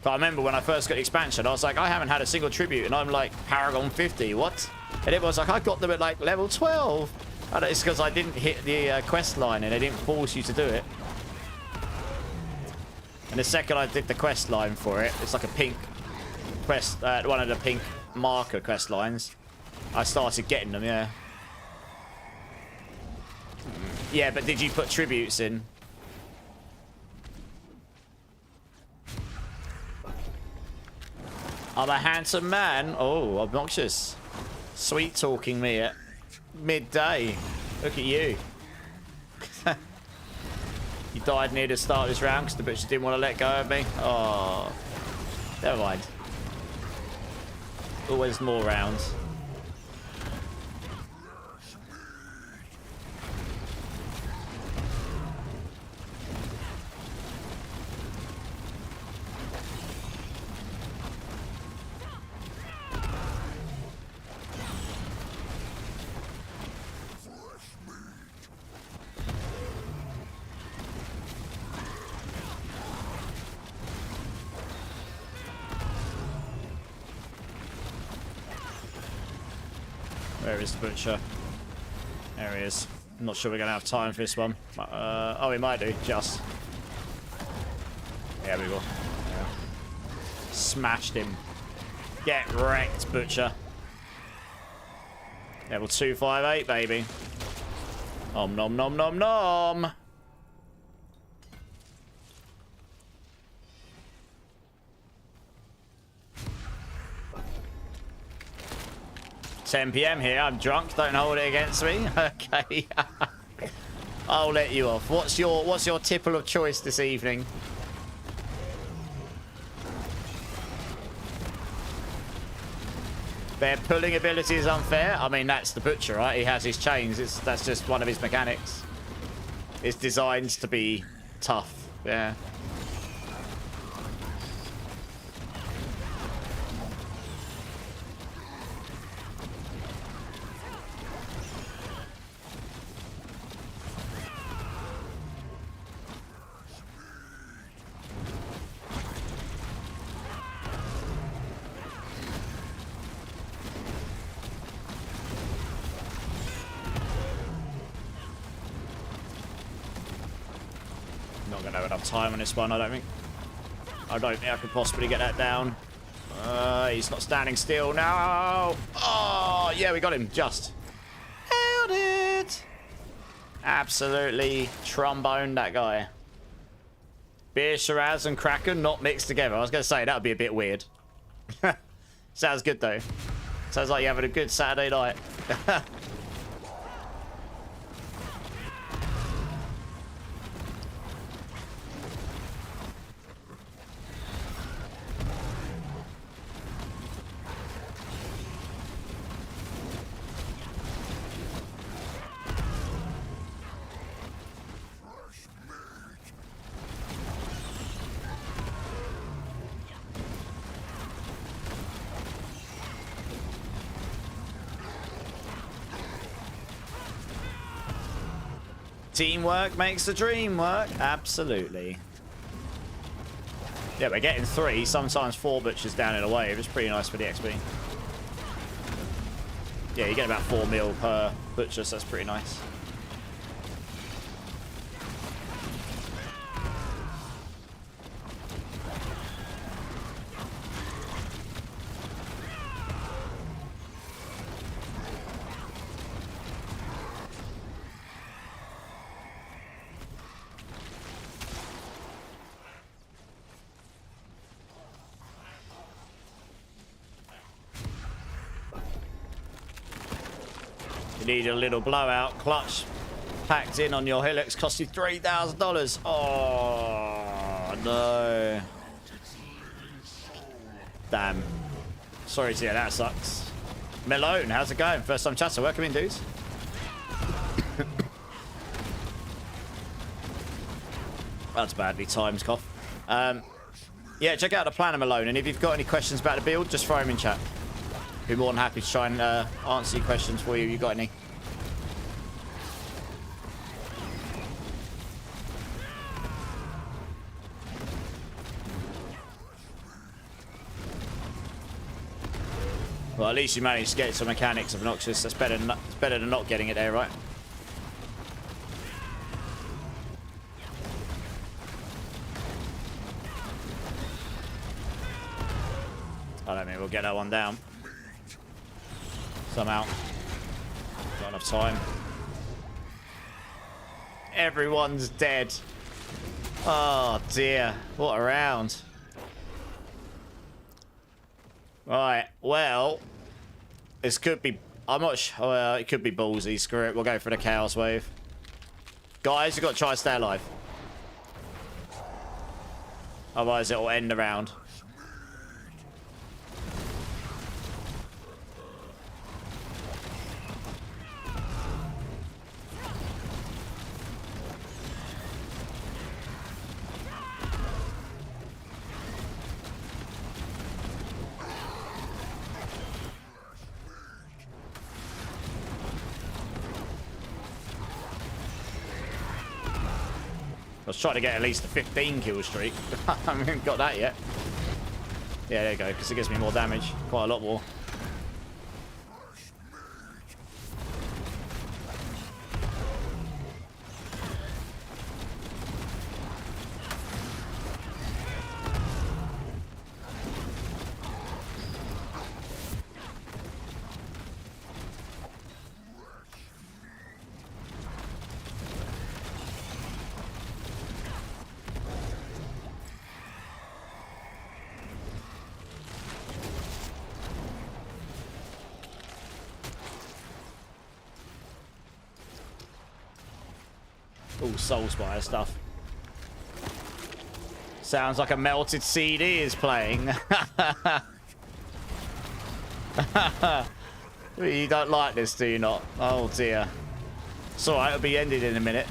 But I remember when I first got the expansion, I was like, I haven't had a single tribute and I'm like Paragon 50, what? And everyone's like, I got them at like level 12. And it's because I didn't hit the quest line and they didn't force you to do it. And the second I did the quest line for it, it's like a pink quest, one of the pink marker quest lines. I started getting them, yeah. Yeah, but did you put tributes in? I'm a handsome man. Oh, obnoxious. Sweet talking me at midday. Look at you. You died near the start of this round because the butcher didn't want to let go of me. Oh, never mind. Always more rounds. Where is the butcher? There he is. I'm not sure we're going to have time for this one. Oh, we might do. Just. Yeah, we will. Yeah. Smashed him. Get wrecked, butcher. Level 258, baby. Om nom nom nom nom. 10 PM here. I'm drunk. Don't hold it against me. Okay. I'll let you off. What's your tipple of choice this evening? Their pulling ability is unfair. I mean, that's the butcher, right? He has his chains. That's just one of his mechanics. It's designed to be tough. Yeah. Time on this one, I don't think I could possibly get that down. He's not standing still now. Oh, yeah, we got him. Just held it. Absolutely tromboned that guy. Beer, Shiraz, and Kraken not mixed together. I was going to say that would be a bit weird. Sounds good though. Sounds like you're having a good Saturday night. Teamwork makes the dream work. Absolutely. Yeah, we're getting 3, sometimes 4 butchers down in a wave. It's pretty nice for the XP. Yeah, you get about 4 mil per butcher, so that's pretty nice. You need a little blowout. Clutch packed in on your Helix cost you $3,000. Oh, no. Damn. Sorry to hear that sucks. Malone, how's it going? First time chatter. Welcome in, dudes. That's badly timed, cough. Yeah, check out the planner, Malone. And if you've got any questions about the build, just throw them in chat. Be more than happy to try and answer your questions for you if you've got any. Well, at least you managed to get some mechanics of Noxus. That's better than not getting it there, right? I don't think we'll get that one down. Somehow. Not enough time. Everyone's dead. Oh dear. What a round. Right, well, this could be, I'm not sure, well, it could be ballsy, screw it, we'll go for the Chaos Wave. Guys, you've got to try to stay alive. Otherwise it'll end the round. I was trying to get at least a 15 kill streak. I haven't got that yet. Yeah, there you go, because it gives me more damage. Quite a lot more. All Soul Spire stuff. Sounds like a melted CD is playing. You don't like this, do you not? Oh dear. It's alright, it'll be ended in a minute.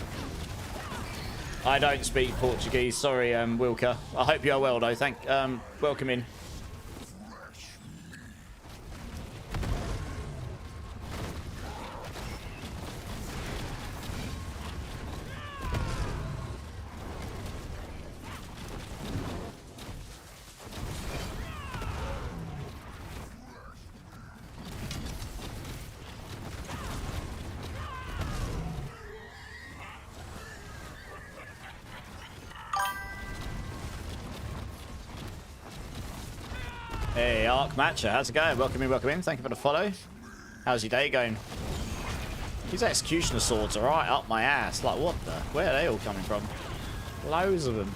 I don't speak Portuguese, sorry, Wilka. I hope you're well though, welcome in. Hey, Arc Matcher, how's it going? Welcome in. Thank you for the follow. How's your day going? These Executioner swords are right up my ass. Like, what the? Where are they all coming from? Loads of them.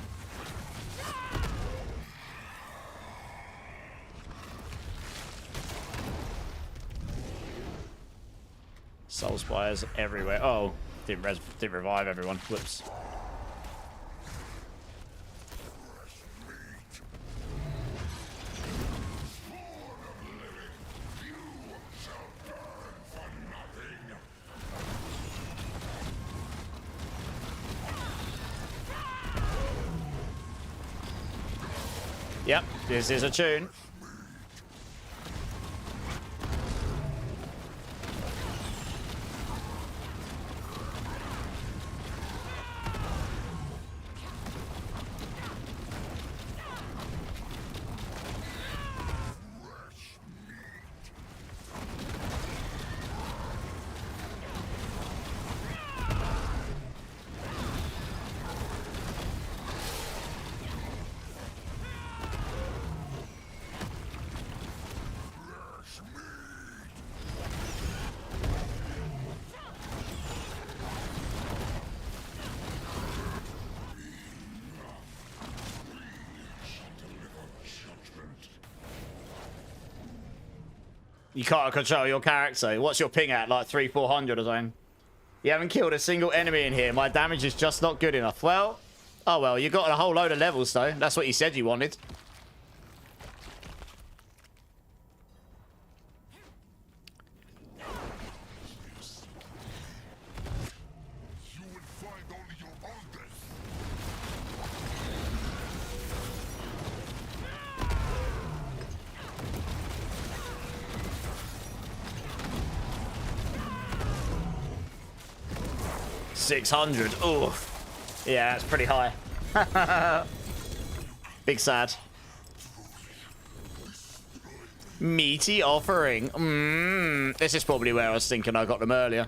Soul Spires everywhere. Oh, didn't revive everyone. Whoops. Yep, this is a tune. You can't control your character. What's your ping at? Like 300-400 or something? You haven't killed a single enemy in here. My damage is just not good enough. Well, oh well, you got a whole load of levels though. That's what you said you wanted. You will find only your own death. 600. Oh, yeah, that's pretty high. Big sad. Meaty offering. This is probably where I was thinking I got them earlier.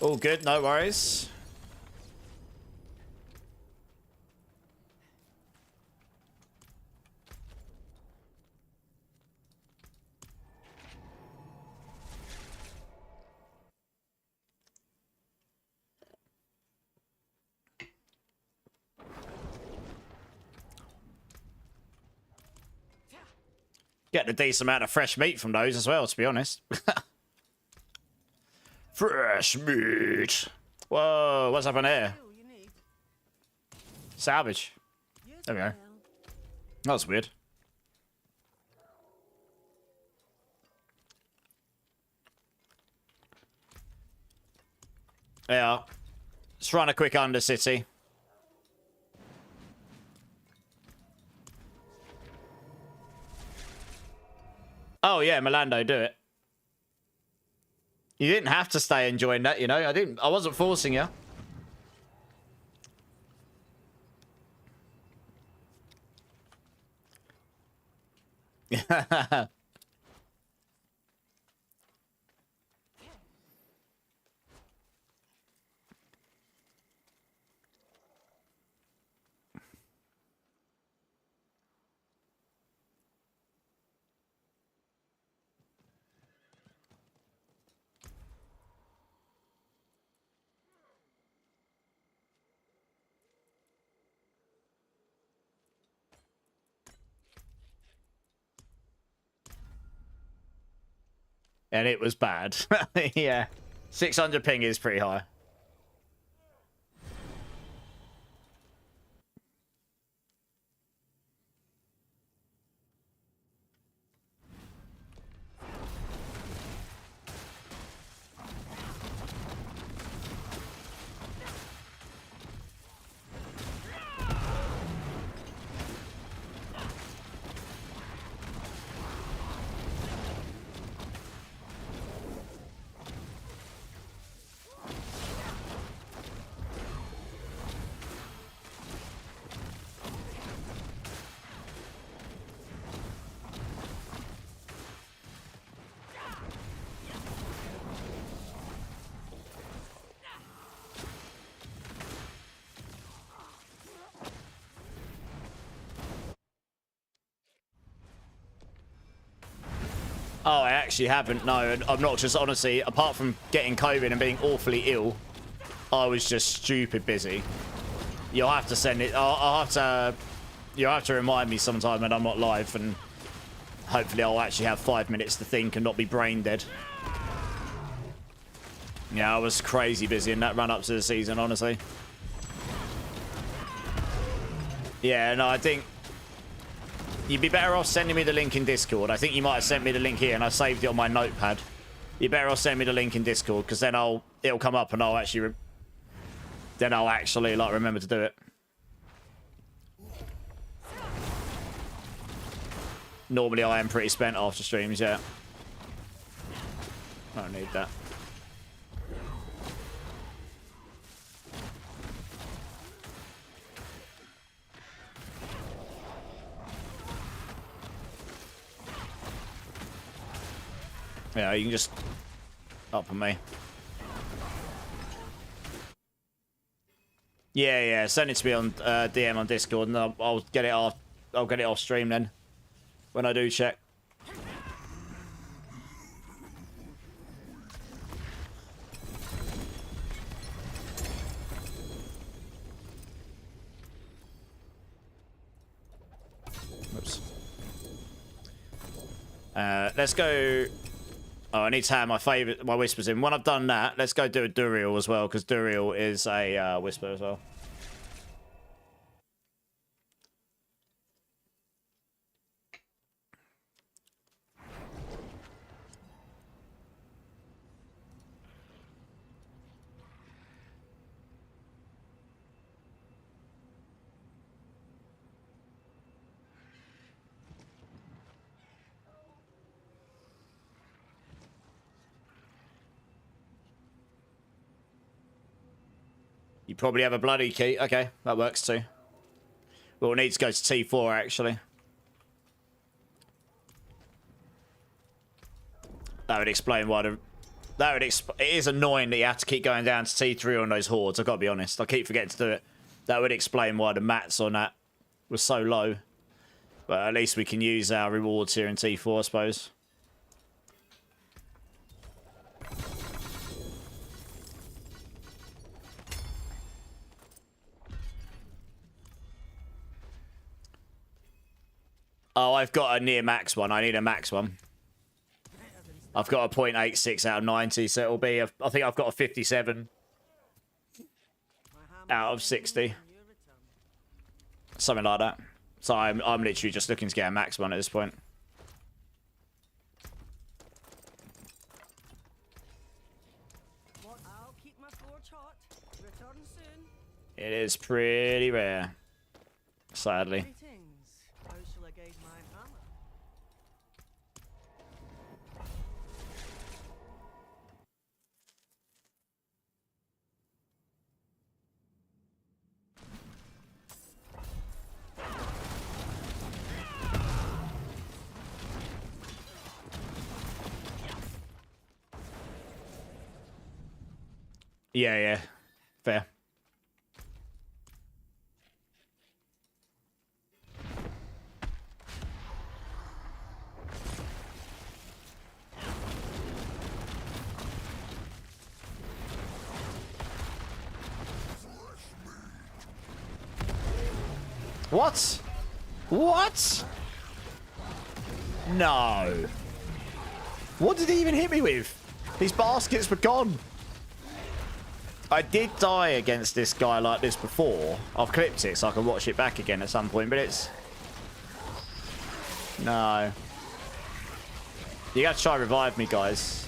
All good, no worries. Getting a decent amount of fresh meat from those as well, to be honest. Fresh meat. Whoa, what's happening here? You need. Salvage. Use There we the go. bell. That's weird. Yeah. Let's run a quick Undercity. Oh yeah, Milando, do it. You didn't have to stay enjoying that, you know. I wasn't forcing you. And it was bad. Yeah. 600 ping is pretty high. Oh, I actually haven't. No, I'm not. Just honestly, apart from getting COVID and being awfully ill, I was just stupid busy. You'll have to send it. I'll have to. You'll have to remind me sometime when I'm not live, and hopefully I'll actually have 5 minutes to think and not be brain dead. Yeah, I was crazy busy in that run up to the season, honestly. Yeah, no, I think you'd be better off sending me the link in Discord. I think you might have sent me the link here and I saved it on my notepad. You're better off sending me the link in Discord, because then it'll come up and I'll actually like remember to do it. Normally I am pretty spent after streams, yeah. I don't need that. Yeah, you can just up on me. Yeah, yeah. Send it to me on DM on Discord, and I'll get it off. I'll get it off stream then when I do check. Oops. Let's go. Oh, I need to have my whispers in. When I've done that, let's go do a Duriel as well, because Duriel is a whisper as well. You probably have a bloody key. Okay, that works too. We'll need to go to T4 actually. That would explain why the... it is annoying that you have to keep going down to T3 on those hordes, I've got to be honest. I keep forgetting to do it. That would explain why the mats on that was so low. But at least we can use our rewards here in T4, I suppose. Oh, I've got a near max one. I need a max one. I've got a 0.86 out of 90, so it'll be a, I think I've got a 57 out of 60. Something like that. So I'm literally just looking to get a max one at this point. I'll keep my forge hot. Return soon. It is pretty rare, sadly. Greetings. How shall I guide my hammer? Yeah, yeah. Fair. What? What? No. What did he even hit me with? These baskets were gone. I did die against this guy like this before. I've clipped it so I can watch it back again at some point, but it's... No. You gotta try revive me, guys.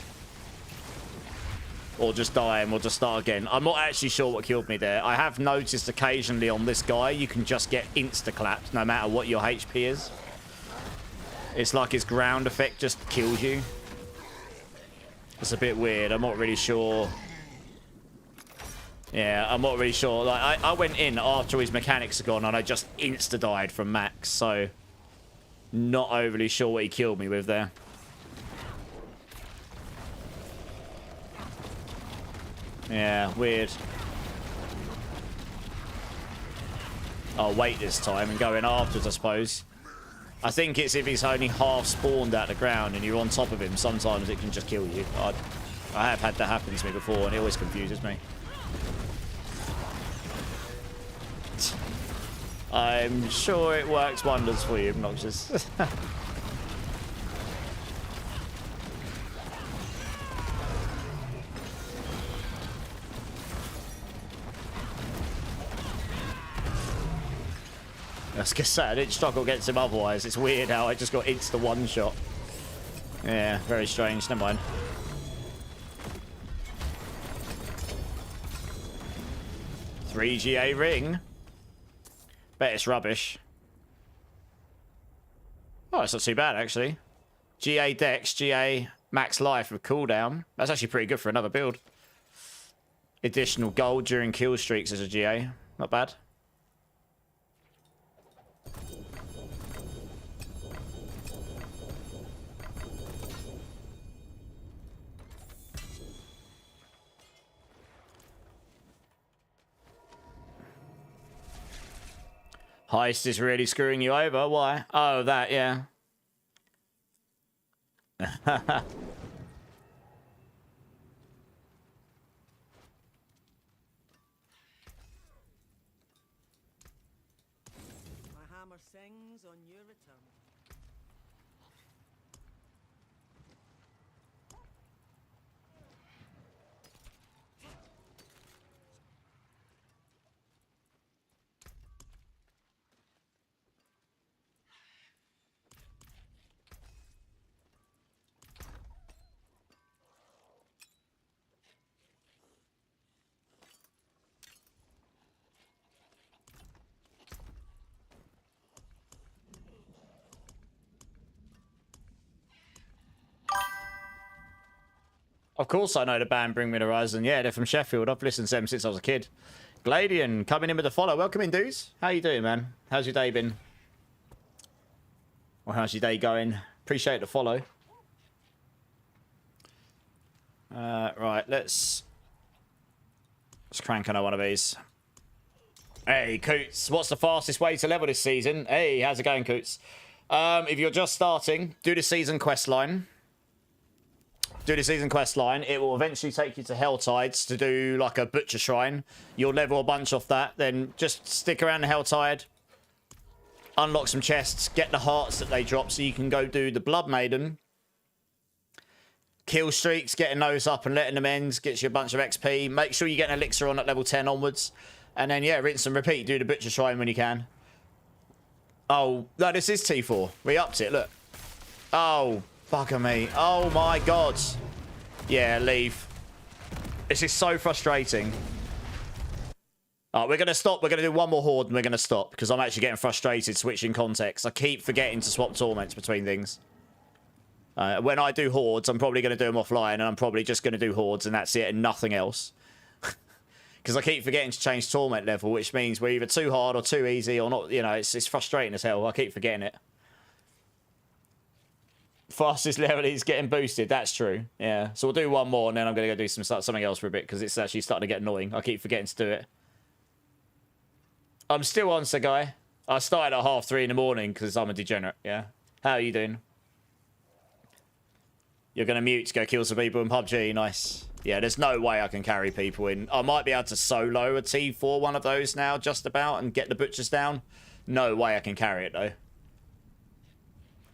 Or just die and we'll just start again. I'm not actually sure what killed me there. I have noticed occasionally on this guy, you can just get insta-clapped no matter what your HP is. It's like his ground effect just kills you. It's a bit weird. I'm not really sure. Yeah, I'm not really sure. Like, I went in after his mechanics are gone and I just insta-died from max, so... Not overly sure what he killed me with there. Yeah, weird. I'll wait this time and go in afterwards, I suppose. I think it's if he's only half spawned out the ground and you're on top of him, sometimes it can just kill you. I have had that happen to me before and it always confuses me. I'm sure it works wonders for you, Obnoxious. I was gonna say, I didn't struggle against him otherwise. It's weird how I just got insta one shot. Yeah, very strange. Never mind. Three GA ring. Bet it's rubbish. Oh, it's not too bad actually. GA dex, GA max life with cooldown. That's actually pretty good for another build. Additional gold during kill streaks as a GA. Not bad. Heist is really screwing you over. Why? Oh, that, yeah. My hammer sings on your return. Of course I know the band Bring Me the Horizon. Yeah, they're from Sheffield. I've listened to them since I was a kid. Gladian, coming in with a follow. Welcome in, dudes. How you doing, man? How's your day been? Or how's your day going? Appreciate the follow. Right, let's crank on one of these. Hey, Coots. What's the fastest way to level this season? Hey, how's it going, Coots? If you're just starting, do the season quest line. Do the season quest line. It will eventually take you to Helltides to do like a butcher shrine. You'll level a bunch off that. Then just stick around the Helltide. Unlock some chests. Get the hearts that they drop so you can go do the Blood Maiden. Kill streaks. Getting those up and letting them end. Gets you a bunch of XP. Make sure you get an elixir on at level 10 onwards. And then, yeah, rinse and repeat. Do the butcher shrine when you can. Oh, no, this is T4. We upped it, look. Oh, bugger me. Oh, my God. Yeah, leave. This is so frustrating. All right, we're going to stop. We're going to do one more horde and we're going to stop because I'm actually getting frustrated switching context. I keep forgetting to swap torments between things. When I do hordes, I'm probably going to do them offline and I'm probably just going to do hordes and that's it and nothing else. Because I keep forgetting to change torment level, which means we're either too hard or too easy or not. You know, it's frustrating as hell. I keep forgetting it. Fastest level is getting boosted. That's true. Yeah. So we'll do one more and then I'm going to go do something else for a bit because it's actually starting to get annoying. I keep forgetting to do it. I'm still on, Sir Guy. I started at 3:30 in the morning because I'm a degenerate. Yeah. How are you doing? You're going to mute to go kill some people in PUBG. Nice. Yeah, there's no way I can carry people in. I might be able to solo a T4 one of those now, just about, and get the butchers down. No way I can carry it, though.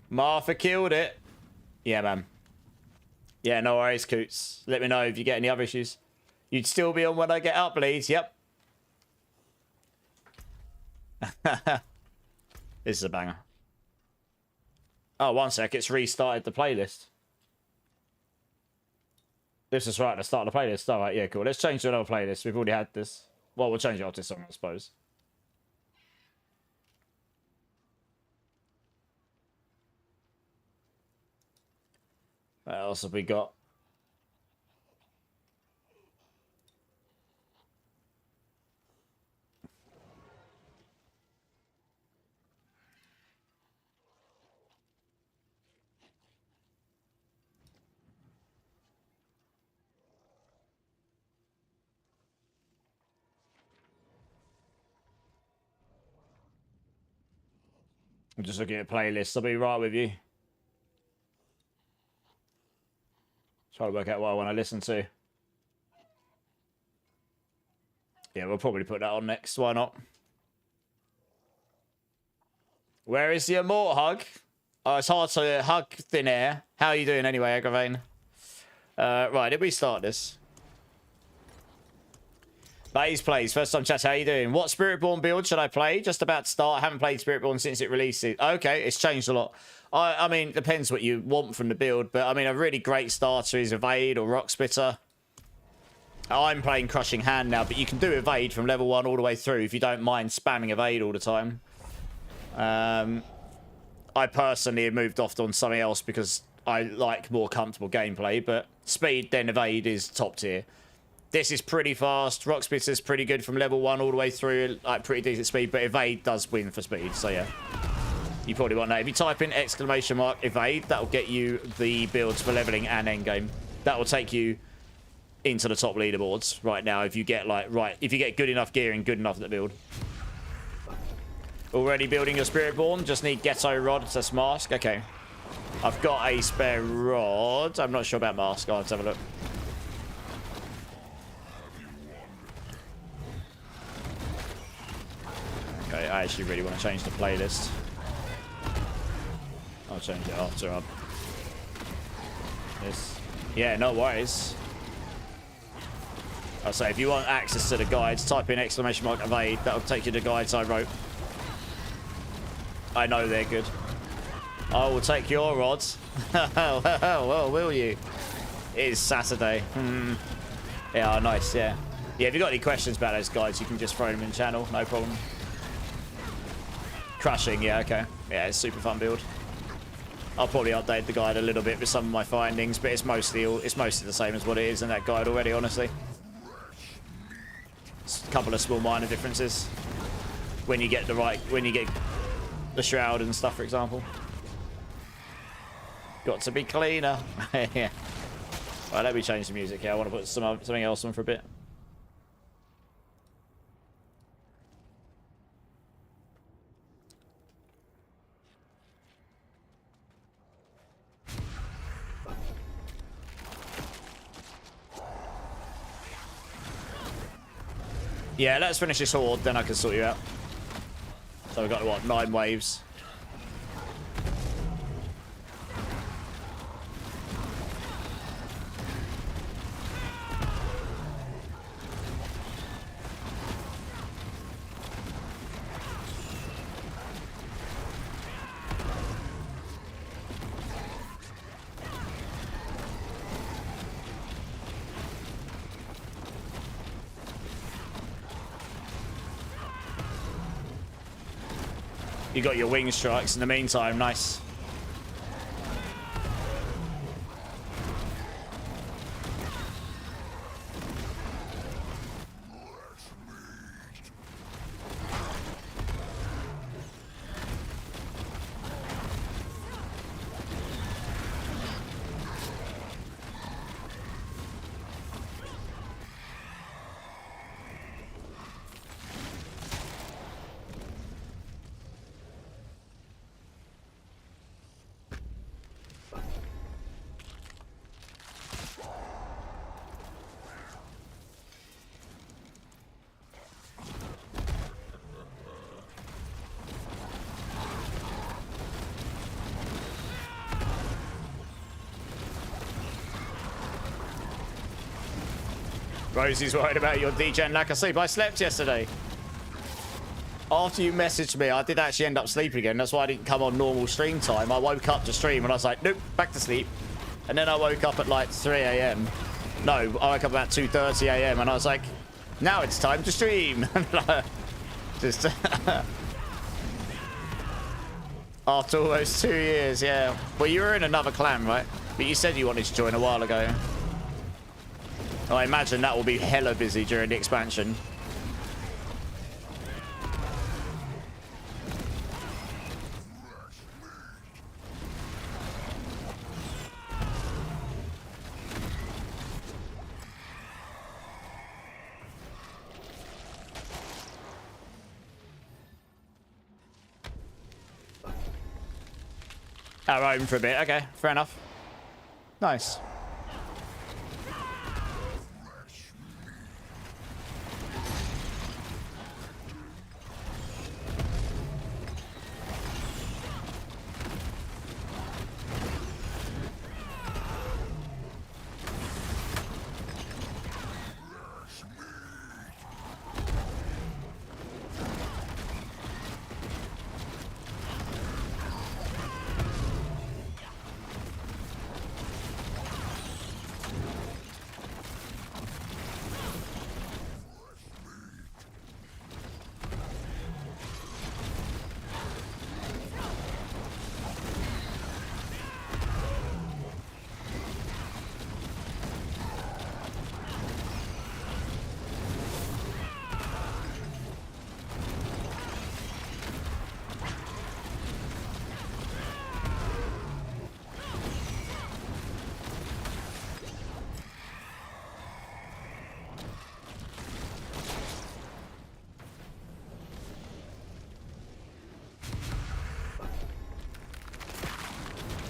Martha killed it. Yeah, man. Yeah, no worries, Coots. Let me know if you get any other issues. You'd still be on when I get up, please. Yep. This is a banger. Oh, one sec. It's restarted the playlist. This is right at the start of the playlist. All right, yeah, cool. Let's change to another playlist. We've already had this. Well, we'll change it after this song, I suppose. What else have we got? I'm just looking at playlists. I'll be right with you. Try to work out what I want to listen to. Yeah, we'll probably put that on next. Why not? Where is the Immort hug? Oh, it's hard to hug thin air. How are you doing anyway, Agravane? Right, did we start this? Bays plays. First time chat. How you doing? What Spiritborn build should I play? Just about to start. Haven't played Spiritborn since it released. Okay, it's changed a lot. I mean, depends what you want from the build, but I mean, a really great starter is Evade or Rock Splitter. I'm playing Crushing Hand now, but you can do Evade from level 1 all the way through if you don't mind spamming Evade all the time. I personally have moved off on something else because I like more comfortable gameplay, but Speed then Evade is top tier. This is pretty fast. Rock Splitter is pretty good from level 1 all the way through, like pretty decent speed, but Evade does win for speed, so yeah. You probably want that. If you type in !Evade, that will get you the builds for leveling and endgame. That will take you into the top leaderboards right now if you get if you get good enough gear and good enough at the build. Already building your Spiritborn. Just need Ghetto Rod to mask. Okay. I've got a spare rod. I'm not sure about mask. I'll have to have a look. Okay, I actually really want to change the playlist. I'll change it after up. This. Yeah, no worries. I'll say if you want access to the guides, type in !evade. That'll take you to guides I wrote. I know they're good. I will take your rods. Well, will you? It is Saturday. Yeah, nice, yeah. Yeah, if you've got any questions about those guides, you can just throw them in channel. No problem. Crushing, yeah, okay. Yeah, it's super fun build. I'll probably update the guide a little bit with some of my findings, but it's mostly the same as what it is in that guide already, honestly. Just a couple of small minor differences. When you get the shroud and stuff, for example. Got to be cleaner. Yeah. Right, let me change the music here. I want to put something else on for a bit. Yeah, let's finish this horde, then I can sort you out. So we've got, what, 9 waves? You got your wing strikes in the meantime, nice. Rosie's worried about your degen lack of sleep. I slept yesterday. After you messaged me, I did actually end up sleeping again. That's why I didn't come on normal stream time. I woke up to stream and I was like, nope, back to sleep. And then I woke up at like 3 a.m. No, I woke up about 2:30 a.m. and I was like, now it's time to stream. Just after almost 2 years, yeah. Well, you were in another clan, right? But you said you wanted to join a while ago. I imagine that will be hella busy during the expansion. Our own for a bit. Okay, fair enough. Nice.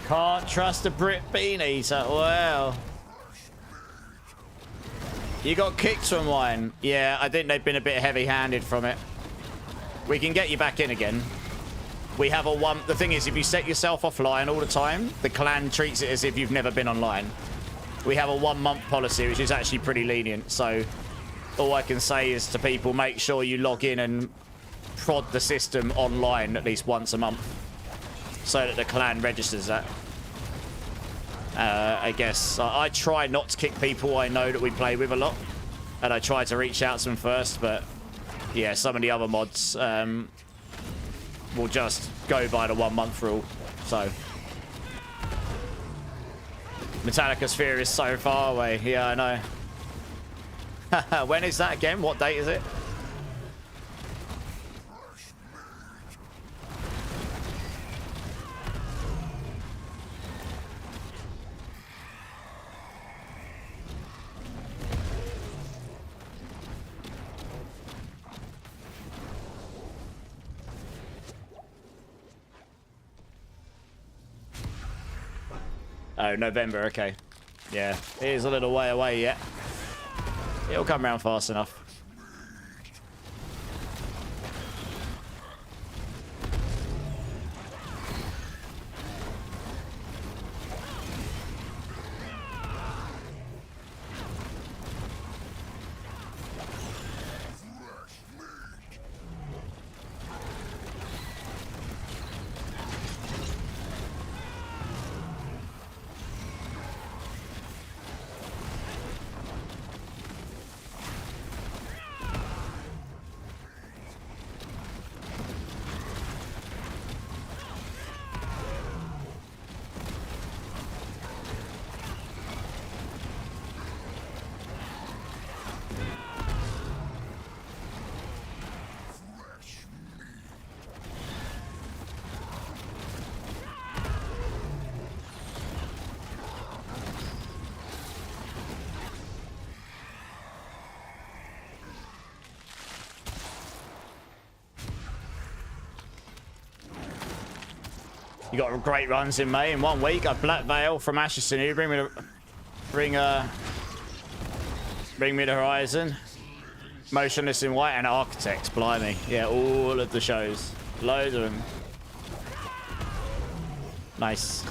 Can't trust a Brit bean eater. Well, you got kicked from mine. Yeah, I think they've been a bit heavy-handed from it. We can get you back in again. We have a one. The thing is, if you set yourself offline all the time, the clan treats it as if you've never been online. We have a 1 month policy, which is actually pretty lenient. So all I can say is to people, make sure you log in and prod the system online at least once a month, so that the clan registers that. I guess I try not to kick people I know that we play with a lot, and I try to reach out to them first, but yeah, some of the other mods will just go by the 1 month rule. So Metallica Sphere is so far away. Yeah, I know. When is that again? What date is it? Oh, November, okay. Yeah, it is a little way away yet. It'll come around fast enough. You got great runs in May. In 1 week, a Black Veil from Ashes to New. Bring me the Horizon. Motionless in White and Architects. Blimey. Yeah, all of the shows. Loads of them. Nice.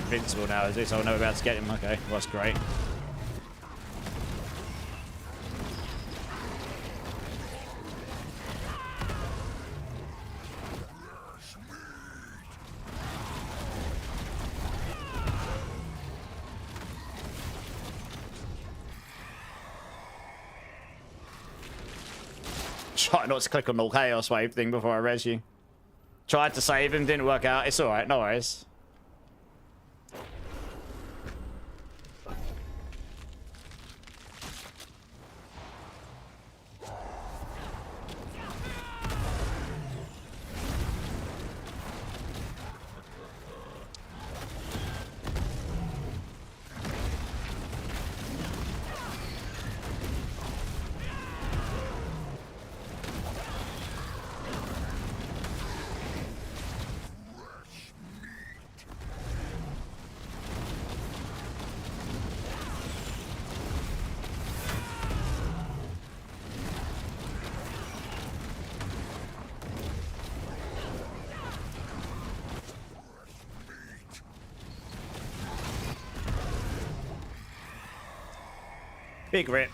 Invincible now, is it? So I'm never about to get him. Okay, well, that's great. Try not to click on the chaos wave thing before I res you. Tried to save him, didn't work out. It's alright, no worries. Big rip.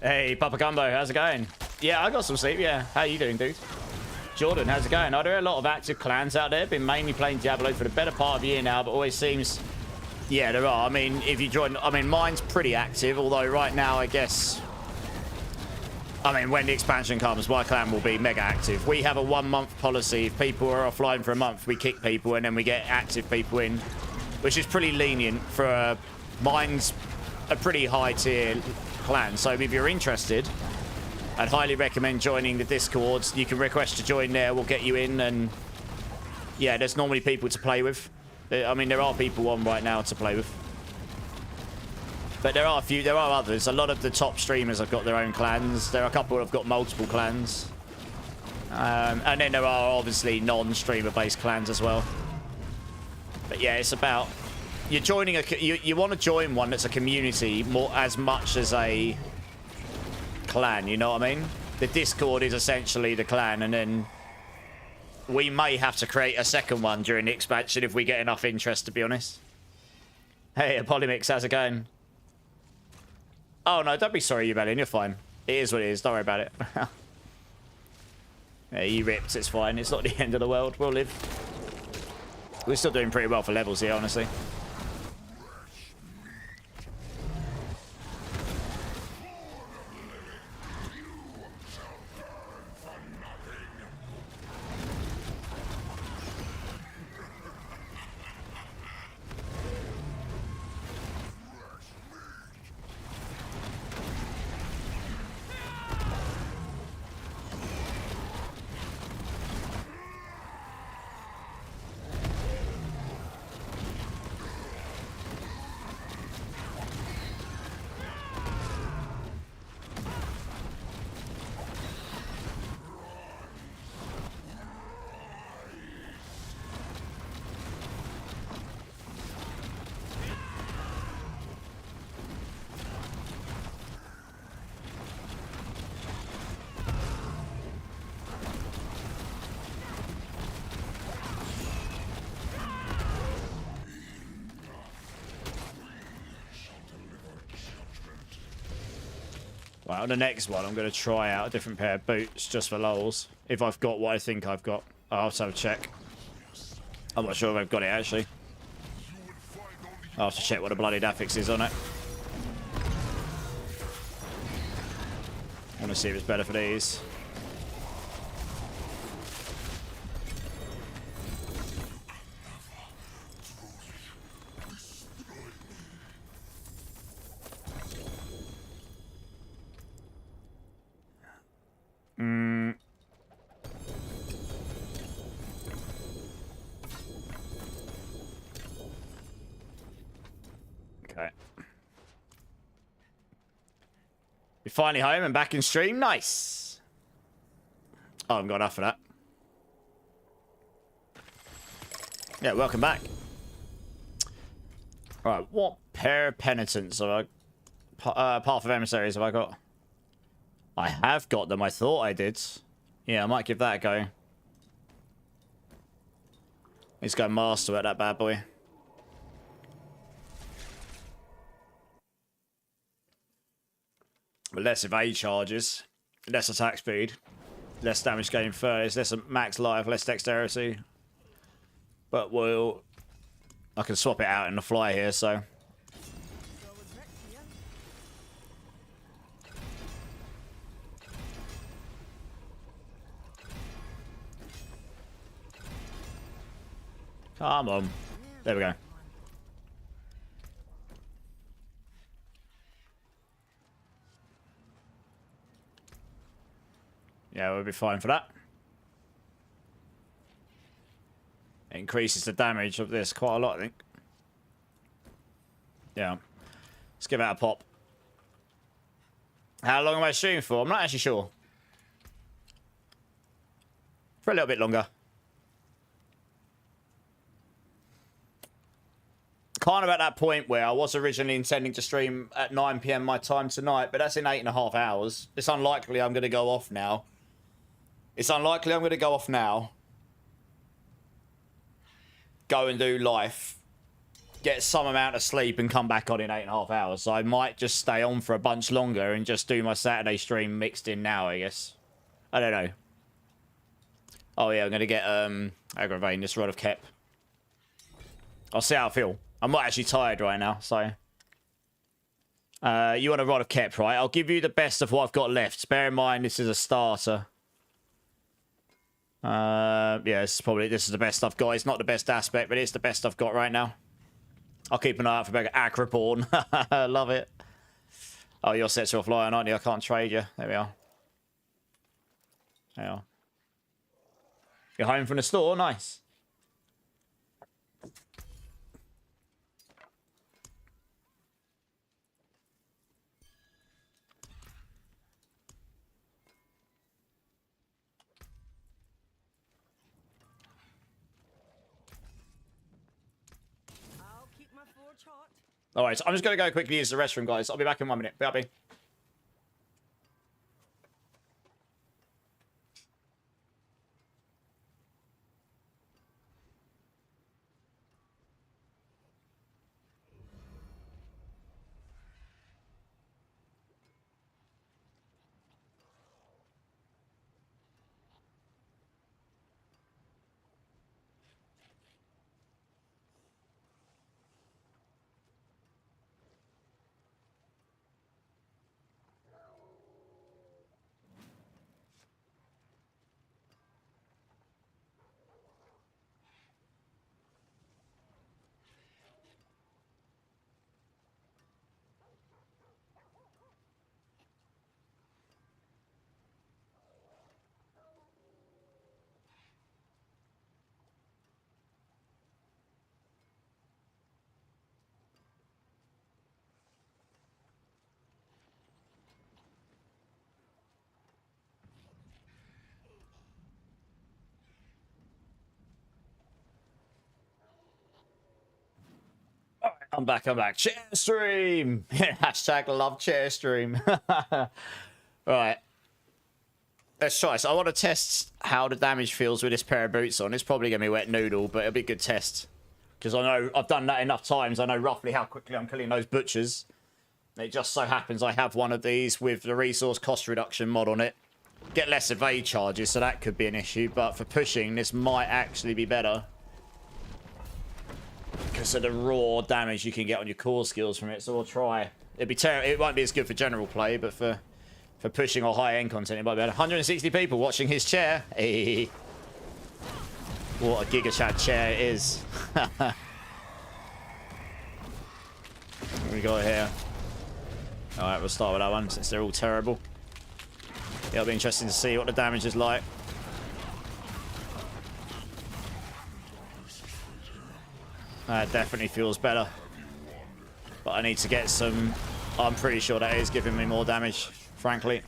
Hey, Papa Gumbo, how's it going? Yeah, I got some sleep, yeah. How you doing, dude? Jordan, how's it going? Are there a lot of active clans out there? Been mainly playing Diablo for the better part of a year now, but always seems... Yeah, there are. I mean, if you join... I mean, mine's pretty active, although right now, I guess... I mean, when the expansion comes, my clan will be mega active. We have a 1 month policy. If people are offline for a month, we kick people and then we get active people in, which is pretty lenient for mine's a pretty high tier clan. So if you're interested, I'd highly recommend joining the Discords. You can request to join there. We'll get you in, and yeah, there's normally people to play with. I mean, there are people on right now to play with. But there are others. A lot of the top streamers have got their own clans. There are a couple who have got multiple clans. And then there are obviously non-streamer based clans as well. But yeah, it's about you're joining you want to join one that's a community more as much as a clan, you know what I mean? The Discord is essentially the clan, and then we may have to create a second one during the expansion if we get enough interest, to be honest. Hey, Polymix, how's it going? Oh, no, don't be sorry, Ubellion. You're fine. It is what it is. Don't worry about it. Yeah, you ripped. It's fine. It's not the end of the world. We'll live. We're still doing pretty well for levels here, honestly. Right, on the next one, I'm going to try out a different pair of boots just for lols. If I've got what I think I've got. I'll have to have a check. I'm not sure if I've got it, actually. I'll have to check what the bloody affix is on it. I want to see if it's better for these. Okay. You're finally home and back in stream. Nice. Oh, I haven't got enough for that. Yeah, welcome back. Alright, what pair of penitents have I... Path of Emissaries have I got? I have got them. I thought I did. Yeah, I might give that a go. Let's go master at that bad boy. But less evade charges, less attack speed, less damage gain first, less max life, less dexterity. But I can swap it out in the fly here, so. Come on. There we go. Yeah, we'll be fine for that. It increases the damage of this quite a lot, I think. Yeah. Let's give that a pop. How long am I streaming for? I'm not actually sure. For a little bit longer. Kind of at that point where I was originally intending to stream at 9 PM my time tonight, but that's in 8.5 hours. It's unlikely I'm going to go off now. It's unlikely I'm going to go off now. Go and do life. Get some amount of sleep and come back on in 8.5 hours. So I might just stay on for a bunch longer and just do my Saturday stream mixed in now, I guess. I don't know. Oh yeah, I'm going to get Aggravating this Rod of Kep. I'll see how I feel. I'm not actually tired right now, so. You want a Rod of Kep, right? I'll give you the best of what I've got left. Bear in mind, this is a starter. Yeah, this is the best I've got. It's not the best aspect, but it's the best I've got right now. I'll keep an eye out for Agriborn. Love it. Oh, your sets are offline, aren't you? I can't trade you. There we are. There we are. You're home from the store? Nice. I'll keep my forge hot. All right, so I'm just going to go quickly use the restroom, guys. I'll be back in 1 minute. BRB. I'm back. Chair stream. Hashtag love chair stream. Right. Let's try. So I want to test how the damage feels with this pair of boots on. It's probably going to be wet noodle, but it'll be a good test. Because I know I've done that enough times. I know roughly how quickly I'm killing those butchers. And it just so happens I have one of these with the resource cost reduction mod on it. Get less evade charges, so that could be an issue. But for pushing, this might actually be better. Because of the raw damage you can get on your core skills from it, so we'll try. It won't be as good for general play, but for pushing or high-end content, it might be better. 160 people watching his chair. Hey. What a Giga Chat chair it is. What we got here? Alright, we'll start with that one, since they're all terrible. Yeah, it'll be interesting to see what the damage is like. That definitely feels better. But I need to get some... I'm pretty sure that is giving me more damage, frankly.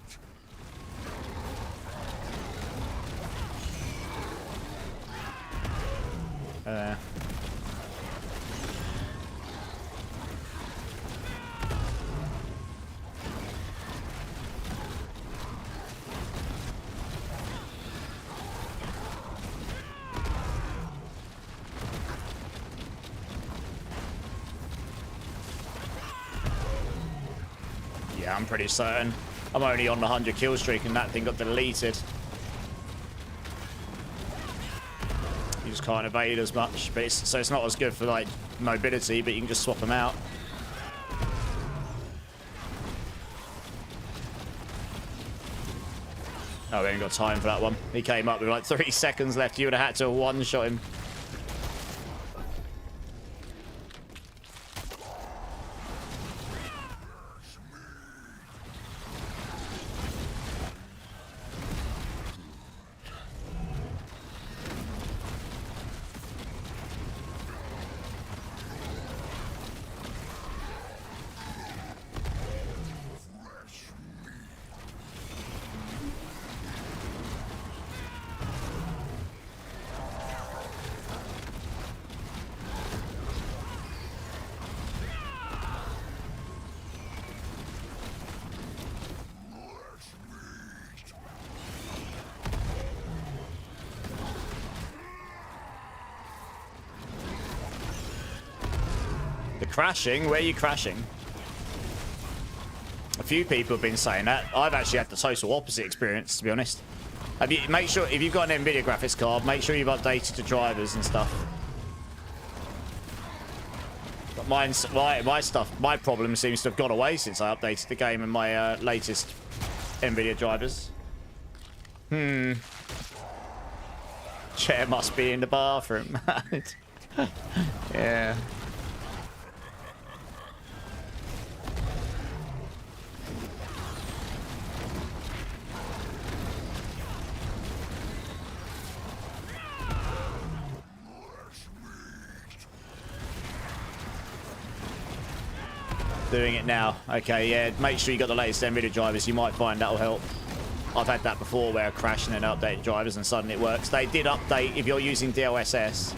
Yeah, I'm pretty certain. I'm only on the 100 kill streak and that thing got deleted. You just can't evade as much, but so it's not as good for like mobility, but you can just swap them out. Oh, we ain't got time for that one. He came up with like 3 seconds left. You would have had to one-shot him. Crashing? Where are you crashing? A few people have been saying that. I've actually had the total opposite experience, to be honest. Make sure, if you've got an NVIDIA graphics card, make sure you've updated the drivers and stuff. my stuff, my problem seems to have gone away since I updated the game and my latest NVIDIA drivers. Chair must be in the bathroom. Yeah. Doing it now. Okay, yeah. Make sure you got the latest NVIDIA drivers. You might find that'll help. I've had that before where I crash and then updated drivers and suddenly it works. They did update, if you're using DLSS,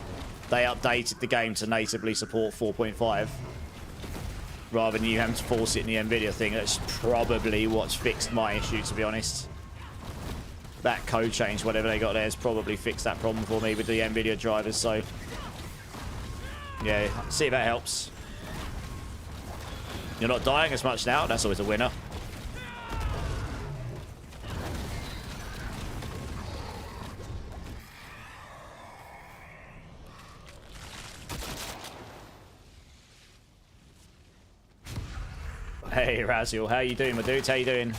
they updated the game to natively support 4.5 rather than you having to force it in the NVIDIA thing. That's probably what's fixed my issue, to be honest. That code change, whatever they got there, has probably fixed that problem for me with the NVIDIA drivers. So, yeah, see if that helps. You're not dying as much now. That's always a winner. Hey, Raziel. How you doing, my dude? How you doing?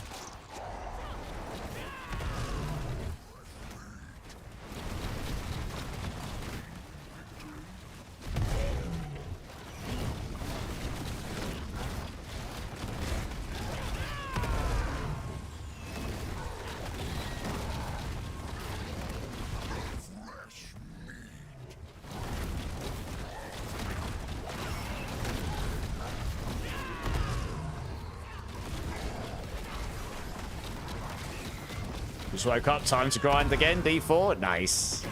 Just woke up, time to grind again, D4, nice.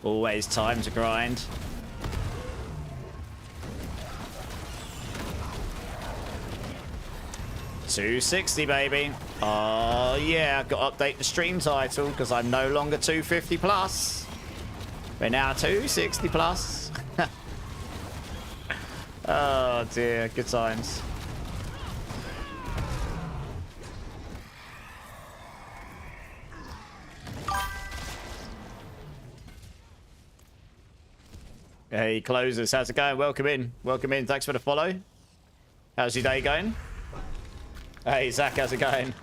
Always time to grind. $260, baby. Oh, yeah, got to update the stream title because I'm no longer 250 plus. We're now 260 plus. Oh, dear, good times. Hey, closers, how's it going? Welcome in. Welcome in. Thanks for the follow. How's your day going? Hey, Zach, how's it going?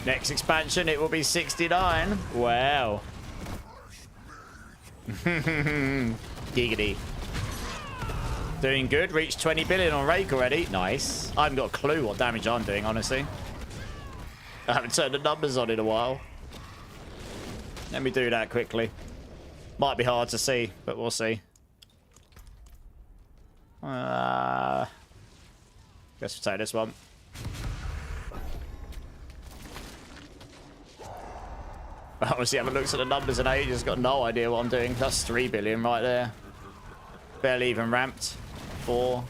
Next expansion, it will be 69. Wow. Giggity. Doing good. Reached 20 billion on Rake already. Nice. I haven't got a clue what damage I'm doing, honestly. I haven't turned the numbers on in a while. Let me do that quickly. Might be hard to see, but we'll see. Guess we'll take this one. Obviously, haven't looked at the numbers in ages. Got no idea what I'm doing. That's 3 billion right there. Barely even ramped. 4.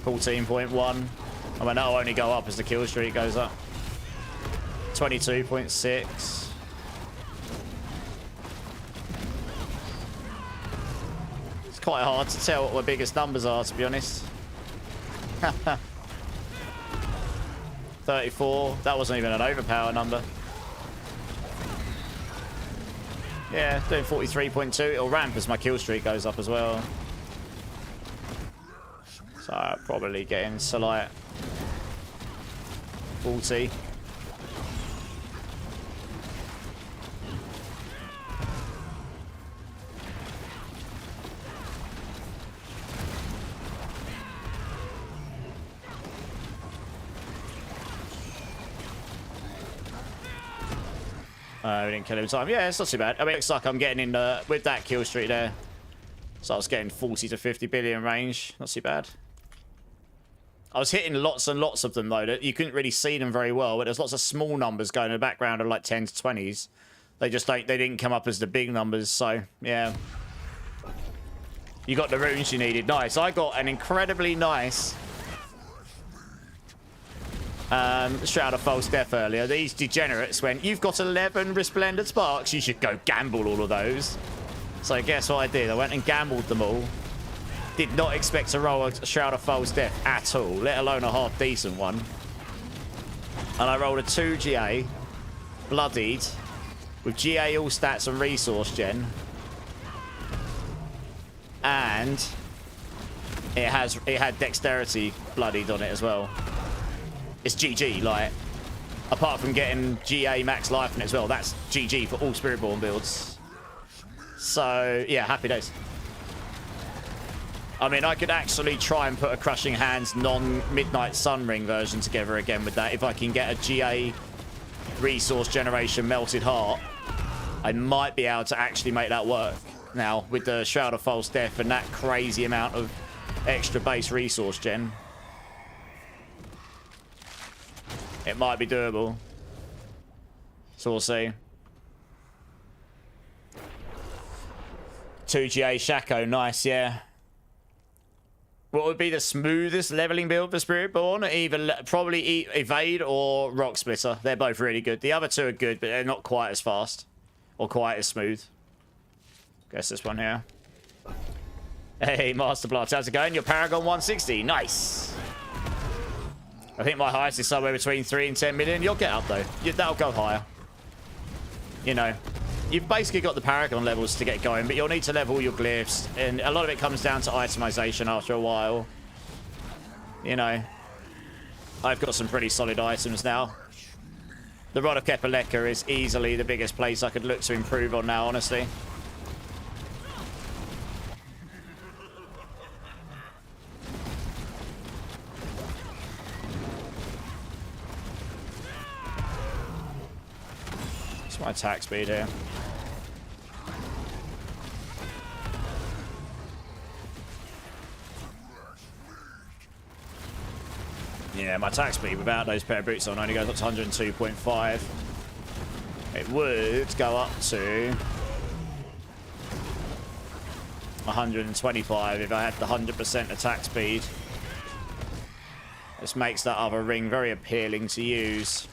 14.1. I mean, that'll only go up as the kill streak goes up. 22.6. It's quite hard to tell what my biggest numbers are, to be honest. 34. That wasn't even an overpower number. Yeah, doing 43.2. It'll ramp as my kill streak goes up as well. So I'll probably get into like 40. We didn't kill him in time. Yeah, it's not too bad. I mean, it looks like I'm getting in with that kill streak there. So I was getting 40 to 50 billion range. Not too bad. I was hitting lots and lots of them, though. That you couldn't really see them very well, but there's lots of small numbers going in the background of like 10 to 20s. They just don't, they didn't come up as the big numbers, so yeah. You got the runes you needed. Nice. I got an incredibly nice Shroud of False Death earlier. These degenerates went, you've got 11 Resplendent Sparks. You should go gamble all of those. So guess what I did? I went and gambled them all. Did not expect to roll a Shroud of False Death at all, let alone a half decent one. And I rolled a 2 GA, bloodied, with GA all stats and resource gen. And it had dexterity bloodied on it as well. It's GG, like, apart from getting GA max life in it as well, that's GG for all Spiritborn builds. So, yeah, happy days. I mean, I could actually try and put a Crushing Hands non-Midnight Sun Ring version together again with that. If I can get a GA resource generation Melted Heart, I might be able to actually make that work. Now, with the Shroud of False Death and that crazy amount of extra base resource gen, it might be doable. So we'll see. 2 GA Shaco, nice, yeah. What would be the smoothest leveling build for Spiritborn? Either probably Evade or Rock Splitter. They're both really good. The other two are good, but they're not quite as fast or quite as smooth. Guess this one here. Hey, Master Blast, how's it going? Your Paragon 160, nice. I think my highest is somewhere between 3 and 10 million. You'll get up though. That'll go higher. You know. You've basically got the Paragon levels to get going, but you'll need to level your glyphs, and a lot of it comes down to itemization after a while. You know, I've got some pretty solid items now. The Rod of Kepaleka is easily the biggest place I could look to improve on now, honestly. What's my attack speed here? Yeah, my attack speed without those pair of boots on only goes up to 102.5. It would go up to 125 if I had the 100% attack speed. This makes that other ring very appealing to use.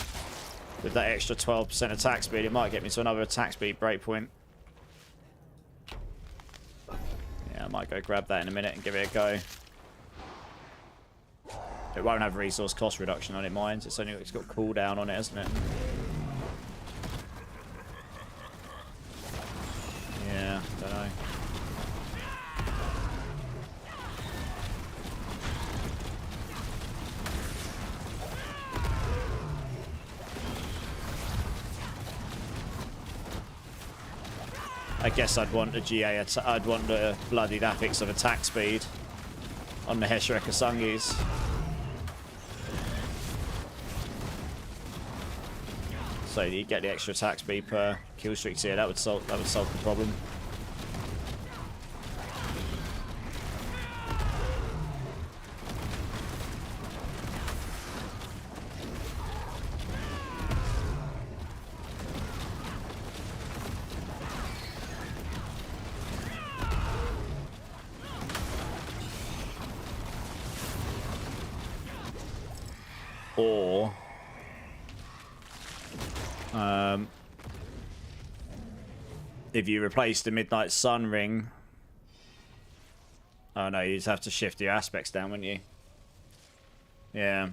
With that extra 12% attack speed, it might get me to another attack speed breakpoint. Yeah, I might go grab that in a minute and give it a go. It won't have resource cost reduction on it, mind. It's got cooldown on it, hasn't it? Yeah, don't know. I guess I'd want a GA. I'd want the bloodied affix of attack speed on the Heshreka Sungis. So you get the extra attack speed per kill streaks here. That would solve the problem. Or if you replace the Midnight Sun ring, oh no, you'd have to shift your aspects down, wouldn't you? Yeah.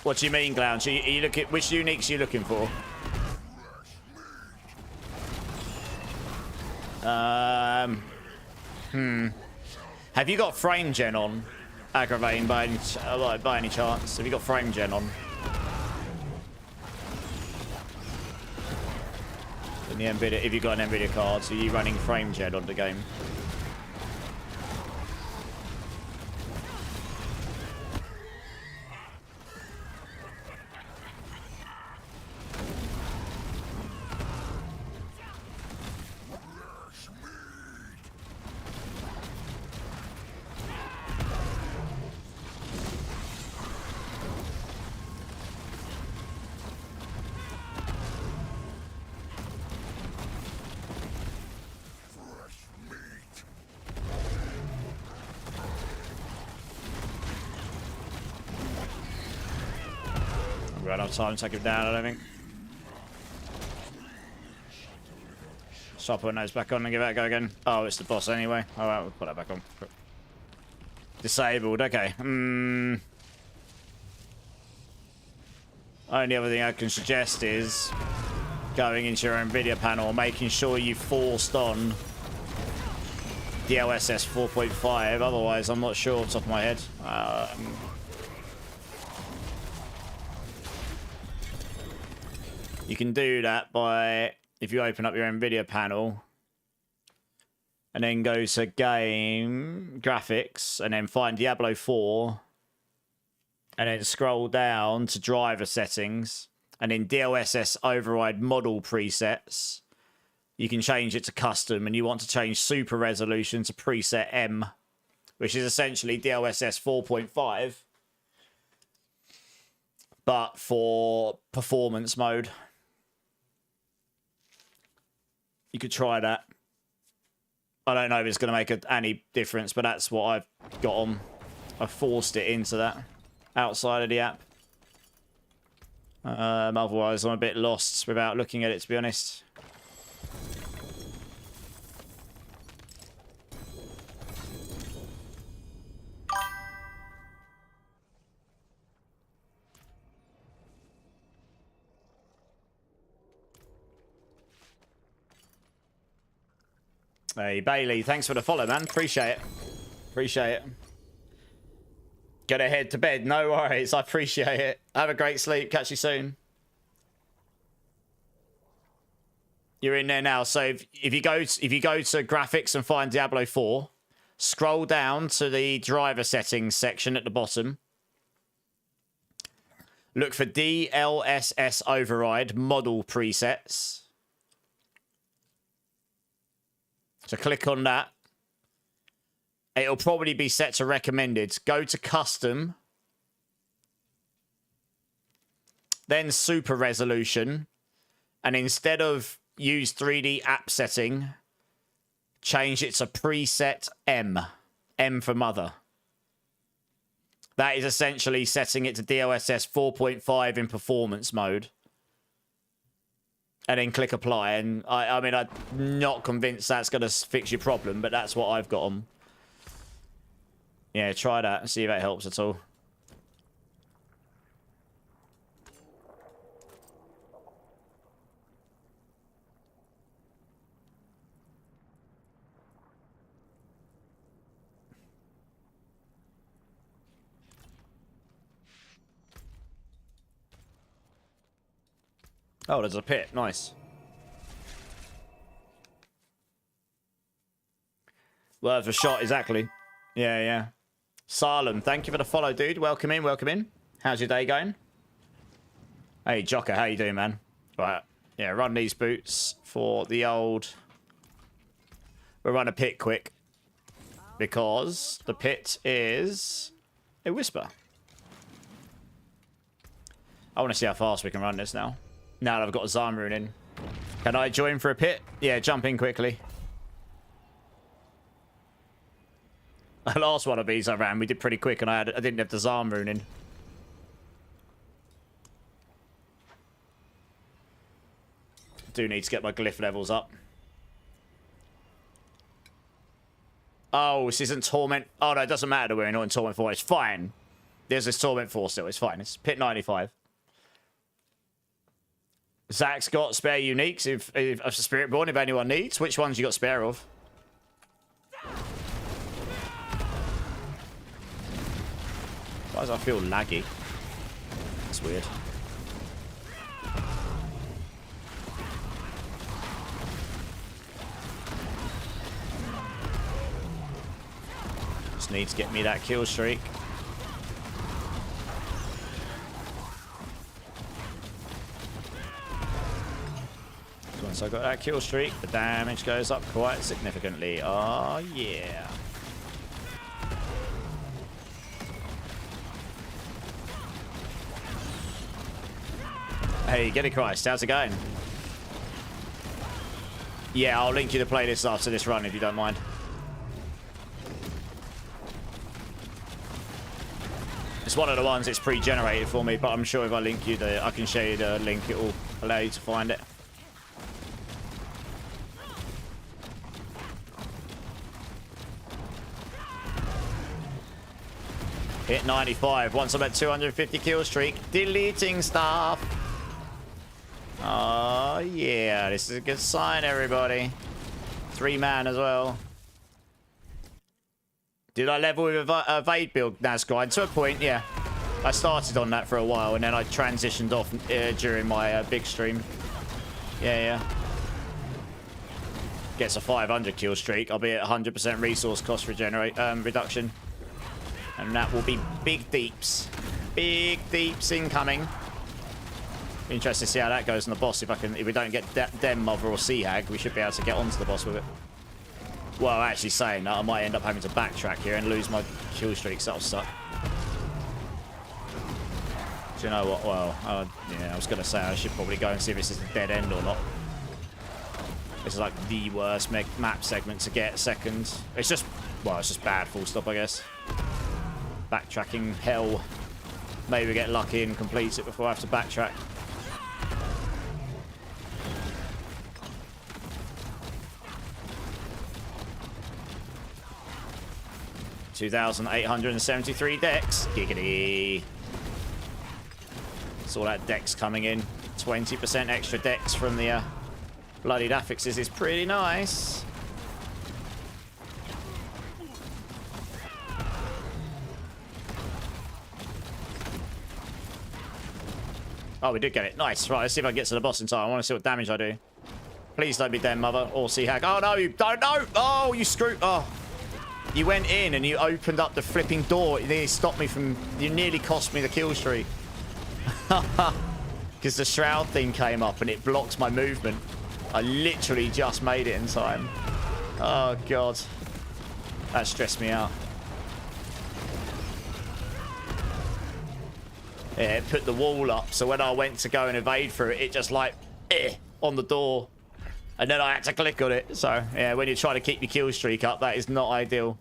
What do you mean, Glounge? Are you looking, which uniques are you looking for? Have you got frame gen on, Aggravating, by any chance? Have you got frame gen on? In the NVIDIA, if you've got an NVIDIA card, so are you running frame gen on the game? enough time to take him down, I don't think. Stop putting those back on and give that a go again. Oh, it's the boss anyway. Alright, we'll put that back on. Disabled, okay. Only other thing I can suggest is going into your NVIDIA panel, making sure you forced on DLSS 4.5. Otherwise, I'm not sure off the top of my head. You can do that by, if you open up your NVIDIA panel and then go to game graphics and then find Diablo 4 and then scroll down to driver settings and in DLSS override model presets, you can change it to custom, and you want to change super resolution to preset M, which is essentially DLSS 4.5 but for performance mode. You could try that. I don't know if it's going to make any difference, but that's what I've got on. I forced it into that outside of the app. Otherwise, I'm a bit lost without looking at it, to be honest. Hey, Bailey, thanks for the follow, man. Appreciate it. Appreciate it. Gonna head to bed. No worries. I appreciate it. Have a great sleep. Catch you soon. You're in there now. So if you go to graphics and find Diablo 4, scroll down to the driver settings section at the bottom. Look for DLSS override model presets. So click on that. It'll probably be set to recommended. Go to custom. Then super resolution. And instead of use 3D app setting, change it to preset M. M for mother. That is essentially setting it to DLSS 4.5 in performance mode. And then click apply. And I mean, I'm not convinced that's going to fix your problem, but that's what I've got on. Yeah, try that and see if that helps at all. Oh, there's a pit. Nice. Worth a shot, exactly. Yeah, yeah. Salem, thank you for the follow, dude. Welcome in, welcome in. How's your day going? Hey, Jocker, how you doing, man? Right. Yeah, run these boots for the old... We'll run a pit quick. Because the pit is a whisper. I want to see how fast we can run this now. Now that I've got a Zarmaroon in. Can I join for a pit? Yeah, jump in quickly. The last one of these I ran, we did pretty quick, and I didn't have the Zarmaroon in. Do need to get my glyph levels up. Oh, this isn't Torment. Oh, no, it doesn't matter that we're not in Torment 4. It's fine. There's this Torment 4 still. It's fine. It's pit 95. Zach's got spare uniques if Spiritborn, if anyone needs. Which ones you got spare of? Why does I feel laggy? That's weird. Just need to get me that kill streak. Once I got that kill streak, the damage goes up quite significantly. Oh, yeah. Hey, get it, Christ. How's it going? Yeah, I'll link you the playlist after this run if you don't mind. It's one of the ones that's pre-generated for me, but I'm sure if I link you I can show you the link, it will allow you to find it. Hit 95. Once I'm at 250 kill streak. Deleting stuff. Oh, yeah. This is a good sign, everybody. 3-man as well. Did I level with a Evade build, Nazgrind? To a point, yeah. I started on that for a while, and then I transitioned off during my big stream. Yeah. Gets a 500 kill streak. I'll be at 100% resource cost reduction. And that will be big deeps. Big deeps incoming. Be interested to see how that goes on the boss. If we don't get Dem Mother or Sea Hag, we should be able to get onto the boss with it. Well, actually saying that, I might end up having to backtrack here and lose my kill streaks. That'll suck. Do you know what? Well, yeah, I was going to say I should probably go and see if this is a dead end or not. This is like the worst map segment to get second. It's just, well, it's just bad, full stop, I guess. Backtracking hell. Maybe we get lucky and complete it before I have to backtrack. $2,873 dex. Giggity. Saw that dex coming in. 20% extra dex from the bloodied affixes is pretty nice. Oh, we did get it. Nice. Right, let's see if I can get to the boss in time. I want to see what damage I do. Please don't be Den Mother or Sea Hag. Oh, no, you don't know. Oh, you screwed. Oh. You went in and you opened up the flipping door. You nearly stopped me from... You nearly cost me the kill streak. Because the shroud thing came up and it blocked my movement. I literally just made it in time. Oh, God. That stressed me out. Yeah, it put the wall up, so when I went to go and evade through it, it just like, on the door. And then I had to click on it. So, yeah, when you're trying to keep your kill streak up, that is not ideal.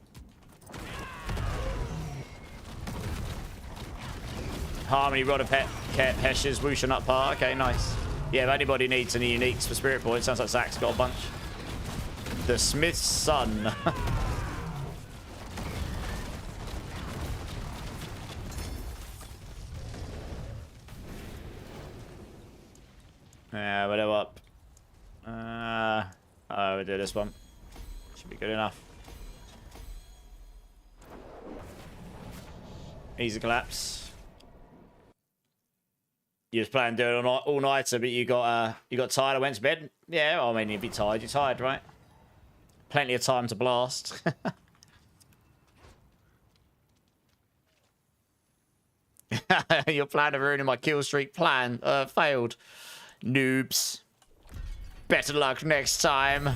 Harmony, Rod of Hesh's, Wushan up par. Okay, nice. Yeah, if anybody needs any uniques for Spiritborn, it sounds like Zach's got a bunch. The Smith's Son. Yeah, whatever up. Oh, we'll do this one. Should be good enough. Easy collapse. You was planning to do it all nighter, but you got tired and went to bed. Yeah, I mean, you'd be tired. You're tired, right? Plenty of time to blast. Your plan of ruining my kill streak plan failed. Noobs. Better luck next time.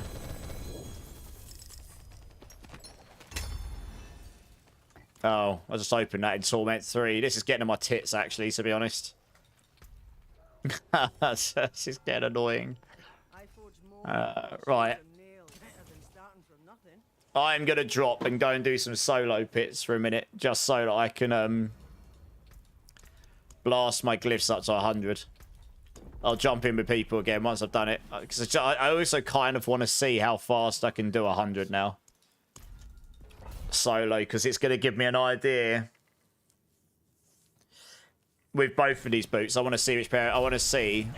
Oh, I just opened that in Torment 3. This is getting on my tits, actually, to be honest. This is getting annoying. Right. I'm going to drop and go and do some solo pits for a minute, just so that I can blast my glyphs up to 100. I'll jump in with people again once I've done it. Because I also kind of want to see how fast I can do 100 now. Solo, because it's going to give me an idea. With both of these boots, I want to see which pair... I want to see...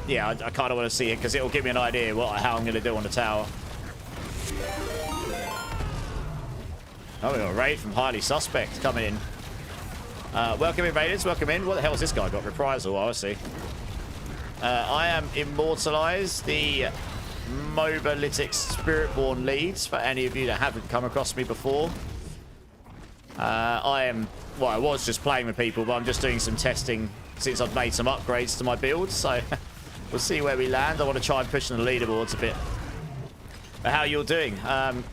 Yeah, I kind of want to see it, because it'll give me an idea how I'm going to do on the tower. Oh, we got a raid from Highly Suspect coming in. Welcome in, Raiders. Welcome in. What the hell has this guy got? Reprisal. Oh, I see. I am Immortalized, the Mobalytics Spiritborn leads, for any of you that haven't come across me before. I am... Well, I was just playing with people, but I'm just doing some testing since I've made some upgrades to my build, so we'll see where we land. I want to try and push on the leaderboards a bit. But how you're doing?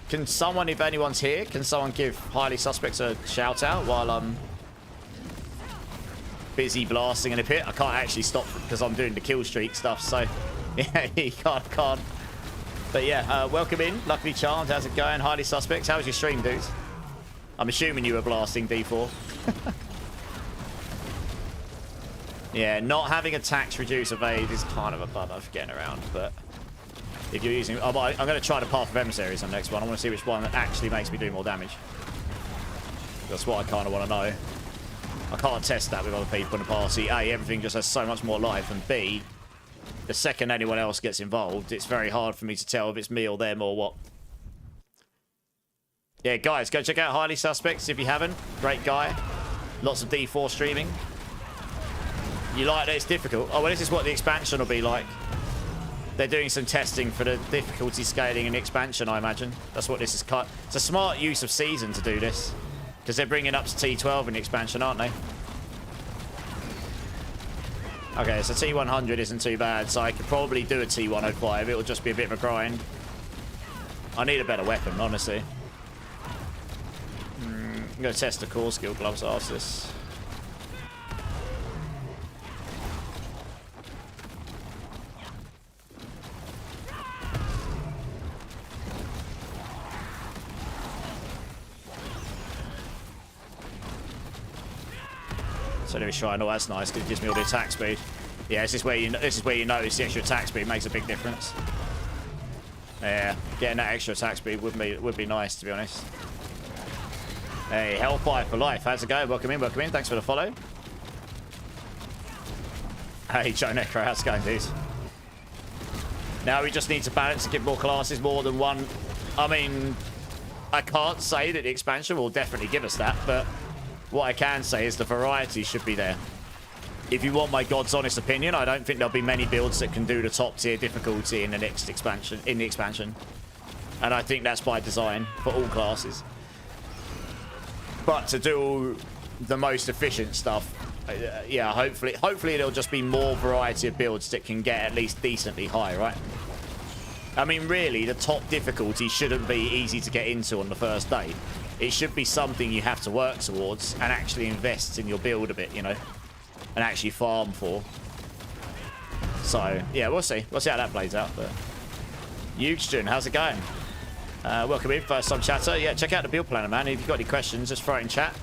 Can someone, if anyone's here, can someone give Highly Suspects a shout out while I'm busy blasting in a pit? I can't actually stop because I'm doing the kill streak stuff, so yeah, you can't. But yeah, welcome in. Luckily Charmed, how's it going? Highly Suspects, how's your stream, dudes? I'm assuming you were blasting D4. Yeah, not having attacks reduce evade is kind of a bummer for getting around, but if you're using... I'm going to try the Path of Emissaries on the next one. I want to see which one actually makes me do more damage. That's what I kind of want to know. I can't test that with other people in the party. A, everything just has so much more life, and B, the second anyone else gets involved, it's very hard for me to tell if it's me or them or what. Yeah, guys, go check out Highly Suspects if you haven't. Great guy. Lots of D4 streaming. You like that it's difficult? Oh, well, this is what the expansion will be like. They're doing some testing for the difficulty scaling in the expansion, I imagine. That's what this is. It's a smart use of season to do this. Because they're bringing up to T12 in the expansion, aren't they? Okay, so T100 isn't too bad, so I could probably do a T105. It'll just be a bit of a grind. I need a better weapon, honestly. I'm going to test the core skill gloves after this. So there's Shrine. Oh, that's nice because it gives me all the attack speed. Yeah, this is where you notice the extra attack speed makes a big difference. Yeah, getting that extra attack speed would be nice, to be honest. Hey, Hellfire for life. How's it going? Welcome in, welcome in. Thanks for the follow. Hey, Joe Necro, how's it going, dude? Now we just need to balance and get more classes, more than one. I mean, I can't say that the expansion will definitely give us that, but what I can say is the variety should be there. If you want my God's honest opinion, I don't think there'll be many builds that can do the top tier difficulty in the next expansion, And I think that's by design for all classes. But to do the most efficient stuff, yeah, hopefully there'll just be more variety of builds that can get at least decently high, right? I mean, really, the top difficulty shouldn't be easy to get into on the first day. It should be something you have to work towards and actually invest in your build a bit, you know, and actually farm for. So, yeah, we'll see. We'll see how that plays out. But Eugen, how's it going? Welcome in, first time chatter. Yeah, check out the build planner, man. If you've got any questions, just throw it in chat.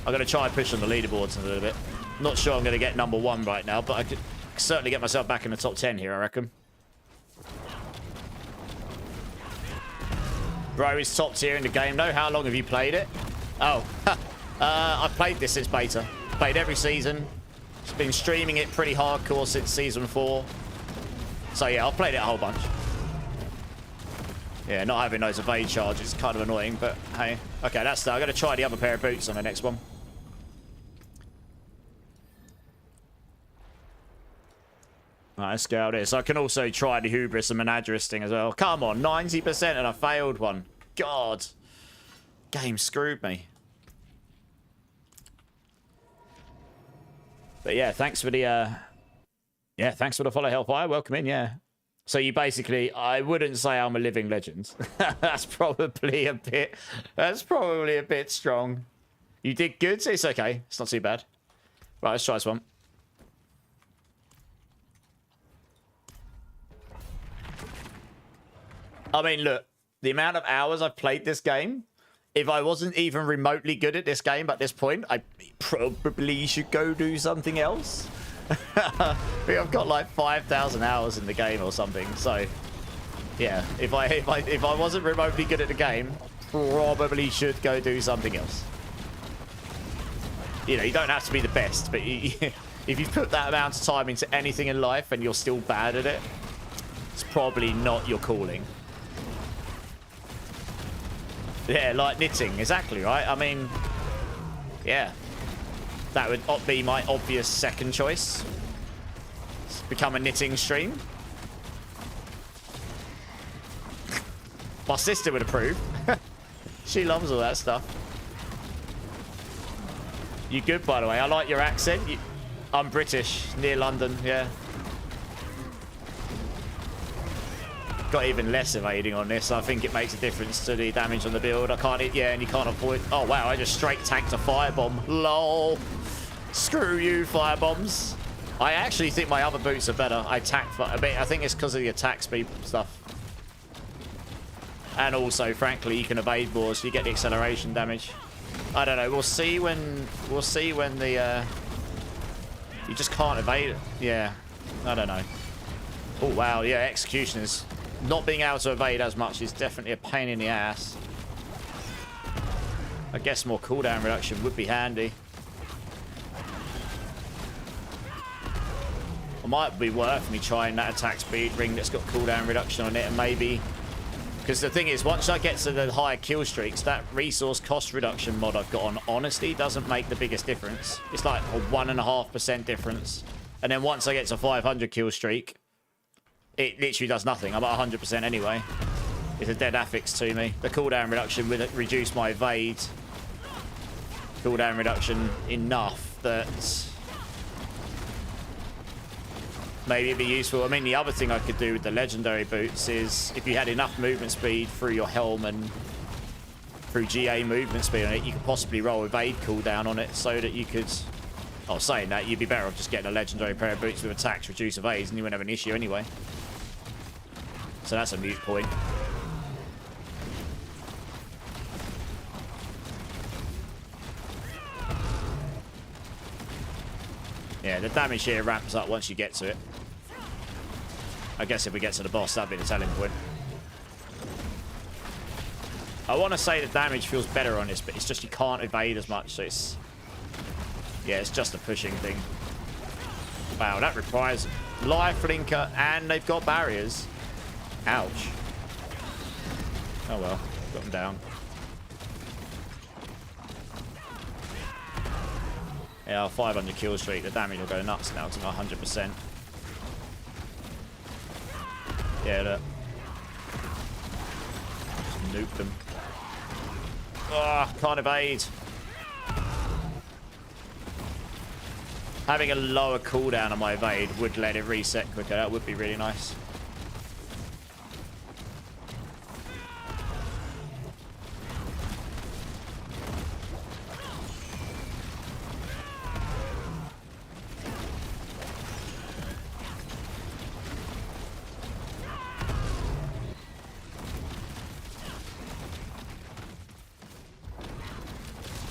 I'm going to try and push on the leaderboards in a little bit. Not sure I'm going to get #1 right now, but I could certainly get myself back in the top 10 here, I reckon. Bro is top tier in the game, though. How long have you played it? Oh, I've played this since beta. Played every season. Been streaming it pretty hardcore since season 4. So yeah, I've played it a whole bunch. Yeah, not having those evade charges is kind of annoying, but hey. Okay, that's that. I'm going to try the other pair of boots on the next one. Alright, let's go out this. I can also try the Hubris and Menagerist thing as well. Come on, 90% and I failed one. God. Game screwed me. But yeah, thanks for the thanks for the follow, Hellfire. Welcome in, yeah. So you basically, I wouldn't say I'm a living legend. That's probably a bit strong. You did good, it's okay. It's not too bad. Right, let's try this one. I mean, look, the amount of hours I've played this game, if I wasn't even remotely good at this game at this point, I probably should go do something else. I think I've got like 5,000 hours in the game or something. So, yeah, if I wasn't remotely good at the game, probably should go do something else. You know, you don't have to be the best, but if you put that amount of time into anything in life and you're still bad at it, it's probably not your calling. Yeah, like knitting, exactly, right? I mean, yeah. That would be my obvious second choice. Become a knitting stream. My sister would approve. She loves all that stuff. You good, by the way? I like your accent. I'm British, near London, yeah. Got even less evading on this. I think it makes a difference to the damage on the build. I can't hit, yeah, and you can't avoid. Oh, wow, I just straight tanked a firebomb. Lol. Screw you, firebombs. I actually think my other boots are better. I tanked a bit. I think it's because of the attack speed stuff. And also, frankly, you can evade more, so you get the acceleration damage. I don't know. We'll see when the you just can't evade it. Yeah, I don't know. Oh wow, yeah, executioners not being able to evade as much is definitely a pain in the ass. I guess more cooldown reduction would be handy. It might be worth me trying that attack speed ring that's got cooldown reduction on it, and maybe, because the thing is, once I get to the higher kill streaks, that resource cost reduction mod I've got on honestly doesn't make the biggest difference. It's like a 1.5% difference, and then once I get to 500 kill streak, it literally does nothing. I'm at 100% anyway. It's a dead affix to me. The cooldown reduction would reduce my evade cooldown reduction enough that maybe it'd be useful. I mean, the other thing I could do with the legendary boots is if you had enough movement speed through your helm and through GA movement speed on it, you could possibly roll evade cooldown on it so that you could... Oh, saying that, you'd be better off just getting a legendary pair of boots with attacks, reduce evades, and you wouldn't have an issue anyway. So that's a moot point. Yeah, the damage here ramps up once you get to it. I guess if we get to the boss, that'd be the telling point. I want to say the damage feels better on this, but it's just you can't evade as much, so it's... Yeah, it's just a pushing thing. Wow, that requires life linker, and they've got barriers. Ouch. Oh well, got them down. Yeah, 500 kill streak. The damage will go nuts now to 100%. Yeah, look. Just nuke them. Oh, can't evade. Having a lower cooldown on my evade would let it reset quicker. That would be really nice.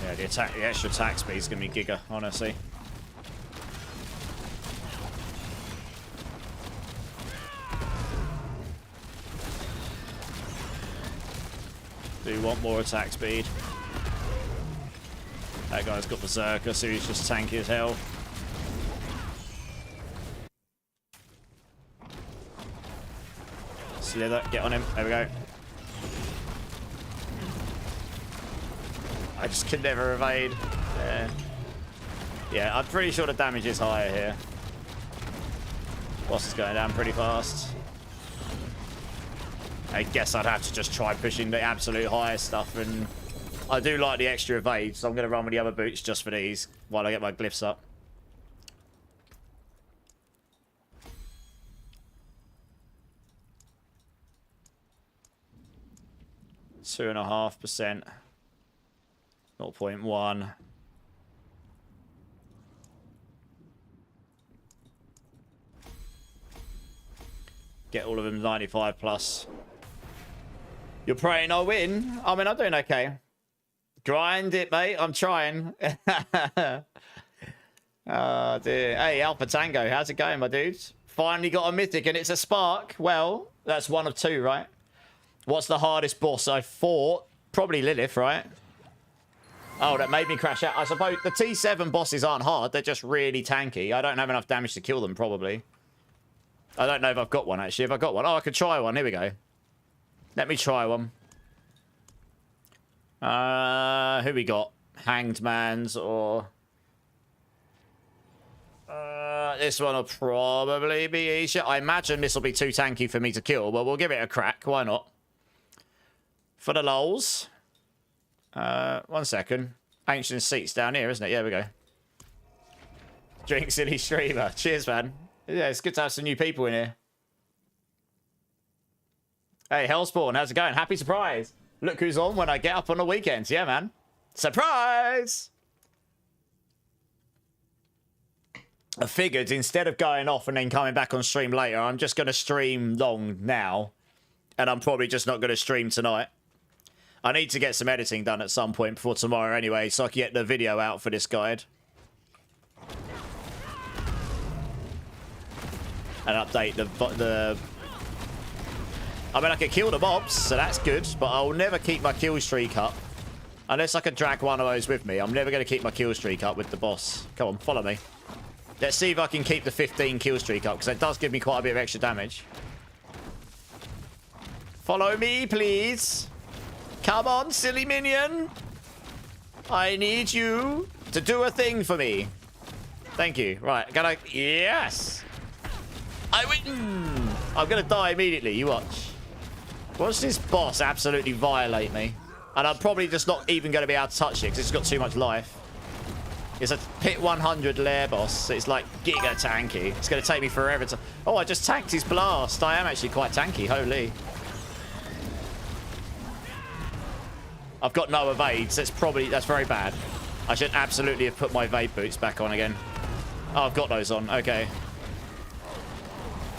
Yeah, the extra attack speed is going to be giga, honestly. Do want more attack speed. That guy's got Berserker, so he's just tanky as hell. Slither, get on him. There we go. I just could never evade. Yeah, I'm pretty sure the damage is higher here. Boss is going down pretty fast. I guess I'd have to just try pushing the absolute highest stuff, and I do like the extra evade, so I'm going to run with the other boots just for these while I get my glyphs up. Two 2.5%. 0.1. Get all of them 95 plus. You're praying I'll win? I mean, I'm doing okay. Grind it, mate. I'm trying. Oh, dear. Hey, Alpha Tango. How's it going, my dudes? Finally got a mythic, and it's a spark. Well, that's one of two, right? What's the hardest boss I fought? Probably Lilith, right? Oh, that made me crash out. I suppose the T7 bosses aren't hard. They're just really tanky. I don't have enough damage to kill them, probably. I don't know if I've got one, actually. If I've got one. Oh, I could try one. Here we go. Let me try one. Who we got? Hanged Man's or... this one will probably be easier. I imagine this will be too tanky for me to kill, but we'll give it a crack. Why not? For the lols. 1 second. Ancient seats down here, isn't it? Yeah, we go. Drink City Streamer. Cheers, man. Yeah, it's good to have some new people in here. Hey, Hellspawn, how's it going? Happy surprise. Look who's on when I get up on the weekends. Yeah, man. Surprise! I figured instead of going off and then coming back on stream later, I'm just going to stream long now. And I'm probably just not going to stream tonight. I need to get some editing done at some point before tomorrow anyway, so I can get the video out for this guide. And update the... I mean, I can kill the mobs, so that's good, but I'll never keep my kill streak up. Unless I can drag one of those with me. I'm never going to keep my kill streak up with the boss. Come on, follow me. Let's see if I can keep the 15 kill streak up, because it does give me quite a bit of extra damage. Follow me, please. Come on, silly minion. I need you to do a thing for me. Thank you. Right, gotta... Yes! I win! I'm gonna die immediately, you watch. Watch this boss absolutely violate me. And I'm probably just not even going to be able to touch it because it's got too much life. It's a pit 100 lair boss. So it's like giga tanky. It's going to take me forever to... Oh, I just tanked his blast. I am actually quite tanky. Holy. I've got no evades. That's very bad. I should absolutely have put my evade boots back on again. Oh, I've got those on. Okay.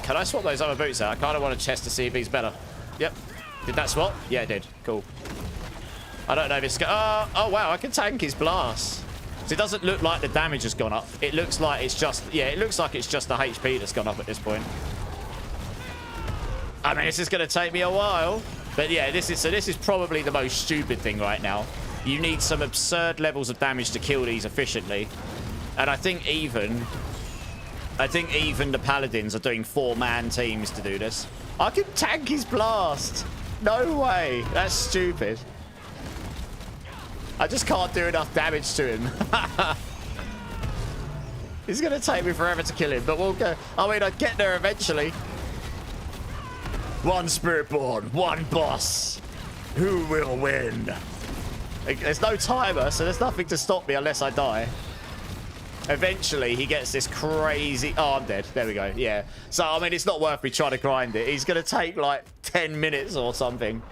Can I swap those other boots out? I kind of want to test to see if he's better. Yep. Did that swap? Yeah, it did. Cool. I don't know if it's... oh, wow. I can tank his blast. So it doesn't look like the damage has gone up. It looks like it's just... Yeah, it looks like it's just the HP that's gone up at this point. I mean, this is going to take me a while. But yeah, this is probably the most stupid thing right now. You need some absurd levels of damage to kill these efficiently. And I think even the paladins are doing 4-man teams to do this. I can tank his blast. No way. That's stupid. I just can't do enough damage to him. It's going to take me forever to kill him, but we'll go. I mean, I'd get there eventually. One Spiritborn, one boss. Who will win? There's no timer, so there's nothing to stop me unless I die. Eventually, he gets this crazy... Oh, I'm dead. There we go. Yeah. So, I mean, it's not worth me trying to grind it. He's going to take, like, 10 minutes or something.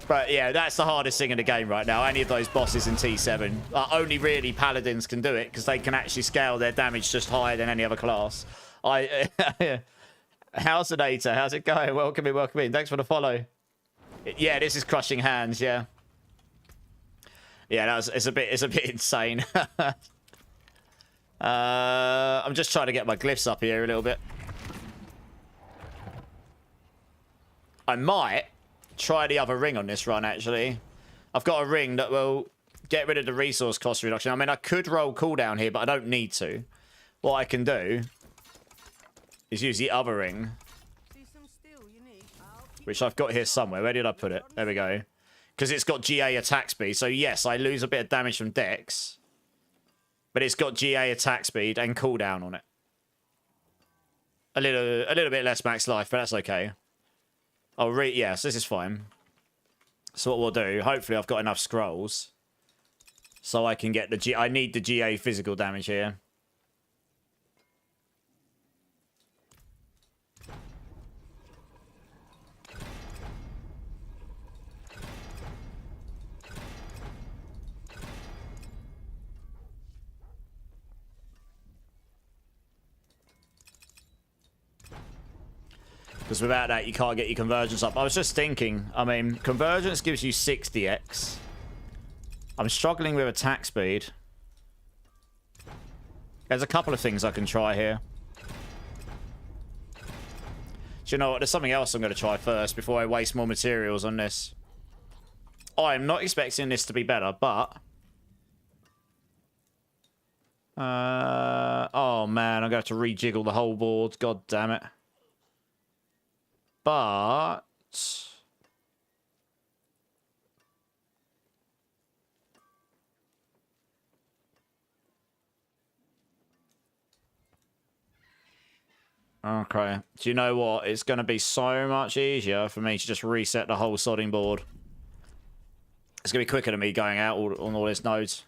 But, yeah, that's the hardest thing in the game right now. Any of those bosses in T7. Only really paladins can do it, because they can actually scale their damage just higher than any other class. How's the data? How's it going? Welcome in, welcome in. Thanks for the follow. Yeah, this is crushing hands, yeah. Yeah, it's a bit insane. I'm just trying to get my glyphs up here a little bit. I might try the other ring on this run, actually. I've got a ring that will get rid of the resource cost reduction. I mean, I could roll cooldown here, but I don't need to. What I can do is use the other ring, which I've got here somewhere. Where did I put it? There we go. Because it's got GA attack speed. So, yes, I lose a bit of damage from Dex. But it's got GA attack speed and cooldown on it. A little bit less max life, but that's okay. Yes, this is fine. So what we'll do, hopefully I've got enough scrolls. So I can get the I need the GA physical damage here. Because without that, you can't get your convergence up. I was just thinking, I mean, convergence gives you 60x. I'm struggling with attack speed. There's a couple of things I can try here. Do you know what? There's something else I'm going to try first before I waste more materials on this. I'm not expecting this to be better, but... oh, man. I'm going to have to rejiggle the whole board. God damn it. But... okay. Do you know what? It's going to be so much easier for me to just reset the whole sodding board. It's going to be quicker than me going out on all these nodes.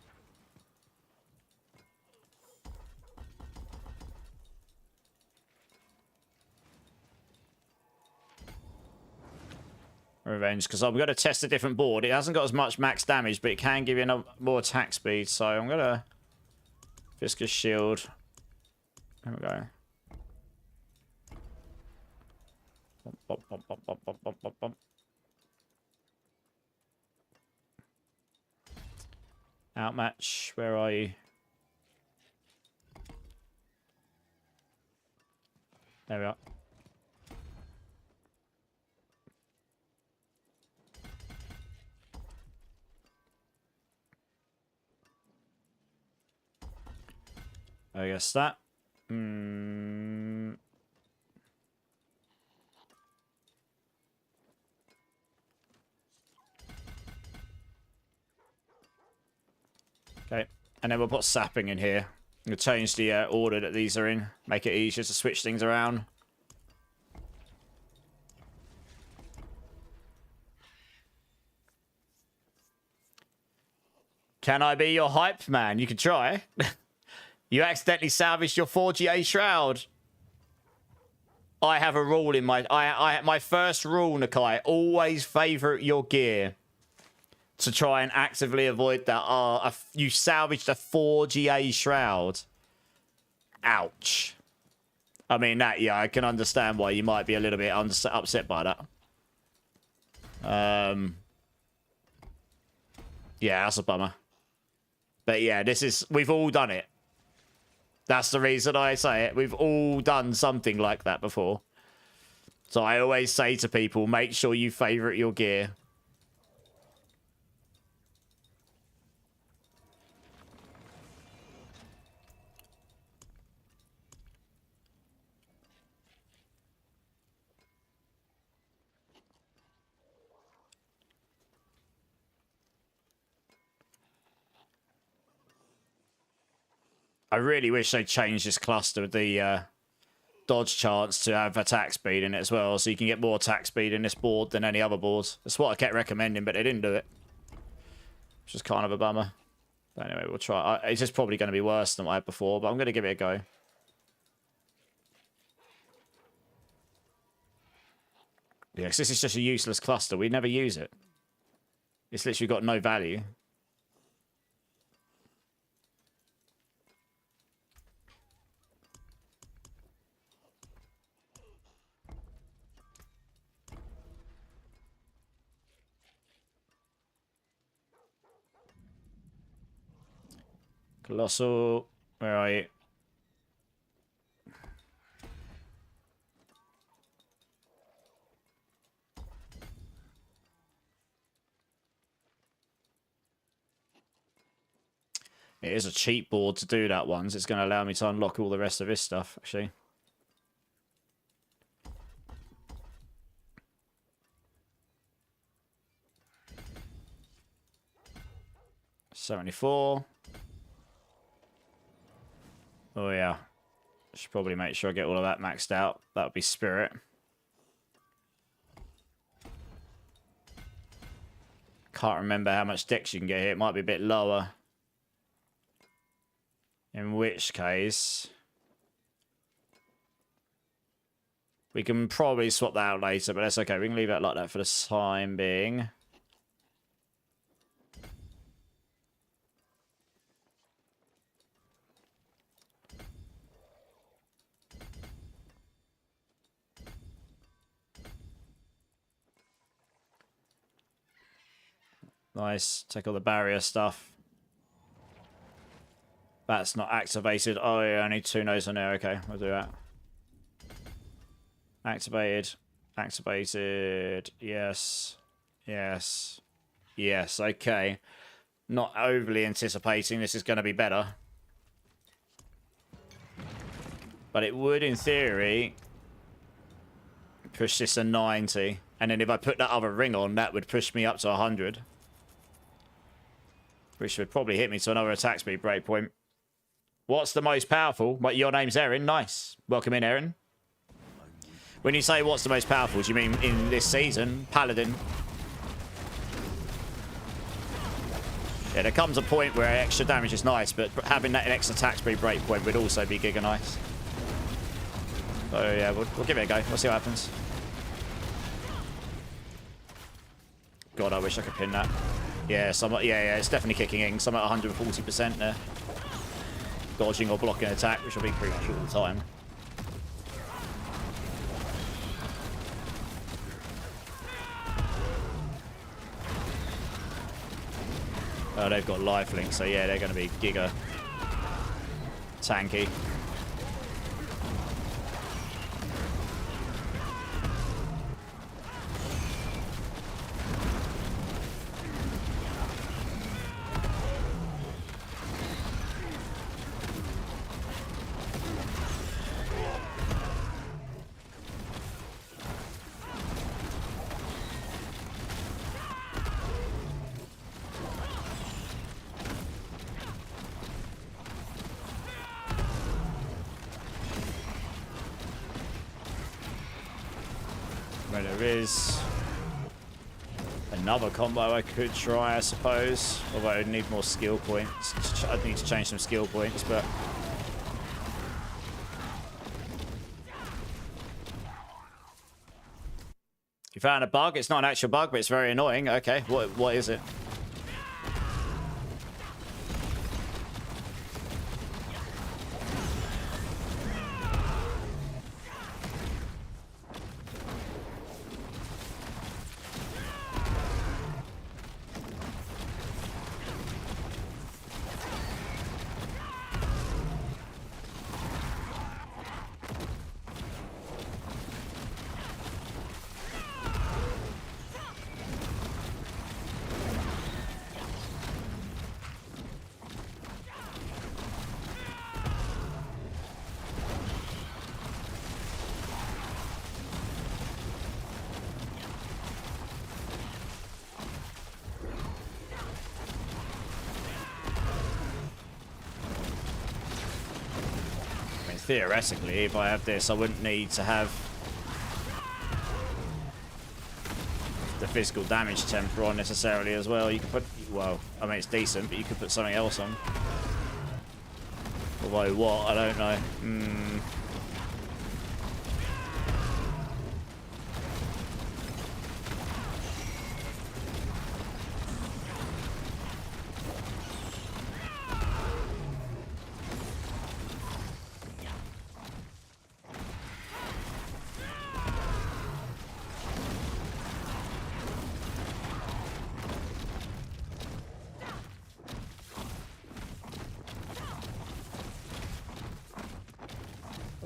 Revenge, because I'm going to test a different board. It hasn't got as much max damage, but it can give you more attack speed. So I'm going to... Viscous Shield. There we go. Bump, bump, bump, bump, bump, bump, bump, bump. Outmatch, where are you? There we are. I guess that. Okay, and then we'll put sapping in here. We'll change the order that these are in. Make it easier to switch things around. Can I be your hype man? You can try. You accidentally salvaged your 4GA shroud. I have a rule in my... my first rule, Nakai, always favourite your gear. To try and actively avoid that. You salvaged a 4GA shroud. Ouch. I mean, that, yeah, I can understand why you might be a little bit upset by that. Yeah, that's a bummer. But yeah, this is... We've all done it. That's the reason I say it. We've all done something like that before. So I always say to people, make sure you favourite your gear. I really wish they'd change this cluster with the dodge chance to have attack speed in it as well, so you can get more attack speed in this board than any other boards. That's what I kept recommending, but they didn't do it. Which is kind of a bummer. But anyway, we'll try. It's just probably going to be worse than what I had before, but I'm going to give it a go. Yeah, 'cause this is just a useless cluster. We never use it. It's literally got no value. Colossal, where are you? It is a cheap board to do that one, so it's going to allow me to unlock all the rest of this stuff, actually. $74. Oh yeah, I should probably make sure I get all of that maxed out. That would be Spirit. Can't remember how much dex you can get here. It might be a bit lower. In which case, we can probably swap that out later, but that's okay. We can leave it like that for the time being. Nice. Take all the barrier stuff. That's not activated. Oh, yeah, I need 2 nodes on there. Okay, we'll do that. Activated. Activated. Yes. Yes. Yes, okay. Not overly anticipating this is going to be better. But it would, in theory, push this to 90. And then if I put that other ring on, that would push me up to 100. Which would probably hit me to another attack speed breakpoint. What's the most powerful? What, your name's Erin? Nice. Welcome in, Erin. When you say what's the most powerful, do you mean in this season? Paladin. Yeah, there comes a point where extra damage is nice, but having that extra attack speed breakpoint would also be giga nice. So yeah, we'll give it a go. We'll see what happens. God, I wish I could pin that. Yeah, yeah, it's definitely kicking in. So I'm at 140% there. Dodging or blocking attack, which will be pretty much all the time. Oh, they've got lifelink, so yeah, they're going to be giga tanky. There is another combo I could try, I suppose. Although I'd need more skill points. I'd need to change some skill points, but... You found a bug? It's not an actual bug, but it's very annoying. Okay, what is it? Theoretically, if I have this, I wouldn't need to have the physical damage temper on necessarily as well. You could put, well, I mean, it's decent, but you could put something else on. Although what, I don't know.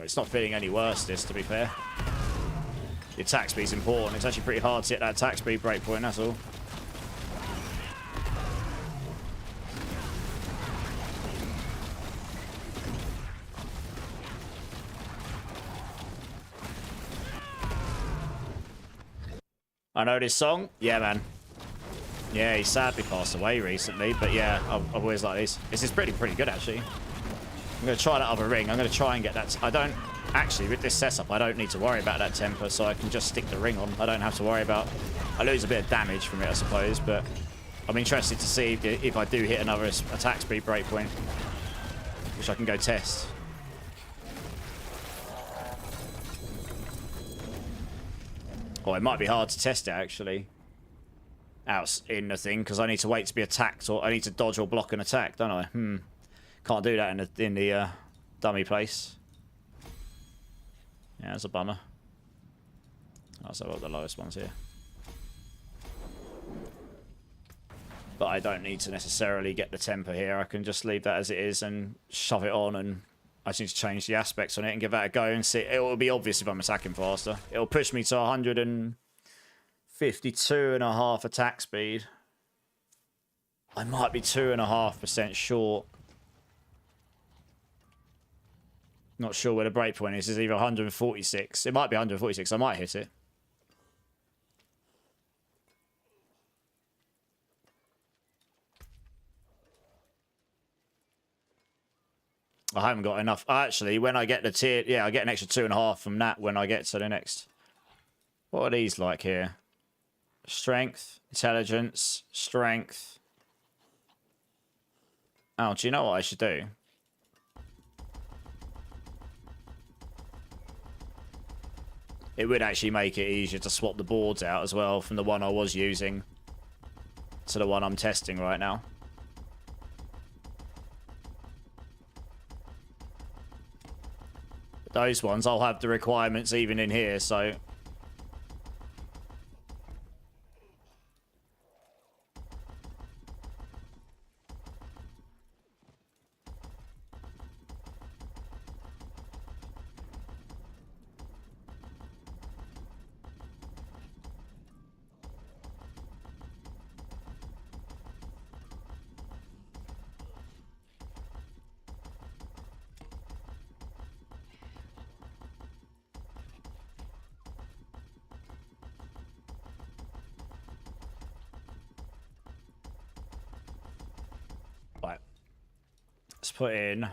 It's not feeling any worse, this, to be fair. The attack speed's important. It's actually pretty hard to hit that attack speed breakpoint, that's all. I know this song? Yeah, man. Yeah, he sadly passed away recently, but yeah, I've always liked these. This is pretty good, actually. I'm going to try that other ring. I'm going to try and get that... I don't... Actually, with this setup, I don't need to worry about that temper, so I can just stick the ring on. I don't have to worry about... I lose a bit of damage from it, I suppose, but... I'm interested to see if I do hit another attack speed breakpoint, which I can go test. Oh, it might be hard to test it, actually. Out in the thing, because I need to wait to be attacked, or I need to dodge or block an attack, don't I? Can't do that in the dummy place. Yeah, that's a bummer. I'll say what the lowest ones here. But I don't need to necessarily get the temper here. I can just leave that as it is and shove it on, and I just need to change the aspects on it and give that a go and see. It will be obvious if I'm attacking faster. It'll push me to 152.5 attack speed. I might be 2.5% short. Not sure where the breakpoint is. It's either 146. It might be 146. I might hit it. I haven't got enough. Actually, when I get the tier... Yeah, I get an extra 2.5 from that when I get to the next... What are these like here? Strength, intelligence, strength. Oh, do you know what I should do? It would actually make it easier to swap the boards out as well from the one I was using to the one I'm testing right now. Those ones, I'll have the requirements even in here, so... put in.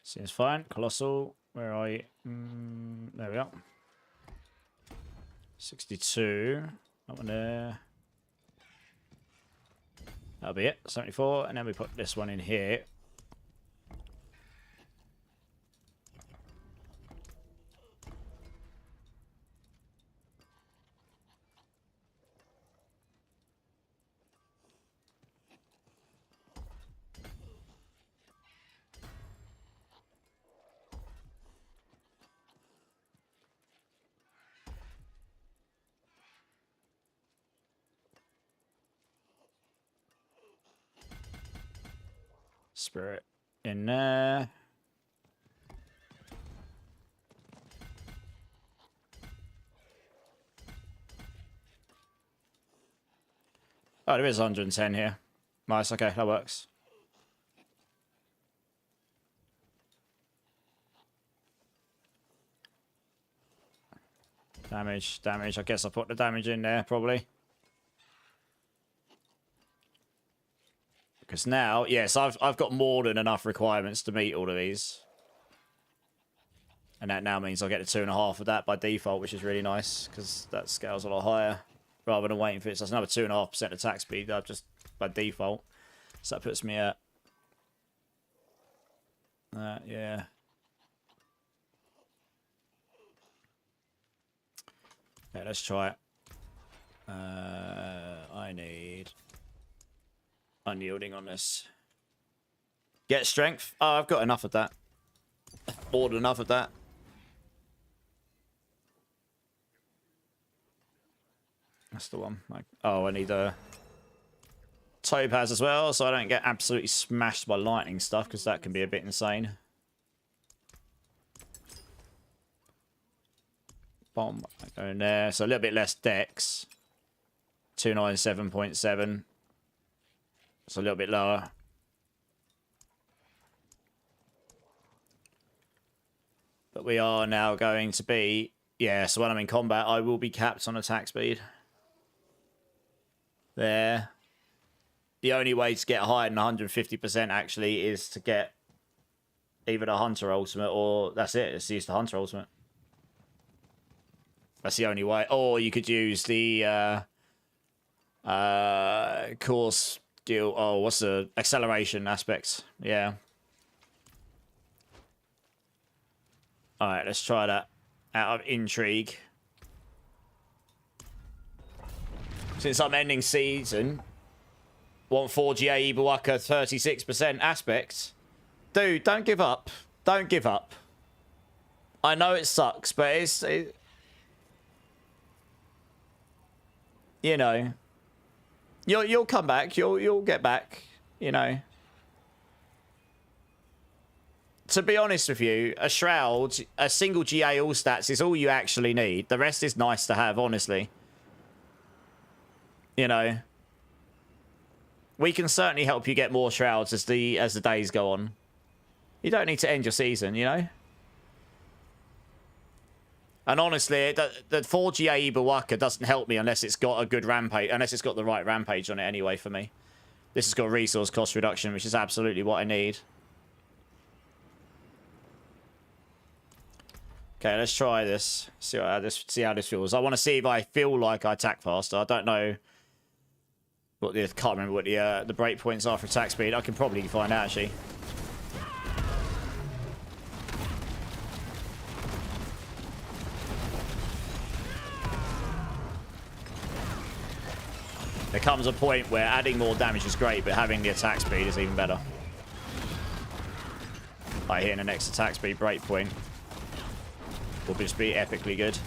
Seems fine. Colossal. Where are you? There we are. 62. That one there. That'll be it. 74. And then we put this one in here. Spirit in there. Oh, there is 110 here. Nice, okay, that works. Damage. I guess I'll put the damage in there, probably. Because now, yes, I've got more than enough requirements to meet all of these. And that now means I'll get the 2.5 of that by default, which is really nice, because that scales a lot higher. Rather than waiting for it. So that's another 2.5% attack speed, just by default. So that puts me at... yeah. Okay, let's try it. I need... unyielding on this. Get strength. Oh, I've got enough of that. More than enough of that. That's the one. Oh, I need a topaz as well, so I don't get absolutely smashed by lightning stuff, because that can be a bit insane. Bomb. Go in there. So a little bit less dex. 297.7. It's a little bit lower. But we are now going to be... yeah, so when I'm in combat, I will be capped on attack speed. There. The only way to get higher than 150% actually is to get either the Hunter Ultimate or... that's it. It's use the Hunter Ultimate. That's the only way. Or you could use the... course... deal. Oh, what's the acceleration aspect? Yeah. Alright, let's try that. Out of intrigue. Since I'm ending season, want 4GA Ibawaka 36% aspect. Dude, don't give up. Don't give up. I know it sucks, but it's... you know... You'll come back. You'll get back. You know. To be honest with you, a shroud, a single GA all stats is all you actually need. The rest is nice to have, honestly. You know. We can certainly help you get more shrouds as the days go on. You don't need to end your season, you know. And honestly, the 4GA Ibawaka doesn't help me unless it's got a good rampage, unless it's got the right rampage on it anyway for me. This has got resource cost reduction, which is absolutely what I need. Okay, let's try this. See how this feels. I want to see if I feel like I attack faster. I don't know what the... can't remember what the break points are for attack speed. I can probably find out, actually. There comes a point where adding more damage is great, but having the attack speed is even better. By hitting the next attack speed breakpoint will just be epically good.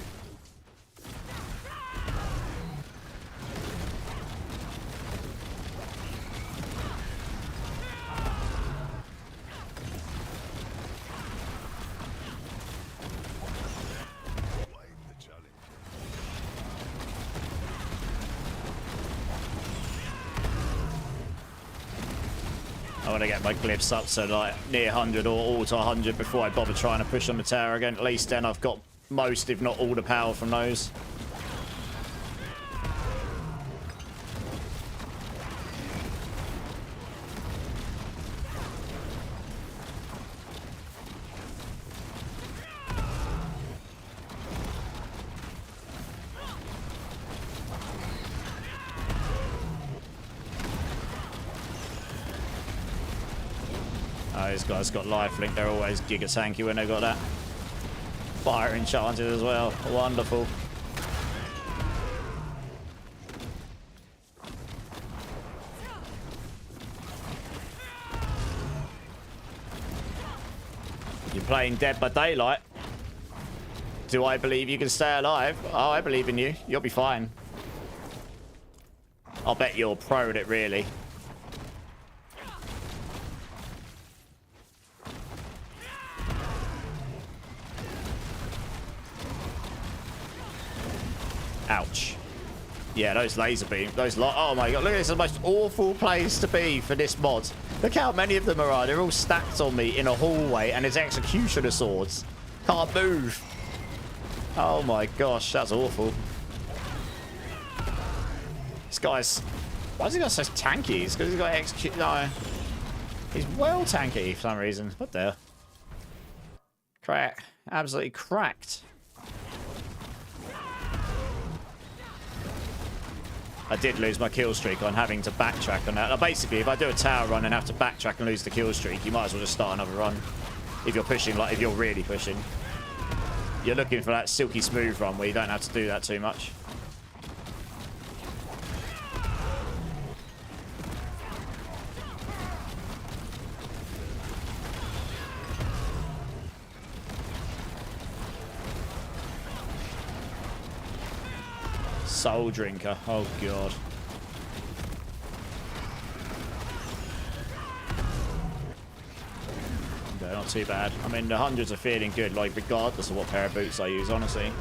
want to get my glyphs up to like near 100 or all to 100 before I bother trying to push on the tower again. At least then I've got most, if not all, the power from those. Oh, these guys got lifelink. They're always giga tanky when they got that. Fire enchanted as well. Wonderful. You're playing Dead by Daylight. Do I believe you can stay alive? Oh, I believe in you. You'll be fine. I'll bet you're pro at it, really. Ouch. Yeah, those laser beams, oh my god, look, this is the most awful place to be for this mod. Look how many of them are. They're all stacked on me in a hallway, and it's executioner swords. Can't move. Oh my gosh, that's awful. This guy's, why has he got so tanky? It's because he's got execute, no. He's well tanky for some reason. What the hell? Crack. Absolutely cracked. I did lose my kill streak on having to backtrack on that. Now, basically, if I do a tower run and have to backtrack and lose the kill streak, you might as well just start another run. If you're pushing, like if you're really pushing. You're looking for that silky smooth run where you don't have to do that too much. Soul Drinker. Oh, God. Okay, not too bad. I mean, the hundreds are feeling good, like, regardless of what pair of boots I use, honestly.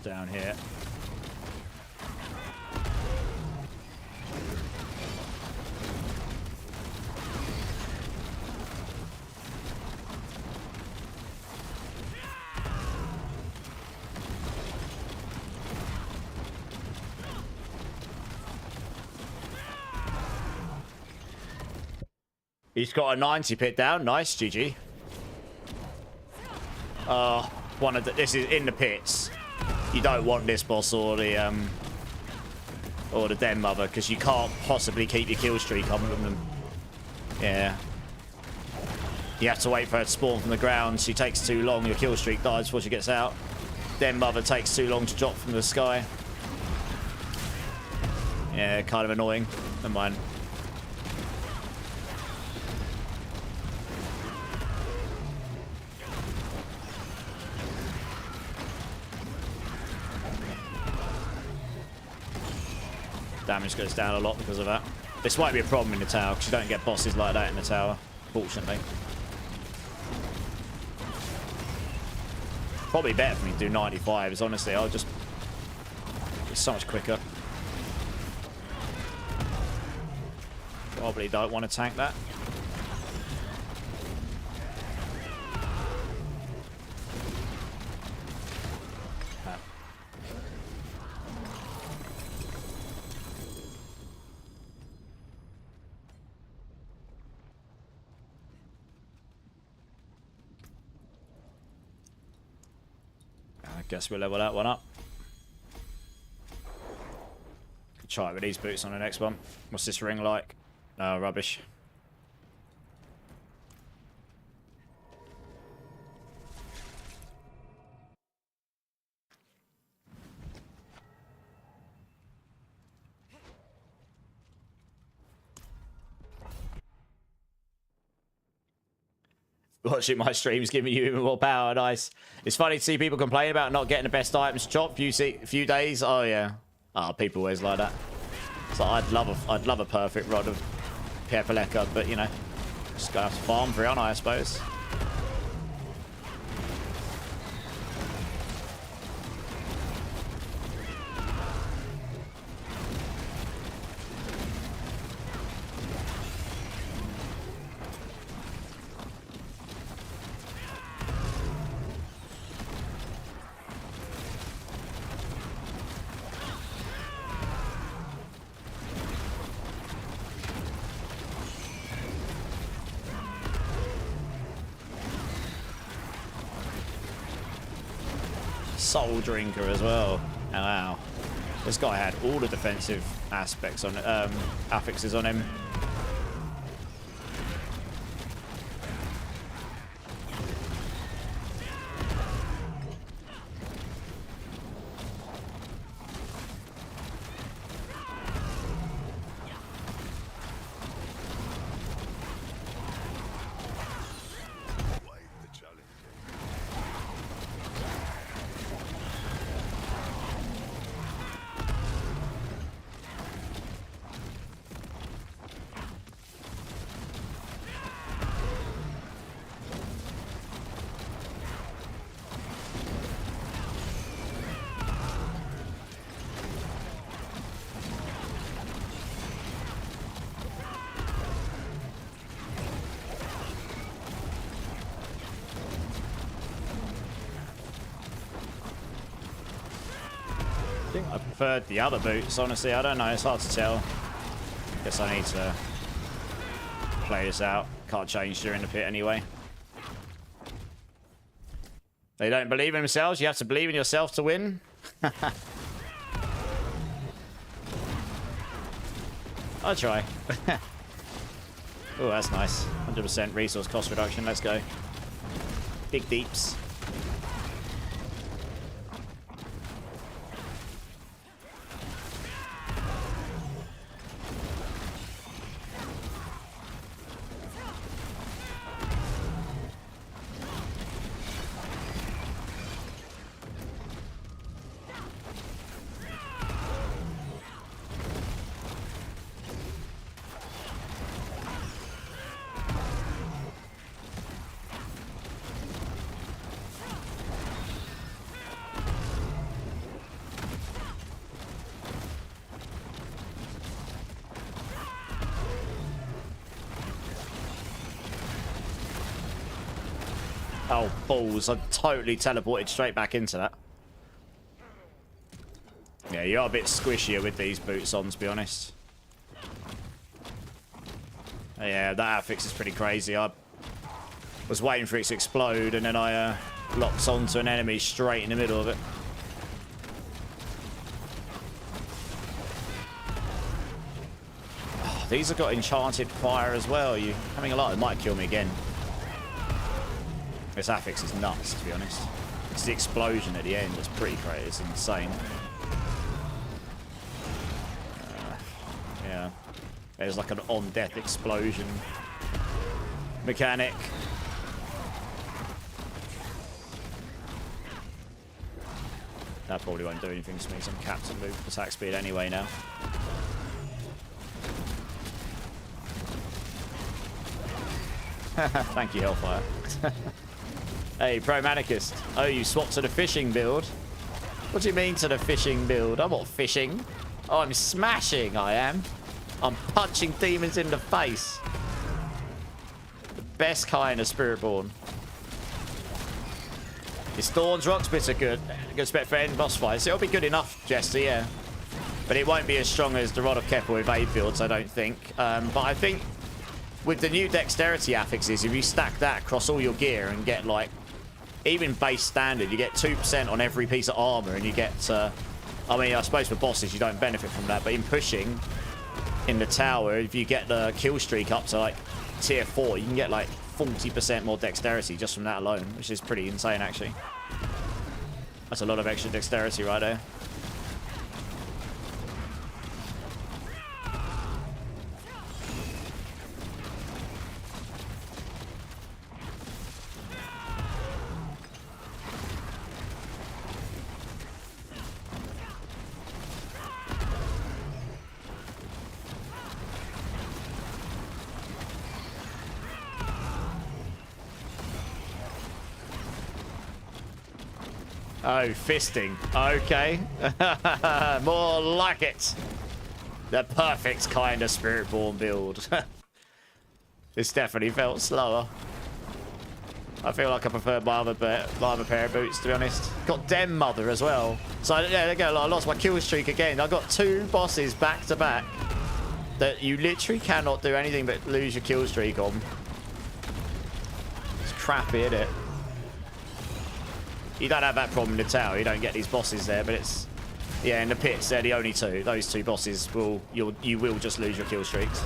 Down here. He's got a 90 pit down. Nice, GG. One of the, this is in the pits. You don't want this boss or the Den Mother because you can't possibly keep your kill streak on them. Yeah. You have to wait for her to spawn from the ground. She takes too long. Your kill streak dies before she gets out. Den Mother takes too long to drop from the sky. Yeah, kind of annoying. Never mind. Damage goes down a lot because of that. This might be a problem in the tower because you don't get bosses like that in the tower, fortunately. Probably better for me to do 95s, honestly. I'll just... It's so much quicker. Probably don't want to tank that. I guess we'll level that one up. Could try it with these boots on the next one. What's this ring like? Oh, rubbish. Watching my streams giving you even more power. Nice. It's funny to see people complain about not getting the best items chopped few days. Oh yeah. Oh, people always like that. So I'd love a perfect rod of Pepaleka, but you know, just gotta have to farm for it, aren't I suppose. Soul Drinker as well. Oh, wow. This guy had all the defensive aspects on affixes on him. I think I preferred the other boots, honestly. I don't know, it's hard to tell. Guess I need to play this out. Can't change during the pit anyway. They don't believe in themselves, you have to believe in yourself to win. I'll try. Oh, that's nice. 100% resource cost reduction, let's go. Big deeps. Oh, balls. I totally teleported straight back into that. Yeah, you are a bit squishier with these boots on, to be honest. Yeah, that affix is pretty crazy. I was waiting for it to explode, and then I locked onto an enemy straight in the middle of it. Oh, these have got enchanted fire as well. You having a lot? It might kill me again. This affix is nuts, to be honest. It's the explosion at the end that's pretty crazy. It's insane. Yeah. There's like an on-death explosion mechanic. That probably won't do anything to me, because I'm capped at move attack speed anyway now. Thank you, Hellfire. Hey, Pro Manicist. Oh, you swapped to the fishing build? What do you mean to the fishing build? I'm not fishing. Oh, I'm smashing, I am. I'm punching demons in the face. The best kind of Spiritborn. His Thorns Rock Spits are good. Good spec for end boss fights. It'll be good enough, Jester, yeah. But it won't be as strong as the Rod of Keppel with aid builds, I don't think. But I think with the new dexterity affixes, if you stack that across all your gear and get like, even base standard, you get 2% on every piece of armor and you get, I mean, I suppose for bosses you don't benefit from that, but in pushing in the tower, if you get the kill streak up to like tier 4, you can get like 40% more dexterity just from that alone, which is pretty insane actually. That's a lot of extra dexterity right there. Oh, fisting. Okay. More like it. The perfect kind of Spiritborn build. This definitely felt slower. I feel like I prefer my other pair of boots, to be honest. Got Dem Mother as well. So, yeah, there you go. I lost my kill streak again. I got 2 bosses back to back that you literally cannot do anything but lose your kill streak on. It's crappy, isn't it? You don't have that problem in the tower. You don't get these bosses there, but it's, yeah, in the pits they're the only 2. Those 2 bosses will you will just lose your kill streaks.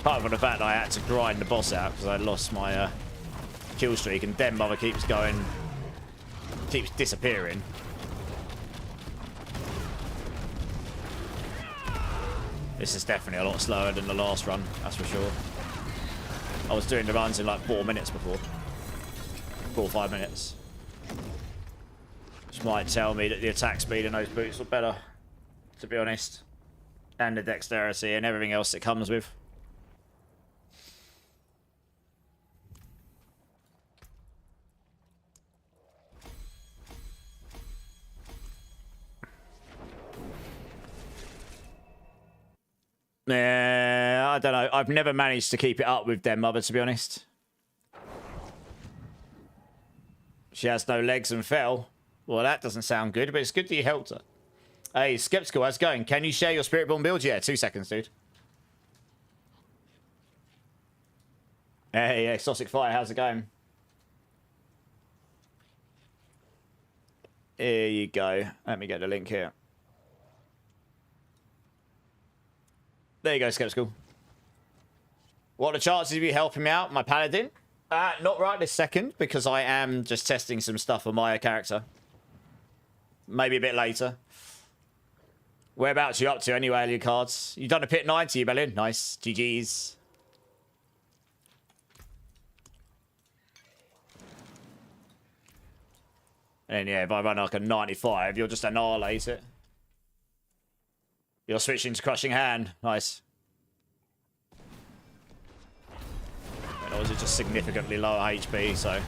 Apart from the fact that I had to grind the boss out because I lost my kill streak, and Den Mother keeps disappearing. This is definitely a lot slower than the last run, that's for sure. I was doing the runs in like 4 minutes before. 4 or 5 minutes. Which might tell me that the attack speed in those boots were better, to be honest. And the dexterity and everything else it comes with. I don't know. I've never managed to keep it up with Den Mother, to be honest. She has no legs and fell. Well, that doesn't sound good, but it's good that you helped her. Hey, Skeptical, how's it going? Can you share your Spiritborn build? Yeah, 2 seconds, dude. Hey, Exotic Fire, how's it going? Here you go. Let me get the link here. There you go, Skeptical. What are the chances of you helping me out, my paladin? Not right this second, because I am just testing some stuff on my character. Maybe a bit later. Whereabouts are you up to anyway, your cards? You done a pit 90, you Bellin? Nice. GG's. And yeah, if I run like a 95, you'll just annihilate it. You're switching to Crushing Hand. Nice. Or is it just significantly lower HP, so...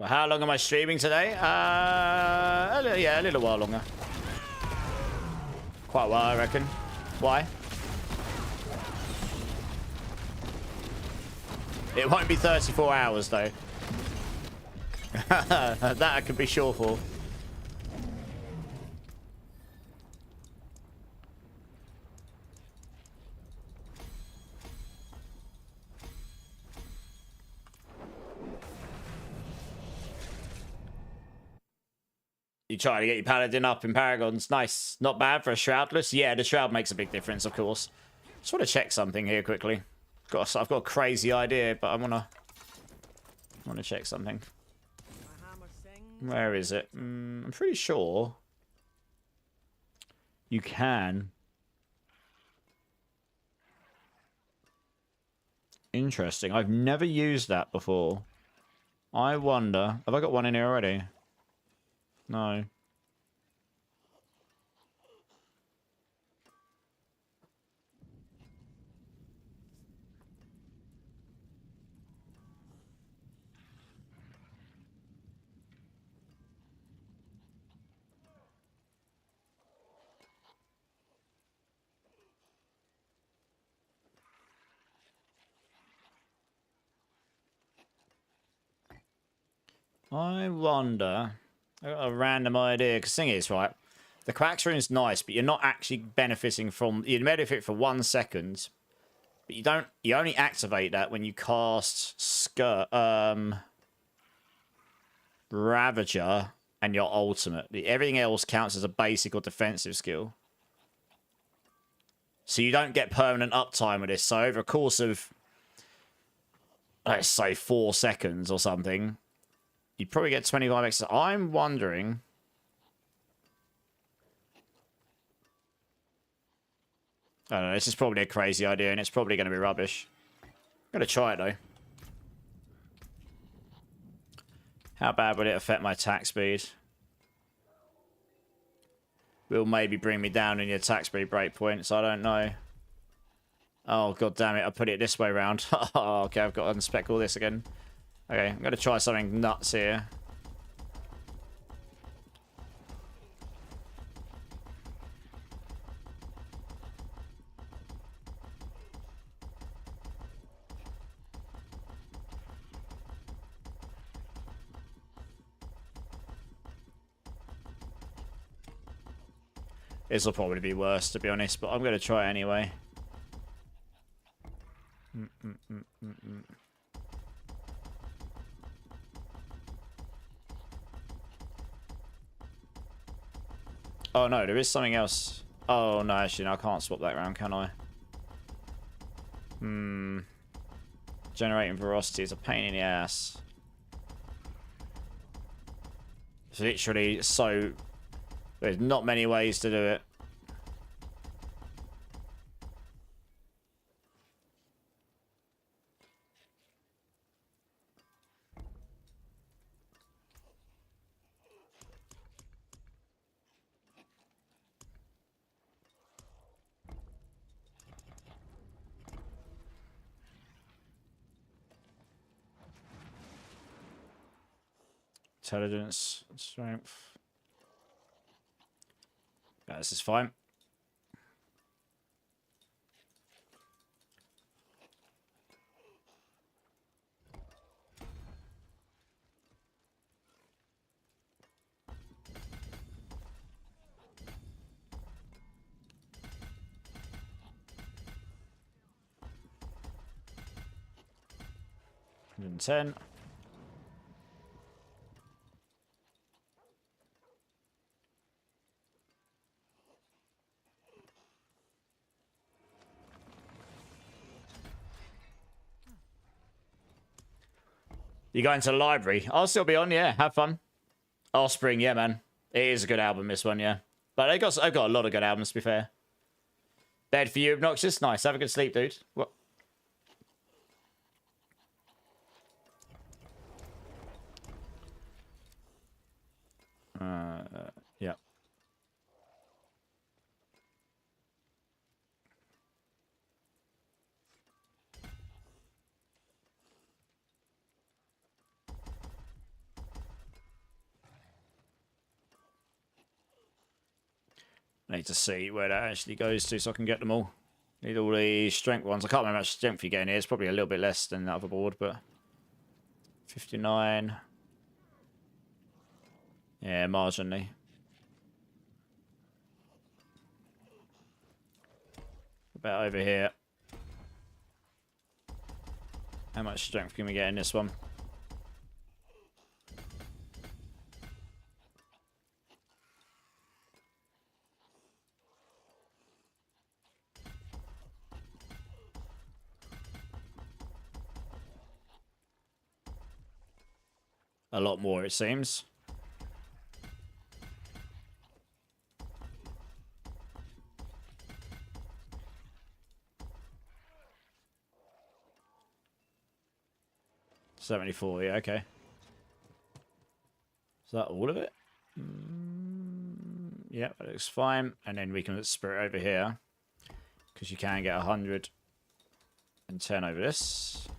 Well, how long am I streaming today? Yeah, a little while longer. Quite a while, I reckon. Why? It won't be 34 hours, though. That I can be sure for. You try to get your paladin up in Paragons. Nice. Not bad for a Shroudless. Yeah, the Shroud makes a big difference, of course. Just want to check something here quickly. I've got a crazy idea, but I want to check something. My hammer sings. Where is it? I'm pretty sure you can. Interesting. I've never used that before. I wonder... Have I got one in here already? No. I wonder... I got a random idea. Because the thing is, right, the Quacks Rune's nice, but you're not actually benefiting from... You benefit for 1 second, but you don't... You only activate that when you cast Ravager and your ultimate. Everything else counts as a basic or defensive skill. So you don't get permanent uptime with this. So over a course of, let's say, 4 seconds or something... You'd probably get 25 extra. I'm wondering... I don't know, this is probably a crazy idea, and it's probably going to be rubbish. I'm going to try it, though. How bad would it affect my attack speed? Will maybe bring me down in the attack speed breakpoints, I don't know. Oh, god damn it, I put it this way around. Oh, okay, I've got to unspec all this again. Okay, I'm going to try something nuts here. This will probably be worse, to be honest, but I'm going to try it anyway. Oh no, there is something else. Oh no, actually, no, I can't swap that around, can I? Generating velocity is a pain in the ass. It's literally so... There's not many ways to do it. Intelligence, strength. Yeah, this is fine. And 10. You going to the library? I'll still be on, yeah. Have fun. Offspring, yeah, man. It is a good album, this one, yeah. But I've got a lot of good albums, to be fair. Bed for you, Obnoxious. Nice. Have a good sleep, dude. What? Yeah. I need to see where that actually goes to so I can get them all. Need all the strength ones. I can't remember how much strength you're getting here. It's probably a little bit less than that other board, but 59. Yeah, marginally. About over here. How much strength can we get in this one? A lot more, it seems. $74, yeah, okay. Is that all of it? Yeah, that looks fine. And then we can spirit over here. Because you can get 110 over this.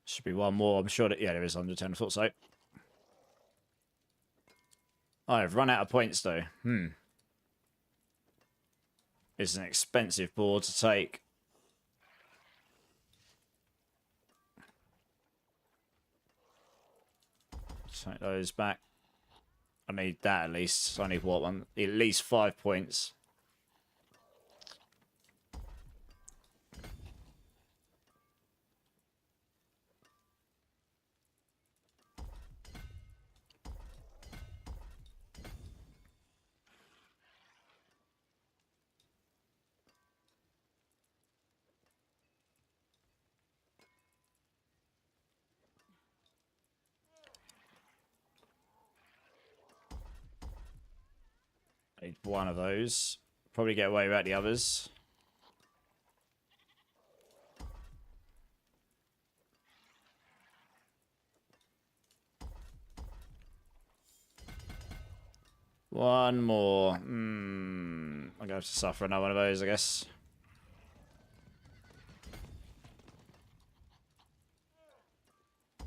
Should be one more. I'm sure that, yeah, there is 110. I thought so. Oh, I've run out of points, though. It's an expensive board to take. Take those back. I need that at least. I need what one? At least 5 points. Need one of those. Probably get away without the others. One more. I'm going to have to suffer another one of those, I guess.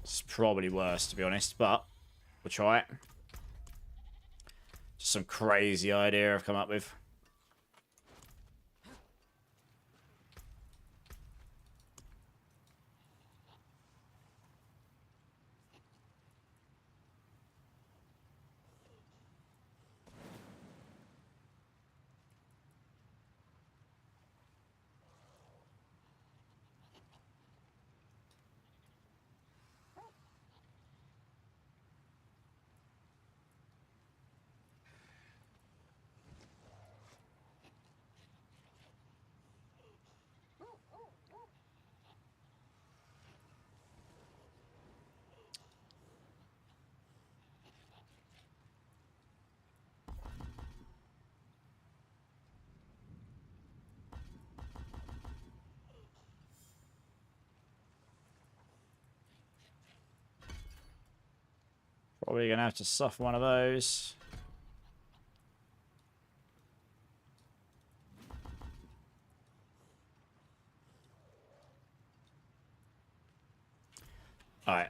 It's probably worse, to be honest, but we'll try it. Just some crazy idea I've come up with. Probably going to have to suffer one of those. Alright.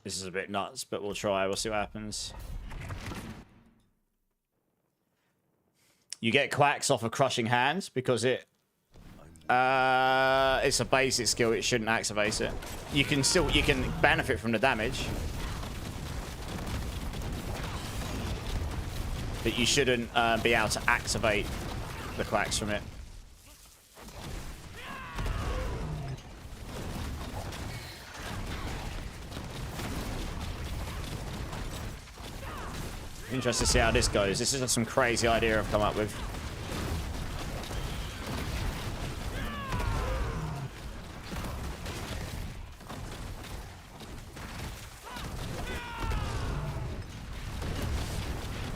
This is a bit nuts, but we'll try. We'll see what happens. You get quacks off of crushing hands because it's a basic skill. It shouldn't activate it. You can benefit from the damage. But you shouldn't be able to activate the quacks from it. Interested to see how this goes. This is just some crazy idea I've come up with.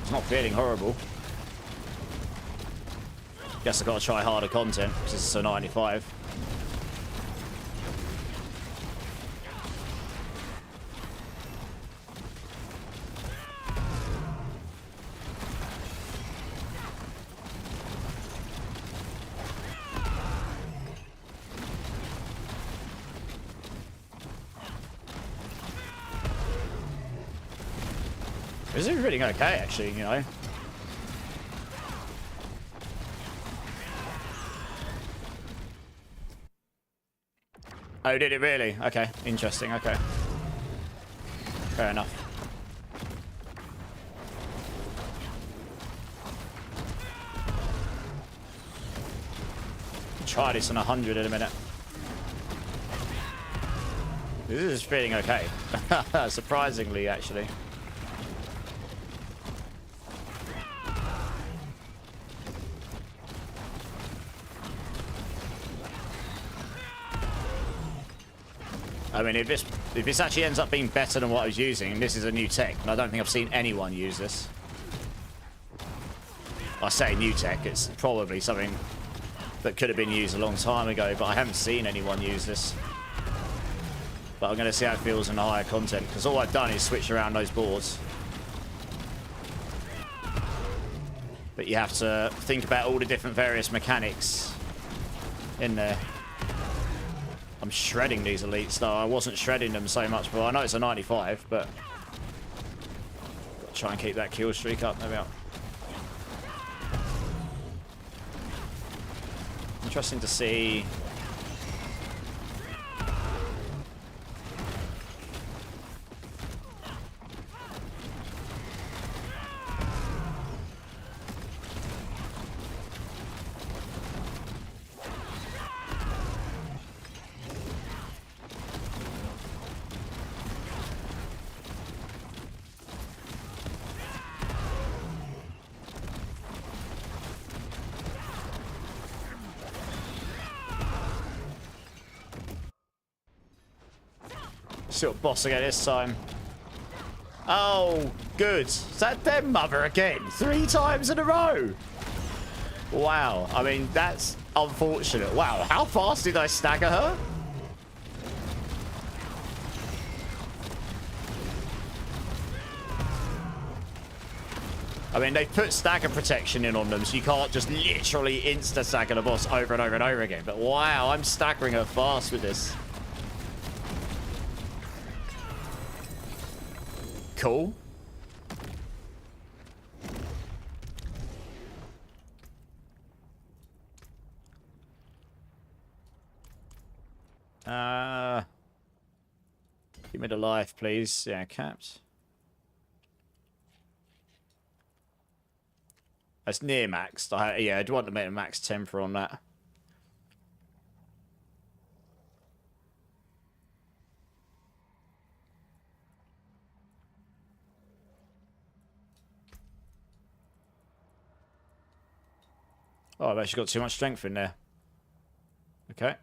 It's not feeling horrible. Guess I've got to try harder content because this is a 95. This is really okay, actually, you know. Oh, did it really? Okay, interesting, okay. Fair enough. Try this on 100 in a minute. This is feeling okay. Surprisingly, actually. I mean, if this actually ends up being better than what I was using, and this is a new tech, and I don't think I've seen anyone use this. I say new tech, it's probably something that could have been used a long time ago, but I haven't seen anyone use this. But I'm going to see how it feels in the higher content, because all I've done is switch around those boards. But you have to think about all the different various mechanics in there. I'm shredding these elites, though. I wasn't shredding them so much, but I know it's a 95, but got to try and keep that kill streak up. There we are. Interesting to see. See what boss I get this time. Oh, good. Is that them mother again? 3 times in a row. Wow. I mean, that's unfortunate. Wow, how fast did I stagger her? I mean, they put stagger protection in on them, so you can't just literally insta-stagger the boss over and over and over again. But wow, I'm staggering her fast with this. Cool. Give me the life, please. Yeah, capped. That's near maxed. Yeah, I'd want to make a max temper on that. Oh, I've actually got too much strength in there. Okay.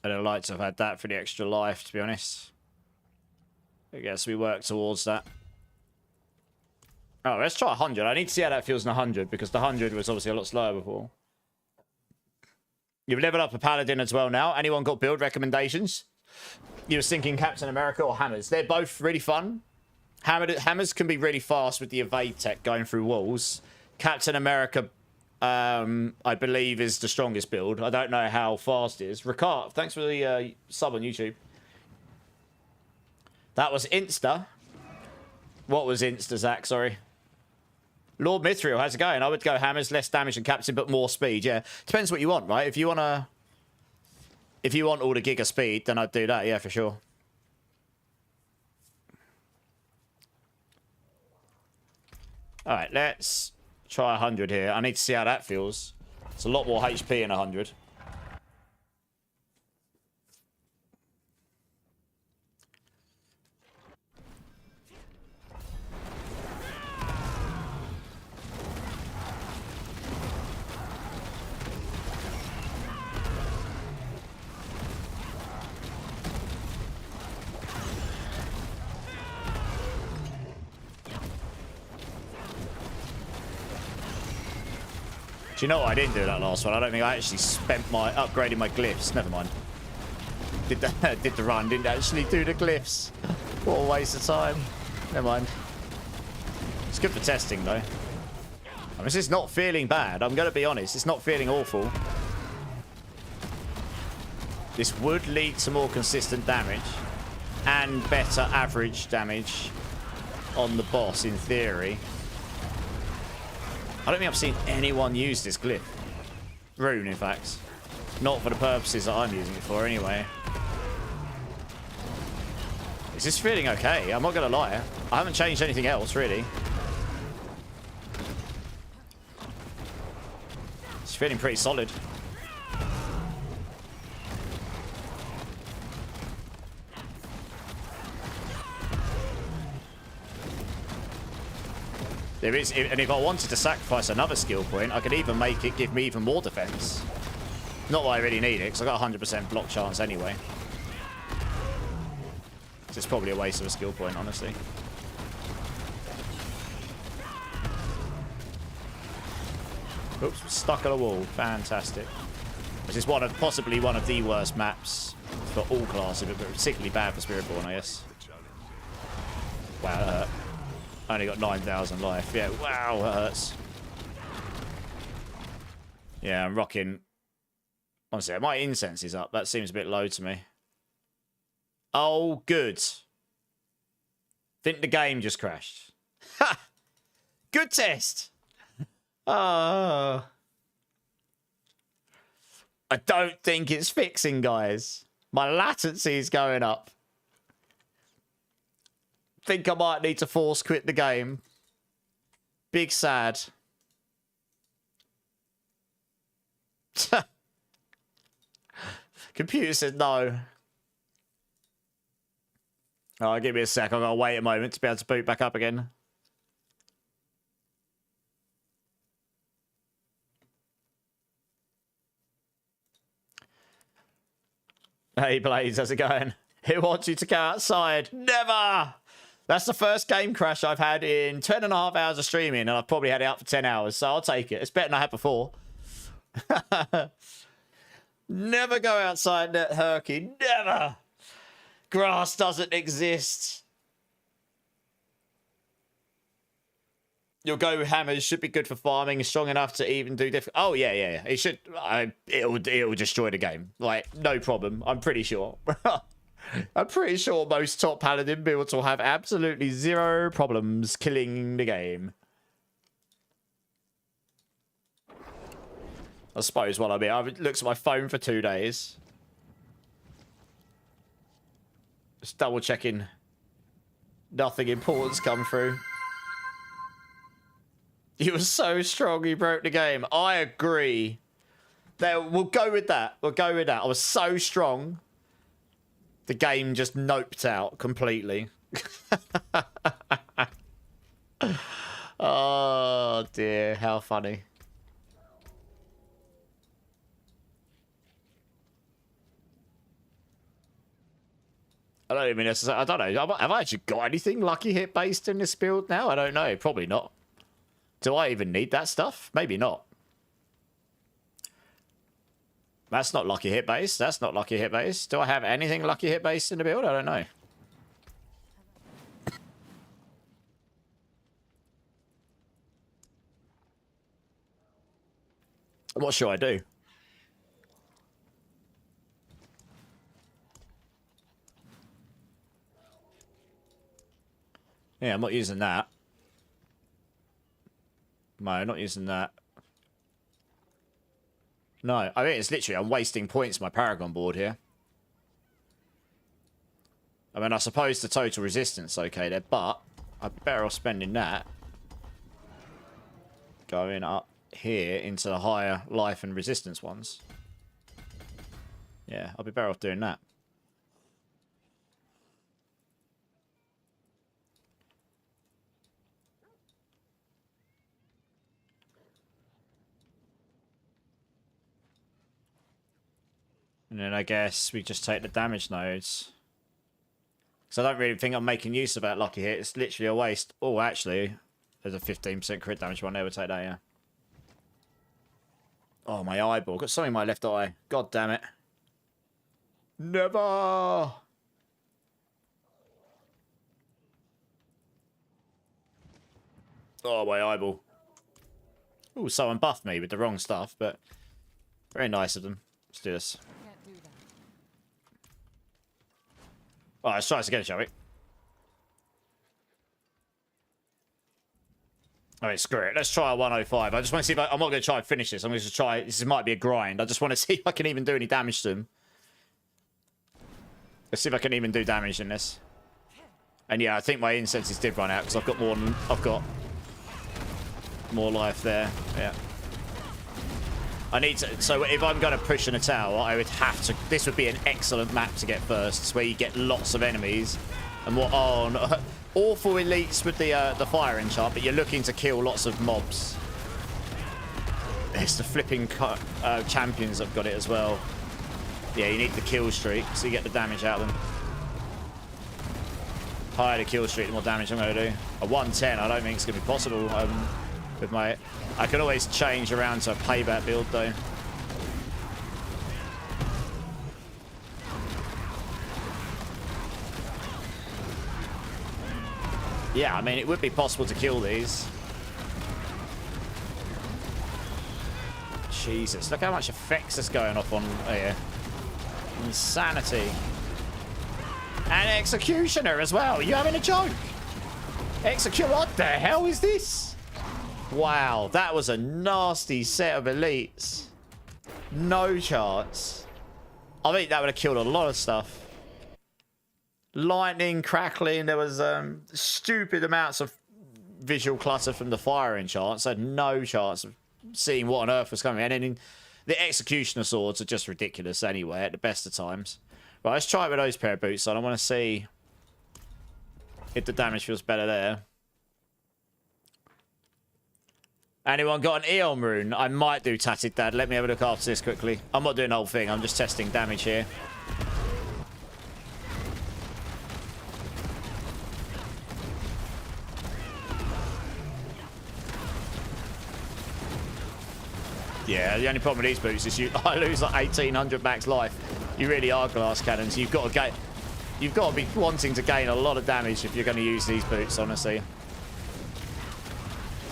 I'd have liked to have had that for the extra life, to be honest. I guess we work towards that. Oh, let's try 100. I need to see how that feels in 100, because the 100 was obviously a lot slower before. You've leveled up a paladin as well now. Anyone got build recommendations? You were thinking Captain America or hammers. They're both really fun. Hammers can be really fast with the evade tech going through walls. Captain America, I believe, is the strongest build. I don't know how fast it is. Ricard, thanks for the sub on YouTube. That was Insta. What was Insta, Zach? Sorry. Lord Mithril, how's it going? I would go hammers, less damage than Captain, but more speed. Yeah, depends what you want, right? If you want all the giga speed, then I'd do that. Yeah, for sure. All right, let's try 100 here. I need to see how that feels. It's a lot more HP in 100. Do you know what? I didn't do that last one. I don't think I actually spent upgrading my glyphs. Never mind. Did the run, didn't actually do the glyphs. What a waste of time. Never mind. It's good for testing, though. I mean, this is not feeling bad. I'm going to be honest. It's not feeling awful. This would lead to more consistent damage. and better average damage on the boss, in theory. I don't think I've seen anyone use this glyph. Rune, in fact. Not for the purposes that I'm using it for, anyway. Is this feeling okay? I'm not going to lie. I haven't changed anything else, really. It's feeling pretty solid. There is, and if I wanted to sacrifice another skill point, I could even make it give me even more defense. Not that I really need it, because I got 100% block chance anyway. So it's probably a waste of a skill point, honestly. Oops, stuck on a wall. Fantastic. This is possibly one of the worst maps for all classes, but particularly bad for Spiritborn, I guess. Wow, that hurt. I only got 9,000 life. Yeah, wow, that hurts. Yeah, I'm rocking. Honestly, my incense is up. That seems a bit low to me. Oh, good. Think the game just crashed. Ha! Good test. I don't think it's fixing, guys. My latency is going up. Think I might need to force quit the game. Big sad. Computer says no. Oh, give me a sec. I've got to wait a moment to be able to boot back up again. Hey, Blaze, how's it going? Who wants you to go outside? Never! That's the first game crash I've had in 10.5 hours of streaming, and I've probably had it out for 10 hours, so I'll take it. It's better than I had before. Never go outside, Net Herky. Never! Grass doesn't exist. Your go hammers should be good for farming, strong enough to even do different. Oh yeah. It should. It'll destroy the game. Like no problem. I'm pretty sure. I'm pretty sure most top paladin builds will have absolutely zero problems killing the game. I suppose what I mean. I've looked at my phone for 2 days. Just double checking. Nothing important's come through. He was so strong he broke the game. I agree. There, we'll go with that. We'll go with that. I was so strong. The game just noped out completely. Oh dear, how funny. I don't even necessarily. I don't know. Have I actually got anything lucky hit based in this build now? I don't know. Probably not. Do I even need that stuff? Maybe not. That's not lucky hit base. That's not lucky hit base. Do I have anything lucky hit based in the build? I don't know. What should I do? Yeah, I'm not using that. No, not using that. No, I mean, it's literally, I'm wasting points on my Paragon board here. I mean, I suppose the total resistance okay there, but I'm better off spending that. Going up here into the higher life and resistance ones. Yeah, I'll be better off doing that. And then I guess we just take the damage nodes. Because I don't really think I'm making use of that lucky hit. It's literally a waste. Oh, actually, there's a 15% crit damage one. Never take that, yeah. Oh, my eyeball. Got something in my left eye. God damn it. Never. Oh, my eyeball. Oh, someone buffed me with the wrong stuff, but very nice of them. Let's do this. Alright, let's try this again, shall we? Alright, screw it. Let's try a 105. I just want to see if I'm not going to try and finish this. I'm going to try... This might be a grind. I just want to see if I can even do any damage to him. Let's see if I can even do damage in this. And yeah, I think my incenses did run out because I've got more... I've got more life there. Yeah. I need to... So if I'm going to push in a tower, I would have to... This would be an excellent map to get first. It's where you get lots of enemies. And what... Oh, no. Awful elites with the fire enchant, but you're looking to kill lots of mobs. It's the flipping champions that have got it as well. Yeah, you need the kill streak so you get the damage out of them. Higher the kill streak, the more damage I'm going to do. A 110, I don't think it's going to be possible with my... I can always change around to a payback build though. Yeah, I mean, it would be possible to kill these. Jesus, look how much effects is going off on here. Insanity. And Executioner as well. You having a joke? What the hell is this? Wow, that was a nasty set of elites. No chance. I think that would have killed a lot of stuff. Lightning, crackling, there was stupid amounts of visual clutter from the fire enchants. I had no chance of seeing what on earth was coming. And then the Executioner swords are just ridiculous anyway at the best of times. Right, let's try it with those pair of boots on. I want to see if the damage feels better there. Anyone got an Eon rune? I might do Tatted Dad. Let me have a look after this quickly. I'm not doing the whole thing. I'm just testing damage here. Yeah, the only problem with these boots is I lose like 1800 max life. You really are glass cannons. You've got to be wanting to gain a lot of damage if you're going to use these boots, honestly.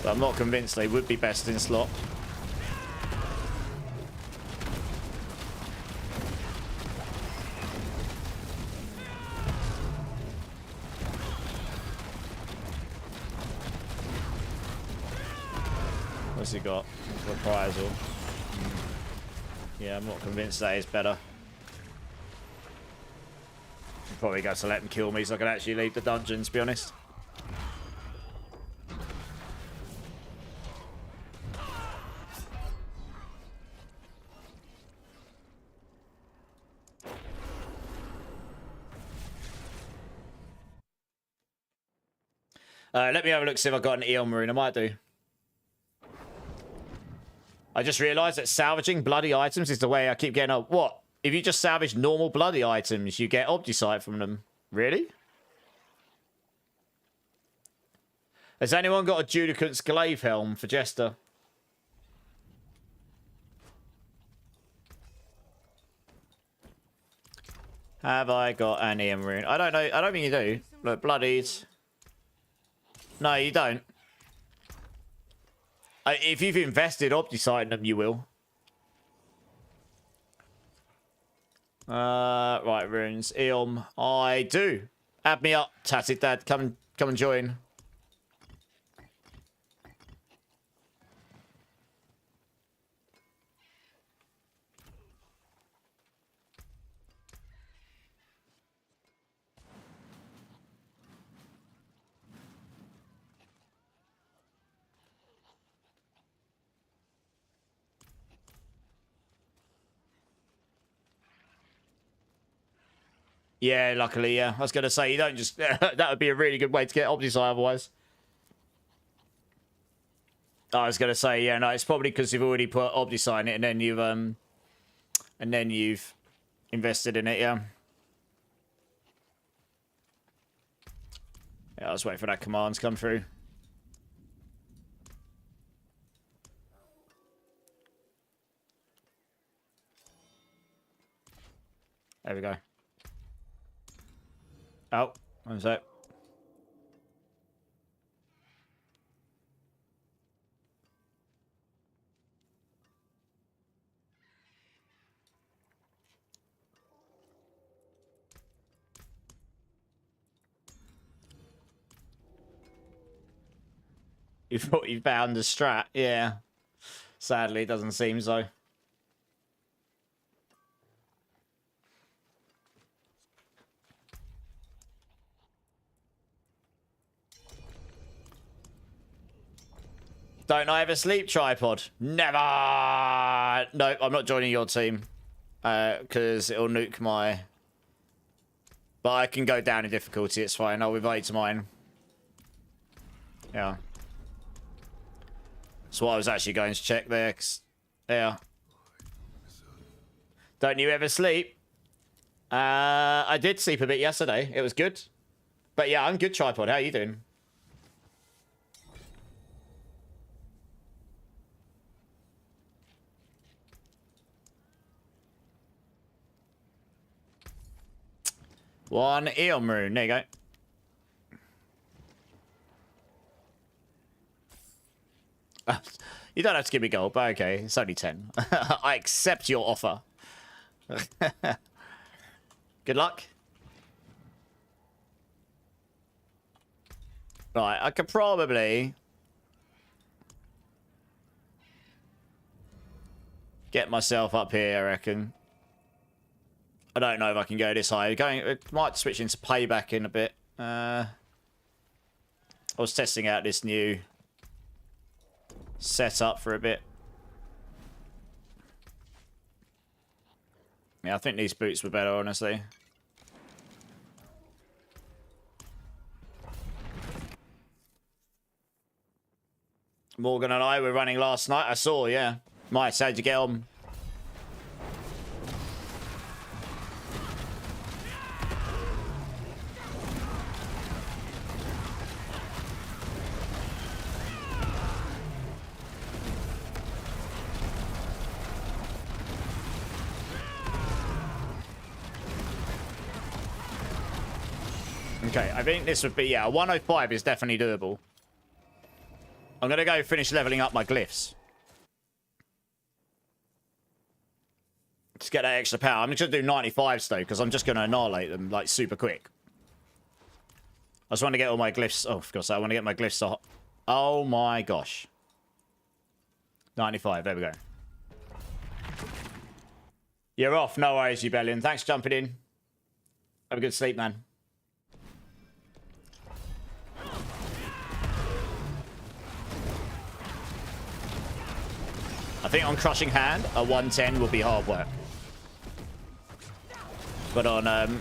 But I'm not convinced they would be best in slot. What's he got? Reprisal. Yeah, I'm not convinced that is better. I'm probably going to let them kill me so I can actually leave the dungeon, to be honest. Let me have a look, see if I've got an Eon Marine. I might do. I just realised that salvaging bloody items is the way I keep getting up. What? If you just salvage normal bloody items, you get Obdicite from them. Really? Has anyone got a Judicant's Glaive Helm for Jester? Have I got an Eon Rune? I don't know. I don't think you do. Look, bloodied. No, you don't. If you've invested Obdicite in them, you will. Right, runes. Eom. I do. Add me up, Tatted Dad. Come and join. Yeah, luckily, yeah. I was going to say, you don't just... that would be a really good way to get Obdicite otherwise. I was going to say, yeah, no, it's probably because you've already put Obdicite in it and then you've invested in it, yeah. Yeah, I was waiting for that command to come through. There we go. Oh, one sec. You thought you found the strat? Yeah. Sadly, it doesn't seem so. Don't I ever sleep, tripod? Never! Nope, I'm not joining your team. Because it'll nuke my... But I can go down in difficulty, it's fine. I'll invite to mine. Yeah. That's what I was actually going to check there. 'Cause, yeah. Don't you ever sleep? I did sleep a bit yesterday. It was good. But yeah, I'm good, tripod. How are you doing? One Eon Rune. There you go. You don't have to give me gold, but okay. It's only 10. I accept your offer. Good luck. Right, I could probably get myself up here, I reckon. I don't know if I can go this high. It might switch into payback in a bit. I was testing out this new setup for a bit. Yeah, I think these boots were better, honestly. Morgan and I were running last night. I saw, yeah. Mice, how'd you get on? Okay, I think this would be, yeah, 105 is definitely doable. I'm going to go finish leveling up my glyphs. Just get that extra power. I'm just going to do 95s though, because I'm just going to annihilate them, like, super quick. I just want to get all my glyphs. Oh, of course, I want to get my glyphs to... Oh my gosh. 95, there we go. You're off. No worries, Rebellion. Thanks for jumping in. Have a good sleep, man. I think on Crushing Hand, a 110 will be hard work. But on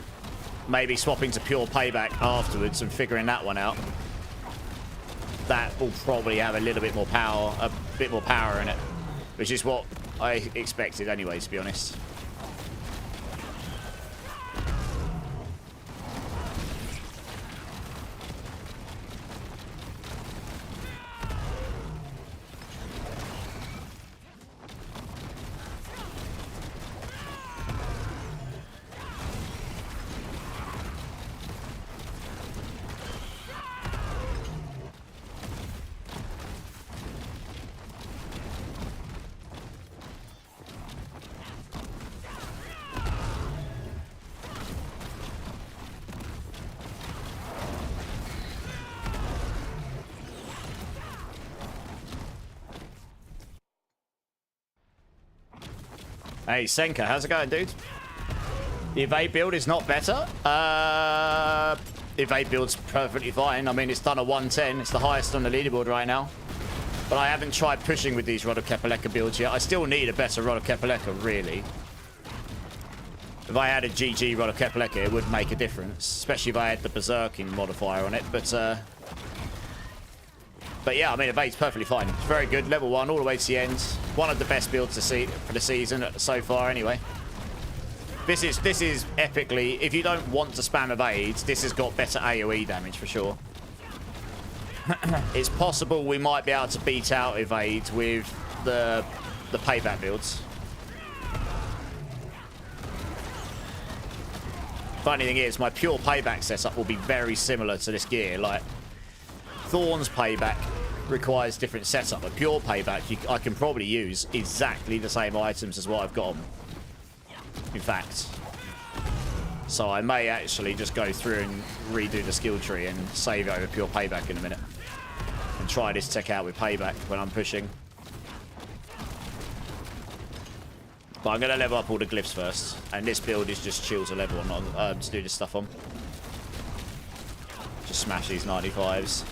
maybe swapping to pure payback afterwards and figuring that one out, that will probably have a little bit more power, in it, which is what I expected anyway, to be honest. Hey, Senka, how's it going, dude? The evade build is not better. Evade build's perfectly fine. I mean, it's done a 110. It's the highest on the leaderboard right now. But I haven't tried pushing with these Rod of Kepaleka builds yet. I still need a better Rod of Kepaleka, really. If I had a GG Rod of Kepaleka, it would make a difference. Especially if I had the Berserking modifier on it. But yeah, I mean, evade's perfectly fine. It's very good. Level 1 all the way to the end. One of the best builds to see for the season so far, anyway. This is epically... If you don't want to spam evades, this has got better AoE damage for sure. It's possible we might be able to beat out evades with the payback builds. Funny thing is, my pure payback setup will be very similar to this gear. Like, Thorn's payback requires different setup, but pure payback, I can probably use exactly the same items as what I've got on. In fact. So I may actually just go through and redo the skill tree and save over pure payback in a minute. And try this tech out with payback when I'm pushing. But I'm going to level up all the glyphs first. And this build is just chill to level on, to do this stuff on. Just smash these 95s.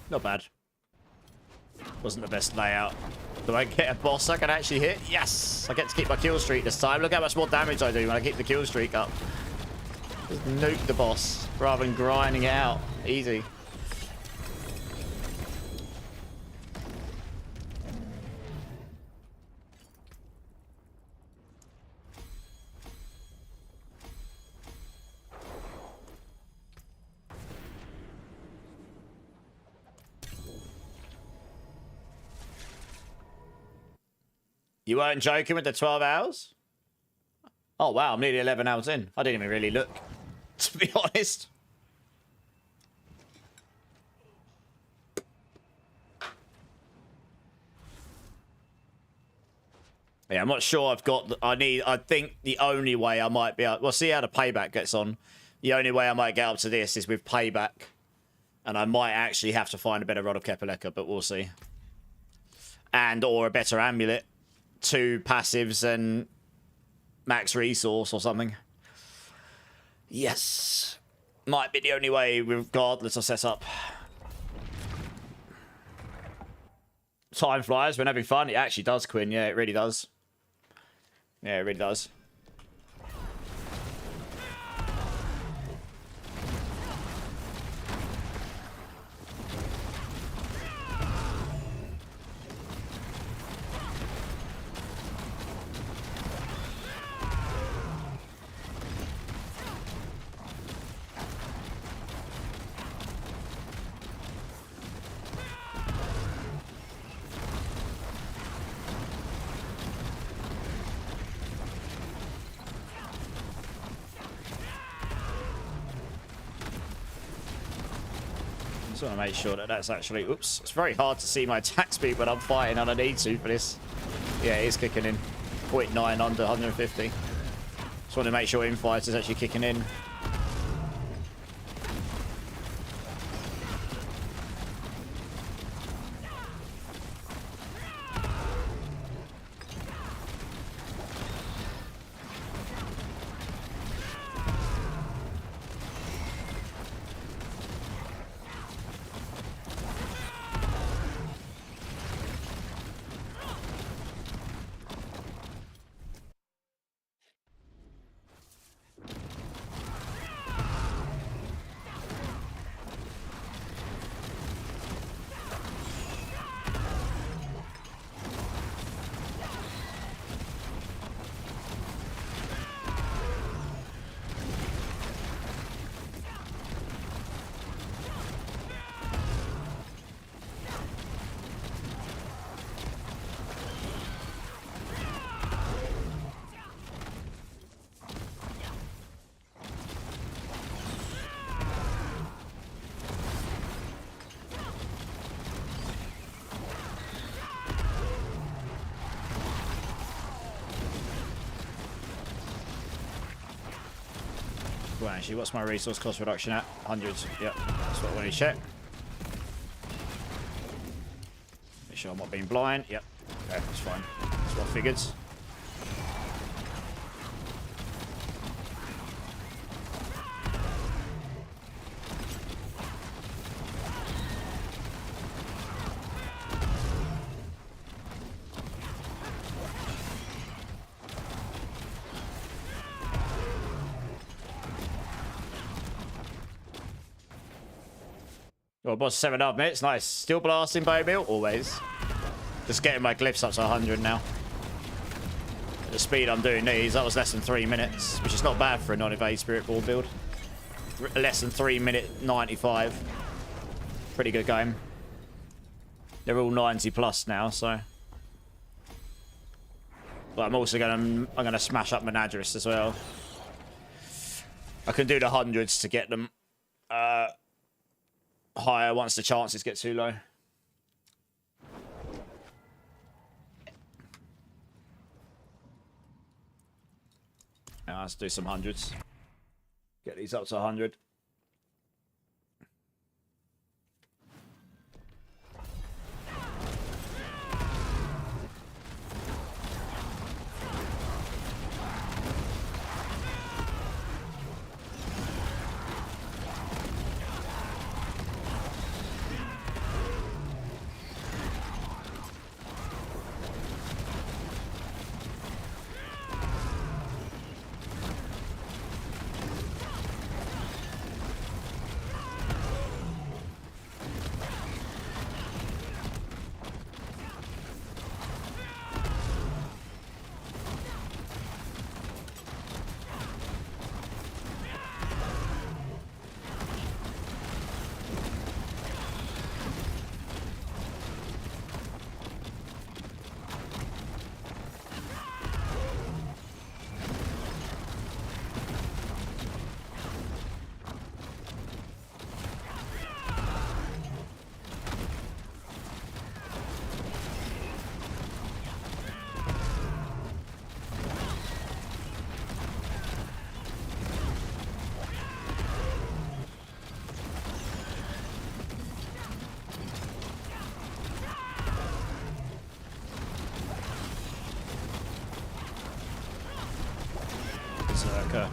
Not bad. Wasn't the best layout. Do I get a boss I can actually hit? Yes! I get to keep my kill streak this time. Look how much more damage I do when I keep the kill streak up. Just nuke the boss rather than grinding it out. Easy. You weren't joking with the 12 hours? Oh, wow. I'm nearly 11 hours in. I didn't even really look, to be honest. Yeah, I'm not sure I've got... I think the only way I might be able... We'll see how the payback gets on. The only way I might get up to this is with payback. And I might actually have to find a better Rod of Kepaleka, but we'll see. And or a better amulet. 2 passives and max resource or something. Yes. Might be the only way regardless of setup. Time flies when having fun. It actually does, Quinn. Yeah, it really does. Yeah, it really does. Just want to make sure that that's actually... Oops. It's very hard to see my attack speed when I'm fighting, and I need to for this. Yeah, it is kicking in. 0.9 under 150. Just want to make sure infight is actually kicking in. Well, actually, what's my resource cost reduction at? 100. Yep, that's what I want to check. Make sure I'm not being blind. Yep, okay, that's fine. That's what I figured. Oh, boss, 7.5 minutes. Nice. Still blasting, Bowbill. Always. Just getting my glyphs up to 100 now. At the speed I'm doing these, that was less than 3 minutes, which is not bad for a non-evade Spiritborn build. Less than 3 minute 95. Pretty good game. They're all 90 plus now, so. But I'm also gonna smash up Menagerist as well. I can do the hundreds to get them higher once the chances get too low. Now let's do some hundreds. Get these up to 100.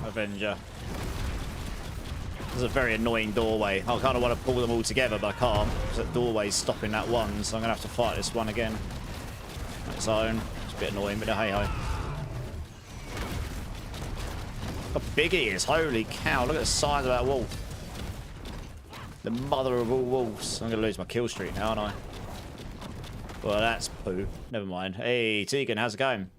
Avenger. This is a very annoying doorway. I kind of want to pull them all together, but I can't because that doorway's stopping that one, so I'm gonna have to fight this one again on its own. It's a bit annoying, but hey ho. How big he is! Holy cow! Look at the size of that wolf. The mother of all wolves. I'm gonna lose my kill streak now, aren't I? Well, that's poo. Never mind. Hey, Tegan, how's it going?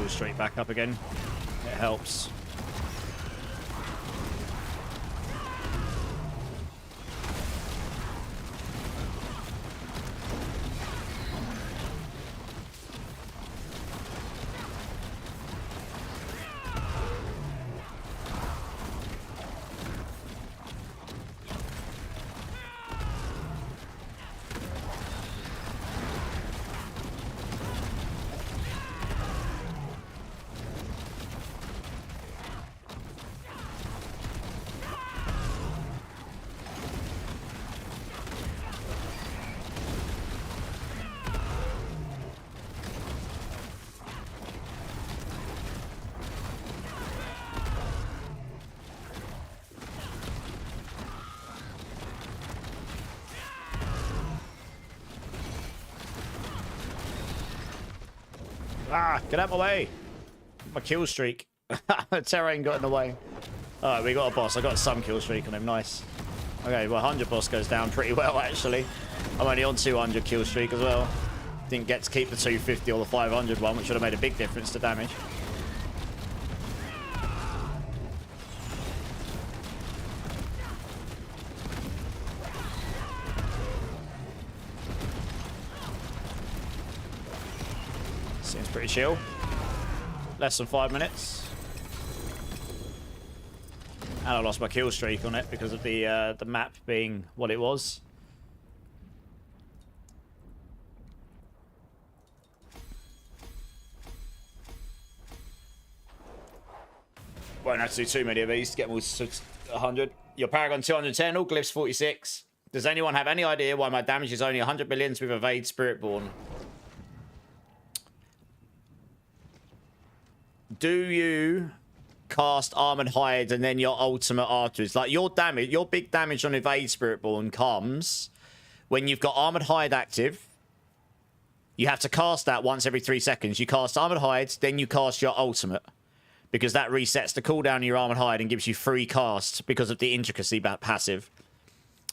Straight back up again. It helps. Ah, get out of my way. My kill streak. Terrain got in the way. Alright, we got a boss. I got some kill streak on him. Nice. Okay, well, 100 boss goes down pretty well, actually. I'm only on 200 kill streak as well. Didn't get to keep the 250 or the 500 one, which would have made a big difference to damage. Seems pretty chill. Less than 5 minutes. And I lost my kill streak on it because of the map being what it was. Won't have to do too many of these to get more to 100. Your Paragon 210, all glyphs 46. Does anyone have any idea why my damage is only 100 millions with Evade Spiritborn? Do you cast Armored Hide and then your ultimate afterwards? Like your damage, your big damage on Evade Spiritborn comes when you've got Armored Hide active. You have to cast that once every 3 seconds. You cast Armored Hide, then you cast your ultimate. Because that resets the cooldown of your Armored Hide and gives you free casts because of the intricacy passive.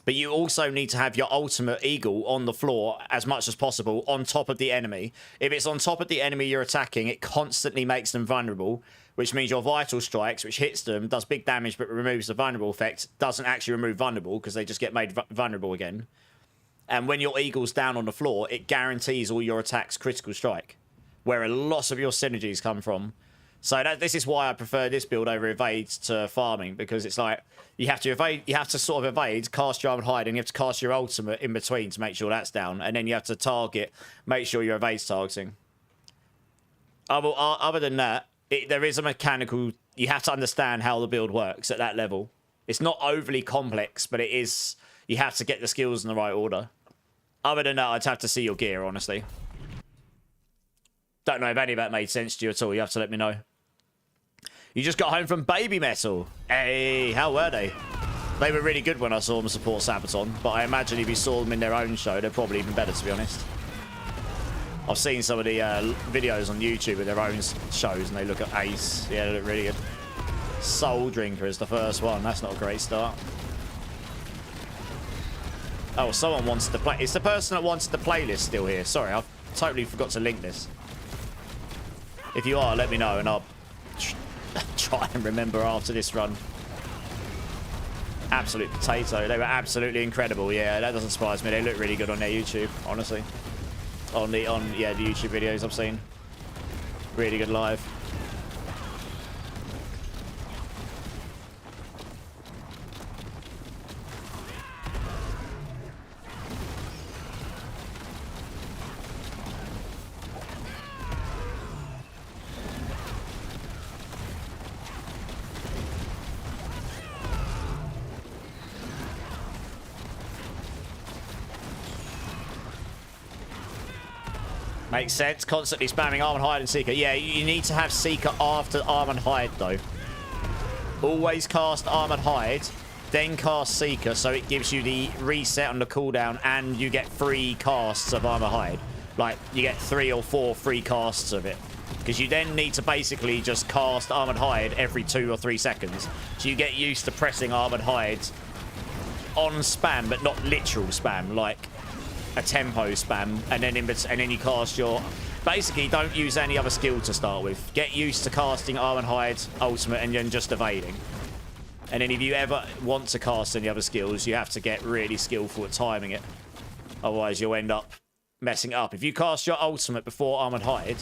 But you also need to have your ultimate eagle on the floor as much as possible on top of the enemy. If it's on top of the enemy you're attacking, it constantly makes them vulnerable, which means your vital strikes, which hits them, does big damage but removes the vulnerable effect, doesn't actually remove vulnerable because they just get made vulnerable again. And when your eagle's down on the floor, it guarantees all your attacks critical strike, where a lot of your synergies come from. So this is why I prefer this build over evade to farming, because it's like you have to evade, you have to sort of evade, cast your Armored Hide, and you have to cast your ultimate in between to make sure that's down, and then you have to target, make sure your evade's targeting. Other than that, there is a mechanical. You have to understand how the build works at that level. It's not overly complex, but it is. You have to get the skills in the right order. Other than that, I'd have to see your gear, honestly. Don't know if any of that made sense to you at all. You have to let me know. You just got home from Baby Metal. Hey, how were they? They were really good when I saw them support Sabaton, but I imagine if you saw them in their own show, they're probably even better, to be honest. I've seen some of the videos on YouTube of their own shows, and they look at ace. Yeah, they look really good. Soul Drinker is the first one. That's not a great start. Oh, someone wants to play. It's the person that wanted the playlist still here. Sorry, I've totally forgot to link this. If you are, let me know, and I'll try and remember after this run. Absolute potato. They were absolutely incredible. Yeah, that doesn't surprise me. They look really good on their YouTube, honestly. On the YouTube videos I've seen. Really good live. Makes sense. Constantly spamming Armored Hide and Seeker. Yeah, you need to have Seeker after Armored Hide, though. Always cast Armored Hide, then cast Seeker, so it gives you the reset on the cooldown, and you get free casts of Armored Hide. Like, you get 3 or 4 free casts of it. Because you then need to basically just cast Armored Hide every 2 or 3 seconds. So you get used to pressing Armored Hide on spam, but not literal spam, like a tempo spam, and then you cast your. Basically, don't use any other skill to start with. Get used to casting Armored Hide, ultimate, and then just evading. And then if you ever want to cast any other skills, you have to get really skillful at timing it. Otherwise, you'll end up messing it up. If you cast your ultimate before Armored Hide,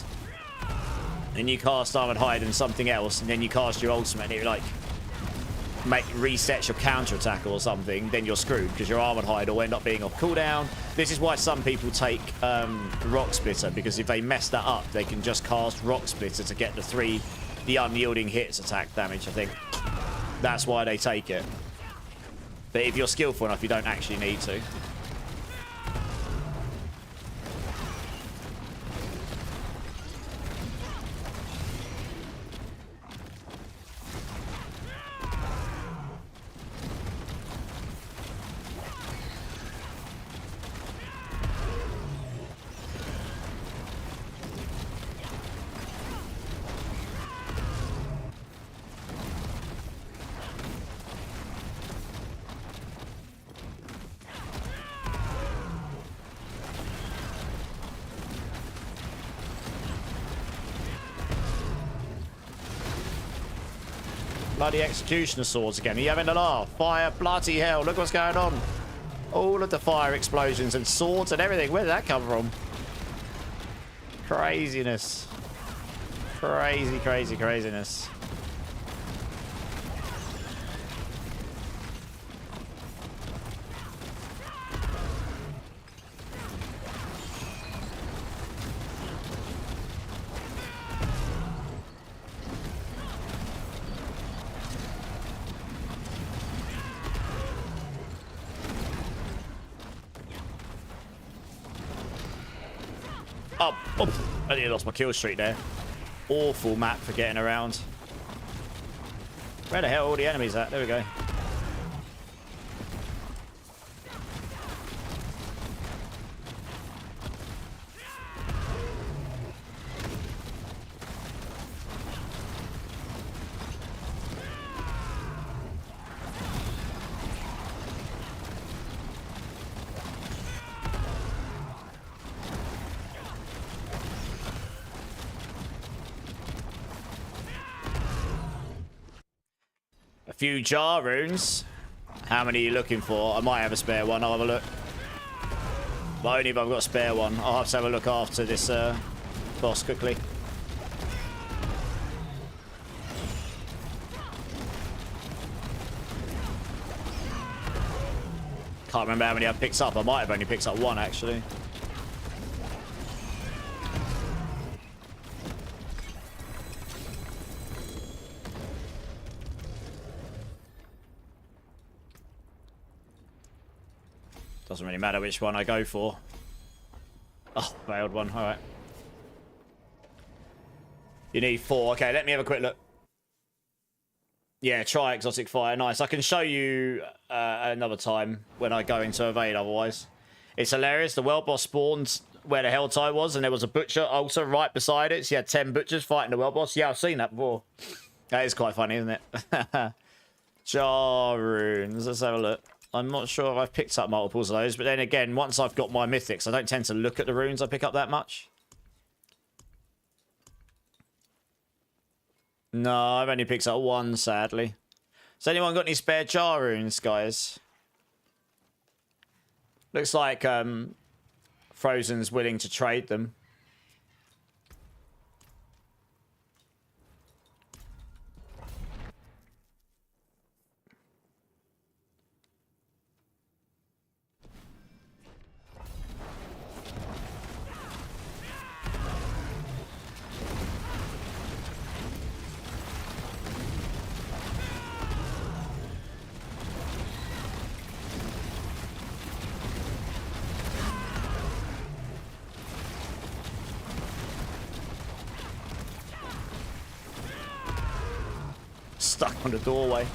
and you cast Armored Hide and something else, and then you cast your ultimate, and it like resets your counter attack or something, then you're screwed because your Armored Hide will end up being off cooldown. This is why some people take Rock Splitter, because if they mess that up, they can just cast Rock Splitter to get the unyielding hits attack damage, I think. That's why they take it. But if you're skillful enough, you don't actually need to. Bloody Executioner swords again. Are you having a laugh? Fire, bloody hell. Look what's going on. All of the fire explosions and swords and everything. Where did that come from? Craziness. Crazy, crazy, craziness. Oh, I nearly lost my kill streak there. Awful map for getting around. Where the hell are all the enemies at? There we go. A few jar runes. How many are you looking for? I might have a spare one. I'll have a look. But only if I've got a spare one. I'll have to have a look after this boss quickly. Can't remember how many I picked up. I might have only picked up one, actually. Doesn't really matter which one I go for. Oh, failed one. All right. You need 4. Okay, let me have a quick look. Yeah, try exotic fire. Nice. I can show you another time when I go into evade otherwise. It's hilarious. The world boss spawns where the Helltide was, and there was a butcher altar right beside it. So you had 10 butchers fighting the world boss. Yeah, I've seen that before. That is quite funny, isn't it? Jar runes. Let's have a look. I'm not sure if I've picked up multiples of those, but then again, once I've got my mythics, I don't tend to look at the runes I pick up that much. No, I've only picked up 1, sadly. Has anyone got any spare jar runes, guys? Looks like Frozen's willing to trade them. Stuck on the doorway.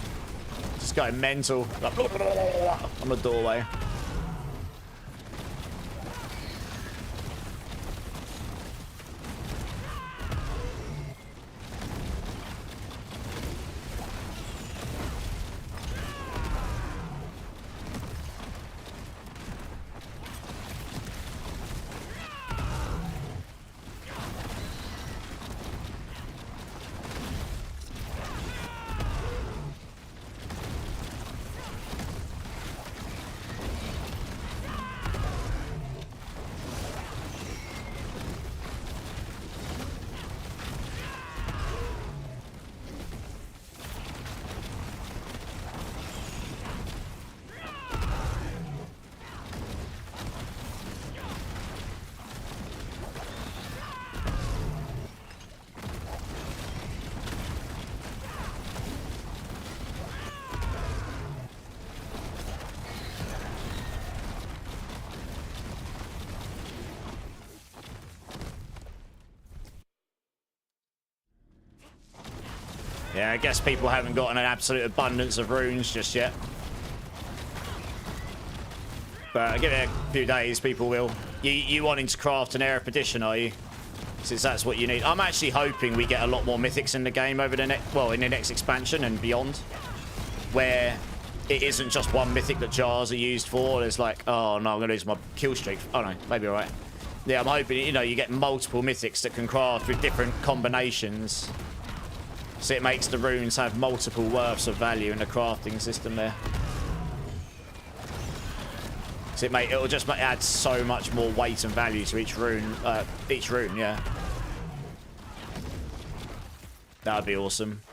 Just going mental. Like, on the doorway. Yeah, I guess people haven't gotten an absolute abundance of runes just yet. But give it a few days, people will. You wanting to craft an Air of Perdition, are you? Since that's what you need. I'm actually hoping we get a lot more mythics in the game over the next, well, in the next expansion and beyond, where it isn't just one mythic that jars are used for. There's like, oh no, I'm gonna lose my kill streak. Oh no, maybe all right. Yeah, I'm hoping, you know, you get multiple mythics that can craft with different combinations. So it makes the runes have multiple worths of value in the crafting system there. So it'll just add so much more weight and value to each rune. Yeah. That would be awesome.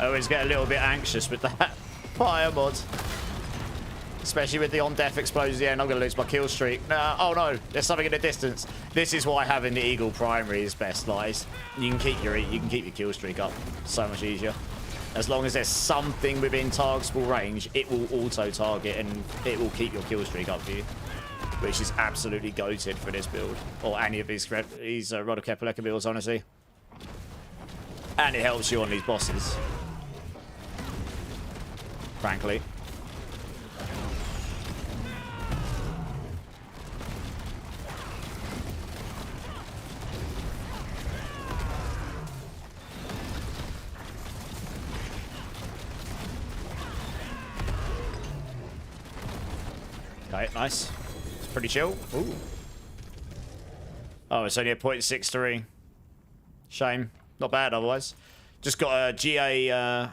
I always get a little bit anxious with that fire mod. Especially with the on-death explosions. Yeah, I'm not going to lose my kill streak. Oh no, there's something in the distance. This is why having the Eagle primary is best. Like, you can keep your kill streak up so much easier. As long as there's something within targetable range, it will auto-target and it will keep your kill streak up for you. Which is absolutely goated for this build. Or any of these Rod of Kepaleka builds, honestly. And it helps you on these bosses. Frankly. Okay, nice. It's pretty chill. Ooh. Oh, it's only a 0.63. Shame. Not bad otherwise. Just got a GA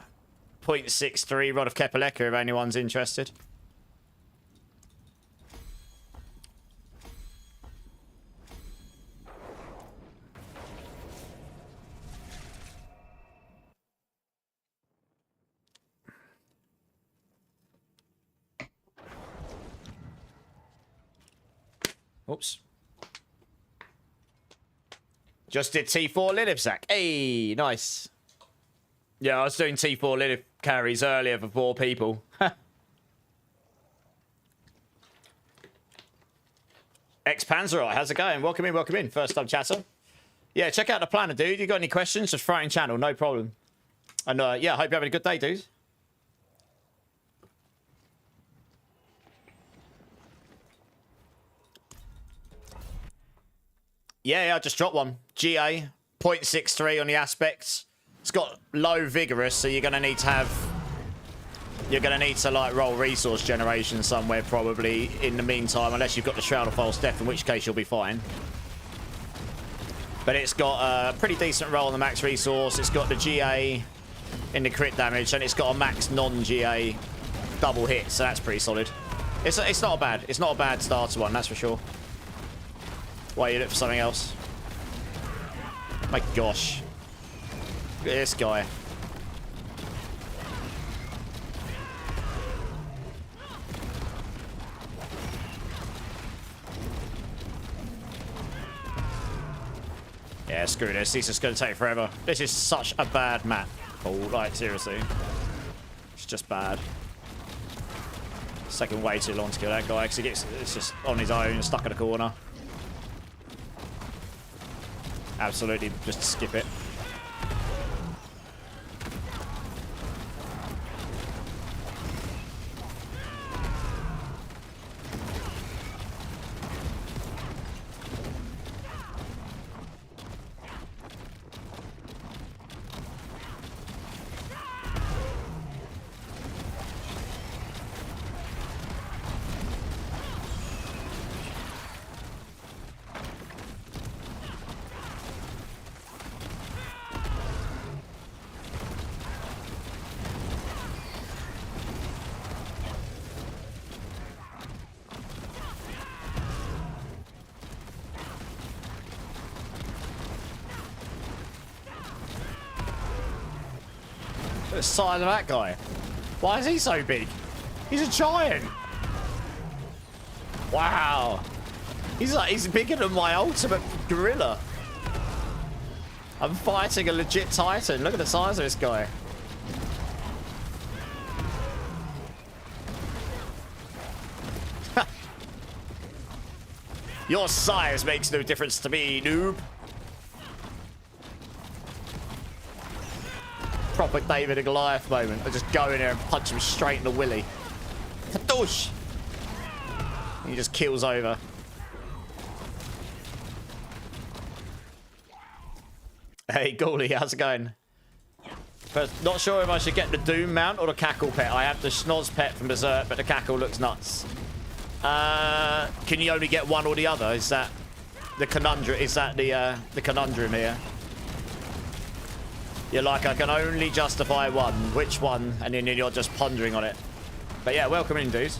0.63 Rod of Kepaleka if anyone's interested. Oops. Just did T4 Lilith sack. Hey, nice. Yeah, I was doing T4 Lilith carries earlier for 4 people. Ex-Panzerite, how's it going? Welcome in, welcome in. First time chatter. Yeah, check out the planner, dude. You got any questions? Just throw it in channel, no problem. And yeah, hope you're having a good day, dude. Yeah, I just dropped one. GA, 0.63 on the aspects. It's got low vigorous, so you're gonna need to like roll resource generation somewhere probably in the meantime, unless you've got the Shroud of False Death, in which case you'll be fine. But it's got a pretty decent roll on the max resource. It's got the GA in the crit damage, and it's got a max non-GA double hit, so that's pretty solid. It's not bad. It's not a bad starter one, that's for sure. Why you look for something else? My gosh. Look at this guy. Yeah, screw this. This is going to take forever. This is such a bad map. Oh, like, seriously. It's just bad. It's taking way too long to kill that guy because it's just on his own, stuck in a corner. Absolutely, just skip it. The size of that guy. Why is he so big? He's a giant. Wow. He's bigger than my ultimate gorilla. I'm fighting a legit titan. Look at the size of this guy. Your size makes no difference to me, noob. Proper David and Goliath moment. I just go in there and punch him straight in the willy. Kadoosh! He just kills over. Hey, Ghoulie, how's it going? But not sure if I should get the Doom mount or the Cackle pet. I have the Schnoz pet from Berserk, but the Cackle looks nuts. Can you only get one or the other? Is that the conundrum? Is that the conundrum here? You're like, I can only justify one. Which one? And then you're just pondering on it. But yeah, welcome in, dudes.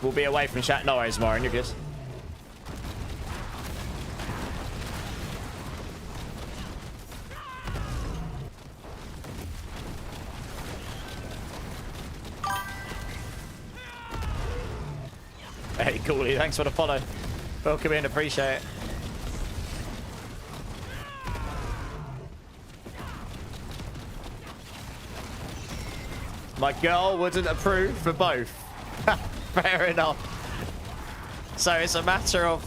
We'll be away from chat. No worries, Marin, you're good. Cooley. Thanks for the follow. Welcome in. Appreciate it. My girl wouldn't approve for both. Fair enough. So it's a matter of,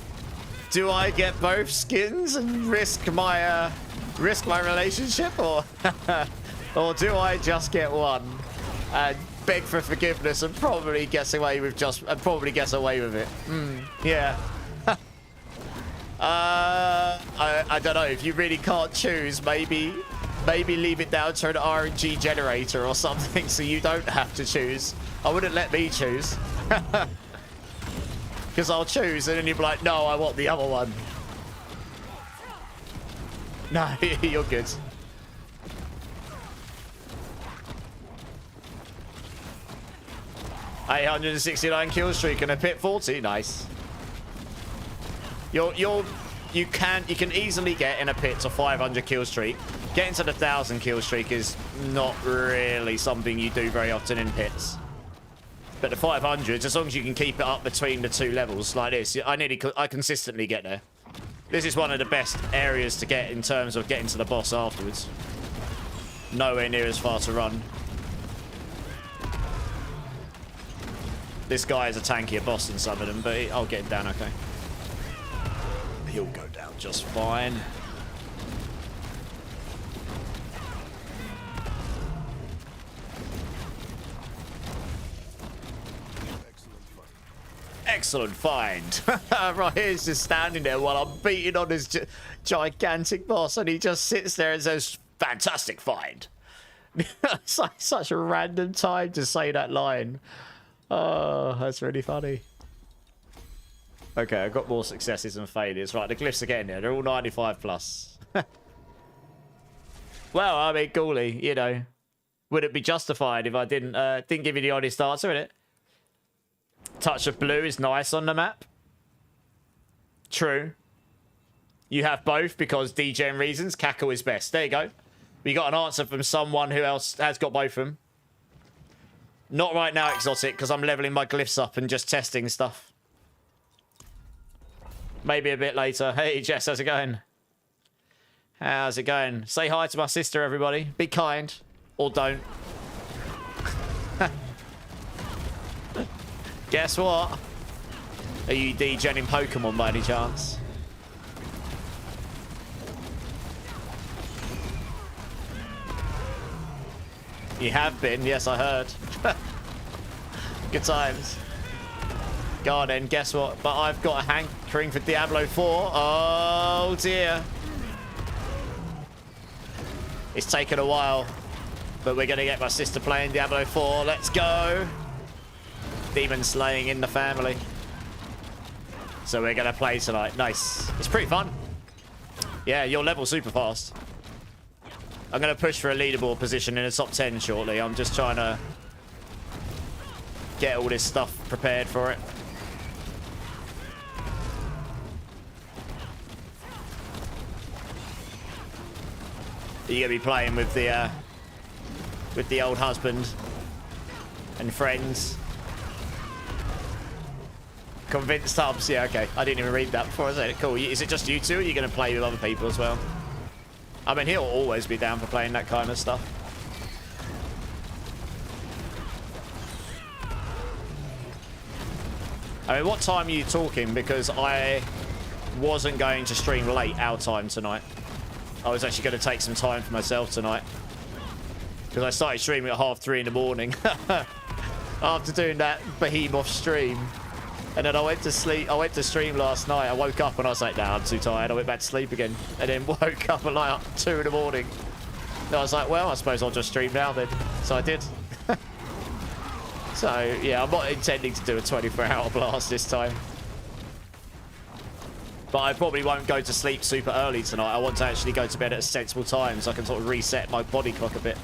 do I get both skins and risk my relationship, or or do I just get one and beg for forgiveness and probably guess away with it? Yeah. I don't know. If you really can't choose, maybe leave it down to an RNG generator or something so you don't have to choose. I wouldn't let me choose. Because I'll choose and then you'll be like, no, I want the other one. No, you're good. $869 kill streak and a pit 40. Nice. You can easily get in a pit to 500 kill streak. Getting to the 1,000 kill streak is not really something you do very often in pits. But the 500s, as long as you can keep it up between the two levels like this, I consistently get there. This is one of the best areas to get in terms of getting to the boss afterwards. Nowhere near as far to run. This guy is a tankier boss than some of them, but I'll get him down okay. He'll go down just fine. Excellent find. Right, he's just standing there while I'm beating on his gigantic boss, and he just sits there and says, fantastic find. It's like such a random time to say that line. Oh, that's really funny. Okay, I've got more successes than failures. Right, the glyphs are getting there. They're all 95 plus. Well, I mean, Ghoulie, you know, would it be justified if I didn't give you the honest answer in it? Touch of blue is nice on the map. True. You have both because degen reasons. Cackle is best. There you go. We got an answer from someone who else has got both of them. Not right now, Exotic, because I'm leveling my glyphs up and just testing stuff. Maybe a bit later. Hey, Jess, how's it going? How's it going? Say hi to my sister, everybody. Be kind. Or don't. Guess what? Are you degenning Pokemon by any chance? You have been. Yes, I heard. Good times. Go on then, guess what? But I've got a hankering for Diablo 4. Oh dear. It's taken a while, but we're going to get my sister playing Diablo 4. Let's go. Demon slaying in the family. So we're going to play tonight. Nice. It's pretty fun. Yeah, you'll level super fast. I'm going to push for a leaderboard position in the top 10 shortly. I'm just trying to get all this stuff prepared for it. You're going to be playing with the old husband and friends. Convinced hubs. Yeah, okay. I didn't even read that before I said it. Cool. Is it just you two? Or are you going to play with other people as well? I mean, he'll always be down for playing that kind of stuff. I mean, what time are you talking? Because I wasn't going to stream late our time tonight. I was actually going to take some time for myself tonight. Because I started streaming at 3:30 in the morning. After doing that behemoth stream. And then I went to sleep. I went to stream last night. I woke up and I was like, nah, I'm too tired. I went back to sleep again. And then woke up at like 2 in the morning. And I was like, well, I suppose I'll just stream now then. So I did. So, yeah, I'm not intending to do a 24-hour blast this time. But I probably won't go to sleep super early tonight. I want to actually go to bed at a sensible time so I can sort of reset my body clock a bit.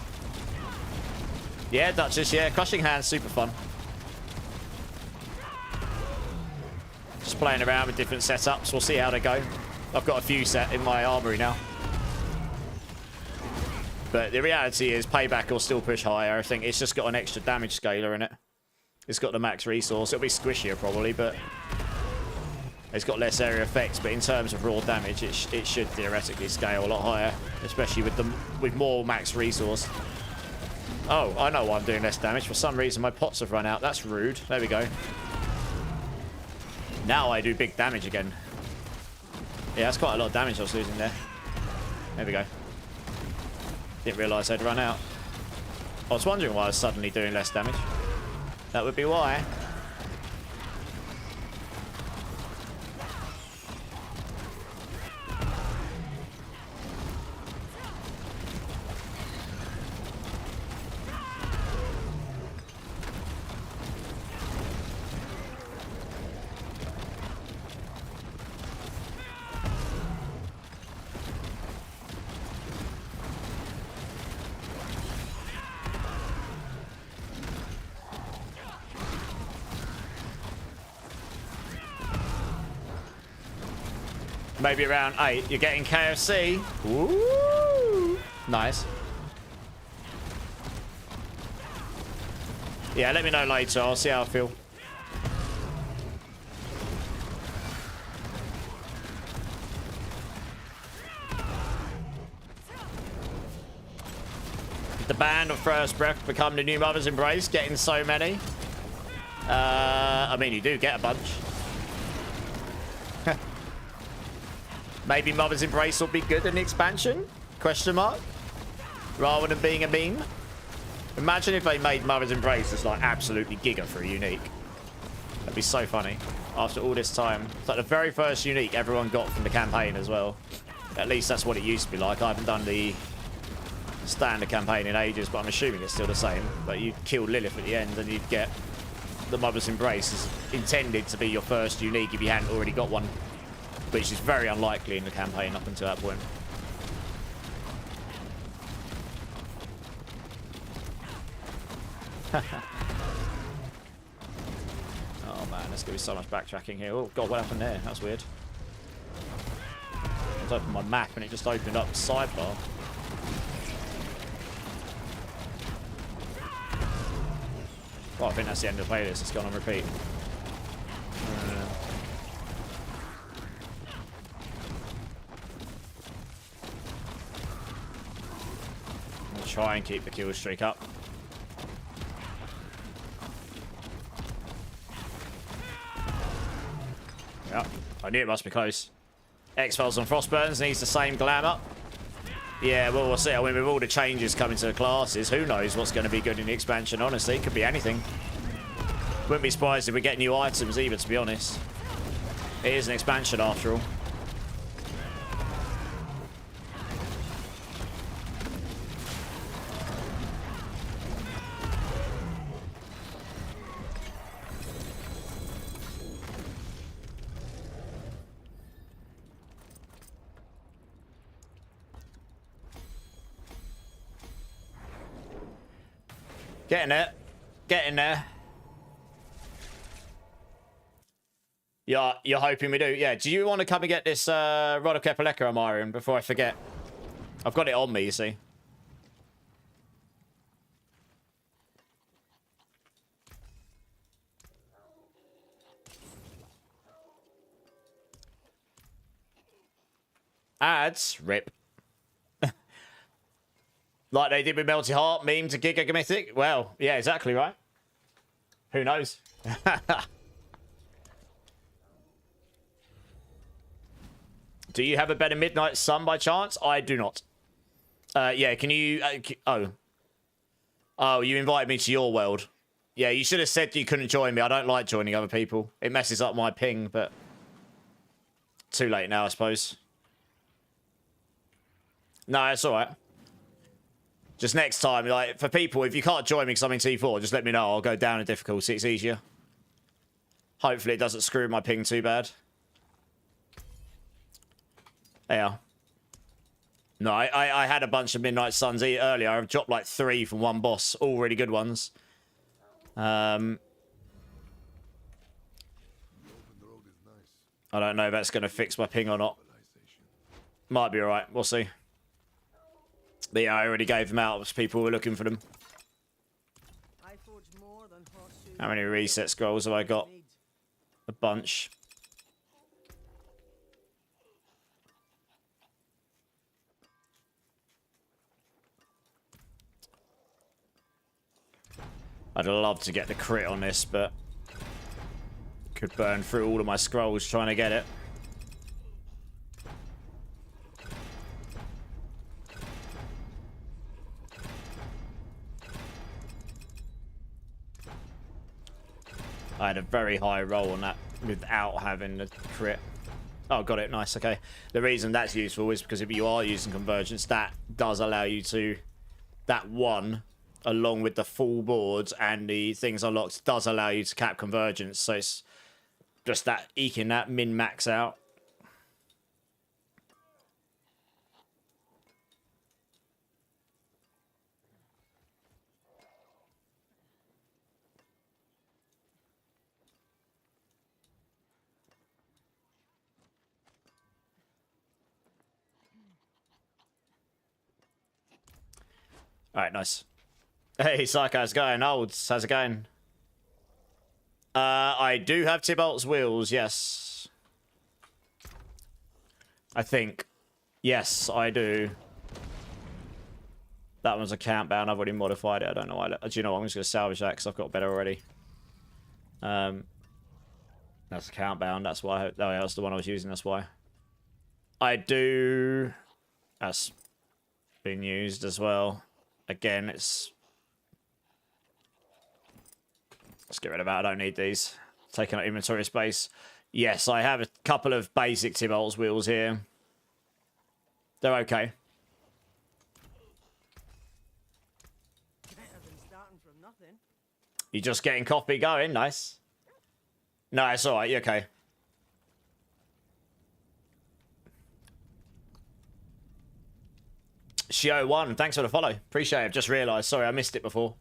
Yeah, Duchess, yeah. Crushing Hand's super fun. Just playing around with different setups. We'll see how they go. I've got a few set in my armory now. But the reality is Payback will still push higher. I think it's just got an extra damage scaler in it. It's got the max resource. It'll be squishier probably, but It's got less area effects, but in terms of raw damage, it should theoretically scale a lot higher, especially with more max resource. Oh, I know why I'm doing less damage. For some reason, my pots have run out. That's rude. There we go. Now I do big damage again. Yeah, that's quite a lot of damage I was losing there. There we go. Didn't realise they'd run out. I was wondering why I was suddenly doing less damage. That would be why. Maybe around 8. You're getting KFC. Ooh. Nice. Yeah, let me know later. I'll see how I feel. Did the band of First Breath become the new Mother's Embrace? Getting so many. I mean, you do get a bunch. Maybe Mother's Embrace will be good in the expansion? Question mark? Rather than being a meme? Imagine if they made Mother's Embrace as like absolutely giga for a unique. That'd be so funny. After all this time. It's like the very first unique everyone got from the campaign as well. At least that's what it used to be like. I haven't done the standard campaign in ages, but I'm assuming it's still the same. But you'd kill Lilith at the end and you'd get the Mother's Embrace is intended to be your first unique if you hadn't already got one. Which is very unlikely in the campaign up until that point. Oh man, there's gonna be so much backtracking here. Oh god, what happened there? That's weird. I just opened my map and it just opened up the sidebar. Well, I think that's the end of the playlist. It's gone on repeat. Try and keep the kill streak up. Yeah, I knew it must be close. X-Files on Frostburns needs the same glamour. Yeah, well, we'll see. I mean, with all the changes coming to the classes, who knows what's going to be good in the expansion, honestly. It could be anything. Wouldn't be surprised if we get new items either, to be honest. It is an expansion after all. Getting it. Getting there. Yeah, you're hoping we do. Yeah, do you want to come and get this Rod of Kepaleka, Amarian, before I forget? I've got it on me, you see. Ads? Rip. Like they did with Melty Heart, meme to Giga Mythic. Well, yeah, exactly right. Who knows? Do you have a better Midnight Sun by chance? I do not. Yeah, can you... Oh, you invited me to your world. Yeah, you should have said you couldn't join me. I don't like joining other people. It messes up my ping, but... Too late now, I suppose. No, it's alright. Just next time, like, for people, if you can't join me because I'm in T4, just let me know. I'll go down in difficulty. It's easier. Hopefully it doesn't screw my ping too bad. Yeah. No, I had a bunch of Midnight Suns earlier. I've dropped like 3 from one boss. All really good ones. I don't know if that's going to fix my ping or not. Might be alright. We'll see. But yeah, I already gave them out as people were looking for them. How many reset scrolls have I got? A bunch. I'd love to get the crit on this, but could burn through all of my scrolls trying to get it. I had a very high roll on that without having the crit. Oh, got it. Nice. Okay. The reason that's useful is because if you are using convergence, that does allow you to... That one, along with the full board and the things unlocked, does allow you to cap convergence. So it's just that eking that min-max out. Alright, nice. Hey, Psycho, how's it going? Olds, how's it going? I do have Tybalt's wheels, yes. I think. Yes, I do. That one's a countdown. I've already modified it. I don't know why. Do you know what? I'm just going to salvage that because I've got better already. That's a countdown. That's why. Oh, yeah, that's the one I was using. That's why. I do... That's been used as well. Again, it's... Let's get rid of that. I don't need these. Taking up inventory space. Yes, I have a couple of basic Tybalt's wheels here. They're okay. Better than starting from nothing. You're just getting coffee going. Nice. No, it's alright. You're okay. Shio1, thanks for the follow. Appreciate it. I've just realised. Sorry, I missed it before.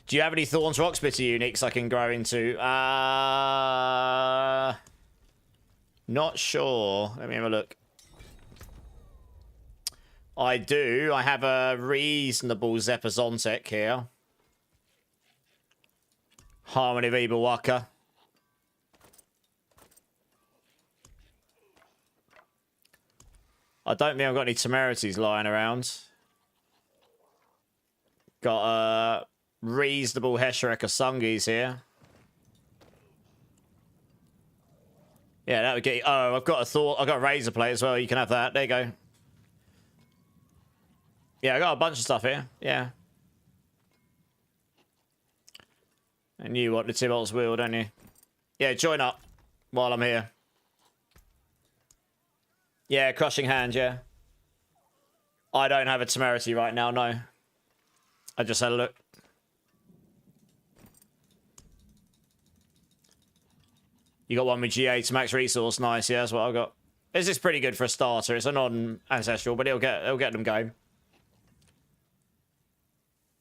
Do you have any Thorns Rock Splitter uniques I can grow into? Not sure. Let me have a look. I do. I have a reasonable Zepazontek here. Harmony of Ibawaka. I don't think I've got any Temerities lying around. Got a reasonable Hesherek Asungis here. Yeah, that would get you. Oh, I've got a Thought. I've got a Razor Plate as well. You can have that. There you go. Yeah, I got a bunch of stuff here. Yeah. And you want the Tybalt's wheel, don't you? Yeah, join up while I'm here. Yeah, Crushing Hand, yeah. I don't have a Temerity right now, no. I just had a look. You got one with GA to max resource, nice, yeah, that's what I've got. This is pretty good for a starter. It's a non-ancestral, but it'll get them going.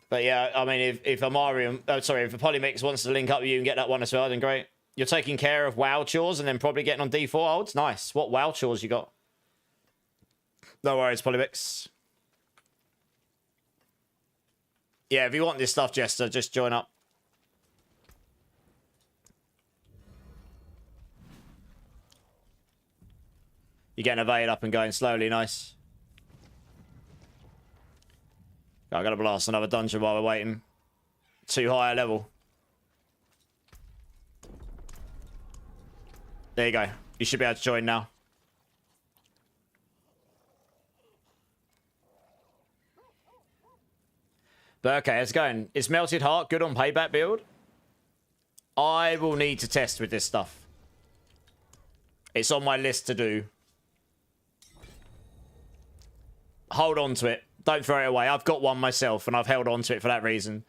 But yeah, I mean, if a Mario, if a Polymix wants to link up with you and get that one as well, then great. You're taking care of WoW chores and then probably getting on D4 olds? Nice. What WoW chores you got? No worries, Polymix. Yeah, if you want this stuff, Jester, just join up. You're getting evade up and going slowly, nice. I gotta blast another dungeon while we're waiting. Too high a level. There you go. You should be able to join now. But okay, it's going. Is Melted Heart good on payback build? I will need to test with this stuff. It's on my list to do. Hold on to it. Don't throw it away. I've got one myself, and I've held on to it for that reason.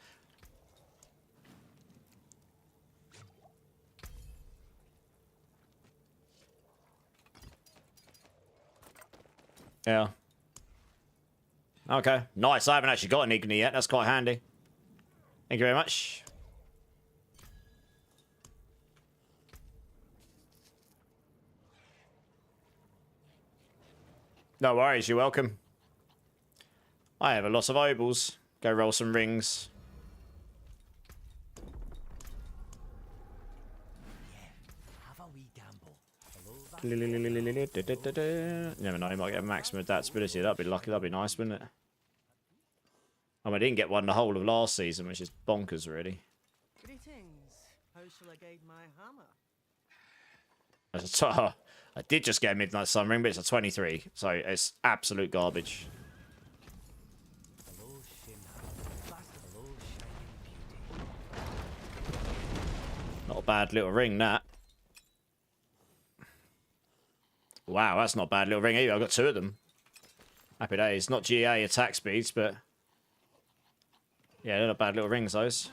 Yeah. Okay. Nice. I haven't actually got an Igni yet. That's quite handy. Thank you very much. No worries. You're welcome. I have a lot of obols. Go roll some rings. Never know, you might get a maximum adaptability. That'd be lucky. That'd be nice, wouldn't it? I mean, I didn't get one the whole of last season, which is bonkers, really. Greetings. How shall I guide my hammer? I did just get a Midnight Sun Ring, but it's a 23, so it's absolute garbage. Not a bad little ring, that. Wow, that's not a bad little ring either. I've got 2 of them. Happy days. Not GA attack speeds, but... yeah, they're not bad little rings, those.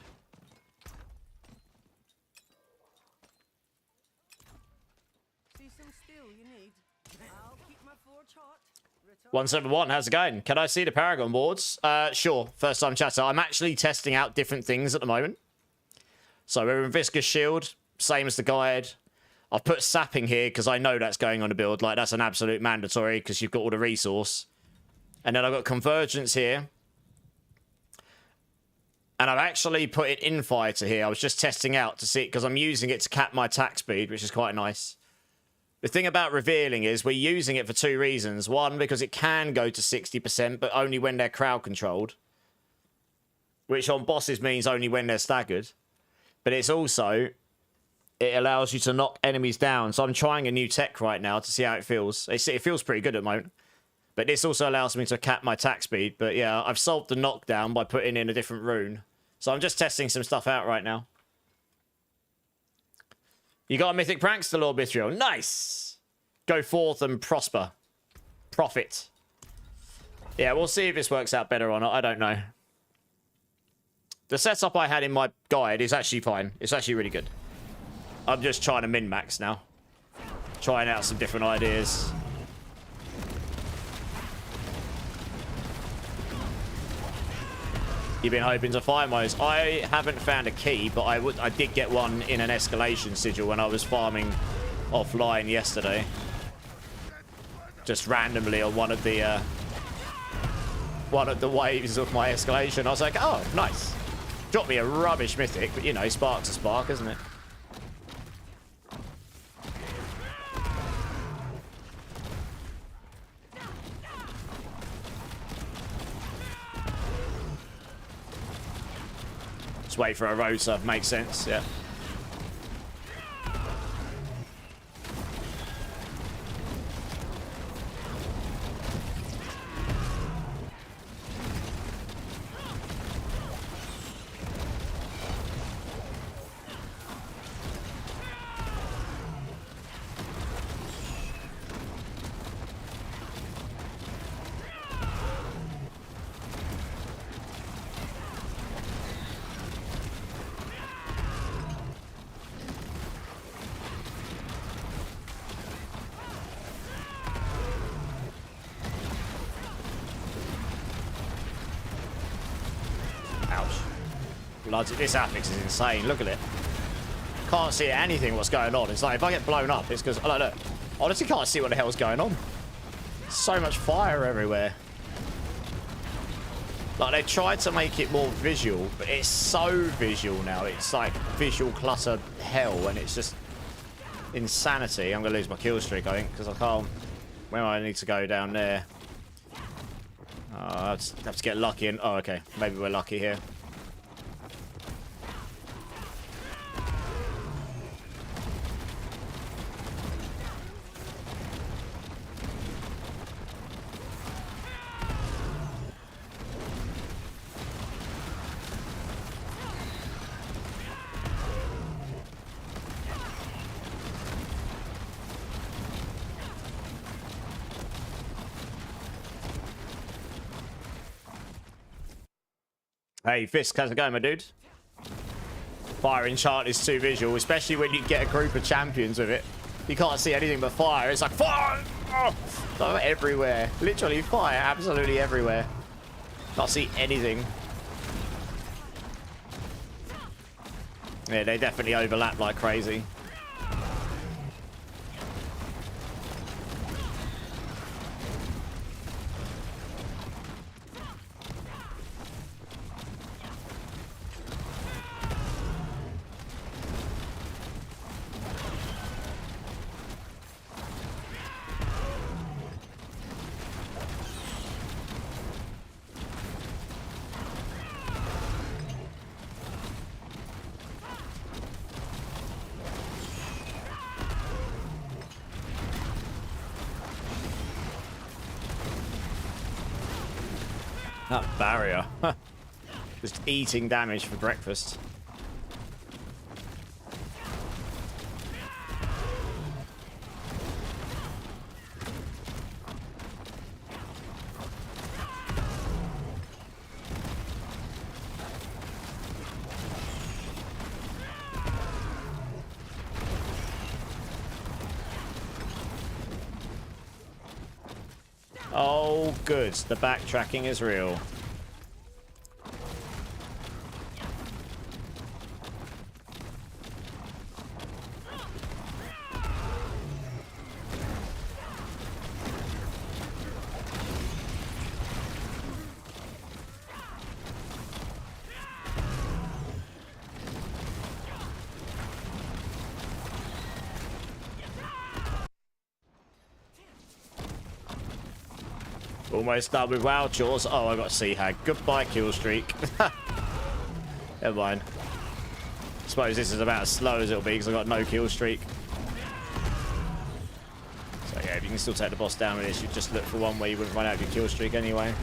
See some steel you need? I'll keep my forge hot. 171, how's it going? Can I see the Paragon boards? Sure. First time chatter. I'm actually testing out different things at the moment. So we're in Viscous Shield, same as the guide. I've put sapping here because I know that's going on the build. Like, that's an absolute mandatory because you've got all the resource. And then I've got Convergence here. And I've actually put it in Fighter here. I was just testing out to see, because I'm using it to cap my attack speed, which is quite nice. The thing about revealing is we're using it for 2 reasons. One, because it can go to 60%, but only when they're crowd controlled. Which on bosses means only when they're staggered. But it's also, it allows you to knock enemies down. So I'm trying a new tech right now to see how it feels. It feels pretty good at the moment. But this also allows me to cap my attack speed. But yeah, I've solved the knockdown by putting in a different rune. So I'm just testing some stuff out right now. You got a Mythic Prankster, Lord Mithril. Nice! Go forth and prosper. Profit. Yeah, we'll see if this works out better or not. I don't know. The setup I had in my guide is actually fine. It's actually really good. I'm just trying to min-max now. Trying out some different ideas. You've been hoping to find those. I haven't found a key, but I did get one in an escalation sigil when I was farming offline yesterday. Just randomly on one of the waves of my escalation. I was like, oh, nice. Dropped me a rubbish mythic, but you know, spark's a spark, isn't it? Just wait for a rotor, makes sense, yeah. Bloody, this affix is insane. Look at it. Can't see anything what's going on. It's like if I get blown up, it's because oh, look. Honestly, can't see what the hell's going on. So much fire everywhere. Like they tried to make it more visual, but it's so visual now. It's like visual clutter hell, and it's just insanity. I'm gonna lose my kill streak, I think, because I can't. Where do I need to go down there? I have to get lucky, and oh, okay, maybe we're lucky here. Hey, Fisk, how's it going, my dude? Fire enchant is too visual, especially when you get a group of champions with it. You can't see anything but fire. It's like fire! Oh, everywhere. Literally fire, absolutely everywhere. Can't see anything. Yeah, they definitely overlap like crazy. That barrier. Just eating damage for breakfast. Oh, good. The backtracking is real. Almost done with WoW chores. Oh, I got Sea Hag. Goodbye, kill streak. Never mind. Suppose this is about as slow as it'll be because I got no kill streak. So yeah, if you can still take the boss down with this, you just look for one where you wouldn't run out of your kill streak anyway.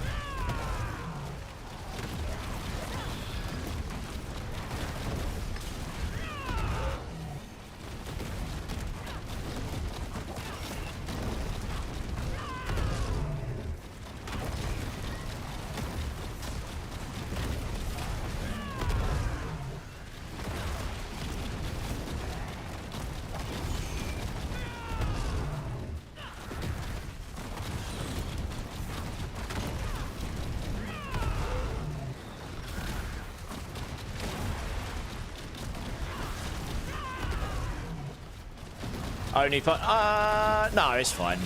Only for no, it's fine.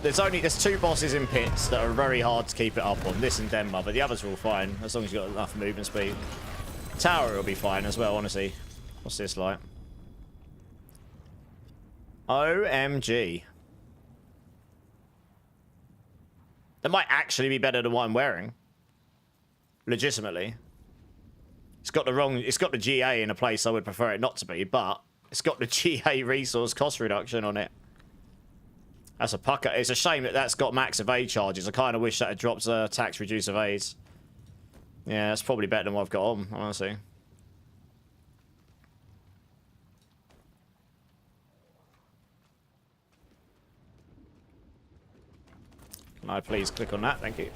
There's two bosses in pits that are very hard to keep it up on. This and Denmark, but the others are all fine as long as you've got enough movement speed. Tower will be fine as well, honestly. What's this like? OMG. That might actually be better than what I'm wearing. Legitimately. It's got the GA in a place I would prefer it not to be, but it's got the GA resource cost reduction on it. That's a pucker. It's a shame that that's got max evade charges. I kind of wish that had dropped tax reduce evades. Yeah, that's probably better than what I've got on, honestly. Can I please click on that? Thank you.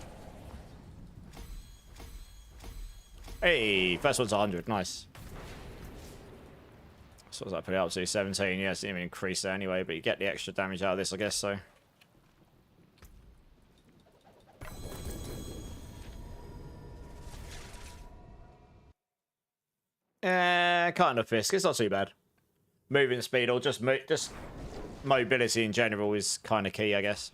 Hey, first one's 100. Nice. So what was I put it up to? 17. Yeah, it didn't even increase there anyway, but you get the extra damage out of this, I guess, so. Kind of Fisk. It's not too bad. Moving speed or just mobility in general is kind of key, I guess.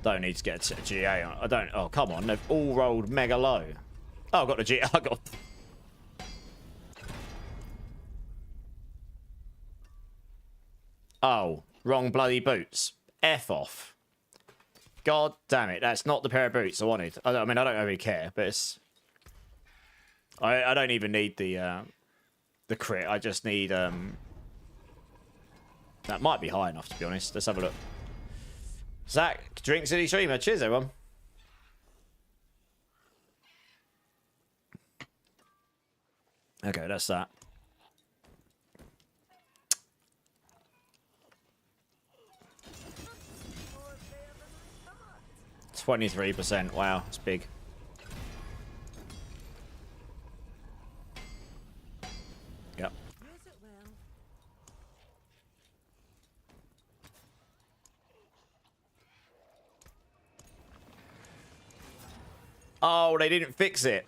Don't need to get a GA on. I don't. Oh, come on. They've all rolled mega low. Oh, I got the GA. I got. Oh, wrong bloody boots. F off. God damn it. That's not the pair of boots I wanted. I mean, I don't really care, but it's. I don't even need the crit. I just need. That might be high enough, to be honest. Let's have a look. Zach, Drink City Streamer. Cheers, everyone. Okay, that's that. 23%. Wow, it's big. Yep. Oh, they didn't fix it.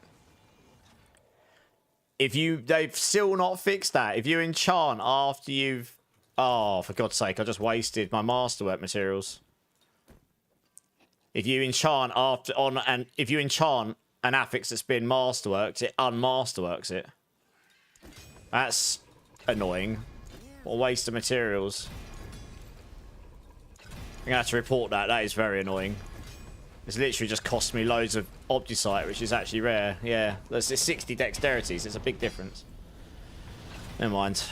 They've still not fixed that. If you enchant after you've... Oh, for God's sake, I just wasted my masterwork materials. If you enchant if you enchant an affix that's been masterworked, it unmasterworks it. That's annoying. What a waste of materials. I'm gonna have to report that. That is very annoying. It's literally just cost me loads of Opticite, which is actually rare. Yeah, that's 60 dexterities. It's a big difference. Never mind.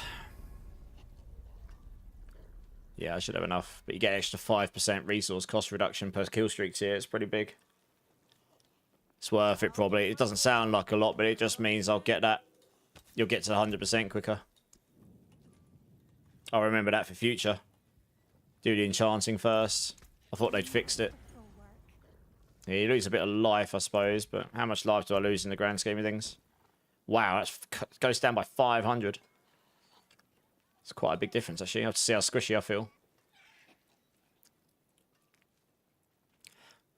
Yeah, I should have enough. But you get extra 5% resource cost reduction per kill streaks here. It's pretty big. It's worth it, probably. It doesn't sound like a lot, but it just means I'll get that. You'll get to 100% quicker. I'll remember that for future. Do the enchanting first. I thought they'd fixed it. Yeah, you lose a bit of life, I suppose, but how much life do I lose in the grand scheme of things? Wow, that goes down by 500. It's quite a big difference, actually. I have to see how squishy I feel.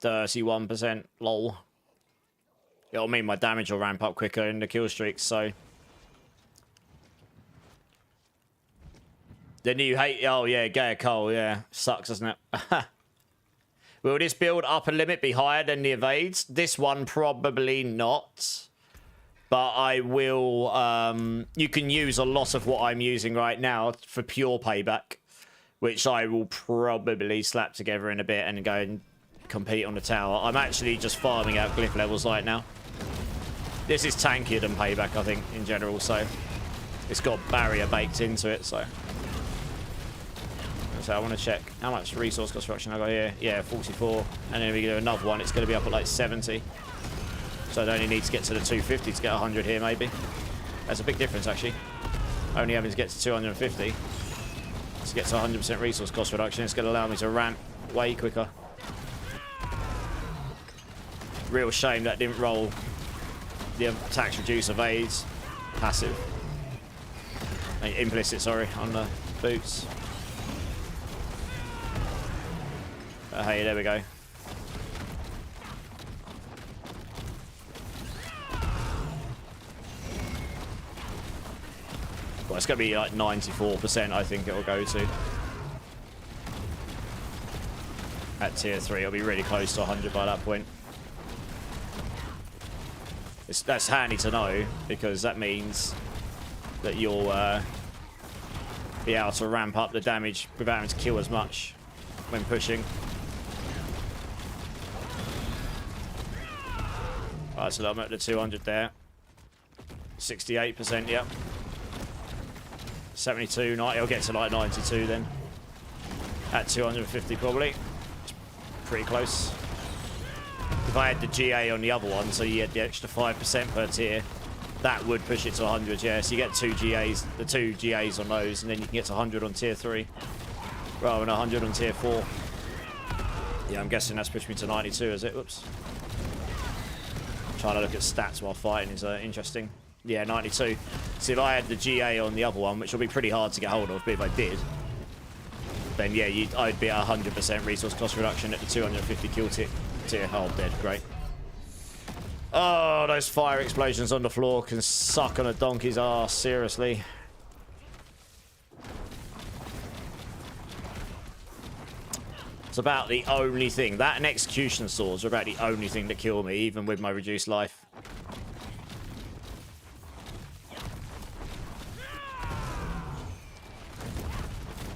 31%. Lol. It'll mean my damage will ramp up quicker in the kill streaks, so... The new hate... Oh, yeah, Gaia Cole, yeah. Sucks, doesn't it? Will this build upper limit be higher than the evades? This one, probably not. But I will... you can use a lot of what I'm using right now for pure payback. Which I will probably slap together in a bit and go and compete on the tower. I'm actually just farming out glyph levels right now. This is tankier than payback, I think, in general. So it's got barrier baked into it, so... So I want to check how much resource construction I got here. Yeah, 44. And then we do another one. It's going to be up at like 70. So I only need to get to the 250 to get 100 here, maybe. That's a big difference, actually. Only having to get to 250 to get to 100% resource cost reduction. It's going to allow me to ramp way quicker. Real shame that didn't roll the tax reduce evades passive. Implicit, sorry, on the boots. Hey, there we go. Well, it's going to be like 94%, I think it'll go to. At tier 3, it'll be really close to 100 by that point. That's handy to know, because that means that you'll be able to ramp up the damage without having to kill as much when pushing. Alright, so I'm at the 200 there. 68%, yep. 72, 90, I'll get to like 92 then. At 250 probably. It's pretty close. If I had the GA on the other one, so you had the extra 5% per tier, that would push it to 100, yeah. So you get the two GAs on those, and then you can get to 100 on tier 3. Rather than 100 on tier 4. Yeah, I'm guessing that's pushed me to 92, is it? Whoops. Trying to look at stats while fighting is interesting. Yeah, 92. So if I had the GA on the other one, which will be pretty hard to get hold of, but if I did, then yeah, I'd be at 100% resource cost reduction at the 250 kill tier. Oh, I'm dead. Great. Oh, those fire explosions on the floor can suck on a donkey's ass. Seriously. It's about the only thing. That and execution swords are about the only thing that kill me, even with my reduced life.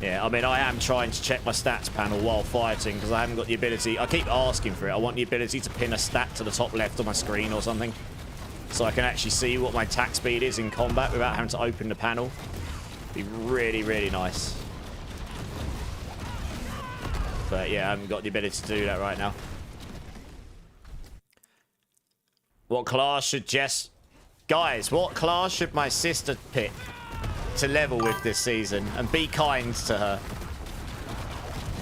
Yeah, I mean, I am trying to check my stats panel while fighting, because I haven't got the ability. I keep asking for it. I want the ability to pin a stat to the top left of my screen or something, so I can actually see what my attack speed is in combat without having to open the panel. It'd be really, really nice. But yeah, I haven't got the ability to do that right now. What class should Jess... Guys, what class should my sister pick to level with this season? And be kind to her.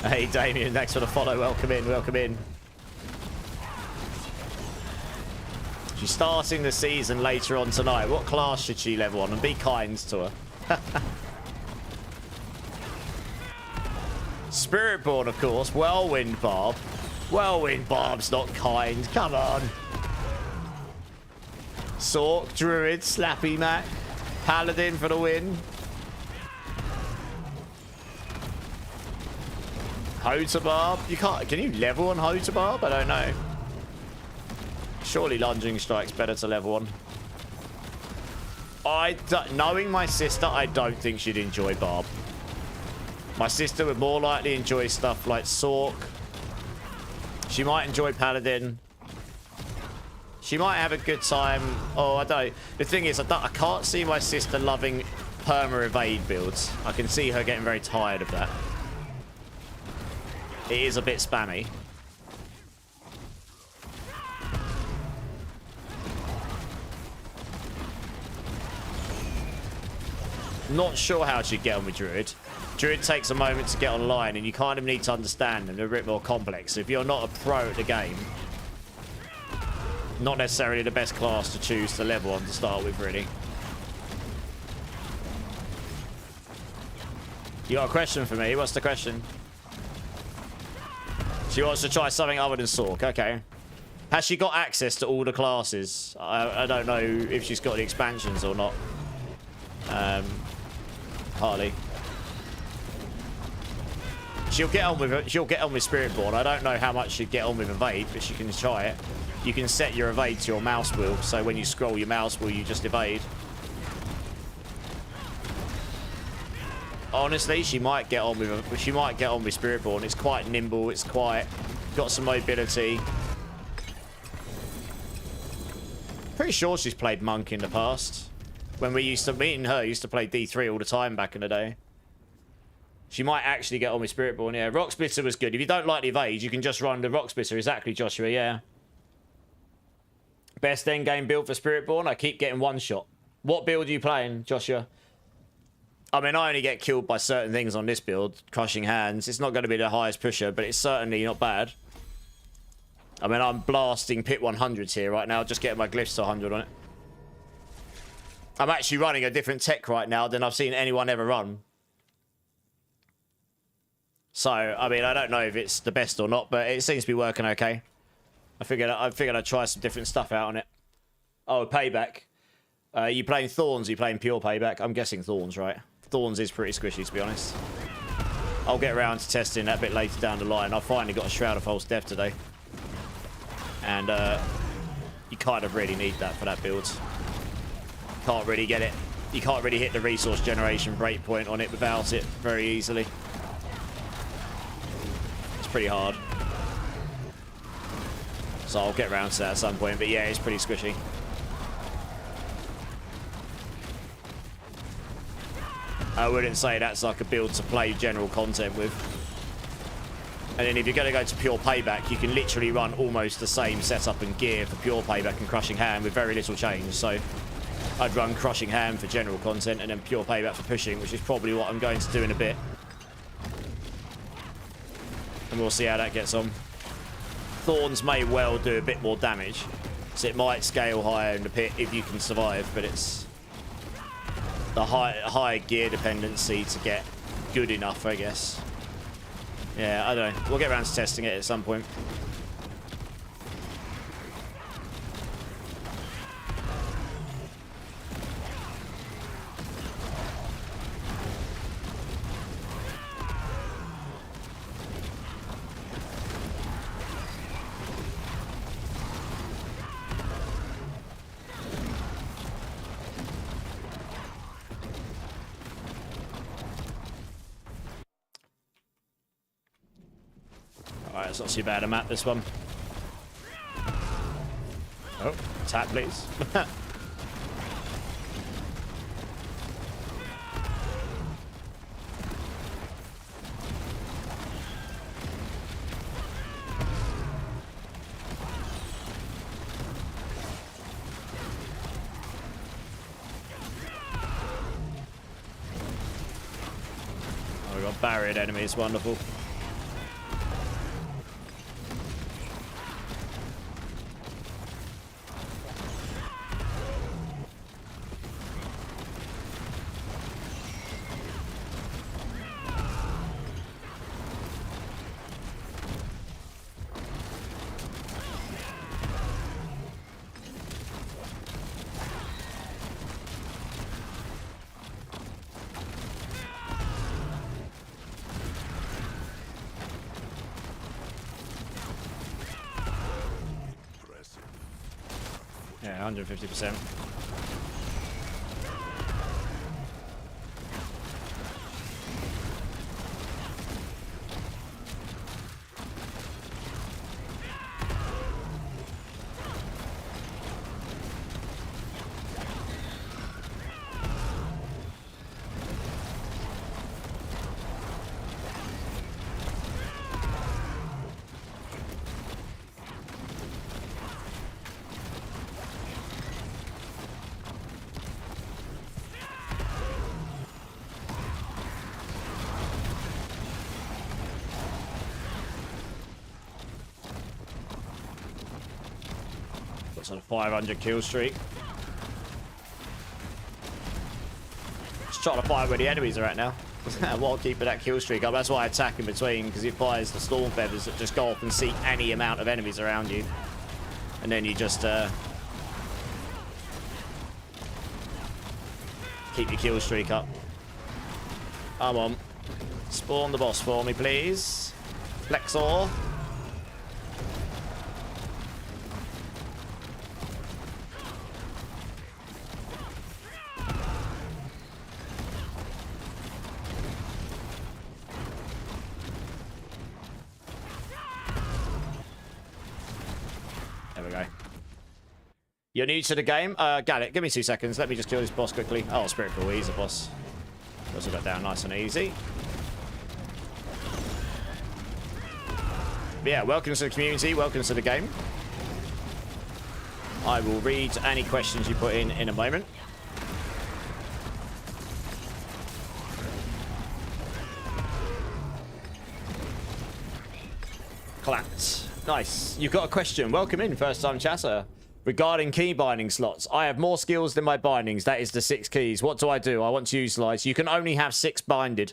Hey, Damien, thanks for the follow. Welcome in, welcome in. She's starting the season later on tonight. What class should she level on? And be kind to her. Spiritborn, of course. Whirlwind Barb. Whirlwind Barb's not kind. Come on. Sork, Druid, Slappy Mac. Paladin for the win. Hotabarb. You can't... Can you level on Hotabarb? I don't know. Surely Lunging Strike's better to level on. Knowing my sister, I don't think she'd enjoy Barb. My sister would more likely enjoy stuff like Sork, She might enjoy Paladin. She might have a good time. Oh, I don't know. The thing is, I can't see my sister loving perma evade builds. I can see her getting very tired of that. It is a bit spammy. Not sure how she'd get on with Druid. Druid takes a moment to get online, and you kind of need to understand them. They're a bit more complex. If you're not a pro at the game, not necessarily the best class to choose to level on to start with, really. You got a question for me? What's the question? She wants to try something other than Sork. Okay. Has she got access to all the classes? I don't know if she's got the expansions or not. Hardly. She'll get on with it. She'll get on with Spiritborn. I don't know how much she'd get on with evade, but she can try it. You can set your evade to your mouse wheel, so when you scroll your mouse wheel, you just evade. Honestly, she might get on with Spiritborn. It's quite nimble. It's quite got some mobility. Pretty sure she's played Monk in the past. When me and her used to play D3 all the time back in the day. She might actually get on with Spiritborn, yeah. Rock Splitter was good. If you don't like the evade, you can just run the Rock Splitter. Exactly, Joshua, yeah. Best endgame build for Spiritborn? I keep getting one shot. What build are you playing, Joshua? I mean, I only get killed by certain things on this build. Crushing Hands. It's not going to be the highest pusher, but it's certainly not bad. I mean, I'm blasting pit 100s here right now, just getting my glyphs to 100 on it. I'm actually running a different tech right now than I've seen anyone ever run. So, I mean, I don't know if it's the best or not, but it seems to be working okay. I figured I'd try some different stuff out on it. Oh, Payback. You playing Thorns? You playing pure Payback? I'm guessing Thorns, right? Thorns is pretty squishy, to be honest. I'll get around to testing that a bit later down the line. I finally got a Shroud of False Death today. And you kind of really need that for that build. Can't really get it. You can't really hit the resource generation breakpoint on it without it very easily. It's pretty hard. So I'll get around to that at some point. But yeah, it's pretty squishy. I wouldn't say that's like a build to play general content with. And then if you're going to go to pure Payback, you can literally run almost the same setup and gear for pure Payback and Crushing Hand with very little change. So I'd run Crushing Hand for general content and then pure Payback for pushing, which is probably what I'm going to do in a bit. And we'll see how that gets on. Thorns may well do a bit more damage, so it might scale higher in the pit if you can survive, but it's the high gear dependency to get good enough, I guess. Yeah, I don't know. We'll get around to testing it at some point. Alright, it's not too bad a map, this one. Oh, tap, please. Oh, we got barriered enemies, wonderful. Yeah, 150%. It's on a 500 kill streak. Just trying to find where the enemies are at now. While keeping that kill streak up. That's why I attack in between, because it fires the storm feathers that just go off and see any amount of enemies around you. And then you just keep your kill streak up. Come on. Spawn the boss for me, please. Flexor. There we go. You're new to the game? Gallet, give me 2 seconds. Let me just kill this boss quickly. Oh, Spiritborn, he's a boss. Also got down nice and easy. But yeah, welcome to the community. Welcome to the game. I will read any questions you put in a moment. Clapped. Nice. You've got a question. Welcome in, first time chatter. Regarding key binding slots, I have more skills than my bindings. That is the 6 keys. What do? I want to utilize. You can only have 6 binded.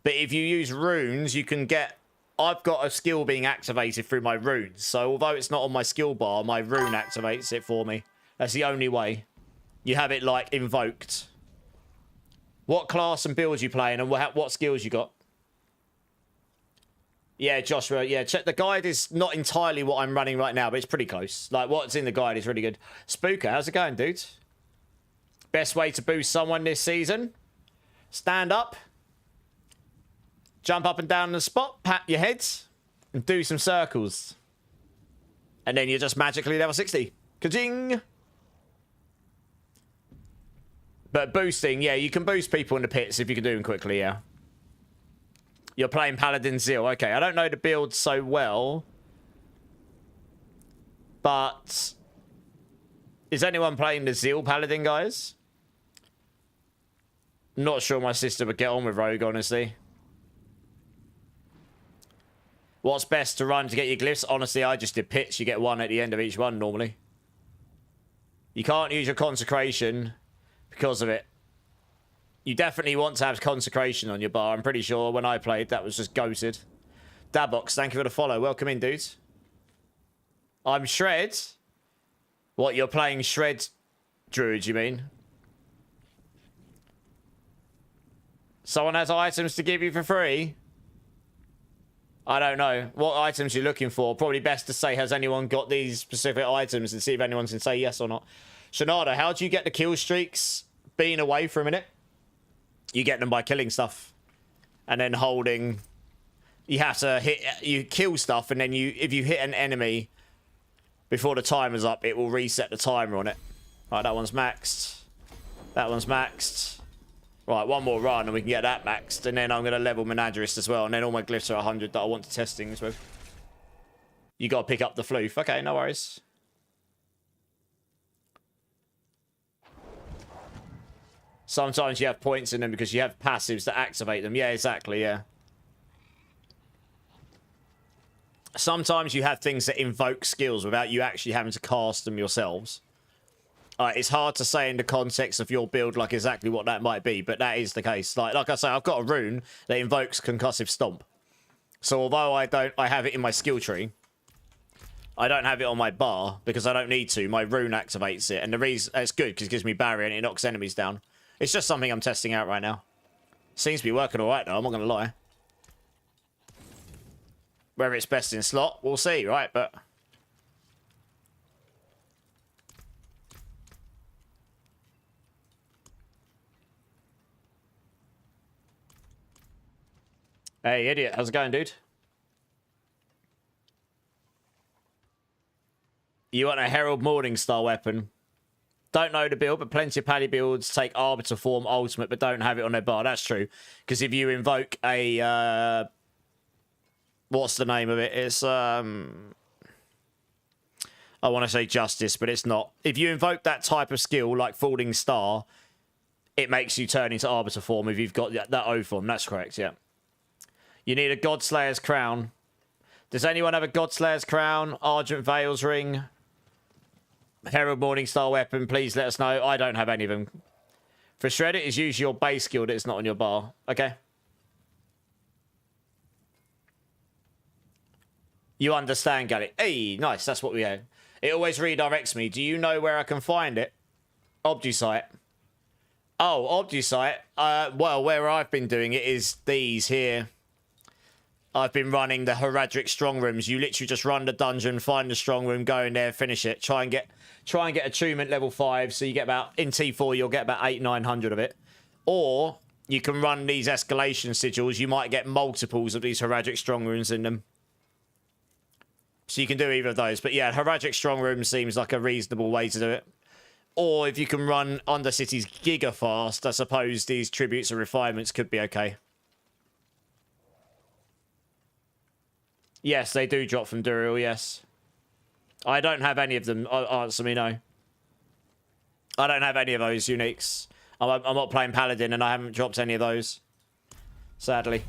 But if you use runes, you can get... I've got a skill being activated through my runes. So although it's not on my skill bar, my rune activates it for me. That's the only way. You have it, like, invoked. What class and builds you playing and what skills you got? Yeah, Joshua, yeah, check. The guide is not entirely what I'm running right now, but it's pretty close. Like, what's in the guide is really good. Spooker, how's it going, dude? Best way to boost someone this season? Stand up. Jump up and down the spot, pat your head, and do some circles. And then you're just magically level 60. Ka-jing! But boosting, yeah, you can boost people in the pits if you can do them quickly, yeah. You're playing Paladin Zeal. Okay, I don't know the build so well. But... is anyone playing the Zeal Paladin, guys? Not sure my sister would get on with Rogue, honestly. What's best to run to get your glyphs? Honestly, I just did pits. You get 1 at the end of each one, normally. You can't use your consecration because of it. You definitely want to have consecration on your bar. I'm pretty sure when I played, that was just goated. Dabox, thank you for the follow. Welcome in, dudes. I'm Shred. What, you're playing Shred Druid, you mean? Someone has items to give you for free? I don't know. What items you're looking for? Probably best to say, has anyone got these specific items and see if anyone can say yes or not. Shanada, how do you get the kill streaks being away for a minute? You get them by killing stuff. And then holding... you have to hit... you kill stuff, and then you... if you hit an enemy before the timer's up, it will reset the timer on it. Right, that one's maxed. That one's maxed. Right, one more run, and we can get that maxed. And then I'm going to level Menagerist as well. And then all my glyphs are 100 that I want to test things with. You got to pick up the floof. Okay, no worries. Sometimes you have points in them because you have passives that activate them. Yeah, exactly, yeah. Sometimes you have things that invoke skills without you actually having to cast them yourselves. It's hard to say in the context of your build, like, exactly what that might be, but that is the case. Like I say, I've got a rune that invokes Concussive Stomp. So although I have it in my skill tree, I don't have it on my bar because I don't need to. My rune activates it, and the reason it's good because it gives me barrier and it knocks enemies down. It's just something I'm testing out right now. Seems to be working all right, though. I'm not going to lie. Whether it's best in slot, we'll see, right? But... hey, idiot. How's it going, dude? You want a Herald Morningstar weapon? Don't know the build, but plenty of Paddy builds take Arbiter form ultimate, but don't have it on their bar. That's true. Because if you invoke a... what's the name of it? It's... I want to say Justice, but it's not. If you invoke that type of skill, like Falling Star, it makes you turn into Arbiter form if you've got that O form. That's correct, yeah. You need a Godslayer's Crown. Does anyone have a Godslayer's Crown? Argent Veil's Ring? Herald Morningstar weapon, please let us know. I don't have any of them. For Shred It is usually your base skill that it's not on your bar. Okay. You understand, Gally. Hey, nice. That's what we had. It always redirects me. Do you know where I can find it? Obdusite. Oh, Obdusite. Well, where I've been doing it is these here. I've been running the Heradric strong rooms. You literally just run the dungeon, find the strong room, go in there, finish it. Try and get attunement level 5. So you get about, in T4, you'll get about 800-900 of it. Or you can run these escalation sigils. You might get multiples of these Heradric strong rooms in them. So you can do either of those. But yeah, Heradric strong room seems like a reasonable way to do it. Or if you can run Undercity's Giga fast, I suppose these tributes and refinements could be okay. Yes, they do drop from Duril, yes. I don't have any of them. Answer me no. I don't have any of those uniques. I'm not playing Paladin and I haven't dropped any of those. Sadly.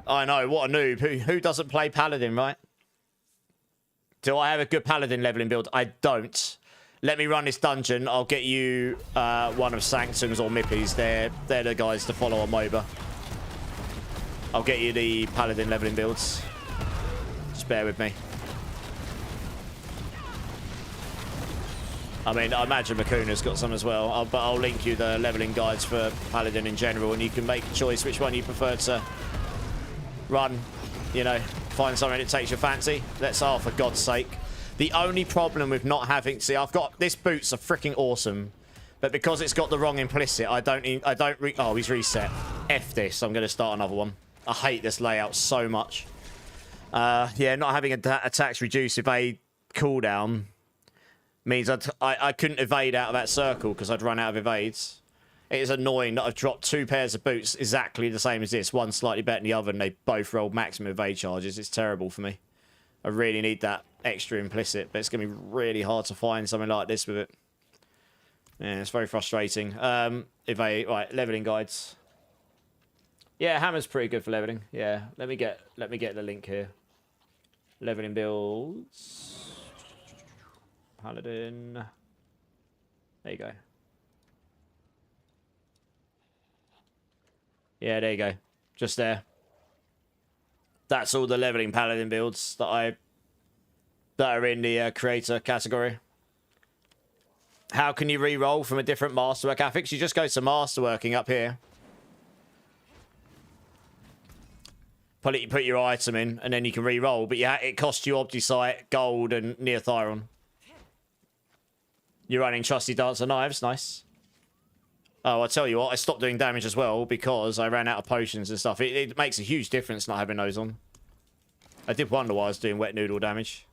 I know, what a noob. Who doesn't play Paladin, right? Do I have a good Paladin leveling build? I don't. Let me run this dungeon. I'll get you one of Sanctum's or Mippy's. They're the guys to follow on MOBA. I'll get you the Paladin leveling builds. Just bear with me. I mean, I imagine Makuna's got some as well. But I'll link you the leveling guides for Paladin in general, and you can make a choice which one you prefer to run. You know, find something that takes your fancy. Let's for God's sake. The only problem with not having... See, I've got... This boots are freaking awesome. But because it's got the wrong implicit, oh, he's reset. F this. I'm going to start another one. I hate this layout so much. Yeah, not having attacks reduce evade cooldown means I couldn't evade out of that circle because I'd run out of evades. It is annoying that I've dropped 2 pairs of boots exactly the same as this. One slightly better than the other, and they both rolled maximum evade charges. It's terrible for me. I really need that extra implicit, but it's going to be really hard to find something like this with it. Yeah, it's very frustrating. Evade, right, leveling guides. Yeah, hammer's pretty good for leveling. Yeah, let me get the link here. Leveling builds. Paladin. There you go. Yeah, there you go. Just there. That's all the leveling Paladin builds that are in the creator category. How can you re-roll from a different masterwork affix? You just go to masterworking up here. Put your item in, and then you can re-roll. But yeah, it costs you Obdusite, Gold, and Neothyron. You're running Trusty Dancer Knives. Nice. Oh, I'll tell you what. I stopped doing damage as well because I ran out of potions and stuff. It makes a huge difference not having those on. I did wonder why I was doing wet noodle damage.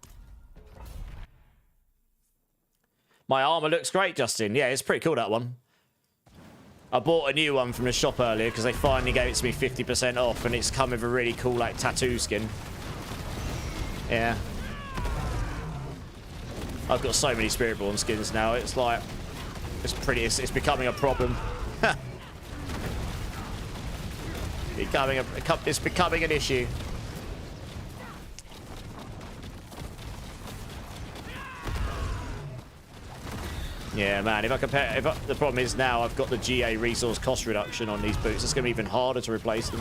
My armor looks great, Justin. Yeah, it's pretty cool, that one. I bought a new one from the shop earlier because they finally gave it to me 50% off, and it's come with a really cool, like, tattoo skin. Yeah. I've got so many Spiritborn skins now. It's like, it's becoming a problem. It's becoming an issue. Yeah, man, the problem is now I've got the GA resource cost reduction on these boots. It's going to be even harder to replace them.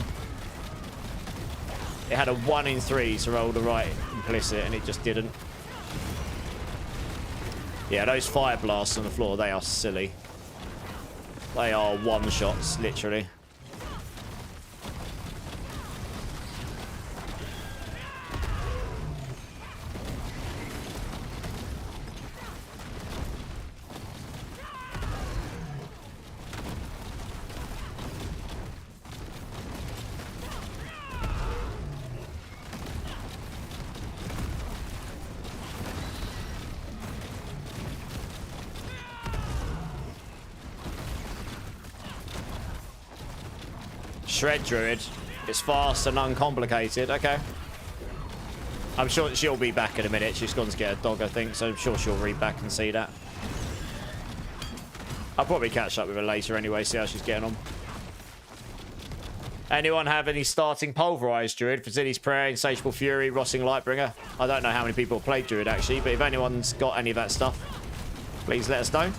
It had a 1 in 3 to roll the right implicit, and it just didn't. Yeah, those fire blasts on the floor, they are silly. They are one-shots, literally. Shred Druid. It's fast and uncomplicated. Okay. I'm sure she'll be back in a minute. She's gone to get a dog, I think, so I'm sure she'll read back and see that. I'll probably catch up with her later anyway, see how she's getting on. Anyone have any starting pulverized druid? Fazili's Prayer, Insatiable Fury, Rotting Lightbringer. I don't know how many people have played druid actually, but if anyone's got any of that stuff, please let us know.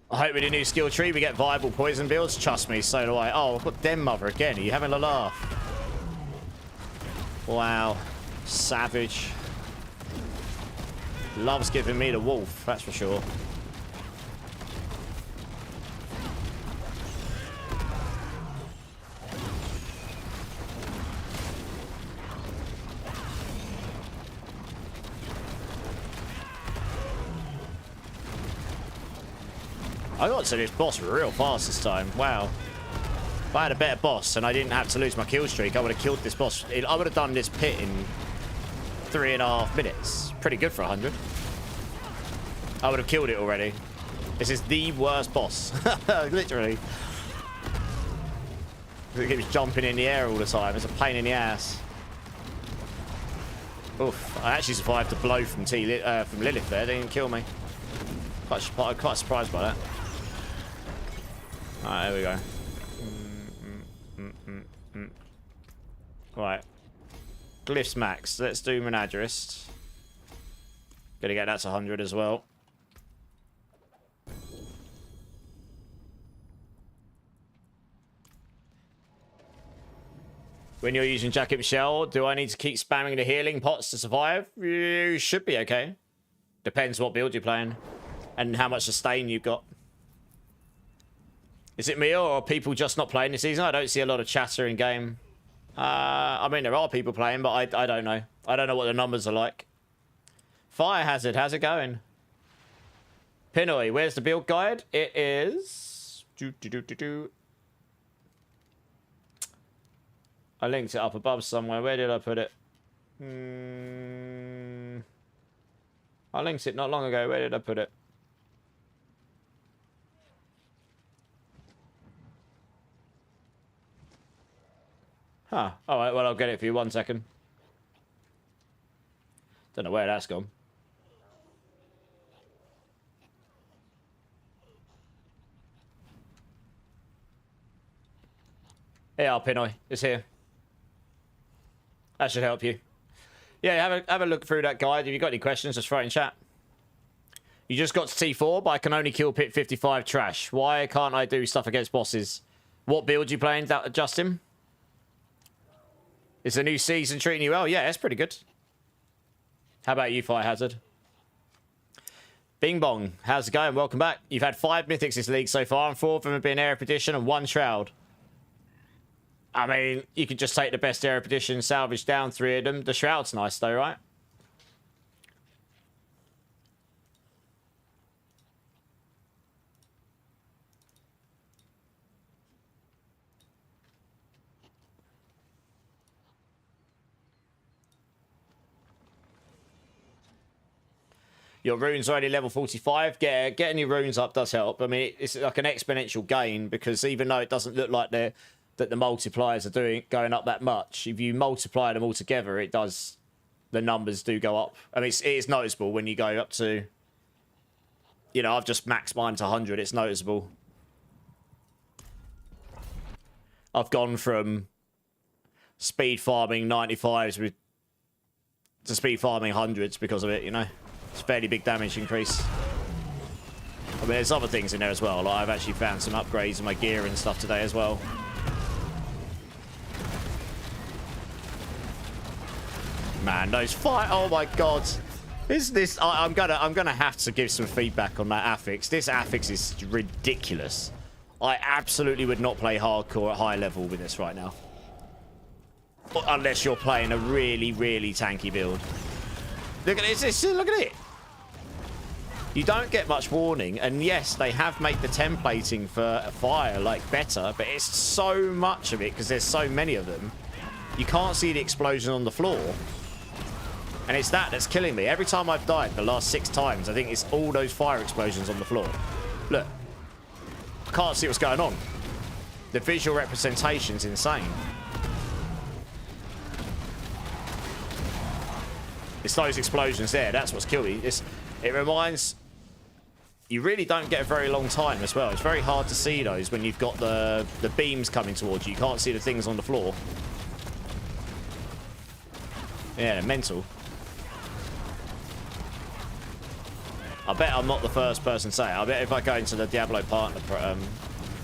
I hope with the new skill tree we get viable poison builds. Trust me, so do I. Oh, I've got Den Mother again. Are you having a laugh? Wow. Savage. Loves giving me the wolf, that's for sure. I got to this boss real fast this time. Wow. If I had a better boss and I didn't have to lose my kill streak, I would have killed this boss. I would have done this pit in 3.5 minutes. Pretty good for 100. I would have killed it already. This is the worst boss. Literally. It keeps jumping in the air all the time. It's a pain in the ass. Oof. I actually survived a blow from Lilith there. They didn't kill me. Quite surprised by that. Alright, there we go. Right. Glyphs max. Let's do Menagerist. Gotta get that to 100 as well. When you're using Jacket Michelle, do I need to keep spamming the healing pots to survive? You should be okay. Depends what build you're playing and how much sustain you've got. Is it me or are people just not playing this season? I don't see a lot of chatter in game. I mean, there are people playing, but I don't know. I don't know what the numbers are like. Fire Hazard, how's it going? Pinoy, where's the build guide? It is... I linked it up above somewhere. Where did I put it? I linked it not long ago. Where did I put it? Huh. Alright, well, I'll get it for you. 1 second. Don't know where that's gone. Yeah, Pinoy. It's here. That should help you. Yeah, have a look through that guide. If you've got any questions, just throw it in chat. You just got to T4, but I can only kill Pit 55 trash. Why can't I do stuff against bosses? What build you playing, Justin? Is the new season treating you well? Yeah, that's pretty good. How about you, Fire Hazard? Bing Bong, how's it going? Welcome back. You've had 5 mythics this league so far, and 4 of them have been Erudition and 1 Shroud. I mean, you could just take the best Erudition, salvage down 3 of them. The Shroud's nice though, right? Your runes are only level 45. Getting your runes up does help. I mean, it's like an exponential gain because even though it doesn't look like that the multipliers are going up that much, if you multiply them all together, it does. The numbers do go up. I mean, it is noticeable when you go up to you know, I've just maxed mine to 100. It's noticeable. I've gone from speed farming 95s to speed farming 100s because of it, you know. It's a fairly big damage increase. I mean, there's other things in there as well. Like, I've actually found some upgrades in my gear and stuff today as well. Man, those fight! Oh my god! I'm gonna have to give some feedback on that affix. This affix is ridiculous. I absolutely would not play hardcore at high level with this right now, unless you're playing a really, really tanky build. Look at this! Look at it! You don't get much warning, and yes, they have made the templating for fire like better, but it's so much of it because there's so many of them. You can't see the explosion on the floor. And it's that's killing me. Every time I've died the last 6 times, I think it's all those fire explosions on the floor. Look. I can't see what's going on. The visual representation's insane. It's those explosions there. That's what's killed me. It reminds... You really don't get a very long time as well. It's very hard to see those when you've got the beams coming towards you. You can't see the things on the floor. Yeah, they're mental. I bet I'm not the first person to say it. I bet if I go into the Diablo partner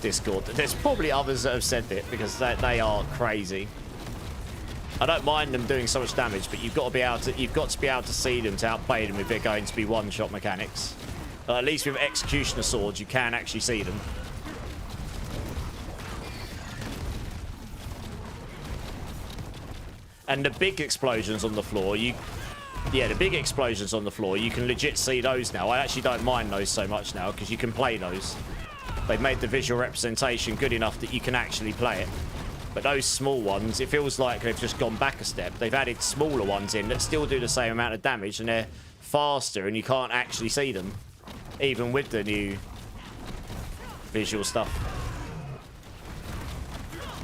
Discord, there's probably others that have said it because they are crazy. I don't mind them doing so much damage, but you've got to be able to see them to outplay them if they're going to be one-shot mechanics. At least with executioner swords, you can actually see them. And the big explosions on the floor, yeah, the big explosions on the floor, you can legit see those now. I actually don't mind those so much now because you can play those. They've made the visual representation good enough that you can actually play it. But those small ones, it feels like they've just gone back a step. They've added smaller ones in that still do the same amount of damage, and they're faster, and you can't actually see them, even with the new visual stuff.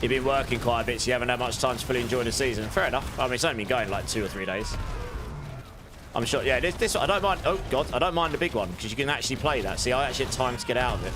You've been working quite a bit, so you haven't had much time to fully enjoy the season. Fair enough. I mean, it's only been going like 2 or 3 days. I'm sure, yeah, this I don't mind. Oh, God, I don't mind the big one, because you can actually play that. See, I actually had time to get out of it.